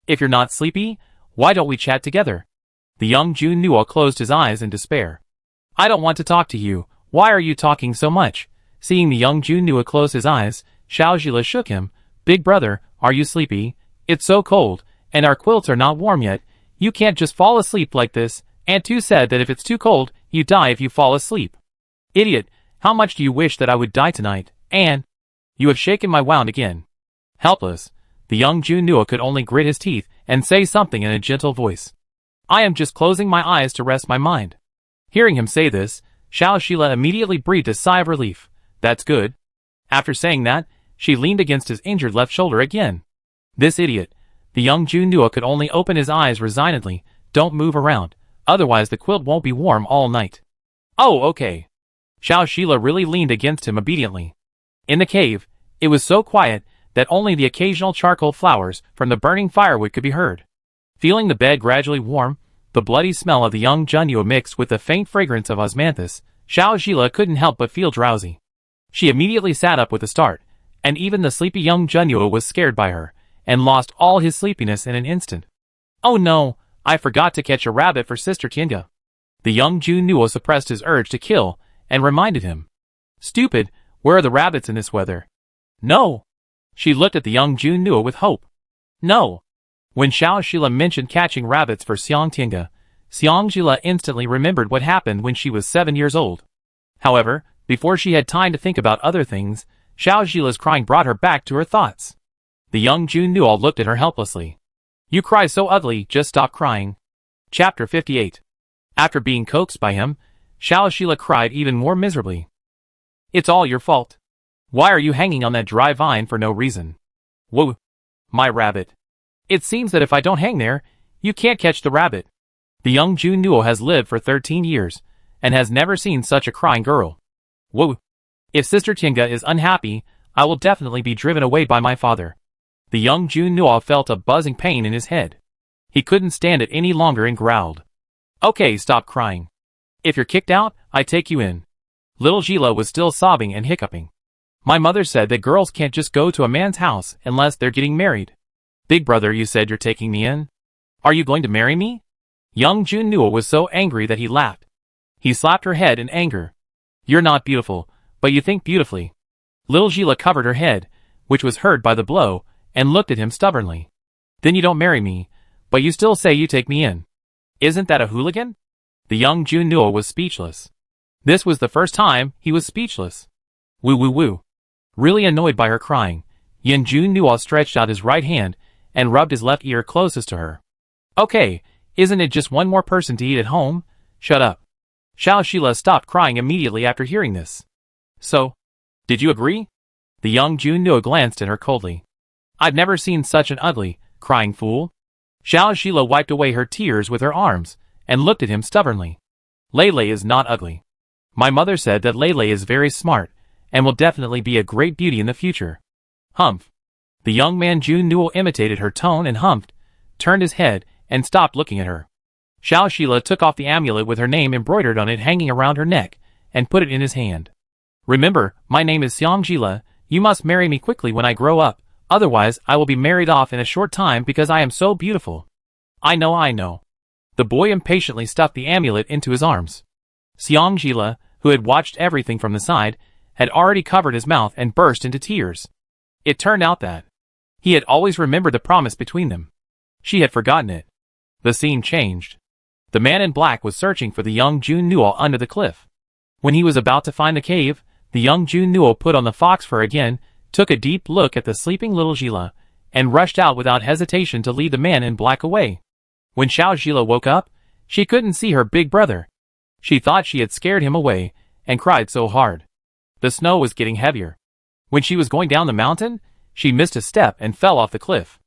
If you're not sleepy, why don't we chat together? The young Junyu closed his eyes in despair. I don't want to talk to you. Why are you talking so much? Seeing the young Junyu close his eyes, Xiao Zhila shook him. Big brother, are you sleepy? It's so cold, and our quilts are not warm yet. You can't just fall asleep like this. Aunt 2 said that if it's too cold, you die if you fall asleep. Idiot, how much do you wish that I would die tonight? Anne, you have shaken my wound again. Helpless, the young Junyu could only grit his teeth and say something in a gentle voice. I am just closing my eyes to rest my mind. Hearing him say this, Xiao Zhila immediately breathed a sigh of relief. That's good. After saying that, she leaned against his injured left shoulder again. This idiot. The young Junyu could only open his eyes resignedly. Don't move around, otherwise the quilt won't be warm all night. Oh, okay. Xiao Zhila really leaned against him obediently. In the cave, it was so quiet that only the occasional charcoal flowers from the burning firewood could be heard. Feeling the bed gradually warm, the bloody smell of the young Junyu mixed with the faint fragrance of osmanthus, Xiao Zhila couldn't help but feel drowsy. She immediately sat up with a start, and even the sleepy young Junyu was scared by her, and lost all his sleepiness in an instant. Oh no, I forgot to catch a rabbit for Sister Tinga. The young Junyu suppressed his urge to kill, and reminded him. Stupid, where are the rabbits in this weather? No. She looked at the young Junyu with hope. No. When Xiao Zhila mentioned catching rabbits for Xiang Tinga, Xiang Zhila instantly remembered what happened when she was 7 years old. However, before she had time to think about other things, Xiao Zhila's crying brought her back to her thoughts. The young Junyu looked at her helplessly. You cry so ugly, just stop crying. Chapter 58. After being coaxed by him, Xiao Zhila cried even more miserably. It's all your fault. Why are you hanging on that dry vine for no reason? Whoa, my rabbit. It seems that if I don't hang there, you can't catch the rabbit. The young Junyu has lived for 13 years, and has never seen such a crying girl. Whoa. If Sister Tinga is unhappy, I will definitely be driven away by my father. The young Junyu felt a buzzing pain in his head. He couldn't stand it any longer and growled. Okay, stop crying. If you're kicked out, I take you in. Little Zhila was still sobbing and hiccuping. My mother said that girls can't just go to a man's house unless they're getting married. Big brother, you said you're taking me in? Are you going to marry me? Young Junyu was so angry that he laughed. He slapped her head in anger. You're not beautiful, but you think beautifully. Little Zhila covered her head, which was hurt by the blow, and looked at him stubbornly. Then you don't marry me, but you still say you take me in. Isn't that a hooligan? The young Junyu was speechless. This was the first time he was speechless. Woo woo woo. Really annoyed by her crying, Yin Junyu stretched out his right hand and rubbed his left ear closest to her. Okay, isn't it just one more person to eat at home? Shut up. Xiao Zhila stopped crying immediately after hearing this. So, did you agree? The young Junyu glanced at her coldly. I've never seen such an ugly, crying fool. Xiao Zhila wiped away her tears with her arms, and looked at him stubbornly. Lele is not ugly. My mother said that Lele is very smart, and will definitely be a great beauty in the future. Humph. The young man Junyu imitated her tone and humphed, turned his head, and stopped looking at her. Xiao Zhila took off the amulet with her name embroidered on it hanging around her neck, and put it in his hand. Remember, my name is Xiang Zhila. You must marry me quickly when I grow up, otherwise I will be married off in a short time because I am so beautiful. I know. The boy impatiently stuffed the amulet into his arms. Xiang Zhila, who had watched everything from the side, had already covered his mouth and burst into tears. It turned out that he had always remembered the promise between them. She had forgotten it. The scene changed. The man in black was searching for the young Junyu under the cliff. When he was about to find the cave, the young Junyu put on the fox fur again, took a deep look at the sleeping little Zhila, and rushed out without hesitation to lead the man in black away. When Xiao Zhila woke up, she couldn't see her big brother. She thought she had scared him away, and cried so hard. The snow was getting heavier. When she was going down the mountain, she missed a step and fell off the cliff.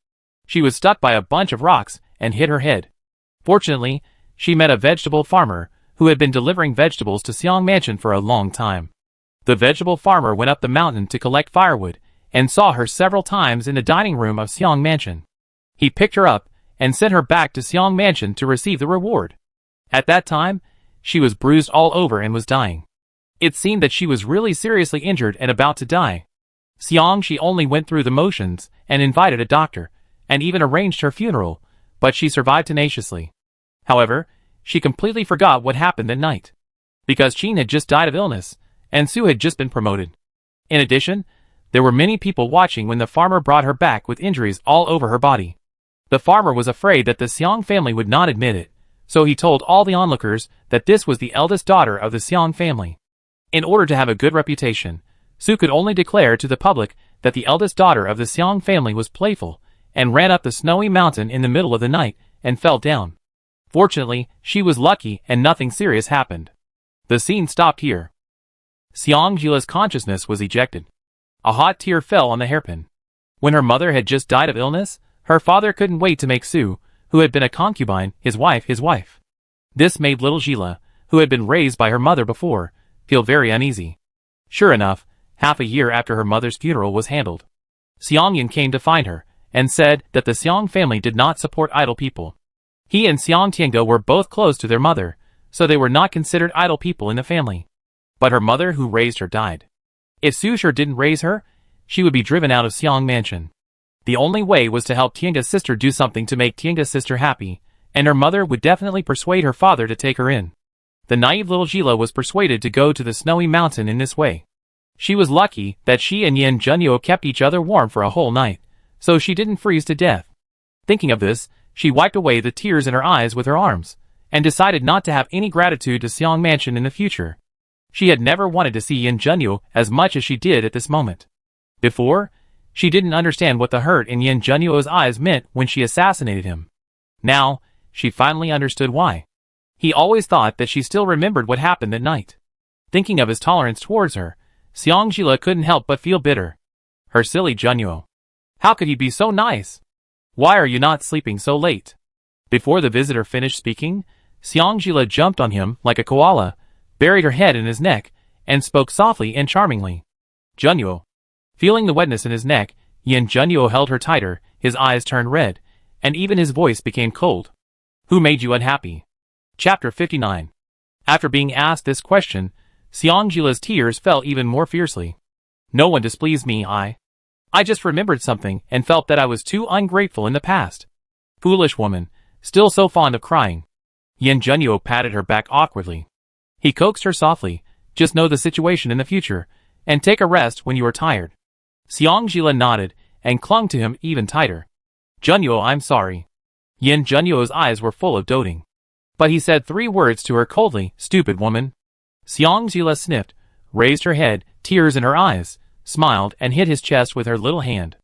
She was stuck by a bunch of rocks and hit her head. Fortunately, she met a vegetable farmer who had been delivering vegetables to Xang Mansion for a long time. The vegetable farmer went up the mountain to collect firewood and saw her several times in the dining room of Xang Mansion. He picked her up and sent her back to Xang Mansion to receive the reward. At that time, she was bruised all over and was dying. It seemed that she was really seriously injured and about to die. She only went through the motions and invited a doctor, and even arranged her funeral, but she survived tenaciously. However, she completely forgot what happened that night. Because Qin had just died of illness, and Su had just been promoted. In addition, there were many people watching when the farmer brought her back with injuries all over her body. The farmer was afraid that the Xang family would not admit it, so he told all the onlookers that this was the eldest daughter of the Xang family. In order to have a good reputation, Su could only declare to the public that the eldest daughter of the Xang family was playful, and ran up the snowy mountain in the middle of the night and fell down. Fortunately, she was lucky and nothing serious happened. The scene stopped here. Xiangjila's consciousness was ejected. A hot tear fell on the hairpin. When her mother had just died of illness, her father couldn't wait to make Su, who had been a concubine, his wife. This made little Gila, who had been raised by her mother before, feel very uneasy. Sure enough, half a year after her mother's funeral was handled, Xiangyan came to find her, and said that the Xang family did not support idle people. He and Xiang Tiange were both close to their mother, so they were not considered idle people in the family. But her mother who raised her died. If Su Shi didn't raise her, she would be driven out of Xang Mansion. The only way was to help Tiange's sister do something to make Tiange's sister happy, and her mother would definitely persuade her father to take her in. The naive little Gila was persuaded to go to the snowy mountain in this way. She was lucky that she and Yin Junyu kept each other warm for a whole night, so she didn't freeze to death. Thinking of this, she wiped away the tears in her eyes with her arms, and decided not to have any gratitude to Xang Mansion in the future. She had never wanted to see Yin Junyu as much as she did at this moment. Before, she didn't understand what the hurt in Yin Junyu's eyes meant when she assassinated him. Now, she finally understood why. He always thought that she still remembered what happened that night. Thinking of his tolerance towards her, Xiangjila couldn't help but feel bitter. Her silly Junyu. How could he be so nice? Why are you not sleeping so late? Before the visitor finished speaking, Xiangjila jumped on him like a koala, buried her head in his neck, and spoke softly and charmingly. Junyu. Feeling the wetness in his neck, Yin Junyu held her tighter, his eyes turned red, and even his voice became cold. Who made you unhappy? Chapter 59. After being asked this question, Xiangjila's tears fell even more fiercely. No one displeased me, I just remembered something and felt that I was too ungrateful in the past. Foolish woman, still so fond of crying. Yin Junyu patted her back awkwardly. He coaxed her softly, just know the situation in the future, and take a rest when you are tired. Xiangjila nodded, and clung to him even tighter. Junyu, I'm sorry. Yin Junyu's eyes were full of doting. But he said 3 words to her coldly, stupid woman. Xiangjila sniffed, raised her head, tears in her eyes, smiled and hit his chest with her little hand.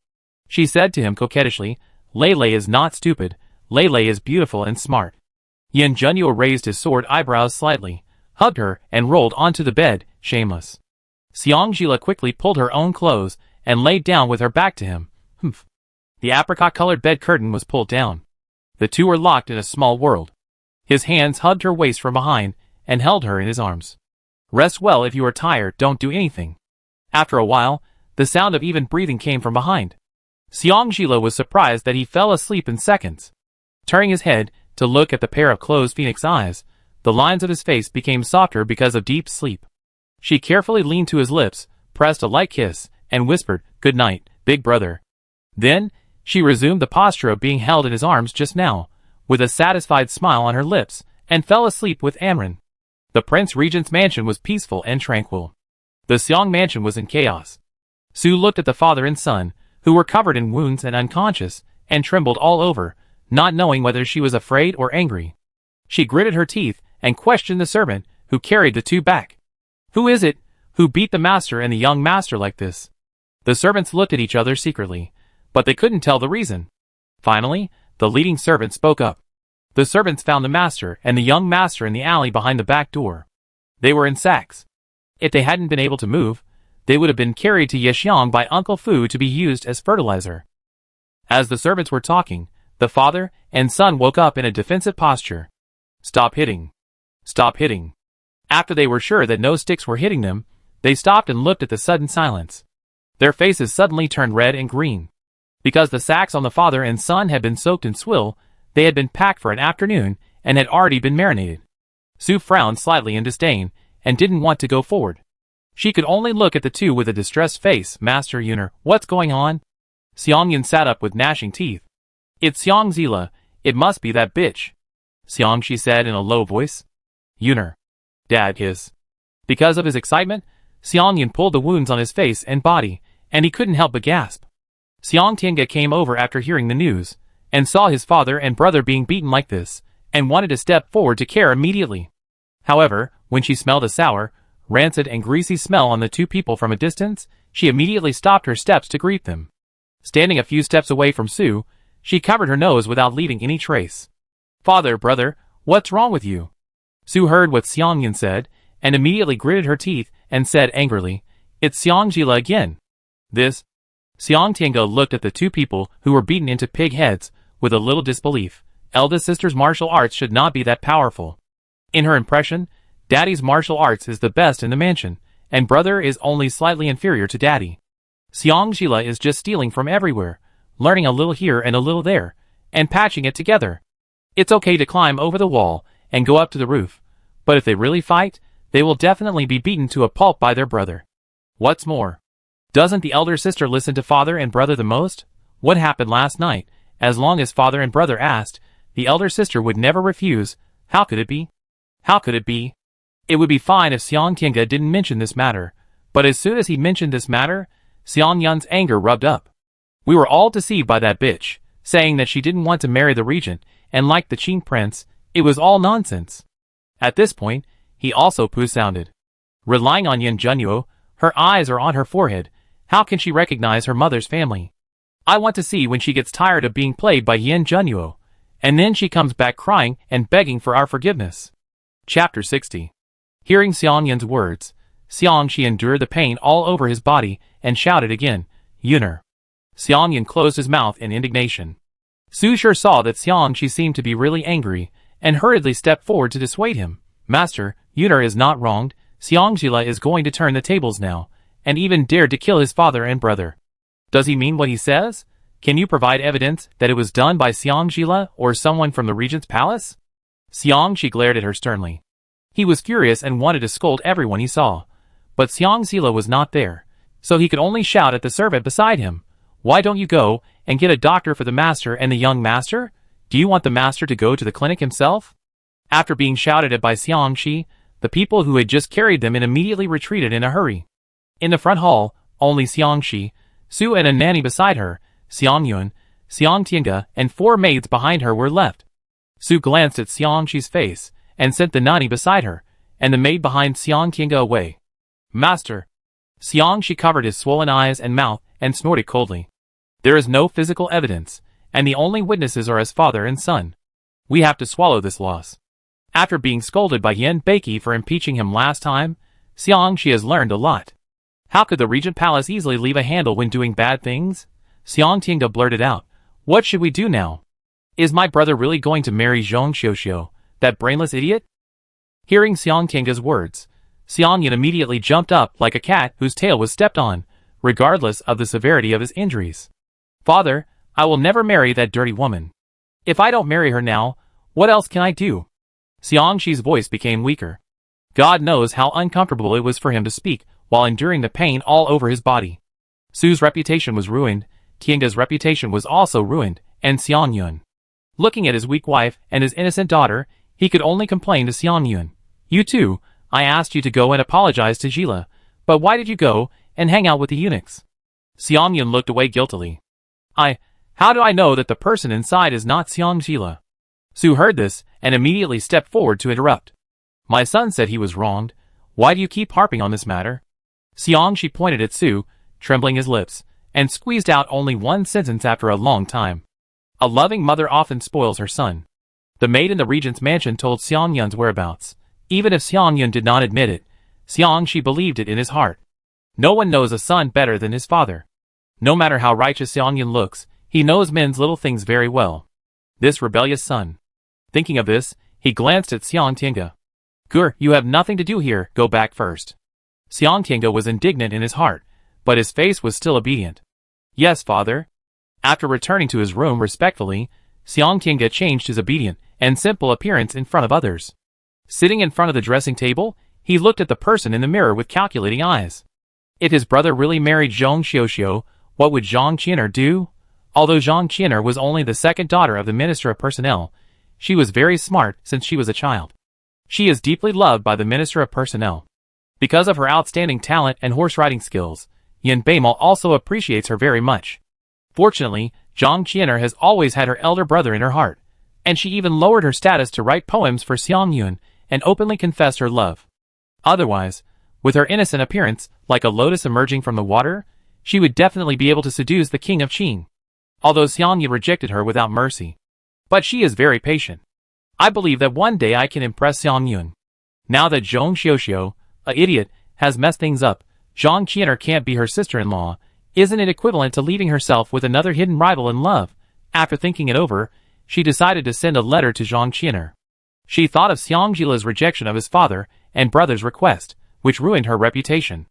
She said to him coquettishly, Lele is not stupid, Lele is beautiful and smart. Yin Junyu raised his sword eyebrows slightly, hugged her, and rolled onto the bed, shameless. Xiangjila quickly pulled her own clothes and laid down with her back to him. Humph. The apricot-colored bed curtain was pulled down. The two were locked in a small world. His hands hugged her waist from behind and held her in his arms. Rest well if you are tired, don't do anything. After a while, the sound of even breathing came from behind. Xiangjila was surprised that he fell asleep in seconds. Turning his head to look at the pair of closed phoenix eyes, the lines of his face became softer because of deep sleep. She carefully leaned to his lips, pressed a light kiss, and whispered, Good night, big brother. Then, she resumed the posture of being held in his arms just now, with a satisfied smile on her lips, and fell asleep with Amren. The Prince Regent's mansion was peaceful and tranquil. The Xang mansion was in chaos. Su looked at the father and son, who were covered in wounds and unconscious, and trembled all over, not knowing whether she was afraid or angry. She gritted her teeth and questioned the servant, who carried the two back. Who is it, who beat the master and the young master like this? The servants looked at each other secretly, but they couldn't tell the reason. Finally, the leading servant spoke up. The servants found the master and the young master in the alley behind the back door. They were in sacks. If they hadn't been able to move, They would have been carried to Yexiang by Uncle Fu to be used as fertilizer. As the servants were talking, the father and son woke up in a defensive posture. Stop hitting. Stop hitting. After they were sure that no sticks were hitting them, they stopped and looked at the sudden silence. Their faces suddenly turned red and green. Because the sacks on the father and son had been soaked in swill, they had been packed for an afternoon and had already been marinated. Su frowned slightly in disdain and didn't want to go forward. She could only look at the two with a distressed face. Master Yuner, what's going on? Xiangyun sat up with gnashing teeth. It's Xiang Zila, it must be that bitch. Xiang, she said in a low voice. Yuner. Dad his. Because of his excitement, Xiangyun pulled the wounds on his face and body, and he couldn't help but gasp. Xiang Tiange came over after hearing the news, and saw his father and brother being beaten like this, and wanted to step forward to care immediately. However, when she smelled a sour, rancid and greasy smell on the two people from a distance, she immediately stopped her steps to greet them. Standing a few steps away from Su, she covered her nose without leaving any trace. Father, brother, what's wrong with you? Su heard what Xiangyun said, and immediately gritted her teeth and said angrily, It's Xiang Zila again. This? Xiang Tiange looked at the two people who were beaten into pig heads with a little disbelief. Eldest sister's martial arts should not be that powerful. In her impression, Daddy's martial arts is the best in the mansion, and brother is only slightly inferior to Daddy. Xiang Zila is just stealing from everywhere, learning a little here and a little there, and patching it together. It's okay to climb over the wall and go up to the roof, but if they really fight, they will definitely be beaten to a pulp by their brother. What's more, doesn't the elder sister listen to father and brother the most? What happened last night? As long as father and brother asked, the elder sister would never refuse. How could it be? How could it be? It would be fine if Xiang Tiange didn't mention this matter, but as soon as he mentioned this matter, Xiang Yun's anger rubbed up. We were all deceived by that bitch, saying that she didn't want to marry the regent, and like the Qing prince, it was all nonsense. At this point, he also poo-sounded. Relying on Yin Junyu, her eyes are on her forehead. How can she recognize her mother's family? I want to see when she gets tired of being played by Yin Junyu, and then she comes back crying and begging for our forgiveness. Chapter 60. Hearing Xiang Yun's words, Xiang Shi endured the pain all over his body and shouted again, Yuner. Xiang Yun closed his mouth in indignation. Su sure saw that Xiang Shi seemed to be really angry, and hurriedly stepped forward to dissuade him. Master, Yuner is not wronged. Xiang Zila is going to turn the tables now, and even dared to kill his father and brother. Does he mean what he says? Can you provide evidence that it was done by Xiang Zila or someone from the regent's palace? Xiang Shi glared at her sternly. He was furious and wanted to scold everyone he saw, but Xiang Zila was not there, so he could only shout at the servant beside him. Why don't you go and get a doctor for the master and the young master? Do you want the master to go to the clinic himself? After being shouted at by Xiang Shi, the people who had just carried them in immediately retreated in a hurry. In the front hall, only Xiang Shi, Su and a nanny beside her, Xiang Yun, Xiang Tiange, and 4 maids behind her were left. Su glanced at Xiang Shi's face, and sent the nanny beside her, and the maid behind Xiang Tiange away. Master! Xiang Shi covered his swollen eyes and mouth, and snorted coldly. There is no physical evidence, and the only witnesses are his father and son. We have to swallow this loss. After being scolded by Yin Beiki for impeaching him last time, Xiang Shi has learned a lot. How could the regent palace easily leave a handle when doing bad things? Xiang Tiange blurted out, What should we do now? Is my brother really going to marry Zhong Xiuxiu, that brainless idiot? Hearing Xiang Tiange's words, Xiang Yun immediately jumped up like a cat whose tail was stepped on, regardless of the severity of his injuries. Father, I will never marry that dirty woman. If I don't marry her now, what else can I do? Xiang Shi's voice became weaker. God knows how uncomfortable it was for him to speak while enduring the pain all over his body. Su's reputation was ruined, Tiange's reputation was also ruined, and Xiang Yun. Looking at his weak wife and his innocent daughter, he could only complain to Xiang Yun. You too, I asked you to go and apologize to Zila, but why did you go and hang out with the eunuchs? Xiang Yun looked away guiltily. How do I know that the person inside is not Xiang Zila? Su heard this and immediately stepped forward to interrupt. My son said he was wronged. Why do you keep harping on this matter? Xiang Shi pointed at Su, trembling his lips, and squeezed out only one sentence after a long time. A loving mother often spoils her son. The maid in the regent's mansion told Xiang Yun's whereabouts. Even if Xiang Yun did not admit it, Xiang Shi believed it in his heart. No one knows a son better than his father. No matter how righteous Xang looks, he knows men's little things very well. This rebellious son. Thinking of this, he glanced at Xiang. Gur, you have nothing to do here, go back first. Xiang was indignant in his heart, but his face was still obedient. Yes, father. After returning to his room respectfully, Xiang changed his obedient and simple appearance in front of others. Sitting in front of the dressing table, he looked at the person in the mirror with calculating eyes. If his brother really married Zhang Xiuxiu, what would Zhang Qian'er do? Although Zhang Qian'er was only the second daughter of the Minister of Personnel, she was very smart since she was a child. She is deeply loved by the Minister of Personnel. Because of her outstanding talent and horse-riding skills, Yin Beimal also appreciates her very much. Fortunately, Zhang Qian'er has always had her elder brother in her heart, and she even lowered her status to write poems for Xiang Yun and openly confessed her love. Otherwise, with her innocent appearance, like a lotus emerging from the water, she would definitely be able to seduce the king of Qing. Although Xiang Yun rejected her without mercy. But she is very patient. I believe that one day I can impress Xiang Yun. Now that Zhang Xiuxiu, a idiot, has messed things up, Zhang Qian'er can't be her sister-in-law. Isn't it equivalent to leaving herself with another hidden rival in love? After thinking it over, she decided to send a letter to Zhang Qian'er. She thought of Xiangjila's rejection of his father and brother's request, which ruined her reputation.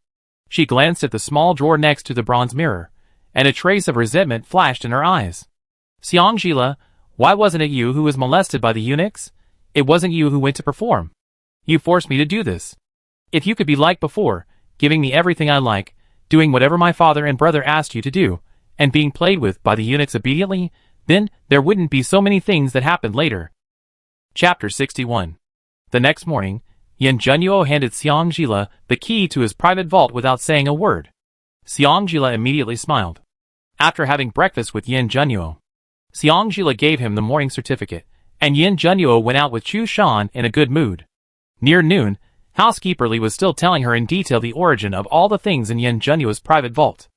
She glanced at the small drawer next to the bronze mirror, and a trace of resentment flashed in her eyes. Xiangjila, why wasn't it you who was molested by the eunuchs? It wasn't you who went to perform. You forced me to do this. If you could be like before, giving me everything I like, doing whatever my father and brother asked you to do, and being played with by the eunuchs obediently, then there wouldn't be so many things that happened later. Chapter 61. The next morning, Yin Junyu handed Xiangjila the key to his private vault without saying a word. Xiangjila immediately smiled. After having breakfast with Yin Junyu, Xiangjila gave him the morning certificate, and Yin Junyu went out with Chu Shan in a good mood. Near noon, Housekeeper Li was still telling her in detail the origin of all the things in Yin Junyu's private vault.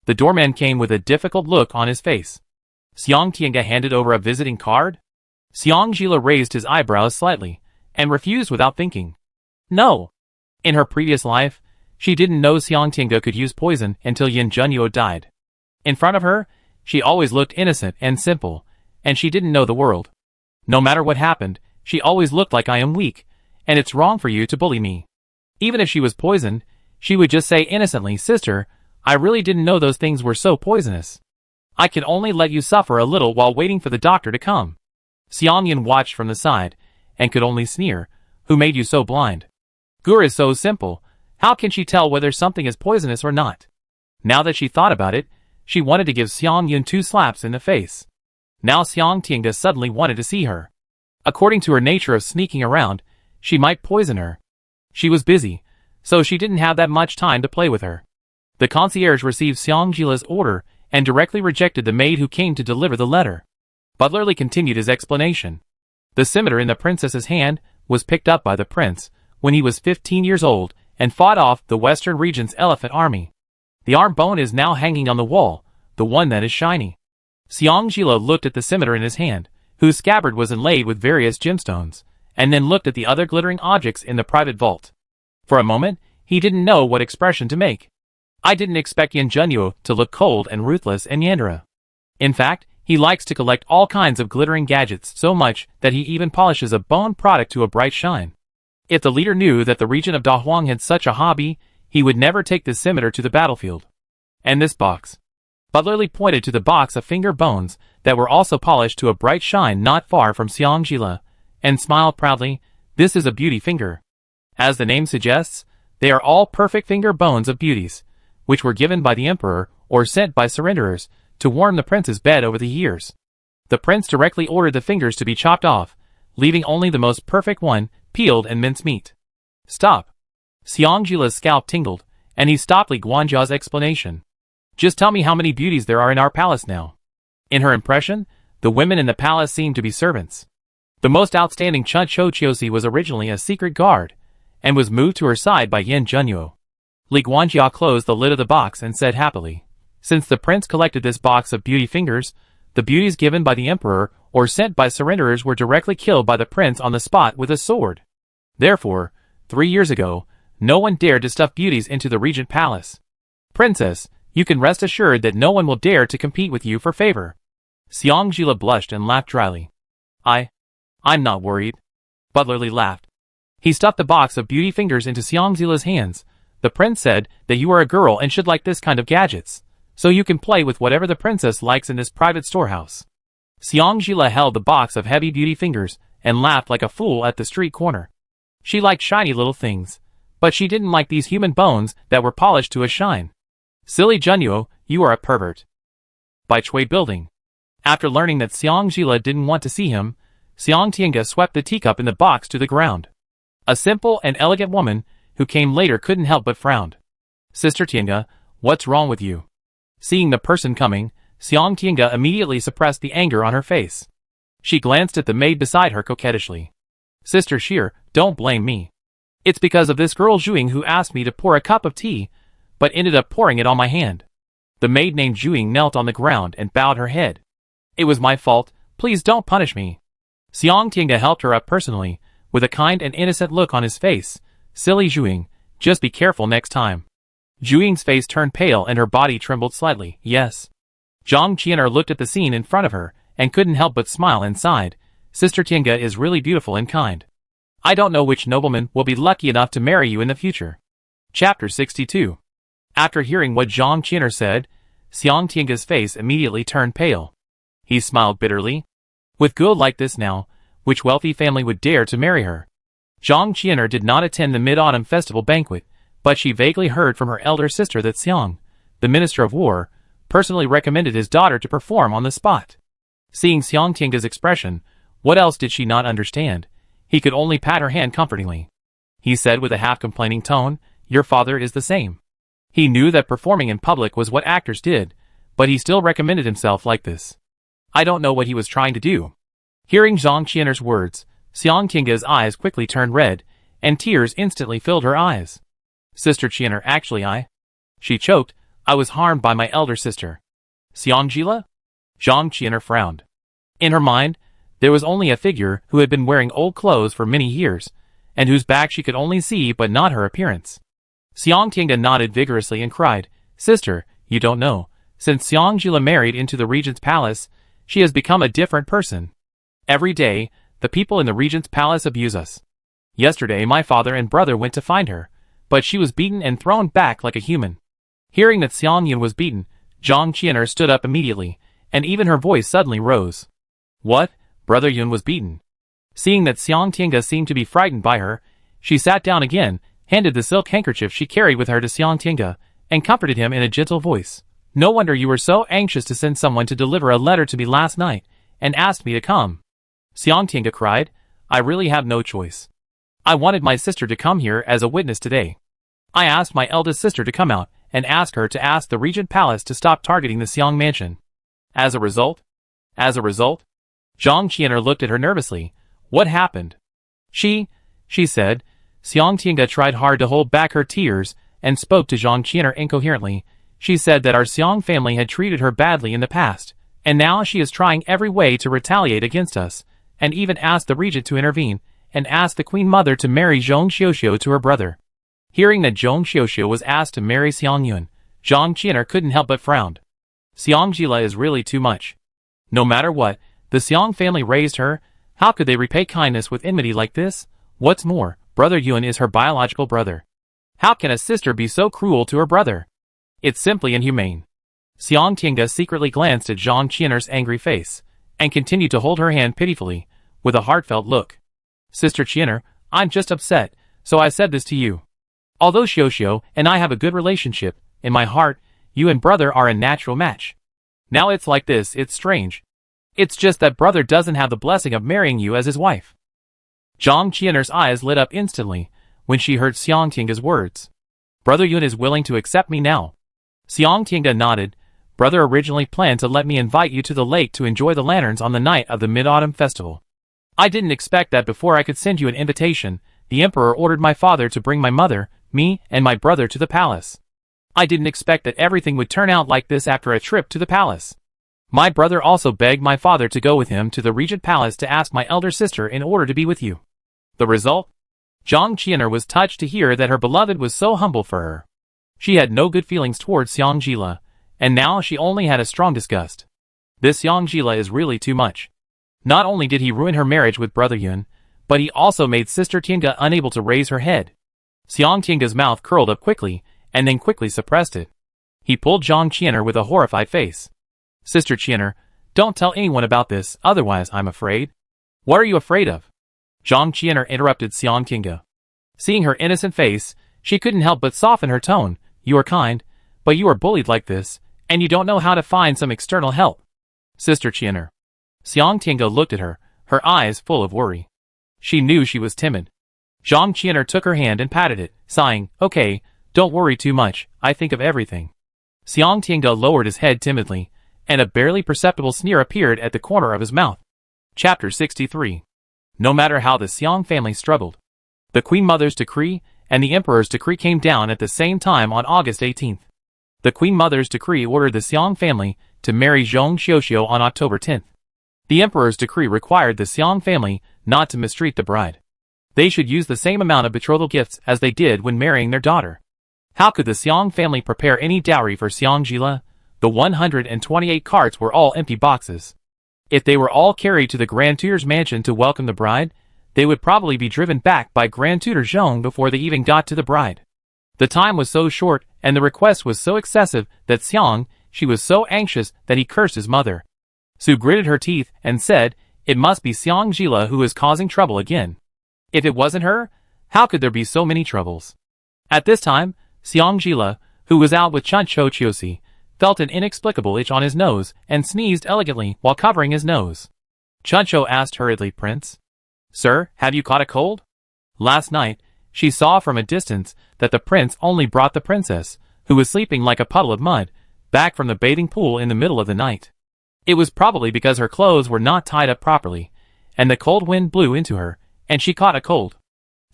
The doorman came with a difficult look on his face. Xiang handed over a visiting card. Xiangjila raised his eyebrows slightly, and refused without thinking. No. In her previous life, she didn't know Xiang could use poison until Yin Junyu died. In front of her, she always looked innocent and simple, and she didn't know the world. No matter what happened, she always looked like I am weak, and it's wrong for you to bully me. Even if she was poisoned, she would just say innocently, Sister, I really didn't know those things were so poisonous. I could only let you suffer a little while waiting for the doctor to come. Xiang Yun watched from the side, and could only sneer, Who made you so blind? Gur is so simple, how can she tell whether something is poisonous or not? Now that she thought about it, she wanted to give Xiang Yun 2 slaps in the face. Now Xiang suddenly wanted to see her. According to her nature of sneaking around, she might poison her. She was busy, so she didn't have that much time to play with her. The concierge received Xiangjila's order and directly rejected the maid who came to deliver the letter. Butler Li continued his explanation. The scimitar in the princess's hand was picked up by the prince when he was 15 years old and fought off the Western Regent's elephant army. The arm bone is now hanging on the wall, the one that is shiny. Xiangjila looked at the scimitar in his hand, whose scabbard was inlaid with various gemstones, and then looked at the other glittering objects in the private vault. For a moment, he didn't know what expression to make. I didn't expect Yin Junyu to look cold and ruthless and Yandera. In fact, he likes to collect all kinds of glittering gadgets so much that he even polishes a bone product to a bright shine. If the leader knew that the regent of Dahuang had such a hobby, he would never take this scimitar to the battlefield. And this box. Butler Li pointed to the box of finger bones that were also polished to a bright shine not far from Xiangjila, and smiled proudly, This is a beauty finger. As the name suggests, they are all perfect finger bones of beauties, which were given by the emperor or sent by surrenderers to warm the prince's bed over the years. The prince directly ordered the fingers to be chopped off, leaving only the most perfect one, peeled and mincemeat. Stop. Xiangjila's scalp tingled, and he stopped Li Guanjia's explanation. Just tell me how many beauties there are in our palace now. In her impression, the women in the palace seemed to be servants. The most outstanding Chun Chouchiosi was originally a secret guard, and was moved to her side by Yin Junyu. Li Guanjia closed the lid of the box and said happily, Since the prince collected this box of beauty fingers, the beauties given by the emperor or sent by surrenderers were directly killed by the prince on the spot with a sword. Therefore, 3 years ago, no one dared to stuff beauties into the regent palace. Princess, you can rest assured that no one will dare to compete with you for favor. Xiangjila blushed and laughed dryly. I'm not worried. Butlerly laughed. He stuffed the box of beauty fingers into Xiangjila's hands. The prince said that you are a girl and should like this kind of gadgets, so you can play with whatever the princess likes in this private storehouse. Xiangjila held the box of heavy beauty fingers and laughed like a fool at the street corner. She liked shiny little things, but she didn't like these human bones that were polished to a shine. Silly Junyu, you are a pervert. By Chui Building. After learning that Xiangjila didn't want to see him, Xiang Tiange swept the teacup in the box to the ground. A simple and elegant woman, who came later, couldn't help but frowned. Sister Tiange, what's wrong with you? Seeing the person coming, Xiang Tiange immediately suppressed the anger on her face. She glanced at the maid beside her coquettishly. Sister Sheer, don't blame me. It's because of this girl Zhuing who asked me to pour a cup of tea, but ended up pouring it on my hand. The maid named Zhuing knelt on the ground and bowed her head. It was my fault, please don't punish me. Xiang Tiange helped her up personally, with a kind and innocent look on his face. Silly Zhuing, just be careful next time. Zhuing's face turned pale and her body trembled slightly. Yes. Zhang Qianer looked at the scene in front of her, and couldn't help but smile and sighed. Sister Tiange is really beautiful and kind. I don't know which nobleman will be lucky enough to marry you in the future. Chapter 62. After hearing what Zhang Qianer said, Xiang Tiange's face immediately turned pale. He smiled bitterly. With good like this now, which wealthy family would dare to marry her? Zhang Qianer did not attend the Mid-Autumn Festival banquet, but she vaguely heard from her elder sister that Xiang, the Minister of War, personally recommended his daughter to perform on the spot. Seeing Xiang Tiange's expression, what else did she not understand? He could only pat her hand comfortingly. He said with a half-complaining tone, your father is the same. He knew that performing in public was what actors did, but he still recommended himself like this. I don't know what he was trying to do. Hearing Zhang Qianer's words, Xiang Tiange's eyes quickly turned red, and tears instantly filled her eyes. Sister Qianer, actually She choked, I was harmed by my elder sister. Xiangjila? Zhang Qianer frowned. In her mind, there was only a figure who had been wearing old clothes for many years, and whose back she could only see but not her appearance. Xiang Tiange nodded vigorously and cried, Sister, you don't know. Since Xiangjila married into the Regent's palace, she has become a different person. Every day, the people in the Regent's palace abuse us. Yesterday my father and brother went to find her, but she was beaten and thrown back like a human. Hearing that Xiang Yun was beaten, Zhang Qianer stood up immediately, and even her voice suddenly rose. What? Brother Yun was beaten? Seeing that Xiang Tiange seemed to be frightened by her, she sat down again, handed the silk handkerchief she carried with her to Xiang Tiange, and comforted him in a gentle voice. No wonder you were so anxious to send someone to deliver a letter to me last night, and asked me to come. Xiang Tiange cried, I really have no choice. I wanted my sister to come here as a witness today. I asked my eldest sister to come out, and ask her to ask the Regent Palace to stop targeting the Xiang mansion. As a result? Zhang Qianer looked at her nervously. What happened? She said. Xiang Tiange tried hard to hold back her tears, and spoke to Zhang Qianer incoherently. She said that our Xiang family had treated her badly in the past, and now she is trying every way to retaliate against us, and even asked the regent to intervene, and asked the queen mother to marry Zhong Xiuxiu to her brother. Hearing that Zhong Xiuxiu was asked to marry Xiang Yun, Zhang Qianer couldn't help but frown. Xiangjila is really too much. No matter what, the Xiang family raised her. How could they repay kindness with enmity like this? What's more, Brother Yun is her biological brother. How can a sister be so cruel to her brother? It's simply inhumane. Xiang Tiange secretly glanced at Zhang Qianer's angry face, and continued to hold her hand pitifully, with a heartfelt look. Sister Qianer, I'm just upset, so I said this to you. Although Xiuxiu and I have a good relationship, in my heart, you and brother are a natural match. Now it's like this, it's strange. It's just that brother doesn't have the blessing of marrying you as his wife. Zhang Qianer's eyes lit up instantly, when she heard Xiang Tiange's words. Brother Yun is willing to accept me now. Xiang Tiange nodded. Brother originally planned to let me invite you to the lake to enjoy the lanterns on the night of the Mid-Autumn Festival. I didn't expect that before I could send you an invitation, the emperor ordered my father to bring my mother, me, and my brother to the palace. I didn't expect that everything would turn out like this after a trip to the palace. My brother also begged my father to go with him to the Regent Palace to ask my elder sister in order to be with you. The result? Zhang Qianer was touched to hear that her beloved was so humble for her. She had no good feelings towards Xiang Jila, and now she only had a strong disgust. This Xiang Jila is really too much. Not only did he ruin her marriage with Brother Yun, but he also made Sister Tiange unable to raise her head. Xiang Tiange's mouth curled up quickly, and then quickly suppressed it. He pulled Zhang Qianer with a horrified face. Sister Qianer, don't tell anyone about this, otherwise I'm afraid. What are you afraid of? Zhang Qianer interrupted Xiang Tiange. Seeing her innocent face, she couldn't help but soften her tone. You are kind, but you are bullied like this, and you don't know how to find some external help. Sister Qianer. Xiang Tiange looked at her, her eyes full of worry. She knew she was timid. Zhang Qianer took her hand and patted it, sighing, okay, don't worry too much, I think of everything. Xiang Tiange lowered his head timidly, and a barely perceptible sneer appeared at the corner of his mouth. Chapter 63. No matter how the Xiang family struggled, the Queen Mother's decree and the Emperor's decree came down at the same time on August 18th. The Queen Mother's decree ordered the Xiang family to marry Zhong Xiuxiu on October 10th. The Emperor's decree required the Xiang family not to mistreat the bride. They should use the same amount of betrothal gifts as they did when marrying their daughter. How could the Xiang family prepare any dowry for Xiang Jila? The 128 carts were all empty boxes. If they were all carried to the Grand Tutor's mansion to welcome the bride, they would probably be driven back by Grand Tutor Zhong before they even got to the bride. The time was so short and the request was so excessive that Xiang, she was so anxious that he cursed his mother. Su gritted her teeth and said, it must be Xiang Jila who is causing trouble again. If it wasn't her, how could there be so many troubles? At this time, Xiang Jila, who was out with Chuncho Chiosi, felt an inexplicable itch on his nose and sneezed elegantly while covering his nose. Chuncho asked hurriedly, Prince, Sir, have you caught a cold? Last night, she saw from a distance that the prince only brought the princess, who was sleeping like a puddle of mud, back from the bathing pool in the middle of the night. It was probably because her clothes were not tied up properly, and the cold wind blew into her, and she caught a cold.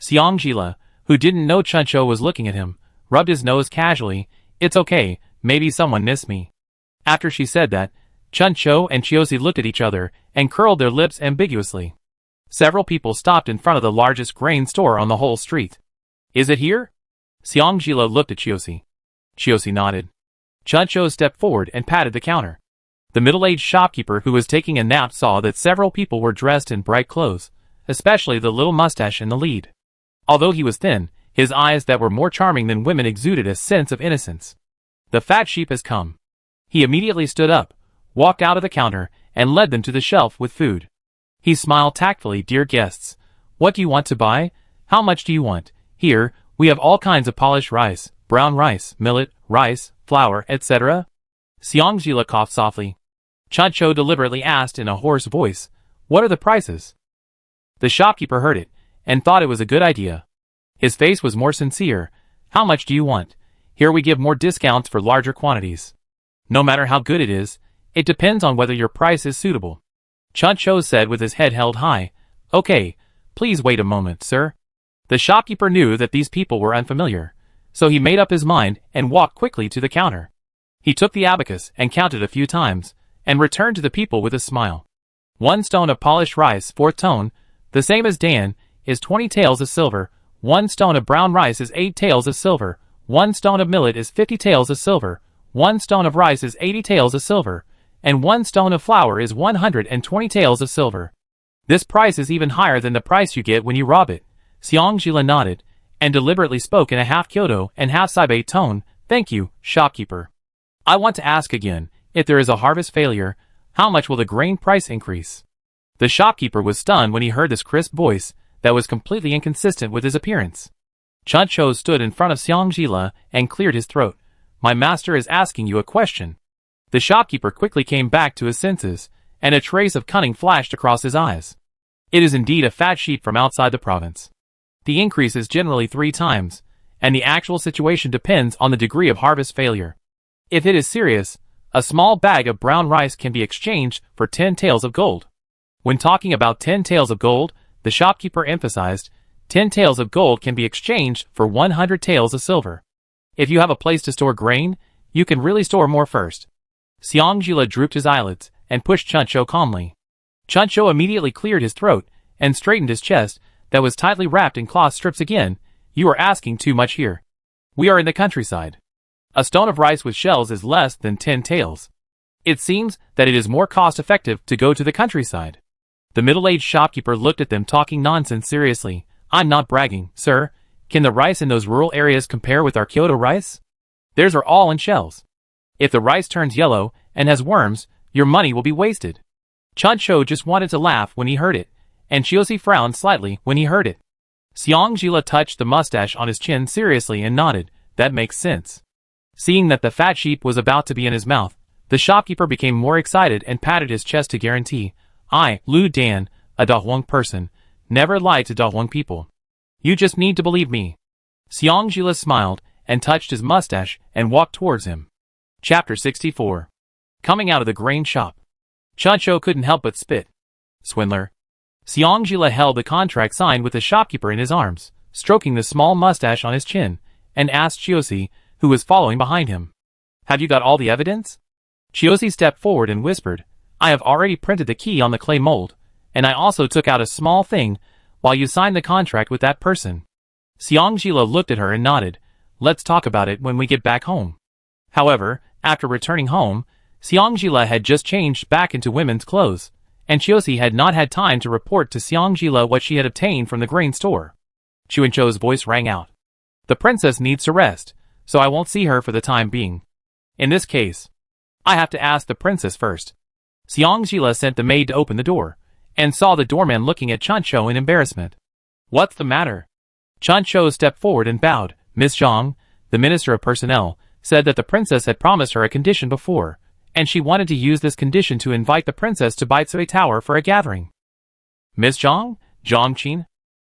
Xiang Jila, who didn't know Chuncho was looking at him, rubbed his nose casually. It's okay, maybe someone missed me. After she said that, Chuncho and Chiosi looked at each other and curled their lips ambiguously. Several people stopped in front of the largest grain store on the whole street. Is it here? Xiang Jila looked at Chiosi. Chiosi nodded. Chuncho stepped forward and patted the counter. The middle-aged shopkeeper who was taking a nap saw that several people were dressed in bright clothes, especially the little mustache in the lead. Although he was thin, his eyes that were more charming than women exuded a sense of innocence. The fat sheep has come. He immediately stood up, walked out of the counter, and led them to the shelf with food. He smiled tactfully. Dear guests, what do you want to buy? How much do you want? Here, we have all kinds of polished rice, brown rice, millet, rice, flour, etc. Xiang Jila coughed softly. Chuncho deliberately asked in a hoarse voice, what are the prices? The shopkeeper heard it, and thought it was a good idea. His face was more sincere. How much do you want? Here we give more discounts for larger quantities. No matter how good it is, it depends on whether your price is suitable. Chuncho said with his head held high. Okay, please wait a moment, sir. The shopkeeper knew that these people were unfamiliar, so he made up his mind and walked quickly to the counter. He took the abacus and counted a few times, and returned to the people with a smile. 1 stone of polished rice, 4th tone, the same as Dan, is 20 taels of silver. 1 stone of brown rice is 8 taels of silver. 1 stone of millet is 50 taels of silver. 1 stone of rice is 80 taels of silver. And 1 stone of flour is 120 taels of silver. This price is even higher than the price you get when you rob it. Xiang Jila nodded, and deliberately spoke in a half Kyoto and half Saibei tone. Thank you, shopkeeper. I want to ask again, if there is a harvest failure, how much will the grain price increase? The shopkeeper was stunned when he heard this crisp voice that was completely inconsistent with his appearance. Chuncho stood in front of Xiang Jila and cleared his throat. My master is asking you a question. The shopkeeper quickly came back to his senses, and a trace of cunning flashed across his eyes. It is indeed a fat sheep from outside the province. The increase is generally 3 times, and the actual situation depends on the degree of harvest failure. If it is serious, a small bag of brown rice can be exchanged for 10 taels of gold. When talking about 10 taels of gold, the shopkeeper emphasized, 10 taels of gold can be exchanged for 100 taels of silver. If you have a place to store grain, you can really store more first. Xiang Jila drooped his eyelids and pushed Chuncho calmly. Chuncho immediately cleared his throat and straightened his chest that was tightly wrapped in cloth strips again. You are asking too much here. We are in the countryside. A stone of rice with shells is less than 10 taels. It seems that it is more cost-effective to go to the countryside. The middle-aged shopkeeper looked at them talking nonsense seriously. I'm not bragging, sir. Can the rice in those rural areas compare with our Kyoto rice? Theirs are all in shells. If the rice turns yellow and has worms, your money will be wasted. Chuncho just wanted to laugh when he heard it, and Chiosi frowned slightly when he heard it. Xiangjila touched the mustache on his chin seriously and nodded. That makes sense. Seeing that the fat sheep was about to be in his mouth, the shopkeeper became more excited and patted his chest to guarantee, I, Lu Dan, a Dahuang person, never lied to Dahuang people. You just need to believe me. Xiangjila smiled and touched his mustache and walked towards him. Chapter 64. Coming out of the grain shop. Chuncho couldn't help but spit. Swindler. Xiangjila held the contract signed with the shopkeeper in his arms, stroking the small mustache on his chin, and asked Chiosi, who was following behind him. Have you got all the evidence? Chiosi stepped forward and whispered, I have already printed the key on the clay mold, and I also took out a small thing while you signed the contract with that person. Xiangjila looked at her and nodded. Let's talk about it when we get back home. However, after returning home, Xiangjila had just changed back into women's clothes, and Chiosi had not had time to report to Xiangjila what she had obtained from the grain store. Chuancho's voice rang out. The princess needs to rest, so I won't see her for the time being. In this case, I have to ask the princess first. Xiangjila sent the maid to open the door, and saw the doorman looking at Chuncho in embarrassment. What's the matter? Chuncho stepped forward and bowed. Miss Zhang, the Minister of Personnel, said that the princess had promised her a condition before, and she wanted to use this condition to invite the princess to Baitsui Tower for a gathering. Miss Zhang? Zhangqin?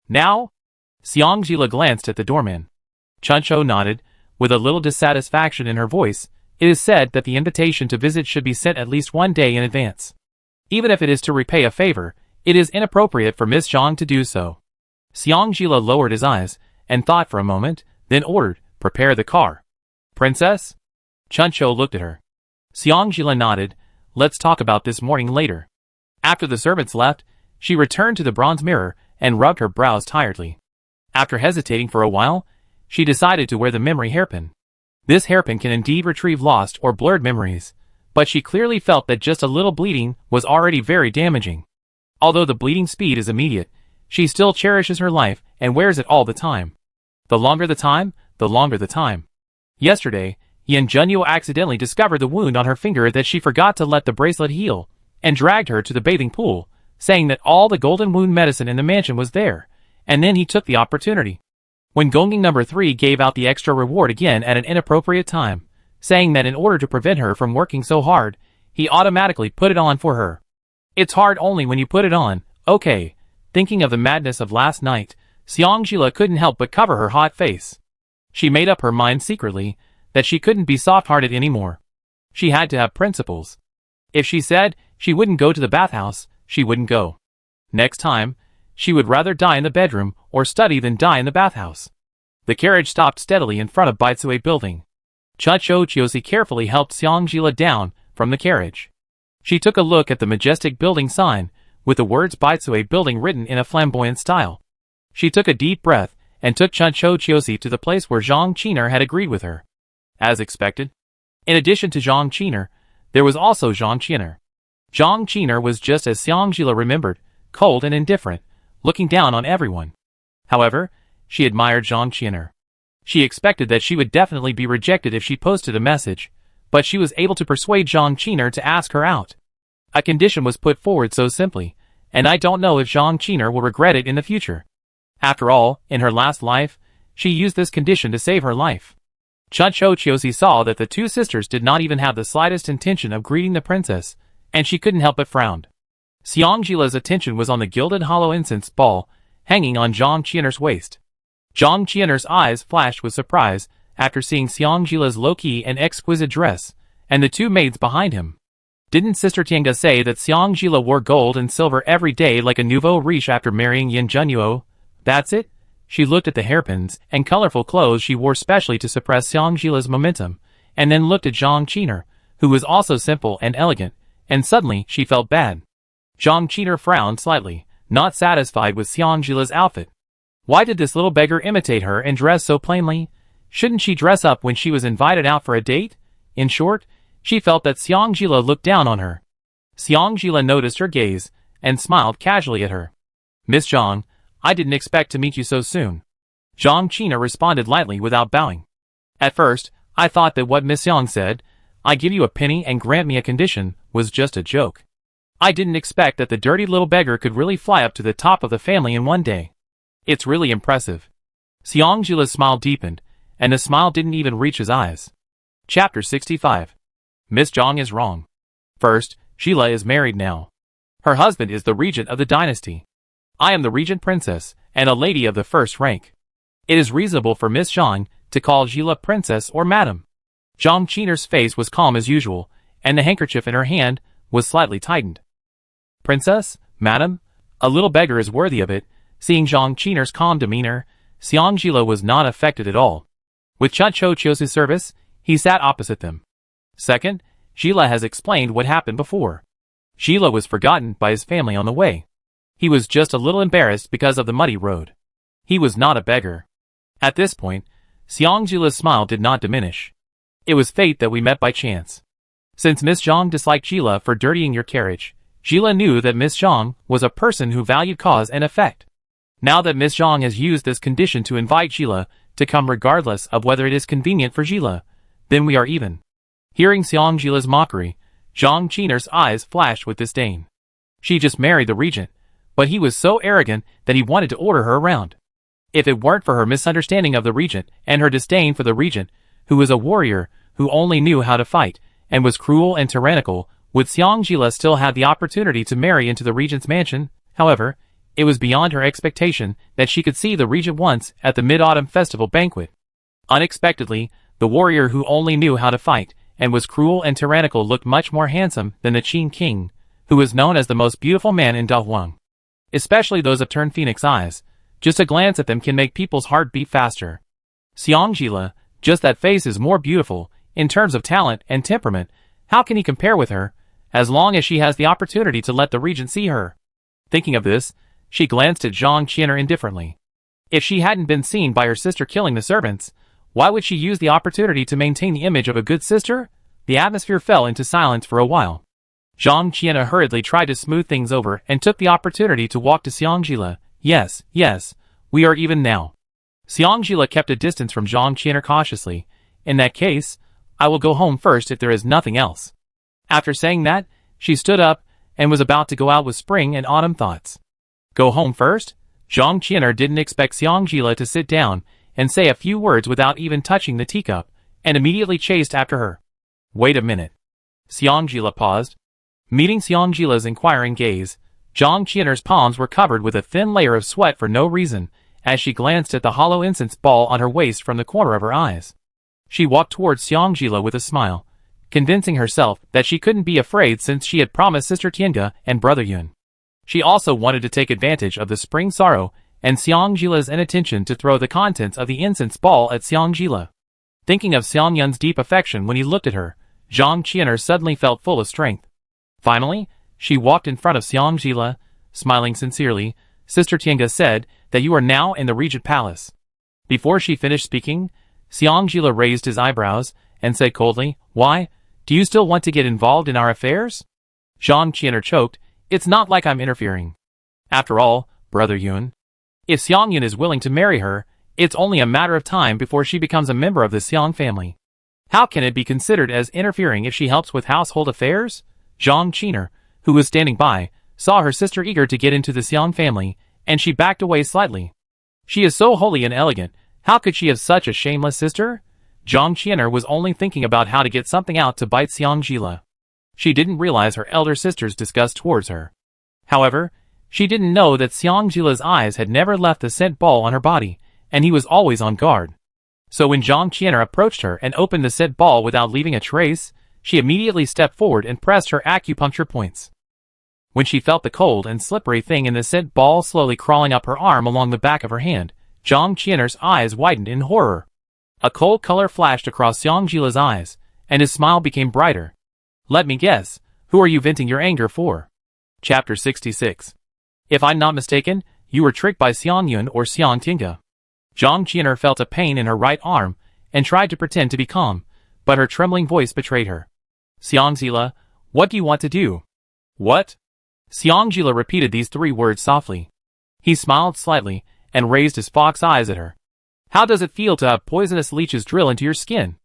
Now? Xiangjila glanced at the doorman. Chuncho nodded, with a little dissatisfaction in her voice. It is said that the invitation to visit should be sent at least 1 day in advance. Even if it is to repay a favor, it is inappropriate for Miss Zhang to do so. Xiangjila lowered his eyes, and thought for a moment, then ordered, prepare the car. Princess? Chuncho looked at her. Xiangjila nodded, let's talk about this morning later. After the servants left, she returned to the bronze mirror, and rubbed her brows tiredly. After hesitating for a while, she decided to wear the memory hairpin. This hairpin can indeed retrieve lost or blurred memories, but she clearly felt that just a little bleeding was already very damaging. Although the bleeding speed is immediate, she still cherishes her life and wears it all the time. The longer the time, the longer the time. Yesterday, Yin Junyu accidentally discovered the wound on her finger that she forgot to let the bracelet heal, and dragged her to the bathing pool, saying that all the golden wound medicine in the mansion was there, and then he took the opportunity. When Gongjing number 3 gave out the extra reward again at an inappropriate time, saying that in order to prevent her from working so hard, he automatically put it on for her. It's hard only when you put it on, okay. Thinking of the madness of last night, Xiangjila couldn't help but cover her hot face. She made up her mind secretly that she couldn't be soft-hearted anymore. She had to have principles. If she said she wouldn't go to the bathhouse, she wouldn't go. Next time, she would rather die in the bedroom or study than die in the bathhouse. The carriage stopped steadily in front of Baitsui building. Chuncho Chiosi carefully helped Xiangjila down from the carriage. She took a look at the majestic building sign, with the words Baitsui building written in a flamboyant style. She took a deep breath, and took Chuncho Chiosi to the place where Zhang Qiner had agreed with her. As expected. In addition to Zhang Qiner, there was also Zhang Qiner. Zhang Qiner was just as Xiangjila remembered, cold and indifferent, looking down on everyone. However, she admired Zhang Qiner. She expected that she would definitely be rejected if she posted a message, but she was able to persuade Zhang Qiner to ask her out. A condition was put forward so simply, and I don't know if Zhang Qiner will regret it in the future. After all, in her last life, she used this condition to save her life. Chuncho Chiosi saw that the two sisters did not even have the slightest intention of greeting the princess, and she couldn't help but frown. Xiangjila's attention was on the gilded hollow incense ball, hanging on Zhang Qiner's waist. Zhang Qiner's eyes flashed with surprise after seeing Xiangjila's low-key and exquisite dress, and the two maids behind him. Didn't Sister Tianga say that Xiangjila wore gold and silver every day like a nouveau riche after marrying Yin Junyu? That's it? She looked at the hairpins and colorful clothes she wore specially to suppress Xiangjila's momentum, and then looked at Zhang Qiner, who was also simple and elegant, and suddenly she felt bad. Zhang Qiner frowned slightly, not satisfied with Xiangjila's outfit. Why did this little beggar imitate her and dress so plainly? Shouldn't she dress up when she was invited out for a date? In short, she felt that Xiang Jila looked down on her. Xiang Jila noticed her gaze and smiled casually at her. Miss Zhang, I didn't expect to meet you so soon. Zhang Qina responded lightly without bowing. At first, I thought that what Miss Yang said, I give you a penny and grant me a condition, was just a joke. I didn't expect that the dirty little beggar could really fly up to the top of the family in one day. It's really impressive. Xiang Jila's smile deepened, and the smile didn't even reach his eyes. Chapter 65. Miss Zhang is wrong. First, Jila is married now. Her husband is the regent of the dynasty. I am the regent princess, and a lady of the first rank. It is reasonable for Miss Zhang to call Jila princess or madam. Zhang Qiner's face was calm as usual, and the handkerchief in her hand was slightly tightened. Princess, madam, a little beggar is worthy of it. Seeing Zhang Qiner's calm demeanor, Xiang Jila was not affected at all. With Chen Chou's service, he sat opposite them. Second, Jila has explained what happened before. Jila was forgotten by his family on the way. He was just a little embarrassed because of the muddy road. He was not a beggar. At this point, Xiang Jila's smile did not diminish. It was fate that we met by chance. Since Miss Zhang disliked Jila for dirtying your carriage, Jila knew that Miss Zhang was a person who valued cause and effect. Now that Miss Zhang has used this condition to invite Jila to come regardless of whether it is convenient for Jila, then we are even. Hearing Xiang Jila's mockery, Zhang Qiner's eyes flashed with disdain. She just married the regent, but he was so arrogant that he wanted to order her around. If it weren't for her misunderstanding of the regent and her disdain for the regent, who was a warrior who only knew how to fight and was cruel and tyrannical, would Xiang Jila still have the opportunity to marry into the regent's mansion? However, it was beyond her expectation that she could see the regent once at the Mid-Autumn Festival banquet. Unexpectedly, the warrior who only knew how to fight and was cruel and tyrannical looked much more handsome than the Qin king, who was known as the most beautiful man in Dahuang. Especially those upturned phoenix eyes. Just a glance at them can make people's heart beat faster. Xiang Jila, just that face is more beautiful, in terms of talent and temperament. How can he compare with her, as long as she has the opportunity to let the regent see her? Thinking of this, she glanced at Zhang Qiner indifferently. If she hadn't been seen by her sister killing the servants, why would she use the opportunity to maintain the image of a good sister? The atmosphere fell into silence for a while. Zhang Qiner hurriedly tried to smooth things over and took the opportunity to walk to Xiang Jila. Yes, we are even now. Xiang Jila kept a distance from Zhang Qiner cautiously. In that case, I will go home first if there is nothing else. After saying that, she stood up and was about to go out with spring and autumn thoughts. Go home first? Zhang Qiner didn't expect Xiang Jila to sit down and say a few words without even touching the teacup, and immediately chased after her. Wait a minute. Xiang Jila paused. Meeting Xiang Jila's inquiring gaze, Zhang Qiner's palms were covered with a thin layer of sweat for no reason, as she glanced at the hollow incense ball on her waist from the corner of her eyes. She walked towards Xiang Jila with a smile, convincing herself that she couldn't be afraid since she had promised Sister Tiange and Brother Yun. She also wanted to take advantage of the spring sorrow and Xiang Jila's inattention to throw the contents of the incense ball at Xiang Jila. Thinking of Xiang Yun's deep affection when he looked at her, Zhang Qiner suddenly felt full of strength. Finally, she walked in front of Xiang Jila, smiling sincerely. Sister Tiange said that you are now in the Regent Palace. Before she finished speaking, Xiang Jila raised his eyebrows and said coldly, Why? Do you still want to get involved in our affairs? Zhang Qiner choked. It's not like I'm interfering. After all, Brother Yun, if Xiang Yun is willing to marry her, it's only a matter of time before she becomes a member of the Xiang family. How can it be considered as interfering if she helps with household affairs? Zhang Qiner, who was standing by, saw her sister eager to get into the Xiang family, and she backed away slightly. She is so holy and elegant, how could she have such a shameless sister? Zhang Qiner was only thinking about how to get something out to bite Xiang Jila. She didn't realize her elder sister's disgust towards her. However, she didn't know that Xiang Jila's eyes had never left the scent ball on her body, and he was always on guard. So when Zhang Qiner approached her and opened the scent ball without leaving a trace, she immediately stepped forward and pressed her acupuncture points. When she felt the cold and slippery thing in the scent ball slowly crawling up her arm along the back of her hand, Zhang Qiner's eyes widened in horror. A cold color flashed across Xiang Jila's eyes, and his smile became brighter. Let me guess, who are you venting your anger for? Chapter 66. If I'm not mistaken, you were tricked by Xiang Yun or Xiang Tiange. Zhang Qiner felt a pain in her right arm, and tried to pretend to be calm, but her trembling voice betrayed her. Xiangzila, what do you want to do? What? Xiangzila repeated these 3 words softly. He smiled slightly and raised his fox eyes at her. How does it feel to have poisonous leeches drill into your skin?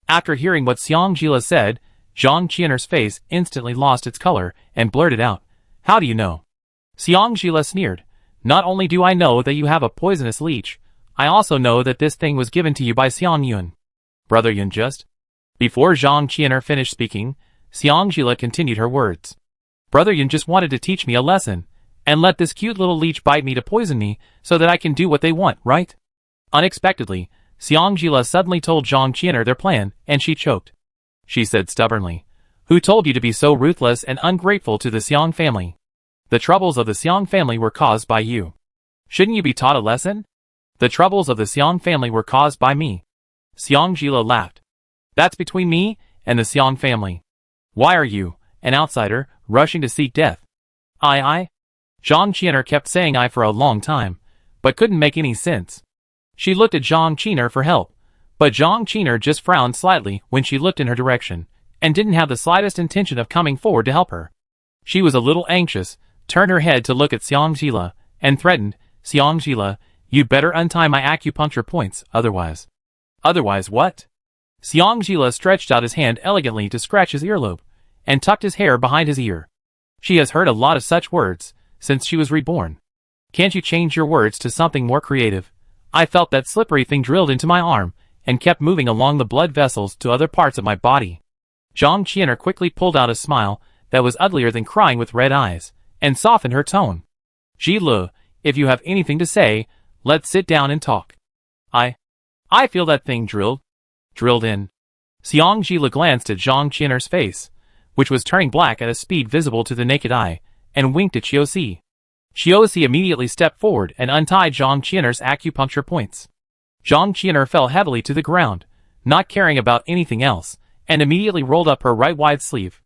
After hearing what Xiangzila said, Zhang Qian'er's face instantly lost its color and blurted out, How do you know? Xiangzila sneered. Not only do I know that you have a poisonous leech, I also know that this thing was given to you by Xiang Yun. Brother Yun just. Before Zhang Qian'er finished speaking, Xiangzila continued her words. Brother Yun just wanted to teach me a lesson, and let this cute little leech bite me to poison me so that I can do what they want, right? Unexpectedly, Xiangzila suddenly told Zhang Qian'er their plan, and she choked. She said stubbornly, Who told you to be so ruthless and ungrateful to the Xiang family? The troubles of the Xiang family were caused by you. Shouldn't you be taught a lesson? The troubles of the Xiang family were caused by me. Xiangzila laughed. That's between me and the Xiang family. Why are you, an outsider, rushing to seek death? I? Zhang Qian'er kept saying I for a long time, but couldn't make any sense. She looked at Zhang Qian'er for help, but Zhang Qian'er just frowned slightly when she looked in her direction, and didn't have the slightest intention of coming forward to help her. She was a little anxious, turned her head to look at Xiangzila, and threatened, Xiangzila, you'd better untie my acupuncture points, otherwise. Otherwise what? Xiangzila stretched out his hand elegantly to scratch his earlobe, and tucked his hair behind his ear. She has heard a lot of such words, since she was reborn. Can't you change your words to something more creative? I felt that slippery thing drilled into my arm, and kept moving along the blood vessels to other parts of my body. Zhang Qian'er quickly pulled out a smile that was uglier than crying with red eyes, and softened her tone. Ji Le, if you have anything to say, let's sit down and talk. I feel that thing drilled in. Xiangzila glanced at Zhang Qian'er's face, which was turning black at a speed visible to the naked eye, and winked at Xiaoxi. Xiaoxi immediately stepped forward and untied Zhang Qian'er's acupuncture points. Zhang Qian'er fell heavily to the ground, not caring about anything else, and immediately rolled up her right wide sleeve.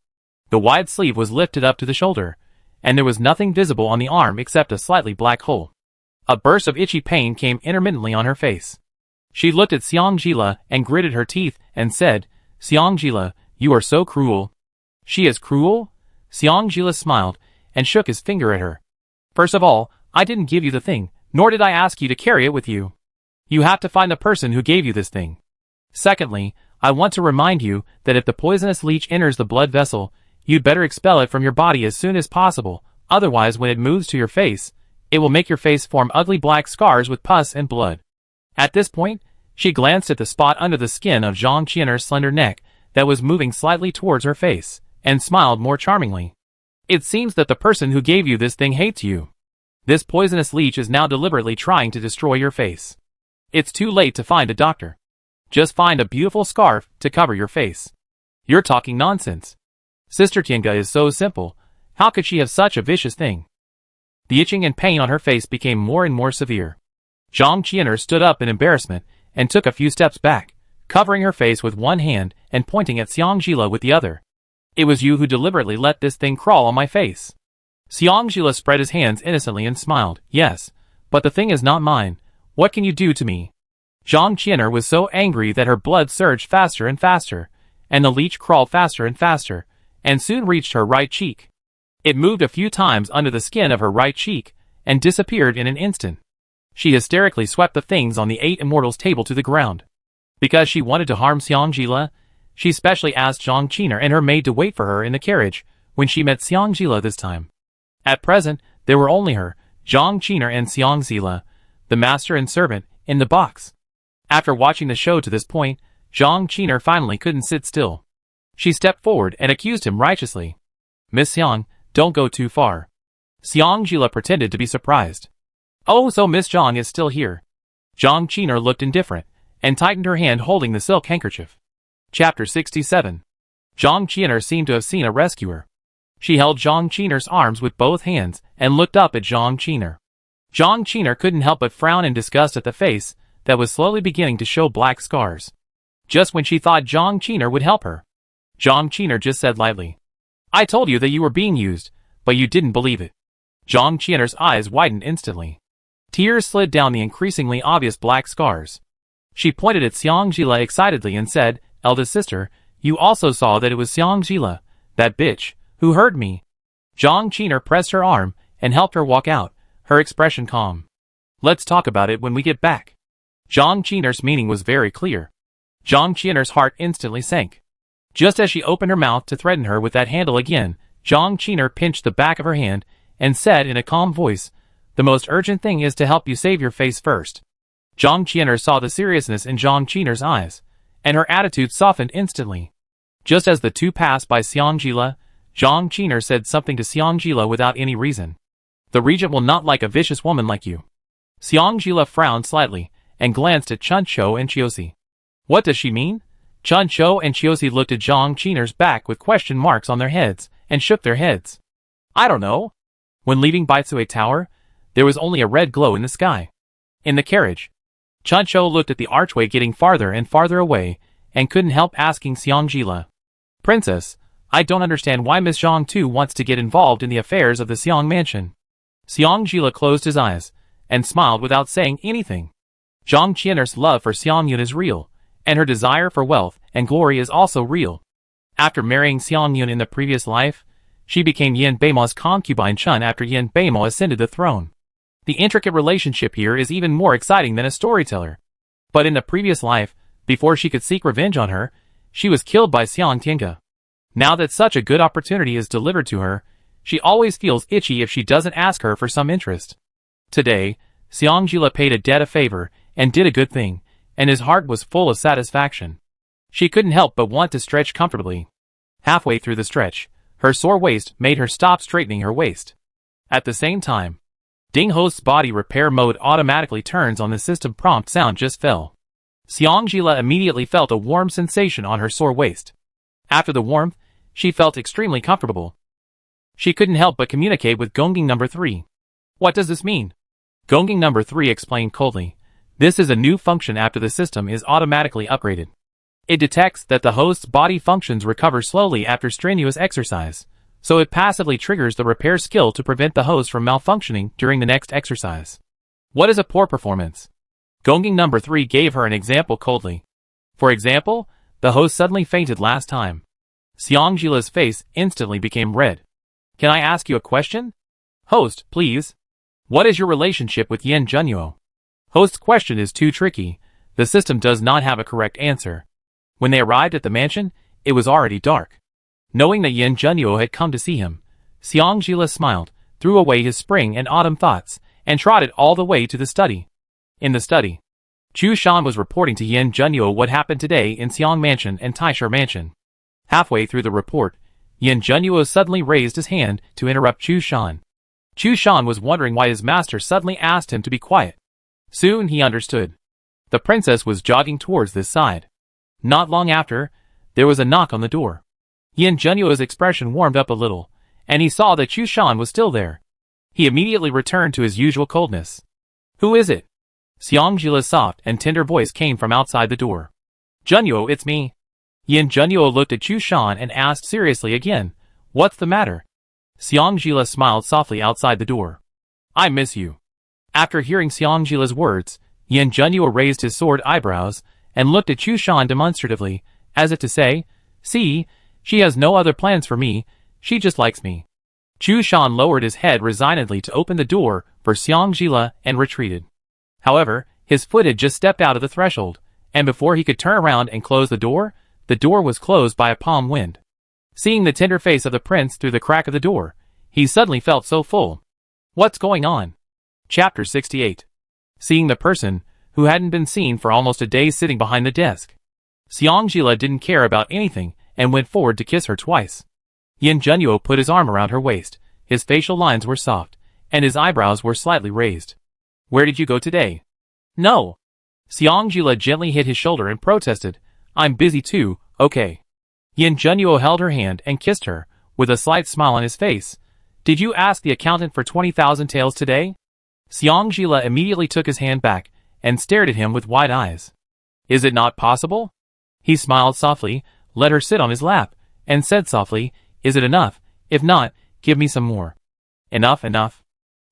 The wide sleeve was lifted up to the shoulder, and there was nothing visible on the arm except a slightly black hole. A burst of itchy pain came intermittently on her face. She looked at Xiangzila and gritted her teeth and said, Xiangzila, you are so cruel. She is cruel? Xiangzila smiled and shook his finger at her. First of all, I didn't give you the thing, nor did I ask you to carry it with you. You have to find the person who gave you this thing. Secondly, I want to remind you that if the poisonous leech enters the blood vessel, you'd better expel it from your body as soon as possible, otherwise when it moves to your face, it will make your face form ugly black scars with pus and blood. At this point, she glanced at the spot under the skin of Zhang Qian'er's slender neck that was moving slightly towards her face, and smiled more charmingly. It seems that the person who gave you this thing hates you. This poisonous leech is now deliberately trying to destroy your face. It's too late to find a doctor. Just find a beautiful scarf to cover your face. You're talking nonsense. Sister Tiange is so simple, how could she have such a vicious thing? The itching and pain on her face became more and more severe. Zhang Qian'er stood up in embarrassment and took a few steps back, covering her face with one hand and pointing at Xiangzila with the other. It was you who deliberately let this thing crawl on my face. Xiangzila spread his hands innocently and smiled. Yes, but the thing is not mine. What can you do to me? Zhang Qian'er was so angry that her blood surged faster and faster, and the leech crawled faster and faster, and soon reached her right cheek. It moved a few times under the skin of her right cheek, and disappeared in an instant. She hysterically swept the things on the 8 Immortals table to the ground. Because she wanted to harm Xiangzila, she specially asked Zhang Qian'er and her maid to wait for her in the carriage when she met Xiangzila this time. At present, there were only her, Zhang Qian'er and Xiangzila, the master and servant, in the box. After watching the show to this point, Zhang Qian'er finally couldn't sit still. She stepped forward and accused him righteously. Miss Xiang, don't go too far. Xiangzila pretended to be surprised. Oh, so Miss Zhang is still here. Zhang Qian'er looked indifferent, and tightened her hand holding the silk handkerchief. Chapter 67. Zhang Qian'er seemed to have seen a rescuer. She held Zhang Qian'er's arms with both hands, and looked up at Zhang Qian'er. Zhang Qian'er couldn't help but frown in disgust at the face that was slowly beginning to show black scars. Just when she thought Zhang Qian'er would help her, Zhang Qian'er just said lightly, I told you that you were being used, but you didn't believe it. Zhang Qian'er's eyes widened instantly. Tears slid down the increasingly obvious black scars. She pointed at Xiangjila excitedly and said, "Eldest sister, you also saw that it was Xiangjila, that bitch, who heard me." Zhang Qiner pressed her arm and helped her walk out, her expression calm. "Let's talk about it when we get back." Zhang Qiner's meaning was very clear. Zhang Qiner's heart instantly sank. Just as she opened her mouth to threaten her with that handle again, Zhang Qiner pinched the back of her hand and said in a calm voice, "The most urgent thing is to help you save your face first." Zhang Qiner saw the seriousness in Zhang Qiner's eyes, and her attitude softened instantly. Just as the two passed by Xiangjila, Zhang Qiner said something to Xiangjila without any reason. "The Regent will not like a vicious woman like you." Xiangjila frowned slightly and glanced at Chuncho and Chiosi. What does she mean? Chuncho and Chiosi looked at Zhang Qiner's back with question marks on their heads and shook their heads. "I don't know." When leaving Baitsue Tower, there was only a red glow in the sky. In the carriage, Chuncho looked at the archway getting farther and farther away and couldn't help asking Xiangjila, "Princess, I don't understand why Miss Zhang too wants to get involved in the affairs of the Xiang mansion." Xiangjila closed his eyes and smiled without saying anything. Zhang Qiner's love for Xiangyun is real, and her desire for wealth and glory is also real. After marrying Xiangyun in the previous life, she became Yin Beimo's concubine Chun after Yin Beimo ascended the throne. The intricate relationship here is even more exciting than a storyteller. But in the previous life, before she could seek revenge on her, she was killed by Xiang Tiange. Now that such a good opportunity is delivered to her, she always feels itchy if she doesn't ask her for some interest. Today, Xiangjila paid a debt a favor and did a good thing, and his heart was full of satisfaction. She couldn't help but want to stretch comfortably. Halfway through the stretch, her sore waist made her stop straightening her waist. At the same time, Ding Host's body repair mode automatically turns on the system prompt sound just fell. Xiangjila immediately felt a warm sensation on her sore waist. After the warmth, she felt extremely comfortable. She couldn't help but communicate with Gongjing number 3. "What does this mean?" Gongjing number 3 explained coldly. "This is a new function after the system is automatically upgraded. It detects that the host's body functions recover slowly after strenuous exercise, so it passively triggers the repair skill to prevent the host from malfunctioning during the next exercise." "What is a poor performance?" Gongjing number 3 gave her an example coldly. "For example, the host suddenly fainted last time." Xiangjila's face instantly became red. "Can I ask you a question?" "Host, please." "What is your relationship with Yin Junyu?" Host's question is too tricky. The system does not have a correct answer. When they arrived at the mansion, it was already dark. Knowing that Yin Junyu had come to see him, Xiangjila smiled, threw away his spring and autumn thoughts, and trotted all the way to the study. In the study, Chu Shan was reporting to Yin Junyu what happened today in Xiang Mansion and Taisha Mansion. Halfway through the report, Yin Junyu suddenly raised his hand to interrupt Chu Shan. Chu Shan was wondering why his master suddenly asked him to be quiet. Soon he understood. The princess was jogging towards this side. Not long after, there was a knock on the door. Yin Junyu's expression warmed up a little, and he saw that Chu Shan was still there. He immediately returned to his usual coldness. "Who is it?" Xiangjila's soft and tender voice came from outside the door. "Junyu, it's me." Yin Junyu looked at Chu Shan and asked seriously again, "What's the matter?" Xiangjila smiled softly outside the door. "I miss you." After hearing Xiangjila's words, Yin Junyu raised his sword eyebrows and looked at Chu Shan demonstratively, as if to say, "See, she has no other plans for me, she just likes me." Chu Shan lowered his head resignedly to open the door for Xiangjila and retreated. However, his foot had just stepped out of the threshold, and before he could turn around and close the door was closed by a palm wind. Seeing the tender face of the prince through the crack of the door, he suddenly felt so full. What's going on? Chapter 68. Seeing the person, who hadn't been seen for almost a day sitting behind the desk. Xiangjila didn't care about anything and went forward to kiss her twice. Yin Junyu put his arm around her waist, his facial lines were soft, and his eyebrows were slightly raised. "Where did you go today?" "No." Xiangjila gently hit his shoulder and protested, "I'm busy too, okay." Yin Junyu held her hand and kissed her, with a slight smile on his face. "Did you ask the accountant for 20,000 taels today?" Xiangjila immediately took his hand back and stared at him with wide eyes. "Is it not possible?" He smiled softly, let her sit on his lap, and said softly, "Is it enough? If not, give me some more." "Enough, enough."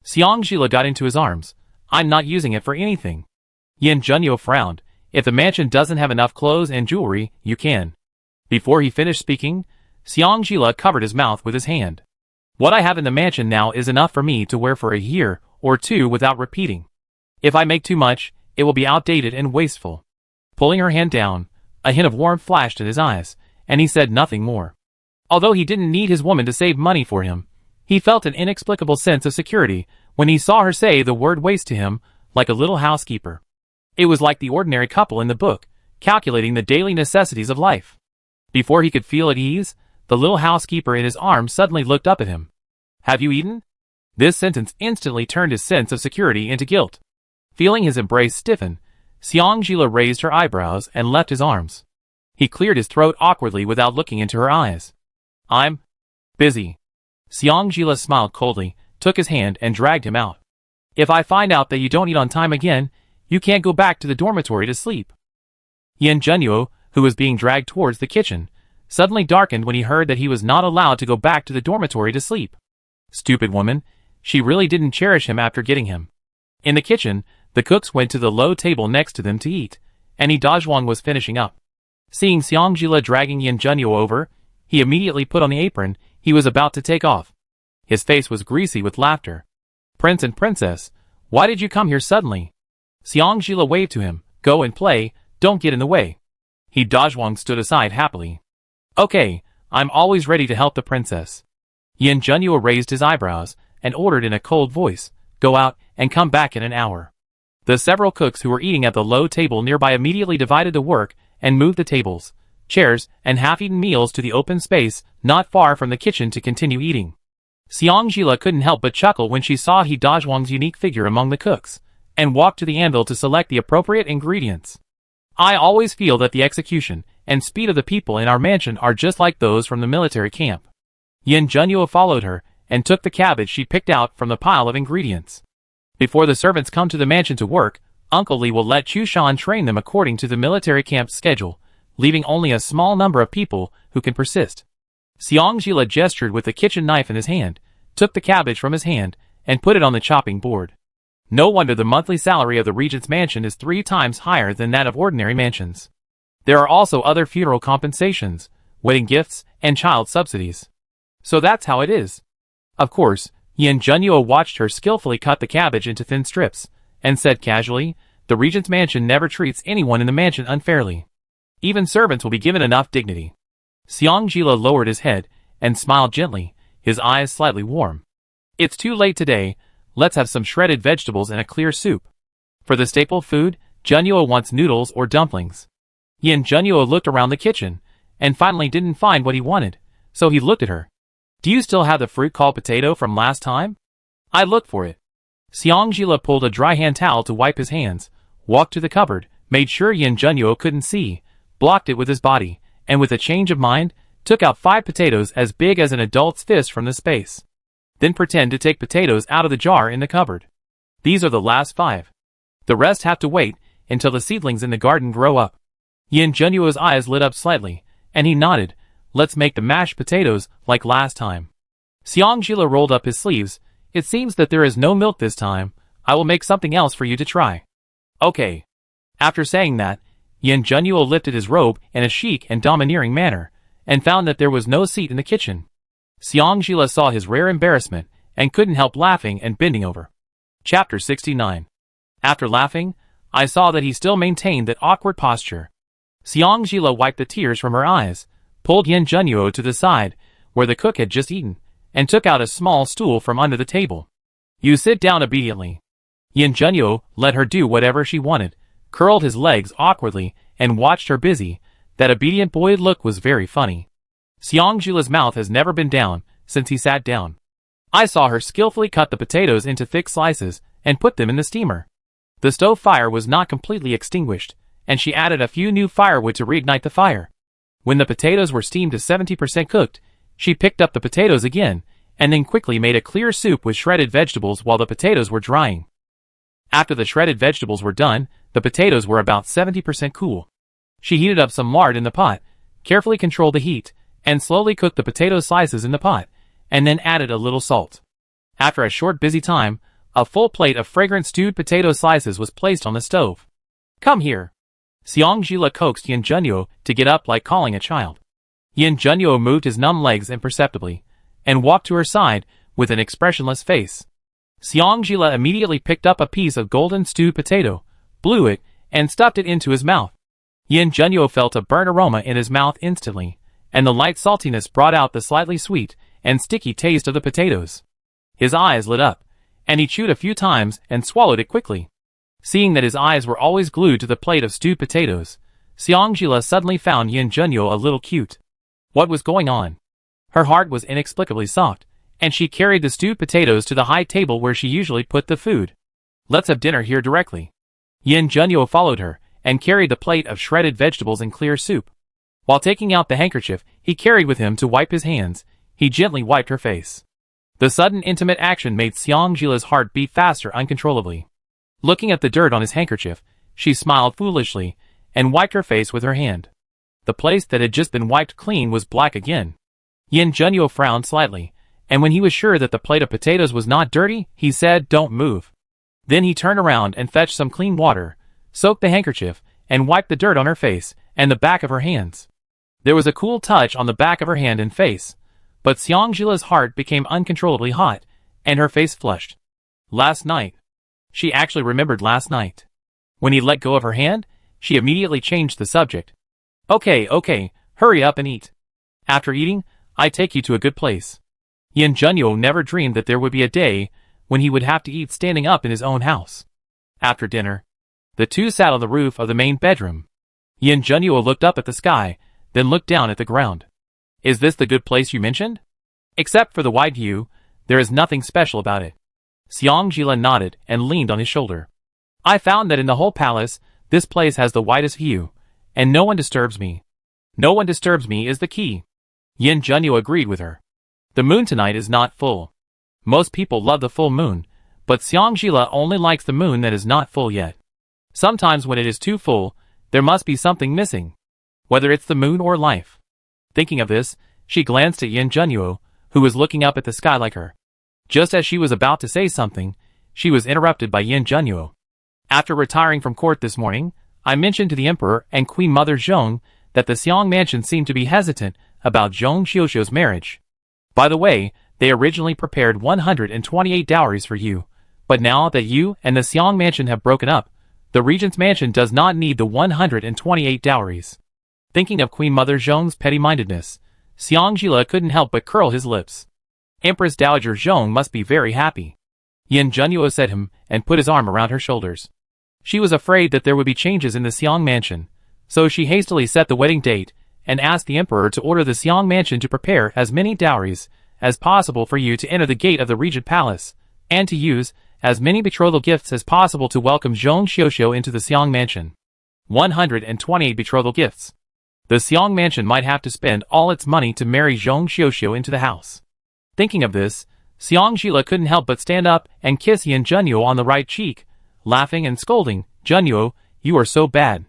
Xiangjila got into his arms. "I'm not using it for anything." Yin Junyu frowned. If the mansion doesn't have enough clothes and jewelry, you can. Before he finished speaking, Xiang covered his mouth with his hand. What I have in the mansion now is enough for me to wear for a year or two without repeating. If I make too much, it will be outdated and wasteful. Pulling her hand down, a hint of warmth flashed in his eyes, and he said nothing more. Although he didn't need his woman to save money for him, he felt an inexplicable sense of security when he saw her say the word waste to him, like a little housekeeper. It was like the ordinary couple in the book, calculating the daily necessities of life. Before he could feel at ease, the little housekeeper in his arms suddenly looked up at him. Have you eaten? This sentence instantly turned his sense of security into guilt. Feeling his embrace stiffen, Xiang raised her eyebrows and left his arms. He cleared his throat awkwardly without looking into her eyes. I'm busy. Xiang smiled coldly, took his hand and dragged him out. If I find out that you don't eat on time again, you can't go back to the dormitory to sleep. Yin Junyu, who was being dragged towards the kitchen, suddenly darkened when he heard that he was not allowed to go back to the dormitory to sleep. Stupid woman, she really didn't cherish him after getting him. In the kitchen, the cooks went to the low table next to them to eat, and Dazhuang was finishing up. Seeing Xiang dragging Yin Junyu over, he immediately put on the apron he was about to take off. His face was greasy with laughter. Prince and Princess, why did you come here suddenly? Xiang waved to him, go and play, don't get in the way. Dazhuang stood aside happily. Okay, I'm always ready to help the princess. Yin Junyu raised his eyebrows and ordered in a cold voice, go out and come back in an hour. The several cooks who were eating at the low table nearby immediately divided the work and moved the tables, chairs, and half-eaten meals to the open space not far from the kitchen to continue eating. Xiang couldn't help but chuckle when she saw Dazhuang's unique figure among the cooks, and walked to the anvil to select the appropriate ingredients. I always feel that the execution and speed of the people in our mansion are just like those from the military camp. Yin Junyu followed her and took the cabbage she picked out from the pile of ingredients. Before the servants come to the mansion to work, Uncle Li will let Chushan train them according to the military camp's schedule, leaving only a small number of people who can persist. Xiang gestured with the kitchen knife in his hand, took the cabbage from his hand, and put it on the chopping board. No wonder the monthly salary of the Regent's mansion is 3 times higher than that of ordinary mansions. There are also other funeral compensations, wedding gifts, and child subsidies. So that's how it is. Of course, Yin Junyu watched her skillfully cut the cabbage into thin strips, and said casually, the Regent's mansion never treats anyone in the mansion unfairly. Even servants will be given enough dignity. Xiang lowered his head and smiled gently, his eyes slightly warm. It's too late today, let's have some shredded vegetables and a clear soup. For the staple food, Junyu wants noodles or dumplings. Yin Junyu looked around the kitchen, and finally didn't find what he wanted, so he looked at her. Do you still have the fruit called potato from last time? I looked for it. Xiang pulled a dry hand towel to wipe his hands, walked to the cupboard, made sure Yin Junyu couldn't see, blocked it with his body, and with a change of mind, took out 5 potatoes as big as an adult's fist from the space. Then pretend to take potatoes out of the jar in the cupboard. These are the last 5. The rest have to wait until the seedlings in the garden grow up. Yin Junyu's eyes lit up slightly, and he nodded, let's make the mashed potatoes like last time. Xiang rolled up his sleeves, it seems that there is no milk this time, I will make something else for you to try. Okay. After saying that, Yin Junyu lifted his robe in a chic and domineering manner, and found that there was no seat in the kitchen. Xiang saw his rare embarrassment, and couldn't help laughing and bending over. Chapter 69. After laughing, I saw that he still maintained that awkward posture. Xiang wiped the tears from her eyes, pulled Yin Junyu to the side, where the cook had just eaten, and took out a small stool from under the table. You sit down obediently. Yin Junyu let her do whatever she wanted, curled his legs awkwardly, and watched her busy. That obedient boy look was very funny. Xiang's mouth has never been down since he sat down. I saw her skillfully cut the potatoes into thick slices and put them in the steamer. The stove fire was not completely extinguished, and she added a few new firewood to reignite the fire. When the potatoes were steamed to 70% cooked, she picked up the potatoes again, and then quickly made a clear soup with shredded vegetables while the potatoes were drying. After the shredded vegetables were done, the potatoes were about 70% cool. She heated up some lard in the pot, carefully controlled the heat, and slowly cooked the potato slices in the pot, and then added a little salt. After a short busy time, a full plate of fragrant stewed potato slices was placed on the stove. Come here. Xiang Jila coaxed Yin Junyu to get up like calling a child. Yin Junyu moved his numb legs imperceptibly, and walked to her side with an expressionless face. Xiang Jila immediately picked up a piece of golden stewed potato, blew it, and stuffed it into his mouth. Yin Junyu felt a burnt aroma in his mouth instantly, and the light saltiness brought out the slightly sweet and sticky taste of the potatoes. His eyes lit up, and he chewed a few times and swallowed it quickly. Seeing that his eyes were always glued to the plate of stewed potatoes, Xiang Jila suddenly found Yin Junyu a little cute. What was going on? Her heart was inexplicably soft, and she carried the stewed potatoes to the high table where she usually put the food. Let's have dinner here directly. Yin Junyu followed her, and carried the plate of shredded vegetables and clear soup. While taking out the handkerchief he carried with him to wipe his hands, he gently wiped her face. The sudden intimate action made Xiang Jila's heart beat faster uncontrollably. Looking at the dirt on his handkerchief, she smiled foolishly, and wiped her face with her hand. The place that had just been wiped clean was black again. Yin Junyu frowned slightly, and when he was sure that the plate of potatoes was not dirty, he said, "Don't move." Then he turned around and fetched some clean water, soaked the handkerchief, and wiped the dirt on her face and the back of her hands. There was a cool touch on the back of her hand and face, but Xiang Jila's heart became uncontrollably hot, and her face flushed. Last night. She actually remembered last night. When he let go of her hand, she immediately changed the subject. Okay, hurry up and eat. After eating, I take you to a good place. Yin Junyu never dreamed that there would be a day when he would have to eat standing up in his own house. After dinner, the two sat on the roof of the main bedroom. Yin Junyu looked up at the sky, then looked down at the ground. Is this the good place you mentioned? Except for the wide view, there is nothing special about it. Xiang Jila nodded and leaned on his shoulder. I found that in the whole palace, this place has the widest view, and no one disturbs me. No one disturbs me is the key. Yin Junyu agreed with her. The moon tonight is not full. Most people love the full moon, but Xiang Jila only likes the moon that is not full yet. Sometimes when it is too full, there must be something missing. Whether it's the moon or life. Thinking of this, she glanced at Yin Junyu, who was looking up at the sky like her. Just as she was about to say something, she was interrupted by Yin Junyu. After retiring from court this morning, I mentioned to the Emperor and Queen Mother Xang that the Xiang mansion seemed to be hesitant about Zhong Xiuxiu's marriage. By the way, they originally prepared 128 dowries for you, but now that you and the Xiang mansion have broken up, the Regent's mansion does not need the 128 dowries. Thinking of Queen Mother Zhong's petty-mindedness, Xiang Jila couldn't help but curl his lips. Empress Dowager Zhong must be very happy. Yin Junyu said him and put his arm around her shoulders. She was afraid that there would be changes in the Xiang mansion, so she hastily set the wedding date and asked the Emperor to order the Xiang mansion to prepare as many dowries as possible for you to enter the gate of the Regent Palace, and to use as many betrothal gifts as possible to welcome Zhong Xiuxiu into the Xiang mansion. 128 betrothal gifts. The Xiang mansion might have to spend all its money to marry Zhong Xiuxiu into the house. Thinking of this, Xiang Jila couldn't help but stand up and kiss Yin Junyu on the right cheek, laughing and scolding, "Junyu, you are so bad."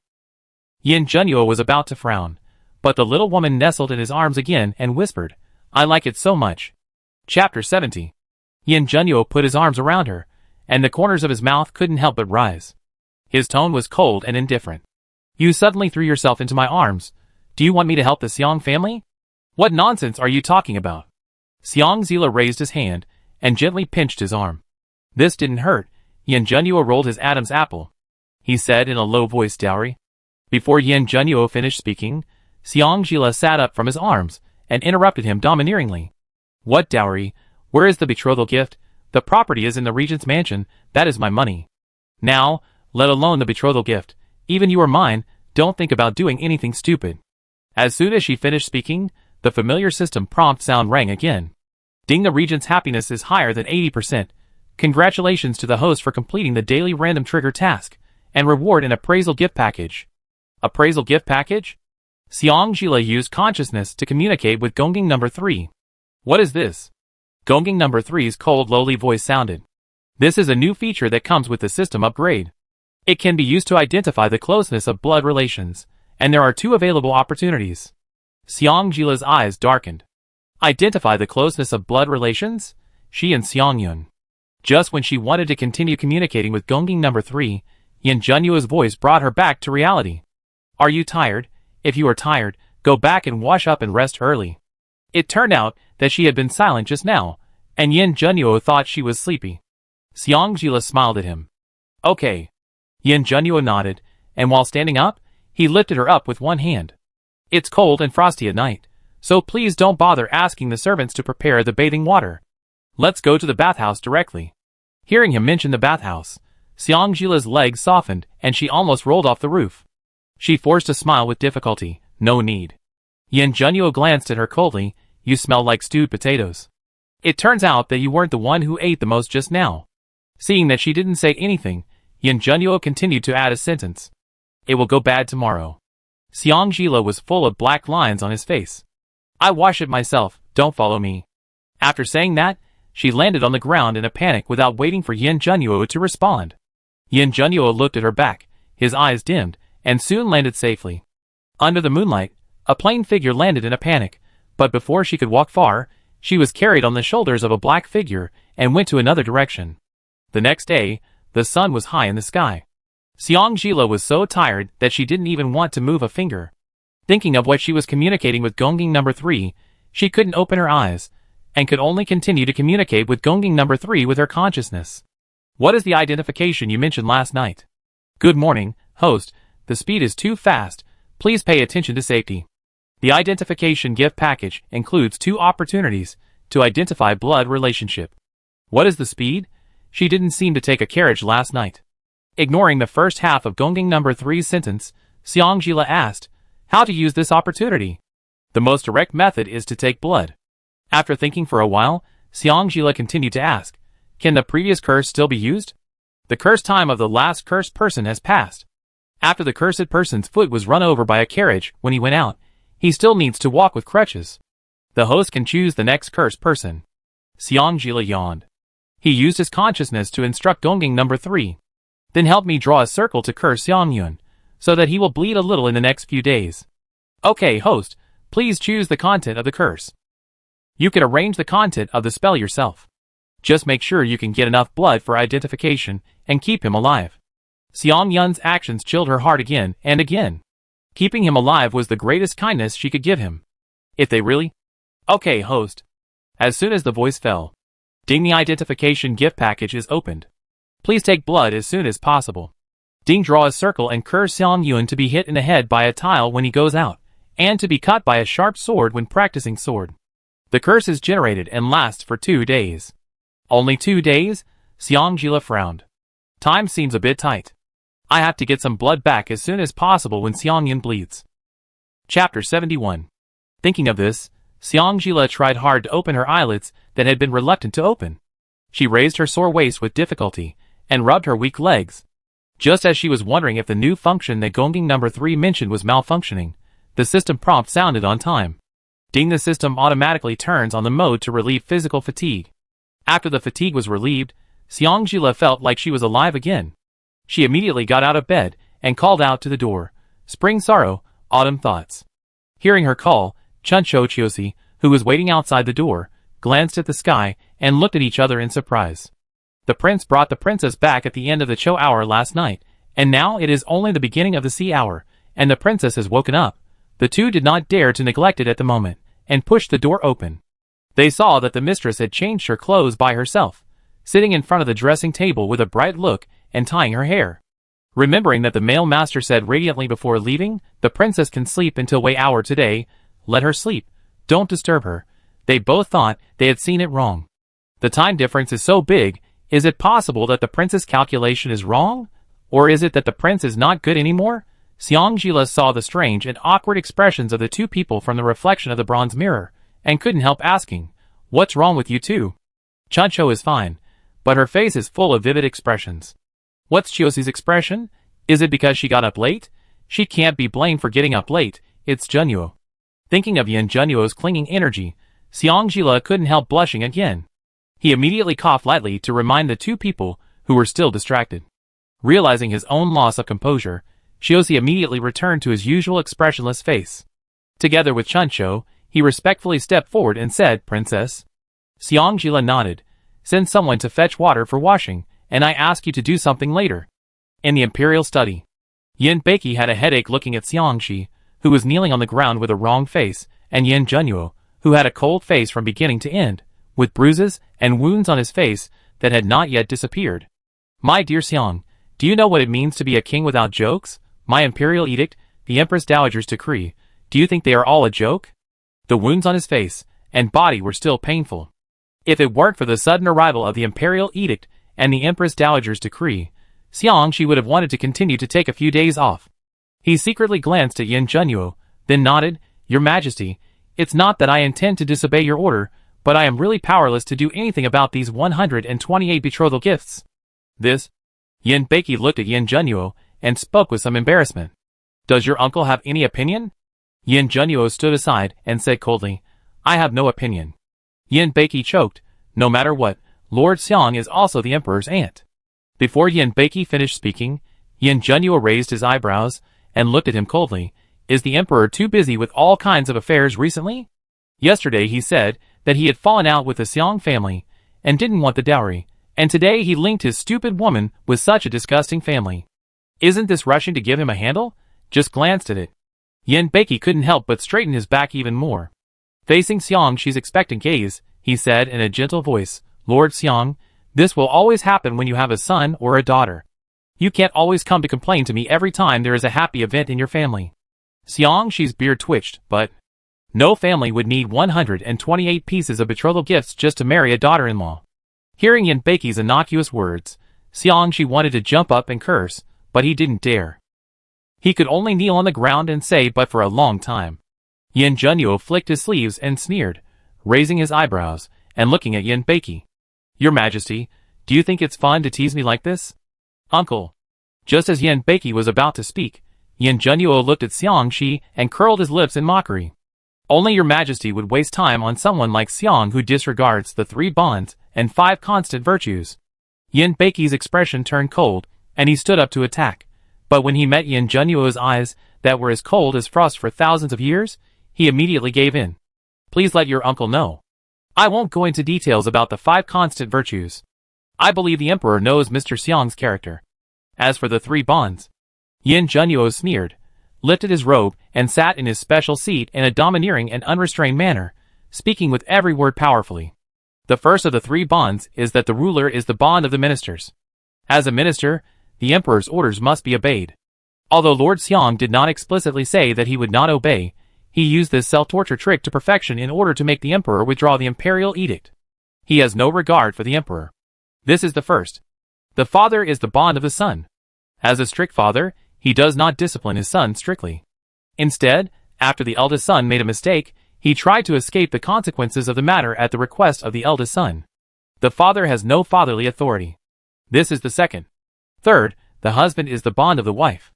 Yin Junyu was about to frown, but the little woman nestled in his arms again and whispered, "I like it so much." Chapter 70. Yin Junyu put his arms around her, and the corners of his mouth couldn't help but rise. His tone was cold and indifferent. "You suddenly threw yourself into my arms. Do you want me to help the Xiang family? What nonsense are you talking about?" Xiang Jila raised his hand and gently pinched his arm. This didn't hurt. Yin Junyu rolled his Adam's apple. He said in a low voice, "Dowry." Before Yin Junyu finished speaking, Xiang Jila sat up from his arms and interrupted him domineeringly. "What dowry? Where is the betrothal gift? The property is in the Regent's mansion. That is my money. Now, let alone the betrothal gift. Even you are mine. Don't think about doing anything stupid." As soon as she finished speaking, the familiar system prompt sound rang again. "Ding, the Regent's happiness is higher than 80%. Congratulations to the host for completing the daily random trigger task, and reward an appraisal gift package." Appraisal gift package? Xiang Jila used consciousness to communicate with Gonging number 3. "What is this?" Gonging number 3's cold, lowly voice sounded. "This is a new feature that comes with the system upgrade. It can be used to identify the closeness of blood relations, and there are 2 available opportunities." Xiang Jila's eyes darkened. Identify the closeness of blood relations? She and Xiang Yun. Just when she wanted to continue communicating with Gonging number 3, Yin Junyu's voice brought her back to reality. Are you tired? If you are tired, go back and wash up and rest early. It turned out that she had been silent just now, and Yin Junyu thought she was sleepy. Xiangjila smiled at him. Okay. Yin Junyu nodded, and while standing up, he lifted her up with one hand. It's cold and frosty at night, so please don't bother asking the servants to prepare the bathing water. Let's go to the bathhouse directly. Hearing him mention the bathhouse, Xiangjila's legs softened and she almost rolled off the roof. She forced a smile with difficulty. No need. Yin Junyu glanced at her coldly. You smell like stewed potatoes. It turns out that you weren't the one who ate the most just now. Seeing that she didn't say anything, Yin Junyu continued to add a sentence. It will go bad tomorrow. Xiangjila was full of black lines on his face. I wash it myself, don't follow me. After saying that, she landed on the ground in a panic without waiting for Yin Junyu to respond. Yin Junyu looked at her back, his eyes dimmed, and soon landed safely. Under the moonlight, a plain figure landed in a panic, but before she could walk far, she was carried on the shoulders of a black figure and went to another direction. The next day, the sun was high in the sky. Xiangjila was so tired that she didn't even want to move a finger. Thinking of what she was communicating with Gonging number 3, she couldn't open her eyes, and could only continue to communicate with Gonging number 3 with her consciousness. What is the identification you mentioned last night? Good morning, host, the speed is too fast, please pay attention to safety. The identification gift package includes 2 opportunities to identify blood relationship. What is the speed? She didn't seem to take a carriage last night. Ignoring the first half of Gonging number 3's sentence, Xiangjila asked, how to use this opportunity? The most direct method is to take blood. After thinking for a while, Xiangjila continued to ask, can the previous curse still be used? The curse time of the last cursed person has passed. After the cursed person's foot was run over by a carriage when he went out, he still needs to walk with crutches. The host can choose the next cursed person. Xiangjila yawned. He used his consciousness to instruct Gonging number 3. Then help me draw a circle to curse Xiangyun, so that he will bleed a little in the next few days. Okay, host, please choose the content of the curse. You can arrange the content of the spell yourself. Just make sure you can get enough blood for identification and keep him alive. Xiangyun's actions chilled her heart again and again. Keeping him alive was the greatest kindness she could give him. If they really? Okay, host. As soon as the voice fell, Ding, the identification gift package is opened. Please take blood as soon as possible. Ding, draw a circle and curse Xiangyun to be hit in the head by a tile when he goes out, and to be cut by a sharp sword when practicing sword. The curse is generated and lasts for 2 days. Only 2 days? Xiangjila frowned. Time seems a bit tight. I have to get some blood back as soon as possible when Xiangyun bleeds. Chapter 71. Thinking of this, Xiangjila tried hard to open her eyelids that had been reluctant to open. She raised her sore waist with difficulty, and rubbed her weak legs. Just as she was wondering if the new function that Gonging number 3 mentioned was malfunctioning, the system prompt sounded on time. Ding, the system automatically turns on the mode to relieve physical fatigue. After the fatigue was relieved, Xiangjila felt like she was alive again. She immediately got out of bed and called out to the door, Spring sorrow, autumn thoughts. Hearing her call, Chuncho Chiosi, who was waiting outside the door, glanced at the sky and looked at each other in surprise. The prince brought the princess back at the end of the Cho hour last night, and now it is only the beginning of the C hour, and the princess has woken up. The two did not dare to neglect it at the moment, and pushed the door open. They saw that the mistress had changed her clothes by herself, sitting in front of the dressing table with a bright look and tying her hair. Remembering that the male master said radiantly before leaving, the princess can sleep until way hour today, let her sleep, don't disturb her. They both thought they had seen it wrong. The time difference is so big, is it possible that the prince's calculation is wrong? Or is it that the prince is not good anymore? Xiangjila saw the strange and awkward expressions of the two people from the reflection of the bronze mirror, and couldn't help asking, what's wrong with you two? Chuncho is fine, but her face is full of vivid expressions. What's Chiosi's expression? Is it because she got up late? She can't be blamed for getting up late, it's Junyu. Thinking of Yin Junyu's clinging energy, Xiangjila couldn't help blushing again. He immediately coughed lightly to remind the two people who were still distracted. Realizing his own loss of composure, Chiosi immediately returned to his usual expressionless face. Together with Chuncho, he respectfully stepped forward and said, Princess. Xiangjila nodded. Send someone to fetch water for washing, and I ask you to do something later. In the imperial study. Yin Beiki had a headache looking at Xiangxi, who was kneeling on the ground with a wrong face, and Yin Junyu, who had a cold face from beginning to end, with bruises and wounds on his face that had not yet disappeared. My dear Xiang, do you know what it means to be a king without jokes? My imperial edict, the Empress Dowager's decree, do you think they are all a joke? The wounds on his face and body were still painful. If it weren't for the sudden arrival of the imperial edict and the Empress Dowager's decree, Xiangxi would have wanted to continue to take a few days off. He secretly glanced at Yin Junyu, then nodded, Your Majesty, it's not that I intend to disobey your order, but I am really powerless to do anything about these 128 betrothal gifts. This? Yin Beiki looked at Yin Junyu and spoke with some embarrassment. Does your uncle have any opinion? Yin Junyu stood aside and said coldly, I have no opinion. Yin Beiki choked, No matter what, Lord Xiang is also the emperor's aunt. Before Yin Beiki finished speaking, Yin Junyu raised his eyebrows and looked at him coldly. Is the emperor too busy with all kinds of affairs recently? Yesterday he said that he had fallen out with the Xiang family and didn't want the dowry, and today he linked his stupid woman with such a disgusting family. Isn't this rushing to give him a handle? Just glanced at it. Yin Beiki couldn't help but straighten his back even more. Facing Xiangxi's expectant gaze, he said in a gentle voice, Lord Xiang, this will always happen when you have a son or a daughter. You can't always come to complain to me every time there is a happy event in your family. Xiangxi's beard twitched, but no family would need 128 pieces of betrothal gifts just to marry a daughter-in-law. Hearing Yin Beiki's innocuous words, Xiangxi wanted to jump up and curse, but he didn't dare. He could only kneel on the ground and say but for a long time. Yin Junyu flicked his sleeves and sneered, raising his eyebrows and looking at Yin Beiki. Your Majesty, do you think it's fun to tease me like this? Uncle. Just as Yin Beiki was about to speak, Yin Junyu looked at Xiangxi and curled his lips in mockery. Only your Majesty would waste time on someone like Xiang who disregards the 3 bonds and 5 constant virtues. Yin Beiki's expression turned cold, and he stood up to attack. But when he met Yin Junyu's eyes that were as cold as frost for thousands of years, he immediately gave in. Please let your uncle know. I won't go into details about the 5 constant virtues. I believe the emperor knows Mr. Xiang's character. As for the 3 bonds, Yin Junyu sneered, lifted his robe, and sat in his special seat in a domineering and unrestrained manner, speaking with every word powerfully. The first of the 3 bonds is that the ruler is the bond of the ministers. As a minister, the emperor's orders must be obeyed. Although Lord Xiang did not explicitly say that he would not obey, he used this self-torture trick to perfection in order to make the emperor withdraw the imperial edict. He has no regard for the emperor. This is the first. The father is the bond of the son. As a strict father, he does not discipline his son strictly. Instead, after the eldest son made a mistake, he tried to escape the consequences of the matter at the request of the eldest son. The father has no fatherly authority. This is the second. Third, the husband is the bond of the wife.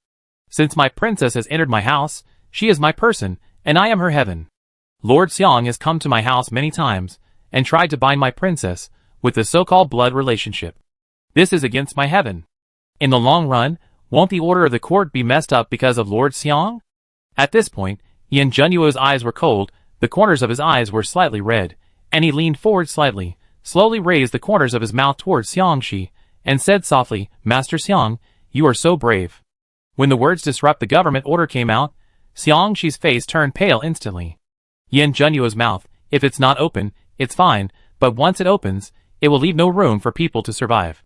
Since my princess has entered my house, she is my person, and I am her heaven. Lord Xiang has come to my house many times, and tried to bind my princess with the so-called blood relationship. This is against my heaven. In the long run, won't the order of the court be messed up because of Lord Xiang? At this point, Yin Junyu's eyes were cold, the corners of his eyes were slightly red, and he leaned forward slightly, slowly raised the corners of his mouth towards Xiangxi, and said softly, Master Xiang, you are so brave. When the words disrupt the government order came out, Xiangxi's face turned pale instantly. Yin Junyu's mouth, if it's not open, it's fine, but once it opens, it will leave no room for people to survive.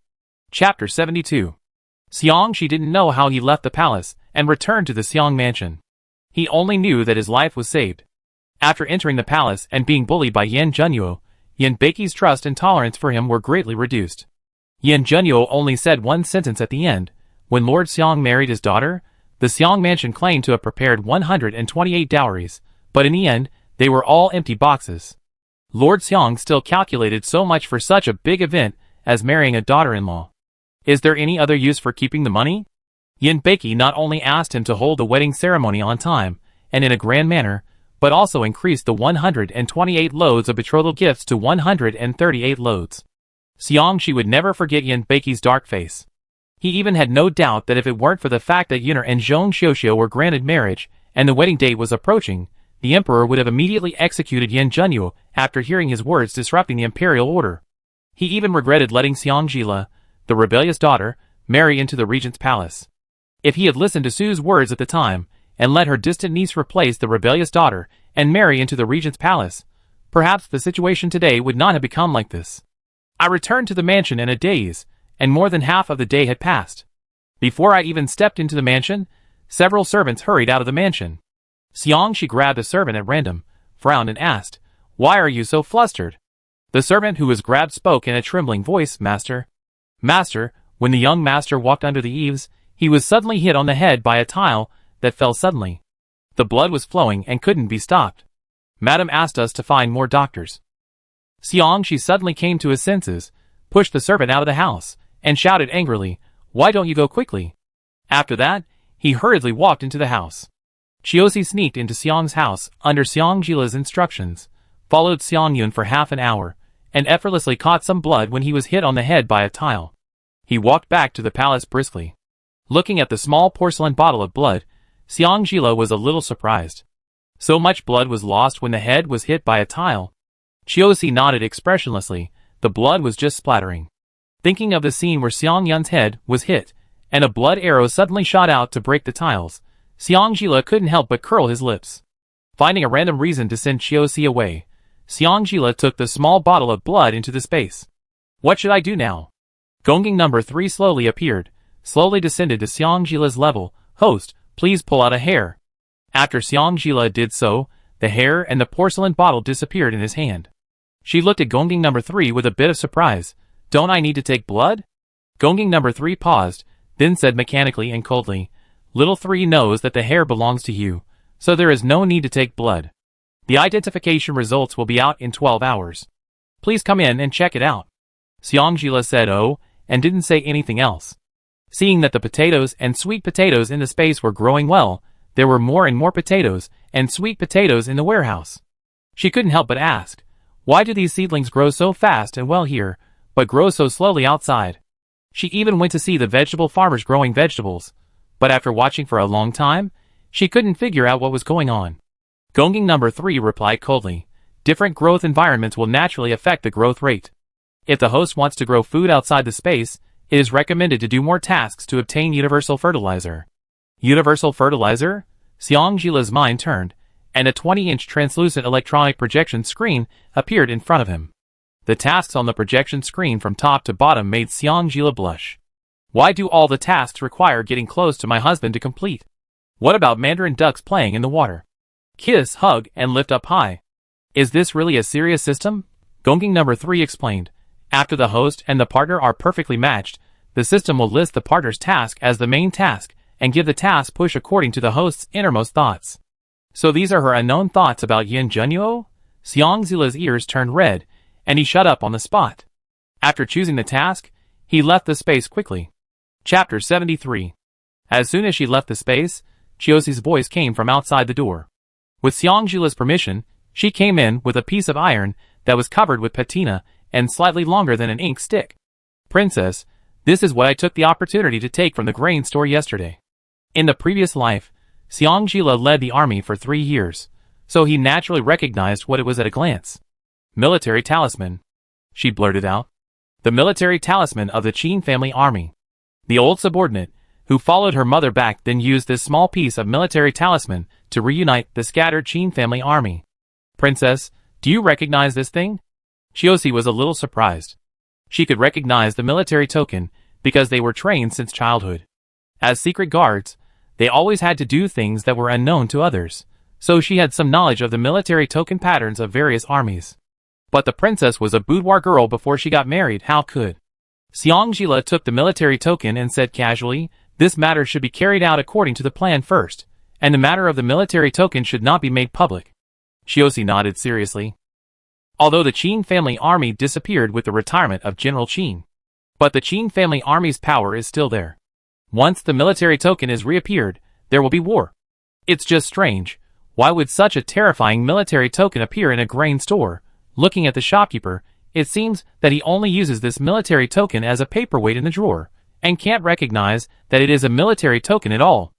Chapter 72. Xiangxi didn't know how he left the palace and returned to the Xiang mansion. He only knew that his life was saved. After entering the palace and being bullied by Yin Junyu, Yin Beiki's trust and tolerance for him were greatly reduced. Yin Junyu only said one sentence at the end. When Lord Xiang married his daughter, the Xiang mansion claimed to have prepared 128 dowries, but in the end, they were all empty boxes. Lord Xiang still calculated so much for such a big event as marrying a daughter-in-law. Is there any other use for keeping the money? Yin Beiki not only asked him to hold the wedding ceremony on time and in a grand manner, but also increased the 128 loads of betrothal gifts to 138 loads. Xiangxi would never forget Yin Beiki's dark face. He even had no doubt that if it weren't for the fact that Yun'er and Zhong Xiuxiu were granted marriage and the wedding date was approaching, the emperor would have immediately executed Yin Junyu after hearing his words disrupting the imperial order. He even regretted letting Xiangjila, the rebellious daughter, marry into the regent's palace. If he had listened to Sue's words at the time, and let her distant niece replace the rebellious daughter and marry into the regent's palace, perhaps the situation today would not have become like this. I returned to the mansion in a daze, and more than half of the day had passed. Before I even stepped into the mansion, several servants hurried out of the mansion. Xang, she grabbed a servant at random, frowned and asked, "Why are you so flustered?" The servant who was grabbed spoke in a trembling voice, "Master." "Master," when the young master walked under the eaves, he was suddenly hit on the head by a tile that fell suddenly. The blood was flowing and couldn't be stopped. "Madam asked us to find more doctors." Xang, she suddenly came to his senses, pushed the servant out of the house, and shouted angrily, "Why don't you go quickly?" After that, he hurriedly walked into the house. Chiosi sneaked into Xiang's house under Xiang Jila's instructions, followed Xiang Yun for half an hour, and effortlessly caught some blood when he was hit on the head by a tile. He walked back to the palace briskly. Looking at the small porcelain bottle of blood, Xiang Jila was a little surprised. So much blood was lost when the head was hit by a tile. Chiosi nodded expressionlessly, the blood was just splattering. Thinking of the scene where Xiang Yun's head was hit, and a blood arrow suddenly shot out to break the tiles, Xiang Jila couldn't help but curl his lips. Finding a random reason to send Chiosi away, Xiang Jila took the small bottle of blood into the space. What should I do now? Gonging number 3 slowly appeared, slowly descended to Xiang Jila's level. "Host, please pull out a hair." After Xiang Jila did so, the hair and the porcelain bottle disappeared in his hand. She looked at Gonging number 3 with a bit of surprise. "Don't I need to take blood?" Gonging number 3 paused, then said mechanically and coldly, "Little 3 knows that the hair belongs to you, so there is no need to take blood. The identification results will be out in 12 hours. Please come in and check it out." Xiang Jila said "Oh," and didn't say anything else. Seeing that the potatoes and sweet potatoes in the space were growing well, there were more and more potatoes and sweet potatoes in the warehouse. She couldn't help but ask, why do these seedlings grow so fast and well here, but grow so slowly outside? She even went to see the vegetable farmers growing vegetables, but after watching for a long time, she couldn't figure out what was going on. Gonging number 3 replied coldly, "Different growth environments will naturally affect the growth rate. If the host wants to grow food outside the space, it is recommended to do more tasks to obtain universal fertilizer." Universal fertilizer? Xiang Jila's mind turned, and a 20-inch translucent electronic projection screen appeared in front of him. The tasks on the projection screen from top to bottom made Xiang Jila blush. Why do all the tasks require getting close to my husband to complete? What about mandarin ducks playing in the water? Kiss, hug, and lift up high. Is this really a serious system? Gonging number 3 explained. After the host and the partner are perfectly matched, the system will list the partner's task as the main task and give the task push according to the host's innermost thoughts. So these are her unknown thoughts about Yin Junyu? Xiang Zila's ears turned red, and he shut up on the spot. After choosing the task, he left the space quickly. Chapter 73. As soon as she left the space, Chiosi's voice came from outside the door. With Xiang Jila's permission, she came in with a piece of iron that was covered with patina and slightly longer than an ink stick. "Princess, this is what I took the opportunity to take from the grain store yesterday." In the previous life, Xiang Jila led the army for 3 years, so he naturally recognized what it was at a glance. "Military talisman," she blurted out. "The military talisman of the Qin family army." The old subordinate, who followed her mother back, then used this small piece of military talisman to reunite the scattered Qin family army. "Princess, do you recognize this thing?" Chiosi was a little surprised. She could recognize the military token because they were trained since childhood. As secret guards, they always had to do things that were unknown to others, so she had some knowledge of the military token patterns of various armies. But the princess was a boudoir girl before she got married, how could? Xiang Jila took the military token and said casually, "This matter should be carried out according to the plan first, and the matter of the military token should not be made public." Chiosi nodded seriously. Although the Qin family army disappeared with the retirement of General Qin, but the Qin family army's power is still there. Once the military token is reappeared, there will be war. It's just strange. Why would such a terrifying military token appear in a grain store? Looking at the shopkeeper, it seems that he only uses this military token as a paperweight in the drawer, and can't recognize that it is a military token at all.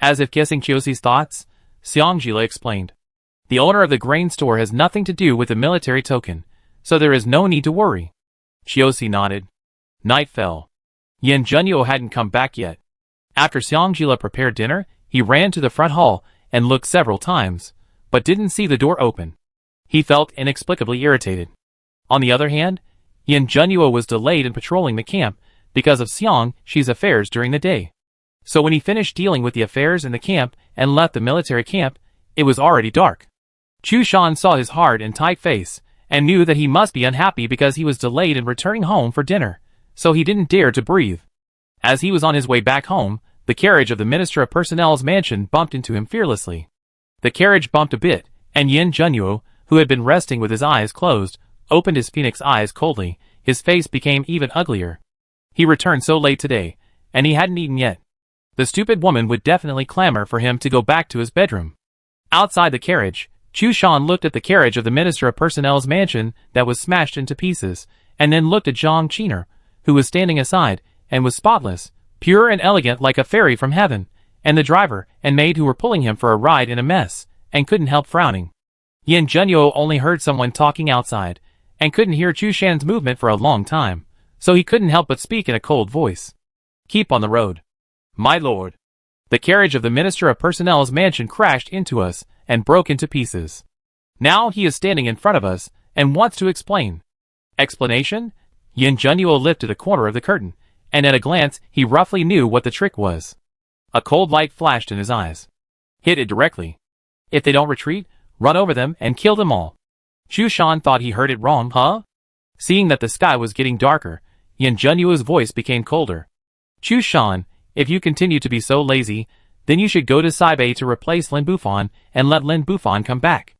As if guessing Chiosi's thoughts, Xiang Jila explained. "The owner of the grain store has nothing to do with the military token, so there is no need to worry." Chiosi nodded. Night fell. Yin Junyu hadn't come back yet. After Xang prepared dinner, he ran to the front hall and looked several times, but didn't see the door open. He felt inexplicably irritated. On the other hand, Yin Junyu was delayed in patrolling the camp because of Xiang's affairs during the day. So when he finished dealing with the affairs in the camp and left the military camp, it was already dark. Chu Shan saw his hard and tight face, and knew that he must be unhappy because he was delayed in returning home for dinner, so he didn't dare to breathe. As he was on his way back home, the carriage of the Minister of Personnel's mansion bumped into him fearlessly. The carriage bumped a bit, and Yin Junyu, who had been resting with his eyes closed, opened his phoenix eyes coldly. His face became even uglier. He returned so late today, and he hadn't eaten yet. The stupid woman would definitely clamor for him to go back to his bedroom. Outside the carriage, Chu Shan looked at the carriage of the Minister of Personnel's mansion that was smashed into pieces, and then looked at Xang, who was standing aside, and was spotless, pure and elegant like a fairy from heaven, and the driver and maid who were pulling him for a ride in a mess, and couldn't help frowning. Yin Junyu only heard someone talking outside, and couldn't hear Chu Shan's movement for a long time, so he couldn't help but speak in a cold voice. "Keep on the road." "My lord." The carriage of the Minister of Personnel's mansion crashed into us and broke into pieces. Now he is standing in front of us and wants to explain. Explanation? Yin Junyu lifted a corner of the curtain, and at a glance he roughly knew what the trick was. A cold light flashed in his eyes. "Hit it directly. If they don't retreat, run over them and kill them all." Chu Shan thought he heard it wrong, huh? Seeing that the sky was getting darker, Yin Junyu's voice became colder. "Chu Shan, if you continue to be so lazy, then you should go to Saibei to replace Lin Bufan and let Lin Bufan come back.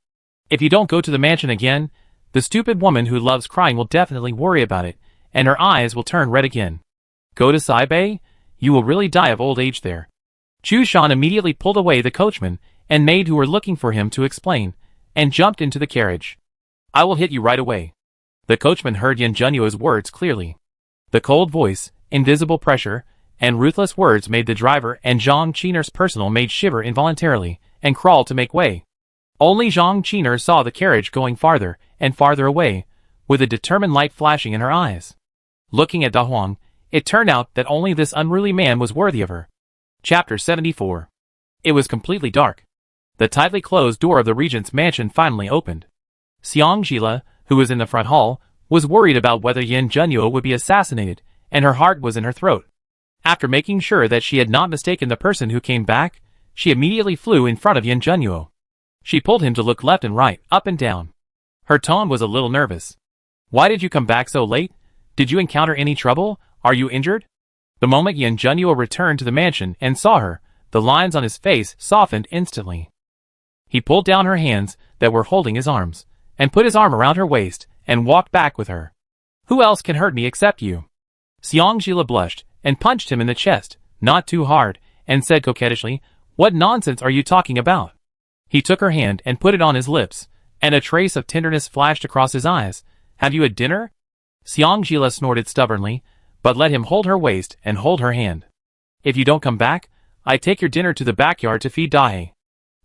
If you don't go to the mansion again, the stupid woman who loves crying will definitely worry about it, and her eyes will turn red again. Go to Saibei? You will really die of old age there." Chu Shan immediately pulled away the coachman and maid who were looking for him to explain, and jumped into the carriage. "I will hit you right away." The coachman heard Yin Junyu's words clearly. The cold voice, invisible pressure, and ruthless words made the driver and Xang's personal maid shiver involuntarily, and crawl to make way. Only Xang saw the carriage going farther and farther away, with a determined light flashing in her eyes. Looking at Da Huang, it turned out that only this unruly man was worthy of her. Chapter 74. It was completely dark. The tightly closed door of the Regent's mansion finally opened. Xiang, who was in the front hall, was worried about whether Yin Junyu would be assassinated, and her heart was in her throat. After making sure that she had not mistaken the person who came back, she immediately flew in front of Yin Junyu. She pulled him to look left and right, up and down. Her tone was a little nervous. "Why did you come back so late? Did you encounter any trouble? Are you injured?" The moment Yin Junyu returned to the mansion and saw her, the lines on his face softened instantly. He pulled down her hands that were holding his arms, and put his arm around her waist, and walked back with her. "Who else can hurt me except you?" Xiang blushed, and punched him in the chest, not too hard, and said coquettishly, "What nonsense are you talking about?" He took her hand and put it on his lips, and a trace of tenderness flashed across his eyes. "Have you had dinner?" Xiang snorted stubbornly, but let him hold her waist and hold her hand. "If you don't come back, I take your dinner to the backyard to feed Dahe."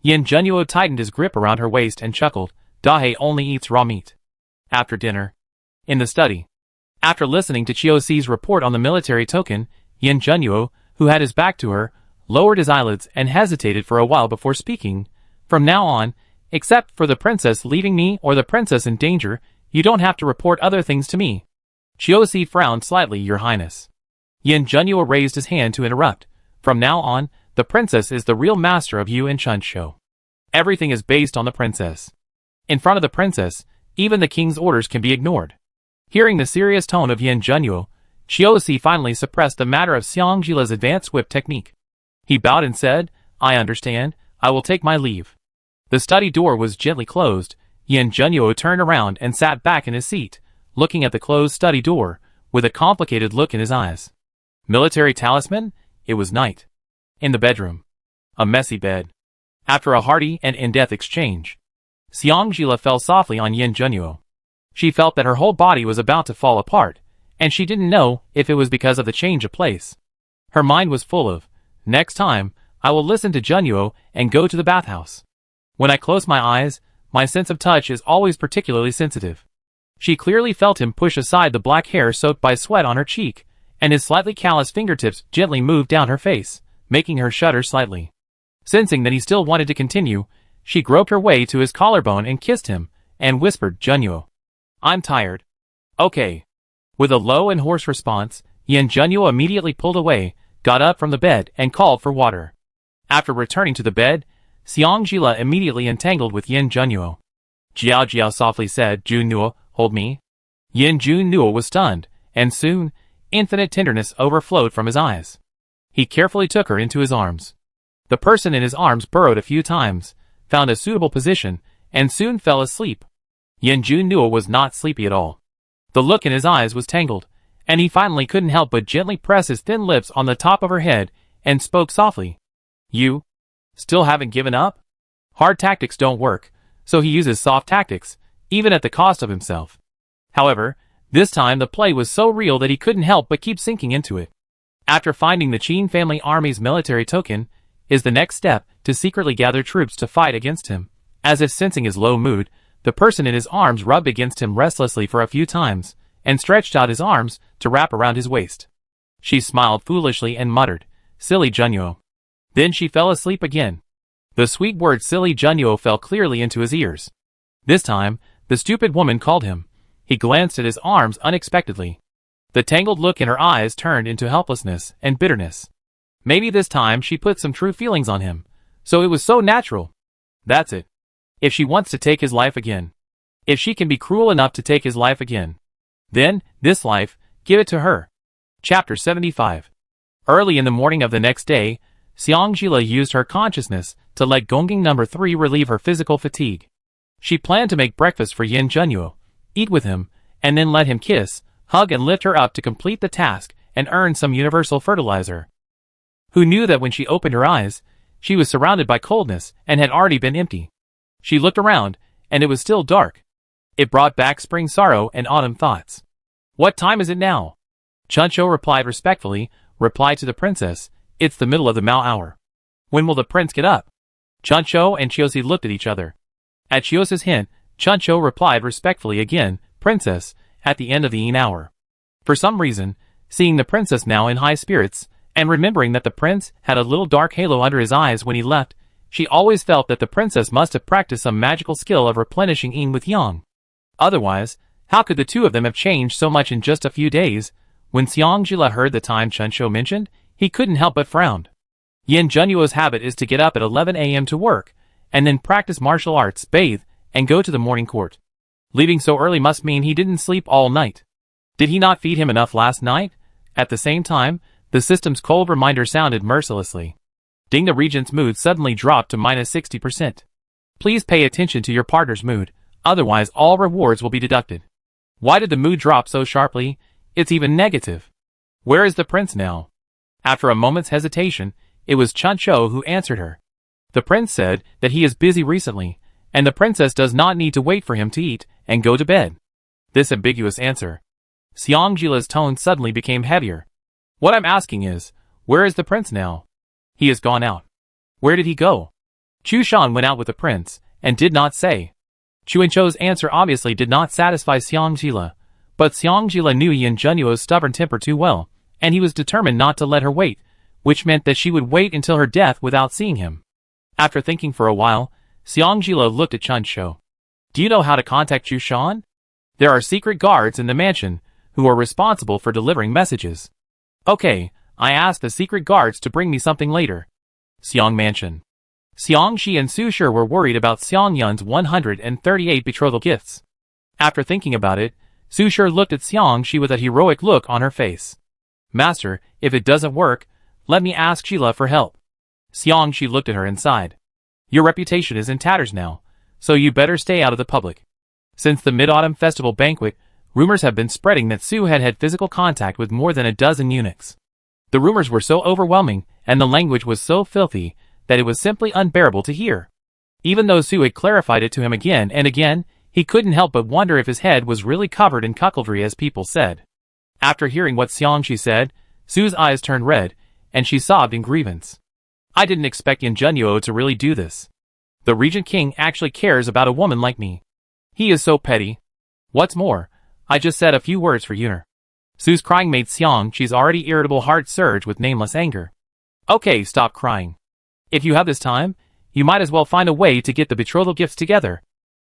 Yin Junyu tightened his grip around her waist and chuckled. "Dahe only eats raw meat." After dinner. In the study. After listening to Chiosi's report on the military token, Yin Junyu, who had his back to her, lowered his eyelids and hesitated for a while before speaking. "From now on, except for the princess leaving me or the princess in danger, you don't have to report other things to me." Chiosi frowned slightly, "Your Highness." Yin Junyu raised his hand to interrupt. "From now on, the princess is the real master of Yu and Chun's show. Everything is based on the princess. In front of the princess, even the king's orders can be ignored." Hearing the serious tone of Yin Junyu, Chiosi finally suppressed the matter of Xiang's advanced whip technique. He bowed and said, "I understand, I will take my leave." The study door was gently closed. Yin Junyu turned around and sat back in his seat, looking at the closed study door, with a complicated look in his eyes. Military talisman? It was night. In the bedroom. A messy bed. After a hearty and in-depth exchange, Xiang fell softly on Yin Junyu. She felt that her whole body was about to fall apart, and she didn't know if it was because of the change of place. Her mind was full of, "Next time, I will listen to Junyu and go to the bathhouse. When I close my eyes, my sense of touch is always particularly sensitive." She clearly felt him push aside the black hair soaked by sweat on her cheek, and his slightly calloused fingertips gently moved down her face, making her shudder slightly. Sensing that he still wanted to continue, she groped her way to his collarbone and kissed him, and whispered, Junyu. I'm tired. Okay. With a low and hoarse response, Yin Junyu immediately pulled away, got up from the bed, and called for water. After returning to the bed, Xiangjila immediately entangled with Yin Junyu. Jiao Jiao softly said, Junyu, hold me. Yin Junyu was stunned, and soon, infinite tenderness overflowed from his eyes. He carefully took her into his arms. The person in his arms burrowed a few times, found a suitable position, and soon fell asleep. Yin Junyu was not sleepy at all. The look in his eyes was tangled, and he finally couldn't help but gently press his thin lips on the top of her head, and spoke softly. You still haven't given up? Hard tactics don't work, so he uses soft tactics, even at the cost of himself. However, this time the play was so real that he couldn't help but keep sinking into it. After finding the Qin family army's military token, is the next step to secretly gather troops to fight against him. As if sensing his low mood, the person in his arms rubbed against him restlessly for a few times, and stretched out his arms to wrap around his waist. She smiled foolishly and muttered, Silly Junyu. Then she fell asleep again. The sweet word Silly Junyu fell clearly into his ears. This time, the stupid woman called him. He glanced at his arms unexpectedly. The tangled look in her eyes turned into helplessness and bitterness. Maybe this time she put some true feelings on him, so it was so natural. That's it. If she wants to take his life again. If she can be cruel enough to take his life again. Then, this life, give it to her. Chapter 75. Early in the morning of the next day, Xiangjila used her consciousness to let Gongjing No. 3 relieve her physical fatigue. She planned to make breakfast for Yin Junyu, eat with him, and then let him kiss, hug and lift her up to complete the task and earn some universal fertilizer. Who knew that when she opened her eyes, she was surrounded by coldness and had already been empty. She looked around, and it was still dark. It brought back spring sorrow and autumn thoughts. What time is it now? Chuncho replied respectfully, replied to the princess, It's the middle of the Mao hour. When will the prince get up? Chuncho and Chiosi looked at each other. At Chiosi's hint, Chuncho replied respectfully again, Princess, at the end of the Yin hour. For some reason, seeing the princess now in high spirits, and remembering that the prince had a little dark halo under his eyes when he left, she always felt that the princess must have practiced some magical skill of replenishing Yin with Yang. Otherwise, how could the two of them have changed so much in just a few days? When Xiangjila heard the time Chuncho mentioned, he couldn't help but frown. Yin Junyu's habit is to get up at 11 a.m. to work, and then practice martial arts, bathe, and go to the morning court. Leaving so early must mean he didn't sleep all night. Did he not feed him enough last night? At the same time, the system's cold reminder sounded mercilessly. Ding, the Regent's mood suddenly dropped to minus 60%. Please pay attention to your partner's mood, otherwise all rewards will be deducted. Why did the mood drop so sharply? It's even negative. Where is the prince now? After a moment's hesitation, it was Chuncho who answered her. The prince said that he is busy recently, and the princess does not need to wait for him to eat and go to bed. This ambiguous answer. Xiangjila's tone suddenly became heavier. What I'm asking is, where is the prince now? He has gone out. Where did he go? Chu Shan went out with the prince, and did not say. Chuancho's answer obviously did not satisfy Xiangjila, but Xiangjila knew Yin Junyu's stubborn temper too well, and he was determined not to let her wait, which meant that she would wait until her death without seeing him. After thinking for a while, Xiangjila looked at Chuncho. Do you know how to contact Chu Shan? There are secret guards in the mansion, who are responsible for delivering messages. Okay, I asked the secret guards to bring me something later. Xiang Mansion. Xiang Shi and Su Shi were worried about Xiang Yun's 138 betrothal gifts. After thinking about it, Su Shi looked at Xiang Shi with a heroic look on her face. Master, if it doesn't work, let me ask Sheila for help. Xiang Shi looked at her and sighed. Your reputation is in tatters now, so you better stay out of the public. Since the Mid-Autumn Festival banquet, rumors have been spreading that Su had had physical contact with more than a dozen eunuchs. The rumors were so overwhelming, and the language was so filthy, that it was simply unbearable to hear. Even though Su had clarified it to him again and again, he couldn't help but wonder if his head was really covered in cuckoldry as people said. After hearing what Xiang Shi said, Su's eyes turned red, and she sobbed in grievance. I didn't expect Yin Junyu to really do this. The Regent King actually cares about a woman like me. He is so petty. What's more, I just said a few words for Yuner. Su's crying made Xiang Shi's already irritable heart surge with nameless anger. Okay, stop crying. If you have this time, you might as well find a way to get the betrothal gifts together.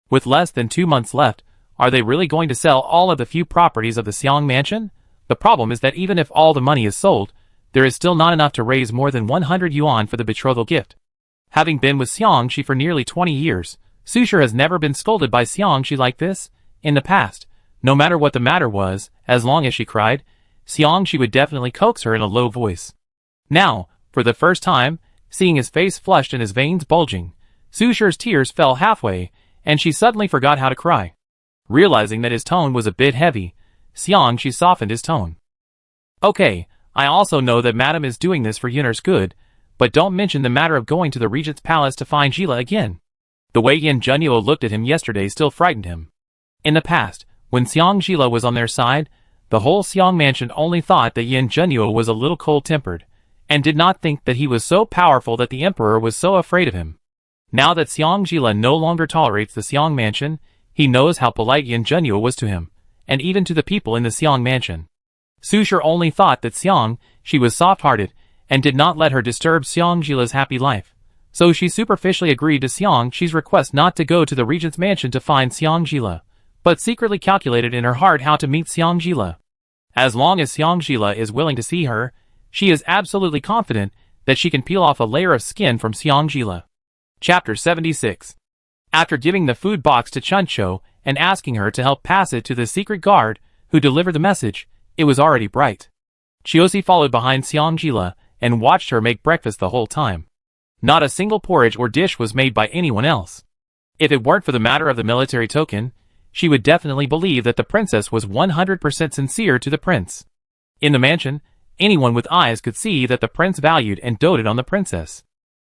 With less than 2 months left, are they really going to sell all of the few properties of the Xang mansion? The problem is that even if all the money is sold, there is still not enough to raise more than 100 yuan for the betrothal gift. Having been with Xiangxi for nearly 20 years, Susher has never been scolded by Xiangxi like this. In the past, no matter what the matter was, as long as she cried, Xiangxi would definitely coax her in a low voice. Now, for the first time, seeing his face flushed and his veins bulging, Susher's tears fell halfway, and she suddenly forgot how to cry. Realizing that his tone was a bit heavy, Xiangxi softened his tone. Okay, I also know that Madam is doing this for Yun'er's good, but don't mention the matter of going to the Regent's palace to find Gila again. The way Yin Junyu looked at him yesterday still frightened him. In the past, when Xiangxi was on their side, the whole Xiang mansion only thought that Yin Junyu was a little cold-tempered, and did not think that he was so powerful that the emperor was so afraid of him. Now that Xiangxi no longer tolerates the Xiang mansion, he knows how polite Yin Junyu was to him, and even to the people in the Xiang mansion. Susher only thought that Xiangxi was soft-hearted, and did not let her disturb Xiangxi's happy life. So she superficially agreed to Xiangxi's request not to go to the regent's mansion to find Xiangxi, but secretly calculated in her heart how to meet Xiangxi. As long as Xiangxi is willing to see her, she is absolutely confident that she can peel off a layer of skin from Xiangxi. Chapter 76. After giving the food box to Chuncho and asking her to help pass it to the secret guard who delivered the message, it was already bright. Chiosi followed behind Xiangxi and watched her make breakfast the whole time. Not a single porridge or dish was made by anyone else. If it weren't for the matter of the military token, she would definitely believe that the princess was 100% sincere to the prince. In the mansion, anyone with eyes could see that the prince valued and doted on the princess.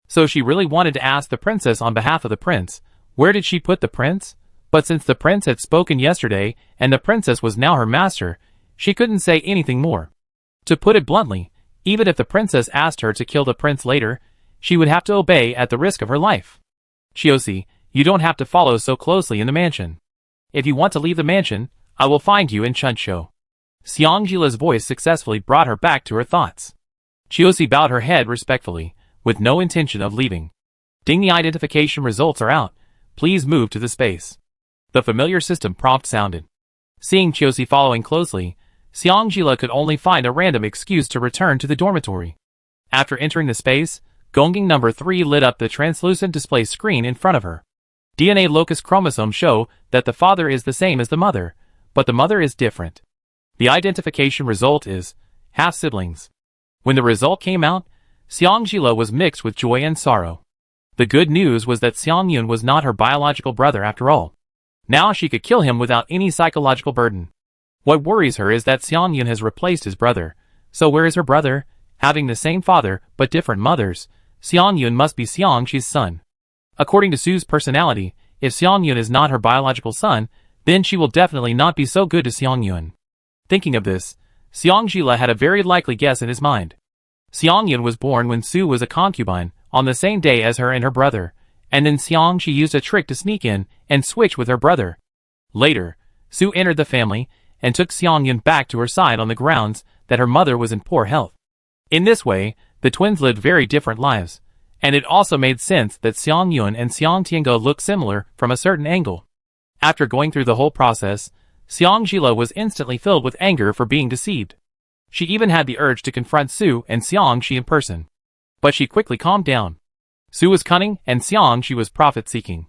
So she really wanted to ask the princess on behalf of the prince, where did she put the prince? But since the prince had spoken yesterday and the princess was now her master, she couldn't say anything more. To put it bluntly, even if the princess asked her to kill the prince later, she would have to obey at the risk of her life. Chiosi, you don't have to follow so closely in the mansion. If you want to leave the mansion, I will find you in Chuncho. Xiangxi's voice successfully brought her back to her thoughts. Chiosi bowed her head respectfully, with no intention of leaving. Ding, the identification results are out. Please move to the space. The familiar system prompt sounded. Seeing Chiosi following closely, Xiangxi could only find a random excuse to return to the dormitory. After entering the space, Gongging number 3 lit up the translucent display screen in front of her. DNA locus chromosomes show that the father is the same as the mother, but the mother is different. The identification result is half-siblings. When the result came out, Xiangxi was mixed with joy and sorrow. The good news was that Xiangyun was not her biological brother after all. Now she could kill him without any psychological burden. What worries her is that Xiangyun has replaced his brother. So where is her brother? Having the same father, but different mothers, Xiangyun must be Xiangxi's son. According to Su's personality, if Xiangyun is not her biological son, then she will definitely not be so good to Xiangyun. Thinking of this, Xiangxi had a very likely guess in his mind. Xiangyun was born when Su was a concubine, on the same day as her and her brother, and then Xiangxi used a trick to sneak in and switch with her brother. Later, Su entered the family and took Xiangyun back to her side on the grounds that her mother was in poor health. In this way, the twins lived very different lives, and it also made sense that Xiangyun and Xiangtiange looked similar from a certain angle. After going through the whole process, Xiangxi was instantly filled with anger for being deceived. She even had the urge to confront Su and Xiangxi in person. But she quickly calmed down. Su was cunning and Xiangxi was profit-seeking.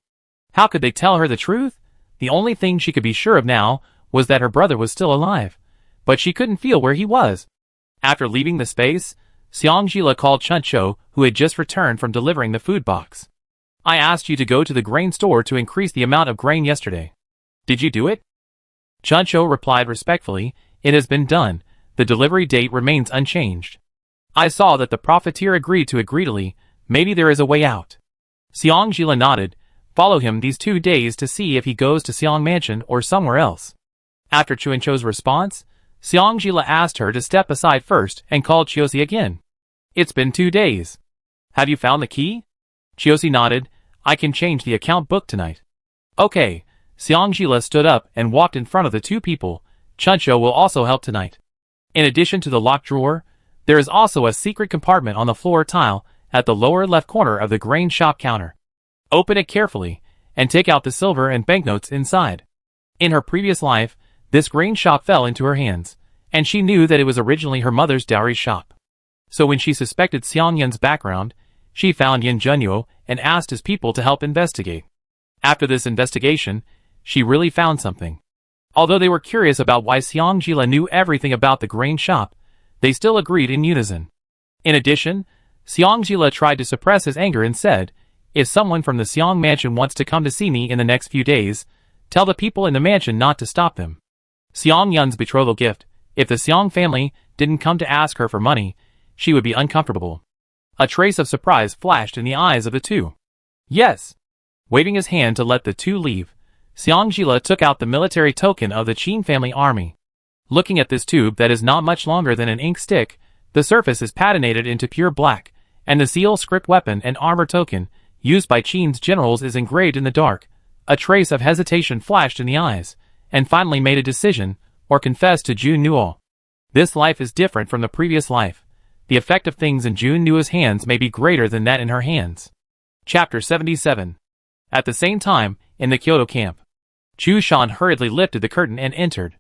How could they tell her the truth? The only thing she could be sure of now was that her brother was still alive, but she couldn't feel where he was. After leaving the space, Xiangxi called Chuncho, who had just returned from delivering the food box. I asked you to go to the grain store to increase the amount of grain yesterday. Did you do it? Chuncho replied respectfully, it has been done. The delivery date remains unchanged. I saw that the profiteer agreed to it greedily. Maybe there is a way out. Xiangxi nodded. Follow him these 2 days to see if he goes to Xiang Mansion or somewhere else. After Chuncho's response, Xiangxi asked her to step aside first and called Chiosi again. It's been 2 days. Have you found the key? Chiosi nodded. I can change the account book tonight. Okay. Xiangxi stood up and walked in front of the 2 people. Chuncho will also help tonight. In addition to the locked drawer, There is also a secret compartment on the floor tile at the lower left corner of the grain shop counter. Open it carefully and take out the silver and banknotes inside. In her previous life, this grain shop fell into her hands, and she knew that it was originally her mother's dowry shop. So when she suspected Xiang Yun's background, she found Yin Junyu and asked his people to help investigate. After this investigation, she really found something. Although they were curious about why Xiang Jila knew everything about the grain shop, they still agreed in unison. In addition, Xiang Jila tried to suppress his anger and said, "If someone from the Xiang mansion wants to come to see me in the next few days, tell the people in the mansion not to stop them." Xiang Yun's betrothal gift, if the Xiang family didn't come to ask her for money, she would be uncomfortable. A trace of surprise flashed in the eyes of the two. "Yes." Waving his hand to let the two leave, Xiang Jila took out the military token of the Qin family army. Looking at this tube that is not much longer than an ink stick, the surface is patinated into pure black, and the seal script weapon and armor token used by Qin's generals is engraved in the dark. A trace of hesitation flashed in the eyes, and finally made a decision, or confessed to Jun Nuo. This life is different from the previous life. The effect of things in Jun Nuo's hands may be greater than that in her hands. Chapter 77. At the same time, in the Kyoto camp, Chu Shan hurriedly lifted the curtain and entered.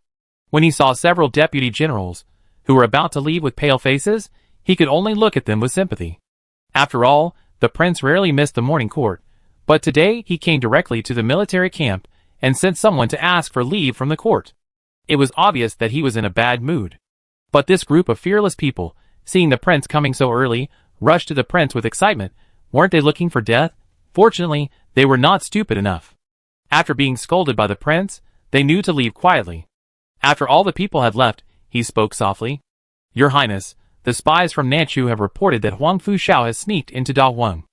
When he saw several deputy generals, who were about to leave with pale faces, he could only look at them with sympathy. After all, the prince rarely missed the morning court, but today he came directly to the military camp and sent someone to ask for leave from the court. It was obvious that he was in a bad mood. But this group of fearless people, seeing the prince coming so early, rushed to the prince with excitement. Weren't they looking for death? Fortunately, they were not stupid enough. After being scolded by the prince, they knew to leave quietly. After all the people had left, he spoke softly. "Your Highness, the spies from Nanchu have reported that Huang Fushao has sneaked into Da Huang."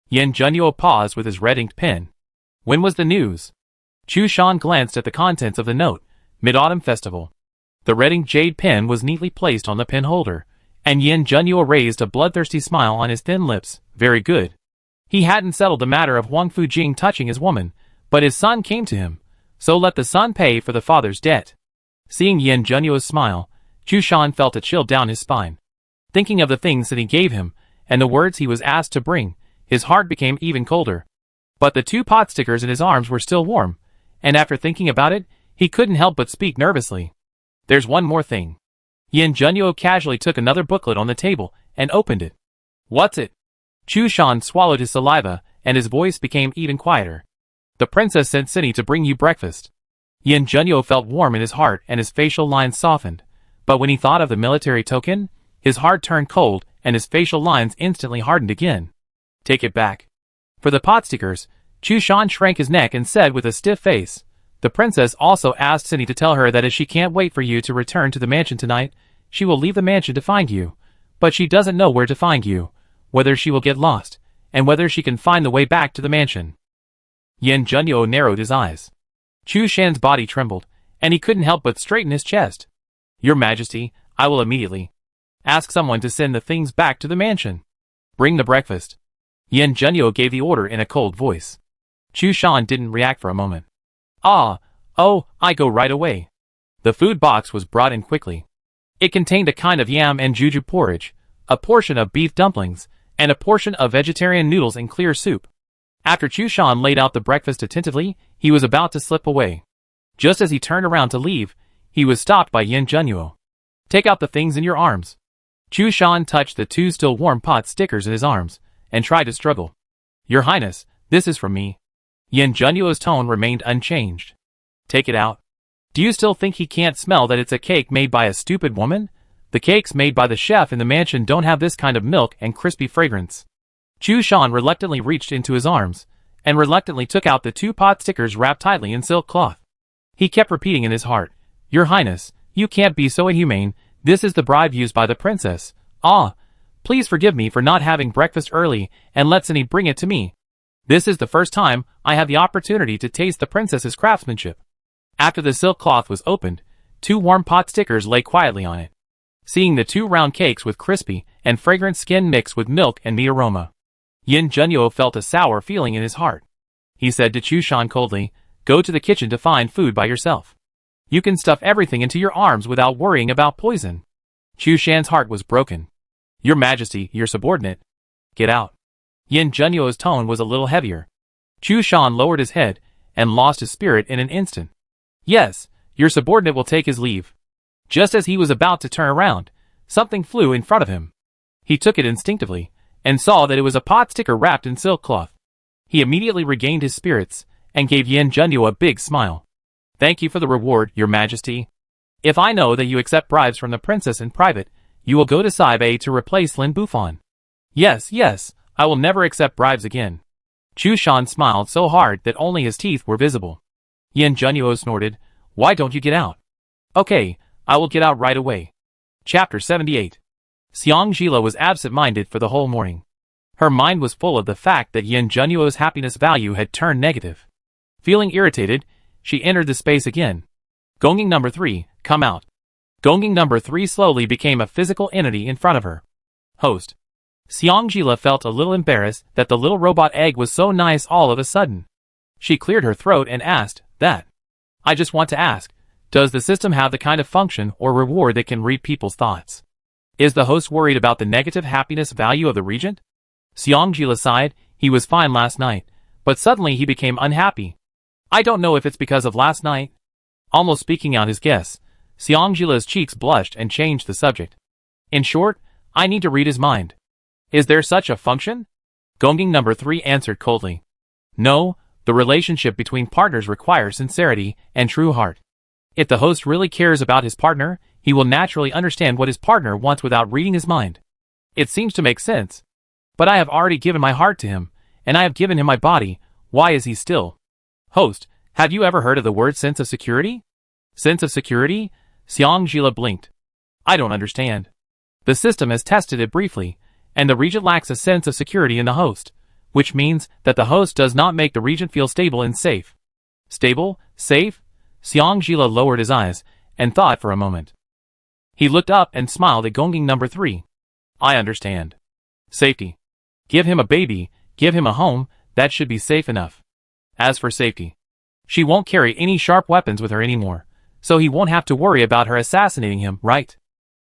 Yin Junyu paused with his red-inked pen. "When was the news?" Chu Shan glanced at the contents of the note. Mid-Autumn Festival. The red-inked jade pen was neatly placed on the pen holder, and Yin Junyu raised a bloodthirsty smile on his thin lips. Very good. He hadn't settled the matter of Huang Fujing touching his woman, but his son came to him, so let the son pay for the father's debt. Seeing Yin Junyu's smile, Chu Shan felt a chill down his spine. Thinking of the things that he gave him, and the words he was asked to bring, his heart became even colder. But the two pot stickers in his arms were still warm, and after thinking about it, he couldn't help but speak nervously. "There's one more thing." Yin Junyu casually took another booklet on the table and opened it. "What's it?" Chu Shan swallowed his saliva, and his voice became even quieter. "The princess sent Cindy to bring you breakfast." Yin Junyu felt warm in his heart and his facial lines softened, but when he thought of the military token, his heart turned cold and his facial lines instantly hardened again. "Take it back." For the pot stickers, Chu Shan shrank his neck and said with a stiff face, "The princess also asked Cindy to tell her that if she can't wait for you to return to the mansion tonight, she will leave the mansion to find you. But she doesn't know where to find you, whether she will get lost, and whether she can find the way back to the mansion." Yin Junyu narrowed his eyes. Chu Shan's body trembled, and he couldn't help but straighten his chest. "Your Majesty, I will immediately ask someone to send the things back to the mansion. Bring the breakfast." Yin Junyu gave the order in a cold voice. Chu Shan didn't react for a moment. I go right away." The food box was brought in quickly. It contained a kind of yam and juju porridge, a portion of beef dumplings, and a portion of vegetarian noodles and clear soup. After Chu Shan laid out the breakfast attentively, he was about to slip away. Just as he turned around to leave, he was stopped by Yin Junyu. "Take out the things in your arms." Chu Shan touched the two still warm pot stickers in his arms, and tried to struggle. "Your Highness, this is from me." Yin Junyu's tone remained unchanged. "Take it out. Do you still think he can't smell that it's a cake made by a stupid woman? The cakes made by the chef in the mansion don't have this kind of milk and crispy fragrance." Chu Shan reluctantly reached into his arms, and reluctantly took out the two pot stickers wrapped tightly in silk cloth. He kept repeating in his heart, "Your Highness, you can't be so inhumane. This is the bribe used by the princess. Please forgive me for not having breakfast early and let Cindy bring it to me. This is the first time I have the opportunity to taste the princess's craftsmanship." After the silk cloth was opened, two warm pot stickers lay quietly on it. Seeing the two round cakes with crispy and fragrant skin mixed with milk and meat aroma, Yin Junyu felt a sour feeling in his heart. He said to Chu Shan coldly, "Go to the kitchen to find food by yourself. You can stuff everything into your arms without worrying about poison." Chu Shan's heart was broken. Your Majesty, your subordinate. Get out. Yin Junyu's tone was a little heavier. Chu Shan lowered his head and lost his spirit in an instant. Yes, your subordinate will take his leave. Just as he was about to turn around, something flew in front of him. He took it instinctively, and saw that it was a pot sticker wrapped in silk cloth. He immediately regained his spirits, and gave Yin Junyu a big smile. Thank you for the reward, your Majesty. If I know that you accept bribes from the princess in private, you will go to Saibai to replace Lin Bufan. Yes, yes, I will never accept bribes again. Chu Shan smiled so hard that only his teeth were visible. Yin Junyu snorted, why don't you get out? Okay, I will get out right away. Chapter 78. Xiang Jila was absent-minded for the whole morning. Her mind was full of the fact that Yin Junyu's happiness value had turned negative. Feeling irritated, she entered the space again. Gonging number 3, come out. Gonging number 3 slowly became a physical entity in front of her. Host. Xiang Jila felt a little embarrassed that the little robot egg was so nice all of a sudden. She cleared her throat and asked, that. I just want to ask, does the system have the kind of function or reward that can read people's thoughts? Is the host worried about the negative happiness value of the regent? Xiang Jila sighed, he was fine last night, but suddenly he became unhappy. I don't know if it's because of last night. Almost speaking out his guess, Xiang Jila's cheeks blushed and changed the subject. In short, I need to read his mind. Is there such a function? Gonging number 3 answered coldly. No, the relationship between partners requires sincerity and true heart. If the host really cares about his partner, he will naturally understand what his partner wants without reading his mind. It seems to make sense. But I have already given my heart to him, and I have given him my body, why is he still? Host, have you ever heard of the word sense of security? Sense of security? Xiang Jila blinked. I don't understand. The system has tested it briefly, and the regent lacks a sense of security in the host, which means that the host does not make the regent feel stable and safe. Stable? Safe? Xiang Jila lowered his eyes, and thought for a moment. He looked up and smiled at Gonging number 3. I understand. Safety. Give him a baby, give him a home, that should be safe enough. As for safety, she won't carry any sharp weapons with her anymore, so he won't have to worry about her assassinating him, right?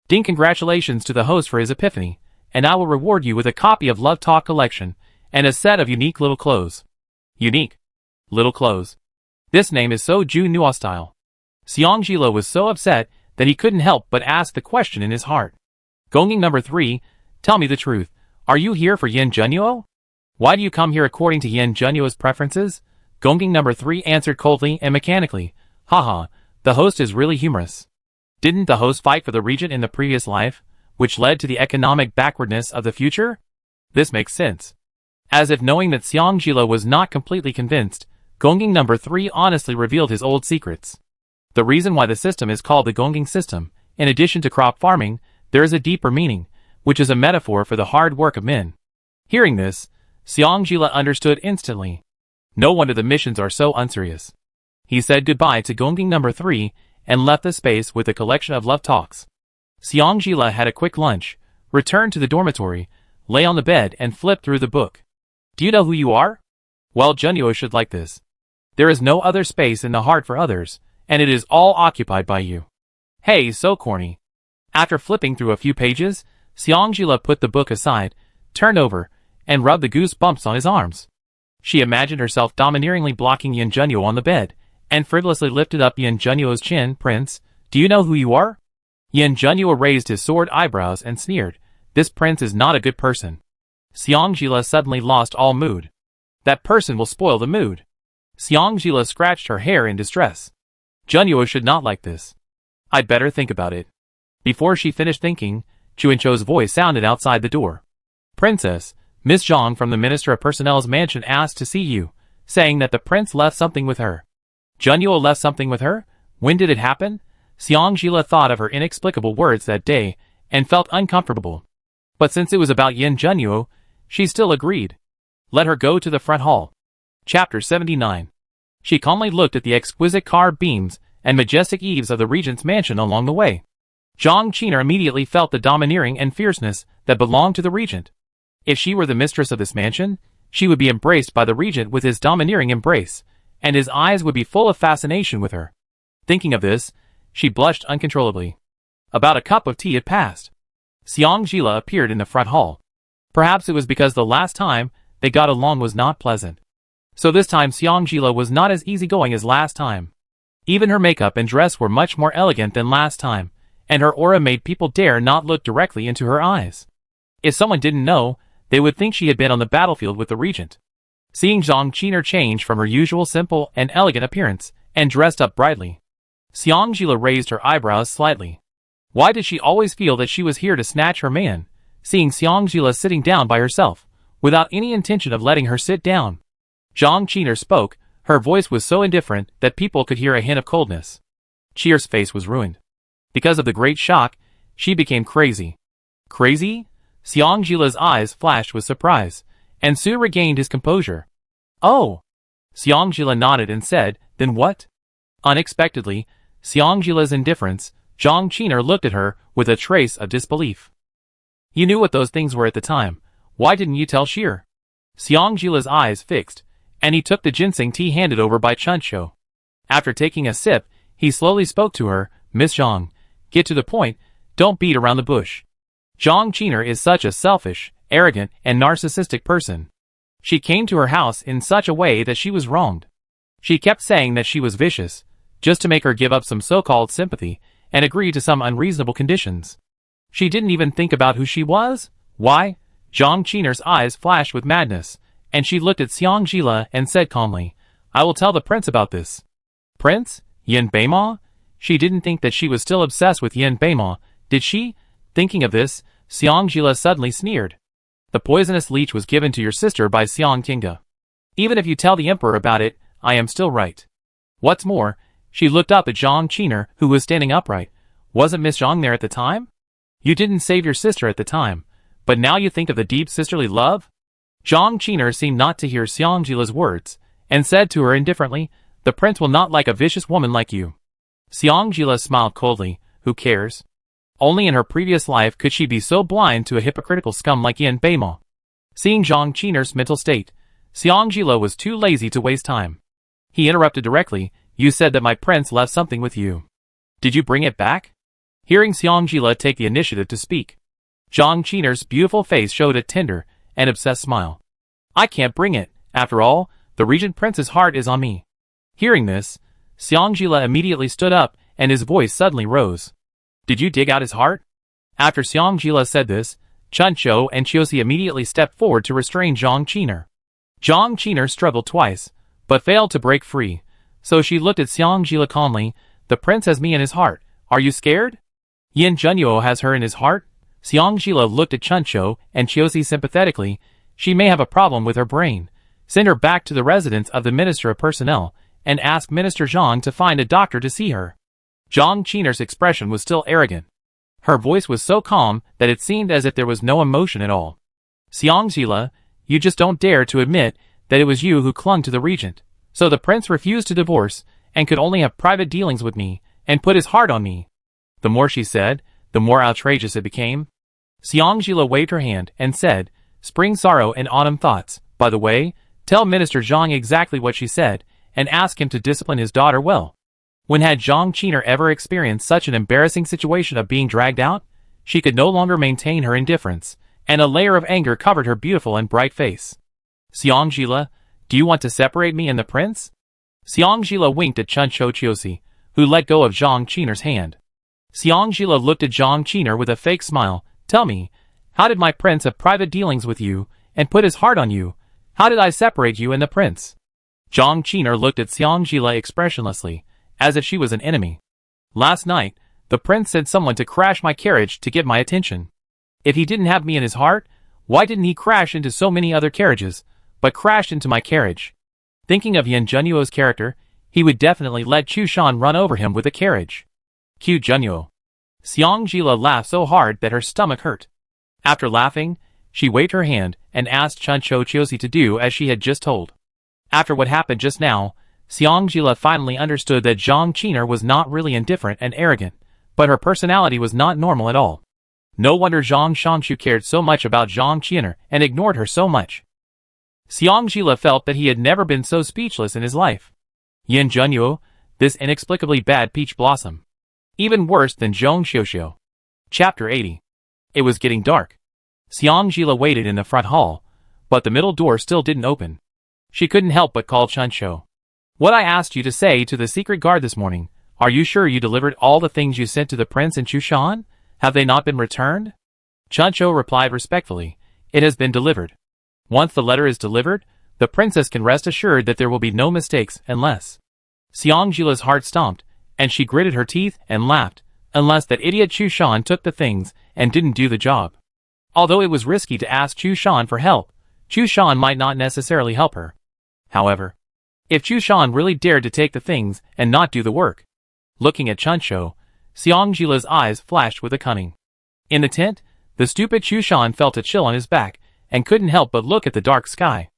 Ding, congratulations to the host for his epiphany, and I will reward you with a copy of Love Talk Collection, and a set of unique little clothes. Unique. Little clothes. This name is so Junyu style. Xiang Jila was so upset that he couldn't help but ask the question in his heart. Gonging number 3, tell me the truth, are you here for Yin Junyu? Why do you come here according to Yin Junyu's preferences? Gonging number 3 answered coldly and mechanically, haha, the host is really humorous. Didn't the host fight for the regent in the previous life, which led to the economic backwardness of the future? This makes sense. As if knowing that Xiang Jila was not completely convinced, Gonging number 3 honestly revealed his old secrets. The reason why the system is called the Gonging system, in addition to crop farming, there is a deeper meaning, which is a metaphor for the hard work of men. Hearing this, Xiang Jila understood instantly. No wonder the missions are so unserious. He said goodbye to Gonging number 3 and left the space with a collection of love talks. Xiang Jila had a quick lunch, returned to the dormitory, lay on the bed and flipped through the book. Do you know who you are? Well, Junyu should like this. There is no other space in the heart for others, and it is all occupied by you. Hey, so corny. After flipping through a few pages, Xiang Jila put the book aside, turned over, and rubbed the goosebumps on his arms. She imagined herself domineeringly blocking Yin Junyu on the bed, and frivolously lifted up Yin Junyu's chin. Prince, do you know who you are? Yin Junyu raised his sword eyebrows and sneered, this prince is not a good person. Xiang Jila suddenly lost all mood. That person will spoil the mood. Xiang Jila scratched her hair in distress. Junyu should not like this. I'd better think about it. Before she finished thinking, Chuincho's voice sounded outside the door. Princess, Miss Zhang from the Minister of Personnel's mansion asked to see you, saying that the prince left something with her. Junyu left something with her? When did it happen? Xiang Jila thought of her inexplicable words that day, and felt uncomfortable. But since it was about Yin Junyu, she still agreed. Let her go to the front hall. Chapter 79. She calmly looked at the exquisite carved beams and majestic eaves of the regent's mansion along the way. Zhang Qiner immediately felt the domineering and fierceness that belonged to the regent. If she were the mistress of this mansion, she would be embraced by the regent with his domineering embrace, and his eyes would be full of fascination with her. Thinking of this, she blushed uncontrollably. About a cup of tea had passed. Xiangjila appeared in the front hall. Perhaps it was because the last time they got along was not pleasant. So this time Xiangjila was not as easygoing as last time. Even her makeup and dress were much more elegant than last time, and her aura made people dare not look directly into her eyes. If someone didn't know, they would think she had been on the battlefield with the Regent. Seeing Zhang Qin'er change from her usual simple and elegant appearance, and dressed up brightly, Xiangjila raised her eyebrows slightly. Why did she always feel that she was here to snatch her man, seeing Xiangjila sitting down by herself, without any intention of letting her sit down? Zhang Qin'er spoke. Her voice was so indifferent that people could hear a hint of coldness. Qin'er's face was ruined. Because of the great shock, she became crazy. Crazy? Xiangjila's eyes flashed with surprise, and Su regained his composure. Oh! Xiangjila nodded and said, then what? Unexpectedly, Xiangjila's indifference, Zhang Qin'er looked at her with a trace of disbelief. You knew what those things were at the time. Why didn't you tell Qin'er? Xiangjila's eyes fixed, and he took the ginseng tea handed over by Chuncho. After taking a sip, he slowly spoke to her, Miss Zhang, get to the point, don't beat around the bush. Zhang Qin'er is such a selfish, arrogant, and narcissistic person. She came to her house in such a way that she was wronged. She kept saying that she was vicious, just to make her give up some so-called sympathy, and agree to some unreasonable conditions. She didn't even think about who she was? Why? Zhang Qin'er's eyes flashed with madness, and she looked at Xiangjila and said calmly, I will tell the prince about this. Prince? Yin Beima? She didn't think that she was still obsessed with Yin Beima, did she? Thinking of this, Xiangjila suddenly sneered. The poisonous leech was given to your sister by Xiang Tinga. Even if you tell the emperor about it, I am still right. What's more, she looked up at Zhang Qin'er, who was standing upright. Wasn't Miss Zhang there at the time? You didn't save your sister at the time, but now you think of the deep sisterly love? Zhang Qin'er seemed not to hear Xiangjila's words, and said to her indifferently, the prince will not like a vicious woman like you. Xiangjila smiled coldly, who cares? Only in her previous life could she be so blind to a hypocritical scum like Yin Beima. Seeing Zhang Qin'er's mental state, Xiangjila was too lazy to waste time. He interrupted directly, you said that my prince left something with you. Did you bring it back? Hearing Xiangjila take the initiative to speak, Zhang Qin'er's beautiful face showed a tender and obsessed smile. I can't bring it. After all, the Regent Prince's heart is on me. Hearing this, Xiangjila immediately stood up, and his voice suddenly rose. Did you dig out his heart? After Xiangjila said this, Chuncho and Chiosi immediately stepped forward to restrain Zhang Qin'er. Zhang Qin'er struggled twice, but failed to break free, so she looked at Xiangjila calmly. The prince has me in his heart. Are you scared? Yin Junyu has her in his heart? Xiangjila looked at Chuncho and Chiosi sympathetically. She may have a problem with her brain. Send her back to the residence of the Minister of Personnel, and ask Minister Zhang to find a doctor to see her. Zhang Qin'er's expression was still arrogant. Her voice was so calm that it seemed as if there was no emotion at all. Xiangjila, you just don't dare to admit that it was you who clung to the Regent. So the prince refused to divorce, and could only have private dealings with me, and put his heart on me. The more she said, the more outrageous it became. Xiangjila waved her hand and said, Spring sorrow and autumn thoughts. By the way, tell Minister Zhang exactly what she said, and ask him to discipline his daughter well. When had Zhang Qin'er ever experienced such an embarrassing situation of being dragged out? She could no longer maintain her indifference, and a layer of anger covered her beautiful and bright face. Xiangjila, do you want to separate me and the prince? Xiangjila winked at Chuncho Chiosi, who let go of Zhang Qin'er's hand. Xiangjila looked at Zhang Qin'er with a fake smile. Tell me, how did my prince have private dealings with you, and put his heart on you? How did I separate you and the prince? Zhang Qin'er looked at Xiangjila expressionlessly, as if she was an enemy. Last night, the prince sent someone to crash my carriage to get my attention. If he didn't have me in his heart, why didn't he crash into so many other carriages, but crashed into my carriage? Thinking of Yin Junyu's character, he would definitely let Chu Shan run over him with a carriage. Q Junyu. Xiangjila laughed so hard that her stomach hurt. After laughing, she waved her hand and asked Chuncho Chiosi to do as she had just told. After what happened just now, Xiangjila finally understood that Zhang Qin'er was not really indifferent and arrogant, but her personality was not normal at all. No wonder Zhang Shangshu cared so much about Zhang Qin'er and ignored her so much. Xiangjila felt that he had never been so speechless in his life. Yin Junyu, this inexplicably bad peach blossom. Even worse than Zhong Xiuxiu. Chapter 80. It was getting dark. Xiangjila waited in the front hall, but the middle door still didn't open. She couldn't help but call Chuncho. What I asked you to say to the secret guard this morning, are you sure you delivered all the things you sent to the prince and Chushan? Have they not been returned? Chuncho replied respectfully, it has been delivered. Once the letter is delivered, the princess can rest assured that there will be no mistakes unless. Xiangjila's heart stomped, and she gritted her teeth and laughed, unless that idiot Chushan took the things and didn't do the job. Although it was risky to ask Chushan for help, Chushan might not necessarily help her. However, if Chushan really dared to take the things and not do the work. Looking at Chuncho, Xiangjila's eyes flashed with a cunning. In the tent, the stupid Chushan felt a chill on his back and couldn't help but look at the dark sky.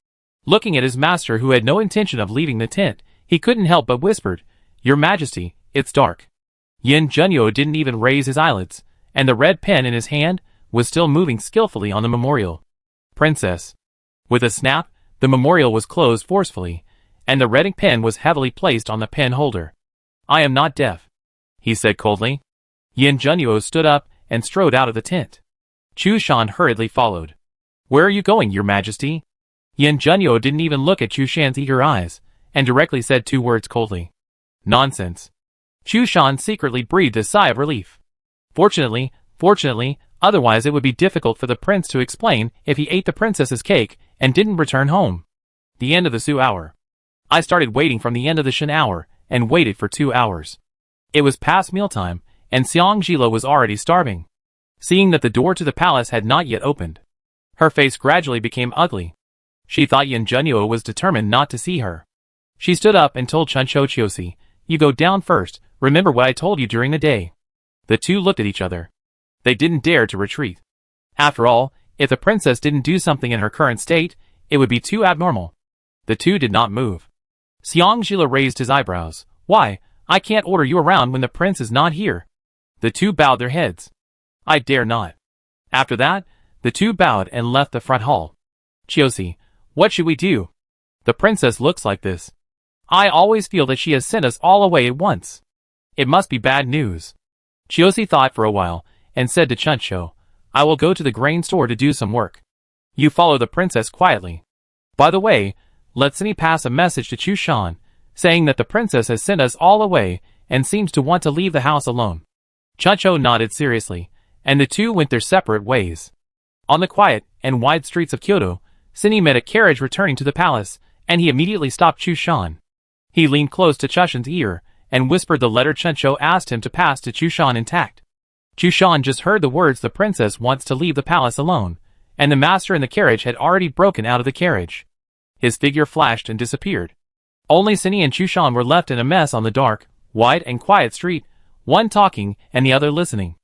Looking at his master who had no intention of leaving the tent, he couldn't help but whispered, Your Majesty, it's dark. Yin Junyu didn't even raise his eyelids, and the red pen in his hand was still moving skillfully on the memorial. Princess. With a snap, the memorial was closed forcefully, and the red ink pen was heavily placed on the pen holder. I am not deaf, he said coldly. Yin Junyu stood up and strode out of the tent. Chushan hurriedly followed. Where are you going, Your Majesty? Yin Junyu didn't even look at Chushan's eager eyes, and directly said 2 words coldly. Nonsense. Chushan secretly breathed a sigh of relief. Fortunately, otherwise it would be difficult for the prince to explain if he ate the princess's cake and didn't return home. The end of the Su hour. I started waiting from the end of the Shin hour, and waited for 2 hours. It was past mealtime, and Xiangjila was already starving. Seeing that the door to the palace had not yet opened, her face gradually became ugly. She thought Yin Junyu was determined not to see her. She stood up and told Chuncho Chiosi, You go down first, remember what I told you during the day. The two looked at each other. They didn't dare to retreat. After all, if the princess didn't do something in her current state, it would be too abnormal. The two did not move. Xiangjila raised his eyebrows. Why, I can't order you around when the prince is not here. The two bowed their heads. I dare not. After that, the two bowed and left the front hall. Chiosi, what should we do? The princess looks like this. I always feel that she has sent us all away at once. It must be bad news. Chiosi thought for a while, and said to Chuncho, I will go to the grain store to do some work. You follow the princess quietly. By the way, let Cindy pass a message to Chushan, saying that the princess has sent us all away, and seems to want to leave the house alone. Chuncho nodded seriously, and the two went their separate ways. On the quiet and wide streets of Kyoto, Cindy met a carriage returning to the palace, and he immediately stopped Chushan. He leaned close to Chushan's ear, and whispered the letter Chuncho asked him to pass to Chushan intact. Chushan just heard the words the princess wants to leave the palace alone, and the master in the carriage had already broken out of the carriage. His figure flashed and disappeared. Only Cindy and Chushan were left in a mess on the dark, wide and quiet street, one talking and the other listening.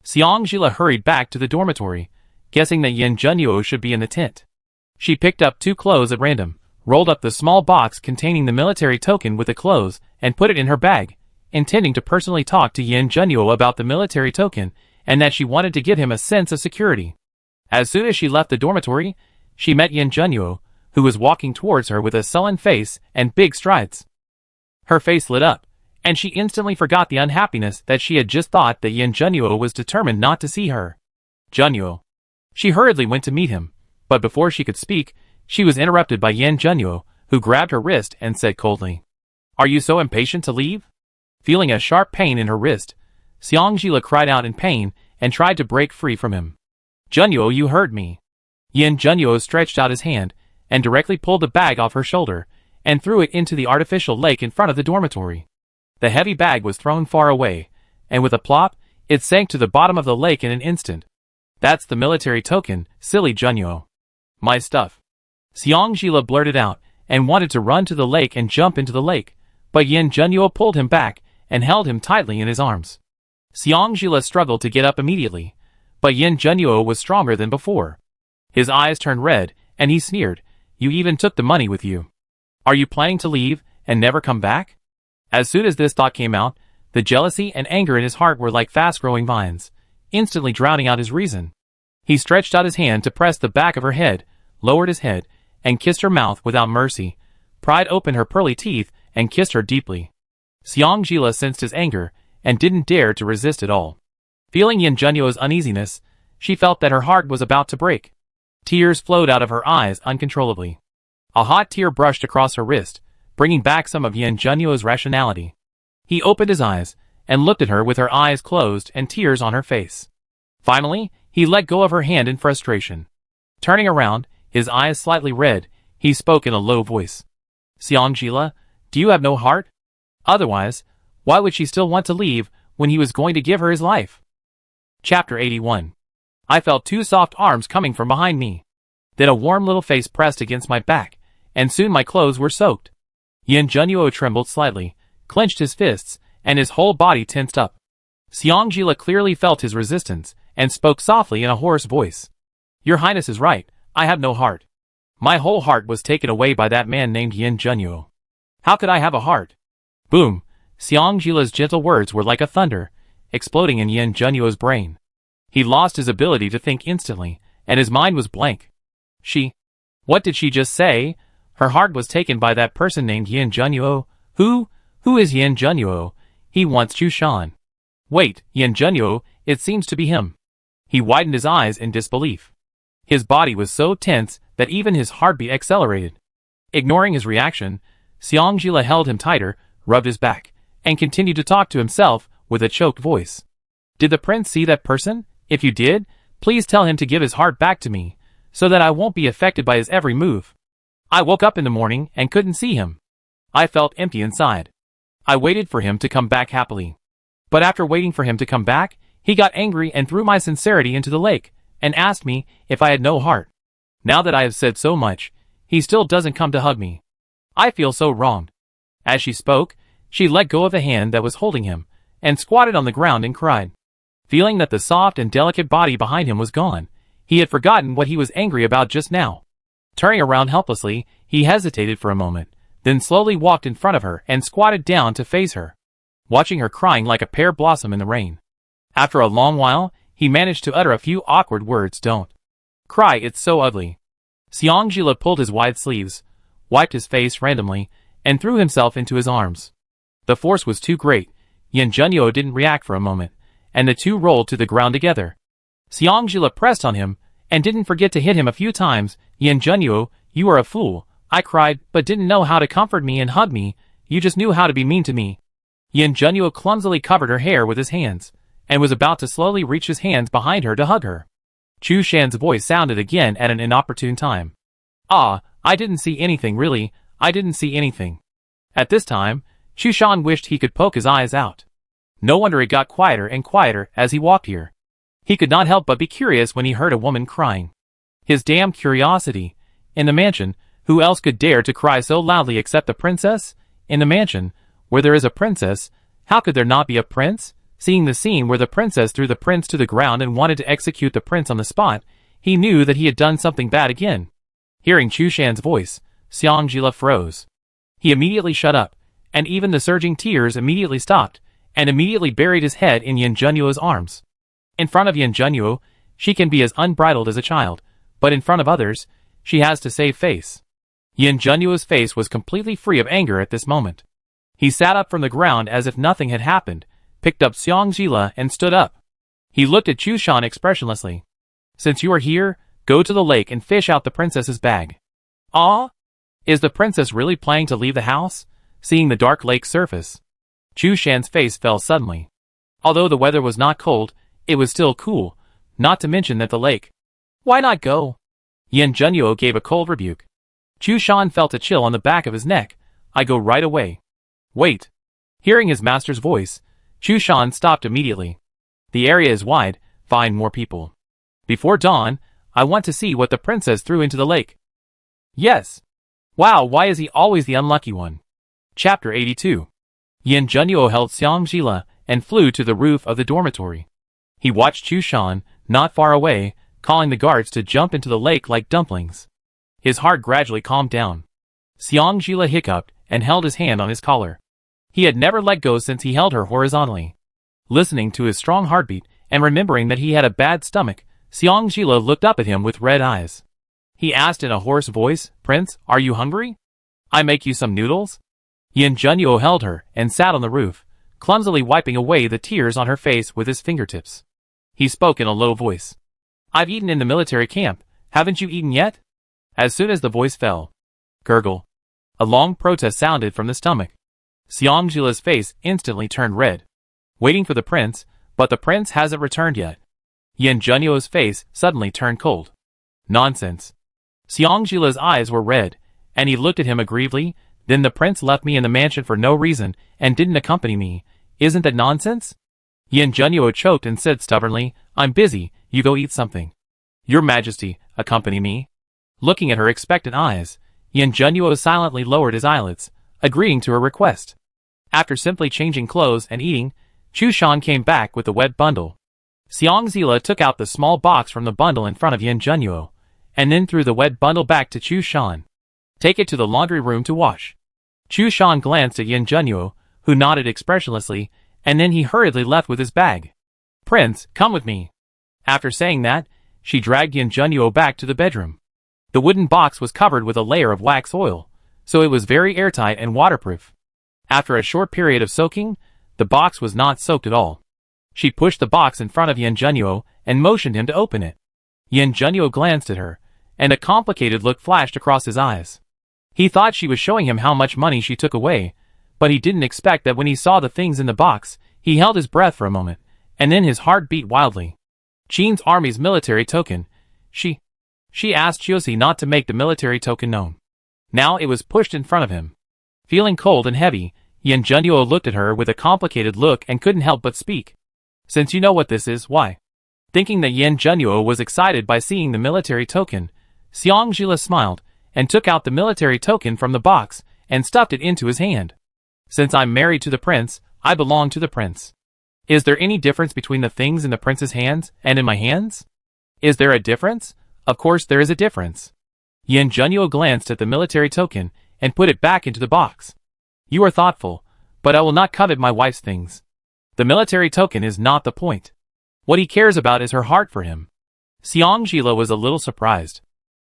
Xiangjila hurried back to the dormitory, guessing that Yin Junyu should be in the tent. She picked up 2 clothes at random, rolled up the small box containing the military token with the clothes, and put it in her bag, intending to personally talk to Yin Junyu about the military token and that she wanted to give him a sense of security. As soon as she left the dormitory, she met Yin Junyu, who was walking towards her with a sullen face and big strides. Her face lit up, and she instantly forgot the unhappiness that she had just thought that Yin Junyu was determined not to see her. Junyu. She hurriedly went to meet him, but before she could speak, she was interrupted by Yin Junyu, who grabbed her wrist and said coldly, Are you so impatient to leave? Feeling a sharp pain in her wrist, Xiangjila cried out in pain and tried to break free from him. Junyu, you hurt me. Yin Junyu stretched out his hand and directly pulled the bag off her shoulder and threw it into the artificial lake in front of the dormitory. The heavy bag was thrown far away, and with a plop, it sank to the bottom of the lake in an instant. That's the military token, silly Junyu. My stuff. Xiangjila blurted out and wanted to run to the lake and jump into the lake, but Yin Junyu pulled him back and held him tightly in his arms. Xiangjila struggled to get up immediately, but Yin Junyu was stronger than before. His eyes turned red, and he sneered, You even took the money with you. Are you planning to leave and never come back? As soon as this thought came out, the jealousy and anger in his heart were like fast-growing vines, instantly drowning out his reason. He stretched out his hand to press the back of her head, lowered his head, and kissed her mouth without mercy, pried open her pearly teeth, and kissed her deeply. Xiangjila sensed his anger, and didn't dare to resist at all. Feeling Yin Junyu's uneasiness, she felt that her heart was about to break. Tears flowed out of her eyes uncontrollably. A hot tear brushed across her wrist, bringing back some of Yin Junyu's rationality. He opened his eyes, and looked at her with her eyes closed and tears on her face. Finally, he let go of her hand in frustration. Turning around, his eyes slightly red, he spoke in a low voice. Xang, do you have no heart? Otherwise, why would she still want to leave when he was going to give her his life? Chapter 81. I felt two soft arms coming from behind me. Then a warm little face pressed against my back, and soon my clothes were soaked. Yin Junyu trembled slightly, clenched his fists, and his whole body tensed up. Xang clearly felt his resistance, and spoke softly in a hoarse voice. Your Highness is right, I have no heart. My whole heart was taken away by that man named Yin Junyu. How could I have a heart? Boom! Xang's gentle words were like a thunder, exploding in Yin Junyu's brain. He lost his ability to think instantly, and his mind was blank. What did she just say? Her heart was taken by that person named Yin Junyu. Who is Yin Junyu? He wants Chushan. Wait, Yin Junyu, it seems to be him. He widened his eyes in disbelief. His body was so tense that even his heartbeat accelerated. Ignoring his reaction, Xang held him tighter, rubbed his back, and continued to talk to himself with a choked voice. Did the prince see that person? If you did, please tell him to give his heart back to me, so that I won't be affected by his every move. I woke up in the morning and couldn't see him. I felt empty inside. I waited for him to come back happily. But after waiting for him to come back, he got angry and threw my sincerity into the lake, and asked me if I had no heart. Now that I have said so much, he still doesn't come to hug me. I feel so wronged. As she spoke, she let go of the hand that was holding him, and squatted on the ground and cried. Feeling that the soft and delicate body behind him was gone, he had forgotten what he was angry about just now. Turning around helplessly, he hesitated for a moment, then slowly walked in front of her and squatted down to face her, watching her crying like a pear blossom in the rain. After a long while, he managed to utter a few awkward words. Don't cry, it's so ugly. Xang pulled his wide sleeves, wiped his face randomly, and threw himself into his arms. The force was too great. Yin Junyu didn't react for a moment, and the two rolled to the ground together. Xang pressed on him, and didn't forget to hit him a few times. Yin Junyu, you are a fool, I cried, but didn't know how to comfort me and hug me, you just knew how to be mean to me. Yin Junyu clumsily covered her hair with his hands, and was about to slowly reach his hands behind her to hug her. Chushan's voice sounded again at an inopportune time. I didn't see anything really, I didn't see anything. At this time, Chushan wished he could poke his eyes out. No wonder it got quieter and quieter as he walked here. He could not help but be curious when he heard a woman crying. His damn curiosity. In the mansion, who else could dare to cry so loudly except the princess? In the mansion, where there is a princess, how could there not be a prince? Seeing the scene where the princess threw the prince to the ground and wanted to execute the prince on the spot, he knew that he had done something bad again. Hearing Chushan's voice, Xang froze. He immediately shut up, and even the surging tears immediately stopped, and immediately buried his head in Yin Junyu's arms. In front of Yin Junyu, she can be as unbridled as a child, but in front of others, she has to save face. Yin Junyu's face was completely free of anger at this moment. He sat up from the ground as if nothing had happened, picked up Xang and stood up. He looked at Chushan expressionlessly. Since you are here, go to the lake and fish out the princess's bag. Is the princess really planning to leave the house? Seeing the dark lake surface, Chushan's face fell suddenly. Although the weather was not cold, it was still cool, not to mention that the lake. Why not go? Yin Junyu gave a cold rebuke. Chushan felt a chill on the back of his neck. I go right away. Wait. Hearing his master's voice, Chushan stopped immediately. The area is wide, find more people. Before dawn, I want to see what the princess threw into the lake. Yes. Wow, why is he always the unlucky one? Chapter 82. Yin Junyu held Xang and flew to the roof of the dormitory. He watched Chushan, not far away, calling the guards to jump into the lake like dumplings. His heart gradually calmed down. Xang hiccuped and held his hand on his collar. He had never let go since he held her horizontally. Listening to his strong heartbeat and remembering that he had a bad stomach, Xang looked up at him with red eyes. He asked in a hoarse voice, Prince, are you hungry? I make you some noodles? Yin Junyu held her and sat on the roof, clumsily wiping away the tears on her face with his fingertips. He spoke in a low voice. I've eaten in the military camp, haven't you eaten yet? As soon as the voice fell. Gurgle. A long protest sounded from the stomach. Xiangjila's face instantly turned red. Waiting for the prince, but the prince hasn't returned yet. Yin Junyu's face suddenly turned cold. Nonsense. Xiangjila's eyes were red, and he looked at him aggrievedly. Then the prince left me in the mansion for no reason and didn't accompany me. Isn't that nonsense? Yin Junyu choked and said stubbornly, I'm busy, you go eat something. Your Majesty, accompany me. Looking at her expectant eyes, Yin Junyu silently lowered his eyelids, agreeing to her request. After simply changing clothes and eating, Chu Shan came back with the wet bundle. Xiangzila took out the small box from the bundle in front of Yin Junyu, and then threw the wet bundle back to Chu Shan. Take it to the laundry room to wash. Chu Shan glanced at Yin Junyu, who nodded expressionlessly, and then he hurriedly left with his bag. Prince, come with me. After saying that, she dragged Yin Junyu back to the bedroom. The wooden box was covered with a layer of wax oil, so it was very airtight and waterproof. After a short period of soaking, the box was not soaked at all. She pushed the box in front of Yin Junyu and motioned him to open it. Yin Junyu glanced at her, and a complicated look flashed across his eyes. He thought she was showing him how much money she took away, but he didn't expect that when he saw the things in the box, he held his breath for a moment, and then his heart beat wildly. Qin's army's military token. She asked Chiosi not to make the military token known. Now it was pushed in front of him. Feeling cold and heavy, Yin Junyu looked at her with a complicated look and couldn't help but speak. Since you know what this is, why? Thinking that Yin Junyu was excited by seeing the military token, Xiangzila smiled and took out the military token from the box and stuffed it into his hand. Since I'm married to the prince, I belong to the prince. Is there any difference between the things in the prince's hands and in my hands? Is there a difference? Of course there is a difference. Yin Junyu glanced at the military token and put it back into the box. You are thoughtful, but I will not covet my wife's things. The military token is not the point. What he cares about is her heart for him. Xiangzila was a little surprised.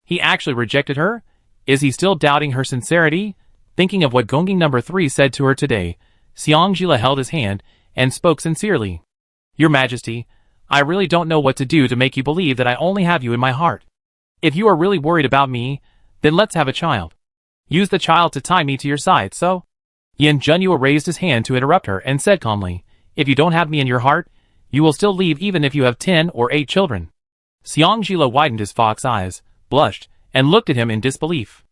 He actually rejected her? Is he still doubting her sincerity? Thinking of what Gongjing No. 3 said to her today, Xiangzila held his hand and spoke sincerely. Your Majesty, I really don't know what to do to make you believe that I only have you in my heart. If you are really worried about me, then let's have a child. Use the child to tie me to your side, so? Yin Junyu raised his hand to interrupt her and said calmly, if you don't have me in your heart, you will still leave even if you have 10 or 8 children. Xiangzila widened his fox eyes, blushed, and looked at him in disbelief.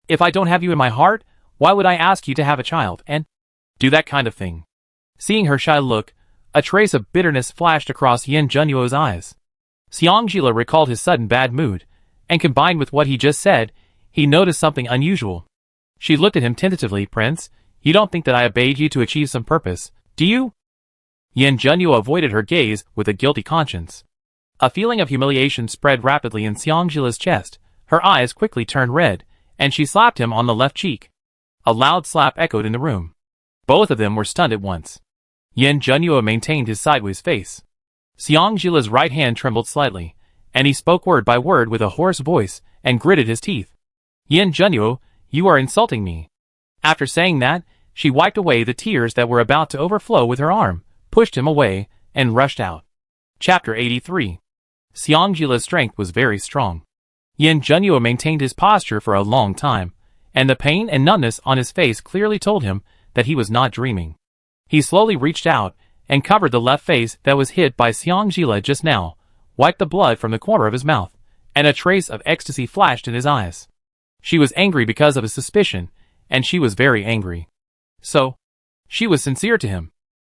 If I don't have you in my heart, why would I ask you to have a child and do that kind of thing? Seeing her shy look, a trace of bitterness flashed across Yin Junyu's eyes. Xiangzila recalled his sudden bad mood, and combined with what he just said, he noticed something unusual. She looked at him tentatively. Prince, you don't think that I obeyed you to achieve some purpose, do you? Yin Junyu avoided her gaze with a guilty conscience. A feeling of humiliation spread rapidly in Xiangzila's chest. Her eyes quickly turned red, and she slapped him on the left cheek. A loud slap echoed in the room. Both of them were stunned at once. Yin Junyu maintained his sideways face. Xiangzila's right hand trembled slightly, and he spoke word by word with a hoarse voice and gritted his teeth. Yin Junyu, you are insulting me. After saying that, she wiped away the tears that were about to overflow with her arm, pushed him away, and rushed out. Chapter 83. Xiangzila's strength was very strong. Yin Junyu maintained his posture for a long time, and the pain and numbness on his face clearly told him that he was not dreaming. He slowly reached out and covered the left face that was hit by Xiangzila just now, wiped the blood from the corner of his mouth, and a trace of ecstasy flashed in his eyes. She was angry because of his suspicion, and she was very angry. So, she was sincere to him.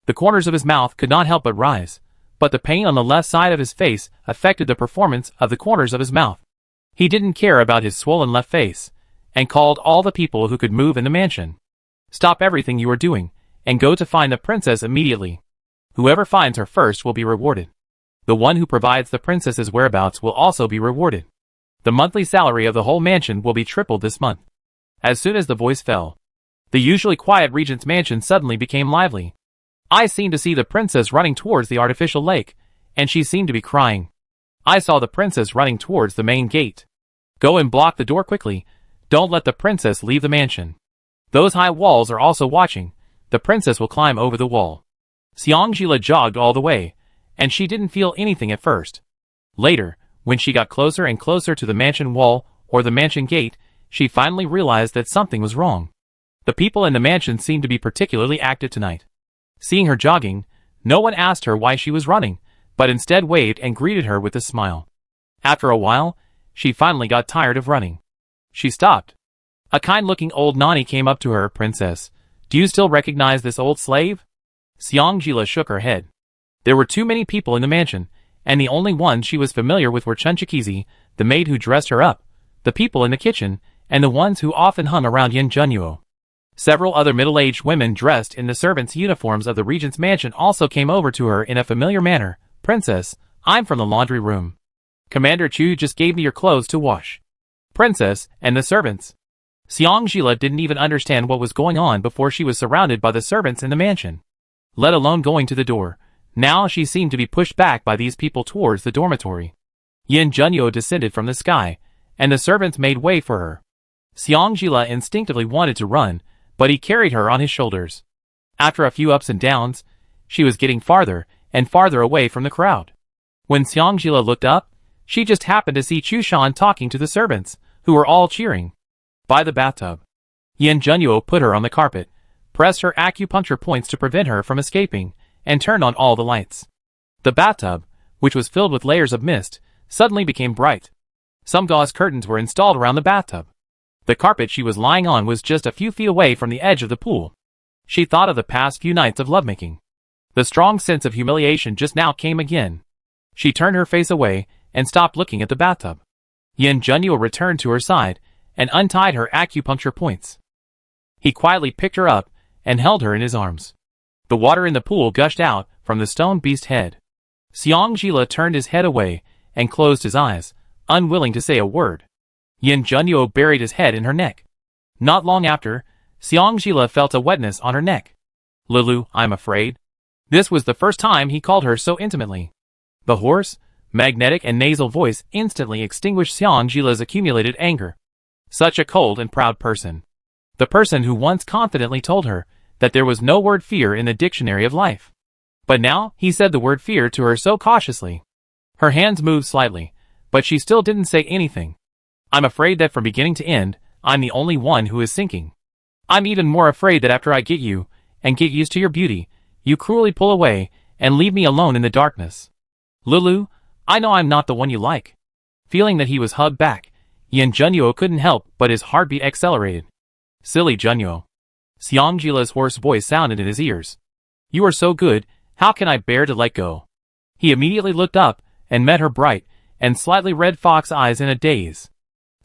The corners of his mouth could not help but rise, but the pain on the left side of his face affected the performance of the corners of his mouth. He didn't care about his swollen left face, and called all the people who could move in the mansion. Stop everything you are doing, and go to find the princess immediately. Whoever finds her first will be rewarded. The one who provides the princess's whereabouts will also be rewarded. The monthly salary of the whole mansion will be tripled this month. As soon as the voice fell, the usually quiet regent's mansion suddenly became lively. I seemed to see the princess running towards the artificial lake, and she seemed to be crying. I saw the princess running towards the main gate. Go and block the door quickly. Don't let the princess leave the mansion. Those high walls are also watching. The princess will climb over the wall. Xiangzila jogged all the way, and she didn't feel anything at first. Later, When she got closer and closer to the mansion wall, or the mansion gate, she finally realized that something was wrong. The people in the mansion seemed to be particularly active tonight. Seeing her jogging, no one asked her why she was running, but instead waved and greeted her with a smile. After a while, she finally got tired of running. She stopped. A kind-looking old nanny came up to her. "Princess, do you still recognize this old slave?" Xiangjila shook her head. There were too many people in the mansion, and the only ones she was familiar with were Chunchakizi, the maid who dressed her up, the people in the kitchen, and the ones who often hung around Yin Junyu. Several other middle-aged women dressed in the servants' uniforms of the regent's mansion also came over to her in a familiar manner. "Princess, I'm from the laundry room. Commander Chu just gave me your clothes to wash." Princess and the servants. Xiangjila didn't even understand what was going on before she was surrounded by the servants in the mansion. Let alone going to the door. Now she seemed to be pushed back by these people towards the dormitory. Yin Junyu descended from the sky, and the servants made way for her. Xiangjila instinctively wanted to run, but he carried her on his shoulders. After a few ups and downs, she was getting farther and farther away from the crowd. When Xiangjila looked up, she just happened to see Chushan talking to the servants, who were all cheering. By the bathtub. Yin Junyu put her on the carpet, pressed her acupuncture points to prevent her from escaping, and turned on all the lights. The bathtub, which was filled with layers of mist, suddenly became bright. Some gauze curtains were installed around the bathtub. The carpet she was lying on was just a few feet away from the edge of the pool. She thought of the past few nights of lovemaking. The strong sense of humiliation just now came again. She turned her face away and stopped looking at the bathtub. Yin Junyu returned to her side and untied her acupuncture points. He quietly picked her up and held her in his arms. The water in the pool gushed out from the stone beast's head. Xiangjila turned his head away and closed his eyes, unwilling to say a word. Yin Junyu buried his head in her neck. Not long after, Xiangjila felt a wetness on her neck. "Lulu, I'm afraid." This was the first time he called her so intimately. The hoarse, magnetic and nasal voice instantly extinguished Xiangjila's accumulated anger. Such a cold and proud person. The person who once confidently told her that there was no word fear in the dictionary of life. But now he said the word fear to her so cautiously. Her hands moved slightly, but she still didn't say anything. "I'm afraid that from beginning to end, I'm the only one who is sinking. I'm even more afraid that after I get you, and get used to your beauty, you cruelly pull away, and leave me alone in the darkness. Lulu, I know I'm not the one you like." Feeling that he was hugged back, Yin Junyu couldn't help but his heartbeat accelerated. "Silly Junyu." Xiangjila's hoarse voice sounded in his ears. "You are so good, how can I bear to let go?" He immediately looked up, and met her bright, and slightly red fox eyes in a daze.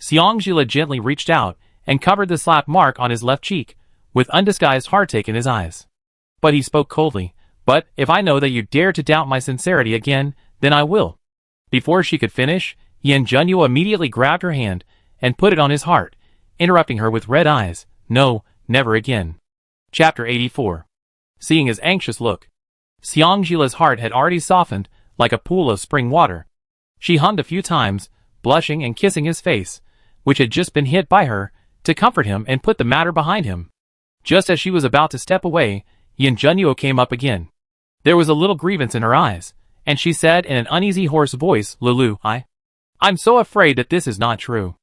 Xiangjila gently reached out, and covered the slap mark on his left cheek, with undisguised heartache in his eyes. But he spoke coldly, "But, if I know that you dare to doubt my sincerity again, then I will." Before she could finish, Yin Junyu immediately grabbed her hand, and put it on his heart, interrupting her with red eyes. "No, never again." Chapter 84. Seeing his anxious look, Xiangjila's heart had already softened, like a pool of spring water. She hummed a few times, blushing and kissing his face, which had just been hit by her, to comfort him and put the matter behind him. Just as she was about to step away, Yin Junyu came up again. There was a little grievance in her eyes, and she said in an uneasy hoarse voice, "Lulu, I'm so afraid that this is not true.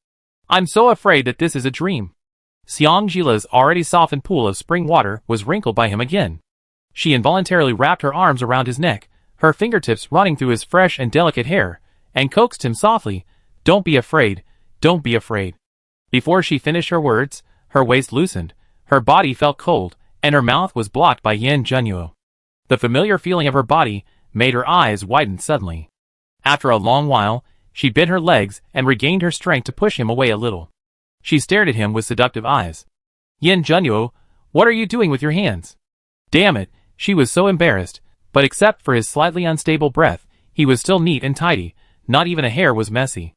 I'm so afraid that this is a dream." Xiangjila's already softened pool of spring water was wrinkled by him again. She involuntarily wrapped her arms around his neck, her fingertips running through his fresh and delicate hair, and coaxed him softly, "Don't be afraid, don't be afraid." Before she finished her words, her waist loosened, her body felt cold, and her mouth was blocked by Yin Junyu. The familiar feeling of her body made her eyes widen suddenly. After a long while, she bent her legs and regained her strength to push him away a little. She stared at him with seductive eyes. "Yin Junyu, what are you doing with your hands?" Damn it, she was so embarrassed, but except for his slightly unstable breath, he was still neat and tidy, not even a hair was messy.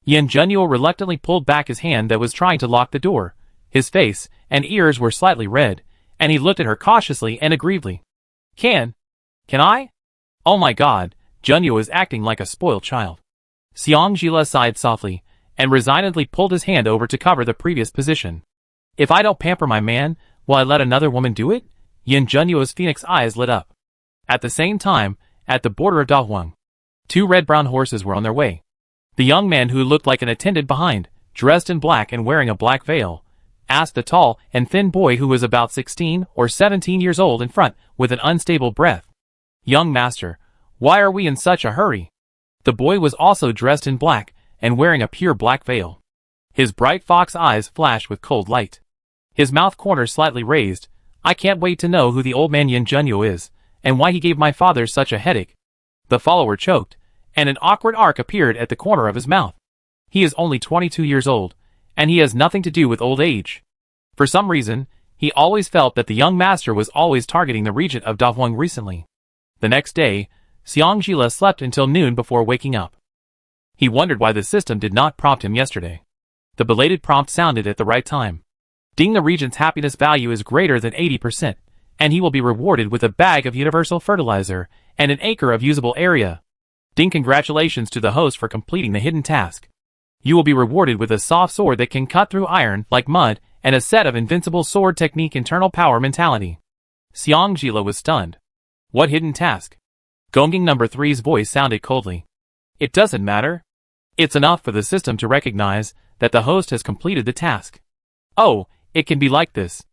Yin Junyu reluctantly pulled back his hand that was trying to lock the door. His face and ears were slightly red, and he looked at her cautiously and aggrievedly. Can I? Oh my god, Junyu is acting like a spoiled child." Xiangjila sighed softly, and resignedly pulled his hand over to cover the previous position. "If I don't pamper my man, will I let another woman do it?" Yin Junyu's phoenix eyes lit up. At the same time, at the border of Dahuang, two red-brown horses were on their way. The young man, who looked like an attendant behind, dressed in black and wearing a black veil, asked the tall and thin boy, who was about 16 or 17 years old, in front, with an unstable breath. "Young master, why are we in such a hurry?" The boy was also dressed in black and wearing a pure black veil. His bright fox eyes flashed with cold light. His mouth corner slightly raised. "I can't wait to know who the old man Yin Junyu is, and why he gave my father such a headache." The follower choked, and an awkward arc appeared at the corner of his mouth. He is only 22 years old, and he has nothing to do with old age. For some reason, he always felt that the young master was always targeting the Regent of Dawang recently. The next day, Xiang slept until noon before waking up. He wondered why the system did not prompt him yesterday. The belated prompt sounded at the right time. Ding, the Regent's happiness value is greater than 80%, and he will be rewarded with a bag of universal fertilizer and an acre of usable area. Ding, congratulations to the host for completing the hidden task. You will be rewarded with a soft sword that can cut through iron like mud, and a set of invincible sword technique internal power mentality. Xiang was stunned. What hidden task? Gongging number 3's voice sounded coldly. It doesn't matter. It's enough for the system to recognize that the host has completed the task. Oh, it can be like this.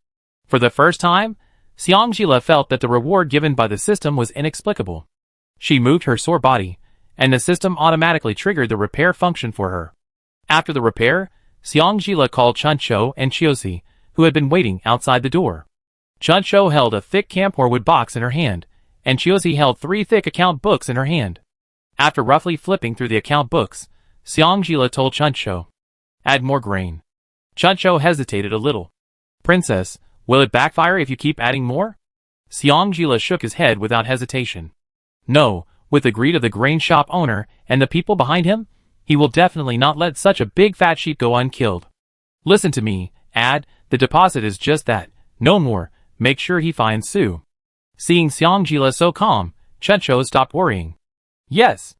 For the first time, Xiang felt that the reward given by the system was inexplicable. She moved her sore body, and the system automatically triggered the repair function for her. After the repair, Xiang called Chuncho and Chiosi, who had been waiting outside the door. Chuncho held a thick camphor box in her hand, and Chiosi held 3 thick account books in her hand. After roughly flipping through the account books, Xiang told Chuncho, "Add more grain." Chuncho hesitated a little. "Princess, will it backfire if you keep adding more?" Xiang shook his head without hesitation. "No, with the greed of the grain shop owner and the people behind him, he will definitely not let such a big fat sheep go unkilled. Listen to me, add, the deposit is just that, no more, make sure he finds Sue." Seeing Xiang so calm, Chuncho stopped worrying. "Yes.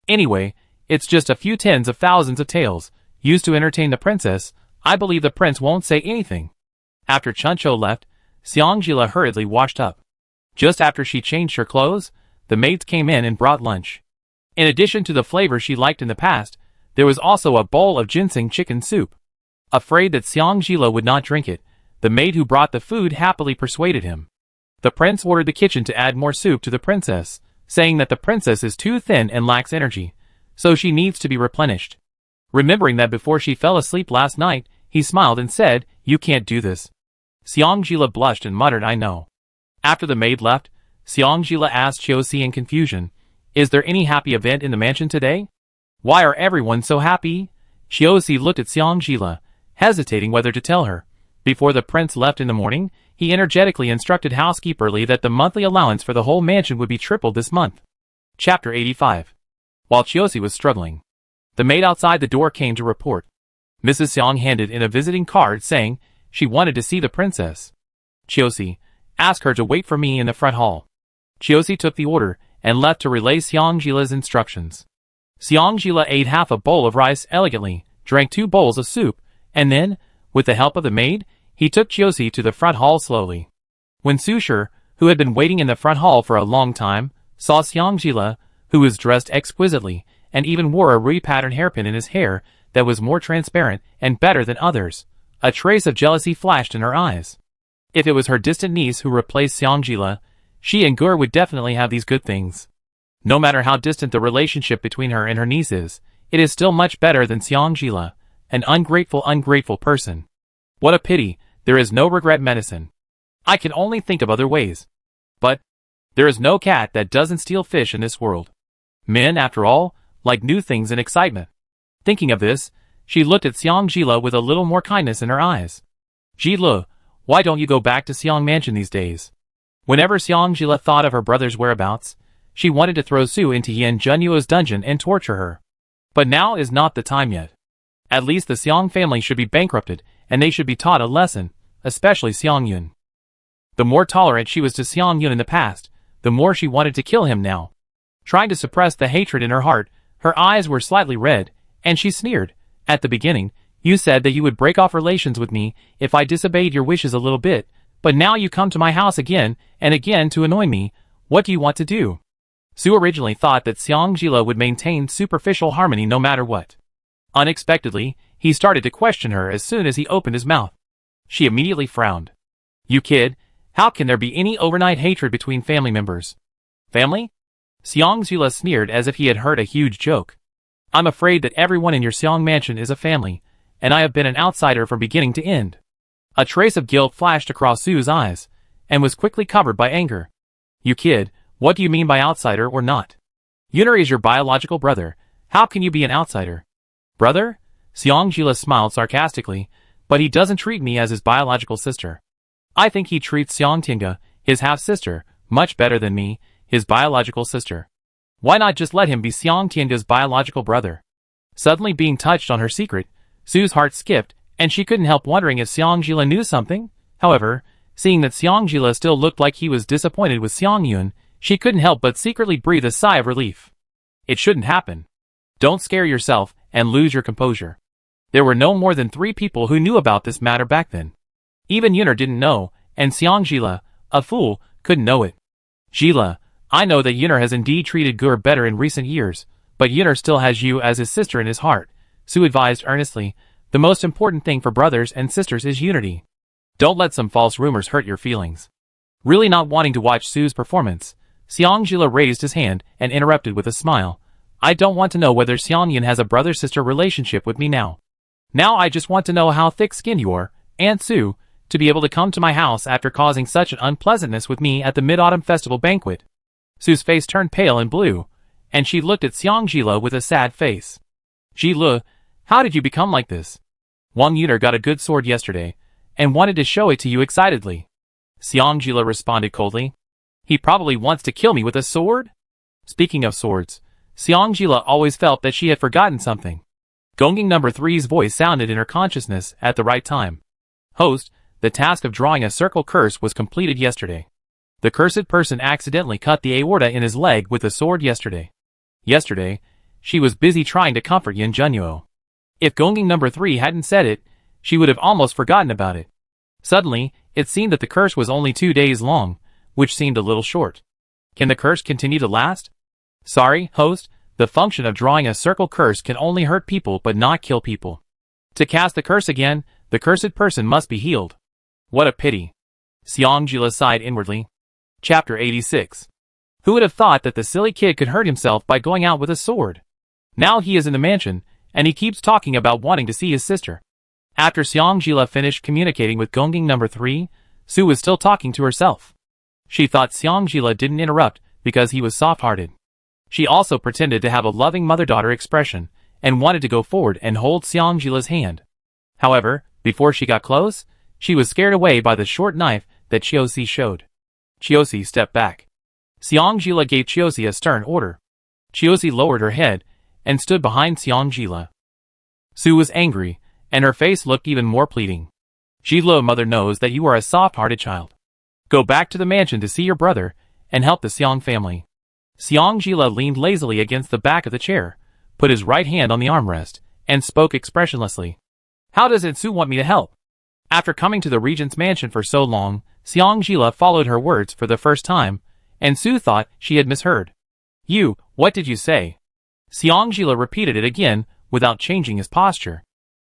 Anyway, it's just a few tens of thousands of taels, used to entertain the princess. I believe the prince won't say anything." After Chuncho left, Xiang hurriedly washed up. Just after she changed her clothes, the maids came in and brought lunch. In addition to the flavor she liked in the past, there was also a bowl of ginseng chicken soup. Afraid that Xiang would not drink it, the maid who brought the food happily persuaded him. The prince ordered the kitchen to add more soup to the princess, saying that the princess is too thin and lacks energy, so she needs to be replenished. Remembering that before she fell asleep last night, he smiled and said, "You can't do this." Xiang blushed and muttered, "I know." After the maid left, Xiang asked Chiosi in confusion, "Is there any happy event in the mansion today? Why are everyone so happy?" Chiosi looked at Xiang hesitating whether to tell her. Before the prince left in the morning, he energetically instructed housekeeper Lee that the monthly allowance for the whole mansion would be tripled this month. Chapter 85. While Chiosi was struggling, the maid outside the door came to report. Mrs. Xiang handed in a visiting card saying she wanted to see the princess. "Chiosi, ask her to wait for me in the front hall." Chiosi took the order and left to relay Xiang instructions. Xiang ate half a bowl of rice elegantly, drank 2 bowls of soup, and then, with the help of the maid, he took Chiosi to the front hall slowly. When Susher, who had been waiting in the front hall for a long time, saw Xiang who was dressed exquisitely, and even wore a re-patterned hairpin in his hair that was more transparent and better than others, a trace of jealousy flashed in her eyes. If it was her distant niece who replaced Xiang she and Gur would definitely have these good things. No matter how distant the relationship between her and her niece is, it is still much better than Xiang an ungrateful person. What a pity, there is no regret medicine. I can only think of other ways. But there is no cat that doesn't steal fish in this world. Men, after all, like new things and excitement. Thinking of this, she looked at Xiang with a little more kindness in her eyes. "Jile, why don't you go back to Xiang Mansion these days?" Whenever Xiang thought of her brother's whereabouts, she wanted to throw Sue into Yin Junyu's dungeon and torture her. But now is not the time yet. At least the Xiang family should be bankrupted, and they should be taught a lesson, especially Xiang Yun. The more tolerant she was to Xiang Yun in the past, the more she wanted to kill him now. Trying to suppress the hatred in her heart, her eyes were slightly red, and she sneered. "At the beginning, you said that you would break off relations with me if I disobeyed your wishes a little bit, but now you come to my house again and again to annoy me. What do you want to do?" Su originally thought that Xiangjila would maintain superficial harmony no matter what. Unexpectedly, he started to question her as soon as he opened his mouth. She immediately frowned. You kid, how can there be any overnight hatred between family members? Family? Xiangjila sneered as if he had heard a huge joke. I'm afraid that everyone in your Xiang mansion is a family, and I have been an outsider from beginning to end. A trace of guilt flashed across Su's eyes, and was quickly covered by anger. You kid, what do you mean by outsider or not? Yuner is your biological brother. How can you be an outsider? Brother? Xiangjila smiled sarcastically, but he doesn't treat me as his biological sister. I think he treats Xiangtinga, his half-sister, much better than me, his biological sister. Why not just let him be Xiangtinga's biological brother? Suddenly being touched on her secret, Su's heart skipped, and she couldn't help wondering if Xiangjila knew something. However, seeing that Xiangjila still looked like he was disappointed with Xiangyun, she couldn't help but secretly breathe a sigh of relief. It shouldn't happen. Don't scare yourself and lose your composure. There were no more than 3 people who knew about this matter back then. Even Yuner didn't know, and Xiangjila, a fool, couldn't know it. Jila, I know that Yuner has indeed treated Gur better in recent years, but Yuner still has you as his sister in his heart, Su advised earnestly. The most important thing for brothers and sisters is unity. Don't let some false rumors hurt your feelings. Really not wanting to watch Su's performance, Xiangjila raised his hand and interrupted with a smile. I don't want to know whether Xiangyun has a brother-sister relationship with me now. Now I just want to know how thick-skinned you are, Aunt Su, to be able to come to my house after causing such an unpleasantness with me at the Mid-Autumn Festival banquet. Su's face turned pale and blue, and she looked at Xiangjila with a sad face. Jile, how did you become like this? Wang Yuner got a good sword yesterday, and wanted to show it to you excitedly. Xiangjila responded coldly. He probably wants to kill me with a sword? Speaking of swords, Xiangjila always felt that she had forgotten something. Gongjing No. 3's voice sounded in her consciousness at the right time. Host, the task of drawing a circle curse was completed yesterday. The cursed person accidentally cut the aorta in his leg with a sword yesterday. Yesterday, she was busy trying to comfort Yin Junyu. If Gongjing No. 3 hadn't said it, she would have almost forgotten about it. Suddenly, it seemed that the curse was only 2 days long, which seemed a little short. Can the curse continue to last? Sorry, host, the function of drawing a circle curse can only hurt people but not kill people. To cast the curse again, the cursed person must be healed. What a pity. Xiangjila sighed inwardly. Chapter 86. Who would have thought that the silly kid could hurt himself by going out with a sword? Now he is in the mansion, and he keeps talking about wanting to see his sister. After Xiangjila finished communicating with Gongjing No. 3, Su was still talking to herself. She thought Xiangjila didn't interrupt because he was soft-hearted. She also pretended to have a loving mother-daughter expression, and wanted to go forward and hold Xiangjila's hand. However, before she got close, she was scared away by the short knife that Chiosi showed. Chiosi stepped back. Xiangjila gave Chiosi a stern order. Chiosi lowered her head, and stood behind Xiangjila. Su was angry, and her face looked even more pleading. Jilo, mother knows that you are a soft-hearted child. Go back to the mansion to see your brother, and help the Xiang family. Xiangjila leaned lazily against the back of the chair, put his right hand on the armrest, and spoke expressionlessly. How does Su want me to help? After coming to the Regent's mansion for so long, Xiangjila followed her words for the first time, and Su thought she had misheard. What did you say? Xiangjila repeated it again, without changing his posture.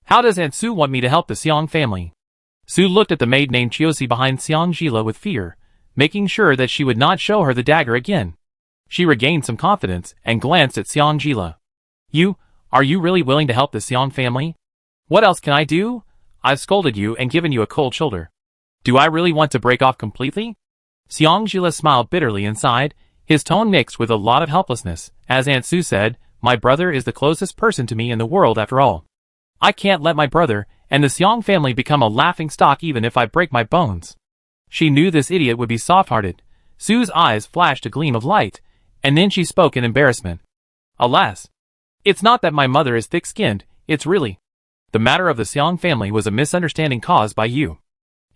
How does Su want me to help the Xiang family? Su looked at the maid named Chiosi behind Xiangjila with fear, making sure that she would not show her the dagger again. She regained some confidence and glanced at Xiangjila. Are you really willing to help the Xiang family? What else can I do? I've scolded you and given you a cold shoulder. Do I really want to break off completely? Xiangjila smiled bitterly inside, his tone mixed with a lot of helplessness. As Aunt Su said, my brother is the closest person to me in the world after all. I can't let my brother and the Xiang family become a laughing stock even if I break my bones. She knew this idiot would be soft-hearted. Su's eyes flashed a gleam of light, and then she spoke in embarrassment. Alas! It's not that my mother is thick-skinned, it's really. The matter of the Xiang family was a misunderstanding caused by you.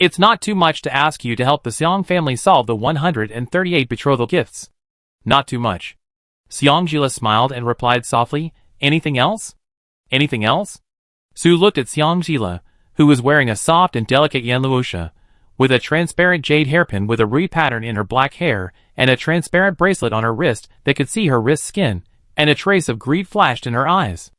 It's not too much to ask you to help the Xiang family solve the 138 betrothal gifts. Not too much. Xiangjila smiled and replied softly, anything else? Anything else? Su looked at Xiangjila, who was wearing a soft and delicate yanluosha, with a transparent jade hairpin with a reed pattern in her black hair and a transparent bracelet on her wrist that could see her wrist skin, and a trace of greed flashed in her eyes.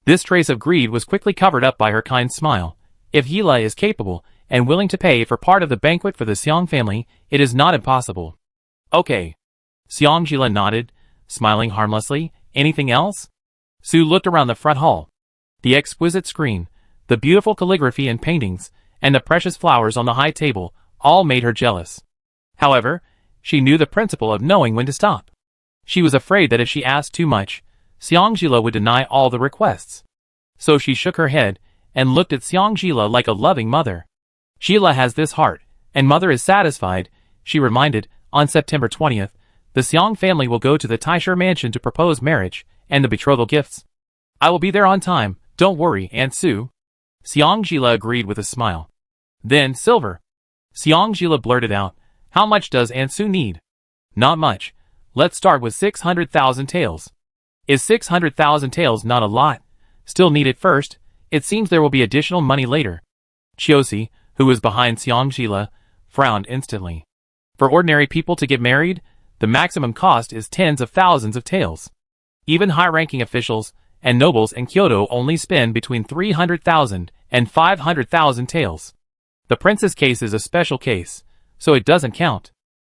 This trace of greed was quickly covered up by her kind smile. If Hila is capable and willing to pay for part of the banquet for the Xang family, it is not impossible. Okay. Xiangjila nodded, smiling harmlessly. Anything else? Su looked around the front hall. The exquisite screen, the beautiful calligraphy and paintings, and the precious flowers on the high table all made her jealous. However, she knew the principle of knowing when to stop. She was afraid that if she asked too much, Xiangjila would deny all the requests. So she shook her head and looked at Xiangjila like a loving mother. Sheila has this heart, and mother is satisfied, she reminded. On September 20th, the Xiang family will go to the Taisher mansion to propose marriage and the betrothal gifts. I will be there on time, don't worry, Aunt Su. Xiangjila agreed with a smile. Then silver. Xiangjila blurted out, how much does Aunt Su need? Not much. Let's start with 600,000 taels. Is 600,000 taels not a lot? Still need it first. It seems there will be additional money later. Chiosi, who was behind Xiangjila, frowned instantly. For ordinary people to get married, the maximum cost is tens of thousands of taels. Even high-ranking officials and nobles in Kyoto only spend between 300,000 and 500,000 taels. The prince's case is a special case, so it doesn't count.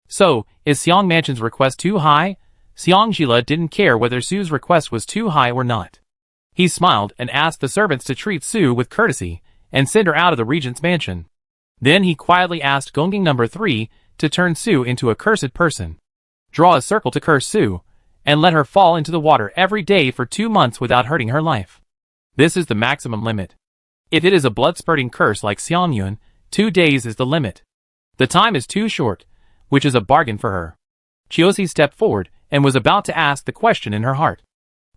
So, is Xiang Mansion's request too high? Xiangjila didn't care whether Su's request was too high or not. He smiled and asked the servants to treat Su with courtesy and send her out of the regent's mansion. Then he quietly asked Gongjing number 3 to turn Su into a cursed person. Draw a circle to curse Su, and let her fall into the water every day for 2 months without hurting her life. This is the maximum limit. If it is a blood-spurting curse like Xiangyun, 2 days is the limit. The time is too short, which is a bargain for her. Chiosi stepped forward and was about to ask the question in her heart.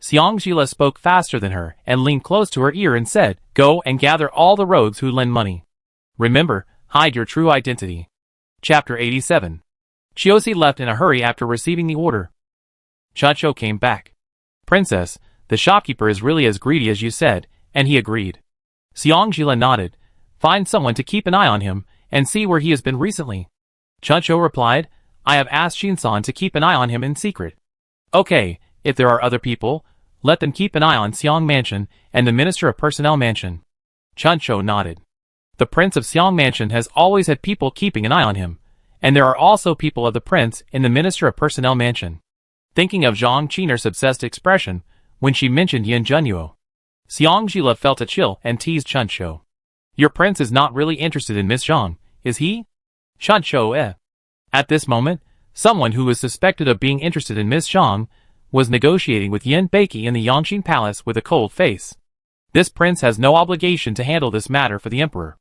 Xiangjila spoke faster than her and leaned close to her ear and said, go and gather all the rogues who lend money. Remember, hide your true identity. Chapter 87. Chiosi left in a hurry after receiving the order. Chuncho came back. Princess, the shopkeeper is really as greedy as you said, and he agreed. Xiangjila nodded. Find someone to keep an eye on him, and see where he has been recently. Chuncho replied, I have asked Shinsan to keep an eye on him in secret. Okay, if there are other people, let them keep an eye on Xiang Mansion and the Minister of Personnel Mansion. Chuncho nodded. The Prince of Xiang Mansion has always had people keeping an eye on him, and there are also people of the Prince in the Minister of Personnel Mansion. Thinking of Zhang Qiner's obsessed expression when she mentioned Yin Junyu, Xiangjila felt a chill and teased Chuncho. Your prince is not really interested in Miss Zhang, is he? Chuncho. At this moment, someone who was suspected of being interested in Miss Zhang was negotiating with Yin Beiki in the Yangqin Palace with a cold face. This prince has no obligation to handle this matter for the emperor.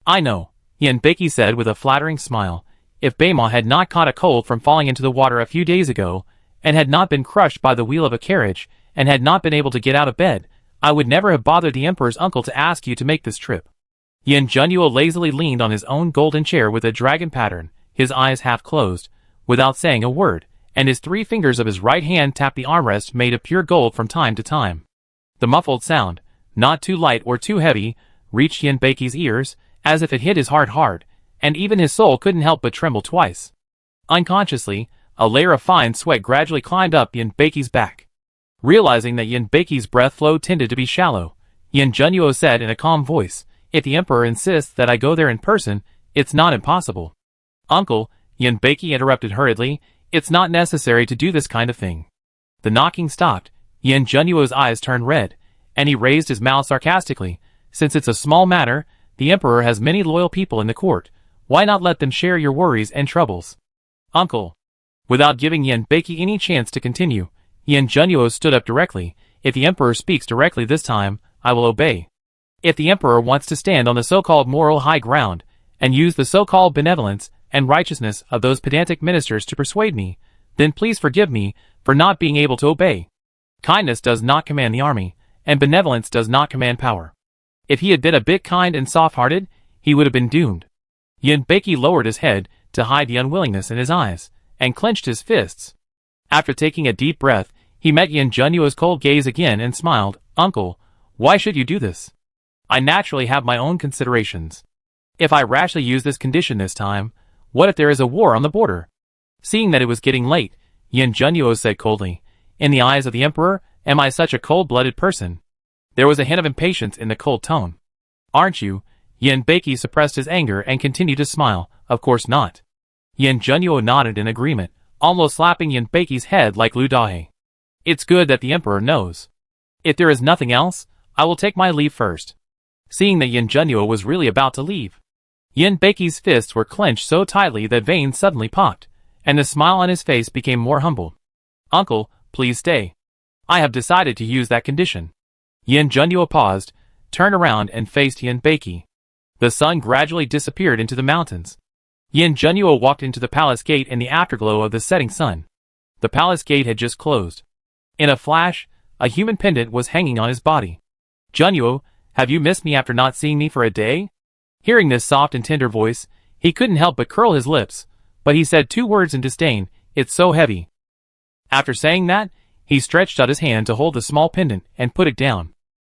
I know, Yin Beiki said with a flattering smile. If Beima had not caught a cold from falling into the water a few days ago, and had not been crushed by the wheel of a carriage, and had not been able to get out of bed, I would never have bothered the emperor's uncle to ask you to make this trip. Yin Junyu lazily leaned on his own golden chair with a dragon pattern, his eyes half closed, without saying a word, and his 3 fingers of his right hand tapped the armrest made of pure gold from time to time. The muffled sound, not too light or too heavy, reached Yin Beiki's ears, as if it hit his heart hard, and even his soul couldn't help but tremble twice. Unconsciously, a layer of fine sweat gradually climbed up Yin Beiki's back. Realizing that Yin Beiki's breath flow tended to be shallow, Yin Junyu said in a calm voice, if the emperor insists that I go there in person, it's not impossible. Uncle, Yin Beiki interrupted hurriedly, it's not necessary to do this kind of thing. The knocking stopped, Yin Junyu's eyes turned red, and he raised his mouth sarcastically, since it's a small matter, the emperor has many loyal people in the court, why not let them share your worries and troubles? Uncle. Without giving Yin Beiki any chance to continue, Yin Junyu stood up directly, if the emperor speaks directly this time, I will obey. If the emperor wants to stand on the so-called moral high ground, and use the so-called benevolence and righteousness of those pedantic ministers to persuade me, then please forgive me for not being able to obey. Kindness does not command the army, and benevolence does not command power. If he had been a bit kind and soft-hearted, he would have been doomed. Yin Beiki lowered his head to hide the unwillingness in his eyes, and clenched his fists. After taking a deep breath, he met Yin Junyu's cold gaze again and smiled, Uncle, why should you do this? I naturally have my own considerations. If I rashly use this condition this time, what if there is a war on the border? Seeing that it was getting late, Yin Junyu said coldly, "In the eyes of the Emperor, am I such a cold-blooded person?" There was a hint of impatience in the cold tone. "Aren't you?" Yin Beiki suppressed his anger and continued to smile. "Of course not." Yin Junyu nodded in agreement, almost slapping Yin Beiki's head like Lu Dahe. "It's good that the Emperor knows. If there is nothing else, I will take my leave first." Seeing that Yin Junyu was really about to leave, Yin Beiki's fists were clenched so tightly that veins suddenly popped, and the smile on his face became more humble. "Uncle, please stay. I have decided to use that condition." Yin Junyu paused, turned around and faced Yin Beiki. The sun gradually disappeared into the mountains. Yin Junyu walked into the palace gate in the afterglow of the setting sun. The palace gate had just closed. In a flash, a human pendant was hanging on his body. "Junyu, have you missed me after not seeing me for a day?" Hearing this soft and tender voice, he couldn't help but curl his lips, but he said 2 words in disdain, "It's so heavy." After saying that, he stretched out his hand to hold the small pendant and put it down.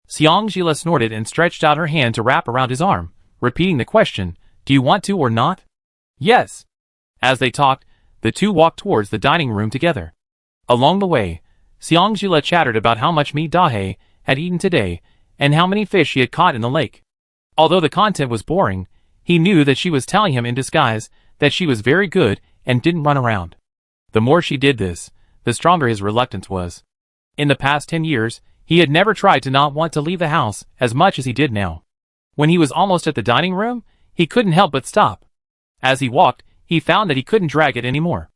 Xiangjila snorted and stretched out her hand to wrap around his arm, repeating the question, "Do you want to or not?" "Yes." As they talked, the two walked towards the dining room together. Along the way, Xiangjila chattered about how much meat Dahe had eaten today, and how many fish she had caught in the lake. Although the content was boring, he knew that she was telling him in disguise that she was very good and didn't run around. The more she did this, the stronger his reluctance was. In the past 10 years, he had never tried to not want to leave the house as much as he did now. When he was almost at the dining room, he couldn't help but stop. As he walked, he found that he couldn't drag it anymore.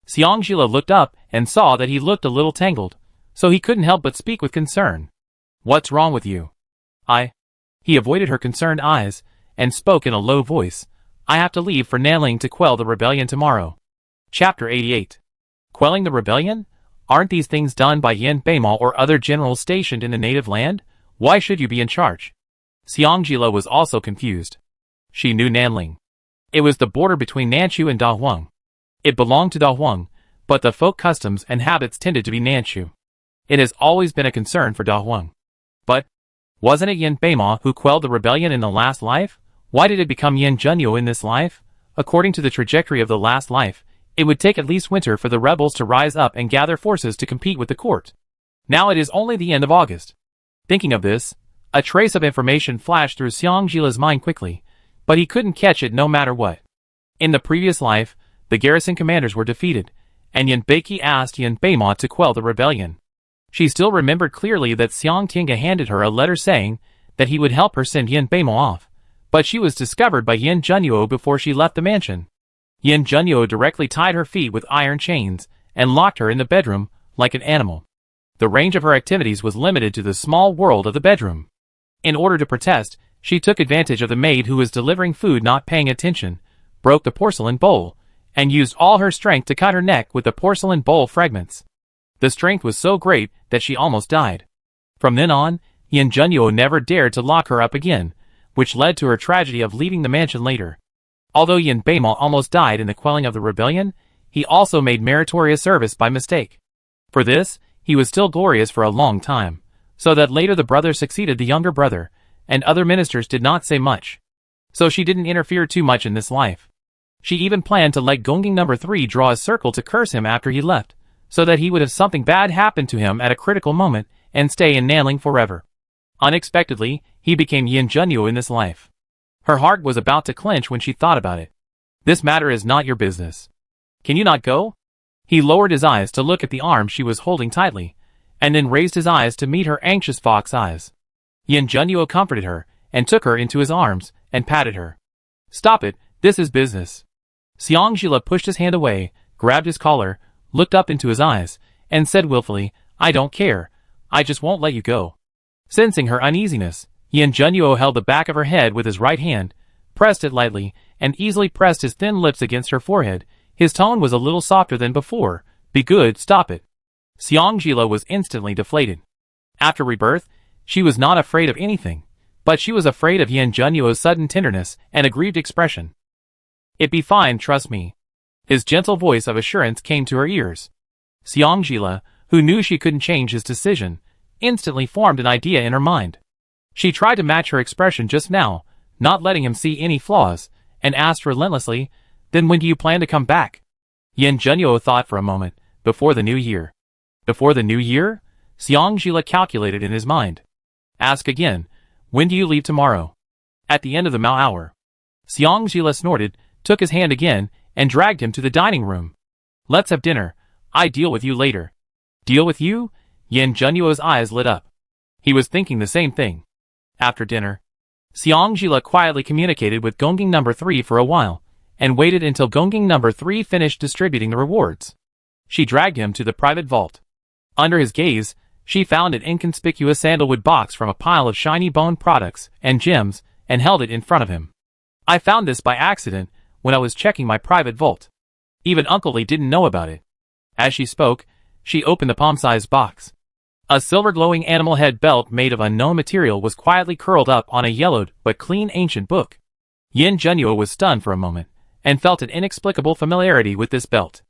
Xiangjila looked up and saw that he looked a little tangled, so he couldn't help but speak with concern. "What's wrong with you?" He avoided her concerned eyes, and spoke in a low voice. "I have to leave for Nanling to quell the rebellion tomorrow." Chapter 88. Quelling the rebellion? Aren't these things done by Yin Beima or other generals stationed in the native land? Why should you be in charge? Xiangjila was also confused. She knew Nanling. It was the border between Nanchu and Dahuang. It belonged to Dahuang, but the folk customs and habits tended to be Nanchu. It has always been a concern for Dahuang. But wasn't it Yin Beima who quelled the rebellion in the last life? Why did it become Yin Junyu in this life? According to the trajectory of the last life, it would take at least winter for the rebels to rise up and gather forces to compete with the court. Now it is only the end of August. Thinking of this, a trace of information flashed through Xiangjila's mind quickly, but he couldn't catch it no matter what. In the previous life, the garrison commanders were defeated, and Yin Beiki asked Yin Beima to quell the rebellion. She still remembered clearly that Xiang Tinga handed her a letter saying that he would help her send Yin Beima off, but she was discovered by Yin Junyu before she left the mansion. Yin Junyu directly tied her feet with iron chains and locked her in the bedroom like an animal. The range of her activities was limited to the small world of the bedroom. In order to protest, she took advantage of the maid who was delivering food not paying attention, broke the porcelain bowl, and used all her strength to cut her neck with the porcelain bowl fragments. The strength was so great that she almost died. From then on, Yin Junyu never dared to lock her up again, which led to her tragedy of leaving the mansion later. Although Yin Beima almost died in the quelling of the rebellion, he also made meritorious service by mistake. For this, he was still glorious for a long time, so that later the brother succeeded the younger brother, and other ministers did not say much. So she didn't interfere too much in this life. She even planned to let Gongjing No. 3 draw a circle to curse him after he left, so that he would have something bad happen to him at a critical moment and stay in Nanling forever. Unexpectedly, he became Yin Junyu in this life. Her heart was about to clench when she thought about it. This matter is not your business. Can you not go? He lowered his eyes to look at the arm she was holding tightly, and then raised his eyes to meet her anxious fox eyes. Yin Junyu comforted her, and took her into his arms, and patted her. "Stop it, this is business." Xiangjila pushed his hand away, grabbed his collar, looked up into his eyes, and said willfully, "I don't care, I just won't let you go." Sensing her uneasiness, Yin Junyu held the back of her head with his right hand, pressed it lightly, and easily pressed his thin lips against her forehead. His tone was a little softer than before. "Be good, stop it." Xiangjila was instantly deflated. After rebirth, she was not afraid of anything, but she was afraid of Yin Junyu's sudden tenderness and aggrieved expression. "It be fine, trust me." His gentle voice of assurance came to her ears. Xiangjila, who knew she couldn't change his decision, instantly formed an idea in her mind. She tried to match her expression just now, not letting him see any flaws, and asked relentlessly, "Then when do you plan to come back?" Yin Junyu thought for a moment. Before the new year. Before the new year? Xang calculated in his mind. Ask again. When do you leave tomorrow? At the end of the Mao hour. Xang snorted, took his hand again, and dragged him to the dining room. Let's have dinner. I deal with you later. Deal with you? Yin Junyu's eyes lit up. He was thinking the same thing. After dinner, Xang quietly communicated with Gongjing number 3 for a while, and waited until Gongjing number 3 finished distributing the rewards. She dragged him to the private vault. Under his gaze, she found an inconspicuous sandalwood box from a pile of shiny bone products and gems, and held it in front of him. I found this by accident when I was checking my private vault. Even Uncle Lee didn't know about it. As she spoke, she opened the palm-sized box. A silver glowing animal head belt made of unknown material was quietly curled up on a yellowed but clean ancient book. Yin Junyu was stunned for a moment, and felt an inexplicable familiarity with this belt.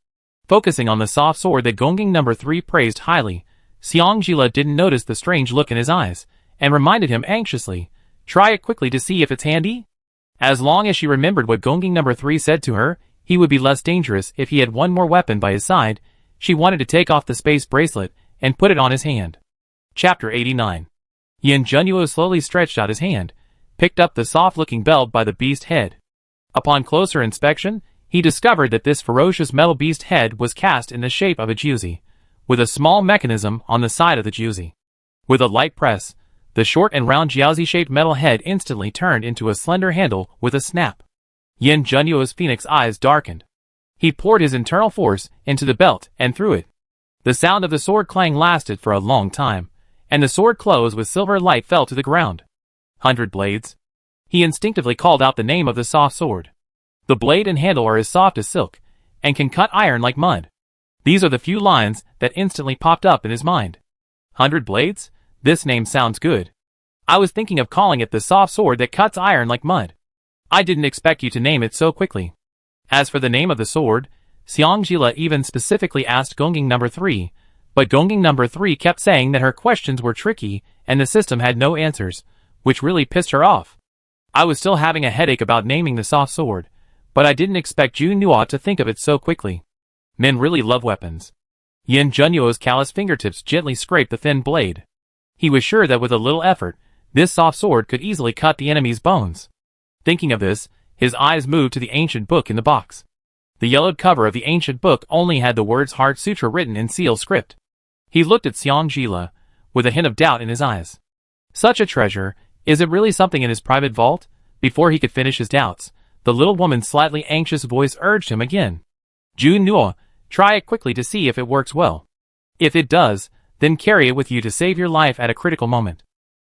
Focusing on the soft sword that Gongjing number 3 praised highly, Xang didn't notice the strange look in his eyes, and reminded him anxiously, try it quickly to see if it's handy? As long as she remembered what Gongjing number 3 said to her, he would be less dangerous if he had one more weapon by his side. She wanted to take off the space bracelet and put it on his hand. Chapter 89. Yin Junyu slowly stretched out his hand, picked up the soft-looking belt by the beast head. Upon closer inspection, he discovered that this ferocious metal beast head was cast in the shape of a juzi, with a small mechanism on the side of the juzi. With a light press, the short and round jiaozi-shaped metal head instantly turned into a slender handle with a snap. Yin Junyu's phoenix eyes darkened. He poured his internal force into the belt and threw it. The sound of the sword clang lasted for a long time, and the sword closed with silver light fell to the ground. 100 blades. He instinctively called out the name of the soft sword. The blade and handle are as soft as silk, and can cut iron like mud. These are the few lines that instantly popped up in his mind. 100 blades? This name sounds good. I was thinking of calling it the soft sword that cuts iron like mud. I didn't expect you to name it so quickly. As for the name of the sword, Xang even specifically asked Gongjing number 3, but Gongjing number 3 kept saying that her questions were tricky and the system had no answers, which really pissed her off. I was still having a headache about naming the soft sword, but I didn't expect Junyu to think of it so quickly. Men really love weapons. Yin Junyu's callous fingertips gently scraped the thin blade. He was sure that with a little effort, this soft sword could easily cut the enemy's bones. Thinking of this, his eyes moved to the ancient book in the box. The yellowed cover of the ancient book only had the words Heart Sutra written in seal script. He looked at Xang with a hint of doubt in his eyes. Such a treasure, is it really something in his private vault? Before he could finish his doubts, the little woman's slightly anxious voice urged him again. Junyu, try it quickly to see if it works well. If it does, then carry it with you to save your life at a critical moment.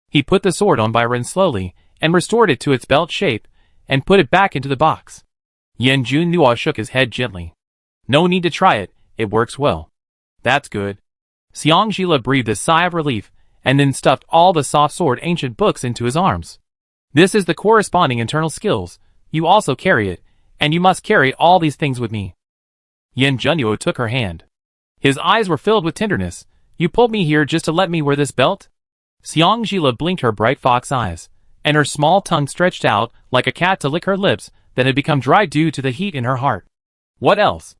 He put the sword on Byron slowly, and restored it to its belt shape, and put it back into the box. Yin Junyu shook his head gently. No need to try it, it works well. That's good. Xang breathed a sigh of relief, and then stuffed all the soft sword ancient books into his arms. This is the corresponding internal skills, you also carry it, and you must carry all these things with me. Yin Junyu took her hand. His eyes were filled with tenderness. You pulled me here just to let me wear this belt? Xang blinked her bright fox eyes, and her small tongue stretched out like a cat to lick her lips that had become dry due to the heat in her heart. What else?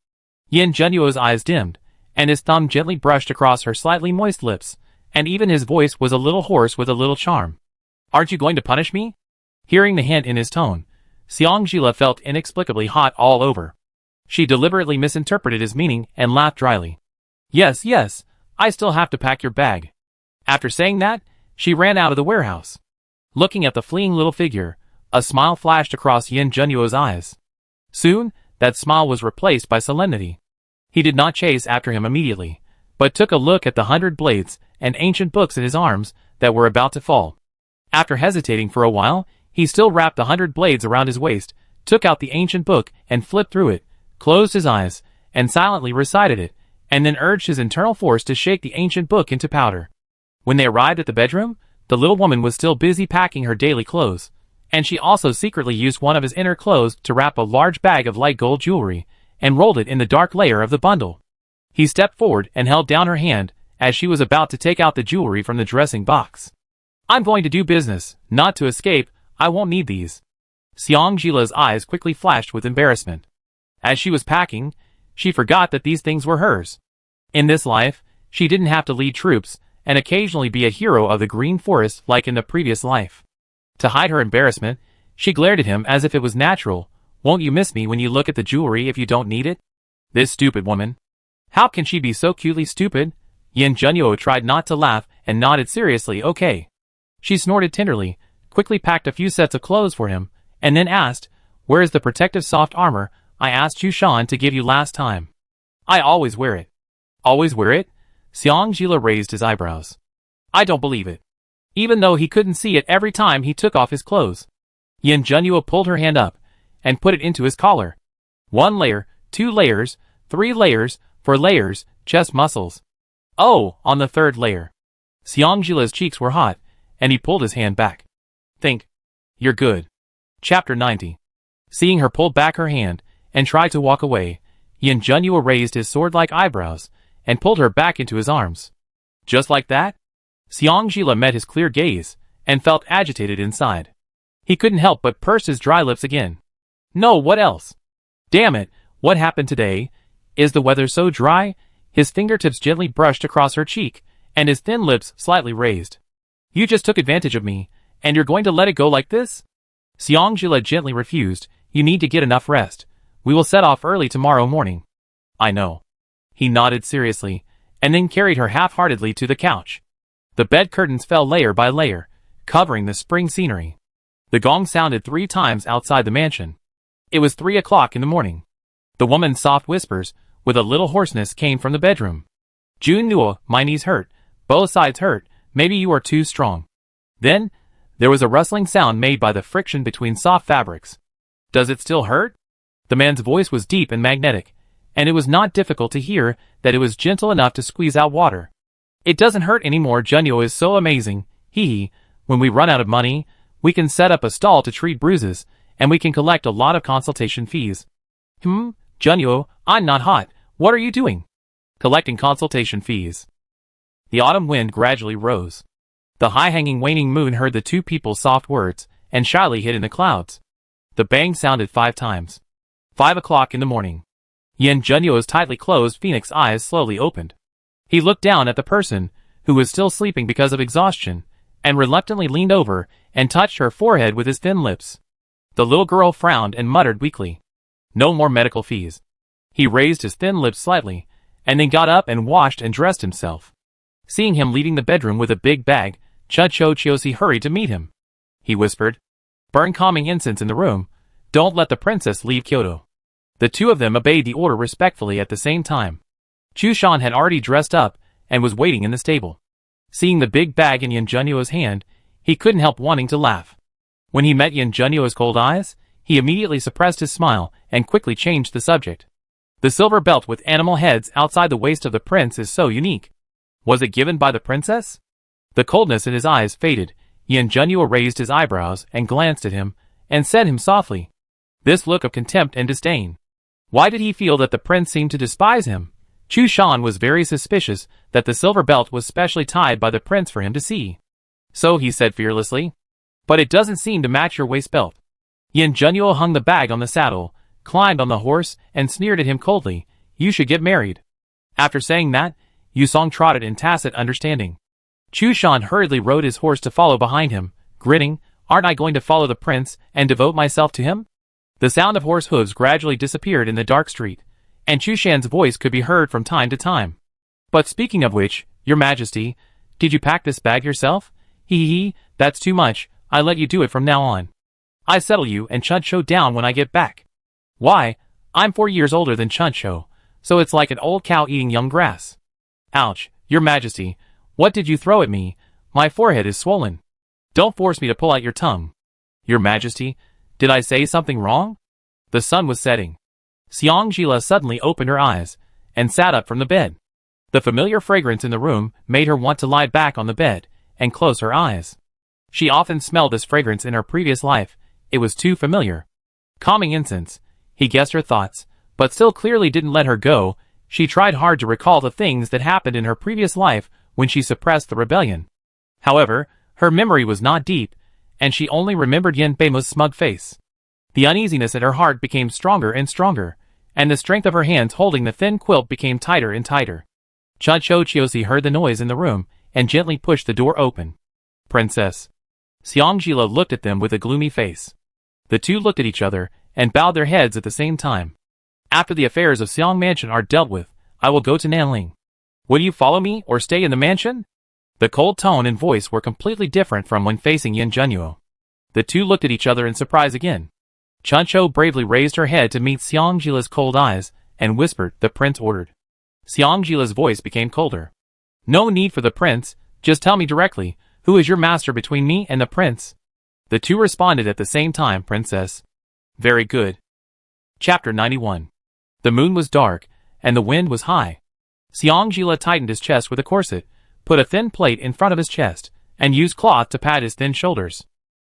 Yin Junyu's eyes dimmed, and his thumb gently brushed across her slightly moist lips, and even his voice was a little hoarse with a little charm. Aren't you going to punish me? Hearing the hint in his tone, Xang felt inexplicably hot all over. She deliberately misinterpreted his meaning and laughed dryly. Yes, I still have to pack your bag. After saying that, she ran out of the warehouse. Looking at the fleeing little figure, a smile flashed across Yin Junyu's eyes. Soon, that smile was replaced by solemnity. He did not chase after him immediately, but took a look at the 100 blades and ancient books in his arms that were about to fall. After hesitating for a while, he still wrapped the 100 blades around his waist, took out the ancient book and flipped through it, closed his eyes, and silently recited it, and then urged his internal force to shake the ancient book into powder. When they arrived at the bedroom, the little woman was still busy packing her daily clothes, and she also secretly used one of his inner clothes to wrap a large bag of light gold jewelry, and rolled it in the dark layer of the bundle. He stepped forward and held down her hand, as she was about to take out the jewelry from the dressing box. I'm going to do business, not to escape, I won't need these. Xang eyes quickly flashed with embarrassment. As she was packing, she forgot that these things were hers. In this life, she didn't have to lead troops and occasionally be a hero of the green forest like in the previous life. To hide her embarrassment, she glared at him as if it was natural. Won't you miss me when you look at the jewelry if you don't need it? This stupid woman. How can she be so cutely stupid? Yin Junyu tried not to laugh and nodded seriously. Okay. She snorted tenderly, quickly packed a few sets of clothes for him, and then asked, where is the protective soft armor I asked Chushan to give you last time? I always wear it. Always wear it? Xang raised his eyebrows. I don't believe it. Even though he couldn't see it every time he took off his clothes. Yin Junyu pulled her hand up and put it into his collar. 1 layer, 2 layers, 3 layers, 4 layers, chest muscles. Oh, on the 3rd layer. Xiangjila's cheeks were hot, and he pulled his hand back. Think. You're good. Chapter 90. Seeing her pull back her hand and try to walk away, Yin Junyu raised his sword-like eyebrows and pulled her back into his arms. Just like that? Xiangjila met his clear gaze and felt agitated inside. He couldn't help but purse his dry lips again. No, what else? Damn it, what happened today? Is the weather so dry? His fingertips gently brushed across her cheek, and his thin lips slightly raised. You just took advantage of me, and you're going to let it go like this? Xiangjila gently refused. You need to get enough rest. We will set off early tomorrow morning. I know. He nodded seriously, and then carried her half-heartedly to the couch. The bed curtains fell layer by layer, covering the spring scenery. The gong sounded 3 times outside the mansion. It was 3 o'clock in the morning. The woman's soft whispers, with a little hoarseness, came from the bedroom. Junyu, my knees hurt. Both sides hurt. Maybe you are too strong. Then, there was a rustling sound made by the friction between soft fabrics. Does it still hurt? The man's voice was deep and magnetic, and it was not difficult to hear that it was gentle enough to squeeze out water. It doesn't hurt anymore. Junyu is so amazing. Hee. When we run out of money, we can set up a stall to treat bruises, and we can collect a lot of consultation fees. Junyu, I'm not hot. What are you doing? Collecting consultation fees. The autumn wind gradually rose. The high-hanging waning moon heard the 2 people's soft words, and shyly hid in the clouds. The bang sounded 5 times. 5 o'clock in the morning. Yin Junyu's tightly closed phoenix eyes slowly opened. He looked down at the person, who was still sleeping because of exhaustion, and reluctantly leaned over and touched her forehead with his thin lips. The little girl frowned and muttered weakly. No more medical fees. He raised his thin lips slightly, and then got up and washed and dressed himself. Seeing him leaving the bedroom with a big bag, Chiosi hurried to meet him. He whispered, burn calming incense in the room. Don't let the princess leave Kyoto. The 2 of them obeyed the order respectfully at the same time. Chushan had already dressed up and was waiting in the stable. Seeing the big bag in Yin Junyu's hand, he couldn't help wanting to laugh. When he met Yin Junyu's cold eyes, he immediately suppressed his smile and quickly changed the subject. The silver belt with animal heads outside the waist of the prince is so unique. Was it given by the princess? The coldness in his eyes faded. Yin Junyu raised his eyebrows and glanced at him, and said him softly. This look of contempt and disdain. Why did he feel that the prince seemed to despise him? Chushan was very suspicious that the silver belt was specially tied by the prince for him to see. So he said fearlessly, but it doesn't seem to match your waist belt. Yin Junyu hung the bag on the saddle, climbed on the horse, and sneered at him coldly. You should get married. After saying that, Yusong trotted in tacit understanding. Chushan hurriedly rode his horse to follow behind him, grinning, aren't I going to follow the prince and devote myself to him? The sound of horse hooves gradually disappeared in the dark street, and Chushan's voice could be heard from time to time. But speaking of which, your majesty, did you pack this bag yourself? Hee, that's too much. I let you do it from now on. I settle you and Chuncho down when I get back. Why, I'm 4 years older than Chuncho, so it's like an old cow eating young grass. Ouch, your majesty, what did you throw at me? My forehead is swollen. Don't force me to pull out your tongue. Your majesty, did I say something wrong? The sun was setting. Xiangjila suddenly opened her eyes, and sat up from the bed. The familiar fragrance in the room made her want to lie back on the bed, and close her eyes. She often smelled this fragrance in her previous life, it was too familiar. Calming incense, he guessed her thoughts, but still clearly didn't let her go. She tried hard to recall the things that happened in her previous life when she suppressed the rebellion. However, her memory was not deep, and she only remembered Yin Beimu's smug face. The uneasiness at her heart became stronger and stronger, and the strength of her hands holding the thin quilt became tighter and tighter. Chiosi heard the noise in the room and gently pushed the door open. Princess. Xiangjila looked at them with a gloomy face. The two looked at each other and bowed their heads at the same time. After the affairs of Xiang Mansion are dealt with, I will go to Nanling. Will you follow me or stay in the mansion? The cold tone and voice were completely different from when facing Yin Junyu. The two looked at each other in surprise again. Chuncho bravely raised her head to meet Xiangjila's cold eyes and whispered, "The prince ordered." Xiangjila's voice became colder. "No need for the prince, just tell me directly, who is your master between me and the prince?" The two responded at the same time, "Princess." "Very good." Chapter 91. The moon was dark, and the wind was high. Xiangjila tightened his chest with a corset, put a thin plate in front of his chest, and used cloth to pad his thin shoulders.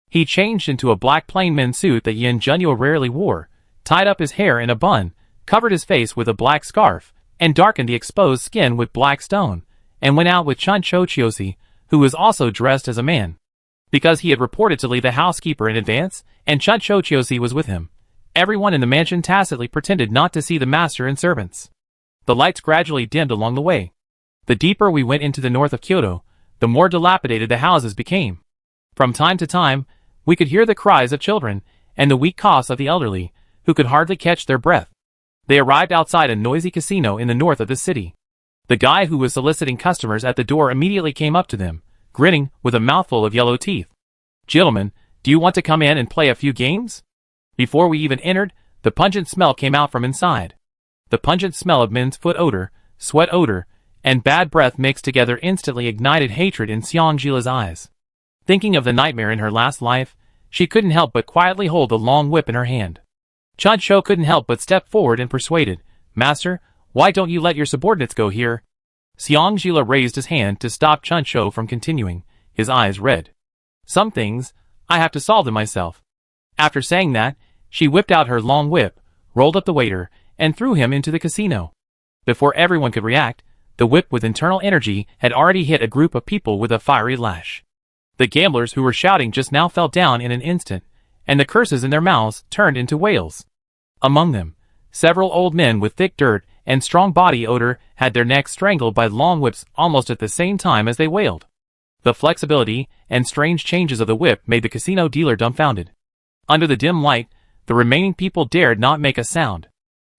He changed into a black plain men's suit that Yin Junyu rarely wore, tied up his hair in a bun, covered his face with a black scarf, and darkened the exposed skin with black stone, and went out with Chiosi, who was also dressed as a man. Because he had reported to Li the housekeeper in advance, and Chiosi was with him, everyone in the mansion tacitly pretended not to see the master and servants. The lights gradually dimmed along the way. The deeper we went into the north of Kyoto, the more dilapidated the houses became. From time to time, we could hear the cries of children, and the weak coughs of the elderly, who could hardly catch their breath. They arrived outside a noisy casino in the north of the city. The guy who was soliciting customers at the door immediately came up to them, grinning with a mouthful of yellow teeth. "Gentlemen, do you want to come in and play a few games?" Before we even entered, the pungent smell came out from inside. The pungent smell of men's foot odor, sweat odor, and bad breath mixed together instantly ignited hatred in Xiangjila's eyes. Thinking of the nightmare in her last life, she couldn't help but quietly hold the long whip in her hand. Chuncho couldn't help but step forward and persuaded, "Master, why don't you let your subordinates go here?" Xiangjila raised his hand to stop Chuncho from continuing, his eyes red. "Some things, I have to solve them myself." After saying that, she whipped out her long whip, rolled up the waiter, and threw him into the casino. Before everyone could react, the whip with internal energy had already hit a group of people with a fiery lash. The gamblers who were shouting just now fell down in an instant, and the curses in their mouths turned into wails. Among them, several old men with thick dirt and strong body odor had their necks strangled by long whips almost at the same time as they wailed. The flexibility and strange changes of the whip made the casino dealer dumbfounded. Under the dim light, the remaining people dared not make a sound.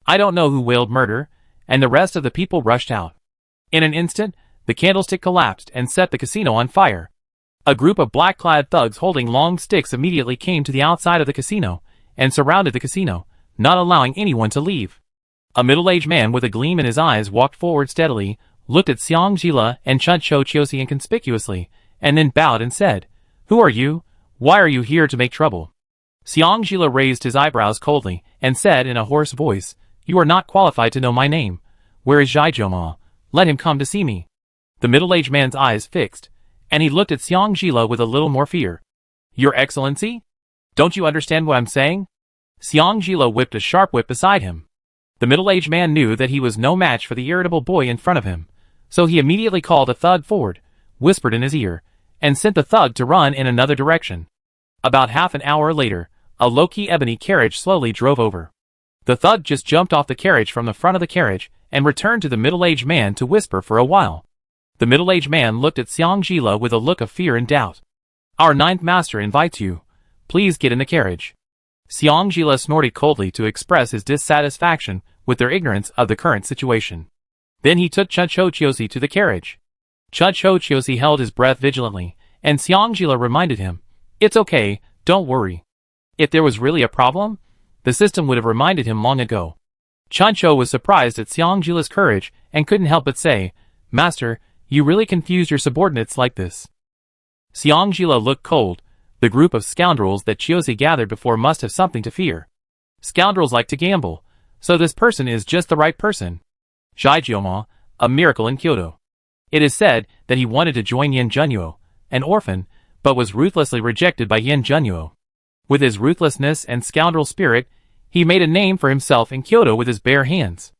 I don't know who wailed murder, and the rest of the people rushed out. In an instant, the candlestick collapsed and set the casino on fire. A group of black-clad thugs holding long sticks immediately came to the outside of the casino and surrounded the casino, not allowing anyone to leave. A middle-aged man with a gleam in his eyes walked forward steadily, looked at Xiangjila and Chiosi inconspicuously, and then bowed and said, "Who are you? Why are you here to make trouble?" Xiangjila raised his eyebrows coldly and said in a hoarse voice, "You are not qualified to know my name. Where is Zhaijoma? Let him come to see me." The middle-aged man's eyes fixed, and he looked at Xiangjila with a little more fear. "Your Excellency? Don't you understand what I'm saying?" Xiangjila whipped a sharp whip beside him. The middle-aged man knew that he was no match for the irritable boy in front of him, so he immediately called a thug forward, whispered in his ear, and sent the thug to run in another direction. About half an hour later, a low-key ebony carriage slowly drove over. The thug just jumped off the carriage from the front of the carriage and returned to the middle-aged man to whisper for a while. The middle-aged man looked at Xiangjila with a look of fear and doubt. "Our ninth master invites you. Please get in the carriage." Xiangjila snorted coldly to express his dissatisfaction with their ignorance of the current situation. Then he took Chiosi to the carriage. Chiosi held his breath vigilantly, and Xiangjila reminded him, "It's okay, don't worry." If there was really a problem, the system would have reminded him long ago. Chuncho was surprised at Xiangjila's courage and couldn't help but say, "Master, you really confuse your subordinates like this." Xiangjila looked cold. The group of scoundrels that Chiosi gathered before must have something to fear. Scoundrels like to gamble, so this person is just the right person. Zhaijoma, a miracle in Kyoto. It is said that he wanted to join Yin Junyu, an orphan, but was ruthlessly rejected by Yin Junyu. With his ruthlessness and scoundrel spirit, he made a name for himself in Kyoto with his bare hands.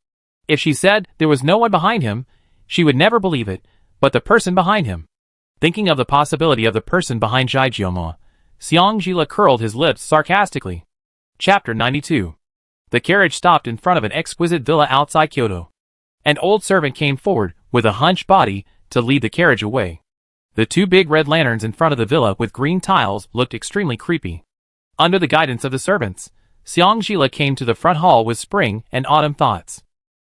If she said there was no one behind him, she would never believe it, but the person behind him. Thinking of the possibility of the person behind Zhaijoma, Xiangjila curled his lips sarcastically. Chapter 92. The carriage stopped in front of an exquisite villa outside Kyoto. An old servant came forward, with a hunched body, to lead the carriage away. The two big red lanterns in front of the villa with green tiles looked extremely creepy. Under the guidance of the servants, Xiangjila came to the front hall with spring and autumn thoughts.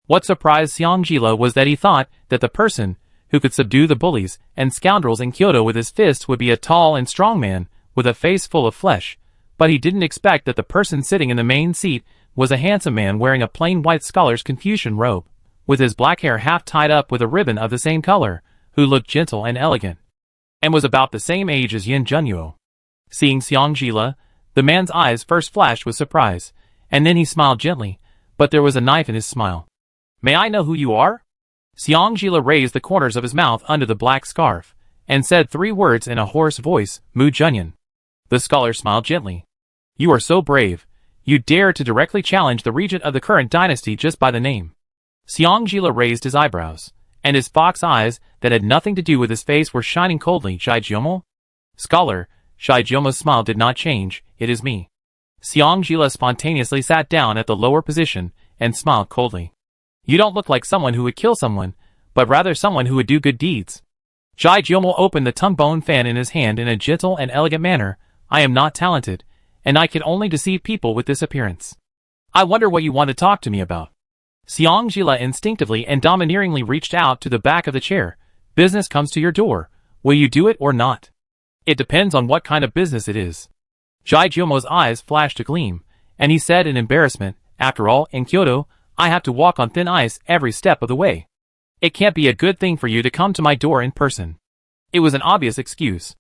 What surprised Xiangjila was that he thought that the person who could subdue the bullies and scoundrels in Kyoto with his fists would be a tall and strong man with a face full of flesh, but he didn't expect that the person sitting in the main seat was a handsome man wearing a plain white scholar's Confucian robe, with his black hair half tied up with a ribbon of the same color, who looked gentle and elegant, and was about the same age as Yin Junyu. Seeing Xiangjila, the man's eyes first flashed with surprise, and then he smiled gently, but there was a knife in his smile. "May I know who you are?" Xiangjila raised the corners of his mouth under the black scarf, and said 3 words in a hoarse voice, "Mu Junyan." The scholar smiled gently. "You are so brave. You dare to directly challenge the regent of the current dynasty just by the name." Xiangjila raised his eyebrows, and his fox eyes that had nothing to do with his face were shining coldly. "Shijiumo?" "Scholar," Shijiumo's smile did not change. "It is me." Xiangjila spontaneously sat down at the lower position, and smiled coldly. "You don't look like someone who would kill someone, but rather someone who would do good deeds." Shijiumo opened the tongue-bone fan in his hand in a gentle and elegant manner. "I am not talented, and I can only deceive people with this appearance. I wonder what you want to talk to me about." Xiangjila instinctively and domineeringly reached out to the back of the chair. "Business comes to your door. Will you do it or not?" "It depends on what kind of business it is." Shijiumo's eyes flashed a gleam, and he said in embarrassment, "After all, in Kyoto, I have to walk on thin ice every step of the way. It can't be a good thing for you to come to my door in person." It was an obvious excuse.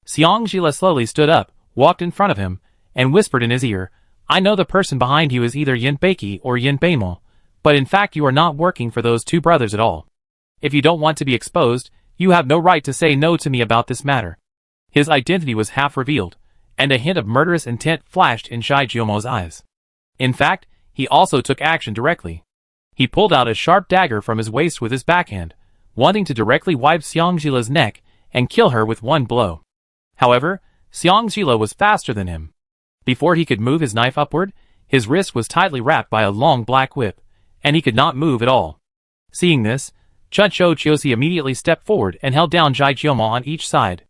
Xiangjila slowly stood up, walked in front of him, and whispered in his ear, "I know the person behind you is either Yin Beiki or Yin Beimo, but in fact you are not working for those two brothers at all. If you don't want to be exposed, you have no right to say no to me about this matter." His identity was half revealed, and a hint of murderous intent flashed in Shijiumo's eyes. In fact, he also took action directly. He pulled out a sharp dagger from his waist with his backhand, wanting to directly wipe Xiangjila's neck and kill her with one blow. However, Xiangjila was faster than him. Before he could move his knife upward, his wrist was tightly wrapped by a long black whip, and he could not move at all. Seeing this, Chuncho Chiosi immediately stepped forward and held down Shijiumo on each side.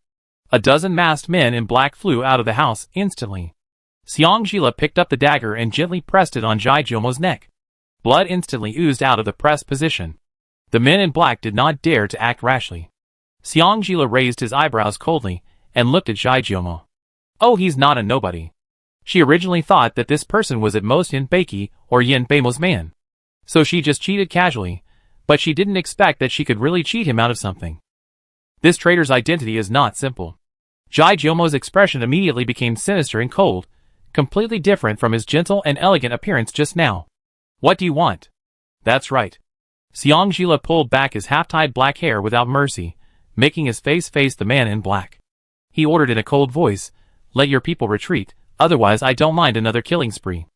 A dozen masked men in black flew out of the house instantly. Xiangjila picked up the dagger and gently pressed it on Shijiumo's neck. Blood instantly oozed out of the pressed position. The men in black did not dare to act rashly. Xiangjila raised his eyebrows coldly and looked at Shijiumo. "Oh, he's not a nobody." She originally thought that this person was at most Yin Beiki or Yin Beimo's man. So she just cheated casually, but she didn't expect that she could really cheat him out of something. This traitor's identity is not simple. Shijiumo's expression immediately became sinister and cold, completely different from his gentle and elegant appearance just now. "What do you want?" "That's right." Xiangjila pulled back his half-tied black hair without mercy, making his face face the man in black. He ordered in a cold voice, "Let your people retreat, otherwise I don't mind another killing spree."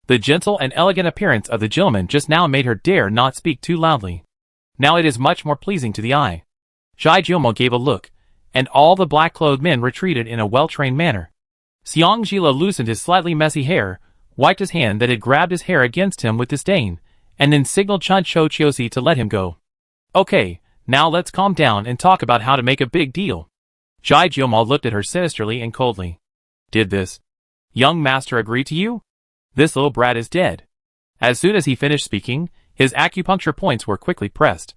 The gentle and elegant appearance of the gentleman just now made her dare not speak too loudly. Now it is much more pleasing to the eye. Shijiumo gave a look, and all the black-clothed men retreated in a well-trained manner. Xiangjila loosened his slightly messy hair, wiped his hand that had grabbed his hair against him with disdain, and then signaled Chuncho Chiosi to let him go. "Okay, now let's calm down and talk about how to make a big deal." Shijiumo looked at her sinisterly and coldly. "Did this young master agree to you? This little brat is dead." As soon as he finished speaking, his acupuncture points were quickly pressed.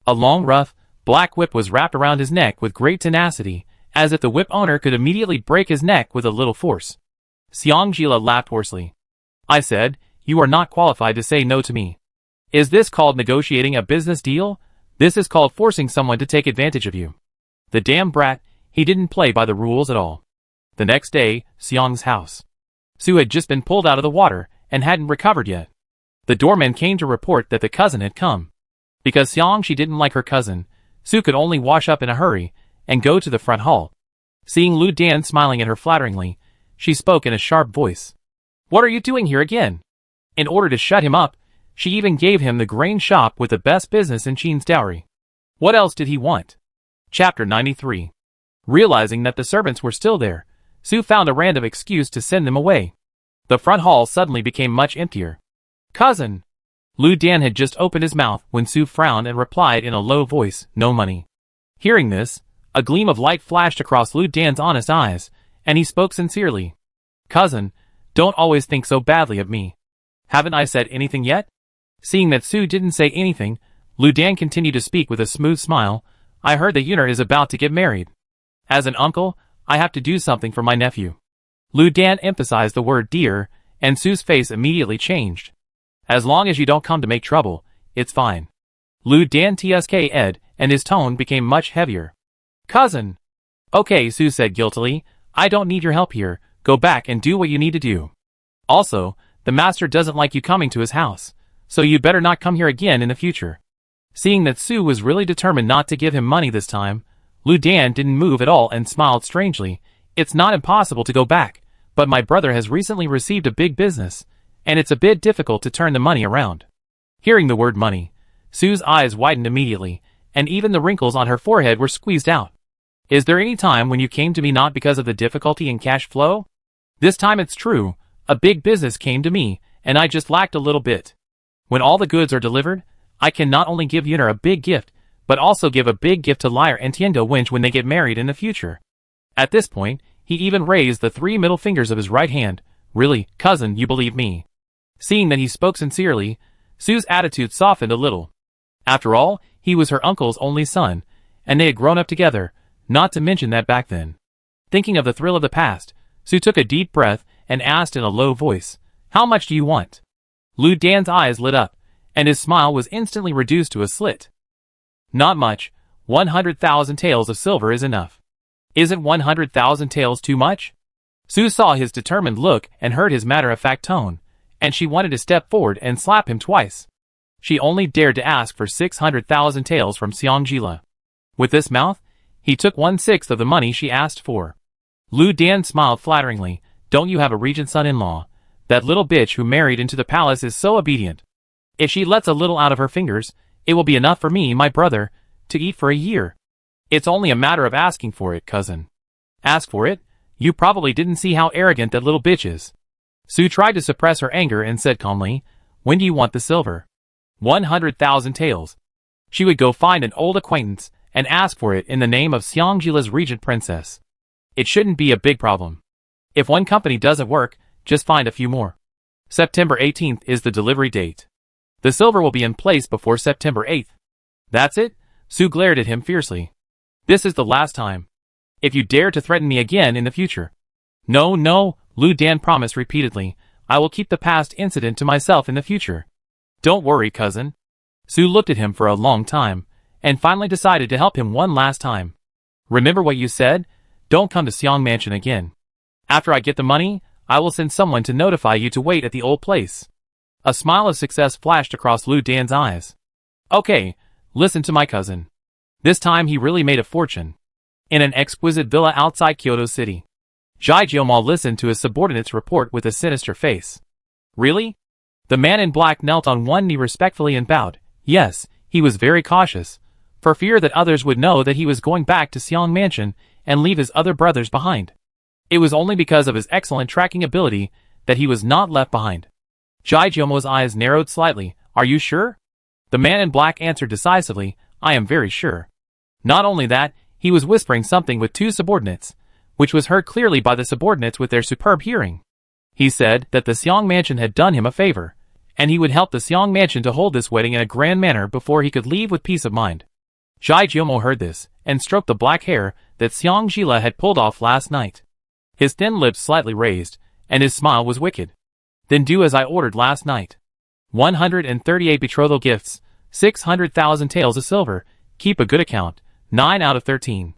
A long rough, black whip was wrapped around his neck with great tenacity, as if the whip owner could immediately break his neck with a little force. Xiangjila laughed hoarsely. "I said, you are not qualified to say no to me. Is this called negotiating a business deal? This is called forcing someone to take advantage of you." The damn brat, he didn't play by the rules at all. The next day, Xiang's house. Su had just been pulled out of the water and hadn't recovered yet. The doorman came to report that the cousin had come. Because Xiang she didn't like her cousin, Su could only wash up in a hurry and go to the front hall. Seeing Lu Dan smiling at her flatteringly, she spoke in a sharp voice. "What are you doing here again?" In order to shut him up, she even gave him the grain shop with the best business in Qin's dowry. What else did he want? Chapter 93. Realizing that the servants were still there, Su found a random excuse to send them away. The front hall suddenly became much emptier. Cousin! Lu Dan had just opened his mouth when Su frowned and replied in a low voice, no money. Hearing this, a gleam of light flashed across Lu Dan's honest eyes, and he spoke sincerely. Cousin, don't always think so badly of me. Haven't I said anything yet? Seeing that Su didn't say anything, Lu Dan continued to speak with a smooth smile. I heard that Yuner is about to get married. As an uncle, I have to do something for my nephew. Lu Dan emphasized the word dear, and Su's face immediately changed. As long as you don't come to make trouble, it's fine. Lu Dan tsk ed, and his tone became much heavier. Cousin! Okay, Su said guiltily, I don't need your help here, go back and do what you need to do. Also, the master doesn't like you coming to his house, so you better not come here again in the future. Seeing that Su was really determined not to give him money this time, Lu Dan didn't move at all and smiled strangely. It's not impossible to go back, but my brother has recently received a big business, and it's a bit difficult to turn the money around. Hearing the word money, Su's eyes widened immediately, and even the wrinkles on her forehead were squeezed out. Is there any time when you came to me not because of the difficulty in cash flow? This time it's true, a big business came to me, and I just lacked a little bit. When all the goods are delivered, I can not only give Yuner a big gift, but also give a big gift to Lyre and Tiendo Winch when they get married in the future. At this point, he even raised the 3 middle fingers of his right hand. Really, cousin, you believe me? Seeing that he spoke sincerely, Su's attitude softened a little. After all, he was her uncle's only son, and they had grown up together, not to mention that back then. Thinking of the thrill of the past, Su took a deep breath and asked in a low voice, How much do you want? Lu Dan's eyes lit up, and his smile was instantly reduced to a slit. Not much, 100,000 taels of silver is enough. Isn't 100,000 taels too much? Su saw his determined look and heard his matter-of-fact tone, and she wanted to step forward and slap him twice. She only dared to ask for 600,000 taels from Xiangjila. With this mouth, he took 1/6 of the money she asked for. Lu Dan smiled flatteringly. Don't you have a regent son-in-law? That little bitch who married into the palace is so obedient. If she lets a little out of her fingers, it will be enough for me, my brother, to eat for a year. It's only a matter of asking for it, cousin. Ask for it? You probably didn't see how arrogant that little bitch is. Su tried to suppress her anger and said calmly, When do you want the silver? 100,000 taels. She would go find an old acquaintance and ask for it in the name of Xiangjila's regent princess. It shouldn't be a big problem. If one company doesn't work, just find a few more. September 18th is the delivery date. The silver will be in place before September 8th. That's it? Su glared at him fiercely. This is the last time. If you dare to threaten me again in the future. No, no, Lu Dan promised repeatedly. I will keep the past incident to myself in the future. Don't worry, cousin. Su looked at him for a long time, and finally decided to help him one last time. Remember what you said? Don't come to Xiang Mansion again. After I get the money, I will send someone to notify you to wait at the old place. A smile of success flashed across Lu Dan's eyes. Okay, listen to my cousin. This time he really made a fortune. In an exquisite villa outside Kyoto City. Jai Jiomao listened to his subordinate's report with a sinister face. Really? The man in black knelt on one knee respectfully and bowed. Yes, he was very cautious, for fear that others would know that he was going back to Xiang Mansion and leave his other brothers behind. It was only because of his excellent tracking ability that he was not left behind. Jai Jiomo's eyes narrowed slightly. Are you sure? The man in black answered decisively, I am very sure. Not only that, he was whispering something with 2 subordinates, which was heard clearly by the subordinates with their superb hearing. He said that the Xiang Mansion had done him a favor, and he would help the Xiang Mansion to hold this wedding in a grand manner before he could leave with peace of mind. Jai Jiomo heard this, and stroked the black hair that Xiangjila had pulled off last night. His thin lips slightly raised, and his smile was wicked. Then do as I ordered last night. 138 betrothal gifts, 600,000 taels of silver, keep a good account, 9 out of 13.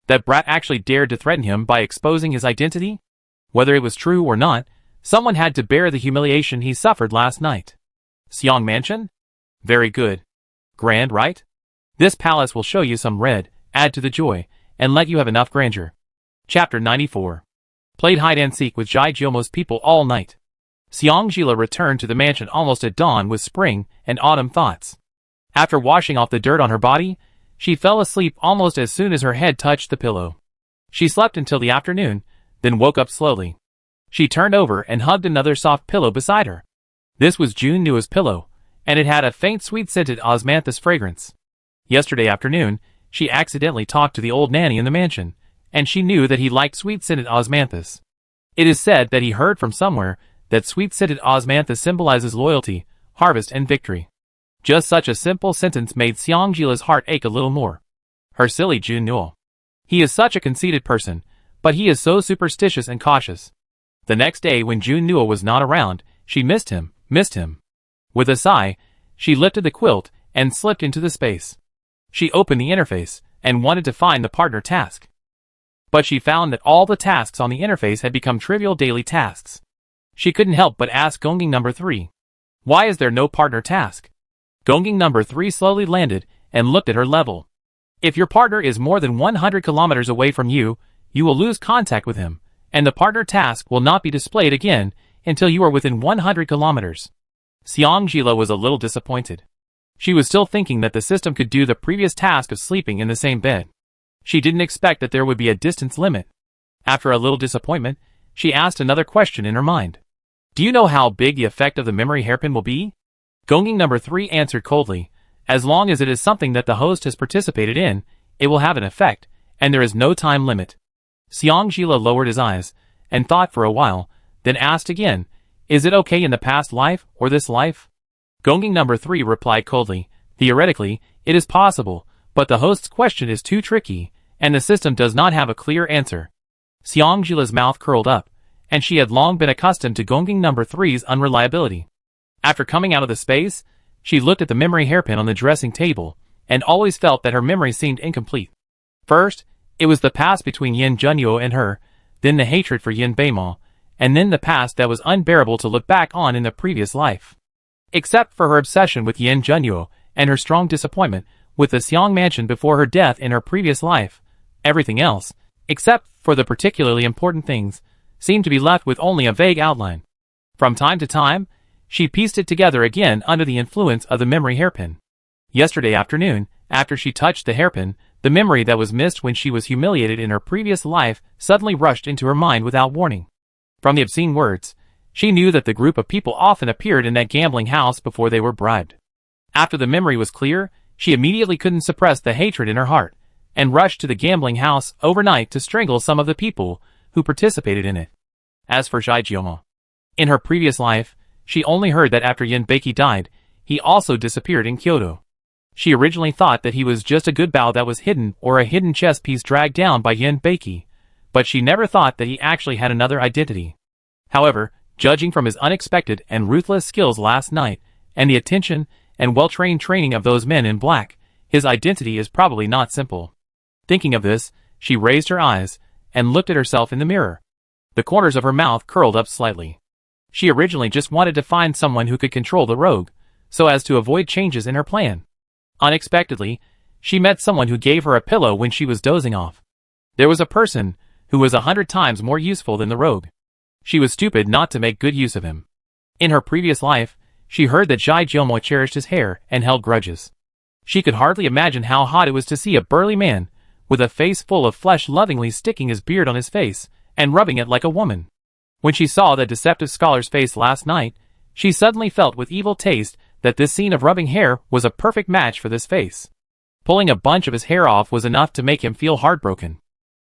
That brat actually dared to threaten him by exposing his identity? Whether it was true or not, someone had to bear the humiliation he suffered last night. Xiang Mansion? Very good. Grand, right? This palace will show you some red, add to the joy, and let you have enough grandeur. Chapter 94. Played hide-and-seek with Jai Jiomo's people all night. Xiangjila returned to the mansion almost at dawn with spring and autumn thoughts. After washing off the dirt on her body, she fell asleep almost as soon as her head touched the pillow. She slept until the afternoon, then woke up slowly. She turned over and hugged another soft pillow beside her. This was Junyuo's pillow, and it had a faint sweet-scented osmanthus fragrance. Yesterday afternoon, she accidentally talked to the old nanny in the mansion, and she knew that he liked sweet-scented osmanthus. It is said that he heard from somewhere that sweet-scented osmanthus symbolizes loyalty, harvest, and victory. Just such a simple sentence made Xiangjila's heart ache a little more. Her silly Junyuo. He is such a conceited person, but he is so superstitious and cautious. The next day when Junyuo was not around, she missed him. With a sigh, she lifted the quilt and slipped into the space. She opened the interface and wanted to find the partner task. But she found that all the tasks on the interface had become trivial daily tasks. She couldn't help but ask Gongging number 3. Why is there no partner task? Gongging number 3 slowly landed and looked at her level. If your partner is more than 100 kilometers away from you, you will lose contact with him, and the partner task will not be displayed again until you are within 100 kilometers. Xiangjila was a little disappointed. She was still thinking that the system could do the previous task of sleeping in the same bed. She didn't expect that there would be a distance limit. After a little disappointment, she asked another question in her mind. Do you know how big the effect of the memory hairpin will be? Gongging number 3 answered coldly. As long as it is something that the host has participated in, it will have an effect, and there is no time limit. Xiangjila lowered his eyes, and thought for a while, then asked again, is it okay in the past life, or this life? Gongging number 3 replied coldly, theoretically, it is possible, but the host's question is too tricky, and the system does not have a clear answer. Xiangjila's mouth curled up, and she had long been accustomed to Gongging number 3's unreliability. After coming out of the space, she looked at the memory hairpin on the dressing table, and always felt that her memory seemed incomplete. First, it was the past between Yin Junyu and her, then the hatred for Yin Beimao, and then the past that was unbearable to look back on in the previous life. Except for her obsession with Yin Junyu, and her strong disappointment with the Xiang mansion before her death in her previous life, everything else, except for the particularly important things, seemed to be left with only a vague outline. From time to time, she pieced it together again under the influence of the memory hairpin. Yesterday afternoon, after she touched the hairpin, the memory that was missed when she was humiliated in her previous life suddenly rushed into her mind without warning. From the obscene words, she knew that the group of people often appeared in that gambling house before they were bribed. After the memory was clear, she immediately couldn't suppress the hatred in her heart, and rushed to the gambling house overnight to strangle some of the people who participated in it. As for Zhaijiomo, in her previous life, she only heard that after Yin Beiki died, he also disappeared in Kyoto. She originally thought that he was just a good bow that was hidden or a hidden chess piece dragged down by Yin Beiki, but she never thought that he actually had another identity. However, judging from his unexpected and ruthless skills last night, and the attention and well-trained training of those men in black, his identity is probably not simple. Thinking of this, she raised her eyes and looked at herself in the mirror. The corners of her mouth curled up slightly. She originally just wanted to find someone who could control the rogue, so as to avoid changes in her plan. Unexpectedly, she met someone who gave her a pillow when she was dozing off. There was a person who was 100 times more useful than the rogue. She was stupid not to make good use of him. In her previous life, she heard that Zhaijiomo cherished his hair and held grudges. She could hardly imagine how hot it was to see a burly man, with a face full of flesh lovingly sticking his beard on his face, and rubbing it like a woman. When she saw that deceptive scholar's face last night, she suddenly felt with evil taste that this scene of rubbing hair was a perfect match for this face. Pulling a bunch of his hair off was enough to make him feel heartbroken.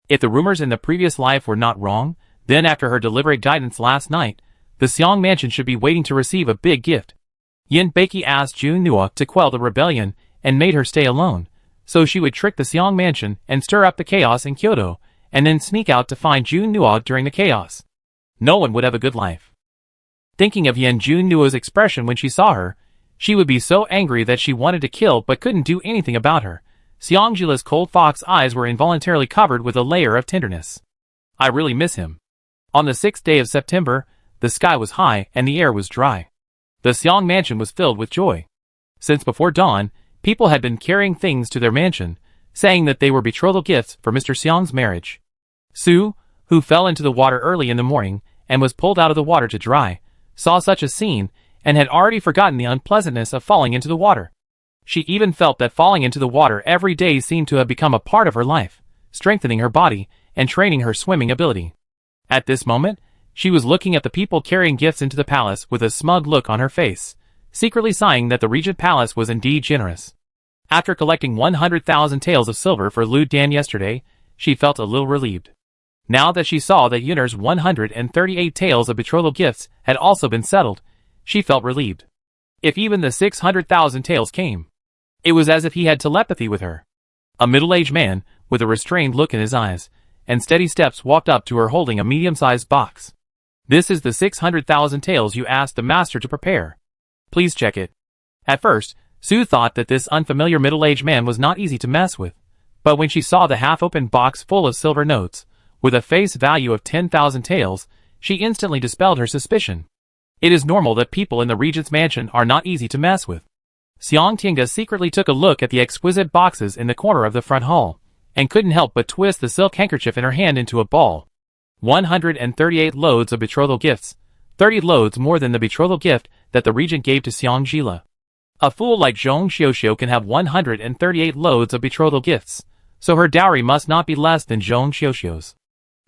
If the rumors in the previous life were not wrong, then after her deliberate guidance last night, the Xiang mansion should be waiting to receive a big gift. Yin Beiki asked Junyuo to quell the rebellion and made her stay alone, so she would trick the Xiang mansion and stir up the chaos in Kyoto, and then sneak out to find Junyuo during the chaos. No one would have a good life. Thinking of Yin Junyuo's expression when she saw her, she would be so angry that she wanted to kill but couldn't do anything about her. Xiangjila's cold fox eyes were involuntarily covered with a layer of tenderness. I really miss him. On the 6th day of September, the sky was high and the air was dry. The Xiang mansion was filled with joy. Since before dawn, people had been carrying things to their mansion, saying that they were betrothal gifts for Mr. Xiang's marriage. Su, who fell into the water early in the morning and was pulled out of the water to dry, saw such a scene and had already forgotten the unpleasantness of falling into the water. She even felt that falling into the water every day seemed to have become a part of her life, strengthening her body and training her swimming ability. At this moment, She was looking at the people carrying gifts into the palace with a smug look on her face, secretly sighing that the Regent Palace was indeed generous. After collecting 100,000 taels of silver for Lu Dan yesterday, she felt a little relieved. Now that she saw that Yunner's 138 taels of betrothal gifts had also been settled, she felt relieved. If even the 600,000 taels came, it was as if he had telepathy with her. A middle-aged man, with a restrained look in his eyes, and steady steps walked up to her holding a medium-sized box. This is the 600,000 taels you asked the master to prepare. Please check it. At first, Sue thought that this unfamiliar middle-aged man was not easy to mess with, but when she saw the half-open box full of silver notes, with a face value of 10,000 taels, she instantly dispelled her suspicion. It is normal that people in the Regent's mansion are not easy to mess with. Xiang Tiange secretly took a look at the exquisite boxes in the corner of the front hall, and couldn't help but twist the silk handkerchief in her hand into a ball. 138 loads of betrothal gifts, 30 loads more than the betrothal gift that the Regent gave to Xiang Jila. A fool like Zhong Xiuxiu can have 138 loads of betrothal gifts, so her dowry must not be less than Zhong Xiuxiu's.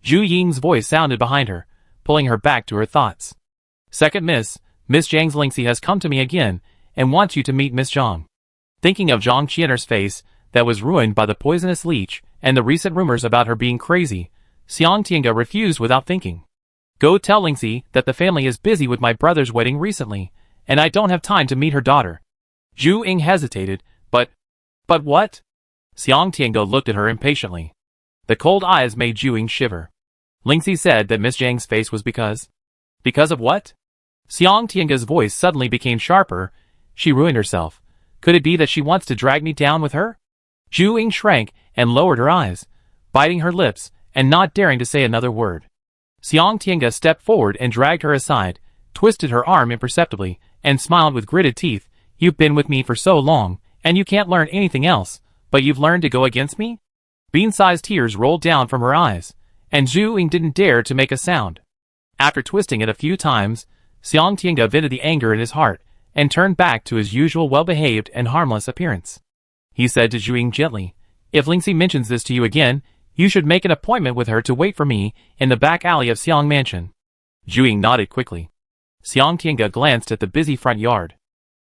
Zhu Ying's voice sounded behind her, pulling her back to her thoughts. Second Miss Zhang's Lingxi has come to me again, and wants you to meet Miss Zhang. Thinking of Zhang Qian'er's face, that was ruined by the poisonous leech, and the recent rumors about her being crazy, Xiang Tiange refused without thinking. Go tell Lingxi that the family is busy with my brother's wedding recently, and I don't have time to meet her daughter. Zhu Ying hesitated, but what? Xiang Tiange looked at her impatiently. The cold eyes made Zhu Ying shiver. Lingxi said that Miss Zhang's face was because of what? Xiang Tiange's voice suddenly became sharper. She ruined herself. Could it be that she wants to drag me down with her? Zhu Ying shrank and lowered her eyes, biting her lips and not daring to say another word. Xiang Tiange stepped forward and dragged her aside, twisted her arm imperceptibly, and smiled with gritted teeth. You've been with me for so long, and you can't learn anything else, but you've learned to go against me? Bean-sized tears rolled down from her eyes, and Zhu Ying didn't dare to make a sound. After twisting it a few times, Xiang Tiange vented the anger in his heart, and turned back to his usual well-behaved and harmless appearance. He said to Zhu Ying gently, if Lingxi mentions this to you again, you should make an appointment with her to wait for me in the back alley of Xiang Mansion. Zhu Ying nodded quickly. Xiang Tiange glanced at the busy front yard.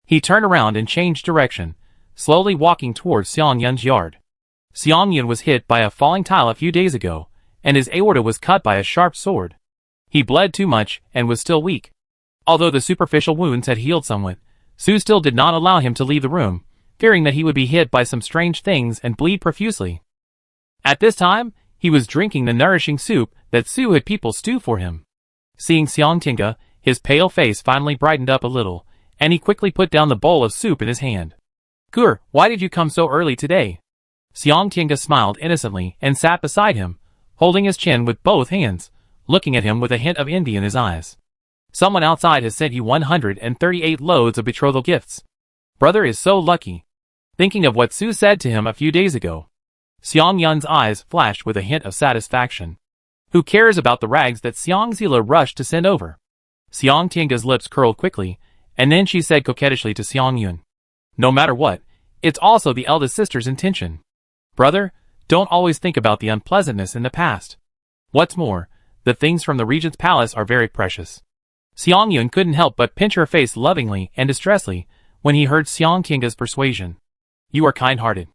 He turned around and changed direction, slowly walking towards Xiang Yun's yard. Xiang Yun was hit by a falling tile a few days ago, and his aorta was cut by a sharp sword. He bled too much and was still weak. Although the superficial wounds had healed somewhat, Sue still did not allow him to leave the room, fearing that he would be hit by some strange things and bleed profusely. At this time, he was drinking the nourishing soup that Sue had people stew for him. Seeing Xiang Tiange, his pale face finally brightened up a little, and he quickly put down the bowl of soup in his hand. Gur, why did you come so early today? Xiang Tiange smiled innocently and sat beside him, holding his chin with both hands, looking at him with a hint of envy in his eyes. Someone outside has sent you 138 loads of betrothal gifts. Brother is so lucky. Thinking of what Sue said to him a few days ago, Xiang Yun's eyes flashed with a hint of satisfaction. Who cares about the rags that Xiang Zila rushed to send over? Xiang Tiange's lips curled quickly, and then she said coquettishly to Xiang Yun, no matter what, it's also the eldest sister's intention. Brother, don't always think about the unpleasantness in the past. What's more, the things from the Regent's palace are very precious. Xiang Yun couldn't help but pinch her face lovingly and distressedly when he heard Xiang Tiange's persuasion. You are kind-hearted.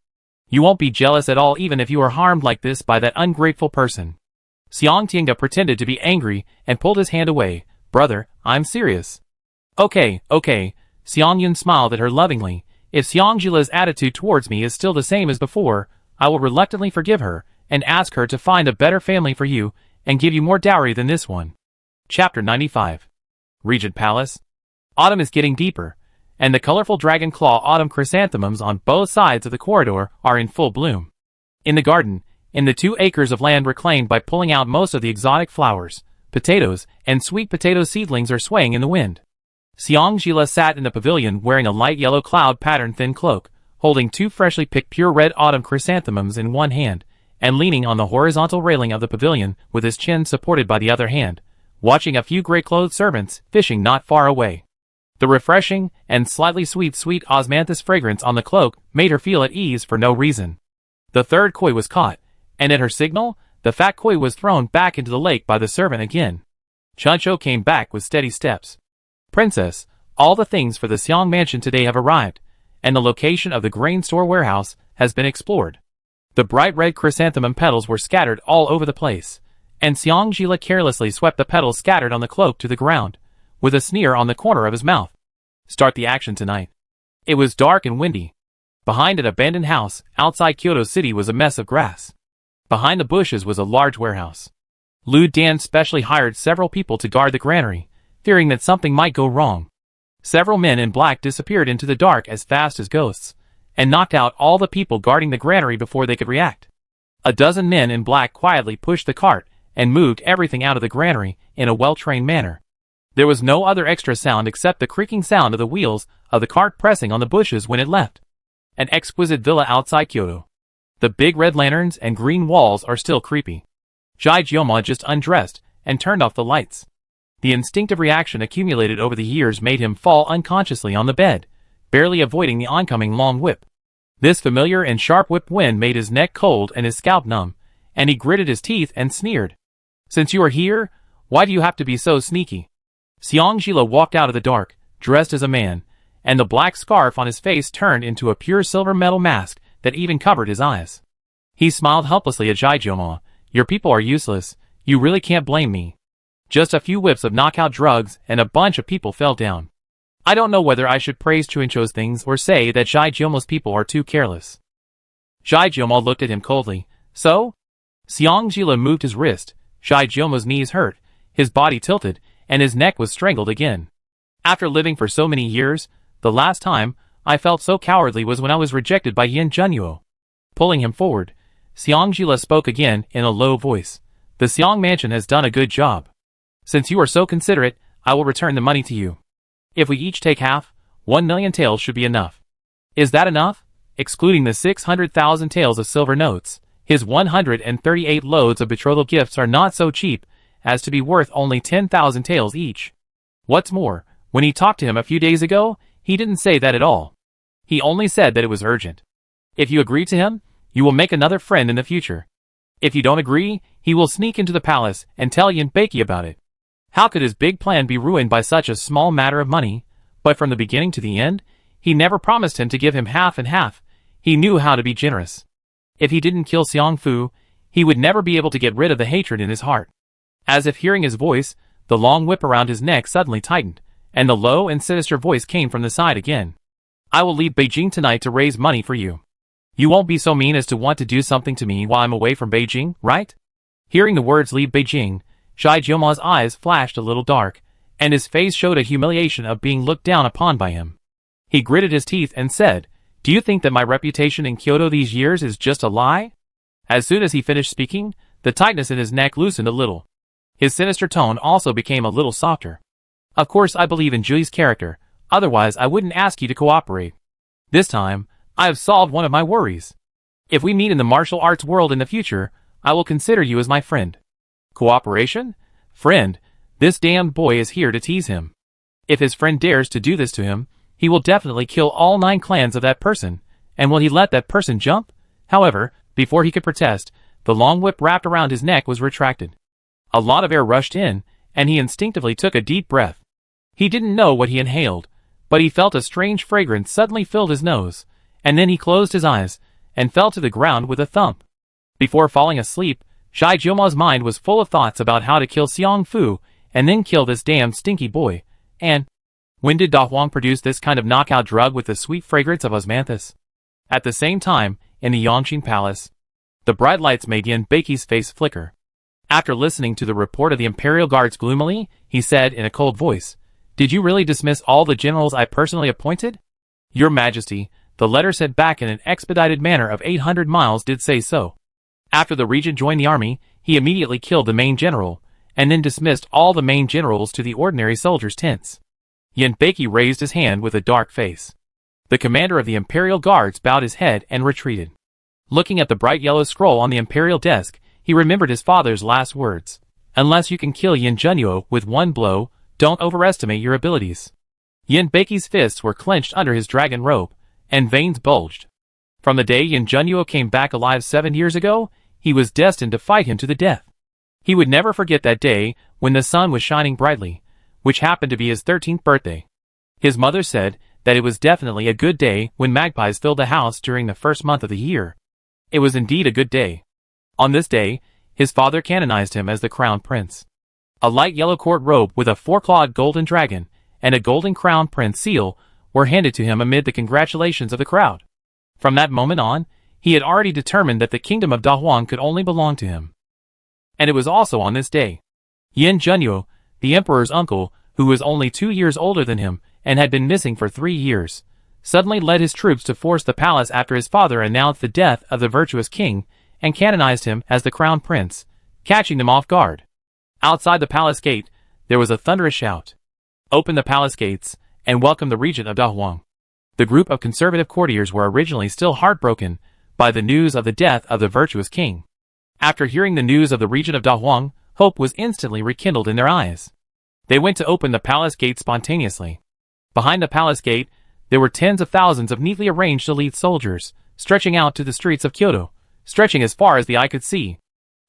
You won't be jealous at all even if you are harmed like this by that ungrateful person. Xiang Tiange pretended to be angry and pulled his hand away. Brother, I'm serious. Okay. Xiang Yun smiled at her lovingly. If Xiang Jila's attitude towards me is still the same as before, I will reluctantly forgive her and ask her to find a better family for you and give you more dowry than this one. Chapter 95. Regent Palace. Autumn is getting deeper, and the colorful dragon claw autumn chrysanthemums on both sides of the corridor are in full bloom. In the garden, in the 2 acres of land reclaimed by pulling out most of the exotic flowers, potatoes and sweet potato seedlings are swaying in the wind. Xiang Jila sat in the pavilion wearing a light yellow cloud pattern thin cloak, holding 2 freshly picked pure red autumn chrysanthemums in one hand, and leaning on the horizontal railing of the pavilion with his chin supported by the other hand, watching a few gray-clothed servants fishing not far away. The refreshing and slightly sweet osmanthus fragrance on the cloak made her feel at ease for no reason. The 3rd koi was caught, and at her signal, the fat koi was thrown back into the lake by the servant again. Chuncho came back with steady steps. Princess, all the things for the Xang mansion today have arrived, and the location of the grain store warehouse has been explored. The bright red chrysanthemum petals were scattered all over the place, and Xiang Jila carelessly swept the petals scattered on the cloak to the ground, with a sneer on the corner of his mouth. Start the action tonight. It was dark and windy. Behind an abandoned house, outside Kyoto City was a mess of grass. Behind the bushes was a large warehouse. Lu Dan specially hired several people to guard the granary, fearing that something might go wrong. Several men in black disappeared into the dark as fast as ghosts, and knocked out all the people guarding the granary before they could react. A dozen men in black quietly pushed the cart and moved everything out of the granary in a well-trained manner. There was no other extra sound except the creaking sound of the wheels of the cart pressing on the bushes when it left. An exquisite villa outside Kyoto. The big red lanterns and green walls are still creepy. Jai Jioma just undressed and turned off the lights. The instinctive reaction accumulated over the years made him fall unconsciously on the bed, barely avoiding the oncoming long whip. This familiar and sharp whip wind made his neck cold and his scalp numb, and he gritted his teeth and sneered. Since you are here, why do you have to be so sneaky? Xiang Jila walked out of the dark, dressed as a man, and the black scarf on his face turned into a pure silver metal mask that even covered his eyes. He smiled helplessly at Jai Jioma. Your people are useless, you really can't blame me. Just a few whiffs of knockout drugs and a bunch of people fell down. I don't know whether I should praise Chuincho's things or say that Jai Jioma's people are too careless. Jai Jioma looked at him coldly. So? Xiang Jila moved his wrist. Jai Jioma's knees hurt, his body tilted, and his neck was strangled again. After living for so many years, the last time I felt so cowardly was when I was rejected by Yin Junyu. Pulling him forward, Xiang Jila spoke again in a low voice. The Xiang mansion has done a good job. Since you are so considerate, I will return the money to you. If we each take half, 1 million taels should be enough. Is that enough? Excluding the 600,000 taels of silver notes, his 138 loads of betrothal gifts are not so cheap as to be worth only 10,000 taels each. What's more, when he talked to him a few days ago, he didn't say that at all. He only said that it was urgent. If you agree to him, you will make another friend in the future. If you don't agree, he will sneak into the palace and tell Yin Beiki about it. How could his big plan be ruined by such a small matter of money? But from the beginning to the end, he never promised him to give him half and half. He knew how to be generous. If he didn't kill Xiang Fu, he would never be able to get rid of the hatred in his heart. As if hearing his voice, the long whip around his neck suddenly tightened, and the low and sinister voice came from the side again. I will leave Beijing tonight to raise money for you. You won't be so mean as to want to do something to me while I'm away from Beijing, right? Hearing the words leave Beijing, Jai Jioma's eyes flashed a little dark, and his face showed a humiliation of being looked down upon by him. He gritted his teeth and said, Do you think that my reputation in Kyoto these years is just a lie? As soon as he finished speaking, the tightness in his neck loosened a little. His sinister tone also became a little softer. Of course I believe in Jui's character, otherwise I wouldn't ask you to cooperate. This time, I have solved one of my worries. If we meet in the martial arts world in the future, I will consider you as my friend. Cooperation? Friend, this damned boy is here to tease him. If his friend dares to do this to him, he will definitely kill all 9 clans of that person, and will he let that person jump? However, before he could protest, the long whip wrapped around his neck was retracted. A lot of air rushed in, and he instinctively took a deep breath. He didn't know what he inhaled, but he felt a strange fragrance suddenly filled his nose, and then he closed his eyes, and fell to the ground with a thump. Before falling asleep, Jai Jioma's mind was full of thoughts about how to kill Xiang Fu, and then kill this damn stinky boy, and when did Da Huang produce this kind of knockout drug with the sweet fragrance of osmanthus? At the same time, in the Yongqing Palace, the bright lights made Yin Beiqi's face flicker. After listening to the report of the Imperial Guards gloomily, he said in a cold voice, Did you really dismiss all the generals I personally appointed? Your Majesty, the letter sent back in an expedited manner of 800 miles did say so. After the Regent joined the army, he immediately killed the main general, and then dismissed all the main generals to the ordinary soldiers' tents. Yin Beiki raised his hand with a dark face. The commander of the Imperial Guards bowed his head and retreated. Looking at the bright yellow scroll on the Imperial desk, he remembered his father's last words. Unless you can kill Yin Junyu with one blow, don't overestimate your abilities. Yin Beiqi's fists were clenched under his dragon robe, and veins bulged. From the day Yin Junyu came back alive 7 years ago, he was destined to fight him to the death. He would never forget that day when the sun was shining brightly, which happened to be his 13th birthday. His mother said that it was definitely a good day when magpies filled the house during the first month of the year. It was indeed a good day. On this day, his father canonized him as the crown prince. A light yellow court robe with a four-clawed golden dragon and a golden crown prince seal were handed to him amid the congratulations of the crowd. From that moment on, he had already determined that the kingdom of Dahuang could only belong to him. And it was also on this day. Yin Junyu, the emperor's uncle, who was only 2 years older than him and had been missing for 3 years, suddenly led his troops to force the palace after his father announced the death of the virtuous king and canonized him as the crown prince, catching them off guard. Outside the palace gate, there was a thunderous shout. Open the palace gates and welcome the regent of Dahuang. The group of conservative courtiers were originally still heartbroken by the news of the death of the virtuous king. After hearing the news of the regent of Dahuang, hope was instantly rekindled in their eyes. They went to open the palace gate spontaneously. Behind the palace gate, there were tens of thousands of neatly arranged elite soldiers, stretching out to the streets of Kyoto, stretching as far as the eye could see.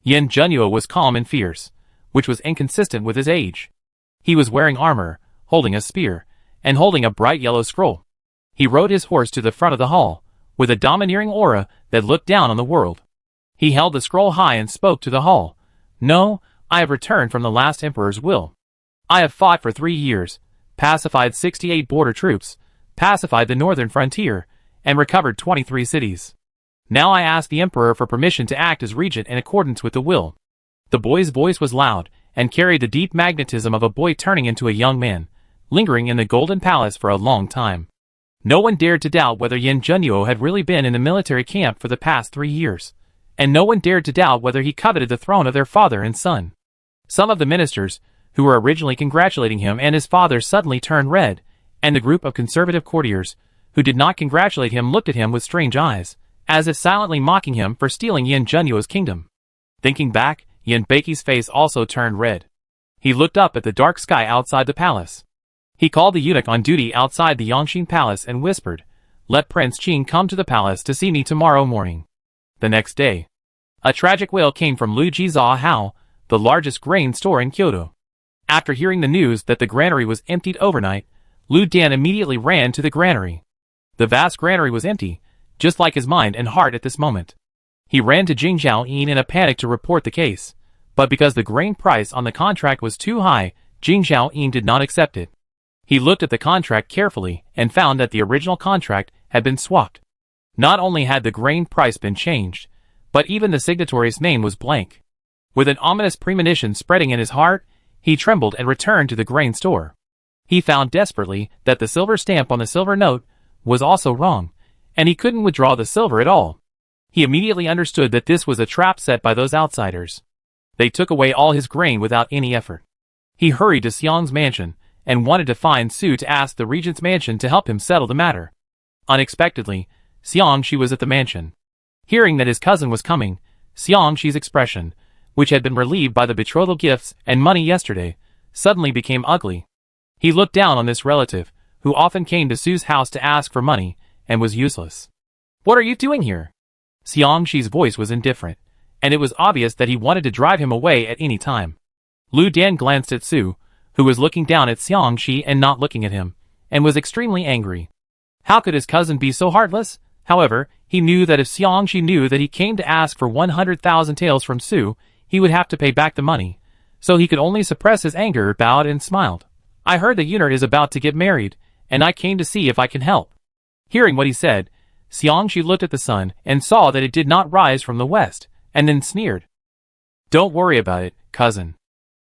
Yin Junyu was calm and fierce, which was inconsistent with his age. He was wearing armor, holding a spear, and holding a bright yellow scroll. He rode his horse to the front of the hall, with a domineering aura that looked down on the world. He held the scroll high and spoke to the hall. No, I have returned from the last emperor's will. I have fought for 3 years, pacified 68 border troops, pacified the northern frontier, and recovered 23 cities. Now I ask the emperor for permission to act as regent in accordance with the will. The boy's voice was loud, and carried the deep magnetism of a boy turning into a young man, lingering in the golden palace for a long time. No one dared to doubt whether Yin Junyu had really been in the military camp for the past 3 years, and no one dared to doubt whether he coveted the throne of their father and son. Some of the ministers, who were originally congratulating him and his father, suddenly turned red, and the group of conservative courtiers, who did not congratulate him, looked at him with strange eyes, as if silently mocking him for stealing Yin Junyu's kingdom. Thinking back, Yin Beiqi's face also turned red. He looked up at the dark sky outside the palace. He called the eunuch on duty outside the Yongxin palace and whispered, "Let Prince Qing come to the palace to see me tomorrow morning." The next day, a tragic wail came from Lu Jizahao, the largest grain store in Kyoto. After hearing the news that the granary was emptied overnight, Lu Dan immediately ran to the granary. The vast granary was empty, just like his mind and heart at this moment. He ran to Jingzhaoyin in a panic to report the case, but because the grain price on the contract was too high, Jingzhaoyin did not accept it. He looked at the contract carefully and found that the original contract had been swapped. Not only had the grain price been changed, but even the signatory's name was blank. With an ominous premonition spreading in his heart, he trembled and returned to the grain store. He found desperately that the silver stamp on the silver note was also wrong, and he couldn't withdraw the silver at all. He immediately understood that this was a trap set by those outsiders. They took away all his grain without any effort. He hurried to Xiang's mansion and wanted to find Su to ask the regent's mansion to help him settle the matter. Unexpectedly, Xiangxi was at the mansion. Hearing that his cousin was coming, Xiangxi's expression, which had been relieved by the betrothal gifts and money yesterday, suddenly became ugly. He looked down on this relative, who often came to Su's house to ask for money, and was useless. "What are you doing here?" Xiangxi's voice was indifferent, and it was obvious that he wanted to drive him away at any time. Lu Dan glanced at Su, who was looking down at Xiangxi and not looking at him, and was extremely angry. How could his cousin be so heartless? However, he knew that if Xiangxi knew that he came to ask for 100,000 taels from Su, he would have to pay back the money, so he could only suppress his anger, bowed and smiled. "I heard the eunuch is about to get married, and I came to see if I can help." Hearing what he said, Xiangxi looked at the sun and saw that it did not rise from the west, and then sneered. "Don't worry about it, cousin.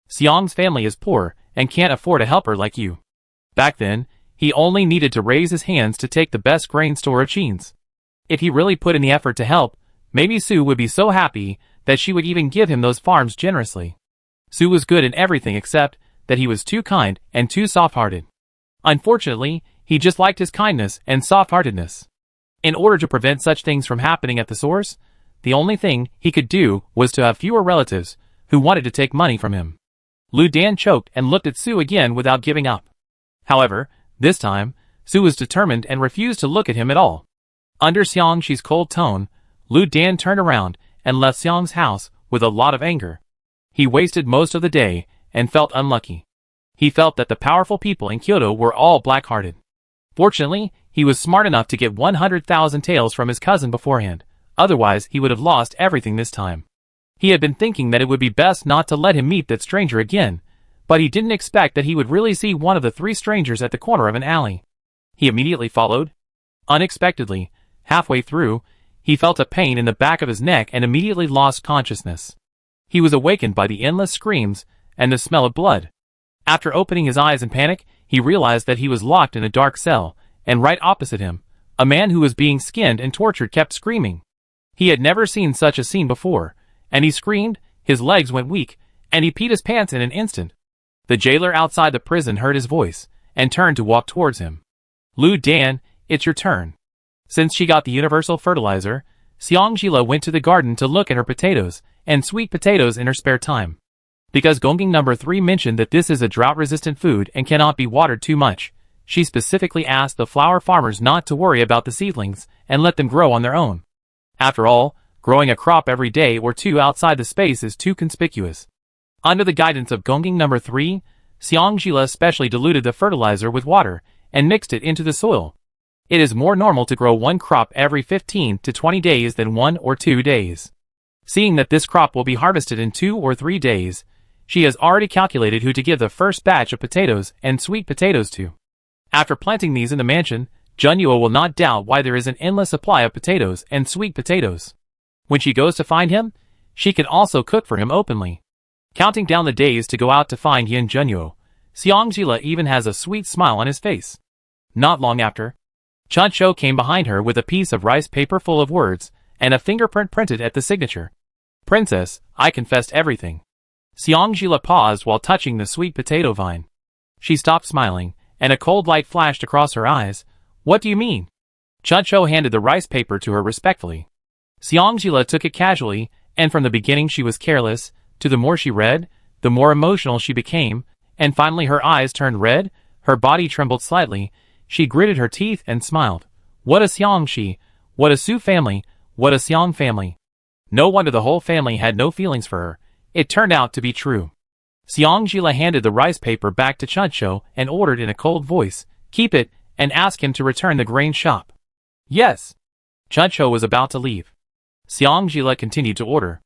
Xiang's family is poor and can't afford a helper like you." Back then, he only needed to raise his hands to take the best grain store of Qin's. If he really put in the effort to help, maybe Su would be so happy that she would even give him those farms generously. Su was good in everything except that he was too kind and too soft-hearted. Unfortunately, he just liked his kindness and soft-heartedness. In order to prevent such things from happening at the source, the only thing he could do was to have fewer relatives who wanted to take money from him. Lu Dan choked and looked at Su again without giving up. However, this time, Su was determined and refused to look at him at all. Under Xiangxi's cold tone, Lu Dan turned around and left Xiang's house with a lot of anger. He wasted most of the day, and felt unlucky. He felt that the powerful people in Kyoto were all black-hearted. Fortunately, he was smart enough to get 100,000 taels from his cousin beforehand, otherwise he would have lost everything this time. He had been thinking that it would be best not to let him meet that stranger again, but he didn't expect that he would really see one of the 3 strangers at the corner of an alley. He immediately followed. Unexpectedly, halfway through, he felt a pain in the back of his neck and immediately lost consciousness. He was awakened by the endless screams and the smell of blood. After opening his eyes in panic, he realized that he was locked in a dark cell, and right opposite him, a man who was being skinned and tortured kept screaming. He had never seen such a scene before, and he screamed, his legs went weak, and he peed his pants in an instant. The jailer outside the prison heard his voice, and turned to walk towards him. Lu Dan, it's your turn. Since she got the universal fertilizer, Xiangjila went to the garden to look at her potatoes, and sweet potatoes in her spare time. Because Gongjing number 3 mentioned that this is a drought-resistant food and cannot be watered too much, she specifically asked the flower farmers not to worry about the seedlings and let them grow on their own. After all, growing a crop every day or 2 outside the space is too conspicuous. Under the guidance of Gongjing number 3, Xiangjila specially diluted the fertilizer with water and mixed it into the soil. It is more normal to grow 1 crop every 15 to 20 days than 1 or 2 days. Seeing that this crop will be harvested in 2 or 3 days, she has already calculated who to give the first batch of potatoes and sweet potatoes to. After planting these in the mansion, Junyu will not doubt why there is an endless supply of potatoes and sweet potatoes. When she goes to find him, she can also cook for him openly. Counting down the days to go out to find Yin Junyu, Xiangjila even has a sweet smile on his face. Not long after, Chuncho came behind her with a piece of rice paper full of words, and a fingerprint printed at the signature. Princess, I confessed everything. Xiangjila paused while touching the sweet potato vine. She stopped smiling, and a cold light flashed across her eyes. What do you mean? Chuncho handed the rice paper to her respectfully. Xiangjila took it casually, and from the beginning she was careless, to the more she read, the more emotional she became, and finally her eyes turned red, her body trembled slightly, she gritted her teeth and smiled. What a Xiangxi, what a Su family, what a Xiang family. No wonder the whole family had no feelings for her. It turned out to be true. Xiangjila handed the rice paper back to Chuncho and ordered in a cold voice, keep it, and ask him to return the grain shop. Yes. Chuncho was about to leave. Xiangjila continued to order.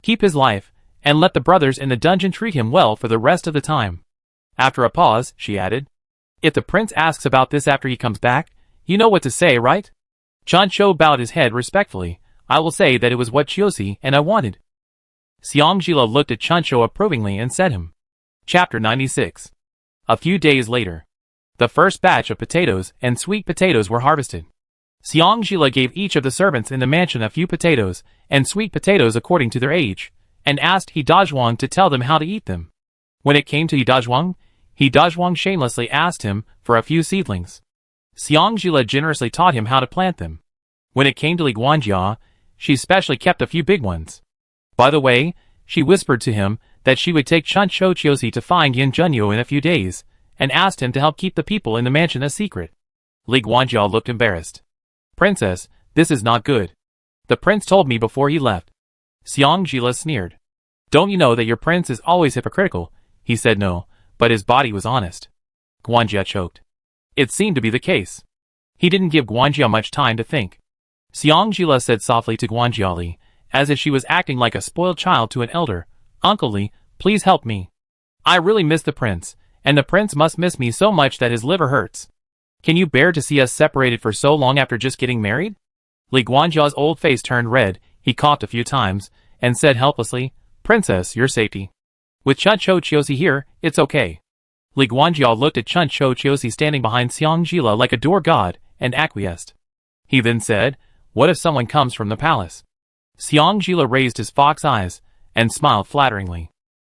Keep his life, and let the brothers in the dungeon treat him well for the rest of the time. After a pause, she added, if the prince asks about this after he comes back, you know what to say, right? Chuncho bowed his head respectfully. I will say that it was what Chiosi and I wanted. Xiangjila looked at Chuncho approvingly and said him. Chapter 96. A few days later. The first batch of potatoes and sweet potatoes were harvested. Xiangjila gave each of the servants in the mansion a few potatoes and sweet potatoes according to their age, and asked He Dazhuang to tell them how to eat them. When it came to He Dazhuang shamelessly asked him for a few seedlings. Xiangjila generously taught him how to plant them. When it came to Li Guanjia, she specially kept a few big ones. By the way, she whispered to him that she would take Chuncho Chiosi to find Yin Junyu in a few days, and asked him to help keep the people in the mansion a secret. Li Guanjia looked embarrassed. Princess, this is not good. The prince told me before he left. Xiangjila sneered. Don't you know that your prince is always hypocritical? He said no, but his body was honest. Guanjia choked. It seemed to be the case. He didn't give Guanjia much time to think. Xiangjila said softly to Guanjia Li, as if she was acting like a spoiled child to an elder, Uncle Li, please help me. I really miss the prince, and the prince must miss me so much that his liver hurts. Can you bear to see us separated for so long after just getting married? Li Guanjia's old face turned red, he coughed a few times, and said helplessly, Princess, your safety. With Chuncho Chiosi here, it's okay. Li Guanjia looked at Chuncho Chiosi standing behind Xiangjila like a door god, and acquiesced. He then said, what if someone comes from the palace? Xiangjila raised his fox eyes, and smiled flatteringly.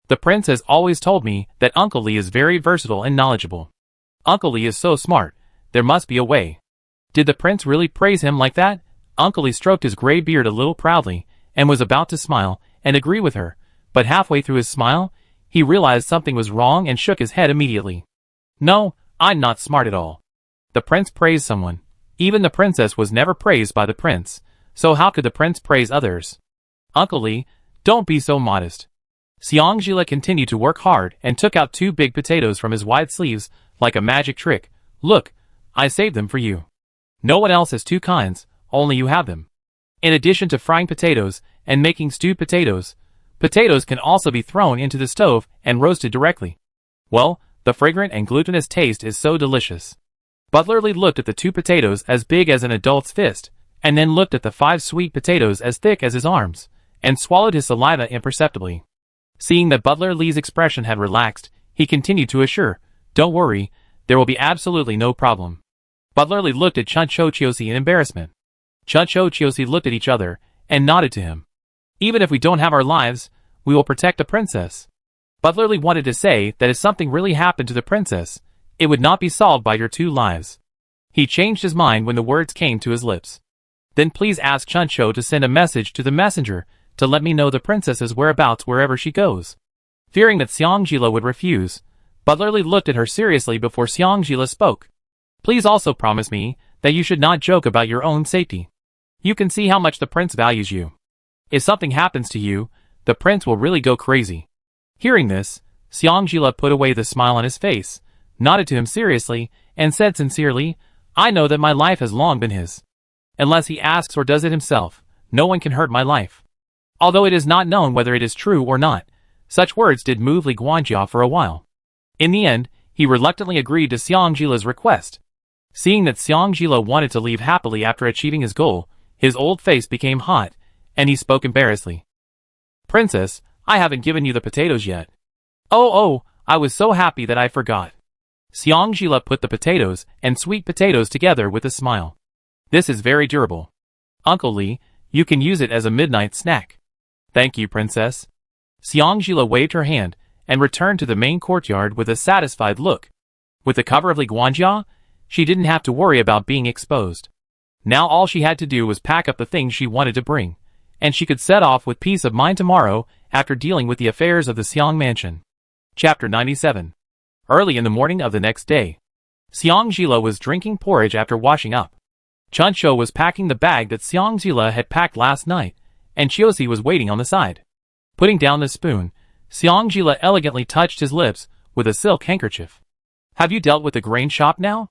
The prince has always told me that Uncle Li is very versatile and knowledgeable. Uncle Li is so smart, there must be a way. Did the prince really praise him like that? Uncle Li stroked his gray beard a little proudly, and was about to smile, and agree with her, but halfway through his smile, he realized something was wrong and shook his head immediately. No, I'm not smart at all. The prince praised someone. Even the princess was never praised by the prince, so how could the prince praise others? Uncle Li, don't be so modest. Xiangjila continued to work hard and took out 2 big potatoes from his wide sleeves like a magic trick. Look, I saved them for you. No one else has 2 kinds, only you have them. In addition to frying potatoes and making stewed potatoes, potatoes can also be thrown into the stove and roasted directly. Well, the fragrant and glutinous taste is so delicious. Butlerly looked at the 2 potatoes as big as an adult's fist, and then looked at the 5 sweet potatoes as thick as his arms, and swallowed his saliva imperceptibly. Seeing that Butler Lee's expression had relaxed, he continued to assure, "Don't worry, there will be absolutely no problem." Butler Lee looked at Chuncho Chiosi in embarrassment. Chuncho Chiosi looked at each other, and nodded to him. "Even if we don't have our lives, we will protect the princess." Butler Lee wanted to say that if something really happened to the princess, it would not be solved by your 2 lives. He changed his mind when the words came to his lips. "Then please ask Chuncho to send a message to the messenger to let me know the princess's whereabouts wherever she goes." Fearing that Xiangjila would refuse, Butler Lee looked at her seriously before Xiangjila spoke. "Please also promise me that you should not joke about your own safety. You can see how much the prince values you. If something happens to you, the prince will really go crazy." Hearing this, Xiangjila put away the smile on his face, nodded to him seriously, and said sincerely, "I know that my life has long been his. Unless he asks or does it himself, no one can hurt my life." Although it is not known whether it is true or not, such words did move Li Guanjia for a while. In the end, he reluctantly agreed to Xiangjila's request. Seeing that Xiangjila wanted to leave happily after achieving his goal, his old face became hot, and he spoke embarrassedly. "Princess, I haven't given you the potatoes yet." Oh, I was so happy that I forgot." Xiangjila put the potatoes and sweet potatoes together with a smile. "This is very durable. Uncle Li, you can use it as a midnight snack." "Thank you, princess." Xiangjila waved her hand and returned to the main courtyard with a satisfied look. With the cover of Li Guanjia, she didn't have to worry about being exposed. Now all she had to do was pack up the things she wanted to bring, and she could set off with peace of mind tomorrow after dealing with the affairs of the Xiang mansion. Chapter 97. Early in the morning of the next day, Xiangjila was drinking porridge after washing up. Chuncho was packing the bag that Xiangjila had packed last night, and Chiosi was waiting on the side. Putting down the spoon, Xiangjila elegantly touched his lips with a silk handkerchief. "Have you dealt with the grain shop now?"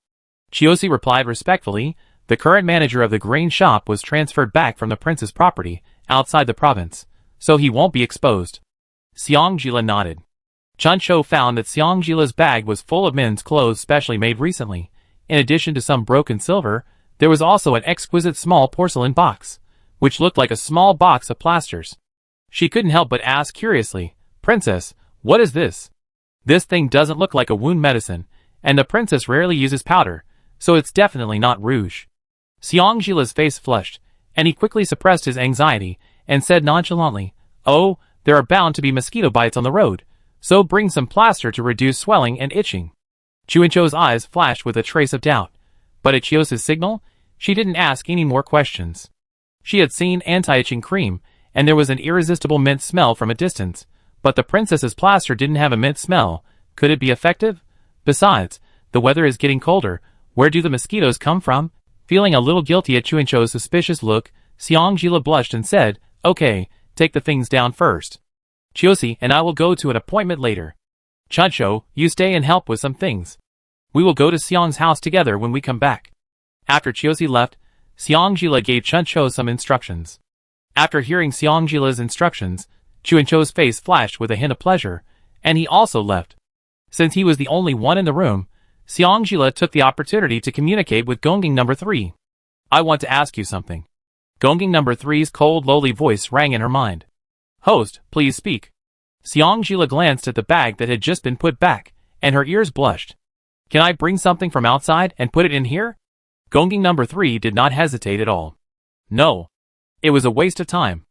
Chiosi replied respectfully. The current manager of the grain shop was transferred back from the prince's property outside the province, so he won't be exposed. Xiangjila nodded. Chuncho found that Xiangjila's bag was full of men's clothes specially made recently. In addition to some broken silver, there was also an exquisite small porcelain box, which looked like a small box of plasters. She couldn't help but ask curiously, "Princess, what is this?" "This thing doesn't look like a wound medicine, and the princess rarely uses powder, so it's definitely not rouge." Xiangjila's face flushed, and he quickly suppressed his anxiety and said nonchalantly, "Oh, there are bound to be mosquito bites on the road, so bring some plaster to reduce swelling and itching." Chuincho's eyes flashed with a trace of doubt, but at Chiosi's signal, she didn't ask any more questions. She had seen anti-itching cream, and there was an irresistible mint smell from a distance, but the princess's plaster didn't have a mint smell. Could it be effective? Besides, the weather is getting colder. Where do the mosquitoes come from? Feeling a little guilty at Chuincho's suspicious look, Xiangjila blushed and said, "Okay, take the things down first. Chiosi and I will go to an appointment later. Chuncho, you stay and help with some things. We will go to Xiang's house together when we come back." After Chiosi left, Xiangjila gave Chuncho some instructions. After hearing Xiangjila's instructions, Chuincho's face flashed with a hint of pleasure, and he also left. Since he was the only one in the room, Xiangjila took the opportunity to communicate with Gongjing No. 3. "I want to ask you something." Gongjing No. 3's cold, lowly voice rang in her mind. "Host, please speak." Xiangjila glanced at the bag that had just been put back, and her ears blushed. "Can I bring something from outside and put it in here?" Gongjing No. 3 did not hesitate at all. No. It was a waste of time.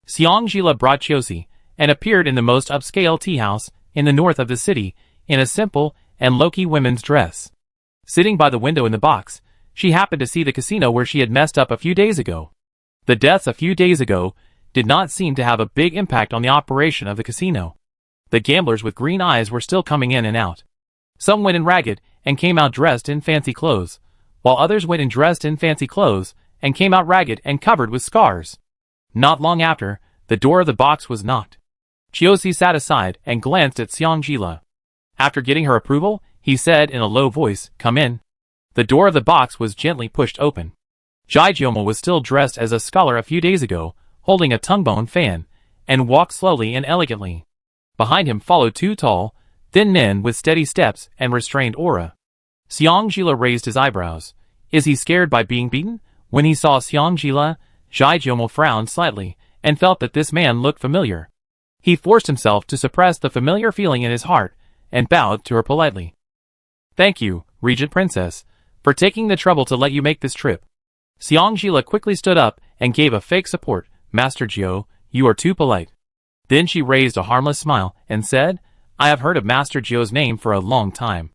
Xiangjila brought Chiosi, and appeared in the most upscale tea house in the north of the city, in a simple and low-key women's dress. Sitting by the window in the box, she happened to see the casino where she had messed up a few days ago. The deaths a few days ago did not seem to have a big impact on the operation of the casino. The gamblers with green eyes were still coming in and out. Some went in ragged and came out dressed in fancy clothes, while others went in dressed in fancy clothes and came out ragged and covered with scars. Not long after, the door of the box was knocked. Chiosi sat aside and glanced at Xiangjila. After getting her approval, he said in a low voice, "Come in." The door of the box was gently pushed open. Jijioma was still dressed as a scholar a few days ago, holding a tongue-bone fan, and walked slowly and elegantly. Behind him followed two tall, thin men with steady steps and restrained aura. Xiangjila raised his eyebrows. Is he scared by being beaten? When he saw Xiangjila, Jijioma frowned slightly, and felt that this man looked familiar. He forced himself to suppress the familiar feeling in his heart, and bowed to her politely. "Thank you, Regent Princess, for taking the trouble to let you make this trip." Xiangjila quickly stood up and gave a fake support. "Master Jiu, you are too polite." Then she raised a harmless smile and said, "I have heard of Master Jiu's name for a long time.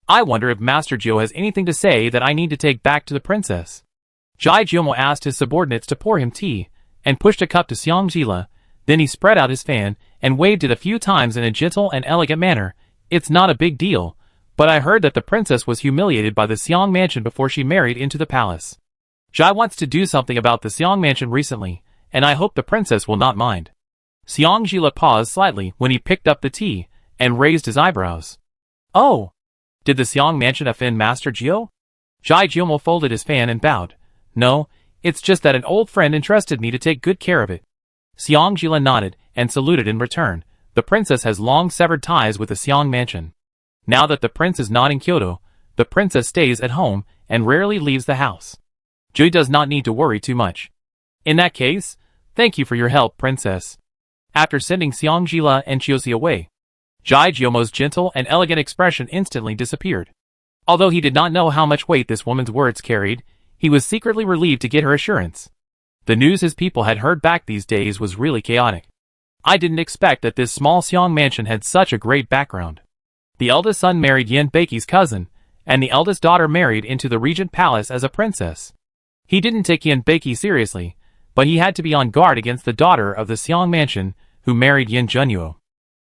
I wonder if Master Jiu has anything to say that I need to take back to the princess." Jijioma asked his subordinates to pour him tea, and pushed a cup to Xiangjila. Then he spread out his fan and waved it a few times in a gentle and elegant manner. "It's not a big deal, but I heard that the princess was humiliated by the Xiang mansion before she married into the palace. Jai wants to do something about the Xiang mansion recently, and I hope the princess will not mind." Xiangjila paused slightly when he picked up the tea, and raised his eyebrows. "Oh! Did the Xiang mansion offend Master Jiu?" Jijioma folded his fan and bowed. "No, it's just that an old friend entrusted me to take good care of it." Xiangjila nodded and saluted in return. The princess has long severed ties with the Xiang mansion. Now that the prince is not in Kyoto, the princess stays at home and rarely leaves the house. Jui does not need to worry too much. "In that case, thank you for your help, princess." After sending Xiangjila and Chiosi away, Jijiomo's gentle and elegant expression instantly disappeared. Although he did not know how much weight this woman's words carried, he was secretly relieved to get her assurance. The news his people had heard back these days was really chaotic. "I didn't expect that this small Xiang mansion had such a great background." The eldest son married Yin Beiqi's cousin, and the eldest daughter married into the Regent Palace as a princess. He didn't take Yin Beiqi seriously, but he had to be on guard against the daughter of the Xiang mansion, who married Yin Junyu.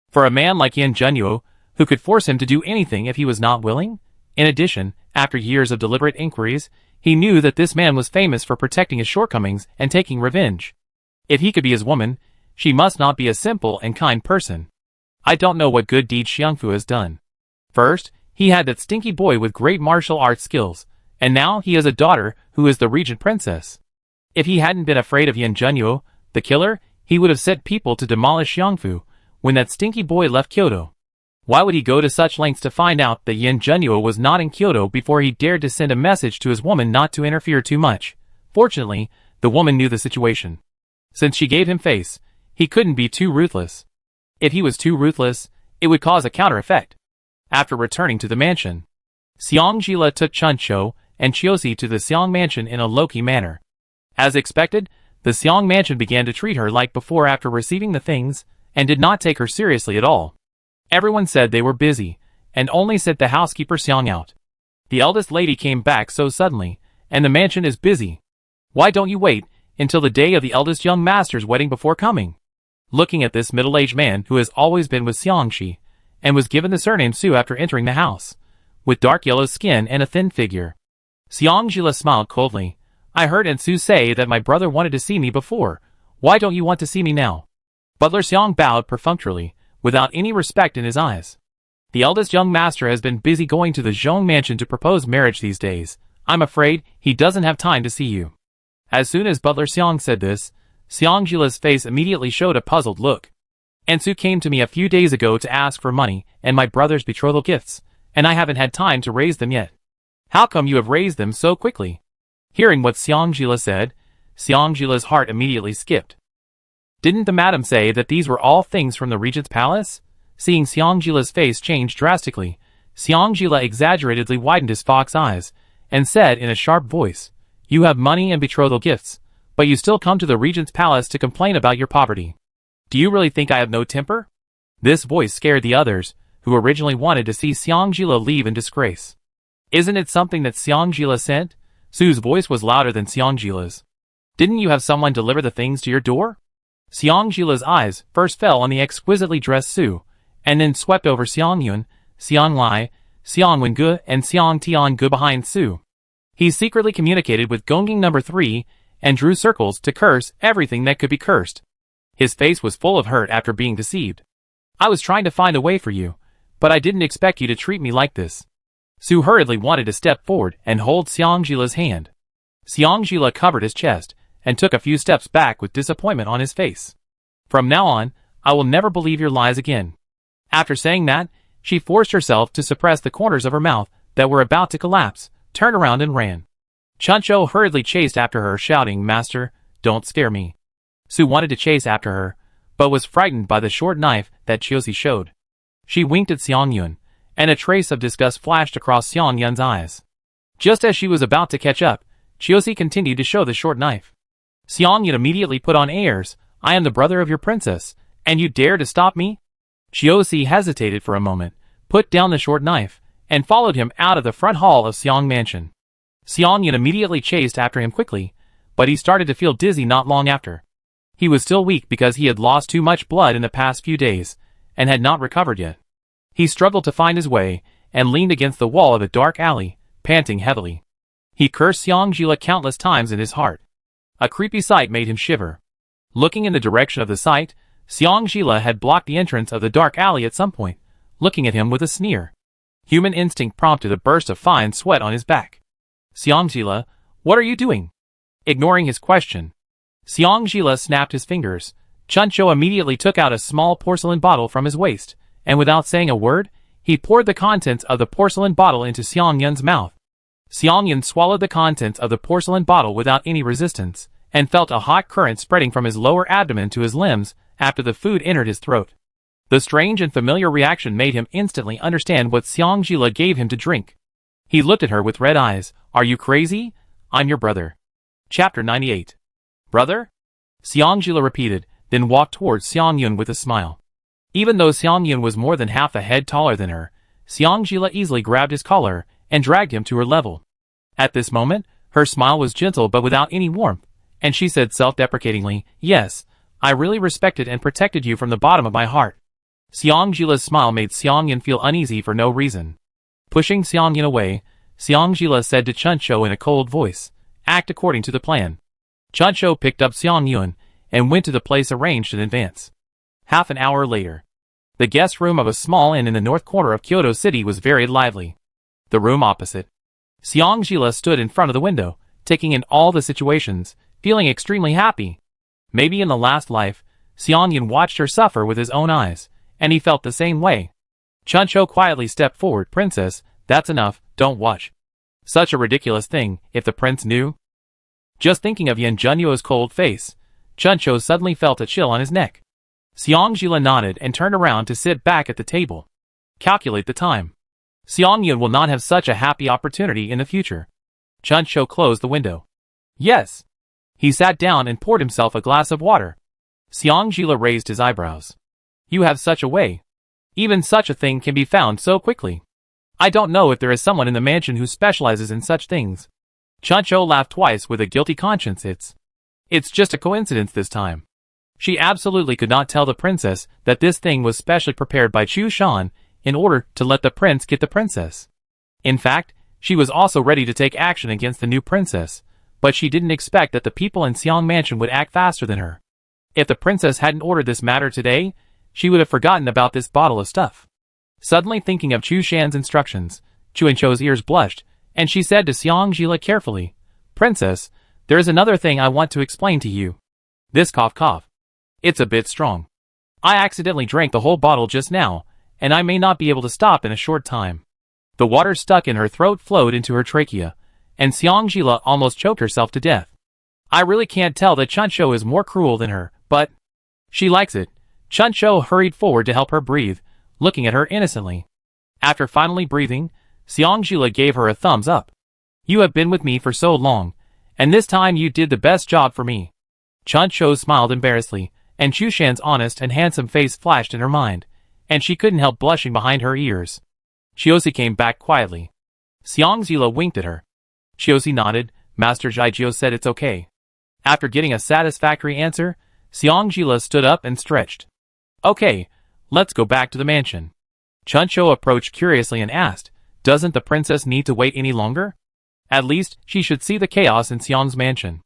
For a man like Yin Junyu, who could force him to do anything if he was not willing? In addition, after years of deliberate inquiries, he knew that this man was famous for protecting his shortcomings and taking revenge. If he could be his woman, she must not be a simple and kind person. I don't know what good deed Xiangfu has done. First, he had that stinky boy with great martial arts skills, and now he has a daughter who is the regent princess. If he hadn't been afraid of Yin Junyu, the killer, he would have sent people to demolish Xiangfu when that stinky boy left Kyoto. Why would he go to such lengths to find out that Yin Junyu was not in Kyoto before he dared to send a message to his woman not to interfere too much? Fortunately, the woman knew the situation. Since she gave him face, he couldn't be too ruthless. If he was too ruthless, it would cause a counter effect. After returning to the mansion, Xiangjila took Chuncho and Chiosi to the Xiang mansion in a low-key manner. As expected, the Xiang mansion began to treat her like before after receiving the things, and did not take her seriously at all. Everyone said they were busy, and only sent the housekeeper Xiang out. The eldest lady came back so suddenly, and the mansion is busy. Why don't you wait until the day of the eldest young master's wedding before coming? Looking at this middle-aged man who has always been with Xiangxi, and was given the surname Su after entering the house, with dark yellow skin and a thin figure. Xiangjila smiled coldly. I heard Su say that my brother wanted to see me before. Why don't you want to see me now? Butler Xiang bowed perfunctorily, without any respect in his eyes. The eldest young master has been busy going to the Zhong mansion to propose marriage these days. I'm afraid he doesn't have time to see you. As soon as Butler Xiang said this, Xiangjila's face immediately showed a puzzled look. Su came to me a few days ago to ask for money and my brother's betrothal gifts, and I haven't had time to raise them yet. How come you have raised them so quickly? Hearing what Xiangjila said, Xiangjila's heart immediately skipped. Didn't the madam say that these were all things from the regent's palace? Seeing Xiangjila's face change drastically, Xiangjila exaggeratedly widened his fox eyes, and said in a sharp voice, You have money and betrothal gifts, but you still come to the regent's palace to complain about your poverty. Do you really think I have no temper? This voice scared the others, who originally wanted to see Xiangjila leave in disgrace. Isn't it something that Xiangjila sent? Su's voice was louder than Xiangjila's. Didn't you have someone deliver the things to your door? Xiangjila's eyes first fell on the exquisitely dressed Su, and then swept over Xiangyun, Xianglai, Xiangwengu, and Xiangtiangu behind Su. He secretly communicated with Gongjing No. 3, and drew circles to curse everything that could be cursed. His face was full of hurt after being deceived. I was trying to find a way for you, but I didn't expect you to treat me like this. Su hurriedly wanted to step forward and hold Xiangjila's hand. Xiangjila covered his chest and took a few steps back with disappointment on his face. From now on, I will never believe your lies again. After saying that, she forced herself to suppress the corners of her mouth that were about to collapse, turned around and ran. Chuncho hurriedly chased after her, shouting, "Master, don't scare me." Su wanted to chase after her, but was frightened by the short knife that Chiosi showed. She winked at Xiangyun, and a trace of disgust flashed across Xiangyun's eyes. Just as she was about to catch up, Chiosi continued to show the short knife. Xiangyun immediately put on airs. "I am the brother of your princess, and you dare to stop me?" Chiosi hesitated for a moment, put down the short knife, and followed him out of the front hall of Xiang Mansion. Xiangyun immediately chased after him quickly, but he started to feel dizzy not long after. He was still weak because he had lost too much blood in the past few days, and had not recovered yet. He struggled to find his way, and leaned against the wall of a dark alley, panting heavily. He cursed Xiangjila countless times in his heart. A creepy sight made him shiver. Looking in the direction of the sight, Xiangjila had blocked the entrance of the dark alley at some point, looking at him with a sneer. Human instinct prompted a burst of fine sweat on his back. "Xiangjila, what are you doing?" Ignoring his question, Xiangjila snapped his fingers. Chuncho immediately took out a small porcelain bottle from his waist, and without saying a word, he poured the contents of the porcelain bottle into Xiangyun's mouth. Xiangyun swallowed the contents of the porcelain bottle without any resistance, and felt a hot current spreading from his lower abdomen to his limbs after the food entered his throat. The strange and familiar reaction made him instantly understand what Xiangjila gave him to drink. He looked at her with red eyes. "Are you crazy? I'm your brother." Chapter 98. "Brother?" Xiangjila repeated, then walked towards Xiangyun with a smile. Even though Xiangyun was more than half a head taller than her, Xiangjila easily grabbed his collar and dragged him to her level. At this moment, her smile was gentle but without any warmth, and she said self-deprecatingly, "Yes, I really respected and protected you from the bottom of my heart." Xiangjila's smile made Xiangyun feel uneasy for no reason. Pushing Xiangyun away, Xiangjila said to Chuncho in a cold voice, "Act according to the plan." Chuncho picked up Xiangyun and went to the place arranged in advance. Half an hour later, the guest room of a small inn in the north corner of Kyoto City was very lively. The room opposite, Xiangjila stood in front of the window, taking in all the situations, feeling extremely happy. Maybe in the last life, Xiangyun watched her suffer with his own eyes, and he felt the same way. Chuncho quietly stepped forward. "Princess, that's enough, don't watch. Such a ridiculous thing, if the prince knew." Just thinking of Yin Junyu's cold face, Chuncho suddenly felt a chill on his neck. Xiangjila nodded and turned around to sit back at the table. Calculate the time. Xiangyun will not have such a happy opportunity in the future. Chuncho closed the window. "Yes." He sat down and poured himself a glass of water. Xiangjila raised his eyebrows. "You have such a way. Even such a thing can be found so quickly. I don't know if there is someone in the mansion who specializes in such things." Chuncho laughed twice with a guilty conscience. It's just a coincidence this time. She absolutely could not tell the princess that this thing was specially prepared by Chu Shan in order to let the prince get the princess. In fact, she was also ready to take action against the new princess, but she didn't expect that the people in Xiang Mansion would act faster than her. If the princess hadn't ordered this matter today, she would have forgotten about this bottle of stuff. Suddenly thinking of Chu Shan's instructions, Chuancho's ears blushed, and she said to Xiangjila carefully, "Princess, there is another thing I want to explain to you. This cough. It's a bit strong. I accidentally drank the whole bottle just now, and I may not be able to stop in a short time." The water stuck in her throat flowed into her trachea, and Xiangjila almost choked herself to death. I really can't tell that Chuncho is more cruel than her, but she likes it. Chuncho hurried forward to help her breathe, looking at her innocently. After finally breathing, Xiangjila gave her a thumbs up. "You have been with me for so long, and this time you did the best job for me." Chuncho smiled embarrassedly, and Chu Shan's honest and handsome face flashed in her mind, and she couldn't help blushing behind her ears. Chiosi came back quietly. Xiangjila winked at her. Chiosi nodded. Master Jijiu said it's okay. After getting a satisfactory answer, Xiangjila stood up and stretched. "Okay, let's go back to the mansion." Chuncho approached curiously and asked, "Doesn't the princess need to wait any longer? At least, she should see the chaos in Xiang's mansion."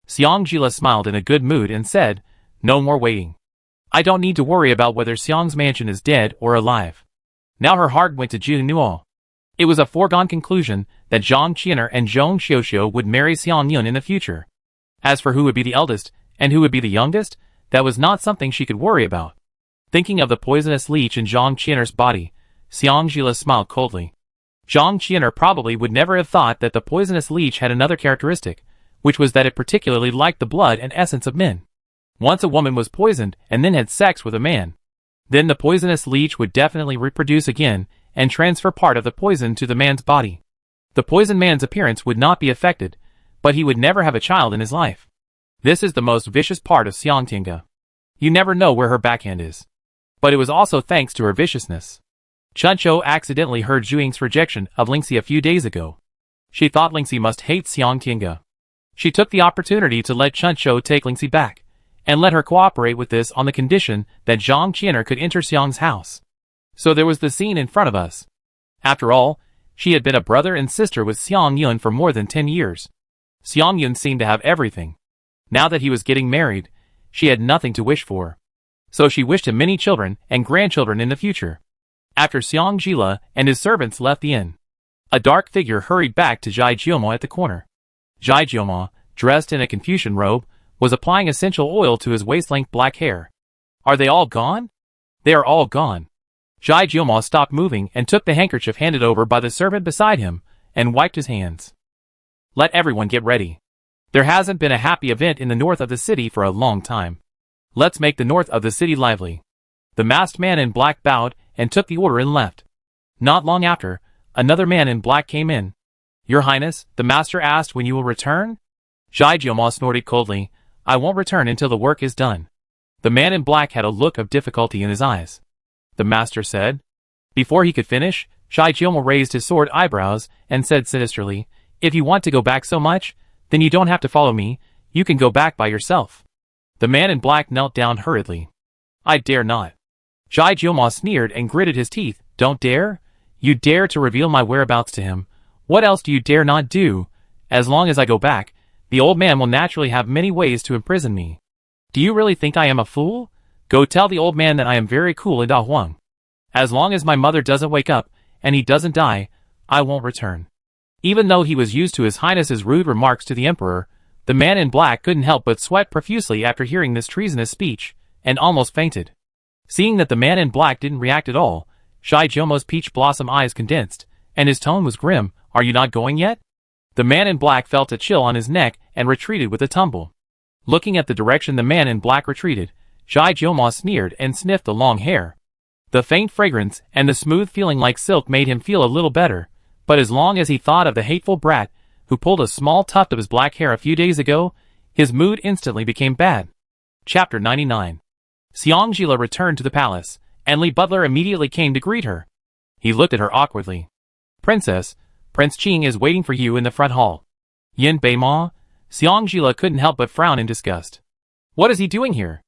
Xiangjila smiled in a good mood and said, "No more waiting. I don't need to worry about whether Xiang's mansion is dead or alive. Now her heart went to Junyu. It was a foregone conclusion that Zhang Qian'er and Zhong Xiuxiu would marry Xiang Yun in the future. As for who would be the eldest and who would be the youngest, that was not something she could worry about. Thinking of the poisonous leech in Zhang Qian'er's body, Xiang Jila smiled coldly. Zhang Qian'er probably would never have thought that the poisonous leech had another characteristic, which was that it particularly liked the blood and essence of men. Once a woman was poisoned and then had sex with a man, then the poisonous leech would definitely reproduce again and transfer part of the poison to the man's body. The poisoned man's appearance would not be affected, but he would never have a child in his life. This is the most vicious part of Xiang Tinga. You never know where her backhand is. But it was also thanks to her viciousness. Chuncho accidentally heard Zhuing's rejection of Lingxi a few days ago. She thought Lingxi must hate Xiang Tinga. She took the opportunity to let Chuncho take Lingxi back, and let her cooperate with this on the condition that Zhang Qian'er could enter Xiang's house. So there was the scene in front of us. After all, she had been a brother and sister with Xiang Yun for more than 10 years. Xiang Yun seemed to have everything. Now that he was getting married, she had nothing to wish for. So she wished him many children and grandchildren in the future. After Xiang Jila and his servants left the inn, a dark figure hurried back to Zhai Jiumo at the corner. Zhai Jiumo, dressed in a Confucian robe, was applying essential oil to his waist-length black hair. Are they all gone? They are all gone. Zhai Jiumo stopped moving and took the handkerchief handed over by the servant beside him, and wiped his hands. Let everyone get ready. There hasn't been a happy event in the north of the city for a long time. Let's make the north of the city lively. The masked man in black bowed and took the order and left. Not long after, another man in black came in. Your Highness, the master asked when you will return? Zhai Jiumo snorted coldly. I won't return until the work is done. The man in black had a look of difficulty in his eyes. The master said. Before he could finish, Zhai Jiumo raised his sword eyebrows and said sinisterly, if you want to go back so much, then you don't have to follow me, you can go back by yourself. The man in black knelt down hurriedly. I dare not. Zhai Jiumo sneered and gritted his teeth. Don't dare? You dare to reveal my whereabouts to him. What else do you dare not do? As long as I go back, the old man will naturally have many ways to imprison me. Do you really think I am a fool? Go tell the old man that I am very cool in Da Huang. As long as my mother doesn't wake up, and he doesn't die, I won't return. Even though he was used to His Highness's rude remarks to the Emperor, the man in black couldn't help but sweat profusely after hearing this treasonous speech, and almost fainted. Seeing that the man in black didn't react at all, Zhai Jiumo's peach blossom eyes condensed, and his tone was grim. Are you not going yet? The man in black felt a chill on his neck and retreated with a tumble. Looking at the direction the man in black retreated, Zhai Jiumo sneered and sniffed the long hair. The faint fragrance and the smooth feeling like silk made him feel a little better, but as long as he thought of the hateful brat who pulled a small tuft of his black hair a few days ago, his mood instantly became bad. Chapter 99. Xiang Jila returned to the palace, and Li Butler immediately came to greet her. He looked at her awkwardly. Princess, Prince Qing is waiting for you in the front hall. Yin Bei Ma? Xiang Jila couldn't help but frown in disgust. What is he doing here?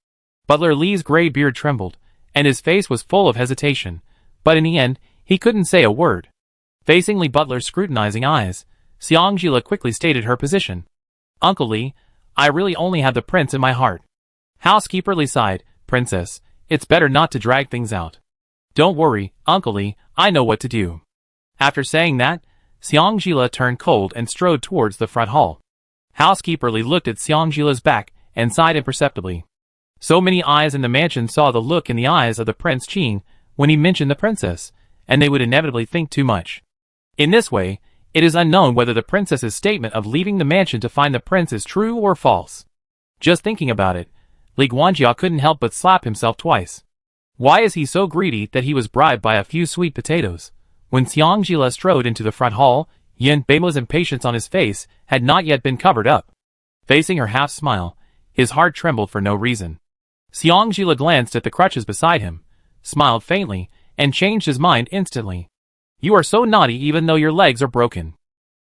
Butler Li's gray beard trembled, and his face was full of hesitation, but in the end, he couldn't say a word. Facing Li Butler's scrutinizing eyes, Xiang Jila quickly stated her position. Uncle Li, I really only have the prince in my heart. Housekeeper Li sighed. Princess, it's better not to drag things out. Don't worry, Uncle Li, I know what to do. After saying that, Xiang Jila turned cold and strode towards the front hall. Housekeeper Li looked at Xiang Jila's back and sighed imperceptibly. So many eyes in the mansion saw the look in the eyes of the Prince Qing when he mentioned the princess, and they would inevitably think too much. In this way, it is unknown whether the princess's statement of leaving the mansion to find the prince is true or false. Just thinking about it, Li Guanjia couldn't help but slap himself twice. Why is he so greedy that he was bribed by a few sweet potatoes? When Xiang Jila strode into the front hall, Yin Beima's impatience on his face had not yet been covered up. Facing her half-smile, his heart trembled for no reason. Xiang Jila glanced at the crutches beside him, smiled faintly, and changed his mind instantly. You are so naughty even though your legs are broken.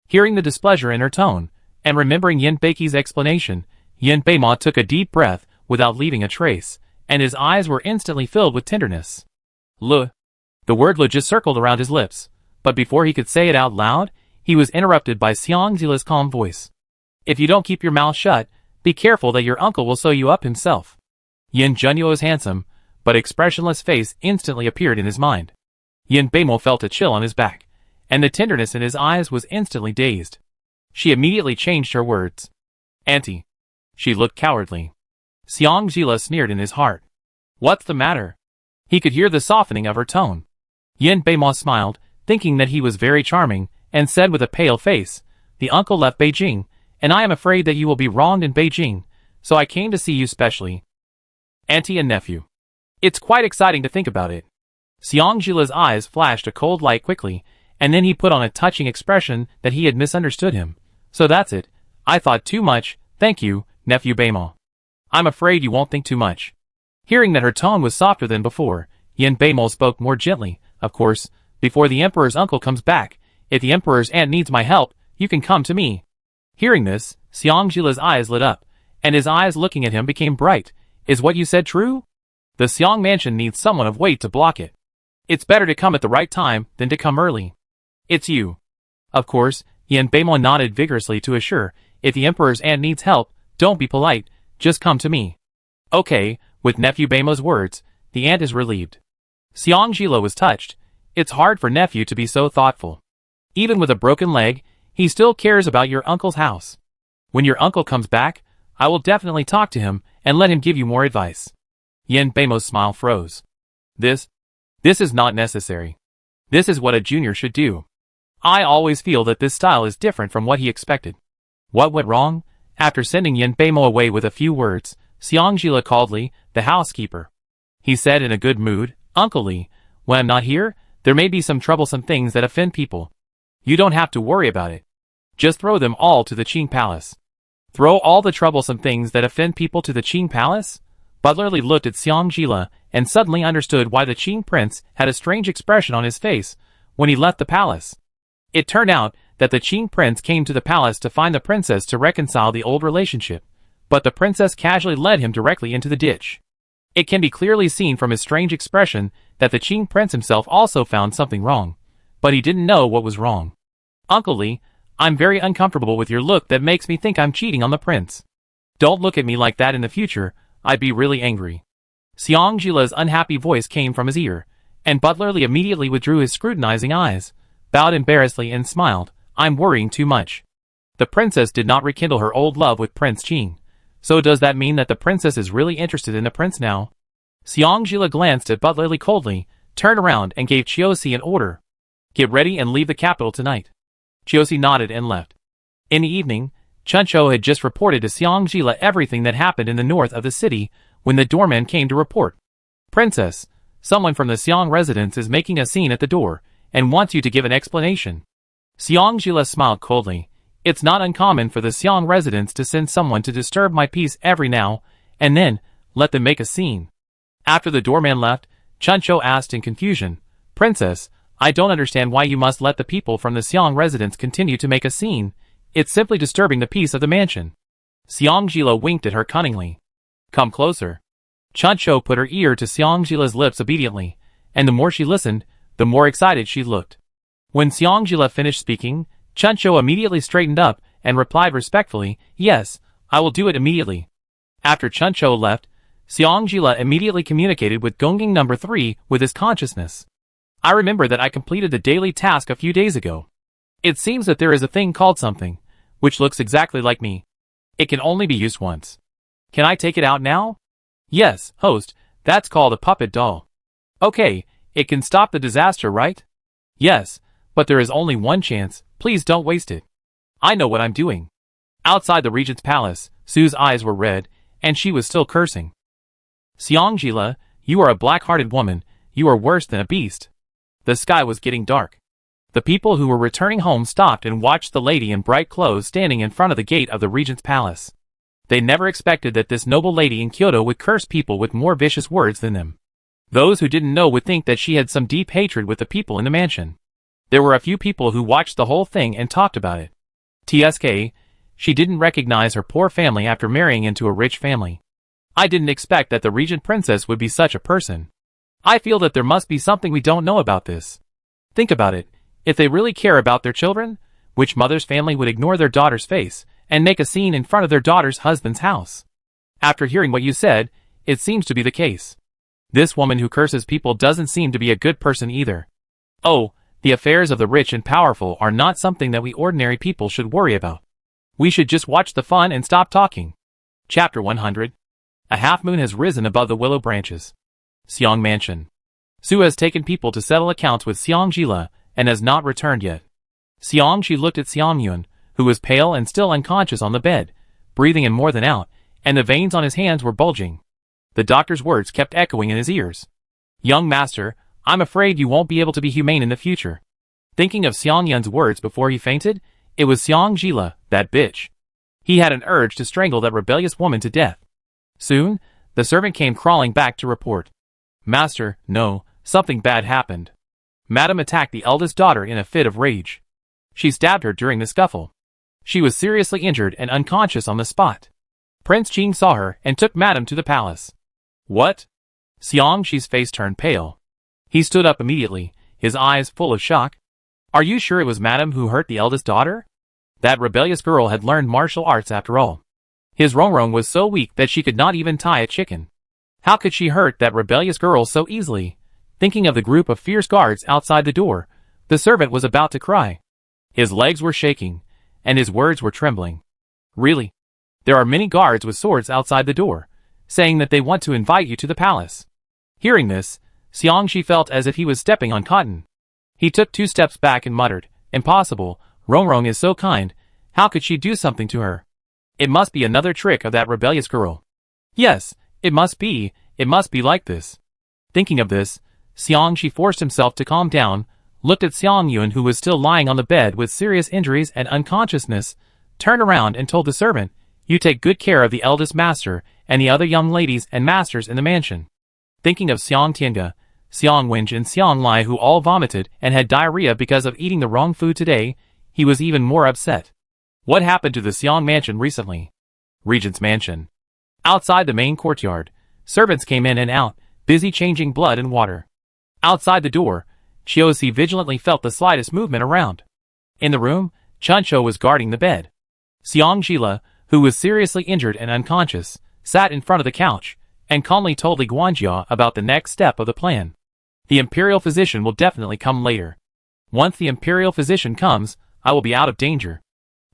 Hearing the displeasure in her tone, and remembering Yin Beiqi's explanation, Yin Beima took a deep breath without leaving a trace, and his eyes were instantly filled with tenderness. Le. The word le just circled around his lips, but before he could say it out loud, he was interrupted by Xiang Jila's calm voice. If you don't keep your mouth shut, be careful that your uncle will sew you up himself. Yin Junyu is handsome, but expressionless face instantly appeared in his mind. Yin Beimo felt a chill on his back, and the tenderness in his eyes was instantly dazed. She immediately changed her words. Auntie. She looked cowardly. Xiang Jila sneered in his heart. What's the matter? He could hear the softening of her tone. Yin Beimo smiled, thinking that he was very charming, and said with a pale face, the uncle left Beijing, and I am afraid that you will be wronged in Beijing, so I came to see you specially. Auntie and nephew. It's quite exciting to think about it. Xiang Jila's eyes flashed a cold light quickly, and then he put on a touching expression that he had misunderstood him. So that's it. I thought too much, thank you, nephew Beimo. I'm afraid you won't think too much. Hearing that her tone was softer than before, Yin Beimo spoke more gently. Of course, before the emperor's uncle comes back, if the emperor's aunt needs my help, you can come to me. Hearing this, Xiang Jila's eyes lit up, and his eyes looking at him became bright. Is what you said true? The Xiang mansion needs someone of weight to block it. It's better to come at the right time than to come early. It's you. Of course, Yin Beimo nodded vigorously to assure, if the emperor's aunt needs help, don't be polite, just come to me. Okay, with nephew Beimo's words, the aunt is relieved. Xiang Jila was touched. It's hard for nephew to be so thoughtful. Even with a broken leg, he still cares about your uncle's house. When your uncle comes back, I will definitely talk to him and let him give you more advice. Yin Beimo's smile froze. This is not necessary. This is what a junior should do. I always feel that this style is different from what he expected. What went wrong? After sending Yin Beimo away with a few words, Xiang Jila called Li, the housekeeper. He said in a good mood, Uncle Li, when I'm not here, there may be some troublesome things that offend people. You don't have to worry about it. Just throw them all to the Qing Palace. Throw all the troublesome things that offend people to the Qing Palace? Butler Li looked at Xiang Jila and suddenly understood why the Qing prince had a strange expression on his face when he left the palace. It turned out that the Qing prince came to the palace to find the princess to reconcile the old relationship, but the princess casually led him directly into the ditch. It can be clearly seen from his strange expression that the Qing prince himself also found something wrong, but he didn't know what was wrong. Uncle Li, I'm very uncomfortable with your look that makes me think I'm cheating on the prince. Don't look at me like that in the future, I'd be really angry. Xiang Jila's unhappy voice came from his ear, and Butler Li immediately withdrew his scrutinizing eyes, bowed embarrassedly and smiled, I'm worrying too much. The princess did not rekindle her old love with Prince Qing. So does that mean that the princess is really interested in the prince now? Xiang Jila glanced at Butler Li coldly, turned around and gave Chiosi an order. Get ready and leave the capital tonight. Chiosi nodded and left. In the evening, Chuncho had just reported to Xiang Jila everything that happened in the north of the city when the doorman came to report. Princess, someone from the Xiang residence is making a scene at the door and wants you to give an explanation. Xiang Jila smiled coldly. It's not uncommon for the Xiang residents to send someone to disturb my peace every now and then, let them make a scene. After the doorman left, Chuncho asked in confusion, Princess, I don't understand why you must let the people from the Xiang residence continue to make a scene. It's simply disturbing the peace of the mansion. Xiang Jila winked at her cunningly. Come closer. Chuncho put her ear to Xiang Jila's lips obediently, and the more she listened, the more excited she looked. When Xiang Jila finished speaking, Chuncho immediately straightened up and replied respectfully, Yes, I will do it immediately. After Chuncho left, Xiang Jila immediately communicated with Gongjing number 3 with his consciousness. I remember that I completed the daily task a few days ago. It seems that there is a thing called something, which looks exactly like me. It can only be used once. Can I take it out now? Yes, host, that's called a puppet doll. Okay, it can stop the disaster, right? Yes, but there is only one chance, please don't waste it. I know what I'm doing. Outside the regent's palace, Sue's eyes were red, and she was still cursing. Xiang Jila, you are a black-hearted woman, you are worse than a beast. The sky was getting dark. The people who were returning home stopped and watched the lady in bright clothes standing in front of the gate of the regent's palace. They never expected that this noble lady in Kyoto would curse people with more vicious words than them. Those who didn't know would think that she had some deep hatred with the people in the mansion. There were a few people who watched the whole thing and talked about it. TSK, she didn't recognize her poor family after marrying into a rich family. I didn't expect that the regent princess would be such a person. I feel that there must be something we don't know about this. Think about it. If they really care about their children, which mother's family would ignore their daughter's face and make a scene in front of their daughter's husband's house? After hearing what you said, it seems to be the case. This woman who curses people doesn't seem to be a good person either. Oh, the affairs of the rich and powerful are not something that we ordinary people should worry about. We should just watch the fun and stop talking. Chapter 100. A half moon has risen above the willow branches. Xang Mansion. Su has taken people to settle accounts with Xiang Jila and has not returned yet. Xiang Shi looked at Xiang Yun, who was pale and still unconscious on the bed, breathing in more than out, and the veins on his hands were bulging. The doctor's words kept echoing in his ears. Young master, I'm afraid you won't be able to be humane in the future. Thinking of Xiang Yun's words before he fainted, it was Xiang Jila, that bitch. He had an urge to strangle that rebellious woman to death. Soon, the servant came crawling back to report. Master, no, something bad happened. Madam attacked the eldest daughter in a fit of rage. She stabbed her during the scuffle. She was seriously injured and unconscious on the spot. Prince Qing saw her and took Madam to the palace. What? Xiang Shi's face turned pale. He stood up immediately, his eyes full of shock. Are you sure it was Madam who hurt the eldest daughter? That rebellious girl had learned martial arts after all. His Rongrong was so weak that she could not even tie a chicken. How could she hurt that rebellious girl so easily? Thinking of the group of fierce guards outside the door, the servant was about to cry. His legs were shaking, and his words were trembling. Really? There are many guards with swords outside the door, saying that they want to invite you to the palace. Hearing this, Xiang Shi felt as if he was stepping on cotton. He took 2 steps back and muttered, Impossible, Rongrong is so kind, how could she do something to her? It must be another trick of that rebellious girl. Yes, it must be like this. Thinking of this, Xiang Shi forced himself to calm down, looked at Xiang Yun who was still lying on the bed with serious injuries and unconsciousness, turned around and told the servant, You take good care of the eldest master and the other young ladies and masters in the mansion. Thinking of Xiang Tiange, Xiang Wenj and Xiang Lai who all vomited and had diarrhea because of eating the wrong food today, he was even more upset. What happened to the Xiang mansion recently? Regent's mansion. Outside the main courtyard, servants came in and out, busy changing blood and water. Outside the door, Chiosi vigilantly felt the slightest movement around. In the room, Chuncho was guarding the bed. Xiang Jila, who was seriously injured and unconscious, sat in front of the couch, and calmly told Li Guanjia about the next step of the plan. The imperial physician will definitely come later. Once the imperial physician comes, I will be out of danger.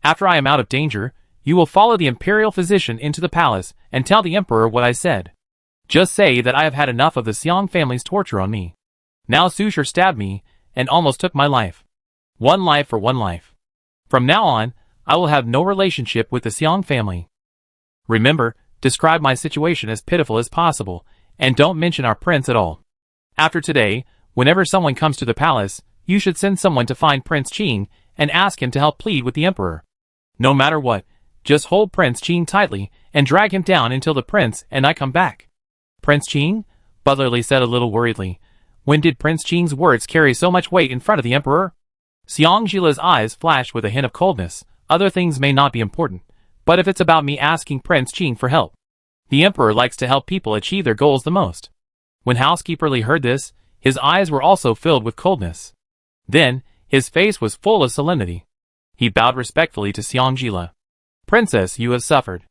After I am out of danger, you will follow the imperial physician into the palace and tell the emperor what I said. Just say that I have had enough of the Xiang family's torture on me. Now Su Shi stabbed me and almost took my life. 1 life for 1 life. From now on, I will have no relationship with the Xiang family. Remember, describe my situation as pitiful as possible, and don't mention our prince at all. After today, whenever someone comes to the palace, you should send someone to find Prince Qing and ask him to help plead with the emperor. No matter what, just hold Prince Qing tightly and drag him down until the prince and I come back. Prince Qing? Butler Li said a little worriedly. When did Prince Qing's words carry so much weight in front of the emperor? Xiang Jila's eyes flashed with a hint of coldness. Other things may not be important, but if it's about me asking Prince Qing for help. The emperor likes to help people achieve their goals the most. When Housekeeper Li heard this, his eyes were also filled with coldness. Then, his face was full of solemnity. He bowed respectfully to Xiang Jila. Princess, you have suffered.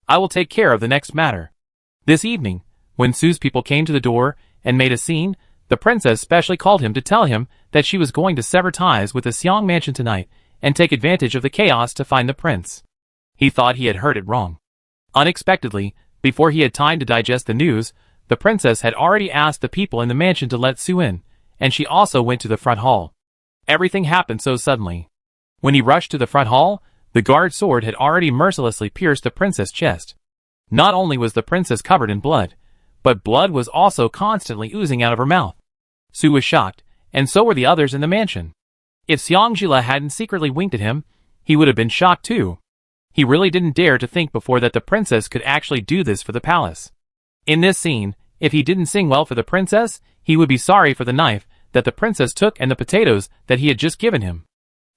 I will take care of the next matter. This evening, when Su's people came to the door and made a scene, the princess specially called him to tell him that she was going to sever ties with the Xiang mansion tonight and take advantage of the chaos to find the prince. He thought he had heard it wrong. Unexpectedly, before he had time to digest the news, the princess had already asked the people in the mansion to let Su in, and she also went to the front hall. Everything happened so suddenly. When he rushed to the front hall, the guard's sword had already mercilessly pierced the princess' chest. Not only was the princess covered in blood, but blood was also constantly oozing out of her mouth. Su was shocked, and so were the others in the mansion. If Xiang Jila hadn't secretly winked at him, he would have been shocked too. He really didn't dare to think before that the princess could actually do this for the palace. In this scene, if he didn't sing well for the princess, he would be sorry for the knife that the princess took and the potatoes that he had just given him.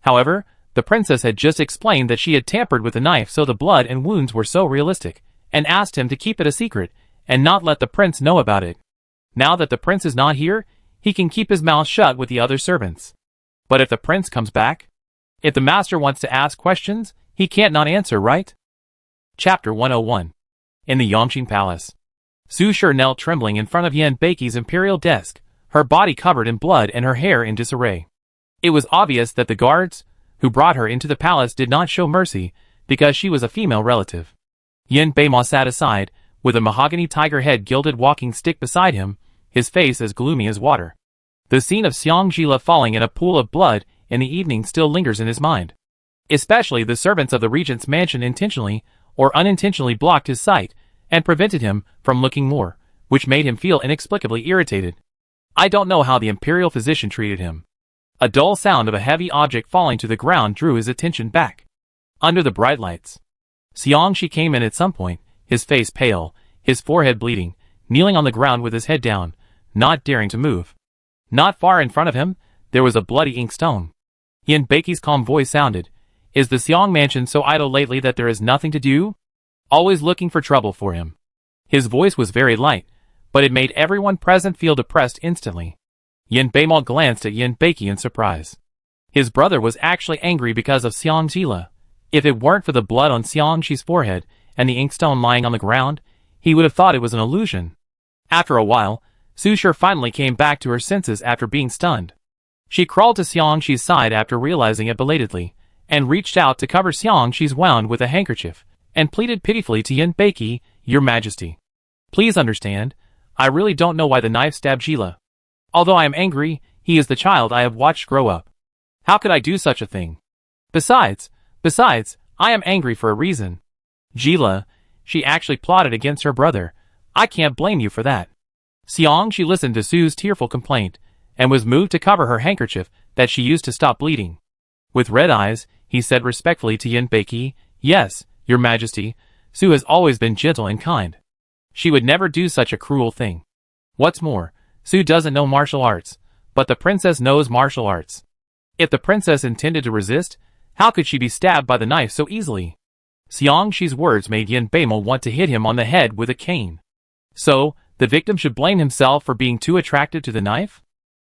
However, the princess had just explained that she had tampered with the knife so the blood and wounds were so realistic, and asked him to keep it a secret and not let the prince know about it. Now that the prince is not here, he can keep his mouth shut with the other servants. But if the prince comes back? If the master wants to ask questions, he can't not answer, right? Chapter 101. In the Yongqing Palace. Su Shi knelt trembling in front of Yin Beiqi's imperial desk, her body covered in blood and her hair in disarray. It was obvious that the guards who brought her into the palace did not show mercy because she was a female relative. Yin Beimo sat aside, with a mahogany tiger head gilded walking stick beside him, his face as gloomy as water. The scene of Xiang Jila falling in a pool of blood in the evening still lingers in his mind. Especially the servants of the regent's mansion intentionally or unintentionally blocked his sight and prevented him from looking more, which made him feel inexplicably irritated. I don't know how the imperial physician treated him. A dull sound of a heavy object falling to the ground drew his attention back. Under the bright lights, Xiang Shi came in at some point, his face pale, his forehead bleeding, kneeling on the ground with his head down, not daring to move. Not far in front of him, there was a bloody inkstone. Yin Beiqi's calm voice sounded, "Is the Xiang mansion so idle lately that there is nothing to do? Always looking for trouble for him." His voice was very light, but it made everyone present feel depressed instantly. Yin Beimo glanced at Yin Beiqi in surprise. His brother was actually angry because of Xiang Jila. If it weren't for the blood on Xiang Shi's forehead and the inkstone lying on the ground, he would have thought it was an illusion. After a while, Su Shi finally came back to her senses after being stunned. She crawled to Xiang Shi's side after realizing it belatedly, and reached out to cover Xiang Shi's wound with a handkerchief, and pleaded pitifully to Yin Beiqi, "Your Majesty, please understand, I really don't know why the knife stabbed Jila. Although I am angry, he is the child I have watched grow up. How could I do such a thing? Besides, I am angry for a reason. Jila, she actually plotted against her brother. I can't blame you for that." Xiang Shi listened to Su's tearful complaint, and was moved to cover her handkerchief that she used to stop bleeding. With red eyes, he said respectfully to Yin Beiqi, "Yes, Your Majesty, Su has always been gentle and kind. She would never do such a cruel thing. What's more, Su doesn't know martial arts, but the princess knows martial arts. If the princess intended to resist, how could she be stabbed by the knife so easily?" Xiang Shi's words made Yin Beimo want to hit him on the head with a cane. So, the victim should blame himself for being too attracted to the knife?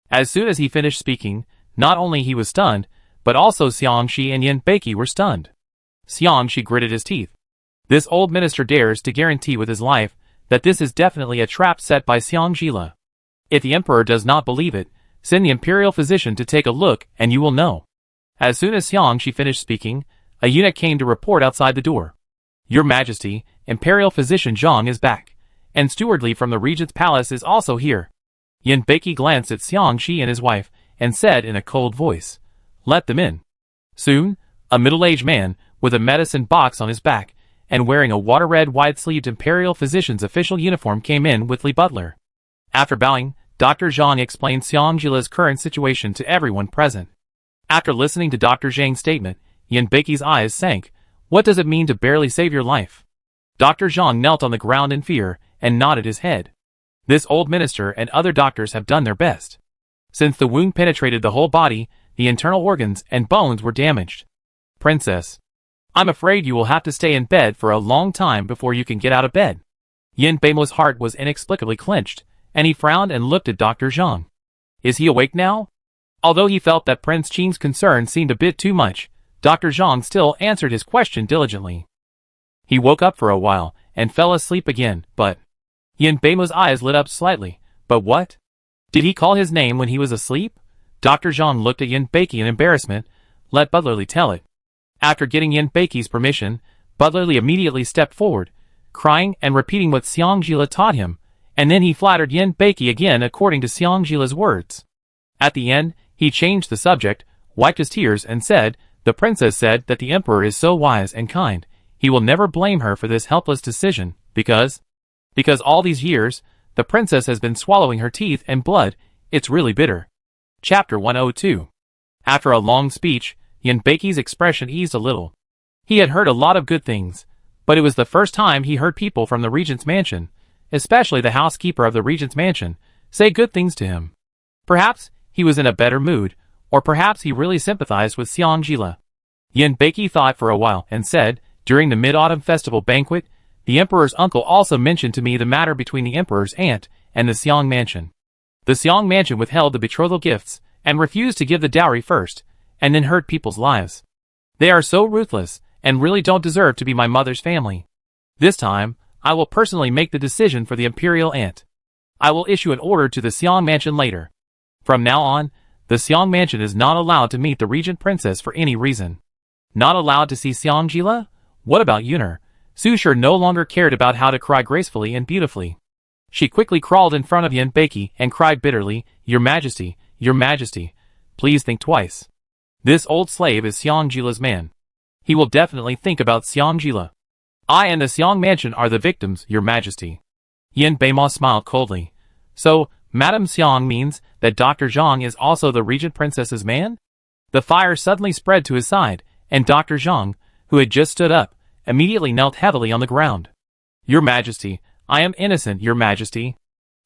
As soon as he finished speaking, not only he was stunned, but also Xiang Shi and Yin Beiqi were stunned. Xiang Shi gritted his teeth. This old minister dares to guarantee with his life that this is definitely a trap set by Xiang Jila. If the emperor does not believe it, send the imperial physician to take a look and you will know. As soon as Xiang Shi finished speaking, a eunuch came to report outside the door. "Your Majesty, imperial physician Xang is back, and Steward Li from the regent's palace is also here." Yin Beiqi glanced at Xiang Shi and his wife, and said in a cold voice, "Let them in." Soon, a middle-aged man, with a medicine box on his back, and wearing a water-red wide-sleeved imperial physician's official uniform came in with Li Butler. After bowing, Dr. Zhang explained Xiang Jila's current situation to everyone present. After listening to Dr. Zhang's statement, Yin Beiqi's eyes sank. What does it mean to barely save your life? Dr. Zhang knelt on the ground in fear, and nodded his head. This old minister and other doctors have done their best. Since the wound penetrated the whole body, the internal organs and bones were damaged. "Princess, I'm afraid you will have to stay in bed for a long time before you can get out of bed." Yin Beimo's heart was inexplicably clenched, and he frowned and looked at Dr. Zhang. Is he awake now? Although he felt that Prince Qing's concern seemed a bit too much, Dr. Zhang still answered his question diligently. He woke up for a while, and fell asleep again, but... Yin Beimo's eyes lit up slightly. But what? Did he call his name when he was asleep? Dr. Zhang looked at Yin Beiqi in embarrassment. Let Butler Li tell it. After getting Yin Beiqi's permission, Butler Li immediately stepped forward, crying and repeating what Xiang Jila taught him, and then he flattered Yin Beiqi again according to Xiang Jila's words. At the end, he changed the subject, wiped his tears and said, "The princess said that the emperor is so wise and kind, he will never blame her for this helpless decision, because all these years, the princess has been swallowing her teeth and blood. It's really bitter." Chapter 102. After a long speech, Yin Beiqi's expression eased a little. He had heard a lot of good things, but it was the first time he heard people from the regent's mansion, especially the housekeeper of the regent's mansion, say good things to him. Perhaps he was in a better mood, or perhaps he really sympathized with Xiang Jila. Yin Beiqi thought for a while and said, "During the Mid-Autumn Festival banquet, the emperor's uncle also mentioned to me the matter between the emperor's aunt and the Xiang mansion. The Xiang mansion withheld the betrothal gifts and refused to give the dowry first, and then hurt people's lives. They are so ruthless and really don't deserve to be my mother's family. This time, I will personally make the decision for the imperial ant. I will issue an order to the Xang mansion later. From now on, the Xang mansion is not allowed to meet the Regent Princess for any reason. Not allowed to see Xiangjila? What about Yuner? Su Shi no longer cared about how to cry gracefully and beautifully. She quickly crawled in front of Yin Beiki and cried bitterly, Your Majesty, please think twice. This old slave is Xiangjila's man. He will definitely think about Xiangjila. I and the Xang mansion are the victims, Your Majesty. Yin Beima smiled coldly. So, Madame Xiang means that Dr. Zhang is also the Regent Princess's man? The fire suddenly spread to his side, and Dr. Zhang, who had just stood up, immediately knelt heavily on the ground. Your Majesty, I am innocent, Your Majesty.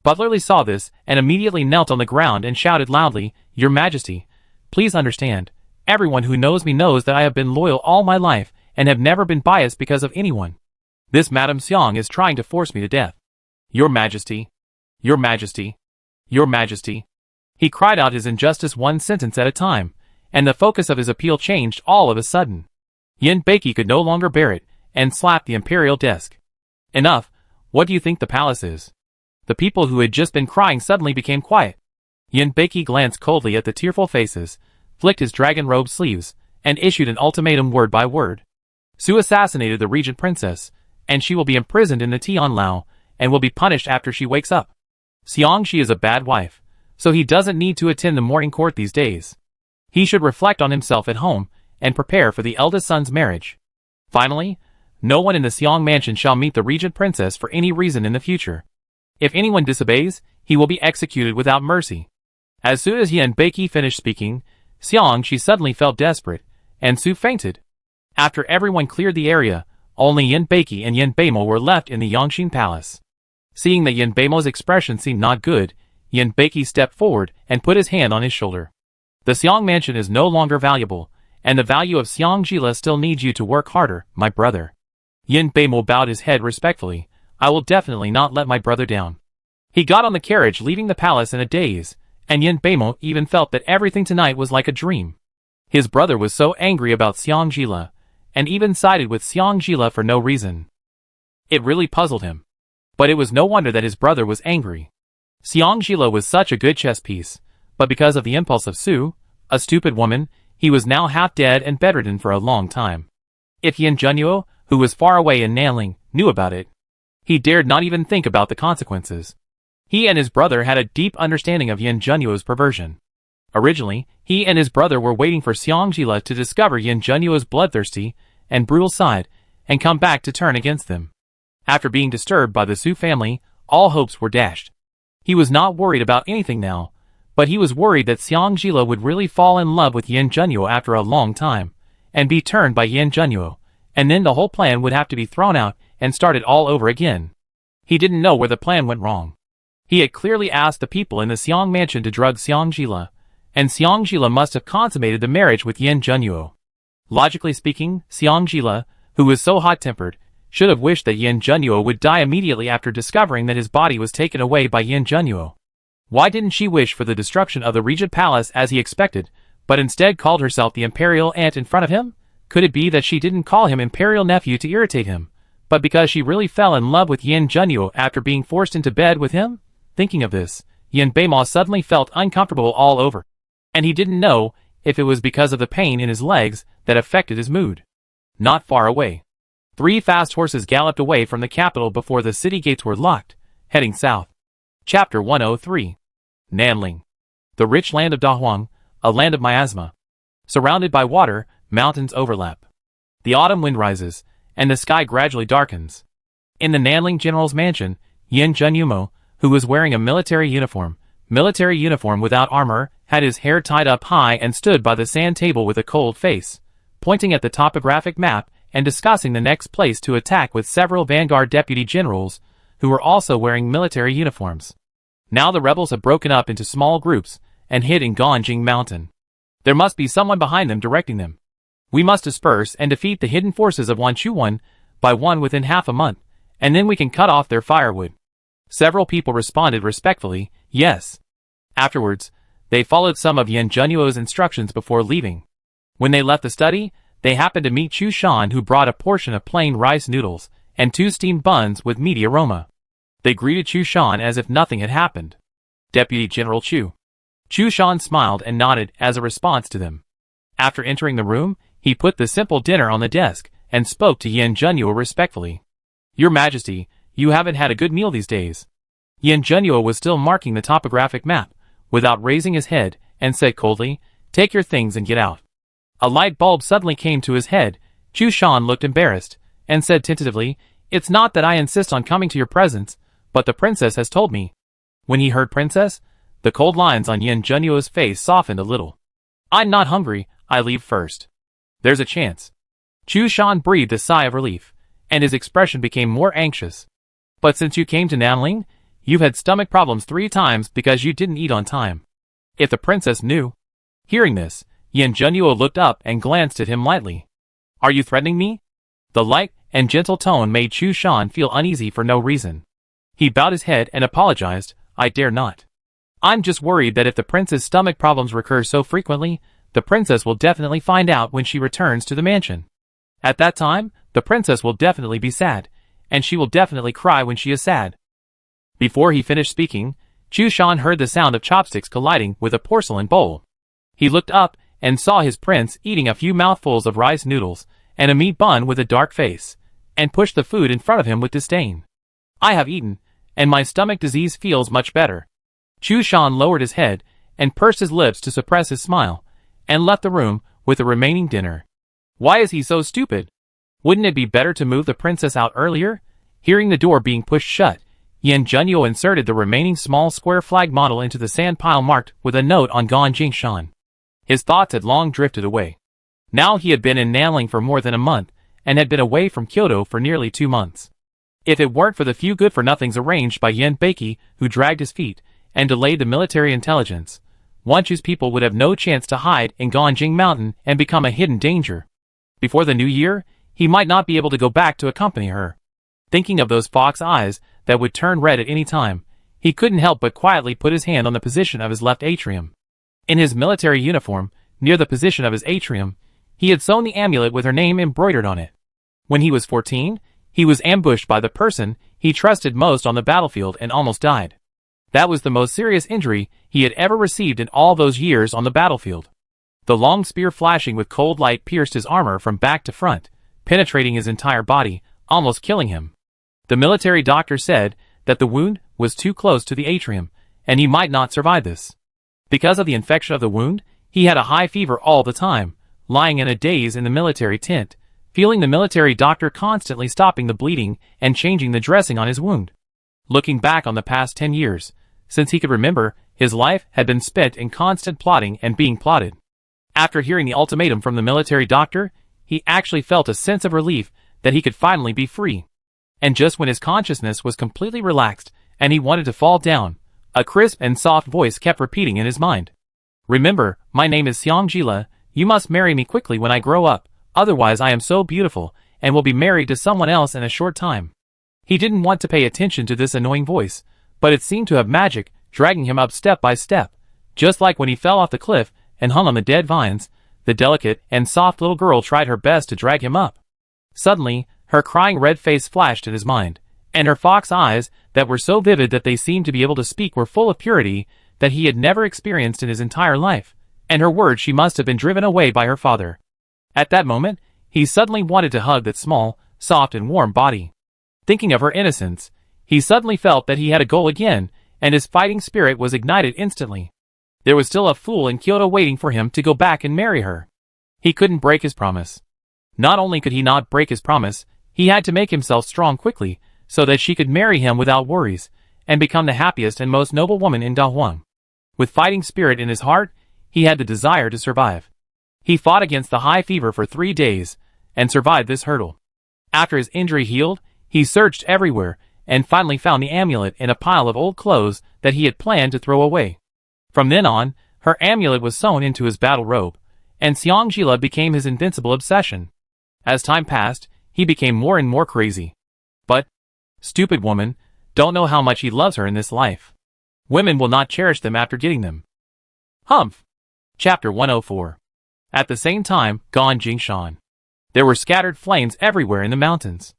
Butlerly saw this and immediately knelt on the ground and shouted loudly, Your Majesty, please understand, everyone who knows me knows that I have been loyal all my life and have never been biased because of anyone. This Madame Xiang is trying to force me to death. Your Majesty, Your Majesty, Your Majesty. He cried out his injustice one sentence at a time, and the focus of his appeal changed all of a sudden. Yin Beiki could no longer bear it, and slapped the imperial desk. Enough, what do you think the palace is? The people who had just been crying suddenly became quiet. Yin Beiki glanced coldly at the tearful faces, flicked his dragon robe sleeves, and issued an ultimatum word by word. Su assassinated the Regent Princess, and she will be imprisoned in the Tianlao, and will be punished after she wakes up. Xiangxi is a bad wife, so he doesn't need to attend the morning court these days. He should reflect on himself at home, and prepare for the eldest son's marriage. Finally, no one in the Xang mansion shall meet the Regent Princess for any reason in the future. If anyone disobeys, he will be executed without mercy. As soon as Yin Beiki finished speaking, Xiangxi suddenly felt desperate, and Su fainted. After everyone cleared the area, only Yin Beiki and Yin Beimo were left in the Yangxin Palace. Seeing that Yin Beimo's expression seemed not good, Yin Beiki stepped forward and put his hand on his shoulder. The Xang mansion is no longer valuable, and the value of Xiangjila still needs you to work harder, my brother. Yin Beimo bowed his head respectfully. I will definitely not let my brother down. He got on the carriage leaving the palace in a daze, and Yin Beimo even felt that everything tonight was like a dream. His brother was so angry about Xiangjila, and even sided with Xiangjila for no reason. It really puzzled him. But it was no wonder that his brother was angry. Xiangjila was such a good chess piece, but because of the impulse of Su, a stupid woman, he was now half dead and bedridden for a long time. If Yin Junyu, who was far away in Nanling, knew about it, he dared not even think about the consequences. He and his brother had a deep understanding of Yin Junyu's perversion. Originally, he and his brother were waiting for Xiangjila to discover Yin Junyu's bloodthirsty and brutal side and come back to turn against them. After being disturbed by the Su family, all hopes were dashed. He was not worried about anything now, but he was worried that Xiangjila would really fall in love with Yin Junyu after a long time, and be turned by Yin Junyu, and then the whole plan would have to be thrown out and started all over again. He didn't know where the plan went wrong. He had clearly asked the people in the Xang mansion to drug Xiangjila, and Xiangjila must have consummated the marriage with Yin Junyu. Logically speaking, Xiangjila, who was so hot-tempered, should have wished that Yin Junyu would die immediately after discovering that his body was taken away by Yin Junyu. Why didn't she wish for the destruction of the Regent Palace as he expected, but instead called herself the Imperial Aunt in front of him? Could it be that she didn't call him Imperial Nephew to irritate him, but because she really fell in love with Yin Junyu after being forced into bed with him? Thinking of this, Yin Beima suddenly felt uncomfortable all over, and he didn't know if it was because of the pain in his legs that affected his mood. Not far away, 3 fast horses galloped away from the capital before the city gates were locked, heading south. Chapter 103. Nanling. The rich land of Dahuang, a land of miasma. Surrounded by water, mountains overlap. The autumn wind rises, and the sky gradually darkens. In the Nanling general's mansion, Yin Junyu, who was wearing a military uniform without armor, had his hair tied up high and stood by the sand table with a cold face, pointing at the topographic map and discussing the next place to attack with several vanguard deputy generals, who were also wearing military uniforms. Now the rebels have broken up into small groups and hid in Ganjing Mountain. There must be someone behind them directing them. We must disperse and defeat the hidden forces of Wanchu one by one within half a month, and then we can cut off their firewood. Several people responded respectfully, yes. Afterwards, they followed some of Yin Junyu's instructions before leaving. When they left the study, they happened to meet Chu Shan, who brought a portion of plain rice noodles and 2 steamed buns with meaty aroma. They greeted Chu Shan as if nothing had happened. Deputy General Chu. Chu Shan smiled and nodded as a response to them. After entering the room, he put the simple dinner on the desk and spoke to Yin Junyu respectfully. Your Majesty, you haven't had a good meal these days. Yin Junyu was still marking the topographic map, without raising his head, and said coldly, Take your things and get out. A light bulb suddenly came to his head. Chu Shan looked embarrassed, and said tentatively, It's not that I insist on coming to your presence, but the princess has told me. When he heard princess, the cold lines on Yin Junyu's face softened a little. I'm not hungry, I leave first. There's a chance. Chu Shan breathed a sigh of relief, and his expression became more anxious. But since you came to Nanling, you've had stomach problems 3 times because you didn't eat on time. If the princess knew. Hearing this, Yin Junyu looked up and glanced at him lightly. Are you threatening me? The light and gentle tone made Chu Shan feel uneasy for no reason. He bowed his head and apologized, I dare not. I'm just worried that if the prince's stomach problems recur so frequently, the princess will definitely find out when she returns to the mansion. At that time, the princess will definitely be sad, and she will definitely cry when she is sad. Before he finished speaking, Chu Shan heard the sound of chopsticks colliding with a porcelain bowl. He looked up and saw his prince eating a few mouthfuls of rice noodles and a meat bun with a dark face, and pushed the food in front of him with disdain. I have eaten, and my stomach disease feels much better. Chu Shan lowered his head and pursed his lips to suppress his smile, and left the room with the remaining dinner. Why is he so stupid? Wouldn't it be better to move the princess out earlier? Hearing the door being pushed shut, Yin Junyu inserted the remaining small square flag model into the sand pile marked with a note on Ganjing Shan. His thoughts had long drifted away. Now he had been in Nanling for more than a month, and had been away from Kyoto for nearly 2 months. If it weren't for the few good-for-nothings arranged by Yen Beiki, who dragged his feet, and delayed the military intelligence, Wanchu's people would have no chance to hide in Ganjing Mountain and become a hidden danger. Before the new year, he might not be able to go back to accompany her. Thinking of those fox eyes that would turn red at any time, he couldn't help but quietly put his hand on the position of his left atrium. In his military uniform, near the position of his atrium, he had sewn the amulet with her name embroidered on it. When he was 14, he was ambushed by the person he trusted most on the battlefield and almost died. That was the most serious injury he had ever received in all those years on the battlefield. The long spear flashing with cold light pierced his armor from back to front, penetrating his entire body, almost killing him. The military doctor said that the wound was too close to the atrium, and he might not survive this. Because of the infection of the wound, he had a high fever all the time, lying in a daze in the military tent, feeling the military doctor constantly stopping the bleeding and changing the dressing on his wound. Looking back on the past 10 years, since he could remember, his life had been spent in constant plotting and being plotted. After hearing the ultimatum from the military doctor, he actually felt a sense of relief that he could finally be free. And just when his consciousness was completely relaxed and he wanted to fall down, a crisp and soft voice kept repeating in his mind. Remember, my name is Xiang. You must marry me quickly when I grow up, otherwise I am so beautiful, and will be married to someone else in a short time. He didn't want to pay attention to this annoying voice, but it seemed to have magic, dragging him up step by step. Just like when he fell off the cliff and hung on the dead vines, the delicate and soft little girl tried her best to drag him up. Suddenly, her crying red face flashed in his mind, and her fox eyes, that were so vivid that they seemed to be able to speak, were full of purity that he had never experienced in his entire life, and her words she must have been driven away by her father. At that moment, he suddenly wanted to hug that small, soft and warm body. Thinking of her innocence, he suddenly felt that he had a goal again, and his fighting spirit was ignited instantly. There was still a fool in Kyoto waiting for him to go back and marry her. He couldn't break his promise. Not only could he not break his promise, he had to make himself strong quickly, so that she could marry him without worries, and become the happiest and most noble woman in Dahuang. With fighting spirit in his heart, he had the desire to survive. He fought against the high fever for 3 days, and survived this hurdle. After his injury healed, he searched everywhere, and finally found the amulet in a pile of old clothes that he had planned to throw away. From then on, her amulet was sewn into his battle robe, and Xiang became his invincible obsession. As time passed, he became more and more crazy. But, stupid woman, don't know how much he loves her in this life. Women will not cherish them after getting them. Humph. Chapter 104. At the same time, Ganjing Shan. There were scattered flames everywhere in the mountains.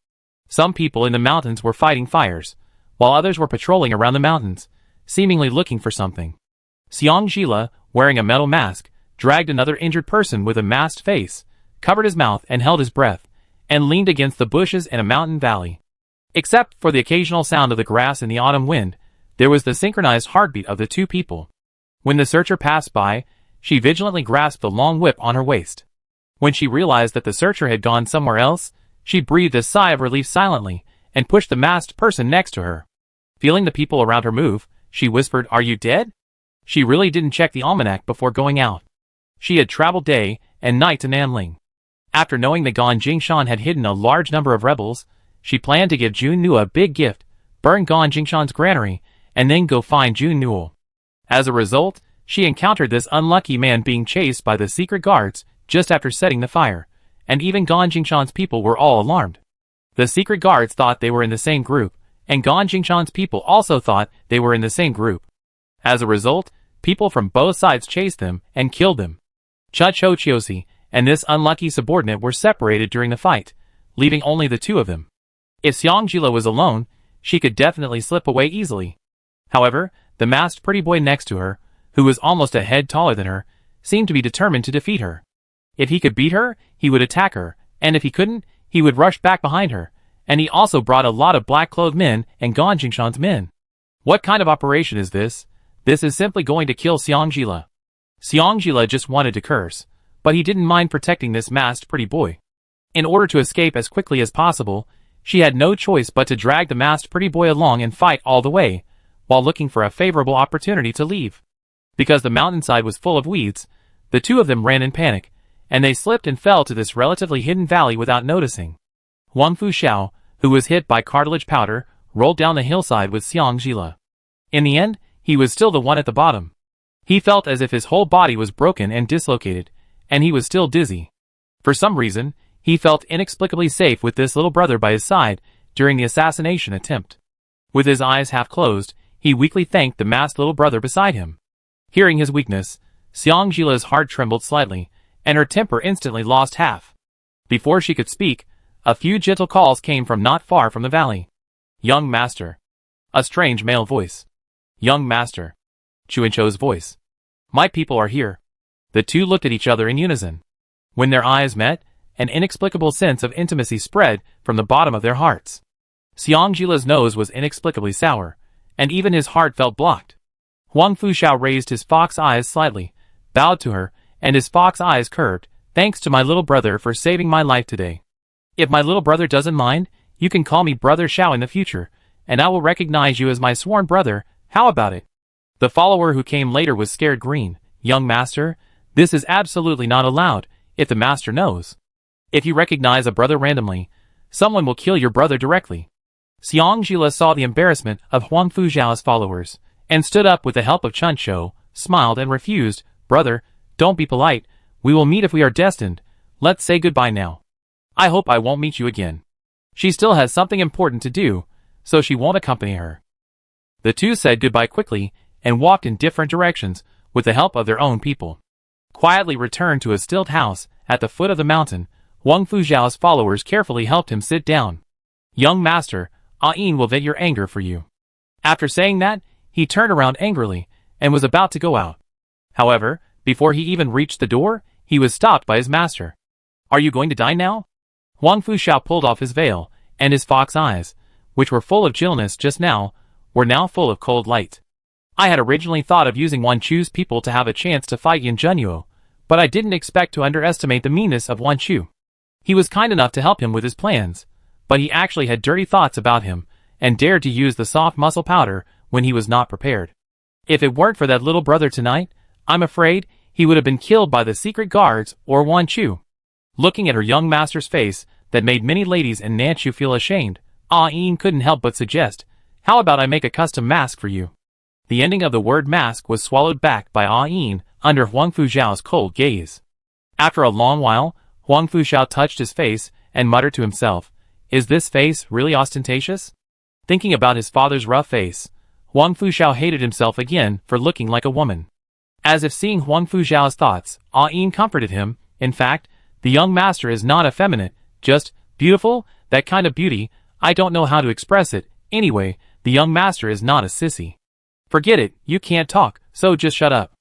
Some people in the mountains were fighting fires, while others were patrolling around the mountains, seemingly looking for something. Xiang, wearing a metal mask, dragged another injured person with a masked face, covered his mouth and held his breath, and leaned against the bushes in a mountain valley. Except for the occasional sound of the grass in the autumn wind, there was the synchronized heartbeat of the two people. When the searcher passed by, she vigilantly grasped the long whip on her waist. When she realized that the searcher had gone somewhere else, she breathed a sigh of relief silently, and pushed the masked person next to her. Feeling the people around her move, she whispered, "Are you dead?" She really didn't check the almanac before going out. She had traveled day and night to Nanling. After knowing that Gan Jingshan had hidden a large number of rebels, she planned to give Junyu a big gift, burn Gan Jingshan's granary, and then go find Junyu. As a result, she encountered this unlucky man being chased by the secret guards just after setting the fire, and even Gan Jingshan's people were all alarmed. The secret guards thought they were in the same group, and Gan Jingshan's people also thought they were in the same group. As a result, people from both sides chased them and killed them. Chuchochiosi and this unlucky subordinate were separated during the fight, leaving only the two of them. If Xiang was alone, she could definitely slip away easily. However, the masked pretty boy next to her, who was almost a head taller than her, seemed to be determined to defeat her. If he could beat her, he would attack her, and if he couldn't, he would rush back behind her, and he also brought a lot of black-clothed men and Gan Jingshan's men. What kind of operation is this? This is simply going to kill Xiang. Xiang just wanted to curse, but he didn't mind protecting this masked pretty boy. In order to escape as quickly as possible, she had no choice but to drag the masked pretty boy along and fight all the way, while looking for a favorable opportunity to leave. Because the mountainside was full of weeds, the two of them ran in panic, and they slipped and fell to this relatively hidden valley without noticing. Huang Fuxiao, who was hit by cartilage powder, rolled down the hillside with Xiang. In the end, he was still the one at the bottom. He felt as if his whole body was broken and dislocated, and he was still dizzy. For some reason, he felt inexplicably safe with this little brother by his side during the assassination attempt. With his eyes half closed, he weakly thanked the masked little brother beside him. Hearing his weakness, Xiang's heart trembled slightly, and her temper instantly lost half. Before she could speak, a few gentle calls came from not far from the valley. "Young master." A strange male voice. "Young master." Chuincho's voice. "My people are here." The two looked at each other in unison. When their eyes met, an inexplicable sense of intimacy spread from the bottom of their hearts. Xiang's nose was inexplicably sour, and even his heart felt blocked. Huang Fuxiao raised his fox eyes slightly, bowed to her, and his fox eyes curved. "Thanks to my little brother for saving my life today. If my little brother doesn't mind, you can call me Brother Xiao in the future, and I will recognize you as my sworn brother. How about it?" The follower who came later was scared green. "Young master, this is absolutely not allowed, if the master knows. If you recognize a brother randomly, someone will kill your brother directly." Xiang saw the embarrassment of Huang Fuxiao's followers, and stood up with the help of Chuncho, smiled and refused. "Brother, don't be polite, we will meet if we are destined. Let's say goodbye now. I hope I won't meet you again." She still has something important to do, so she won't accompany her. The two said goodbye quickly, and walked in different directions, with the help of their own people. Quietly returned to a stilt house, at the foot of the mountain, Huang Fuxiao's followers carefully helped him sit down. "Young master, Yin will vent your anger for you." After saying that, he turned around angrily, and was about to go out. However, before he even reached the door, he was stopped by his master. "Are you going to die now?" Huang Fuxiao pulled off his veil, and his fox eyes, which were full of chillness just now, were now full of cold light. "I had originally thought of using Wan Chu's people to have a chance to fight Yin Junyu, but I didn't expect to underestimate the meanness of Wan Chu. He was kind enough to help him with his plans, but he actually had dirty thoughts about him, and dared to use the soft muscle powder when he was not prepared. If it weren't for that little brother tonight, I'm afraid he would have been killed by the secret guards or Wan Chu." Looking at her young master's face that made many ladies in Nanchu feel ashamed, Yin couldn't help but suggest, "How about I make a custom mask for you?" The ending of the word mask was swallowed back by Yin under Huang Fuxiao's cold gaze. After a long while, Huang Fuxiao touched his face and muttered to himself, "Is this face really ostentatious?" Thinking about his father's rough face, Huang Fuxiao hated himself again for looking like a woman. As if seeing Huang Fuxiao's thoughts, Yin comforted him. "In fact, the young master is not effeminate, just beautiful, that kind of beauty. I don't know how to express it. Anyway, the young master is not a sissy. Forget it, you can't talk, so just shut up.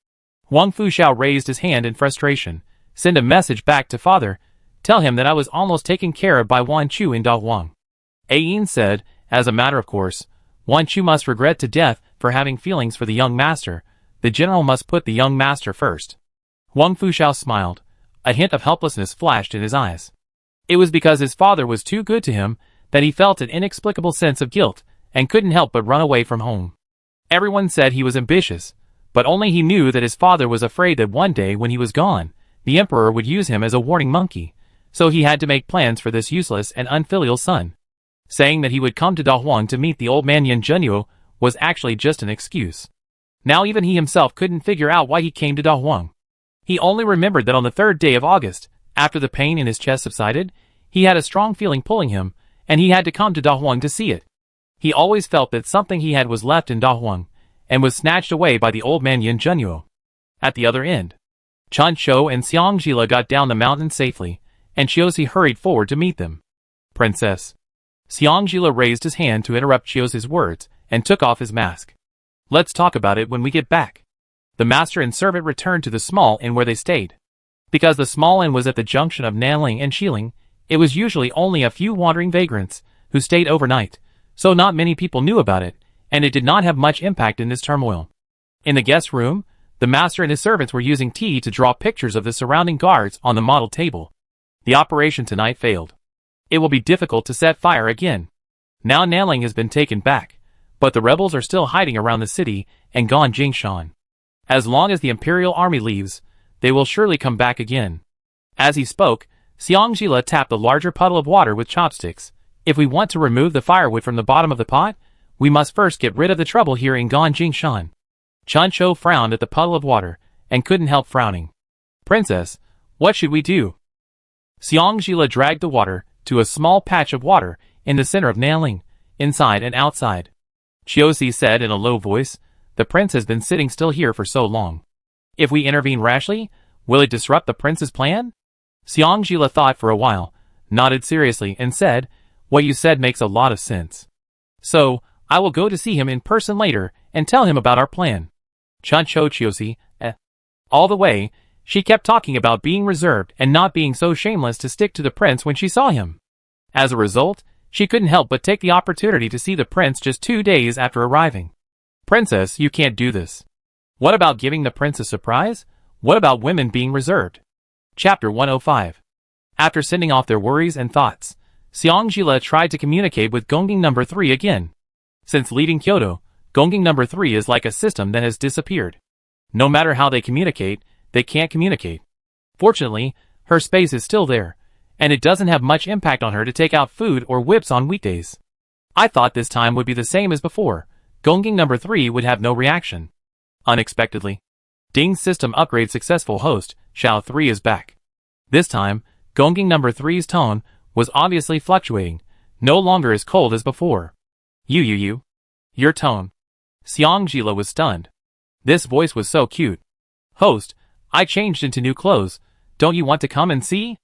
Wang Fuxiao raised his hand in frustration. Send a message back to father. Tell him that I was almost taken care of by Wan Chu in Da Huang. Yin said, as a matter of course, Wan Chu must regret to death for having feelings for the young master. The general must put the young master first. Wang Fuxiao smiled. A hint of helplessness flashed in his eyes. It was because his father was too good to him that he felt an inexplicable sense of guilt and couldn't help but run away from home. Everyone said he was ambitious, but only he knew that his father was afraid that one day when he was gone, the emperor would use him as a warning monkey, so he had to make plans for this useless and unfilial son. Saying that he would come to Da Huang to meet the old man Yin Junyu was actually just an excuse. Now even he himself couldn't figure out why he came to Da Huang. He only remembered that on the 3rd day of August, after the pain in his chest subsided, he had a strong feeling pulling him, and he had to come to Da Huang to see it. He always felt that something he had was left in Da Huang, and was snatched away by the old man Yin Junyu. At the other end, Chan Shou and Xiang Jila got down the mountain safely, and Chiosi hurried forward to meet them. Princess. Xiang Jila raised his hand to interrupt Chiosi's words, and took off his mask. Let's talk about it when we get back. The master and servant returned to the small inn where they stayed. Because the small inn was at the junction of Nanling and Xiling, it was usually only a few wandering vagrants who stayed overnight, so not many people knew about it, and it did not have much impact in this turmoil. In the guest room, the master and his servants were using tea to draw pictures of the surrounding guards on the model table. The operation tonight failed. It will be difficult to set fire again. Now Nanling has been taken back, but the rebels are still hiding around the city and gone Jingshan. As long as the imperial army leaves, they will surely come back again. As he spoke, Xiang Jila tapped a larger puddle of water with chopsticks. If we want to remove the firewood from the bottom of the pot, we must first get rid of the trouble here in Gan Jingshan. Chan Shou frowned at the puddle of water, and couldn't help frowning. Princess, what should we do? Xiang Jila dragged the water to a small patch of water in the center of Nanling, inside and outside. Chiosi said in a low voice, the prince has been sitting still here for so long. If we intervene rashly, will it disrupt the prince's plan? Xiang Jila thought for a while, nodded seriously and said, what you said makes a lot of sense. So, I will go to see him in person later and tell him about our plan. Chan Shou Chiosi, All the way, she kept talking about being reserved and not being so shameless to stick to the prince when she saw him. As a result, she couldn't help but take the opportunity to see the prince just 2 days after arriving. Princess, you can't do this. What about giving the prince a surprise? What about women being reserved? Chapter 105. After sending off their worries and thoughts, Xiang Jila tried to communicate with Gongjing No. 3 again. Since leaving Kyoto, Gongjing No. 3 is like a system that has disappeared. No matter how they communicate, they can't communicate. Fortunately, her space is still there, and it doesn't have much impact on her to take out food or whips on weekdays. I thought this time would be the same as before. Gongjing No. 3 would have no reaction. Unexpectedly, Ding's system upgrade successful host, Shao 3 is back. This time, Gongjing No. 3's tone was obviously fluctuating, no longer as cold as before. You. Your tone. Xiang Jila was stunned. This voice was so cute. Host, I changed into new clothes. Don't you want to come and see?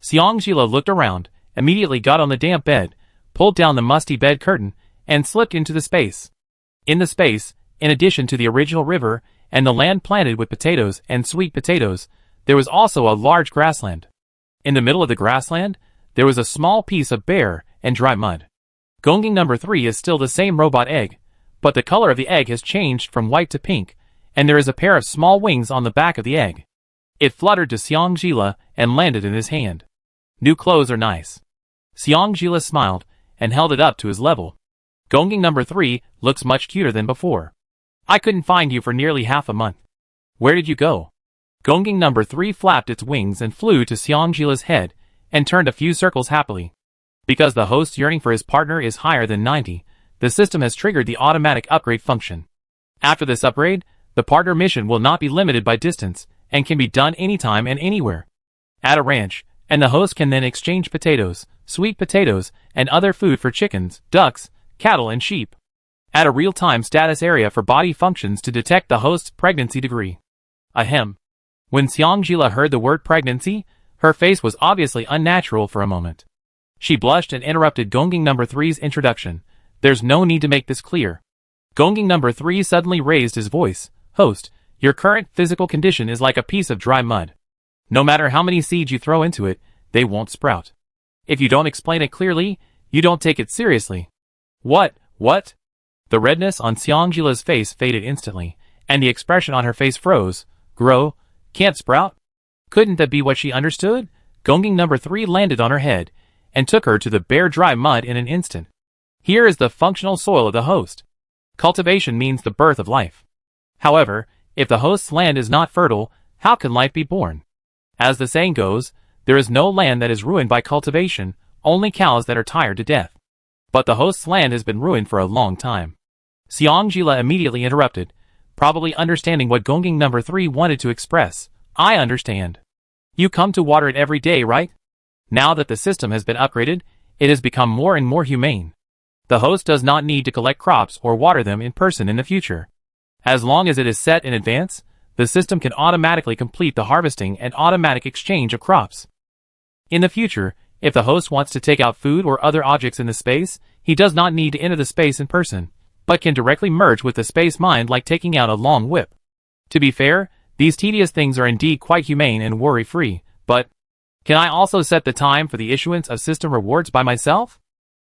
Xiang Jila looked around, immediately got on the damp bed, pulled down the musty bed curtain, and slipped into the space. In the space, in addition to the original river and the land planted with potatoes and sweet potatoes, there was also a large grassland. In the middle of the grassland, there was a small piece of bare and dry mud. Gongjing No. 3 is still the same robot egg, but the color of the egg has changed from white to pink, and there is a pair of small wings on the back of the egg. It fluttered to Xiang Jila and landed in his hand. New clothes are nice. Xiang Jila smiled and held it up to his level. Gongjing No. 3 looks much cuter than before. I couldn't find you for nearly half a month. Where did you go? Gongjing No. 3 flapped its wings and flew to Xiang Jila's head and turned a few circles happily. Because the host's yearning for his partner is higher than 90, the system has triggered the automatic upgrade function. After this upgrade, the partner mission will not be limited by distance and can be done anytime and anywhere. At a ranch, and the host can then exchange potatoes, sweet potatoes, and other food for chickens, ducks, cattle and sheep. Add a real-time status area for body functions to detect the host's pregnancy degree. Ahem. When Xiang Jila heard the word pregnancy, her face was obviously unnatural for a moment. She blushed and interrupted Gonging number 3's introduction. There's no need to make this clear. Gonging number 3 suddenly raised his voice. Host, your current physical condition is like a piece of dry mud. No matter how many seeds you throw into it, they won't sprout. If you don't explain it clearly, you don't take it seriously. What? The redness on Xiangjila's face faded instantly, and the expression on her face froze. Grow? Can't sprout? Couldn't that be what she understood? Gonging number 3 landed on her head, and took her to the bare dry mud in an instant. Here is the functional soil of the host. Cultivation means the birth of life. However, if the host's land is not fertile, how can life be born? As the saying goes, there is no land that is ruined by cultivation, only cows that are tired to death. But the host's land has been ruined for a long time. Xiangjila immediately interrupted, probably understanding what Gonging number 3 wanted to express. I understand. You come to water it every day, right? Now that the system has been upgraded, it has become more and more humane. The host does not need to collect crops or water them in person in the future. As long as it is set in advance, the system can automatically complete the harvesting and automatic exchange of crops. In the future, if the host wants to take out food or other objects in the space, he does not need to enter the space in person, but can directly merge with the space mind like taking out a long whip. To be fair, these tedious things are indeed quite humane and worry-free, but can I also set the time for the issuance of system rewards by myself?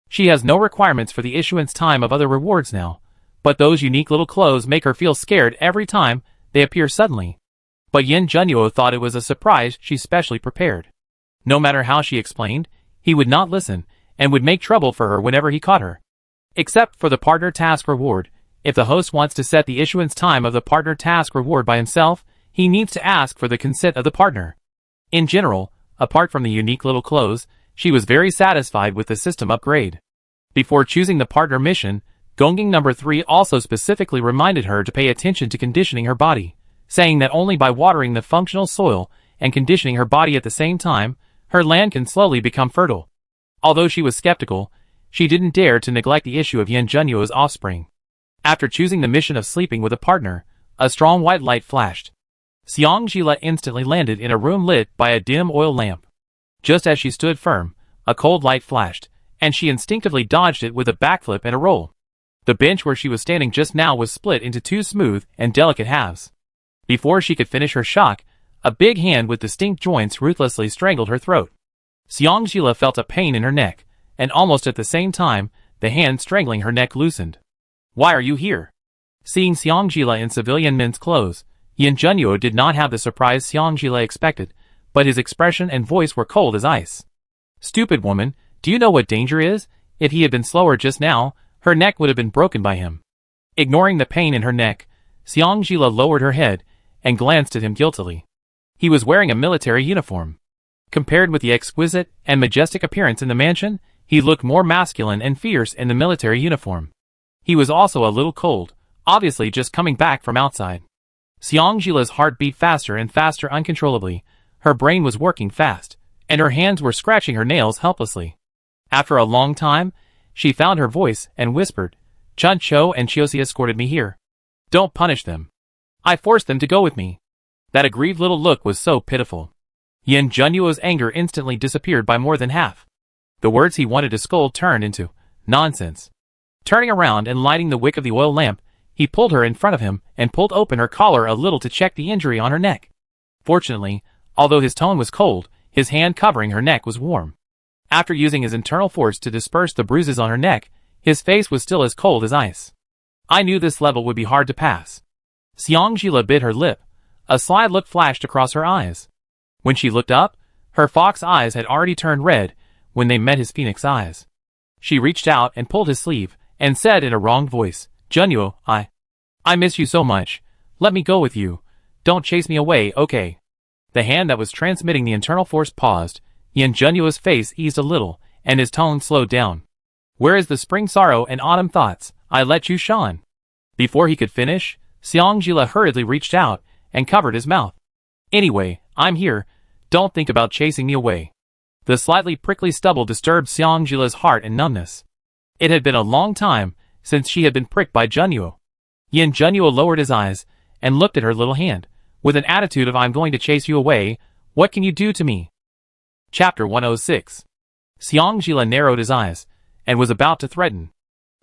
She has no requirements for the issuance time of other rewards now, but those unique little clothes make her feel scared every time they appear suddenly. But Yin Junyu thought it was a surprise she specially prepared. No matter how she explained, he would not listen, and would make trouble for her whenever he caught her. Except for the partner task reward, if the host wants to set the issuance time of the partner task reward by himself, he needs to ask for the consent of the partner. In general, apart from the unique little clothes, she was very satisfied with the system upgrade. Before choosing the partner mission, Gonging number 3 also specifically reminded her to pay attention to conditioning her body, saying that only by watering the functional soil and conditioning her body at the same time, her land can slowly become fertile. Although she was skeptical, she didn't dare to neglect the issue of Yin Junyu's offspring. After choosing the mission of sleeping with a partner, a strong white light flashed. Xiangjila instantly landed in a room lit by a dim oil lamp. Just as she stood firm, a cold light flashed, and she instinctively dodged it with a backflip and a roll. The bench where she was standing just now was split into two smooth and delicate halves. Before she could finish her shock, a big hand with distinct joints ruthlessly strangled her throat. Xiangjila felt a pain in her neck, and almost at the same time, the hand strangling her neck loosened. Why are you here? Seeing Xiangjila in civilian men's clothes, Yin Junyu did not have the surprise Xiangjila expected, but his expression and voice were cold as ice. Stupid woman, do you know what danger is? If he had been slower just now, her neck would have been broken by him. Ignoring the pain in her neck, Xiangjila lowered her head and glanced at him guiltily. He was wearing a military uniform. Compared with the exquisite and majestic appearance in the mansion, he looked more masculine and fierce in the military uniform. He was also a little cold, obviously just coming back from outside. Xiangjila's heart beat faster and faster uncontrollably. Her brain was working fast, and her hands were scratching her nails helplessly. After a long time, she found her voice and whispered, Chun Cho and Chiosi escorted me here. Don't punish them. I forced them to go with me. That aggrieved little look was so pitiful. Yin Junyu's anger instantly disappeared by more than half. The words he wanted to scold turned into nonsense. Turning around and lighting the wick of the oil lamp, he pulled her in front of him and pulled open her collar a little to check the injury on her neck. Fortunately, although his tone was cold, his hand covering her neck was warm. After using his internal force to disperse the bruises on her neck, his face was still as cold as ice. I knew this level would be hard to pass. Xiangjila bit her lip. A sly look flashed across her eyes. When she looked up, her fox eyes had already turned red when they met his phoenix eyes. She reached out and pulled his sleeve, and said in a wrong voice, Junyu, I miss you so much. Let me go with you. Don't chase me away, okay? The hand that was transmitting the internal force paused. Yin Junyu's face eased a little, and his tone slowed down. Where is the spring sorrow and autumn thoughts I let you shine? Before he could finish, Xiangjila hurriedly reached out and covered his mouth. Anyway, I'm here. Don't think about chasing me away. The slightly prickly stubble disturbed Xiangjila's heart and numbness. It had been a long time since she had been pricked by Junyu. Yin Junyu lowered his eyes and looked at her little hand, with an attitude of I'm going to chase you away, what can you do to me? Chapter 106. Xiangjila narrowed his eyes, and was about to threaten.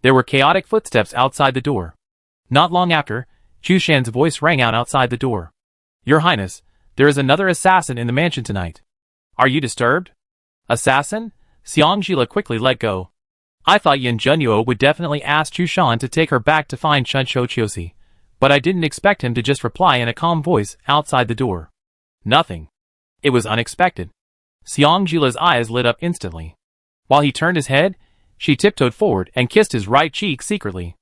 There were chaotic footsteps outside the door. Not long after, Chu Shan's voice rang out outside the door. Your Highness, there is another assassin in the mansion tonight. Are you disturbed? Assassin? Xiangjila quickly let go. I thought Yin Junyu would definitely ask Chu Shan to take her back to find Chun Chiosi, but I didn't expect him to just reply in a calm voice outside the door. Nothing. It was unexpected. Xiangjila's eyes lit up instantly. While he turned his head, she tiptoed forward and kissed his right cheek secretly.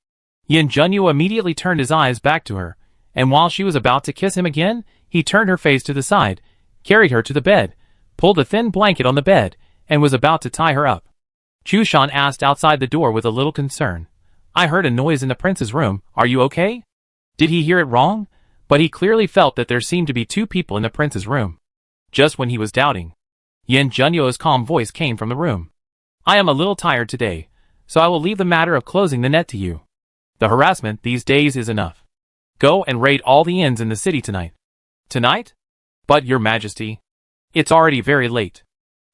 Yin Junyu immediately turned his eyes back to her, and while she was about to kiss him again, he turned her face to the side, carried her to the bed, pulled a thin blanket on the bed, and was about to tie her up. Chu Shan asked outside the door with a little concern. I heard a noise in the prince's room, are you okay? Did he hear it wrong? But he clearly felt that there seemed to be two people in the prince's room. Just when he was doubting, Yin Junyu's calm voice came from the room. I am a little tired today, so I will leave the matter of closing the net to you. The harassment these days is enough. Go and raid all the inns in the city tonight. Tonight? But your majesty, it's already very late.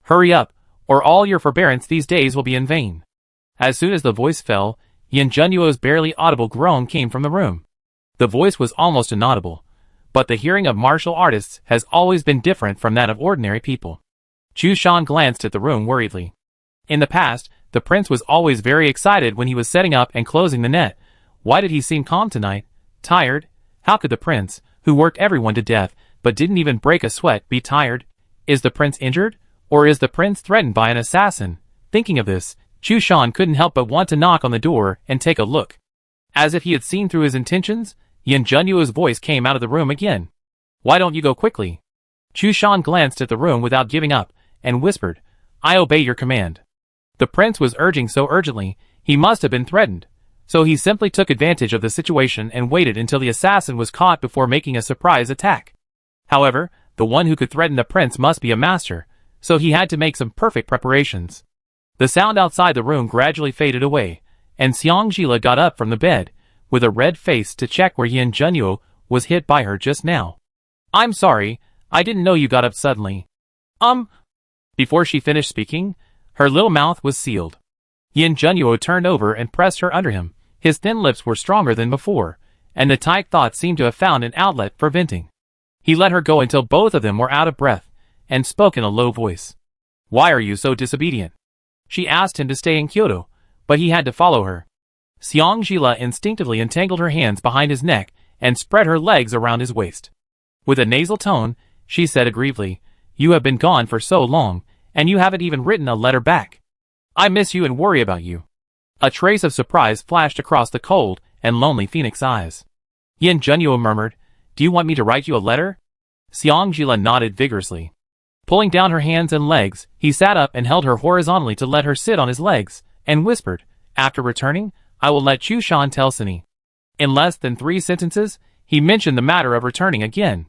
Hurry up, or all your forbearance these days will be in vain. As soon as the voice fell, Yin Junyu's barely audible groan came from the room. The voice was almost inaudible, but the hearing of martial artists has always been different from that of ordinary people. Chu Shan glanced at the room worriedly. In the past, the prince was always very excited when he was setting up and closing the net. Why did he seem calm tonight? Tired? How could the prince, who worked everyone to death but didn't even break a sweat, be tired? Is the prince injured? Or is the prince threatened by an assassin? Thinking of this, Chu Shan couldn't help but want to knock on the door and take a look. As if he had seen through his intentions, Yin Junyu's voice came out of the room again. Why don't you go quickly? Chu Shan glanced at the room without giving up, and whispered, I obey your command. The prince was urging so urgently, he must have been threatened. So he simply took advantage of the situation and waited until the assassin was caught before making a surprise attack. However, the one who could threaten the prince must be a master, so he had to make some perfect preparations. The sound outside the room gradually faded away, and Xiangjila got up from the bed, with a red face to check where Yin Junyu was hit by her just now. I'm sorry, I didn't know you got up suddenly. Before she finished speaking, her little mouth was sealed. Yin Junyu turned over and pressed her under him. His thin lips were stronger than before, and the tight thought seemed to have found an outlet for venting. He let her go until both of them were out of breath, and spoke in a low voice. Why are you so disobedient? She asked him to stay in Kyoto, but he had to follow her. Xiangjila instinctively entangled her hands behind his neck and spread her legs around his waist. With a nasal tone, she said aggrievedly, You have been gone for so long, and you haven't even written a letter back. I miss you and worry about you. A trace of surprise flashed across the cold and lonely phoenix eyes. Yin Junyu murmured, Do you want me to write you a letter? Xiangjila nodded vigorously. Pulling down her hands and legs, he sat up and held her horizontally to let her sit on his legs, and whispered, After returning, I will let Chu Shan tell Sunny. In less than 3 sentences, he mentioned the matter of returning again.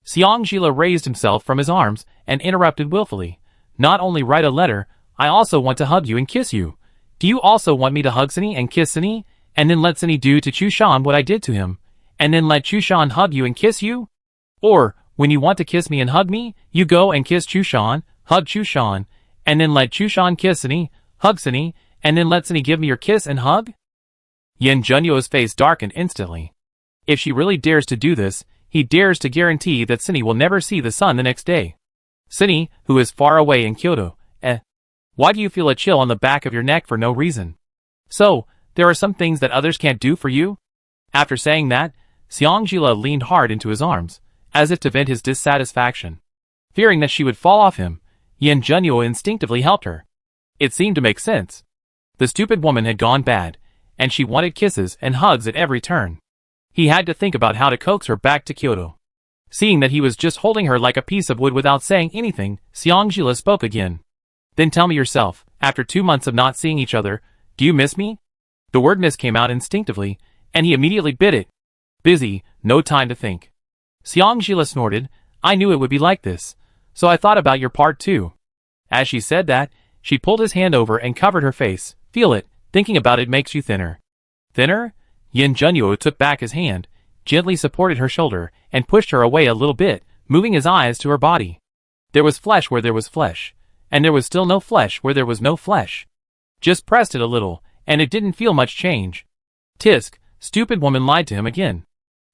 Xiangjila raised himself from his arms and interrupted willfully. Not only write a letter, I also want to hug you and kiss you. Do you also want me to hug Sunny and kiss Sunny, and then let Sunny do to Chu Shan what I did to him, and then let Chu Shan hug you and kiss you? Or, when you want to kiss me and hug me, you go and kiss Chu Shan, hug Chu Shan, and then let Chu Shan kiss Sunny, hug Sunny, and then let Sunny give me your kiss and hug? Yin Junyu's face darkened instantly. If she really dares to do this, he dares to guarantee that Sunny will never see the sun the next day. Sunny, who is far away in Kyoto, Why do you feel a chill on the back of your neck for no reason? So, there are some things that others can't do for you? After saying that, Xiangjila leaned hard into his arms, as if to vent his dissatisfaction. Fearing that she would fall off him, Yin Junyu instinctively helped her. It seemed to make sense. The stupid woman had gone bad, and she wanted kisses and hugs at every turn. He had to think about how to coax her back to Kyoto. Seeing that he was just holding her like a piece of wood without saying anything, Xiangjila spoke again. Then tell me yourself, after 2 months of not seeing each other, do you miss me? The word miss came out instinctively, and he immediately bit it. Busy, no time to think. Xiangjila snorted, I knew it would be like this, so I thought about your part too. As she said that, she pulled his hand over and covered her face. Feel it, thinking about it makes you thinner. Thinner? Yin Junyu took back his hand, gently supported her shoulder, and pushed her away a little bit, moving his eyes to her body. There was flesh where there was flesh, and there was still no flesh where there was no flesh. Just pressed it a little, and it didn't feel much change. Tisk, stupid woman lied to him again.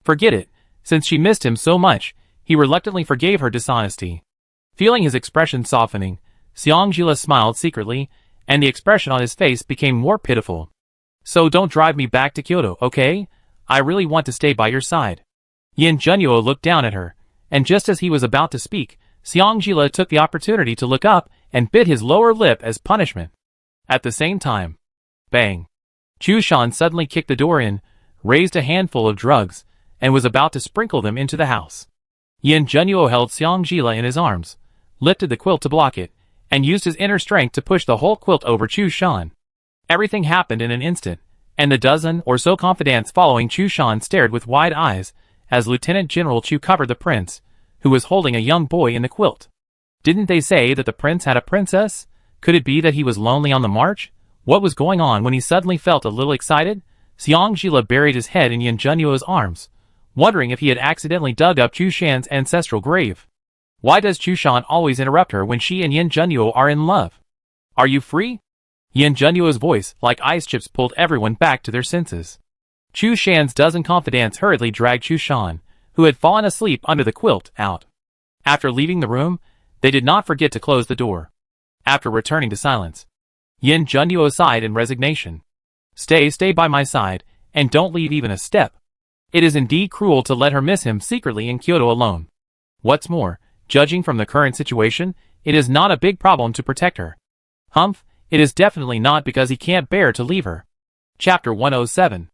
Forget it, since she missed him so much, he reluctantly forgave her dishonesty. Feeling his expression softening, Xiangjila smiled secretly, and the expression on his face became more pitiful. So don't drive me back to Kyoto, okay? I really want to stay by your side. Yin Junyu looked down at her, and just as he was about to speak, Xiangjila took the opportunity to look up and bit his lower lip as punishment. At the same time, bang! Chushan suddenly kicked the door in, raised a handful of drugs, and was about to sprinkle them into the house. Yin Junyu held Xiangjila in his arms, lifted the quilt to block it, and used his inner strength to push the whole quilt over Chushan. Everything happened in an instant, and the dozen or so confidants following Chushan stared with wide eyes as Lieutenant General Chu covered the prince, who was holding a young boy in the quilt. Didn't they say that the prince had a princess? Could it be that he was lonely on the march? What was going on when he suddenly felt a little excited? Xiangjila buried his head in Yin Junyu's arms, wondering if he had accidentally dug up Chushan's ancestral grave. Why does Chushan always interrupt her when she and Yin Junyu are in love? Are you free? Yin Junyu's voice, like ice chips, pulled everyone back to their senses. Chushan's dozen confidants hurriedly dragged Chushan, who had fallen asleep under the quilt, out. After leaving the room, they did not forget to close the door. After returning to silence, Yin Junyu sighed in resignation. Stay by my side, and don't leave even a step. It is indeed cruel to let her miss him secretly in Kyoto alone. What's more, judging from the current situation, it is not a big problem to protect her. Humph, it is definitely not because he can't bear to leave her. Chapter 107.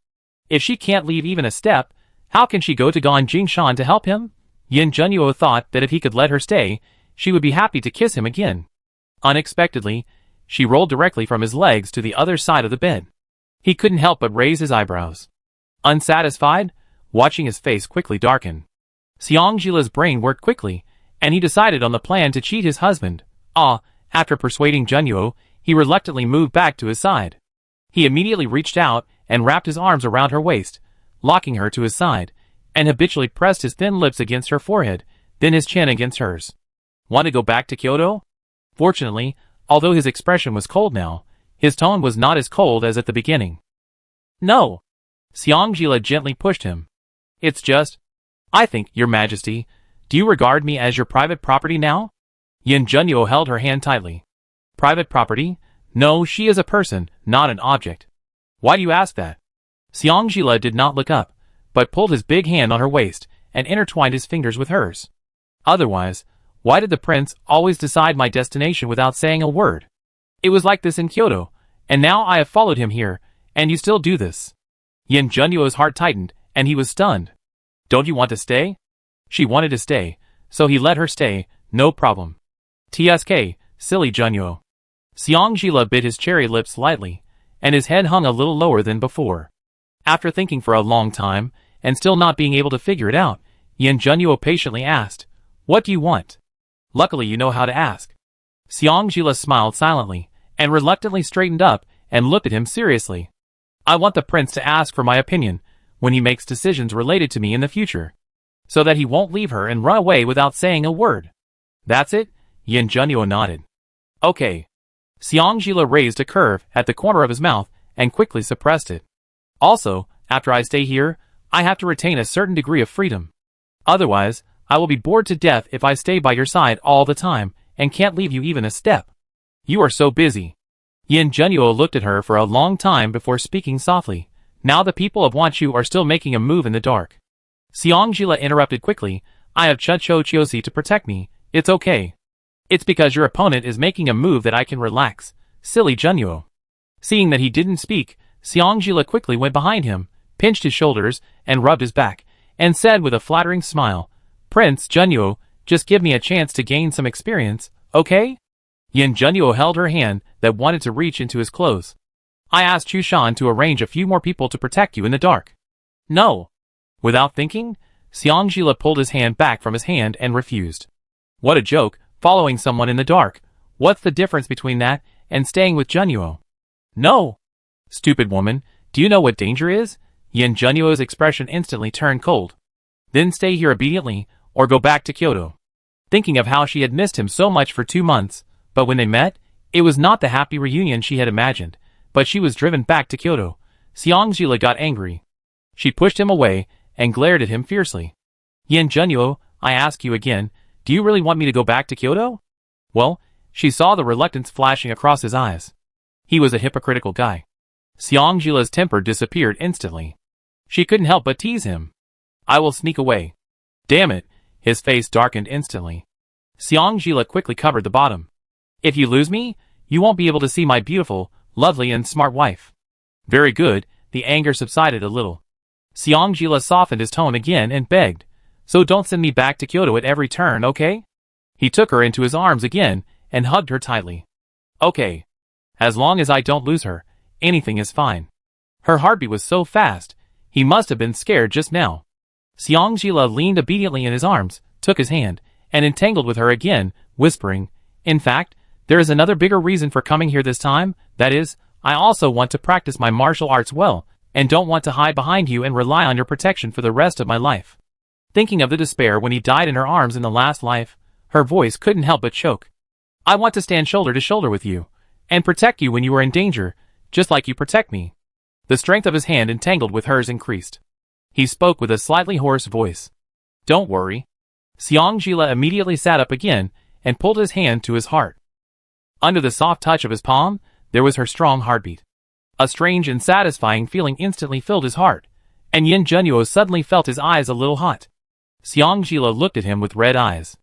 If she can't leave even a step, how can she go to Jingshan to help him? Yin Junyu thought that if he could let her stay, she would be happy to kiss him again. Unexpectedly, she rolled directly from his legs to the other side of the bed. He couldn't help but raise his eyebrows. Unsatisfied, watching his face quickly darken. Xiangjila's brain worked quickly, and he decided on the plan to cheat his husband. After persuading Junyu, he reluctantly moved back to his side. He immediately reached out and wrapped his arms around her waist, locking her to his side, and habitually pressed his thin lips against her forehead, then his chin against hers. Want to go back to Kyoto? Fortunately, although his expression was cold now, his tone was not as cold as at the beginning. No. Xiangjila gently pushed him. It's just, I think, Your Majesty, do you regard me as your private property now? Yin Junyu held her hand tightly. Private property? No, she is a person, not an object. Why do you ask that? Xiangjila did not look up, but pulled his big hand on her waist and intertwined his fingers with hers. Otherwise, why did the prince always decide my destination without saying a word? It was like this in Kyoto, and now I have followed him here, and you still do this. Yin Junyu's heart tightened, and he was stunned. Don't you want to stay? She wanted to stay, so he let her stay, no problem. TSK, silly Junyu. Xiangjila bit his cherry lips lightly, and his head hung a little lower than before. After thinking for a long time, and still not being able to figure it out, Yin Junyu patiently asked, What do you want? Luckily you know how to ask. Xiangjila smiled silently, and reluctantly straightened up, and looked at him seriously. I want the prince to ask for my opinion, when he makes decisions related to me in the future, so that he won't leave her and run away without saying a word. That's it? Yin Junyu nodded. Okay. Xiangjila raised a curve at the corner of his mouth, and quickly suppressed it. Also, after I stay here, I have to retain a certain degree of freedom. Otherwise, I will be bored to death if I stay by your side all the time, and can't leave you even a step. You are so busy. Yin Junyu looked at her for a long time before speaking softly. Now the people of Wanchu are still making a move in the dark. Xiangjila interrupted quickly. I have Chucho Chiosi to protect me. It's okay. It's because your opponent is making a move that I can relax. Silly Junyu. Seeing that he didn't speak, Xiangjila quickly went behind him, pinched his shoulders, and rubbed his back, and said with a flattering smile, Prince Junyu, just give me a chance to gain some experience, okay? Yin Junyu held her hand that wanted to reach into his clothes. I asked Chushan to arrange a few more people to protect you in the dark. No. Without thinking, Xiangjila pulled his hand back from his hand and refused. What a joke, following someone in the dark. What's the difference between that and staying with Junyu? No. Stupid woman, do you know what danger is? Yin Junyu's expression instantly turned cold. Then stay here obediently, or go back to Kyoto. Thinking of how she had missed him so much for 2 months, But when they met, it was not the happy reunion she had imagined, but she was driven back to Kyoto. Xiangjila got angry. She pushed him away and glared at him fiercely. Yin Junyu, I ask you again, do you really want me to go back to Kyoto? Well, she saw the reluctance flashing across his eyes. He was a hypocritical guy. Xiangjila's temper disappeared instantly. She couldn't help but tease him. I will sneak away. Damn it, his face darkened instantly. Xiangjila quickly covered the bottom. If you lose me, you won't be able to see my beautiful, lovely and smart wife. Very good, the anger subsided a little. Xiangjila softened his tone again and begged, so don't send me back to Kyoto at every turn, okay? He took her into his arms again and hugged her tightly. Okay. As long as I don't lose her, anything is fine. Her heartbeat was so fast, he must have been scared just now. Xiangjila leaned obediently in his arms, took his hand, and entangled with her again, whispering, in fact, there is another bigger reason for coming here this time, that is, I also want to practice my martial arts well, and don't want to hide behind you and rely on your protection for the rest of my life. Thinking of the despair when he died in her arms in the last life, her voice couldn't help but choke. I want to stand shoulder to shoulder with you, and protect you when you are in danger, just like you protect me. The strength of his hand entangled with hers increased. He spoke with a slightly hoarse voice. Don't worry. Xiangjila immediately sat up again and pulled his hand to his heart. Under the soft touch of his palm, there was her strong heartbeat. A strange and satisfying feeling instantly filled his heart, and Yin Junyu suddenly felt his eyes a little hot. Xiangjila looked at him with red eyes.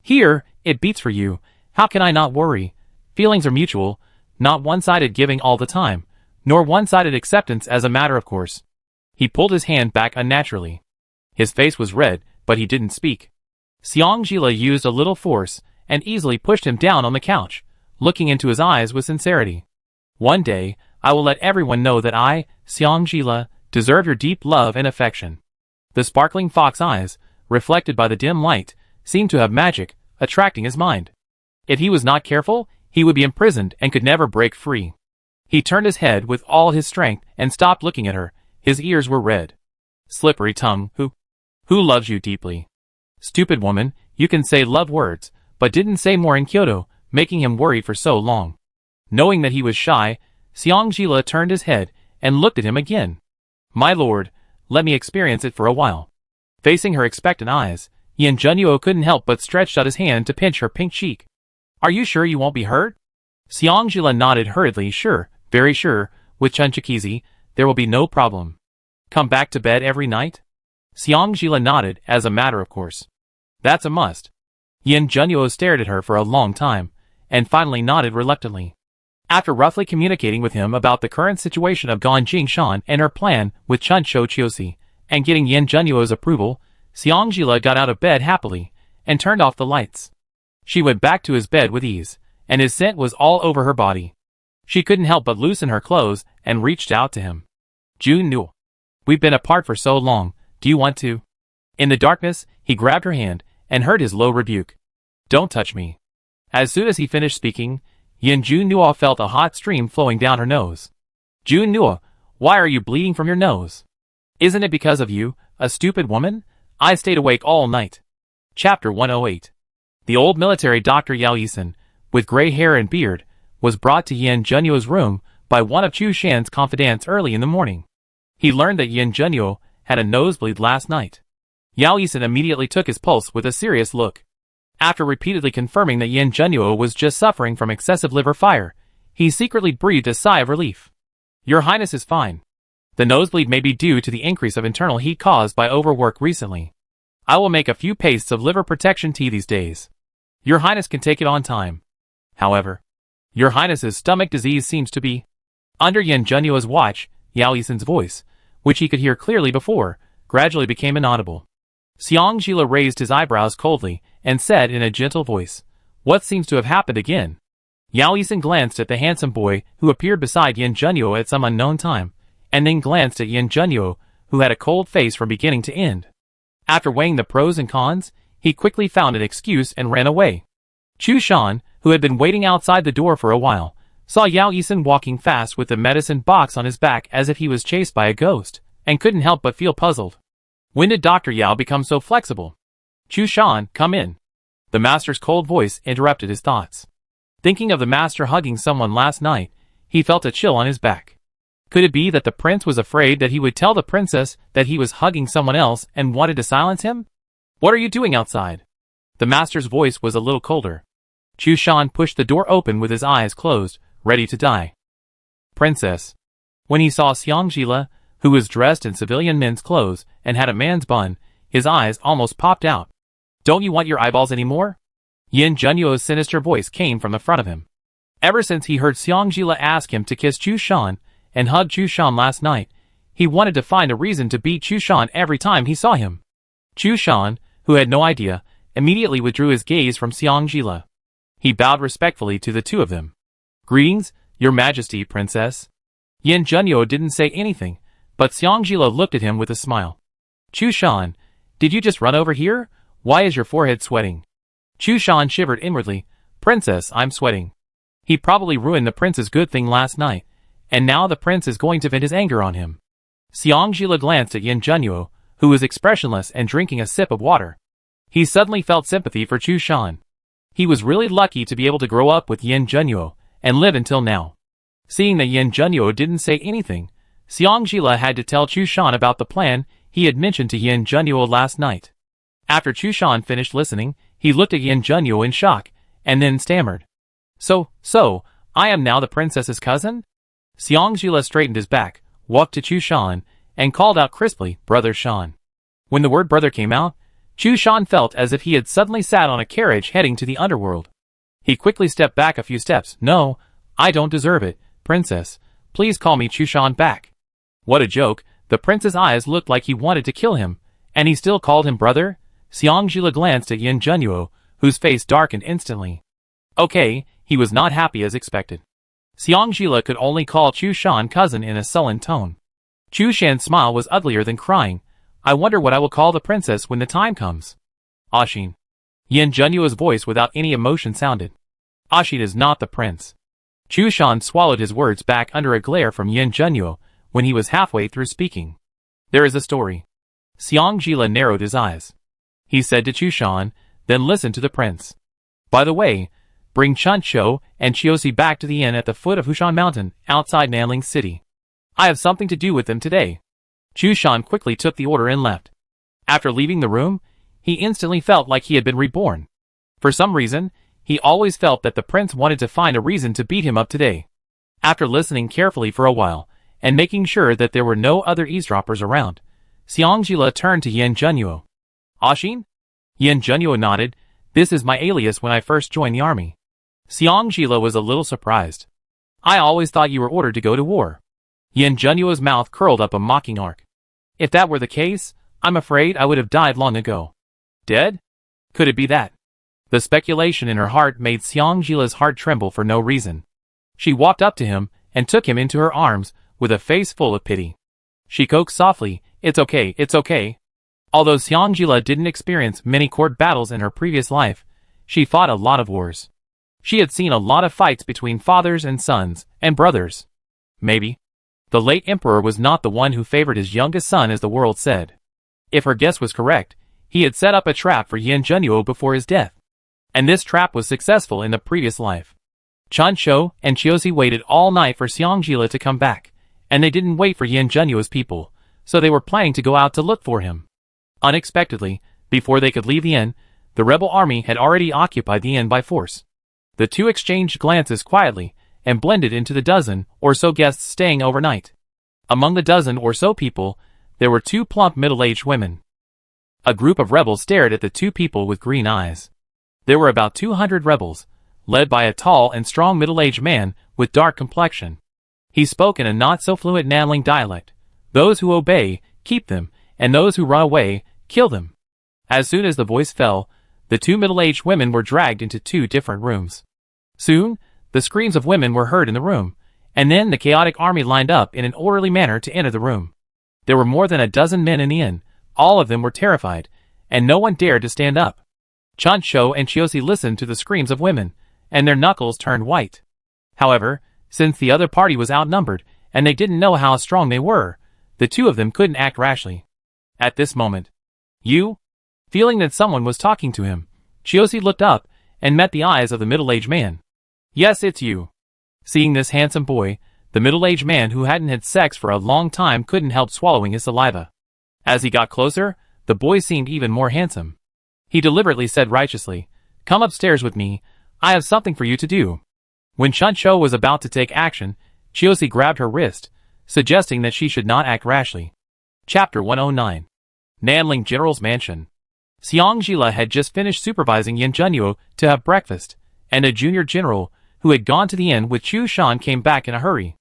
Here, it beats for you, how can I not worry? Feelings are mutual, not one-sided giving all the time, nor one-sided acceptance as a matter of course. He pulled his hand back unnaturally. His face was red, but he didn't speak. Xiangjila used a little force and easily pushed him down on the couch, looking into his eyes with sincerity. One day, I will let everyone know that I, Xiangjila, deserve your deep love and affection. The sparkling fox eyes, reflected by the dim light, seemed to have magic, attracting his mind. If he was not careful, he would be imprisoned and could never break free. He turned his head with all his strength and stopped looking at her. His ears were red. Slippery tongue, who loves you deeply? Stupid woman, you can say love words, but didn't say more in Kyoto, making him worried for so long. Knowing that he was shy, Xiangjila turned his head and looked at him again. My lord, let me experience it for a while. Facing her expectant eyes, Yin Junyu couldn't help but stretched out his hand to pinch her pink cheek. Are you sure you won't be hurt? Xiangjila nodded hurriedly. Sure, very sure, with Chunchakizi, there will be no problem. Come back to bed every night? Xiangjila nodded, as a matter of course. That's a must. Yin Junyu stared at her for a long time, and finally nodded reluctantly. After roughly communicating with him about the current situation of Gan Jingshan and her plan with Chun Shou Chiosi, and getting Yin Junyu's approval, Xiangjila got out of bed happily, and turned off the lights. She went back to his bed with ease, and his scent was all over her body. She couldn't help but loosen her clothes and reached out to him. Junyu, we've been apart for so long, do you want to? In the darkness, he grabbed her hand and heard his low rebuke. Don't touch me. As soon as he finished speaking, Yin Junyu felt a hot stream flowing down her nose. Junyu, why are you bleeding from your nose? Isn't it because of you, a stupid woman? I stayed awake all night. Chapter 108. The old military doctor Yao Yisan, with gray hair and beard, was brought to Yin Junyu's room by one of Chu Shan's confidants early in the morning. He learned that Yin Junyu had a nosebleed last night. Yao Yisan immediately took his pulse with a serious look. After repeatedly confirming that Yin Junyu was just suffering from excessive liver fire, he secretly breathed a sigh of relief. Your Highness is fine. The nosebleed may be due to the increase of internal heat caused by overwork recently. I will make a few pastes of liver protection tea these days. Your Highness can take it on time. However, Your Highness's stomach disease seems to be... Under Yin Junyu's watch, Yao Yisan's voice, which he could hear clearly before, gradually became inaudible. Xiangjila raised his eyebrows coldly and said in a gentle voice, What seems to have happened again? Yao Yisan glanced at the handsome boy who appeared beside Yin Junyu at some unknown time, and then glanced at Yin Junyu, who had a cold face from beginning to end. After weighing the pros and cons, he quickly found an excuse and ran away. Chu Shan, who had been waiting outside the door for a while, saw Yao Yisan walking fast with the medicine box on his back as if he was chased by a ghost, and couldn't help but feel puzzled. When did Dr. Yao become so flexible? Chu Shan, come in. The master's cold voice interrupted his thoughts. Thinking of the master hugging someone last night, he felt a chill on his back. Could it be that the prince was afraid that he would tell the princess that he was hugging someone else and wanted to silence him? What are you doing outside? The master's voice was a little colder. Chu Shan pushed the door open with his eyes closed, ready to die. Princess. When he saw Xiangjila, who was dressed in civilian men's clothes and had a man's bun, his eyes almost popped out. Don't you want your eyeballs anymore? Yin Junyu's sinister voice came from the front of him. Ever since he heard Xiangjila ask him to kiss Chu Shan and hug Chu Shan last night, he wanted to find a reason to beat Chu Shan every time he saw him. Chu Shan, who had no idea, immediately withdrew his gaze from Xiangjila. He bowed respectfully to the two of them. Greetings, Your Majesty, Princess. Yin Junyu didn't say anything, but Xiangjila looked at him with a smile. Chu Shan, did you just run over here? Why is your forehead sweating? Chu Shan shivered inwardly. Princess, I'm sweating. He probably ruined the prince's good thing last night, and now the prince is going to vent his anger on him. Xiangjila glanced at Yin Junyu, who was expressionless and drinking a sip of water. He suddenly felt sympathy for Chu Shan. He was really lucky to be able to grow up with Yin Junyu and live until now. Seeing that Yin Junyu didn't say anything, Xiangjila had to tell Chu Shan about the plan he had mentioned to Yin Junyu last night. After Chu Shan finished listening, he looked at Yin Junyu in shock, and then stammered. So, I am now the princess's cousin? Xiangjila straightened his back, walked to Chu Shan, and called out crisply, Brother Shan. When the word brother came out, Chu Shan felt as if he had suddenly sat on a carriage heading to the underworld. He quickly stepped back a few steps. No, I don't deserve it, princess. Please call me Chu Shan back. What a joke. The prince's eyes looked like he wanted to kill him, and he still called him brother? Xiangjila glanced at Yin Junyu, whose face darkened instantly. Okay, he was not happy as expected. Xiangjila could only call Chu Shan cousin in a sullen tone. Chu Shan's smile was uglier than crying. I wonder what I will call the princess when the time comes. Ashin. Yin Junyu's voice without any emotion sounded. Ashin is not the prince. Chu Shan swallowed his words back under a glare from Yin Junyu when he was halfway through speaking. There is a story. Xiangjila narrowed his eyes. He said to Chu Shan, then listened to the prince. By the way, bring Chuncho and Chiosi back to the inn at the foot of Hushan Mountain, outside Nanling City. I have something to do with them today. Chu Shan quickly took the order and left. After leaving the room, he instantly felt like he had been reborn. For some reason, he always felt that the prince wanted to find a reason to beat him up today. After listening carefully for a while, and making sure that there were no other eavesdroppers around, Xiangjila turned to Yin Junyu. Ashin? Yin Junyu nodded. This is my alias when I first joined the army. Xiangjila was a little surprised. I always thought you were ordered to go to war. Yin Junyu's mouth curled up a mocking arc. If that were the case, I'm afraid I would have died long ago. Dead? Could it be that? The speculation in her heart made Xiangjila's heart tremble for no reason. She walked up to him and took him into her arms with a face full of pity. She coaxed softly, It's okay, it's okay. Although Xiangjila didn't experience many court battles in her previous life, she fought a lot of wars. She had seen a lot of fights between fathers and sons, and brothers. Maybe the late emperor was not the one who favored his youngest son as the world said. If her guess was correct, he had set up a trap for Yin Junyu before his death. And this trap was successful in the previous life. Chuncho and Chiosi waited all night for Xiangjila to come back, and they didn't wait for Yin Junyu's people, so they were planning to go out to look for him. Unexpectedly, before they could leave the inn, the rebel army had already occupied the inn by force. The two exchanged glances quietly, and blended into the dozen or so guests staying overnight. Among the dozen or so people, there were two plump middle-aged women. A group of rebels stared at the two people with green eyes. There were about 200 rebels, led by a tall and strong middle-aged man with dark complexion. He spoke in a not-so-fluent Nanling dialect. Those who obey, keep them, and those who run away, kill them. As soon as the voice fell, the two middle-aged women were dragged into two different rooms. Soon, the screams of women were heard in the room, and then the chaotic army lined up in an orderly manner to enter the room. There were more than a dozen men in the inn. All of them were terrified, and no one dared to stand up. Chuncho and Chiosi listened to the screams of women, and their knuckles turned white. However, since the other party was outnumbered, and they didn't know how strong they were, the two of them couldn't act rashly. At this moment, feeling that someone was talking to him, Chiosi looked up and met the eyes of the middle-aged man. Yes, it's you. Seeing this handsome boy, the middle-aged man who hadn't had sex for a long time couldn't help swallowing his saliva. As he got closer, the boy seemed even more handsome. He deliberately said righteously, "Come upstairs with me, I have something for you to do." When Chuncho was about to take action, Chiosi grabbed her wrist, suggesting that she should not act rashly. Chapter 109. Nanling General's Mansion. Xiangjila had just finished supervising Yin Junyu to have breakfast, and a junior general, who had gone to the inn with Chu Shan, came back in a hurry.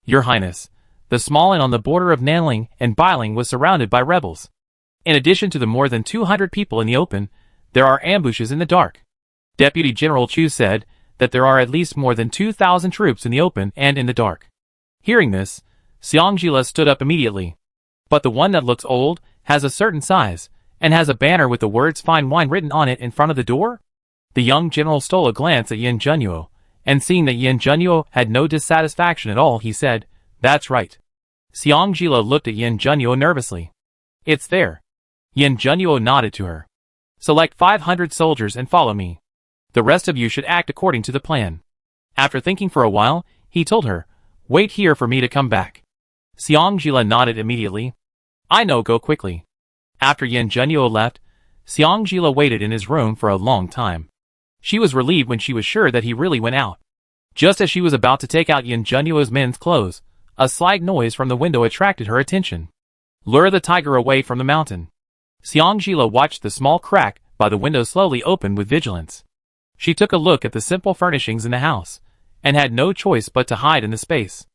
"Your Highness, the small inn on the border of Nanling and Bailing was surrounded by rebels. In addition to the more than 200 people in the open, there are ambushes in the dark." Deputy General Chu said that there are at least more than 2,000 troops in the open and in the dark. Hearing this, Xiangjila stood up immediately. "But the one that looks old, has a certain size, and has a banner with the words 'Fine Wine' written on it in front of the door?" The young general stole a glance at Yin Junyu, and seeing that Yin Junyu had no dissatisfaction at all, he said, "That's right." Xiangjila looked at Yin Junyu nervously. "It's there." Yin Junyu nodded to her. "Select 500 soldiers and follow me. The rest of you should act according to the plan." After thinking for a while, he told her, "Wait here for me to come back." Xiangjila nodded immediately. "I know, go quickly." After Yin Junyu left, Xiangjila waited in his room for a long time. She was relieved when she was sure that he really went out. Just as she was about to take out Yin Junyu's men's clothes, a slight noise from the window attracted her attention. "Lure the tiger away from the mountain." Xiangjila watched the small crack by the window slowly open with vigilance. She took a look at the simple furnishings in the house, and had no choice but to hide in the space.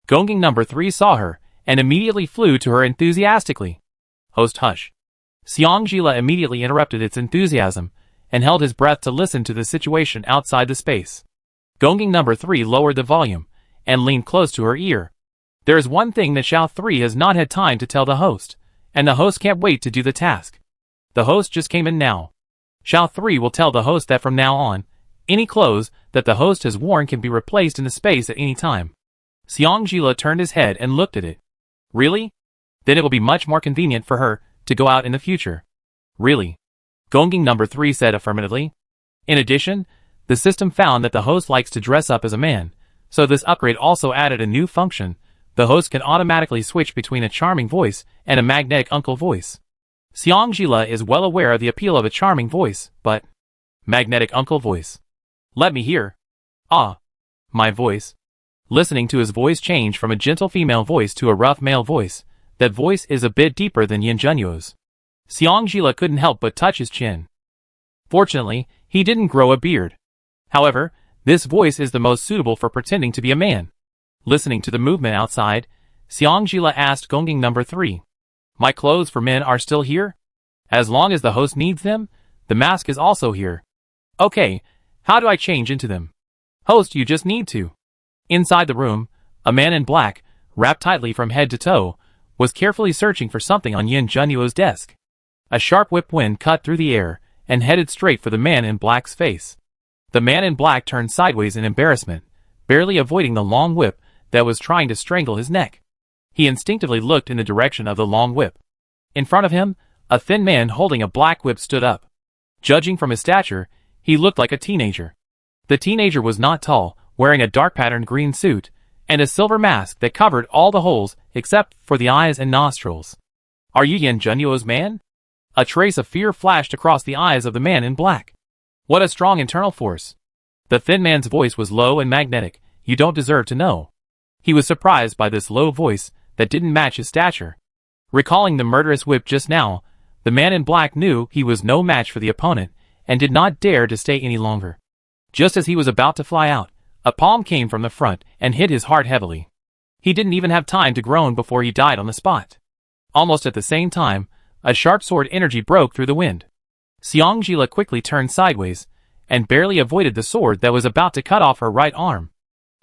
Gongging number 3 saw her, and immediately flew to her enthusiastically. "Host, hush." Xiangjila immediately interrupted its enthusiasm, and held his breath to listen to the situation outside the space. Gongging number 3 lowered the volume, and leaned close to her ear. "There is one thing that Xiao 3 has not had time to tell the host, and the host can't wait to do the task. The host just came in now. Xiao 3 will tell the host that from now on, any clothes that the host has worn can be replaced in the space at any time." Xiangjila turned his head and looked at it. "Really? Then it will be much more convenient for her to go out in the future." "Really?" Gongging number 3 said affirmatively. In addition, the system found that the host likes to dress up as a man, so this upgrade also added a new function. The host can automatically switch between a charming voice and a magnetic uncle voice. Xiangjila is well aware of the appeal of a charming voice, but magnetic uncle voice. "Let me hear." "Ah, my voice." Listening to his voice change from a gentle female voice to a rough male voice, that voice is a bit deeper than Yin Junyu's. Xiangjila couldn't help but touch his chin. Fortunately, he didn't grow a beard. However, this voice is the most suitable for pretending to be a man. Listening to the movement outside, Xiangjila asked Gongging number 3. "My clothes for men are still here? As long as the host needs them, the mask is also here. Okay, how do I change into them?" "Host, you just need to." Inside the room, a man in black, wrapped tightly from head to toe, was carefully searching for something on Yin Junyu's desk. A sharp whip wind cut through the air, and headed straight for the man in black's face. The man in black turned sideways in embarrassment, barely avoiding the long whip that was trying to strangle his neck. He instinctively looked in the direction of the long whip. In front of him, a thin man holding a black whip stood up. Judging from his stature, he looked like a teenager. The teenager was not tall, wearing a dark patterned green suit, and a silver mask that covered all the holes except for the eyes and nostrils. "Are you Yin Junyu's man?" A trace of fear flashed across the eyes of the man in black. "What a strong internal force." The thin man's voice was low and magnetic. "You don't deserve to know." He was surprised by this low voice that didn't match his stature. Recalling the murderous whip just now, the man in black knew he was no match for the opponent, and did not dare to stay any longer. Just as he was about to fly out, a palm came from the front and hit his heart heavily. He didn't even have time to groan before he died on the spot. Almost at the same time, a sharp sword energy broke through the wind. Xiangjila quickly turned sideways, and barely avoided the sword that was about to cut off her right arm.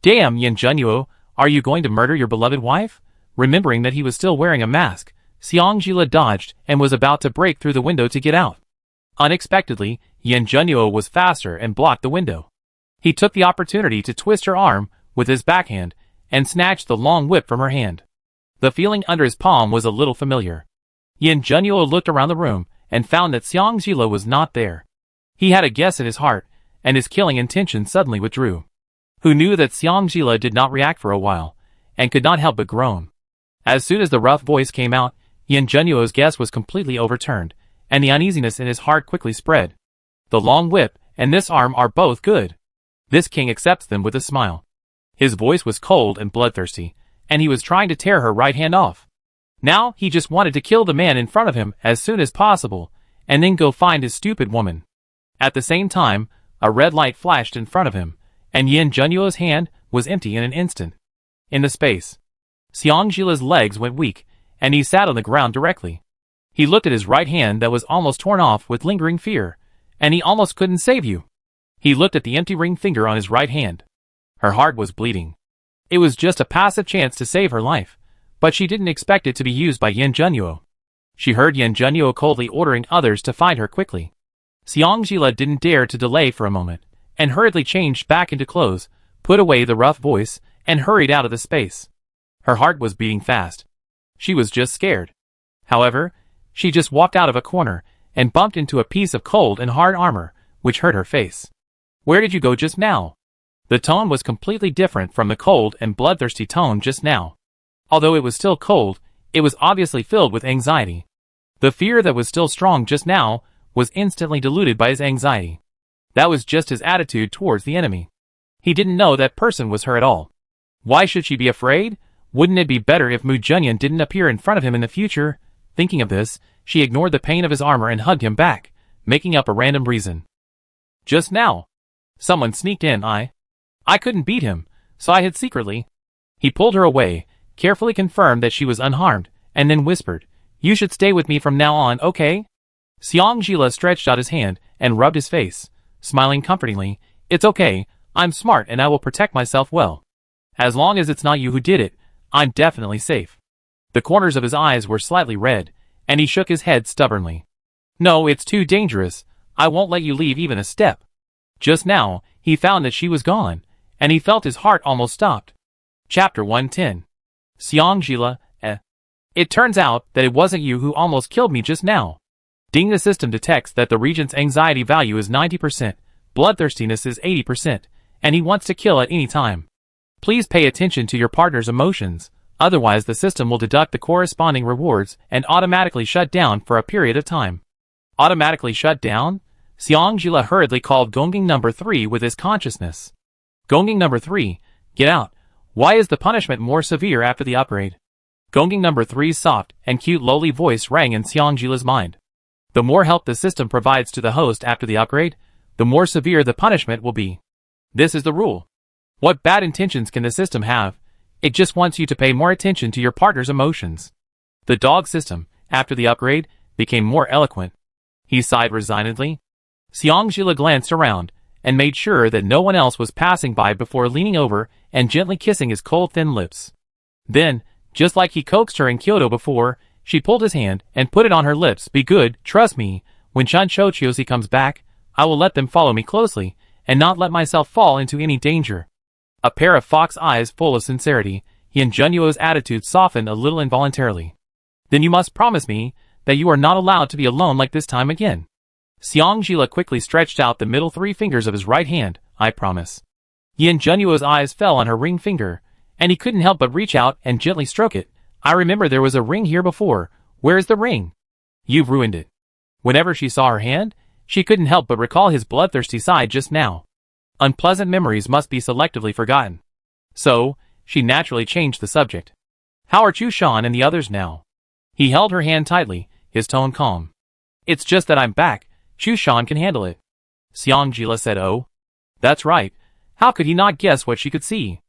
"Damn, Yin Junyu, are you going to murder your beloved wife?" Remembering that he was still wearing a mask, Xiangjila dodged and was about to break through the window to get out. Unexpectedly, Yin Junyu was faster and blocked the window. He took the opportunity to twist her arm with his backhand and snatched the long whip from her hand. The feeling under his palm was a little familiar. Yin Junyu looked around the room and found that Xiangjila was not there. He had a guess in his heart, and his killing intention suddenly withdrew. who knew that Xiang did not react for a while, and could not help but groan. As soon as the rough voice came out, Yin Junyu's guess was completely overturned, and the uneasiness in his heart quickly spread. The long whip and this arm are both good. This king accepts them with a smile. His voice was cold and bloodthirsty, and he was trying to tear her right hand off. Now he just wanted to kill the man in front of him as soon as possible, and then go find his stupid woman. At the same time, a red light flashed in front of him, and Yin Junyu's hand was empty in an instant. In the space, Xiangjila's legs went weak, and he sat on the ground directly. He looked at his right hand that was almost torn off with lingering fear, and he almost couldn't save you. He looked at the empty ring finger on his right hand. Her heart was bleeding. It was just a passive chance to save her life, but she didn't expect it to be used by Yin Junyu. She heard Yin Junyu coldly ordering others to find her quickly. Xiangjila didn't dare to delay for a moment, and hurriedly changed back into clothes, put away the rough voice, and hurried out of the space. Her heart was beating fast. She was just scared. However, she just walked out of a corner, and bumped into a piece of cold and hard armor, which hurt her face. "Where did you go just now?" The tone was completely different from the cold and bloodthirsty tone just now. Although it was still cold, it was obviously filled with anxiety. The fear that was still strong just now was instantly diluted by his anxiety. That was just his attitude towards the enemy. He didn't know that person was her at all. Why should she be afraid? Wouldn't it be better if Mu Junyan didn't appear in front of him in the future? Thinking of this, she ignored the pain of his armor and hugged him back, making up a random reason. "Just now. Someone sneaked in. I couldn't beat him, so I hid secretly." He pulled her away, carefully confirmed that she was unharmed, and then whispered, "You should stay with me from now on, okay?" Xiangjila stretched out his hand and rubbed his face, smiling comfortingly. "It's okay, I'm smart and I will protect myself well. As long as it's not you who did it, I'm definitely safe." The corners of his eyes were slightly red, and he shook his head stubbornly. "No, it's too dangerous. I won't let you leave even a step." Just now, he found that she was gone, and he felt his heart almost stopped. Chapter 110. Xiangjila, It turns out that it wasn't you who almost killed me just now. Ding. The system detects that the Regent's anxiety value is 90%, bloodthirstiness is 80%, and he wants to kill at any time. Please pay attention to your partner's emotions, otherwise the system will deduct the corresponding rewards and automatically shut down for a period of time. Automatically shut down? Xiangjila hurriedly called Gonging number 3 with his consciousness. "Gonging number 3, get out. Why is the punishment more severe after the upgrade?" Gonging number 3's soft and cute lowly voice rang in Xiangjila's mind. The more help the system provides to the host after the upgrade, the more severe the punishment will be. This is the rule. What bad intentions can the system have? It just wants you to pay more attention to your partner's emotions. The dog system, after the upgrade, became more eloquent. He sighed resignedly. Xiangjila glanced around, and made sure that no one else was passing by before leaning over and gently kissing his cold thin lips. Then, just like he coaxed her in Kyoto before, she pulled his hand and put it on her lips. "Be good, trust me, when Chiosi comes back, I will let them follow me closely, and not let myself fall into any danger." A pair of fox eyes full of sincerity, Yin Junyu's attitude softened a little involuntarily. "Then you must promise me that you are not allowed to be alone like this time again." Xiangjila quickly stretched out the middle 3 fingers of his right hand. "I promise." Yin Junyu's eyes fell on her ring finger, and he couldn't help but reach out and gently stroke it. "I remember there was a ring here before. Where is the ring?" "You've ruined it." Whenever she saw her hand, she couldn't help but recall his bloodthirsty side just now. Unpleasant memories must be selectively forgotten. So, she naturally changed the subject. "How are Chushan and the others now?" He held her hand tightly, his tone calm. "It's just that I'm back. Chushan can handle it." Xiangjila said. "Oh? That's right. How could he not guess what she could see?"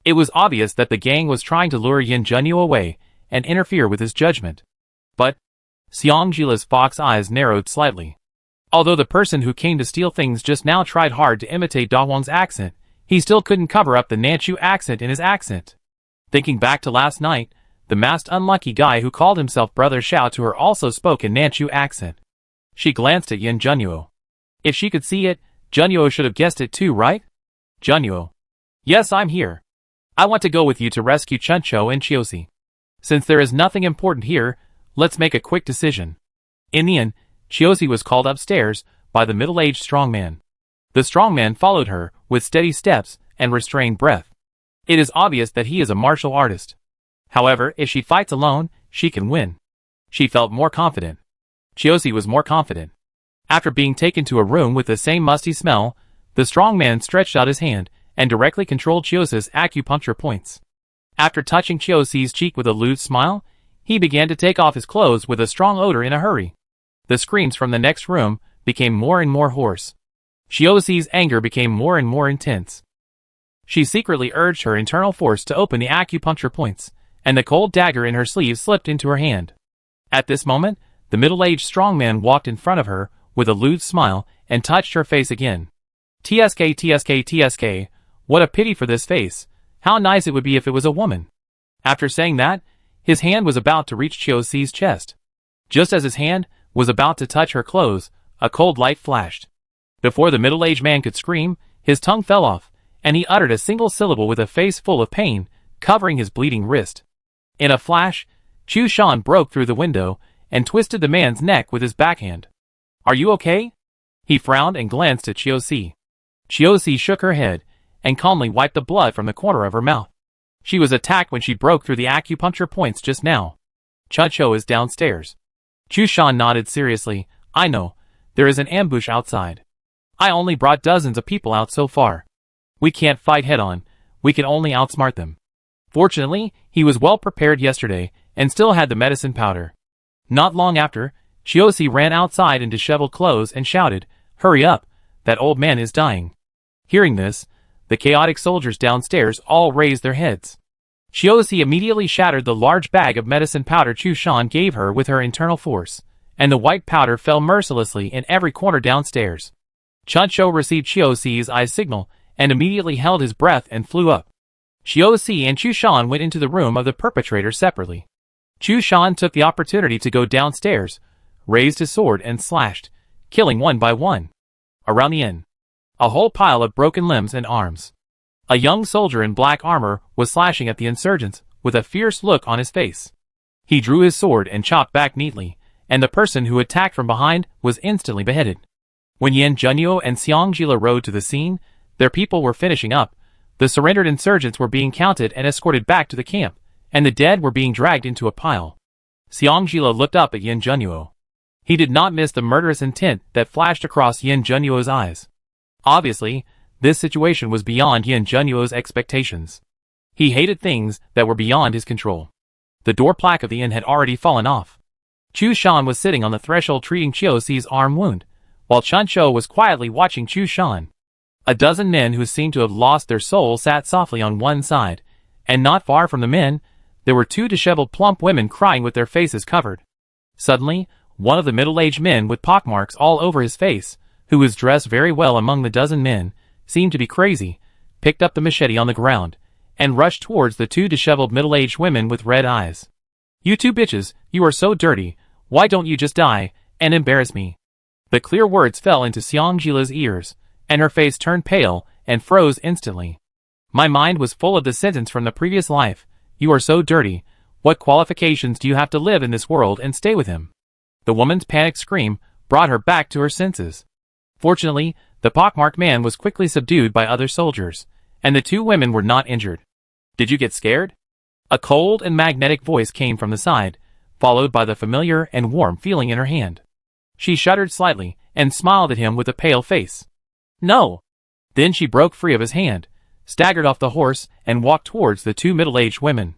It was obvious that the gang was trying to lure Yin Junyu away and interfere with his judgment. But Xiangjila's fox eyes narrowed slightly. Although the person who came to steal things just now tried hard to imitate Da Huang's accent, he still couldn't cover up the Nanchu accent in his accent. Thinking back to last night, the masked unlucky guy who called himself Brother Xiao to her also spoke in Nanchu accent. She glanced at Yin Junyu. If she could see it, Junyu should have guessed it too, right? "Junyu. Yes, I'm here. I want to go with you to rescue Chuncho and Chiosi. Since there is nothing important here, let's make a quick decision." In the end, Chiosi was called upstairs by the middle-aged strong man. The strong man followed her with steady steps and restrained breath. It is obvious that he is a martial artist. However, if she fights alone, she can win. She felt more confident. Chiosi was more confident. After being taken to a room with the same musty smell, the strong man stretched out his hand and directly controlled Chiosi's acupuncture points. After touching Chiosi's cheek with a lewd smile, he began to take off his clothes with a strong odor in a hurry. The screams from the next room became more and more hoarse. Chiosi's anger became more and more intense. She secretly urged her internal force to open the acupuncture points, and the cold dagger in her sleeve slipped into her hand. At this moment, the middle-aged strong man walked in front of her with a lewd smile and touched her face again. TSK, TSK, TSK, what a pity for this face. How nice it would be if it was a woman. After saying that, his hand was about to reach Chiosi's chest. Just as his hand was about to touch her clothes, a cold light flashed. Before the middle-aged man could scream, his tongue fell off, and he uttered a single syllable with a face full of pain, covering his bleeding wrist. In a flash, Chu Shan broke through the window and twisted the man's neck with his backhand. Are you okay? He frowned and glanced at Chiosi. Chiosi shook her head and calmly wiped the blood from the corner of her mouth. She was attacked when she broke through the acupuncture points just now. Chuncho is downstairs. Chu Shan nodded seriously. I know. There is an ambush outside. I only brought dozens of people out so far. We can't fight head-on. We can only outsmart them. Fortunately, he was well prepared yesterday and still had the medicine powder. Not long after, Chiosi ran outside in disheveled clothes and shouted, Hurry up, that old man is dying. Hearing this, the chaotic soldiers downstairs all raised their heads. Chiosi immediately shattered the large bag of medicine powder Chu Shan gave her with her internal force, and the white powder fell mercilessly in every corner downstairs. Chuncho received Chiosi's eye signal and immediately held his breath and flew up. Chiosi and Chu Shan went into the room of the perpetrator separately. Chu Shan took the opportunity to go downstairs, raised his sword and slashed, killing one by one. Around the inn, a whole pile of broken limbs and arms. A young soldier in black armor was slashing at the insurgents with a fierce look on his face. He drew his sword and chopped back neatly, and the person who attacked from behind was instantly beheaded. When Yin Junyu and Xiang rode to the scene, their people were finishing up. The surrendered insurgents were being counted and escorted back to the camp, and the dead were being dragged into a pile. Xiang looked up at Yin Junyu. He did not miss the murderous intent that flashed across Yin Junyu's eyes. Obviously, this situation was beyond Yin Junyu's expectations. He hated things that were beyond his control. The door plaque of the inn had already fallen off. Chu Shan was sitting on the threshold treating Chiosi's arm wound, while Chuncho was quietly watching Chu Shan. A dozen men who seemed to have lost their soul sat softly on one side, and not far from the men, there were two disheveled plump women crying with their faces covered. Suddenly, one of the middle-aged men with pockmarks all over his face, who was dressed very well among the dozen men, seemed to be crazy, picked up the machete on the ground, and rushed towards the two disheveled middle-aged women with red eyes. You two bitches, you are so dirty, why don't you just die, and embarrass me? The clear words fell into Xiangjila's ears, and her face turned pale and froze instantly. My mind was full of the sentence from the previous life, you are so dirty, what qualifications do you have to live in this world and stay with him? The woman's panicked scream brought her back to her senses. Fortunately, the pockmarked man was quickly subdued by other soldiers, and the two women were not injured. Did you get scared? A cold and magnetic voice came from the side, followed by the familiar and warm feeling in her hand. She shuddered slightly and smiled at him with a pale face. No. Then she broke free of his hand, staggered off the horse, and walked towards the two middle-aged women.